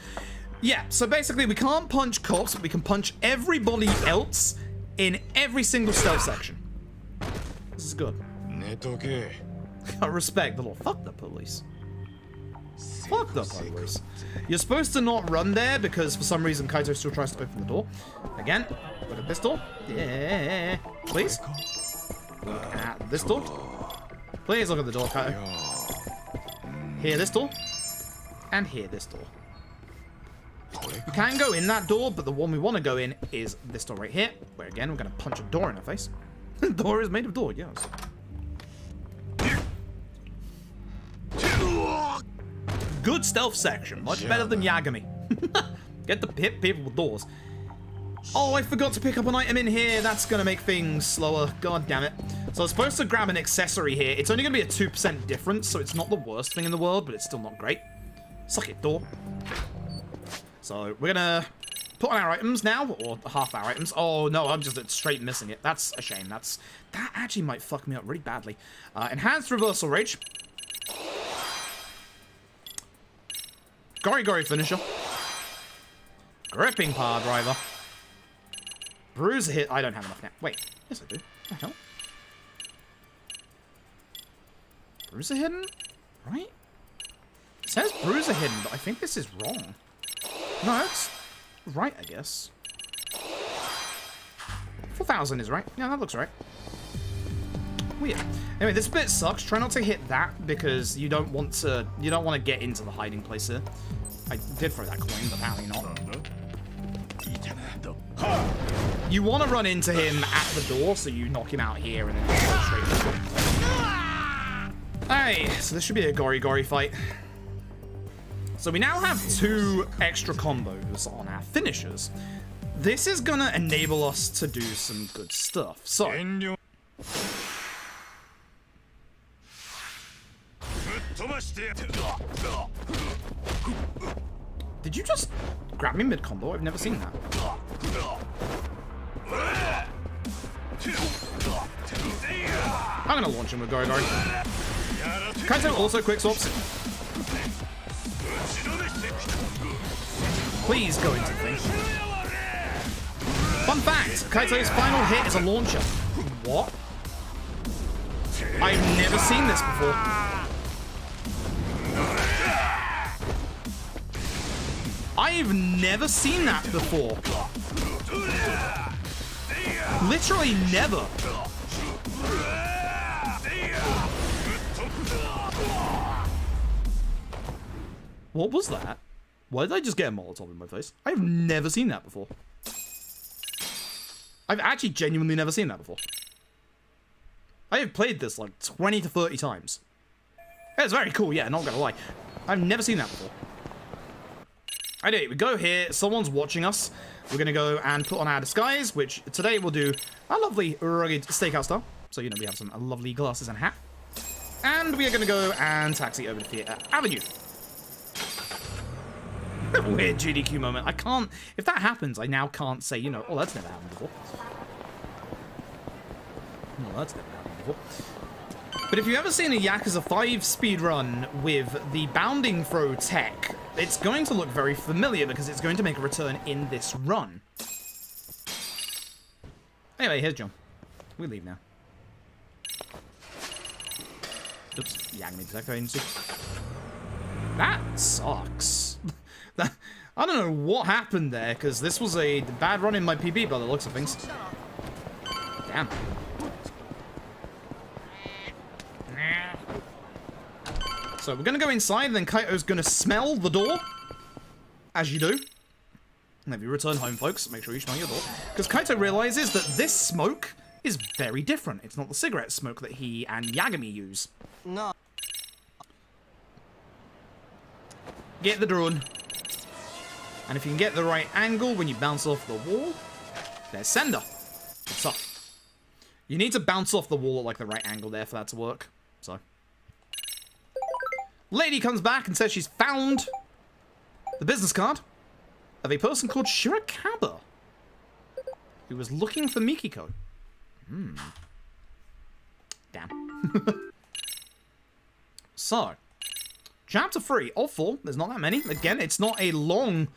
Yeah, so basically we can't punch cops, but we can punch everybody else in every single stealth section. This is good. I respect the law. Fuck the police. Fuck the police. You're supposed to not run there because for some reason Kaito still tries to open the door. Again, look at this door. Yeah, please. Look at this door. Please look at the door, Kaito. Here, this door. And here, this door. You can go in that door, but the one we want to go in is this door right here, where again, we're going to punch a door in our face. The door is made of door, yes. Good stealth section, much better than Yagami. Get to hit people with doors. Oh, I forgot to pick up an item in here. That's going to make things slower. God damn it. So I was supposed to grab an accessory here. It's only going to be a 2% difference, so it's not the worst thing in the world, but it's still not great. Suck it, door. So we're gonna put on our items now, or half our items. Oh no, I'm just straight missing it. That's a shame. That actually might fuck me up really badly. Enhanced reversal rage. Gory finisher. Gripping power driver. Bruiser hit. I don't have enough now. Wait. Yes, I do. What the hell? Bruiser hidden? Right? It says bruiser hidden, but I think this is wrong. No, it's right, I guess. 4,000 is right. Yeah, that looks right. Weird. Anyway, this bit sucks. Try not to hit that because you don't want to get into the hiding place here. I did throw that coin, but apparently not. You want to run into him at the door, so you knock him out here and then go straight to the door. Hey, so this should be a gory fight. So we now have 2 extra combos on our finishers. This is gonna enable us to do some good stuff. So did you just grab me mid-combo? I've never seen that. I'm gonna launch him with Gory. Kaito also quick swaps. Please go into the thing. Fun fact, Kaito's final hit is a launcher. What? I've never seen this before. I've never seen that before. Literally never. What was that? Why did I just get a Molotov in my face? I've never seen that before. I've actually genuinely never seen that before. I have played this like 20 to 30 times. It's very cool, yeah, not gonna lie. I've never seen that before. Anyway, we go here, someone's watching us. We're gonna go and put on our disguise, which today we'll do a lovely rugged stakeout style. So, you know, we have some lovely glasses and hat. And we are gonna go and taxi over to Theatre Avenue. Weird GDQ moment. I can't, if that happens, I now can't say, you know, oh, that's never happened before. No, that's never happened before. But if you've ever seen a Yakuza 5 speedrun with the bounding throw tech, it's going to look very familiar because it's going to make a return in this run. Anyway, here's John. We leave now. Oops, Yagami Detective Agency. That sucks. I don't know what happened there, because this was a bad run in my PB by the looks of things. Damn. So we're going to go inside, and then Kaito's going to smell the door. As you do. And if you return home, folks, make sure you smell your door. Because Kaito realizes that this smoke is very different. It's not the cigarette smoke that he and Yagami use. No. Get the drone. And if you can get the right angle when you bounce off the wall, there's sender. It's up. You need to bounce off the wall at like the right angle there for that to work. So. Lady comes back and says she's found the business card of a person called Shirakawa, who was looking for Mikiko. Damn. So, Chapter 3 of 4. There's not that many. Again, it's not a long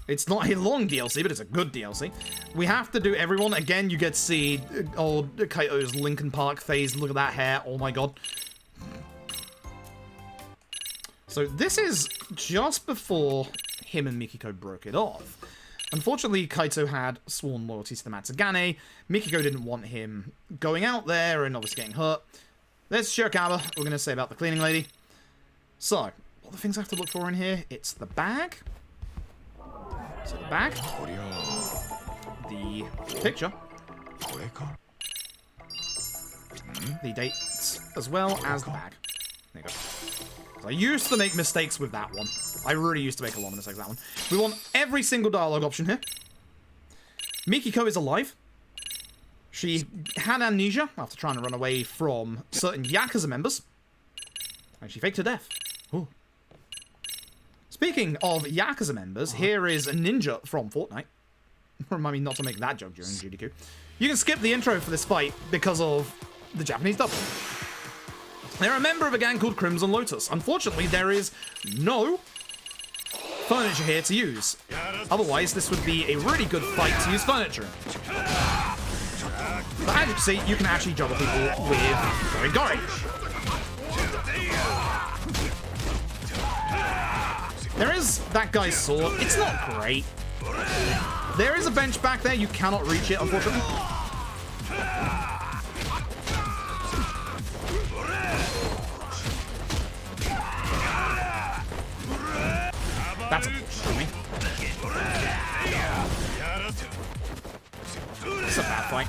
DLC, but it's a good DLC. We have to do everyone. Again, you get to see old Kaito's Linkin Park phase. Look at that hair. Oh my god. So this is just before him and Mikiko broke it off. Unfortunately, Kaito had sworn loyalty to the Matsugane. Mikiko didn't want him going out there and obviously getting hurt. There's Shirakawa, we're going to say about the cleaning lady. So, what are the things I have to look for in here? It's the bag. So the bag. The picture. The dates, as well as the bag. There you go. I used to make mistakes with that one. I really used to make a lot of mistakes with that one. We want every single dialogue option here. Mikiko is alive. She had amnesia after trying to run away from certain Yakuza members. And she faked her death. Ooh. Speaking of Yakuza members, here is a ninja from Fortnite. Remind me not to make that joke during GDQ. You can skip the intro for this fight because of the Japanese dub. They're a member of a gang called Crimson Lotus. Unfortunately, there is no furniture here to use. Otherwise, this would be a really good fight to use furniture in. But as you can see, you can actually juggle people with Gori. There is that guy's sword. It's not great. There is a bench back there. You cannot reach it, unfortunately. That's for me. It's a bad fight.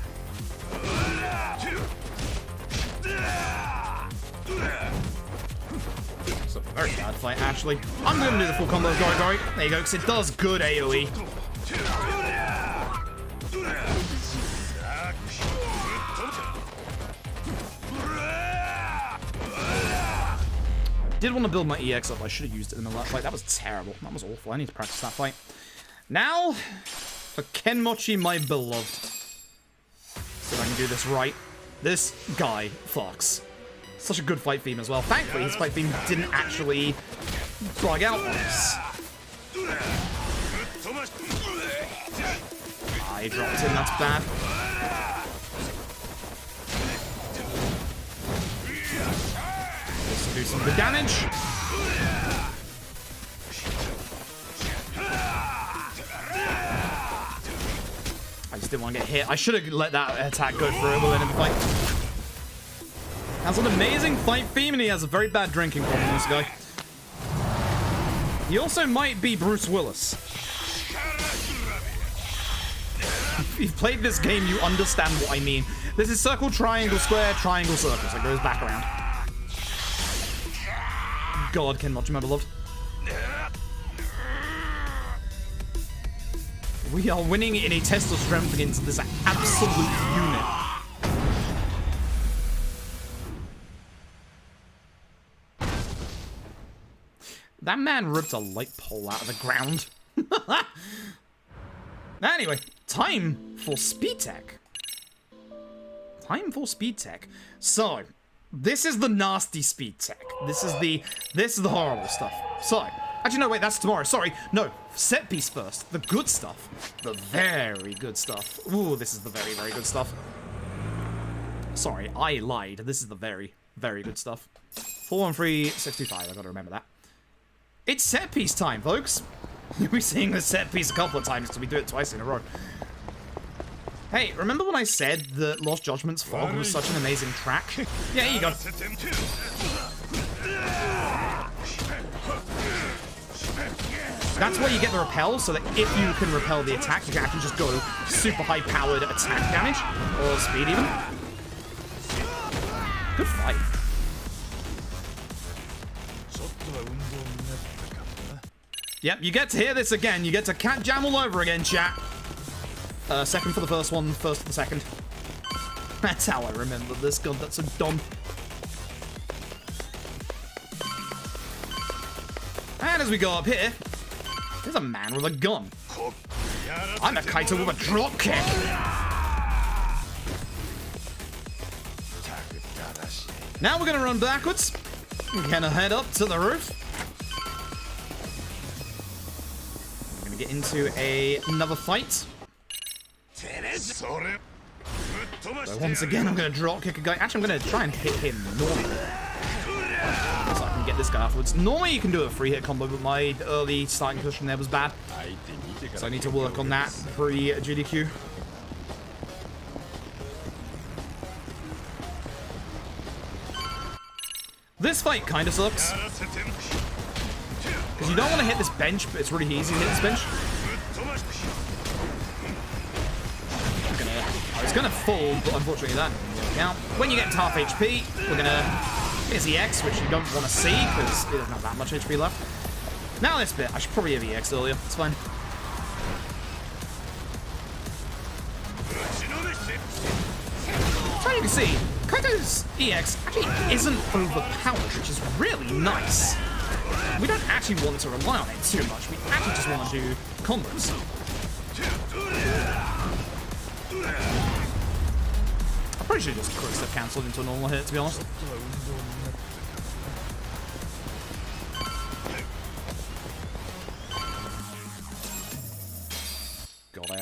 It's a very bad fight, actually. I'm going to do the full combo of Gori. There you go, because it does good AoE. I did want to build my EX up. I should have used it in the last fight. That was terrible. That was awful. I need to practice that fight. Now, for Kenmochi, my beloved. See if I can do this right. This guy fucks. Such a good fight theme as well. Thankfully, his fight theme didn't actually drag out on us. I dropped him. That's bad. Do some good damage. I just didn't want to get hit. I should have let that attack go through at the end of the fight. Has an amazing fight theme, and he has a very bad drinking problem, this guy. He also might be Bruce Willis. If you've played this game, you understand what I mean. This is circle, triangle, square, triangle, circle. So it goes back around. God, Kenmochi, my beloved. We are winning in a test of strength against this absolute unit. That man ripped a light pole out of the ground. Anyway, time for speed tech. Time for speed tech. So, this is the nasty speed tech. This is the horrible stuff. So, actually no, wait, that's tomorrow. Sorry, no, set piece first. The good stuff. The very good stuff. Ooh, this is the very, very good stuff. Sorry, I lied. This is the very, very good stuff. 41365. I gotta remember that. It's set piece time, folks. You'll be seeing this set piece a couple of times because we do it twice in a row. Hey, remember when I said that Lost Judgment's Fog was such an amazing track? Yeah, here you go. That's where you get the repel, so that if you can repel the attack, you can actually just go super high-powered attack damage, or speed even. Good fight. Yep, you get to hear this again. You get to cat jam all over again, chat. Second for the first one, first for the second. That's how I remember this. God, that's so dumb. And as we go up here, there's a man with a gun. I'm a Kaito with a drop kick. Now we're gonna run backwards. We're gonna head up to the roof. We're gonna get into another fight. So once again, I'm gonna drop kick a guy. Actually, I'm gonna try and hit him normally, so I can get this guy afterwards. Normally, you can do a free hit combo, but my early starting cushion there was bad, so I need to work on that pre-GDQ. This fight kind of sucks because you don't want to hit this bench, but it's really easy to hit this bench. It's gonna fall, but unfortunately that didn't work out. When you get to half HP, we're gonna hit his EX, which you don't want to see because he doesn't have that much HP left. Now this bit, I should probably have EX earlier. It's fine. So you can see, Kaito's EX actually isn't overpowered, which is really nice. We don't actually want to rely on it too much. We actually just want to do combos. I probably should just quick step cancelled into a normal hit, to be honest.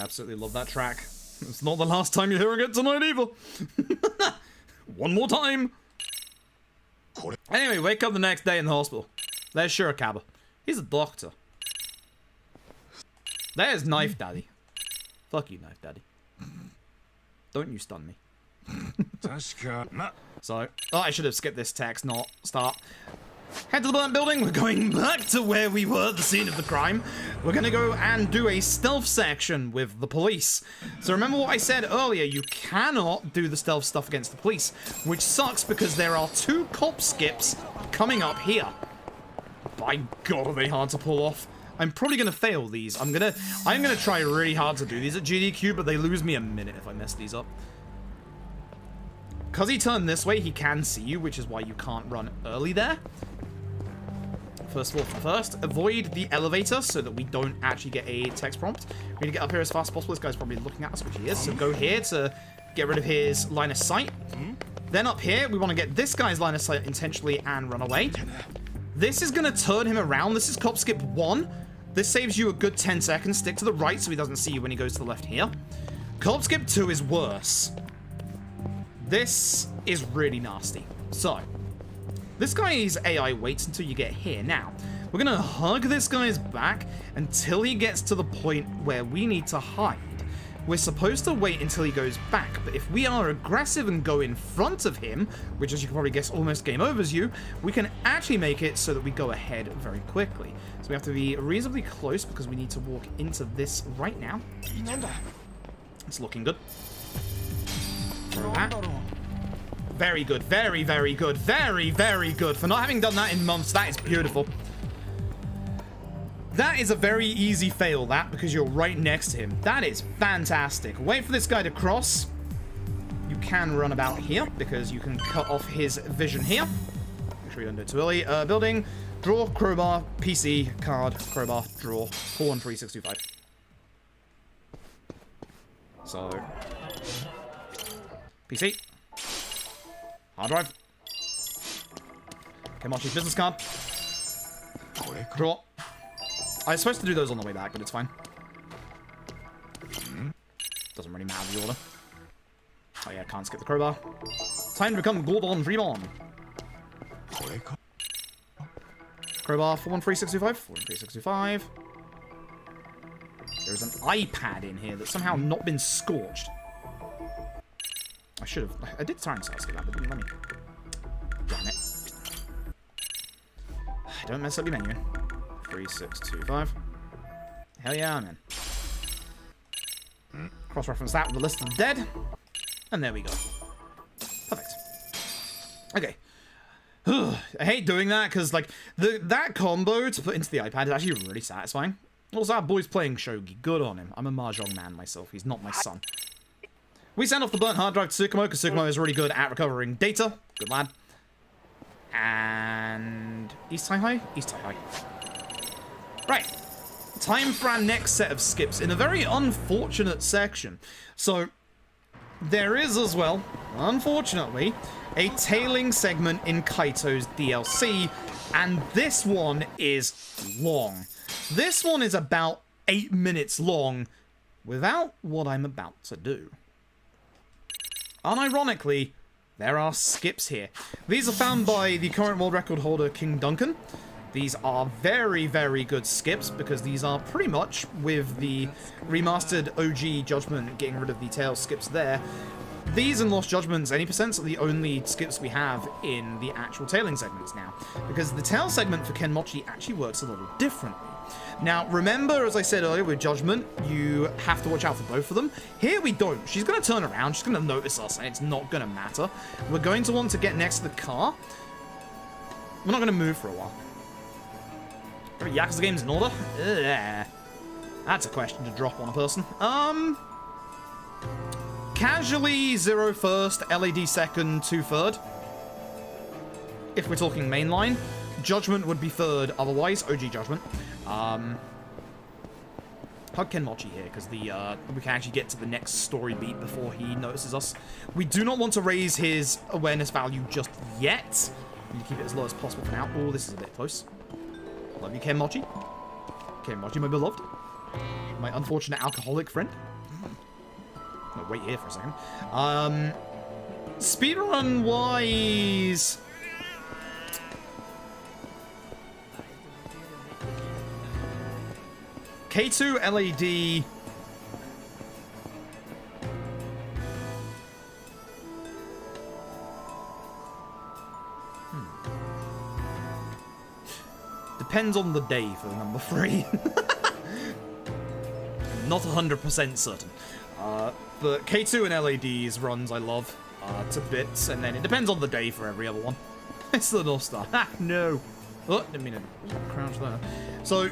absolutely love that track. It's not the last time you're hearing it tonight either. One more time. Anyway, wake up the next day in the hospital. There's Shirakawa. He's a doctor. There's Knife Daddy. Fuck you, Knife Daddy. Don't you stun me. So, oh, I should have skipped this text, not start. Head to the burnt building. We're going back to where we were, the scene of the crime. We're gonna go and do a stealth section with the police. So remember what I said earlier, you cannot do the stealth stuff against the police, which sucks because there are 2 cop skips coming up here. By God, are they hard to pull off. I'm probably gonna fail these. I'm gonna try really hard to do these at GDQ, but they lose me a minute if I mess these up. Because he turned this way, he can see you, which is why you can't run early there. First of all, first, avoid the elevator so that we don't actually get a text prompt. We need to get up here as fast as possible. This guy's probably looking at us, which he is. So go here to get rid of his line of sight. Then up here, we want to get this guy's line of sight intentionally and run away. This is going to turn him around. This is cop skip 1. This saves you a good 10 seconds. Stick to the right so he doesn't see you when he goes to the left here. Cop skip 2 is worse. This is really nasty. So, this guy's AI waits until you get here. Now, we're going to hug this guy's back until he gets to the point where we need to hide. We're supposed to wait until he goes back, but if we are aggressive and go in front of him, which as you can probably guess almost game overs you, we can actually make it so that we go ahead very quickly. So we have to be reasonably close because we need to walk into this right now. It's looking good. Throw that. Very good, very, very good, very, very good. For not having done that in months, that is beautiful. That is a very easy fail, that, because you're right next to him. That is fantastic. Wait for this guy to cross. You can run about here, because you can cut off his vision here. Make sure you don't do it too early. Building, draw, crowbar, PC, card, crowbar, draw, 413625. So, PC. Hard drive. Kamachi's business card. Draw. I was supposed to do those on the way back, but it's fine. Doesn't really matter the order. Oh yeah, can't skip the crowbar. Time to become Gordon Freeman. Crowbar 413625. 413625. There's an iPad in here that's somehow not been scorched. I should have. I did try and skip that, but didn't let me. Damn it. Don't mess up your menu. 3625. Hell yeah, man. Cross-reference that with the list of the dead. And there we go. Perfect. Okay. I hate doing that because, like, that combo to put into the iPad is actually really satisfying. Also, our boy's playing shogi. Good on him. I'm a mahjong man myself. He's not my son. We send off the burnt hard drive to Tsukumo because Tsukumo is really good at recovering data. Good lad. And East High? East High. Right. Time for our next set of skips in a very unfortunate section. So, there is as well, unfortunately, a tailing segment in Kaito's DLC, and this one is long. This one is about 8 minutes long without what I'm about to do. Unironically, there are skips here. These are found by the current world record holder, King Duncan. These are very, very good skips because these are pretty much, with the remastered OG Judgment getting rid of the tail skips there, these and Lost Judgments, any percents, are the only skips we have in the actual tailing segments now. Because the tail segment for Kenmochi actually works a little differently. Now, remember, as I said earlier, with Judgment, you have to watch out for both of them. Here we don't. She's going to turn around, she's going to notice us, and it's not going to matter. We're going to want to get next to the car. We're not going to move for a while. Are Yakuza games in order? Ugh. That's a question to drop on a person. Casually, 0 first, LAD second, 2 third. If we're talking mainline. Judgment would be third otherwise, OG Judgment. Hug Kenmochi here, because we can actually get to the next story beat before he notices us. We do not want to raise his awareness value just yet. We need to keep it as low as possible for now. Oh, this is a bit close. Love you, Kenmochi. Kenmochi, my beloved. My unfortunate alcoholic friend. gonna wait here for a second. Speedrun wise, K2 LAD. Depends on the day for the number 3. Not 100% certain. But K2 and LAD's runs I love to bits, and then it depends on the day for every other one. It's the North Star. Ah, no. Oh, didn't mean to crouch there. So,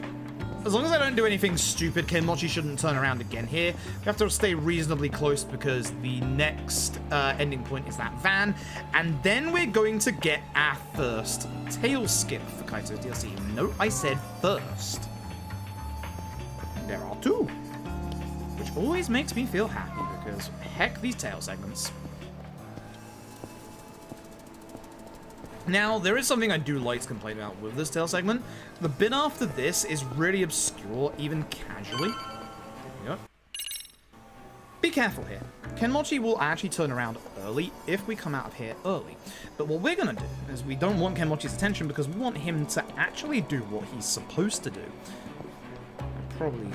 as long as I don't do anything stupid, Kenmochi shouldn't turn around again here. We have to stay reasonably close because the next ending point is that van, and then we're going to get our first tail skip for Kaito DLC. Note I said first. There are 2, which always makes me feel happy because heck, these tail segments. Now, there is something I do like to complain about with this tail segment. The bit after this is really obscure, even casually. Yep. Be careful here. Kenmochi will actually turn around early if we come out of here early. But what we're going to do is we don't want Kenmochi's attention because we want him to actually do what he's supposed to do. Probably,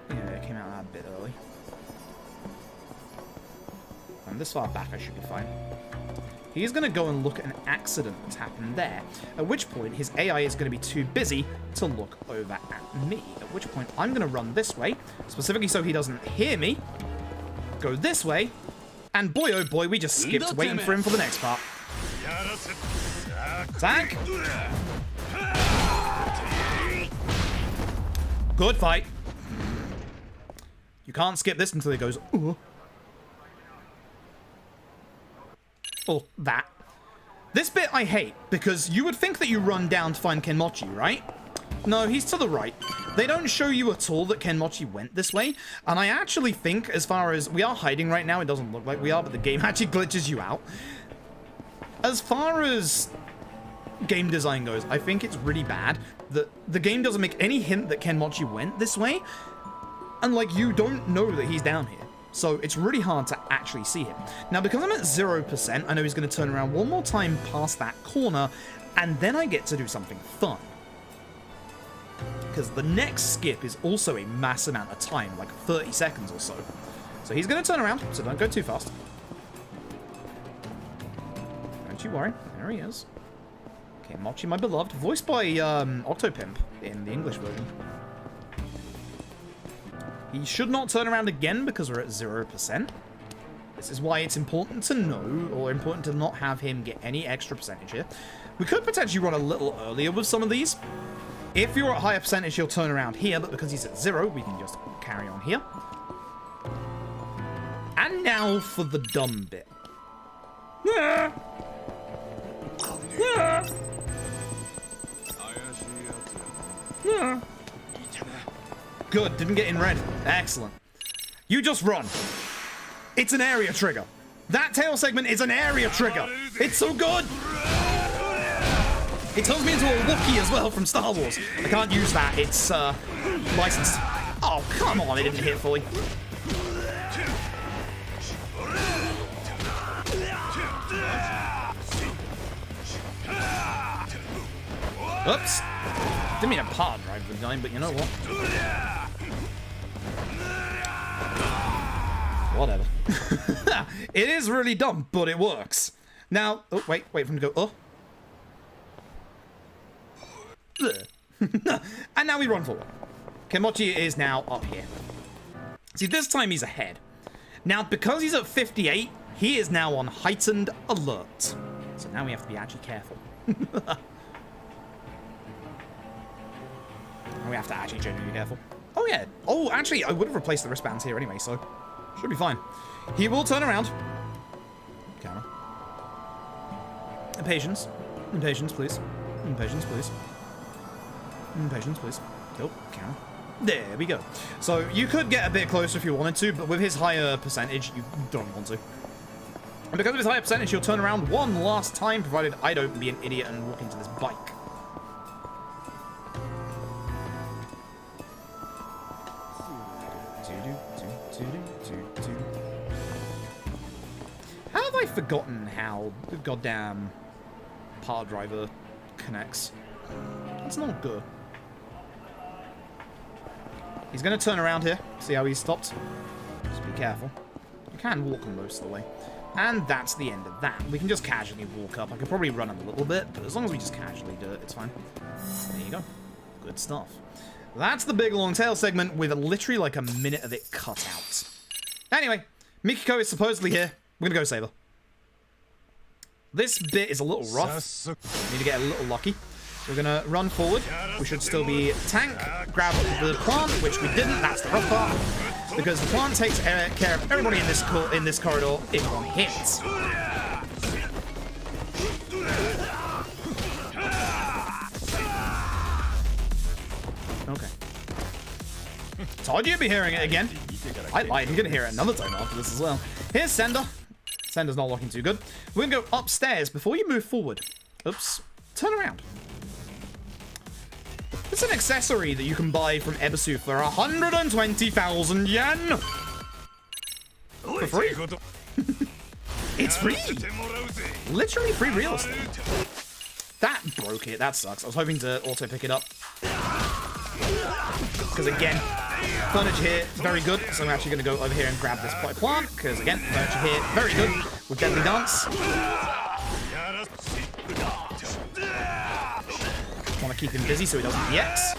yeah, it came out a bit early. And this far back I should be fine. He's going to go and look at an accident that's happened there, at which point his AI is going to be too busy to look over at me, at which point I'm going to run this way, specifically so he doesn't hear me, go this way, and boy oh boy, we just skipped waiting for him for the next part. Attack! Good fight. You can't skip this until he goes, ooh. Or that. This bit I hate, because you would think that you run down to find Kenmochi, right? No, he's to the right. They don't show you at all that Kenmochi went this way, and I actually think, as far as we are hiding right now, it doesn't look like we are, but the game actually glitches you out. As far as game design goes, I think it's really bad that the game doesn't make any hint that Kenmochi went this way, and like, you don't know that he's down here. So it's really hard to actually see him. Now, because I'm at 0%, I know he's going to turn around one more time past that corner, and then I get to do something fun. Because the next skip is also a mass amount of time, like 30 seconds or so. So he's going to turn around, so don't go too fast. Don't you worry, there he is. Okay, Mochi, my beloved, voiced by Octopimp in the English version. He should not turn around again because we're at 0%. This is why it's important to know, or important to not have him get any extra percentage here. We could potentially run a little earlier with some of these. If you're at higher percentage, he'll turn around here, but because he's at 0, we can just carry on here. And now for the dumb bit. Good, didn't get in red. Excellent. You just run. It's an area trigger. That tail segment is an area trigger. It's so good. It turns me into a Wookiee as well from Star Wars. I can't use that. It's licensed. Oh, come on. It didn't hit fully. Oops. Didn't mean a part drive the time, but you know what? Whatever. It is really dumb, but it works. Now, oh, wait for him to go, and now we run forward. Kenmochi is now up here. See, this time he's ahead. Now, because he's at 58, he is now on heightened alert. So now we have to be actually careful. We have to actually genuinely be careful. Oh, yeah. Oh, actually, I would have replaced the wristbands here anyway, so should be fine. He will turn around. Camera. Impatience. Impatience, please. Impatience, please. Impatience, please. Oh, camera. There we go. So you could get a bit closer if you wanted to, but with his higher percentage, you don't want to. And because of his higher percentage, he'll turn around one last time, provided I don't be an idiot and walk into this bike. I forgotten how the goddamn power driver connects? That's not good. He's going to turn around here. See how he's stopped? Just be careful. You can walk most of the way. And that's the end of that. We can just casually walk up. I could probably run a little bit, but as long as we just casually do it, it's fine. There you go. Good stuff. That's the big long tail segment with literally like a minute of it cut out. Anyway, Mikiko is supposedly here. We're gonna go save her. This bit is a little rough. Need to get a little lucky. We're gonna run forward. We should still be tank, grab the plant, which we didn't. That's the rough part, because the plant takes care of everybody in this corridor in one hit. Okay. Told you you'd be hearing it again. I lied. You're gonna hear it another time after this as well. Here's Sender. Sender's not looking too good. We're gonna go upstairs before you move forward. Oops. Turn around. It's an accessory that you can buy from Ebisu for 120,000 yen! For free. It's free! Literally free real estate. That broke it. That sucks. I was hoping to auto pick it up. Because again, furniture here, very good. So I'm actually going to go over here and grab this plant. Because again, furniture here, very good. With Deadly Dance. Want to keep him busy so he doesn't DX.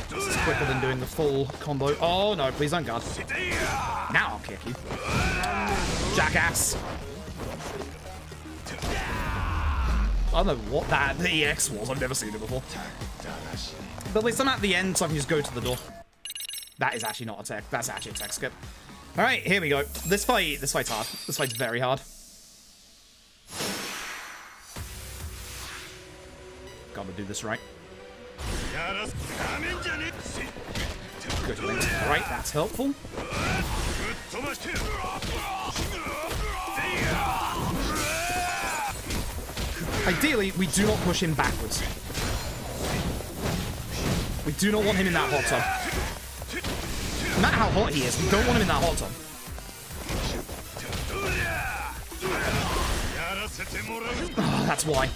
This is quicker than doing the full combo. Oh no, please don't guard. Now I'll kick you. Jackass. I don't know what the EX was. I've never seen it before. But at least I'm at the end, so I can just go to the door. That is actually not a tech. That's actually a tech skip. All right, here we go. This fight's hard. This fight's very hard. Gotta do this right. Good length to the right, that's helpful. Ideally, we do not push him backwards. We do not want him in that hot tub. No matter how hot he is, we don't want him in that hot tub. Oh, that's why.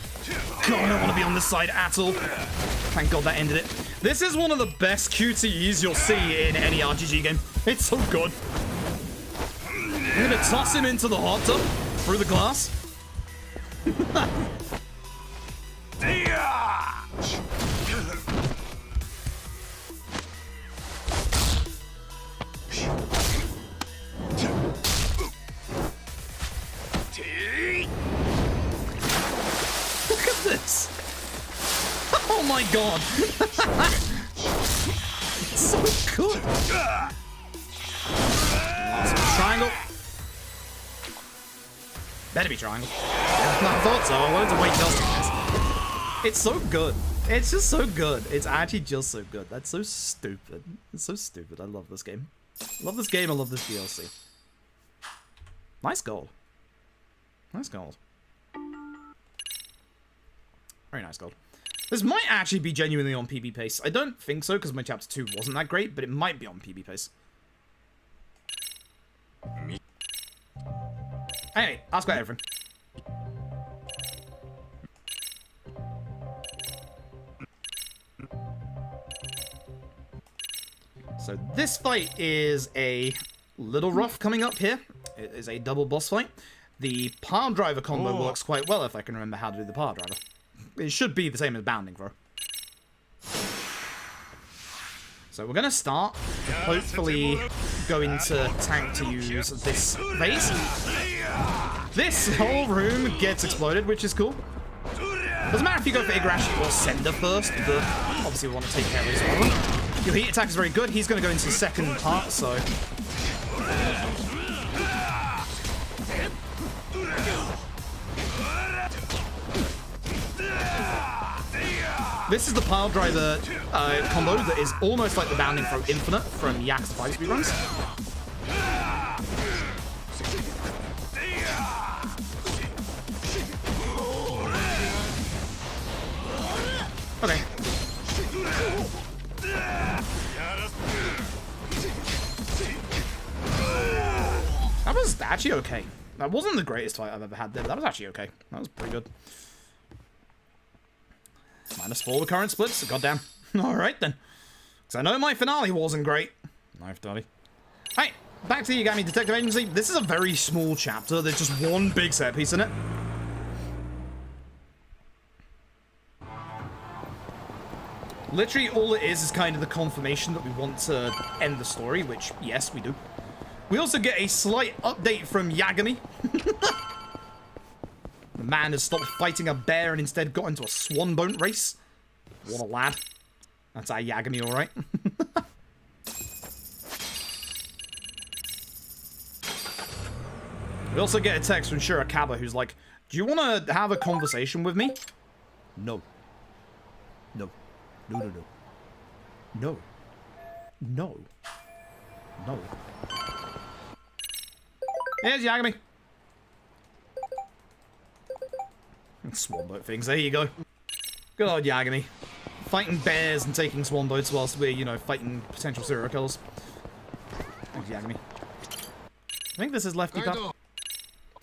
God, I don't want to be on this side at all. Thank God that ended it. This is one of the best QTEs you'll see in any RGG game. It's so good. I'm gonna toss him into the hot tub through the glass. Look at this. Oh my God. It's so good. Awesome. Triangle. Better be triangle. I thought so. I wanted to wait just in case. It's so good. It's just so good. It's actually just so good. That's so stupid. It's so stupid. I love this game. I love this game. I love this DLC. Nice gold. Nice gold. Very nice gold. This might actually be genuinely on PB pace. I don't think so, because my chapter 2 wasn't that great, but it might be on PB pace. Anyway, ask about everything. So this fight is a little rough coming up here. It is a double boss fight. The power driver combo works quite well if I can remember how to do the power driver. It should be the same as bounding throw. So we're gonna start, hopefully go into tank to use this phase. This whole room gets exploded, which is cool. Doesn't matter if you go for Igarashi or Sender first, but obviously we want to take care of this one. Your heat attack is very good. He's gonna go into the second part, so... This is the pile driver combo that is almost like the bounding throw infinite from Yak's 5 speedruns. Okay. was actually okay. That wasn't the greatest fight I've ever had there, but that was actually okay. That was pretty good. -4 with current splits. Goddamn. Alright then. Because I know my finale wasn't great. Knife daddy. Hey, back to the Yagami Detective Agency. This is a very small chapter. There's just one big set piece in it. Literally all it is kind of the confirmation that we want to end the story, which, yes, we do. We also get a slight update from Yagami. The man has stopped fighting a bear and instead got into a swan boat race. What a lad. That's our Yagami, alright. We also get a text from Shirakawa who's like, do you want to have a conversation with me? No. No. No, no, no. No. No. No. Here's Yagami. Swan boat things, there you go. Good old Yagami. Fighting bears and taking swan boats whilst we're, you know, fighting potential serial killers. Thanks, Yagami. I think this is lefty path.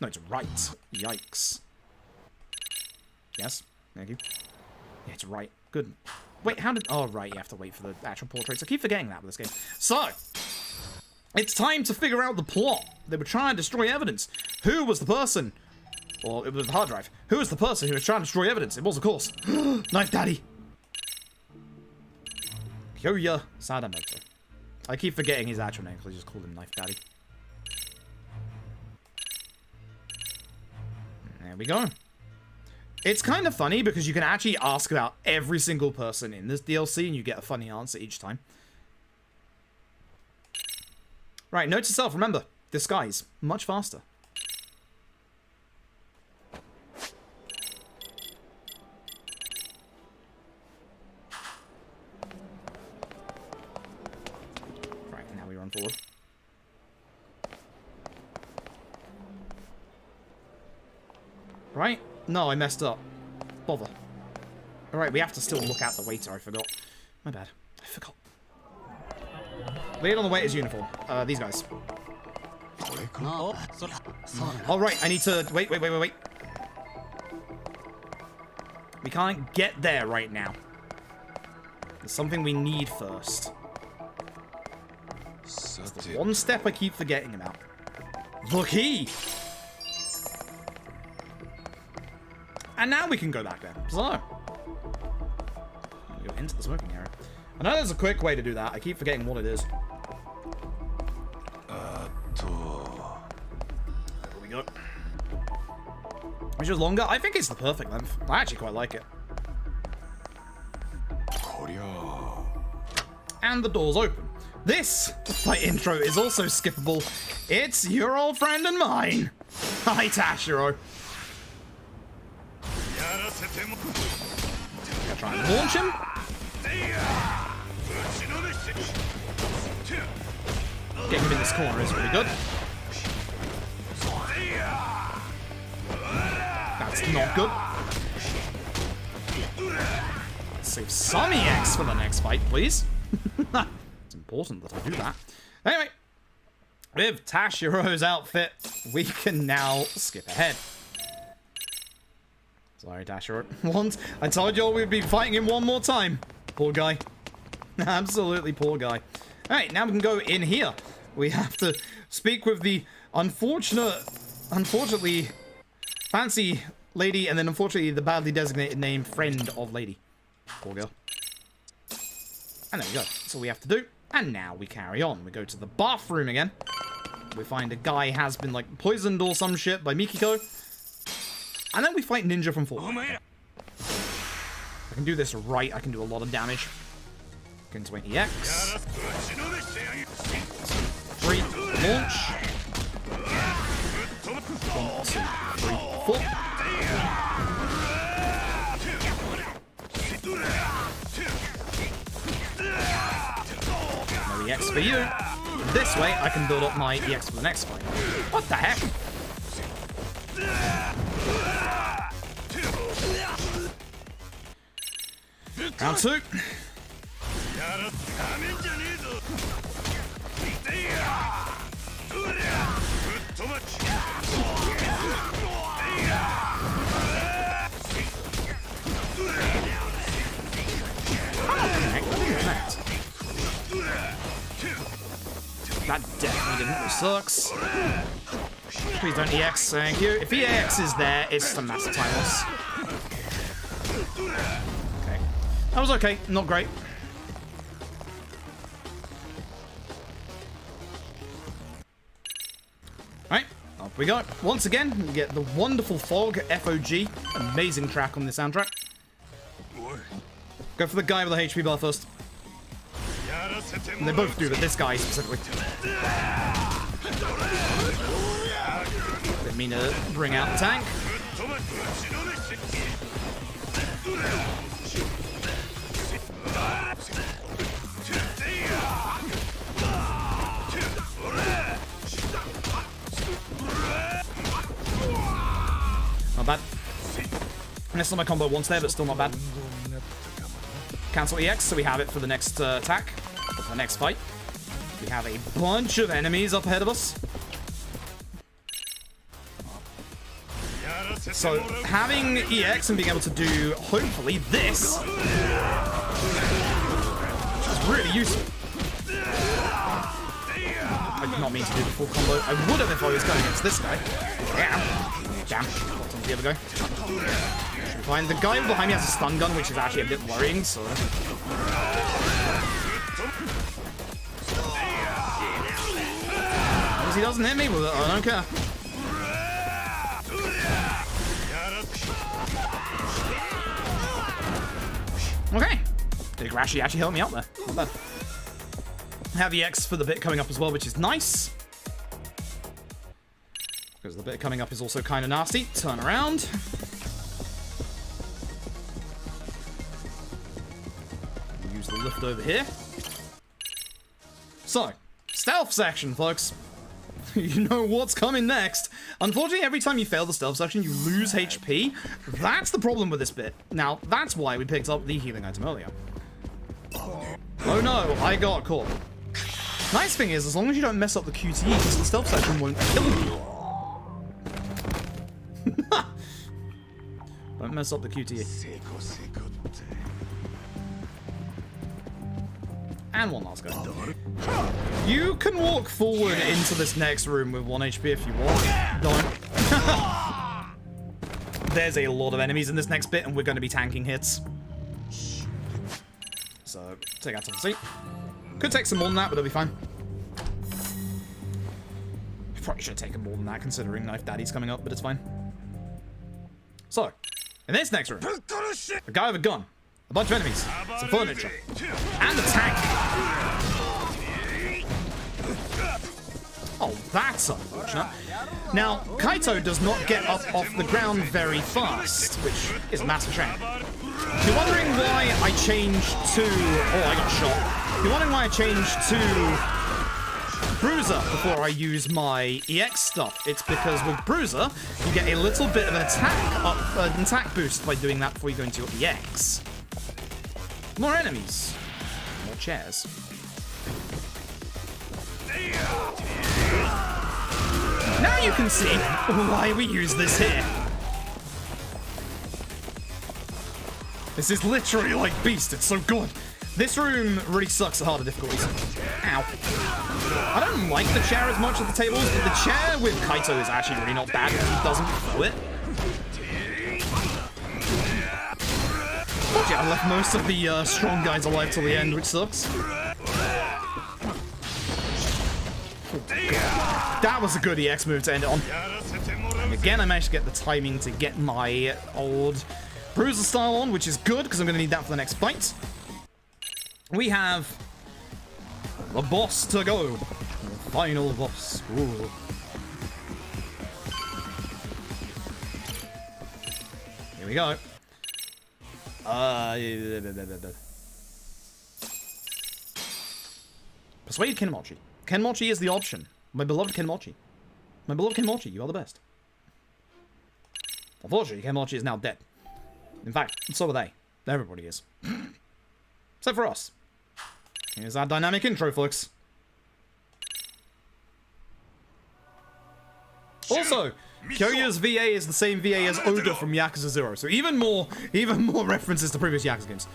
No, it's right. Yikes. Yes, thank you. Yeah, it's right. Good. Wait, how did... Oh, right, you have to wait for the actual portraits. I keep forgetting that with this game. So, it's time to figure out the plot. They were trying to destroy evidence. Who was the person... Well, it was the hard drive. Who was the person who was trying to destroy evidence? It was, of course, Knife Daddy. Kyoya Sadamoto. I keep forgetting his actual name because I just called him Knife Daddy. There we go. It's kind of funny because you can actually ask about every single person in this DLC and you get a funny answer each time. Right, note to self, remember, disguise, much faster. Right, now we run forward. Right? No, I messed up. Bother. Alright, we have to still look at the waiter, I forgot. My bad. I forgot. Lead on the waiter's uniform. These guys. Alright, I need to... Wait. We can't get there right now. There's something we need first. There's the one step I keep forgetting about. The key! And now we can go back there. So, go into the smoking area. I know there's a quick way to do that. I keep forgetting what it is. There we go. Which is longer? I think it's the perfect length. I actually quite like it. And the door's open. This fight intro is also skippable. It's your old friend and mine. Hi, Tashiro. Gonna try and launch him. Getting him in this corner is really good. That's not good. Let's save some EX for the next fight, please. It's important that I do that. Anyway, with Tashiro's outfit, we can now skip ahead. Sorry, Tashiro. Once I told y'all we'd be fighting him one more time. Poor guy. Absolutely poor guy. Alright, now we can go in here. We have to speak with the unfortunately fancy lady, and then unfortunately the badly designated name friend of lady. Poor girl. And there we go. That's all we have to do. And now we carry on. We go to the bathroom again. We find a guy has been like poisoned or some shit by Mikiko. And then we fight Ninja from 4. I can do this right. I can do a lot of damage. Can 20x. 3. Launch. 1, 2, 3, 4. No EX for you. This way, I can build up my EX for the next fight. What the heck? Round 2. That definitely didn't. It sucks. Please don't EX, thank you. If EX is there, it's just a massive time loss. Okay. That was okay, not great. Right, up we go. Once again, we get the wonderful Fog, FOG. Amazing track on the soundtrack. Go for the guy with the HP bar first. And they both do, but this guy specifically. Didn't mean to bring out the tank. Not bad. Missed on my combo once there, but still not bad. Cancel EX, so we have it for the next attack, for the next fight. We have a bunch of enemies up ahead of us. So having EX and being able to do, hopefully, this is really useful. I did not mean to do the full combo. I would have if I was going against this guy. Damn. What's on the other guy? Fine. The guy behind me has a stun gun, which is actually a bit worrying, so... As long as he doesn't hit me with it, I don't care. Okay. Big Rashi actually helped me out there. Not bad. I have the X for the bit coming up as well, which is nice. Because the bit coming up is also kind of nasty. Turn around. Use the lift over here. So, stealth section, folks. You know what's coming next. Unfortunately, every time you fail the stealth section, you lose HP. That's the problem with this bit. Now, that's why we picked up the healing item earlier. Oh no, I got caught. Nice thing is, as long as you don't mess up the QTE, the stealth section won't kill you. Don't mess up the QTE. And one last guy. You can walk forward into this next room with 1 HP if you want. Don't. There's a lot of enemies in this next bit, and we're going to be tanking hits. So, take out to the seat. Could take some more than that, but it'll be fine. Probably should have taken more than that, considering Knife Daddy's coming up, but it's fine. So, in this next room, a guy with a gun, a bunch of enemies, some furniture, and a tank. Oh, that's unfortunate. Now, Kaito does not get up off the ground very fast, which is a massive shame. If you're wondering why I changed to... Oh, I got shot. If you're wondering why I changed to Bruiser before I use my EX stuff, it's because with Bruiser, you get a little bit of an attack boost by doing that before you go into your EX. More enemies. More chairs. Now you can see why we use this here. This is literally like Beast, it's so good. This room really sucks at harder difficulties. Ow. I don't like the chair as much as the tables, but the chair with Kaito is actually really not bad because he doesn't throw it. Unfortunately, I left most of the strong guys alive till the end, which sucks. That was a good EX move to end it on. And again, I managed to get the timing to get my old Bruiser style on, which is good, because I'm going to need that for the next fight. We have the boss to go. The final boss. Ooh. Here we go. Persuade Kenmochi. Kenmochi is the option. My beloved Kenmochi. My beloved Kenmochi, you are the best. Unfortunately, Kenmochi is now dead. In fact, so are they. Everybody is. Except for us. Here's our dynamic intro, folks. Also, Kyoya's VA is the same VA as Oda from Yakuza 0, so even more references to previous Yakuza games.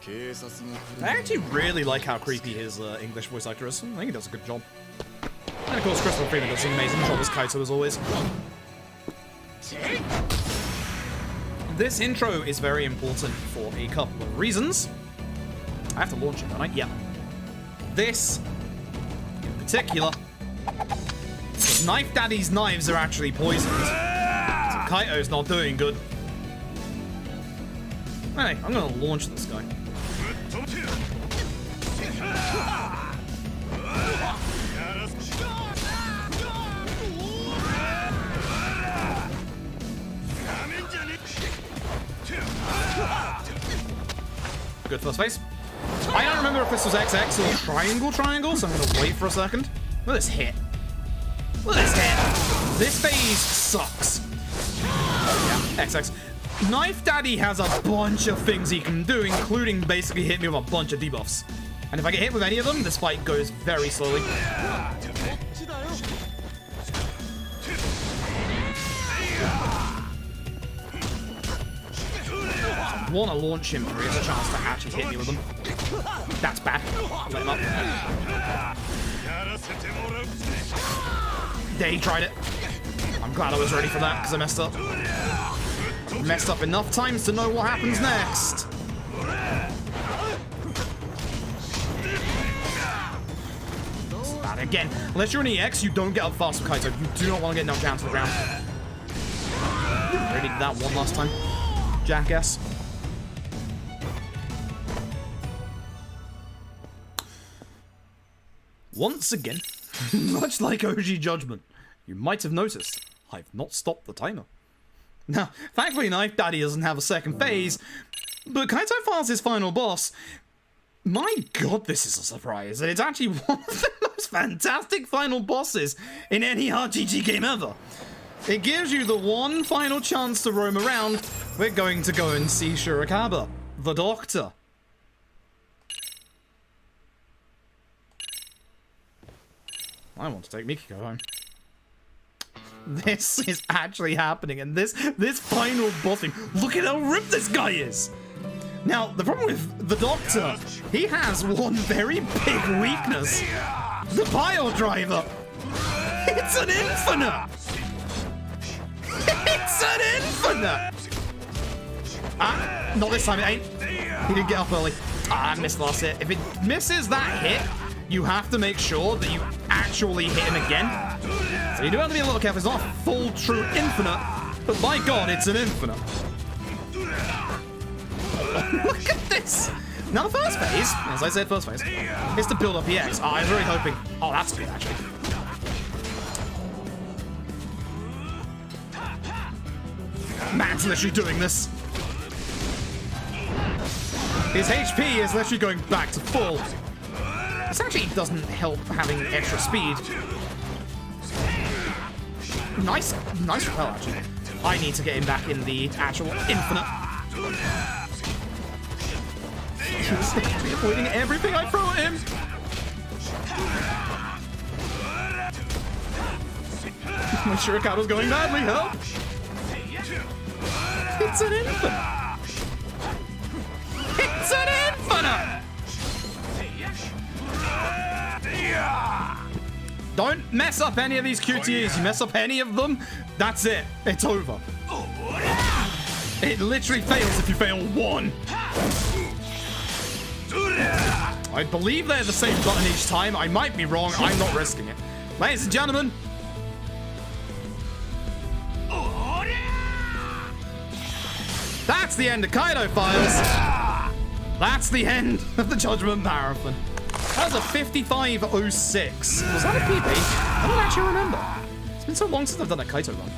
I actually really like how creepy his English voice actor is. I think he does a good job. And of course, Christopher Freeman does an amazing job as Kaito as always. This intro is very important for a couple of reasons. I have to launch it, don't I? Yeah. This, in particular, because Knife Daddy's knives are actually poisoned. So Kaito's not doing good. Anyway, I'm gonna launch this guy. Good first phase. I don't remember if this was XX or triangle, so I'm gonna wait for a second. Look at this hit. Look at this hit. This phase sucks. Yeah, XX. Knife Daddy has a bunch of things he can do, including basically hit me with a bunch of debuffs. And if I get hit with any of them, this fight goes very slowly. I want to launch him for he has a chance to actually hit me with them. That's bad. Let him up. Yeah, he tried it. I'm glad I was ready for that because I messed up. Messed up enough times to know what happens next. Bad again. Unless you're an EX, you don't get up fast with Kaito. You do not want to get knocked down to the ground. Already did that one last time. Jackass. Once again, much like OG Judgment, you might have noticed I've not stopped the timer. Now, thankfully Knife Daddy doesn't have a second phase, but Kaito files his final boss. My god, this is a surprise, and it's actually one of the most fantastic final bosses in any RGG game ever. It gives you the one final chance to roam around. We're going to go and see Shirakawa, the doctor. I want to take Mikiko home. This is actually happening, and this final bossing. Look at how ripped this guy is. Now, the problem with the Doctor, he has one very big weakness: the pile driver. It's an infinite. It's an infinite. Ah, not this time. It ain't. He didn't get up early. Ah, I missed the last hit. If it misses that hit, you have to make sure that you actually hit him again. So you do have to be a little careful. It's not a full, true infinite, but by God, it's an infinite. Look at this. Now the first phase, as I said, first phase, is to build up EX. Oh, I was really hoping. Oh, that's good, actually. Man's literally doing this. His HP is literally going back to full. This actually doesn't help having extra speed. Nice repel, actually. I need to get him back in the actual infinite. He's literally avoiding everything I throw at him. My Shurikata's going badly, help! It's an infinite! It's an infinite! Don't mess up any of these QTEs. You mess up any of them, that's it. It's over. It literally fails if you fail one. I believe they're the same button each time. I might be wrong. I'm not risking it. Ladies and gentlemen. That's the end of Kaito Files. That's the end of the Judgment Marathon. That was a 55.06. Was that a PB? I don't actually remember. It's been so long since I've done a Kaito run.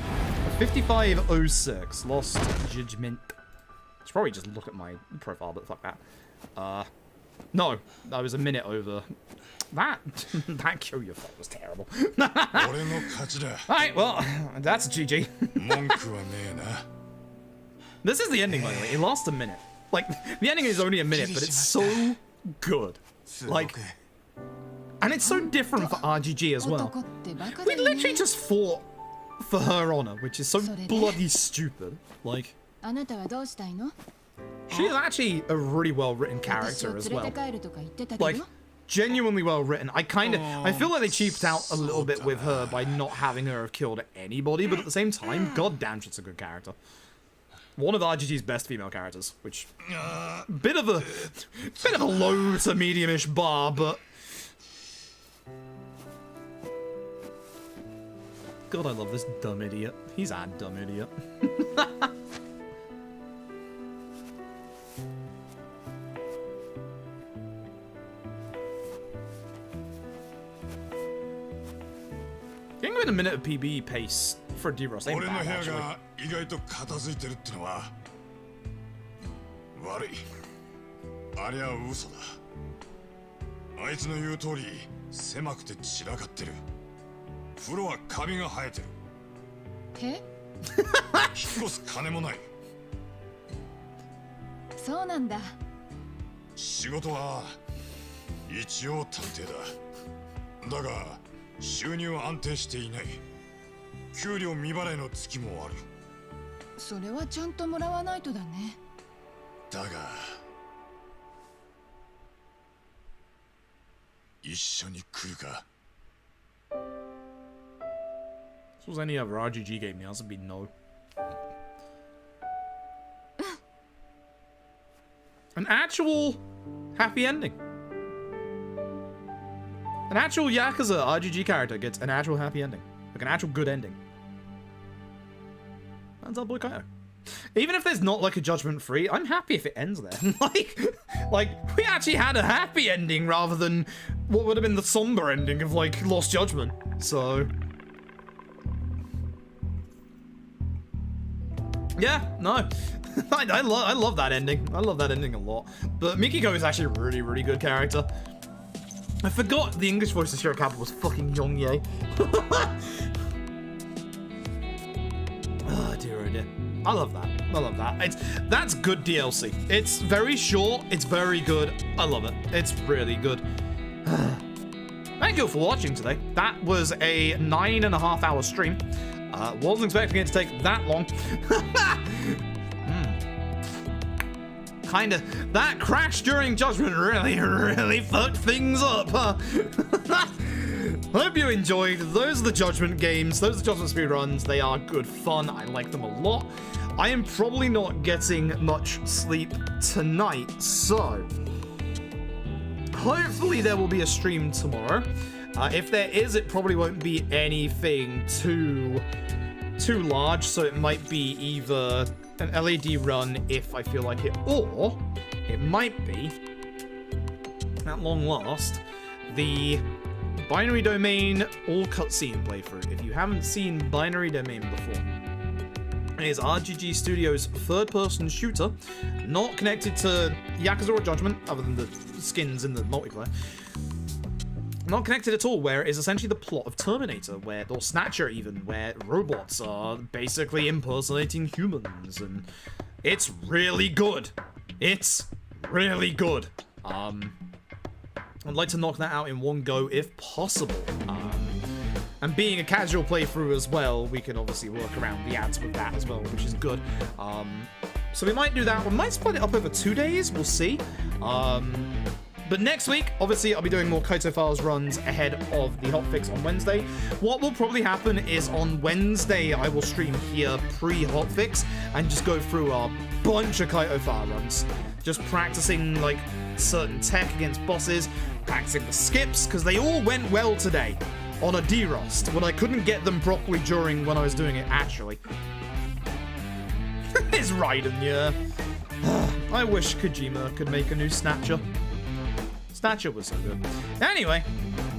A 55.06. Lost Judgment. I should probably just look at my profile, but fuck that. No, that was a minute over. That Kyoyo fight was terrible. Alright, well, that's GG. This is the ending, by the way. It lasts a minute. Like, the ending is only a minute, but it's so good. Like, and it's so different for RGG as well. We literally just fought for her honor, which is so bloody stupid. Like, She's actually a really well-written character as well. Like, genuinely well-written. I feel like they cheaped out a little bit with her by not having her have killed anybody, but at the same time, goddamn, she's a good character. One of RGG's best female characters, which bit of a low to medium-ish bar, but God, I love this dumb idiot. He's a dumb idiot. Getting within a minute of PB pace for D-Ross ain't bad, actually. This was any other RGG game, the answer would be no. An actual happy ending. An actual Yakuza RGG character gets an actual happy ending. Like an actual good ending. That's our boy Kaito. Even if there's not like a judgment free, I'm happy if it ends there. like we actually had a happy ending rather than what would have been the somber ending of like Lost Judgment. So yeah, no. I love that ending. I love that ending a lot. But Mikiko is actually a really, really good character. I forgot the English voice of Shirakawa was fucking Yongye. Oh dear, oh dear. I love that. I love that. That's good DLC. It's very short. It's very good. I love it. It's really good. Thank you for watching today. That was a 9.5-hour stream. Wasn't expecting it to take that long. Kinda. That crash during Judgment really fucked things up, huh? Hope you enjoyed. Those are the Judgment games. Those are the Judgment speedruns. They are good fun. I like them a lot. I am probably not getting much sleep tonight, so hopefully there will be a stream tomorrow. If there is, it probably won't be anything too large, so it might be either an LED run if I feel like it, or it might be, at long last, the Binary Domain all cutscene playthrough. If you haven't seen Binary Domain before, it is RGG Studios' third-person shooter, not connected to Yakuza or Judgment, other than the skins in the multiplayer. Not connected at all, where it is essentially the plot of Terminator, or Snatcher even, where robots are basically impersonating humans, and it's really good. It's really good. I'd like to knock that out in one go if possible. And being a casual playthrough as well, we can obviously work around the ads with that as well, which is good. So we might do that. We might split it up over 2 days, we'll see. But next week, obviously, I'll be doing more Kaito Files runs ahead of the hotfix on Wednesday. What will probably happen is on Wednesday, I will stream here pre-hotfix and just go through a bunch of Kaito File runs. Just practicing, like, certain tech against bosses, practicing the skips, because they all went well today on a D-Rust, when I couldn't get them properly during when I was doing it, actually. It's Raiden, yeah. I wish Kojima could make a new Snatcher. Snatcher was so good. Anyway,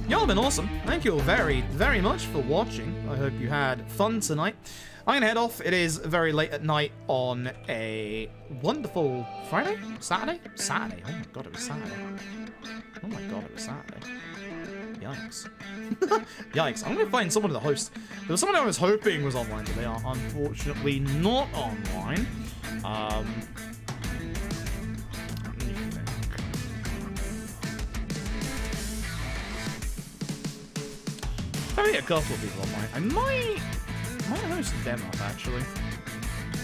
y'all have been awesome. Thank you all very, very much for watching. I hope you had fun tonight. I'm gonna head off. It is very late at night on a wonderful Friday? Saturday? Saturday. Oh my god, it was Saturday. Oh my god, it was Saturday. Yikes. Yikes. I'm gonna find someone to host. There was someone I was hoping was online, but they are unfortunately not online. Probably a couple of people online. I might host them up, actually.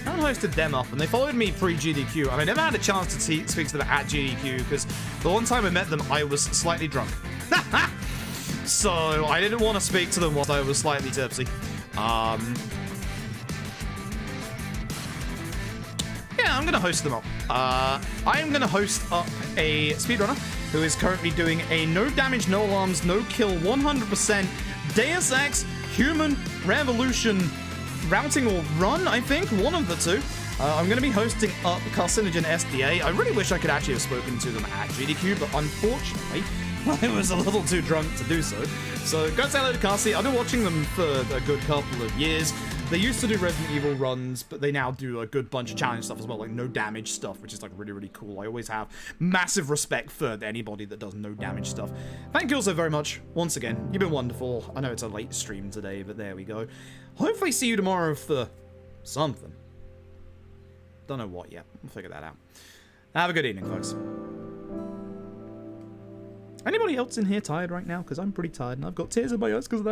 I hosted them up, and they followed me pre-GDQ, and I never had a chance to speak to them at GDQ, because the one time I met them, I was slightly drunk. So, I didn't want to speak to them whilst I was slightly tipsy. Yeah, I'm going to host them up. I am going to host up a speedrunner who is currently doing a no damage, no alarms, no kill, 100% Deus Ex Human Revolution routing or run, I think, one of the two. I'm going to be hosting up Carcinogen SDA. I really wish I could actually have spoken to them at GDQ, but unfortunately, I was a little too drunk to do so. So go say hello to Carcy. I've been watching them for a good couple of years. They used to do Resident Evil runs, but they now do a good bunch of challenge stuff as well, like no damage stuff, which is like really, really cool. I always have massive respect for anybody that does no damage stuff. Thank you also very much. Once again, you've been wonderful. I know it's a late stream today, but there we go. Hopefully see you tomorrow for something. Don't know what yet. We'll figure that out. Have a good evening, folks. Anybody else in here tired right now? Because I'm pretty tired and I've got tears in my eyes because of that.